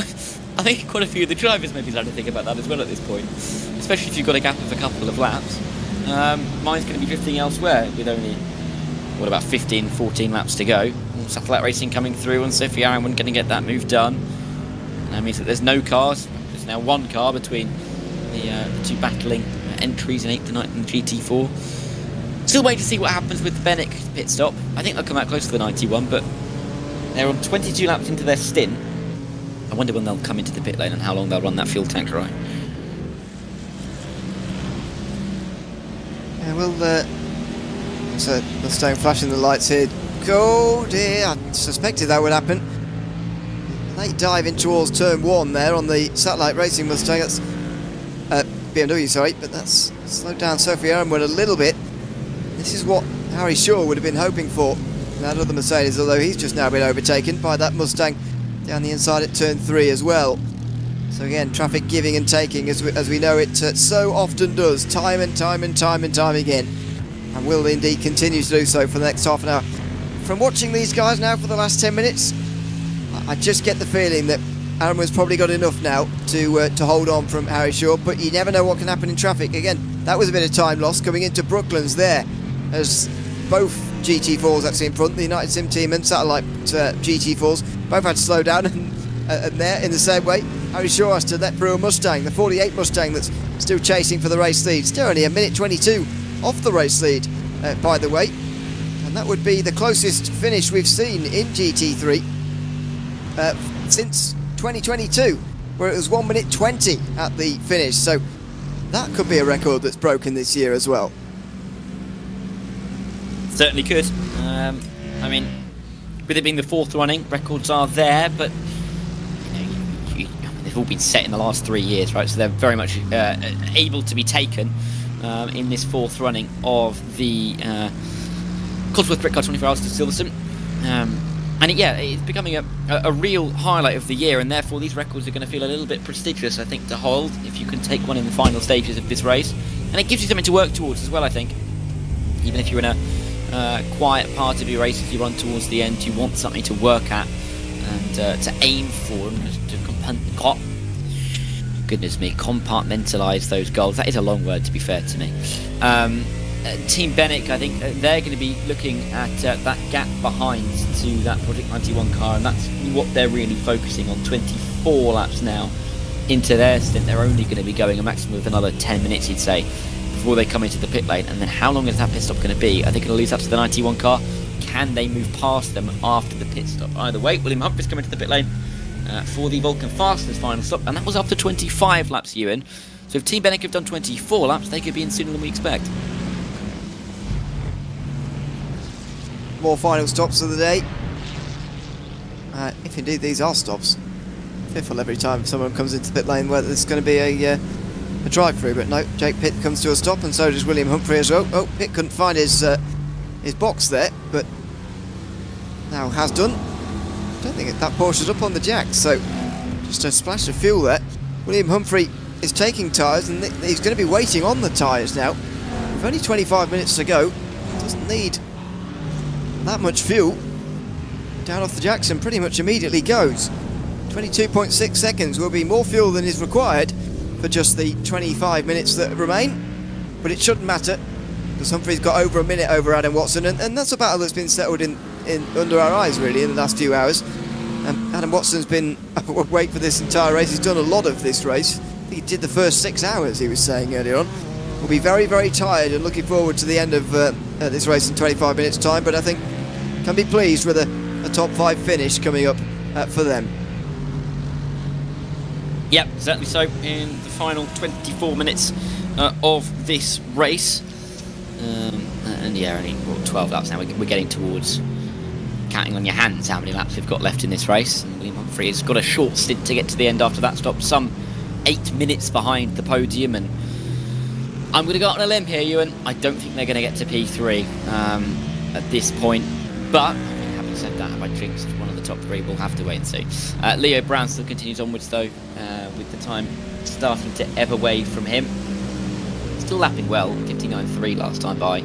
I think quite a few of the drivers may be starting to think about that as well at this point, especially if you've got a gap of a couple of laps. Mine's going to be drifting elsewhere with only, about 15, 14 laps to go. Satellite racing coming through, and Sophie Aaron going to get that move done. And that means that there's no cars. There's now one car between the two battling entries in 8th and 9th and GT4. Still waiting to see what happens with the Bennett pit stop. I think they'll come out close to the 91, but they're on 22 laps into their stint. I wonder when they'll come into the pit lane and how long they'll run that fuel tank dry. Yeah, well, so Mustang flashing the lights here. Oh dear, I suspected that would happen. They dive in towards turn 1 there on the Satellite Racing Mustang. That's BMW, sorry, but that's slowed down Sophie Aaronwood a little bit. This is what Harry Shaw would have been hoping for. That other Mercedes, although he's just now been overtaken by that Mustang down the inside at turn 3 as well. So again, traffic giving and taking as we know it so often does, time and time again, and will indeed continue to do so for the next half an hour. From watching these guys now for the last 10 minutes, I just get the feeling that Aaronwood's probably got enough now to hold on from Harry Shaw, but you never know what can happen in traffic. Again, that was a bit of time lost coming into Brooklands there, as both GT4s actually in front, the United Sim Team and Satellite GT4s, both had to slow down, and there in the same way, Harry Shaw has to let through a Mustang, the 48 Mustang that's still chasing for the race lead. Still only a minute 22 off the race lead, by the way, and that would be the closest finish we've seen in GT3 since 2022, where it was 1 minute 20 at the finish, so that could be a record that's broken this year as well. Certainly could. I mean, with it being the 4th running, records are there, but they've all been set in the last 3 years, right? So they're very much able to be taken in this 4th running of the Cosworth Britcar 24 Hours to Silverstone. And it's becoming a real highlight of the year, and therefore these records are going to feel a little bit prestigious, I think, to hold if you can take one in the final stages of this race. And it gives you something to work towards as well, I think. Even if you're in a quiet part of your race, as you run towards the end, you want something to work at and to aim for, and to compartmentalise those goals. That is a long word, to be fair to me. Team Bennett, I think they're going to be looking at that gap behind to that Project 91 car, and that's what they're really focusing on. 24 laps now into their stint. They're only going to be going a maximum of another 10 minutes, you'd say, before they come into the pit lane. And then how long is that pit stop going to be? Are they going to lose up to the 91 car? Can they move past them after the pit stop? Either way, William Humphries coming to the pit lane for the Vulcan Fastness final stop, and that was after 25 laps, Ewan. So if Team Bennett have done 24 laps, they could be in sooner than we expect. More final stops of the day, if indeed these are stops. Fearful every time someone comes into the pit lane whether there's going to be a drive-through, but no, Jake Pitt comes to a stop, and so does William Humphrey as well. Oh, Pitt couldn't find his box there, but now has done. Don't think that Porsche's up on the jacks, so just a splash of fuel there. William Humphrey is taking tyres, and he's going to be waiting on the tyres now. With only 25 minutes to go, doesn't need that much fuel. Down off the jacks and pretty much immediately goes. 22.6 seconds will be more fuel than is required for just the 25 minutes that remain, but it shouldn't matter because Humphrey's got over a minute over Adam Watson, and that's a battle that's been settled in under our eyes really in the last few hours. Adam Watson's been awake for this entire race. He's done a lot of this race. I think he did the first 6 hours, he was saying earlier on. Will be very, very tired and looking forward to the end of this race in 25 minutes time, but I think can be pleased with a top 5 finish coming up for them. Yep, certainly so. In the final 24 minutes of this race, And yeah, only 12 laps now. We're getting towards counting on your hands how many laps we've got left in this race. And William Humphrey has got a short stint to get to the end after that stop, some 8 minutes behind the podium. And I'm going to go out on a limb here, Ewan. I don't think they're going to get to P3 at this point. But having said that, have I jinxed one of the top 3? We'll have to wait and see. Leo Brown still continues onwards though, with the time starting to ebb away from him. Still lapping well, 59.3 last time by.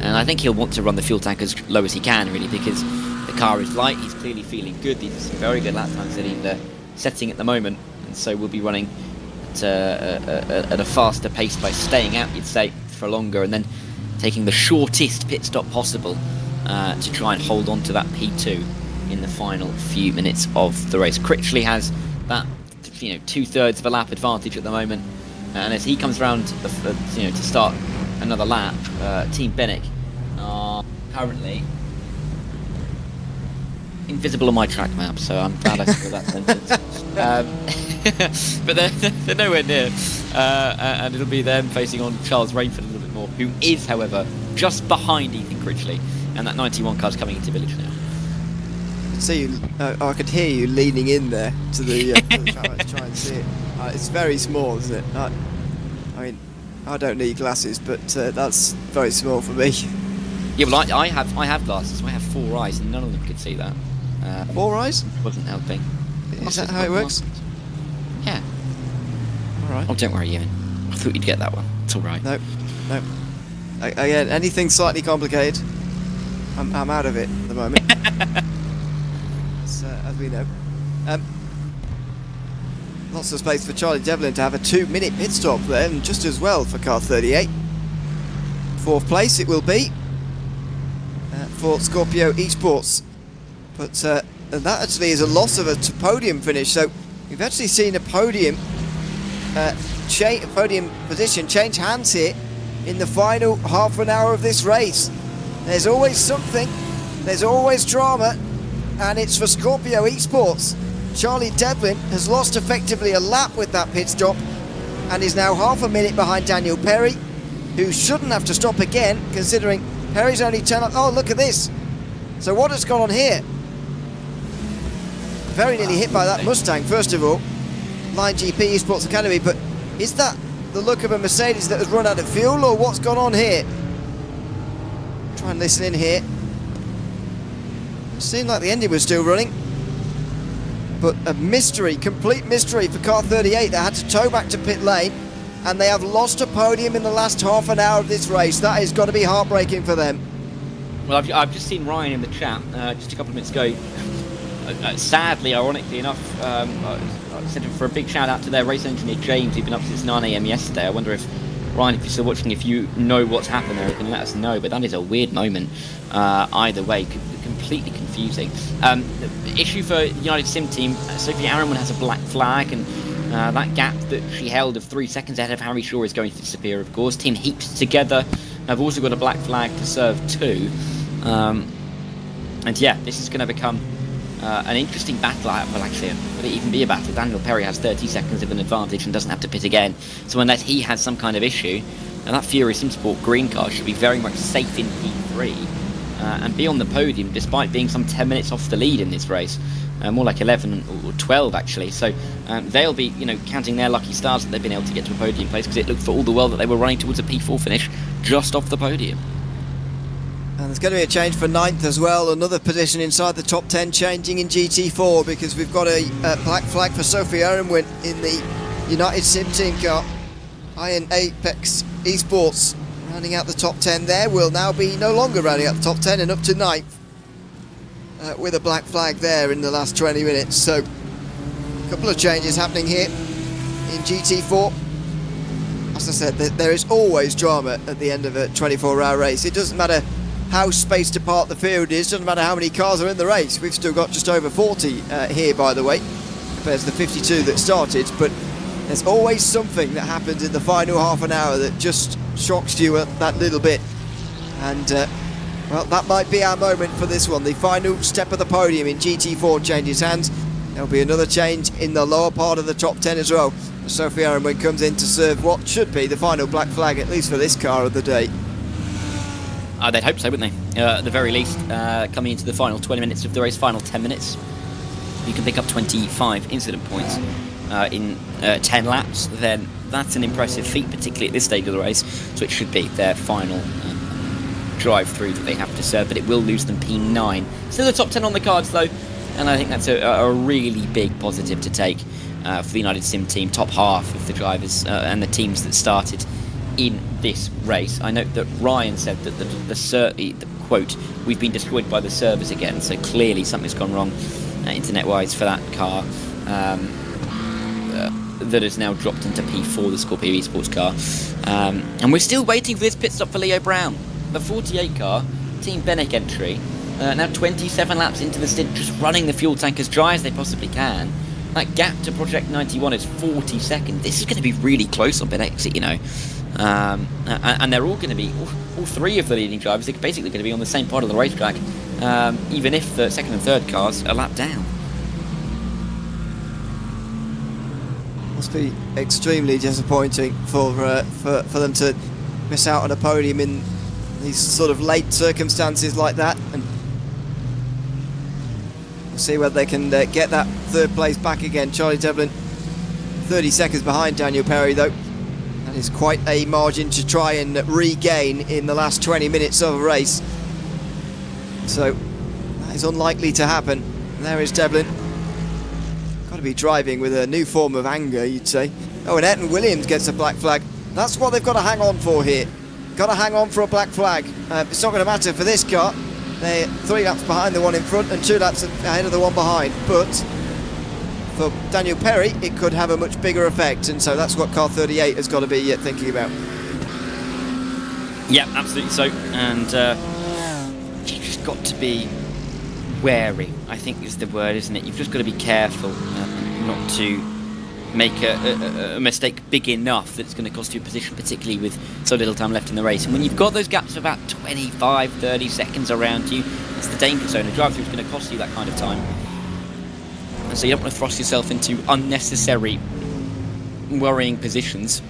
And I think he'll want to run the fuel tank as low as he can, really, because the car is light. He's clearly feeling good. These are some very good lap times that he's setting at the moment. And so we'll be running at a faster pace by staying out, you'd say, for longer, and then taking the shortest pit stop possible to try and hold on to that P2 in the final few minutes of the race. Critchley has that 2/3 of a lap advantage at the moment, and as he comes around to start another lap, Team Bennett are currently invisible on my track map, so I'm glad I saw that sentence. But they're nowhere near, and it'll be them facing on Charles Rainford a little bit more, who is, however, just behind Ethan Critchley, and that 91 car's coming into village now. I could hear you leaning in there to the camera to try and see it. It's very small, isn't it? I mean, I don't need glasses, but that's very small for me. Yeah, well, I have glasses. I have 4 eyes, and none of them could see that. 4 eyes? Wasn't helping. Is that how it works? Yeah. All right. Oh, don't worry, Ewan. I thought you'd get that one. It's all right. No. Again, anything slightly complicated, I'm out of it at the moment. As we know. Lots of space for Charlie Devlin to have a 2-minute pit stop there, and just as well for car 38. 4th place it will be for Scorpio Esports. But that actually is a loss of a podium finish, so we've actually seen a podium position change hands here in the final half an hour of this race. There's always something, there's always drama, and it's for Scorpio Esports. Charlie Devlin has lost effectively a lap with that pit stop and is now half a minute behind Daniel Perry, who shouldn't have to stop again, considering Perry's only 10 up. Oh, look at this. So what has gone on here? Very nearly hit by that Mustang, first of all. Line GP Esports Academy, but is that the look of a Mercedes that has run out of fuel, or what's gone on here? Try and listen in here. It seemed like the engine was still running, but a mystery, complete mystery for car 38. They had to tow back to pit lane, and they have lost a podium in the last half an hour of this race. That has got to be heartbreaking for them. Well, I've just seen Ryan in the chat just a couple of minutes ago. Sadly, ironically enough, I sent him for a big shout out to their race engineer James, who'd been up since 9 AM yesterday. I wonder if, Ryan, if you're still watching, if you know what's happened there, you can let us know. But that is a weird moment. Either way, completely confusing. The issue for United Sim Team, Sophie Aronman has a black flag, and that gap that she held of 3 seconds ahead of Harry Shaw is going to disappear, of course. Team Heaps together have also got a black flag to serve too. And yeah, this is going to become an interesting battle. Well, actually, will it even be a battle? Daniel Perry has 30 seconds of an advantage and doesn't have to pit again. So unless he has some kind of issue, and that Fury SimSport green car should be very much safe in P3 and be on the podium, despite being some 10 minutes off the lead in this race. More like 11 or 12 actually. So they'll be, counting their lucky stars that they've been able to get to a podium place, because it looked for all the world that they were running towards a P4 finish just off the podium. And there's going to be a change for 9th as well. Another position inside the top 10 changing in GT4, because we've got a black flag for Sophie Aronwin in the United Sim Team car. Iron Apex Esports rounding out the top 10 there. Will now be no longer rounding out the top 10 and up to 9th with a black flag there in the last 20 minutes. So a couple of changes happening here in GT4. As I said, there is always drama at the end of a 24-hour race. It doesn't matter how spaced apart the field is, doesn't matter how many cars are in the race. We've still got just over 40 here, by the way, compared to the 52 that started, but there's always something that happens in the final half an hour that just shocks you that little bit. And well, that might be our moment for this one. The final step of the podium in GT4 changes hands. There'll be another change in the lower part of the top 10 as well. Sophie Aronwin comes in to serve what should be the final black flag, at least for this car of the day. They'd hope so, wouldn't they? At the very least, coming into the final 20 minutes of the race, final 10 minutes, you can pick up 25 incident points in 10 laps, then that's an impressive feat, particularly at this stage of the race. So it should be their final drive-through that they have to serve, but it will lose them P9. Still the top 10 on the cards, though, and I think that's a really big positive to take for the United Sim team, top half of the drivers and the teams that started in this race. I note that Ryan said that the quote, "We've been destroyed by the servers again," so clearly something's gone wrong internet-wise for that car that has now dropped into P4, the Scorpio Esports car. And we're still waiting for this pit stop for Leo Brown. The 48 car, Team Benek entry, now 27 laps into the stint, just running the fuel tank as dry as they possibly can. That gap to Project 91 is 40 seconds. This is going to be really close on exit, you know. And they're all going to be, all three of the leading drivers are basically going to be on the same part of the racetrack, even if the second and third cars are lapped down. Must be extremely disappointing for them to miss out on a podium in these sort of late circumstances like that. And we'll see whether they can get that third place back again. Charlie Devlin 30 seconds behind Daniel Perry, though. That is quite a margin to try and regain in the last 20 minutes of a race. So that is unlikely to happen. And there is Devlin. Got to be driving with a new form of anger, you'd say. Oh, and Ayrton Williams gets a black flag. That's what they've got to hang on for here. Got to hang on for a black flag. It's not going to matter for this car. They're 3 laps behind the one in front and 2 laps ahead of the one behind. But for Daniel Perry, it could have a much bigger effect, and so that's what car 38 has got to be thinking about. Yeah, absolutely so. And you've just got to be wary, I think is the word, isn't it? You've just got to be careful not to make a mistake big enough that it's going to cost you a position, particularly with so little time left in the race. And when you've got those gaps of about 25, 30 seconds around you, it's the danger zone. A drive-through is going to cost you that kind of time. And so you don't want to thrust yourself into unnecessary worrying positions.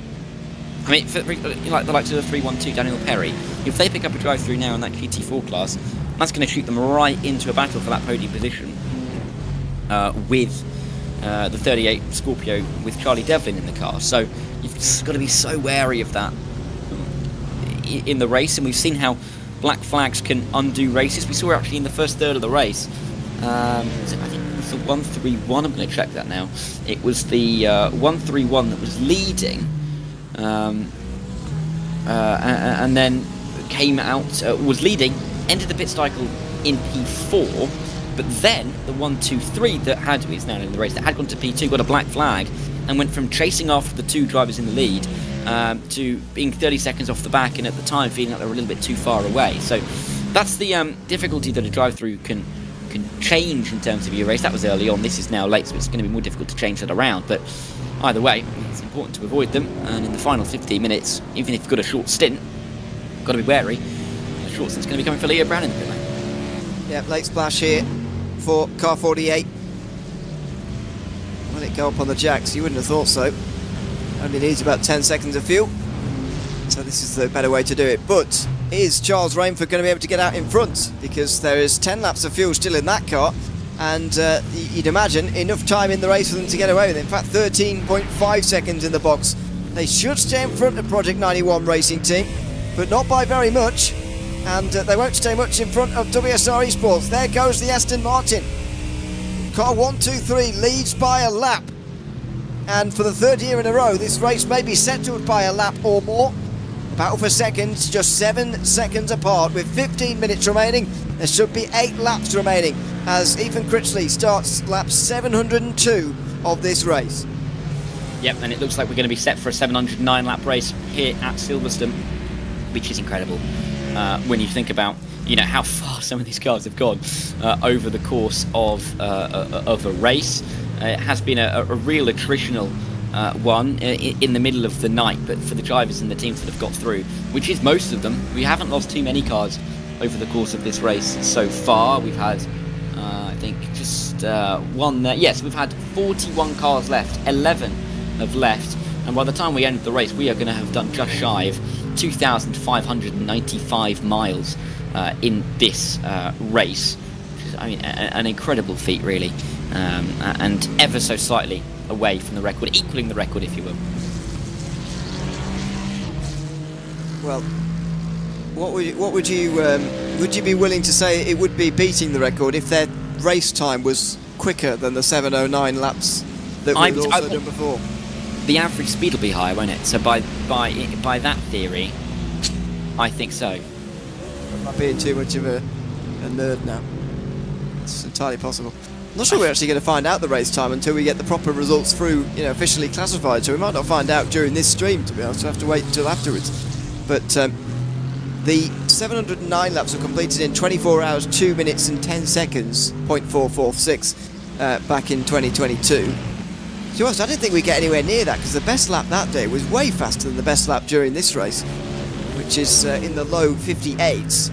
I mean, for, like the likes of the 312 Daniel Perry, if they pick up a drive-through now in that GT4 class, that's going to shoot them right into a battle for that podium position with the 38 Scorpio with Charlie Devlin in the car. So you've just got to be so wary of that in the race. And we've seen how black flags can undo races. We saw actually in the first third of the race. I think it was the 131. I'm going to check that now. It was the 131 that was leading, and then came out, was leading, ended the pit cycle in P4. But then the 123 that had, is now in the race, that had gone to P2, got a black flag, and went from chasing after the 2 drivers in the lead to being 30 seconds off the back, and at the time feeling like they were a little bit too far away. So that's the difficulty that a drive-through can change in terms of your race. That was early on, this is now late, so it's going to be more difficult to change that around. But either way, it's important to avoid them, and in the final 15 minutes, even if you've got a short stint, you've got to be wary. The short stint's going to be coming for Leo Brown in the pit lane. Yeah, late splash here for car 48. Will it go up on the jacks? You wouldn't have thought so. Only needs about 10 seconds of fuel, so this is the better way to do it. But is Charles Rainford going to be able to get out in front? Because there is 10 laps of fuel still in that car, and you'd imagine enough time in the race for them to get away with it. In fact, 13.5 seconds in the box. They should stay in front of Project 91 Racing Team, but not by very much. And they won't stay much in front of WSR Esports. There goes the Aston Martin. Car 123 leads by a lap. And for the 3rd year in a row, this race may be settled by a lap or more. Battle for seconds, just 7 seconds apart. With 15 minutes remaining, there should be 8 laps remaining as Ethan Critchley starts lap 702 of this race. Yep, and it looks like we're going to be set for a 709 lap race here at Silverstone, which is incredible. When you think about, you know, how far some of these cars have gone over the course of a race. It has been a real attritional one in the middle of the night, but for the drivers and the teams that have got through, which is most of them, we haven't lost too many cars over the course of this race so far. We've had, I think, just one there. Yes, we've had 41 cars left, 11 have left. And by the time we end the race, we are going to have done just shy of 2,595 miles in this race. Which is, I mean, an incredible feat, really. And ever so slightly away from the record, equaling the record, if you will. Well, what would you be willing to say it would be beating the record if their race time was quicker than the 7:09 laps that we've also done before? The average speed will be higher, won't it? So by that theory, I think so. I'm not being too much of a nerd now. It's entirely possible. I'm not sure we're actually going to find out the race time until we get the proper results through, officially classified. So we might not find out during this stream, to be honest. We'll have to wait until afterwards. But the 709 laps were completed in 24 hours, 2 minutes and 10 seconds, 0.446, back in 2022. To be honest, I didn't think we'd get anywhere near that, because the best lap that day was way faster than the best lap during this race, which is in the low 58s.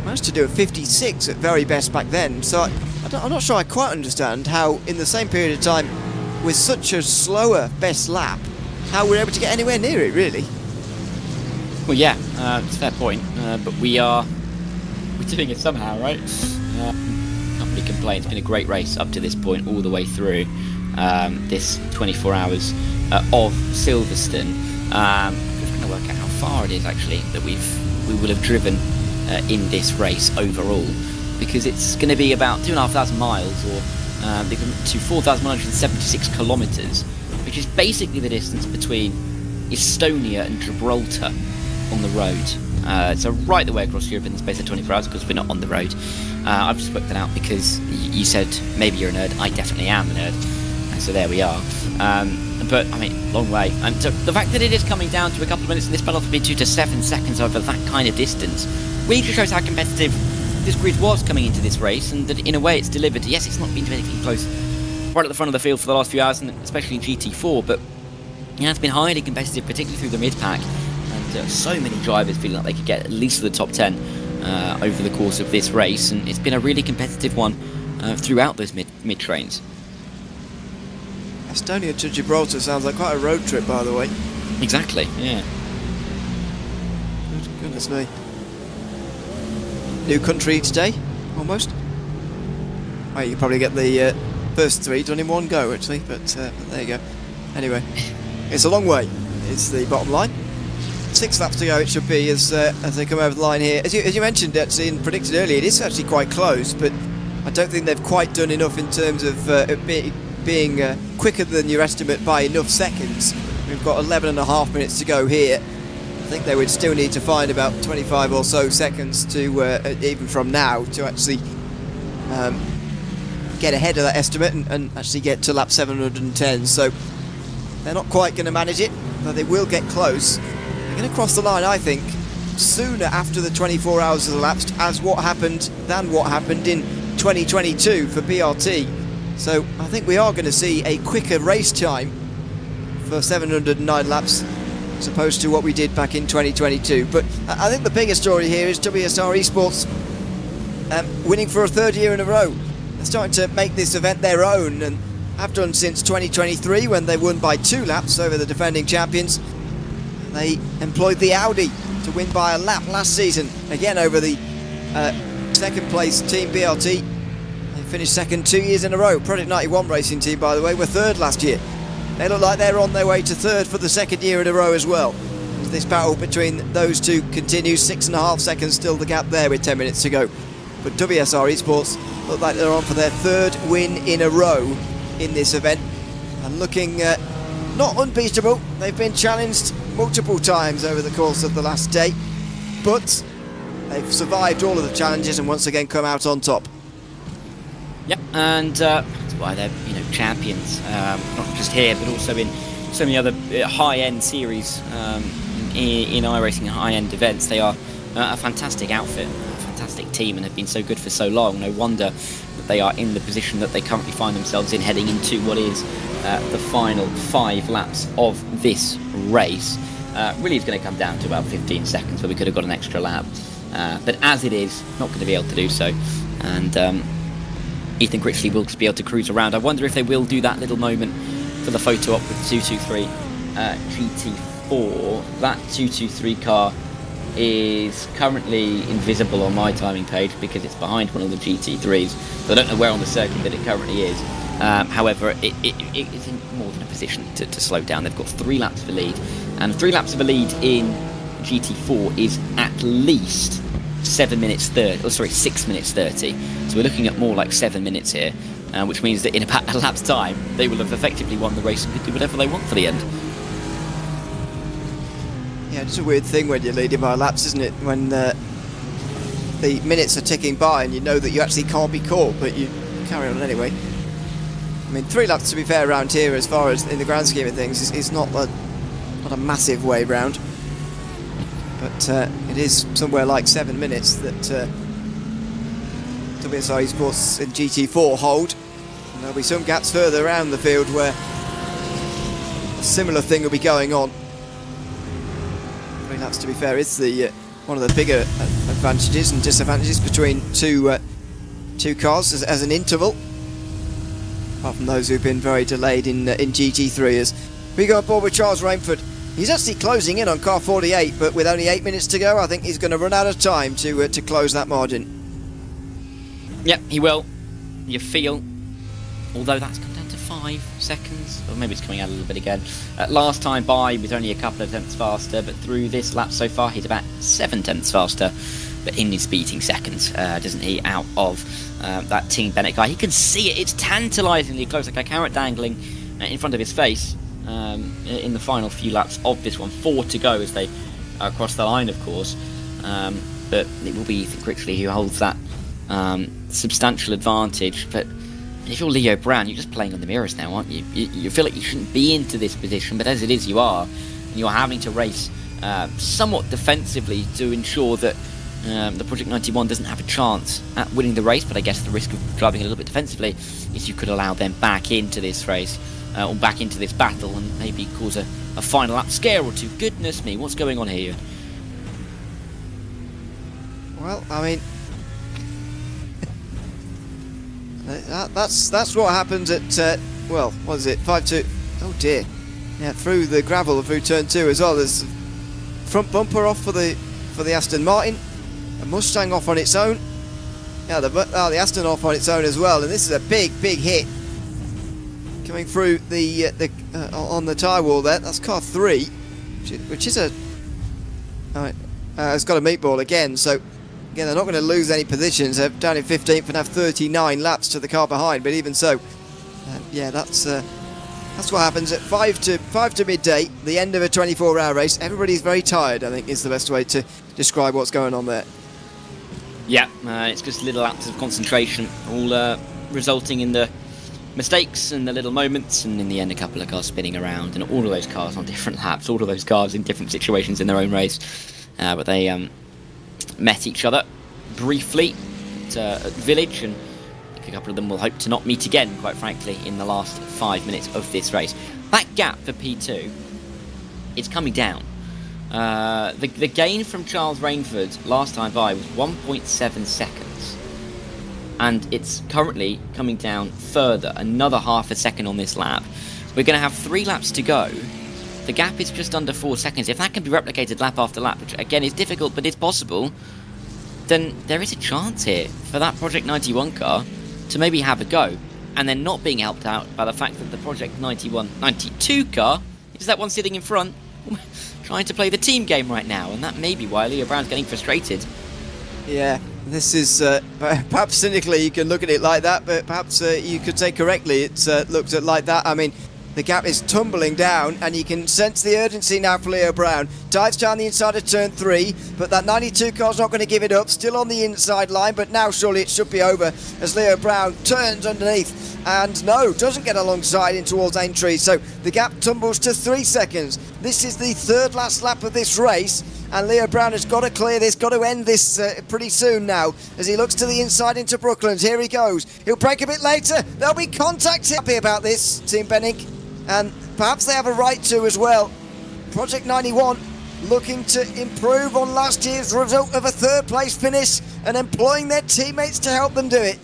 Managed to do a 56 at very best back then, so I'm not sure I quite understand how, in the same period of time, with such a slower best lap, how we're able to get anywhere near it, really. Well, yeah, it's a fair point, but we're doing it somehow, right? Can't really complain. It's been a great race up to this point, all the way through this 24 hours of Silverstone. Just going to work out how far it is actually that we will have driven in this race overall, because it's going to be about 2,500 miles, or to 4,176 kilometres, which is basically the distance between Estonia and Gibraltar on the road. So right the way across Europe in the space of 24 hours, because we're not on the road. I've just worked that out because you said maybe you're a nerd. I definitely am a nerd. And so there we are. But, I mean, long way. And so the fact that it is coming down to a couple of minutes, and this battle will be 2 to 7 seconds over that kind of distance, really just shows how competitive this grid was coming into this race, and that in a way it's delivered. Yes, it's not been to anything close right at the front of the field for the last few hours, and especially in GT4, but it's been highly competitive, particularly through the mid-pack. So many drivers feeling like they could get at least to the top 10 over the course of this race, and it's been a really competitive one throughout those mid-trains. Estonia to Gibraltar sounds like quite a road trip, by the way. Exactly, yeah. Goodness me. New country today, almost. Well, you probably get the first 3 done in one go, actually, but there you go. Anyway, it's a long way, is the bottom line. 6 laps to go it should be as they come over the line here. As you mentioned actually and predicted earlier, it is actually quite close, but I don't think they've quite done enough in terms of being quicker than your estimate by enough seconds. We've got 11.5 minutes to go here. I think they would still need to find about 25 or so seconds to even from now to actually get ahead of that estimate and actually get to lap 710. So they're not quite going to manage it, but they will get close. They're going to cross the line, I think, sooner after the 24 hours has elapsed than what happened in 2022 for BRT. So I think we are going to see a quicker race time for 709 laps as opposed to what we did back in 2022. But I think the biggest story here is WSR Esports winning for a 3rd year in a row. They're starting to make this event their own, and have done since 2023 when they won by 2 laps over the defending champions. They employed the Audi to win by a lap last season, again over the second place team BRT. They finished second 2 years in a row. Project 91 racing team, by the way, were 3rd last year. They look like they're on their way to 3rd for the 2nd year in a row as well. As this battle between those two continues, 6.5 seconds still the gap there with 10 minutes to go. But WSR Esports look like they're on for their 3rd win in a row in this event, and looking not unbeatable. They've been challenged multiple times over the course of the last day, but they've survived all of the challenges and once again come out on top. Yep, and that's why they're champions, not just here but also in so many other high-end series in iRacing and high-end events. They are a fantastic outfit, a fantastic team, and have been so good for so long. No wonder that they are in the position that they currently find themselves in, heading into what is the final 5 laps of this race. Really is going to come down to about 15 seconds, where we could have got an extra lap. But as it is, not going to be able to do so. And Ethan Critchley will just be able to cruise around. I wonder if they will do that little moment for the photo op with 223 GT4, that 223 car is currently invisible on my timing page because it's behind one of the GT3s, so I don't know where on the circuit that it currently is. However, it is in more than a position to slow down. They've got 3 laps of a lead, and 3 laps of a lead in GT4 is at least 6 minutes 30. So we're looking at more like 7 minutes here, which means that in about a lap's time, they will have effectively won the race and could do whatever they want for the end. Yeah, it's a weird thing when you're leading by laps, isn't it? When the minutes are ticking by and you know that you actually can't be caught, but you carry on anyway. I mean, 3 laps, to be fair, around here, as far as in the grand scheme of things, is not a massive way round. But it is somewhere like 7 minutes that WSR Esports in GT4 hold. And there'll be some gaps further around the field where a similar thing will be going on. 3 laps, to be fair, is the one of the bigger advantages and disadvantages between two cars as an interval. Apart from those who've been very delayed in GT3. As we go aboard with Charles Rainford, he's actually closing in on car 48, but with only 8 minutes to go, I think he's going to run out of time to close that margin. Yep, he will. You feel, although that's come down to 5 seconds, or maybe it's coming out a little bit again. Last time by, he was only a couple of tenths faster, but through this lap so far, he's about 7 tenths faster. But in his beating seconds, doesn't he, out of that Team Bennett car. He can see it. It's tantalisingly close, like a carrot dangling in front of his face in the final few laps of this one. 4 to go as they cross the line, of course. But it will be Ethan Critchley who holds that substantial advantage. But if you're Leo Brown, you're just playing on the mirrors now, aren't you? You feel like you shouldn't be into this position, but as it is, you are. And you're having to race somewhat defensively to ensure that the Project 91 doesn't have a chance at winning the race, but I guess the risk of driving a little bit defensively is you could allow them back into this race, or back into this battle, and maybe cause a final lap scare or two. Goodness me, what's going on here? Well, I mean, that's what happens at, well, what is it, 5-2, oh dear, yeah, through the gravel, through turn 2 as well. There's front bumper off for the Aston Martin. A Mustang off on its own. Yeah, the Aston off on its own as well, and this is a big hit coming through the on the tyre wall there. That's car 3, which is a it's got a meatball again. So again, they're not going to lose any positions. They're down in 15th and have 39 laps to the car behind. But even so, yeah, that's what happens at 5 to midday, the end of a 24-hour race. Everybody's very tired, I think, is the best way to describe what's going on there. Yeah, it's just little acts of concentration, all resulting in the mistakes and the little moments, and in the end a couple of cars spinning around, and all of those cars on different laps, all of those cars in different situations in their own race. But they met each other briefly at Village, and a couple of them will hope to not meet again, quite frankly, in the last 5 minutes of this race. That gap for P2 is coming down. The gain from Charles Rainford last time by was 1.7 seconds, and it's currently coming down further, another half a second on this lap. So we're going to have 3 laps to go. The gap is just under 4 seconds. If that can be replicated lap after lap, which again is difficult but is possible, then there is a chance here for that Project 91 car to maybe have a go, and then not being helped out by the fact that the Project 92 car is that one sitting in front trying to play the team game right now, and that may be why Leo Brown's getting frustrated. Yeah, this is perhaps cynically you can look at it like that, but perhaps you could say correctly it's looked at like that. I mean, the gap is tumbling down, and you can sense the urgency now for Leo Brown. Dives down the inside of turn 3, but that 92 car's not going to give it up. Still on the inside line, but now surely it should be over as Leo Brown turns underneath. And no, doesn't get alongside in towards entry, so the gap tumbles to 3 seconds. This is the 3rd last lap of this race, and Leo Brown has got to clear this, got to end this pretty soon now, as he looks to the inside into Brooklands. Here he goes. He'll break a bit later. There'll be contact. Happy about this, Team Bennick, and perhaps they have a right to as well. Project 91 looking to improve on last year's result of a 3rd place finish and employing their teammates to help them do it.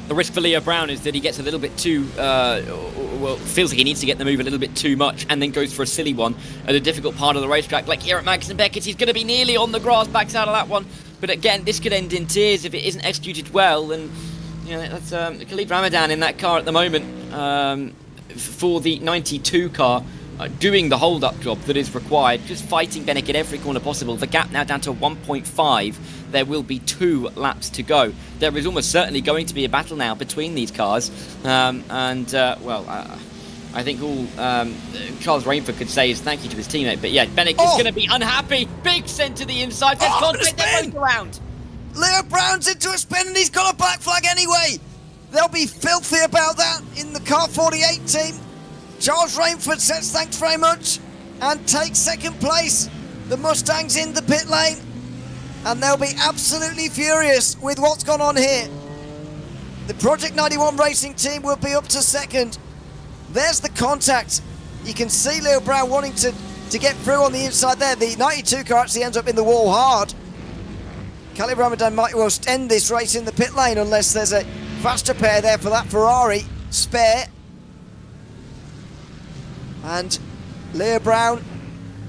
The risk for Leo Brown is that he gets a little bit too, feels like he needs to get the move a little bit too much and then goes for a silly one at a difficult part of the racetrack. Like here at Magnussen Beckett, he's going to be nearly on the grass, backs out of that one. But again, this could end in tears if it isn't executed well. And, you know, that's Khalid Ramadan in that car at the moment for the 92 car. Doing the hold-up job that is required, just fighting Benek at every corner possible. The gap now down to 1.5. There will be 2 laps to go. There is almost certainly going to be a battle now between these cars. I think all Charles Rainford could say is thank you to his teammate. But yeah, Benek is going to be unhappy. Big send to the inside. There's contact, they're both around. Leo Brown's into a spin and he's got a black flag anyway. They'll be filthy about that in the Car 48 team. Charles Rainford says thanks very much and takes second place. The Mustang's in the pit lane and they'll be absolutely furious with what's gone on here. The Project 91 racing team will be up to second. There's the contact. You can see Leo Brown wanting to get through on the inside there. The 92 car actually ends up in the wall hard. Khalid Ramadan might well end this race in the pit lane unless there's a faster pair there for that Ferrari spare. And Leo Brown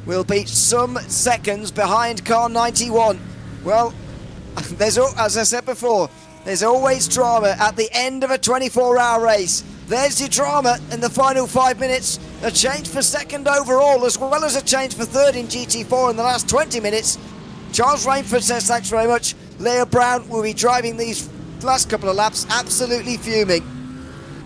will be some seconds behind car 91. Well, as I said before, there's always drama at the end of a 24-hour race. There's your drama in the final 5 minutes. A change for second overall, as well as a change for third in GT4 in the last 20 minutes. Charles Rainford says thanks very much. Leo Brown will be driving these last couple of laps absolutely fuming.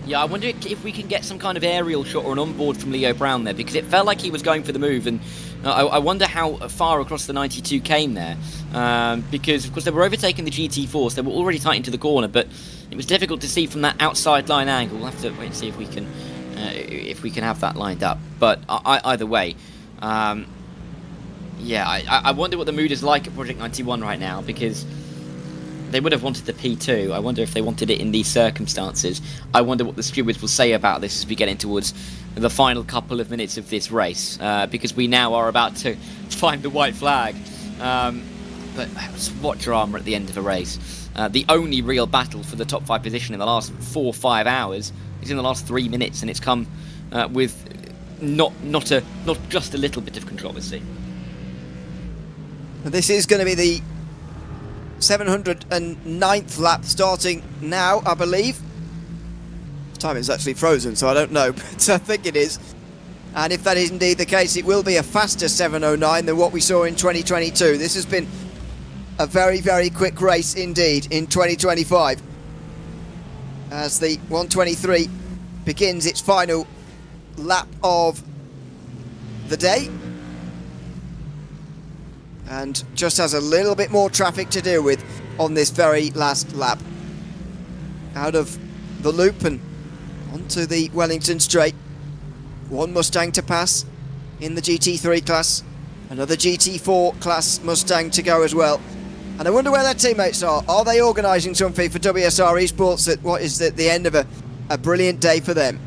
Yeah, I wonder if we can get some kind of aerial shot or an onboard from Leo Brown there, because it felt like he was going for the move, and I wonder how far across the 92 came there, because of course they were overtaking the GT4, so they were already tight into the corner, but it was difficult to see from that outside line angle. We'll have to wait and see if we can have that lined up. But either way, I wonder what the mood is like at Project 91 right now, because they would have wanted the P2. I wonder if they wanted it in these circumstances. I wonder what the stewards will say about this as we get in towards the final couple of minutes of this race, because we now are about to find the white flag. But what drama at the end of a race. The only real battle for the top 5 position in the last 4 or 5 hours is in the last 3 minutes, and it's come with not just a little bit of controversy. This is going to be the 709th lap starting now, I believe. Time is actually frozen, so I don't know, but I think it is. And if that is indeed the case, it will be a faster 709 than what we saw in 2022. This has been a very, very quick race indeed in 2025, as the 123 begins its final lap of the day, and just has a little bit more traffic to deal with on this very last lap. Out of the loop and onto the Wellington straight. One Mustang to pass in the GT3 class, another GT4 class Mustang to go as well. And I wonder where their teammates are. Are they organising something for WSR Esports at what is the end of a brilliant day for them?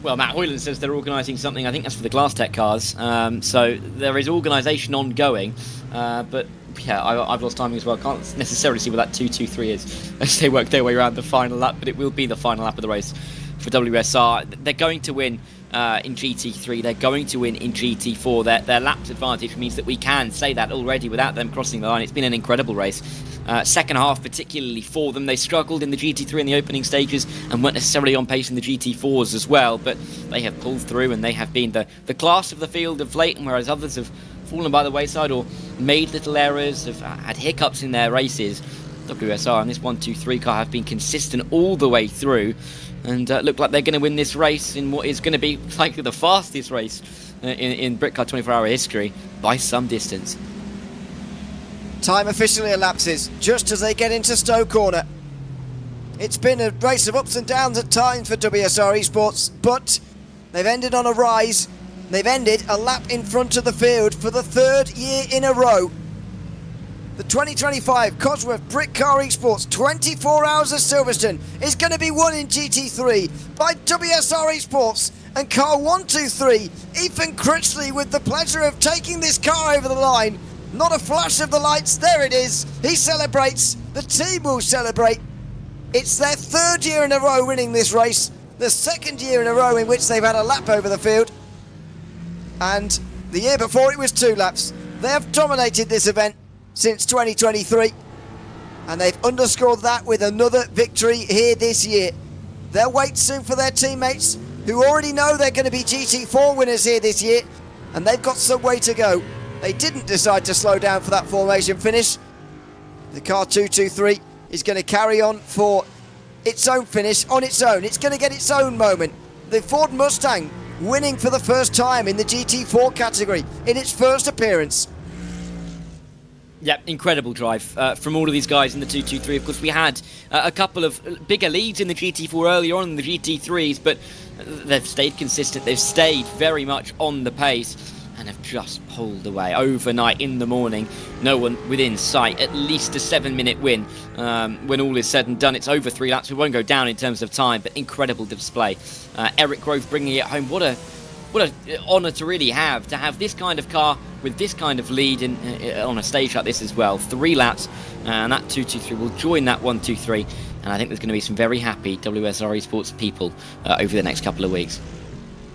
Well, Matt Hoyland says they're organising something. I think that's for the Glass Tech cars. So there is organisation ongoing. But yeah, I've lost timing as well. Can't necessarily see what that 2-2-3 is as they work their way around the final lap. But it will be the final lap of the race for WSR. They're going to win in GT3. They're going to win in GT4. Their laps advantage means that we can say that already without them crossing the line. It's been an incredible race. Second half particularly for them. They struggled in the GT3 in the opening stages and weren't necessarily on pace in the GT4s as well, but they have pulled through and they have been the class of the field of late, and whereas others have fallen by the wayside or made little errors, have had hiccups in their races, WSR and this 1-2-3 car have been consistent all the way through and look like they're going to win this race in what is going to be likely the fastest race in Britcar 24-hour history by some distance. Time officially elapses just as they get into Stowe Corner. It's been a race of ups and downs at times for WSR Esports, but they've ended on a rise. They've ended a lap in front of the field for the third year in a row. The 2025 Cosworth Britcar Esports 24 Hours of Silverstone is going to be won in GT3 by WSR Esports and car 123, Ethan Critchley, with the pleasure of taking this car over the line. Not a flash of the lights, there it is. He celebrates, the team will celebrate, It's their third year in a row winning this race, the second year in a row in which they've had a lap over the field. And the year before it was 2 laps. They have dominated this event since 2023. And they've underscored that with another victory here this year. They'll wait soon for their teammates who already know they're going to be GT4 winners here this year. And they've got some way to go. They didn't decide to slow down for that formation finish. The car 223 is going to carry on for its own finish on its own. It's going to get its own moment. The Ford Mustang winning for the first time in the GT4 category in its first appearance. Yeah, incredible drive from all of these guys in the 223. Of course, we had a couple of bigger leads in the GT4 earlier on in the GT3s, but they've stayed consistent. They've stayed very much on the pace and have just pulled away overnight in the morning. No one within sight. At least a 7-minute win. When all is said and done, it's over 3 laps. We won't go down in terms of time, but incredible display. Eric Grove bringing it home. What a honour to really have this kind of car with this kind of lead on a stage like this as well. 3 laps, and that 223 will join that 123. And I think there's going to be some very happy WSR Esports people over the next couple of weeks.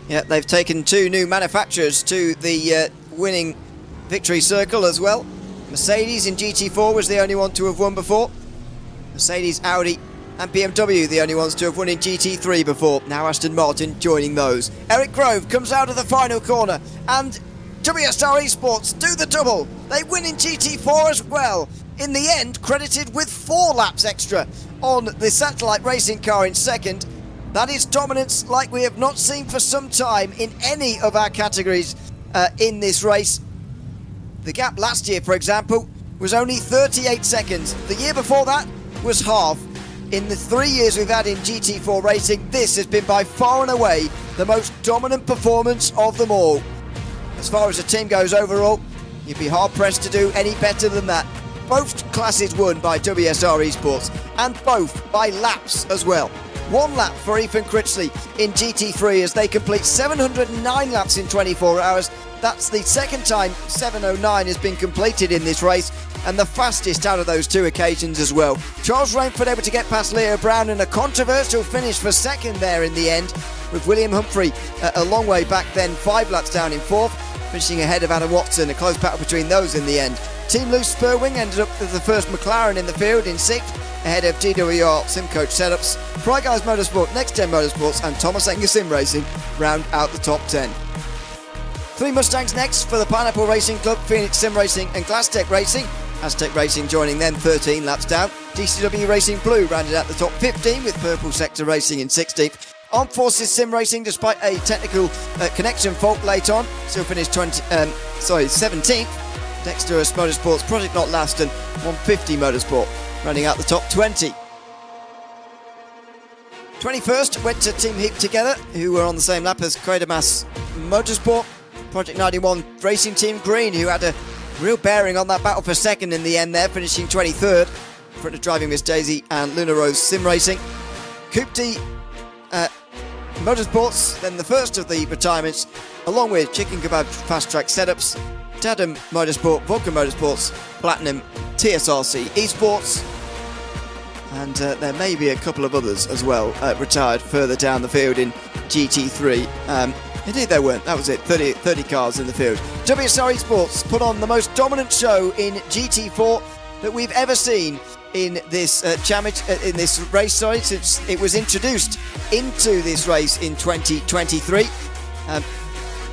Yeah, they've taken 2 new manufacturers to the winning victory circle as well. Mercedes in GT4 was the only one to have won before. Mercedes, Audi and BMW the only ones to have won in GT3 before. Now Aston Martin joining those. Eric Grove comes out of the final corner and WSR Esports do the double. They win in GT4 as well. In the end, credited with 4 laps extra on the satellite racing car in second. That is dominance like we have not seen for some time in any of our categories in this race. The gap last year, for example, was only 38 seconds. The year before that was half. In the 3 years we've had in GT4 racing, this has been by far and away the most dominant performance of them all. As far as the team goes overall, you'd be hard-pressed to do any better than that. Both classes won by WSR Esports, and both by laps as well. 1 lap for Ethan Critchley in GT3 as they complete 709 laps in 24 hours. That's the second time 709 has been completed in this race, and the fastest out of those 2 occasions as well. Charles Rainford able to get past Leo Brown in a controversial finish for second there in the end, with William Humphrey a long way back then, 5 laps down in 4th, finishing ahead of Adam Watson. A close battle between those in the end. Team Loose Spurwing ended up with the first McLaren in the field in 6th, ahead of GWR Simcoach Setups. Fry Guys Motorsport, Next Gen Motorsports and Thomas Enger Sim Racing round out the top 10. 3 Mustangs next for the Pineapple Racing Club, Phoenix Sim Racing and Glasstec Racing. Aztec Racing joining them 13 laps down. DCW Racing Blue rounded out the top 15 with Purple Sector Racing in 16th. Armed Forces Sim Racing, despite a technical connection fault late on, still finished 17th. Dexterous Motorsports, Project Not Last and 150 Motorsport running out the top 20. 21st went to Team Heap Together, who were on the same lap as Quatermass Motorsport. Project 91 Racing Team Green, who had a real bearing on that battle for second in the end there, finishing 23rd in front of Driving Miss Daisy and Luna Rose Sim Racing. Coupe D Motorsports, then the first of the retirements, along with Chicken Kebab Fast Track Setups, Tadam Motorsport, Vulcan Motorsports, Platinum, TSRC Esports, and there may be a couple of others as well retired further down the field in GT3. Indeed there weren't, that was it, 30 cars in the field. WSR Esports put on the most dominant show in GT4 that we've ever seen in this in this race, since it was introduced into this race in 2023.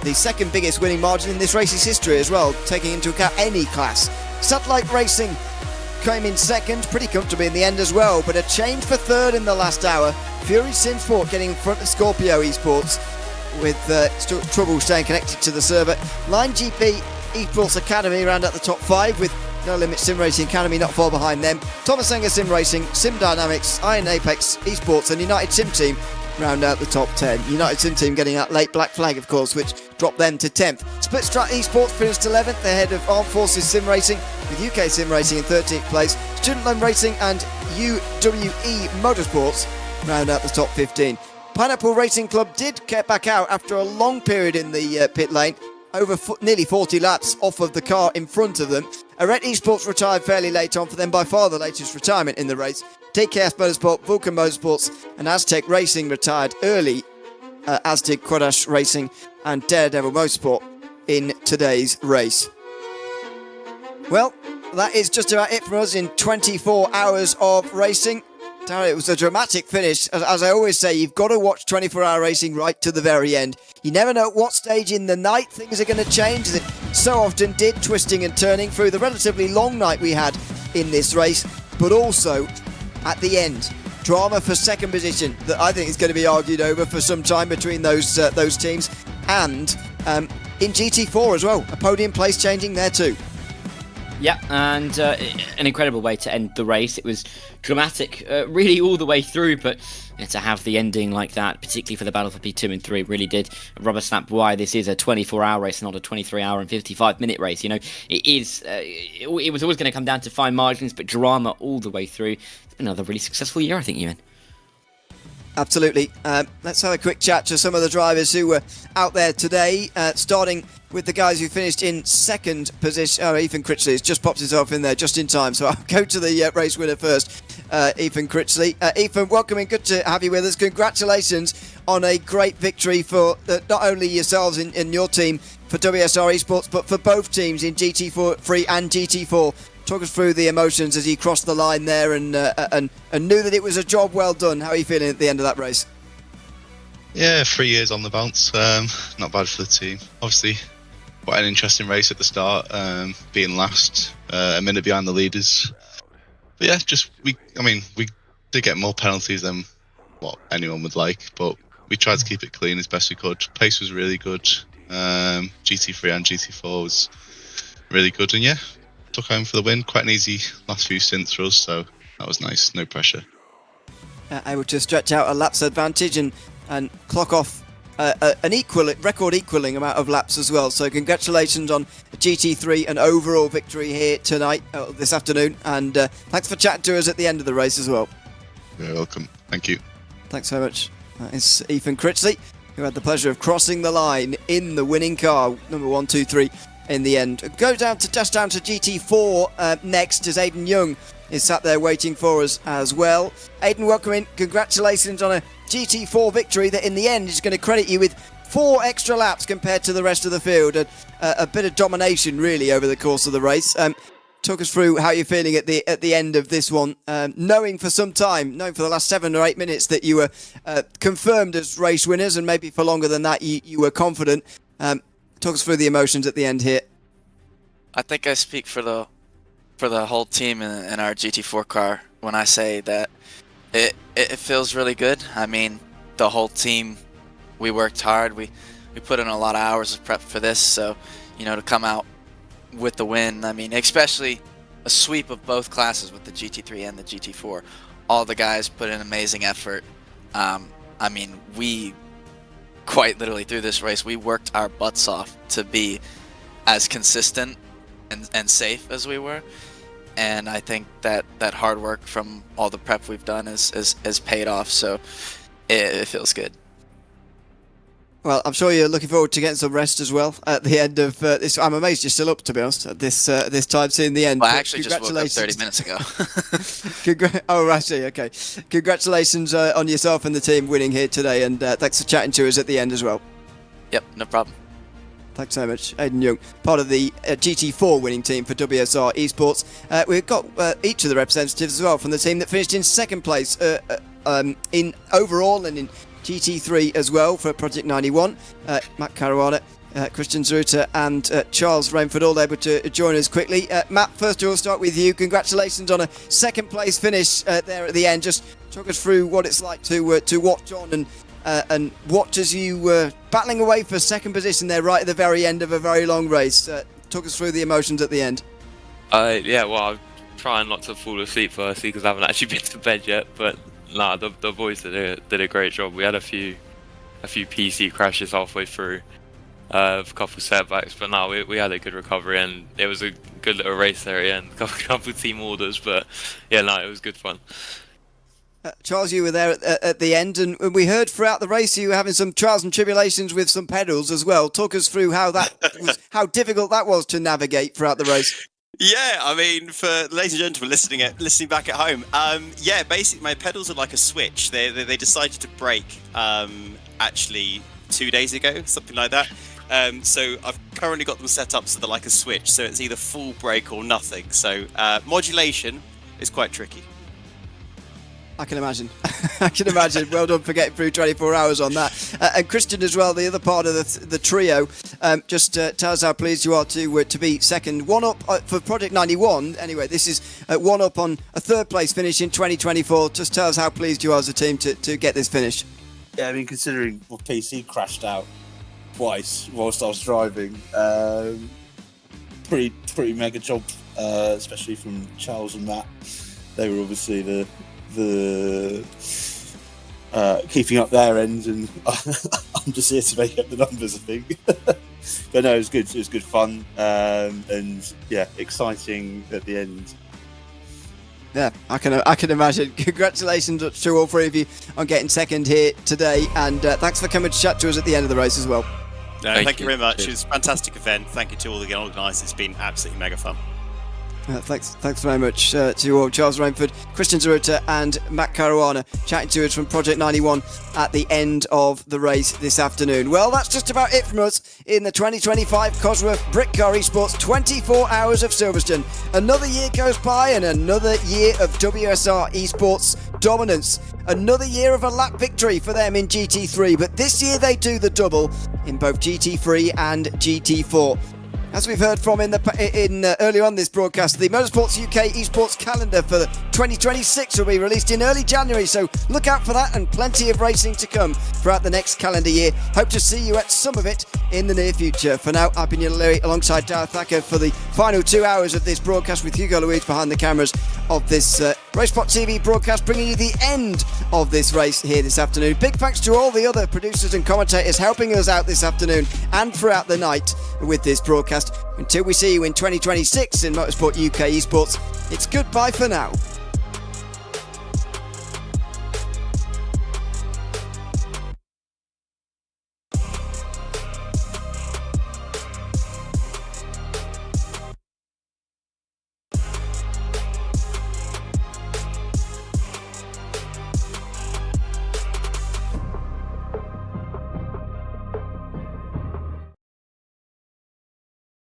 The second biggest winning margin in this race's history as well, taking into account any class. Satellite Racing came in second, pretty comfortably in the end as well, but a change for third in the last hour. Fury Simsport getting in front of Scorpio Esports with trouble staying connected to the server. Line GP Esports Academy round out the top 5 with No Limit Sim Racing Academy not far behind them. Thomas Enger Sim Racing, Sim Dynamics, Iron Apex Esports and United Sim Team round out the top 10. United Sim Team getting that late black flag, of course, which dropped them to 10th. Split Strat Esports finished 11th ahead of Armed Forces Sim Racing, with UK Sim Racing in 13th place. Student Loan Racing and UWE Motorsports round out the top 15. Pineapple Racing Club did get back out after a long period in the pit lane, over nearly 40 laps off of the car in front of them. Arete Esports retired fairly late on, for them by far the latest retirement in the race. DKS Motorsport, Vulcan Motorsports and Aztec Racing retired early, as did Quadash Racing and Daredevil Motorsport in today's race. Well, that is just about it for us in 24 hours of racing. Darren, it was a dramatic finish. As I always say, you've got to watch 24-hour racing right to the very end. You never know at what stage in the night things are going to change, as it so often did, twisting and turning through the relatively long night we had in this race, but also at the end. Drama for second position that I think is going to be argued over for some time between those teams. And in GT4 as well, a podium place changing there too. Yeah, and an incredible way to end the race. It was dramatic, really all the way through, but to have the ending like that, particularly for the battle for P2 and 3, really did rubber stamp why this is a 24-hour race, not a 23-hour and 55-minute race. You know, it was always going to come down to fine margins, but drama all the way through. It's been another really successful year, I think, Ewan. Absolutely. Let's have a quick chat to some of the drivers who were out there today, starting with the guys who finished in second position. Oh, Ethan Critchley has just popped himself in there just in time, so I'll go to the race winner first, Ethan Critchley. Ethan, welcome and good to have you with us. Congratulations on a great victory for not only yourselves in your team for WSR Esports, but for both teams in GT3 and GT4. Talk us through the emotions as you crossed the line there and knew that it was a job well done. How are you feeling at the end of that race? Yeah, 3 years on the bounce. Not bad for the team. Obviously, quite an interesting race at the start, being last, a minute behind the leaders. But yeah, we did get more penalties than what anyone would like, but we tried to keep it clean as best we could. Pace was really good. GT3 and GT4 was really good, and yeah, took home for the win. Quite an easy last few stints for us, so that was nice. No pressure. Able to stretch out a laps advantage and clock off an record equaling amount of laps as well. So congratulations on the GT3 and overall victory here tonight, this afternoon. And thanks for chatting to us at the end of the race as well. You're welcome. Thank you. Thanks so much. That is Ethan Critchley, who had the pleasure of crossing the line in the winning car, number 1, 2, 3. In the end. Go down to GT4 next, as Aidan Young is sat there waiting for us as well. Aidan, welcome in. Congratulations on a GT4 victory that in the end is going to credit you with 4 extra laps compared to the rest of the field. A bit of domination really over the course of the race. Talk us through how you're feeling at the end of this one, knowing for the last 7 or 8 minutes that you were confirmed as race winners, and maybe for longer than that you were confident. Talk us through the emotions at the end here. I think I speak for the whole team in our GT4 car when I say that it feels really good. I mean, the whole team, we worked hard. We put in a lot of hours of prep for this, so to come out with the win. I mean, especially a sweep of both classes with the GT3 and the GT4. All the guys put in amazing effort. I mean, we quite literally through this race, we worked our butts off to be as consistent and safe as we were. And I think that hard work from all the prep we've done is paid off. So it feels good. Well, I'm sure you're looking forward to getting some rest as well at the end of this. I'm amazed you're still up, to be honest, at this time, seeing the end. Well, I actually just woke up 30 minutes ago. Oh, I see, okay. Congratulations on yourself and the team winning here today, and thanks for chatting to us at the end as well. Yep, no problem. Thanks so much, Aidan Young, part of the GT4 winning team for WSR Esports. We've got each of the representatives as well from the team that finished in second place in overall and in GT3 as well for Project 91. Matt Caruana, Christian Zeruta and Charles Rainford all able to join us quickly. Matt, first of all, start with you. Congratulations on a second place finish there at the end. Just talk us through what it's like to watch on and watch as you were battling away for second position there right at the very end of a very long race. Talk us through the emotions at the end. Yeah, well, I'm trying not to fall asleep firstly because I haven't actually been to bed yet, but nah, the boys did a great job. We had a few PC crashes halfway through, a couple setbacks, but no, we had a good recovery and it was a good little race there and a couple team orders, but yeah, no, it was good fun. Charles, you were there at the end, and we heard throughout the race you were having some trials and tribulations with some pedals as well. Talk us through how difficult that was to navigate throughout the race. Yeah, I mean, for ladies and gentlemen listening back at home, yeah, basically my pedals are like a switch. They decided to break actually 2 days ago, something like that. So I've currently got them set up so they're like a switch. So it's either full brake or nothing. So modulation is quite tricky. I can imagine. I can imagine. Well done for getting through 24 hours on that. And Christian as well, the other part of the trio. Just tell us how pleased you are to be second. One up for Project 91. Anyway, this is one up on a third place finish in 2024. Just tell us how pleased you are as a team to get this finish. Yeah, I mean, considering my PC crashed out twice whilst I was driving, pretty mega job, especially from Charles and Matt. They were obviously the keeping up their end, and I'm just here to make up the numbers, I think. But no, it was good. It was good fun, and yeah, exciting at the end. Yeah, I can imagine. Congratulations to all three of you on getting second here today, and thanks for coming to chat to us at the end of the race as well. Thank you very much. It was a fantastic event. Thank you to all the organisers. It's been absolutely mega fun. Thanks very much to you all. Charles Rainford, Christian Zaruta and Matt Caruana chatting to us from Project 91 at the end of the race this afternoon. Well, that's just about it from us in the 2025 Cosworth Britcar Esports 24 Hours of Silverstone. Another year goes by and another year of WSR Esports dominance. Another year of a lap victory for them in GT3, but this year they do the double in both GT3 and GT4. As we've heard from earlier on this broadcast, the Motorsports UK esports calendar for 2026 will be released in early January, so look out for that and plenty of racing to come throughout the next calendar year. Hope to see you at some of it in the near future. For now, I've been Neil Leary alongside Darragh Thacker for the final 2 hours of this broadcast with Hugo Louise behind the cameras of this RaceSpotTV broadcast, bringing you the end of this race here this afternoon. Big thanks to all the other producers and commentators helping us out this afternoon and throughout the night with this broadcast. Until we see you in 2026 in Motorsport UK Esports, it's goodbye for now.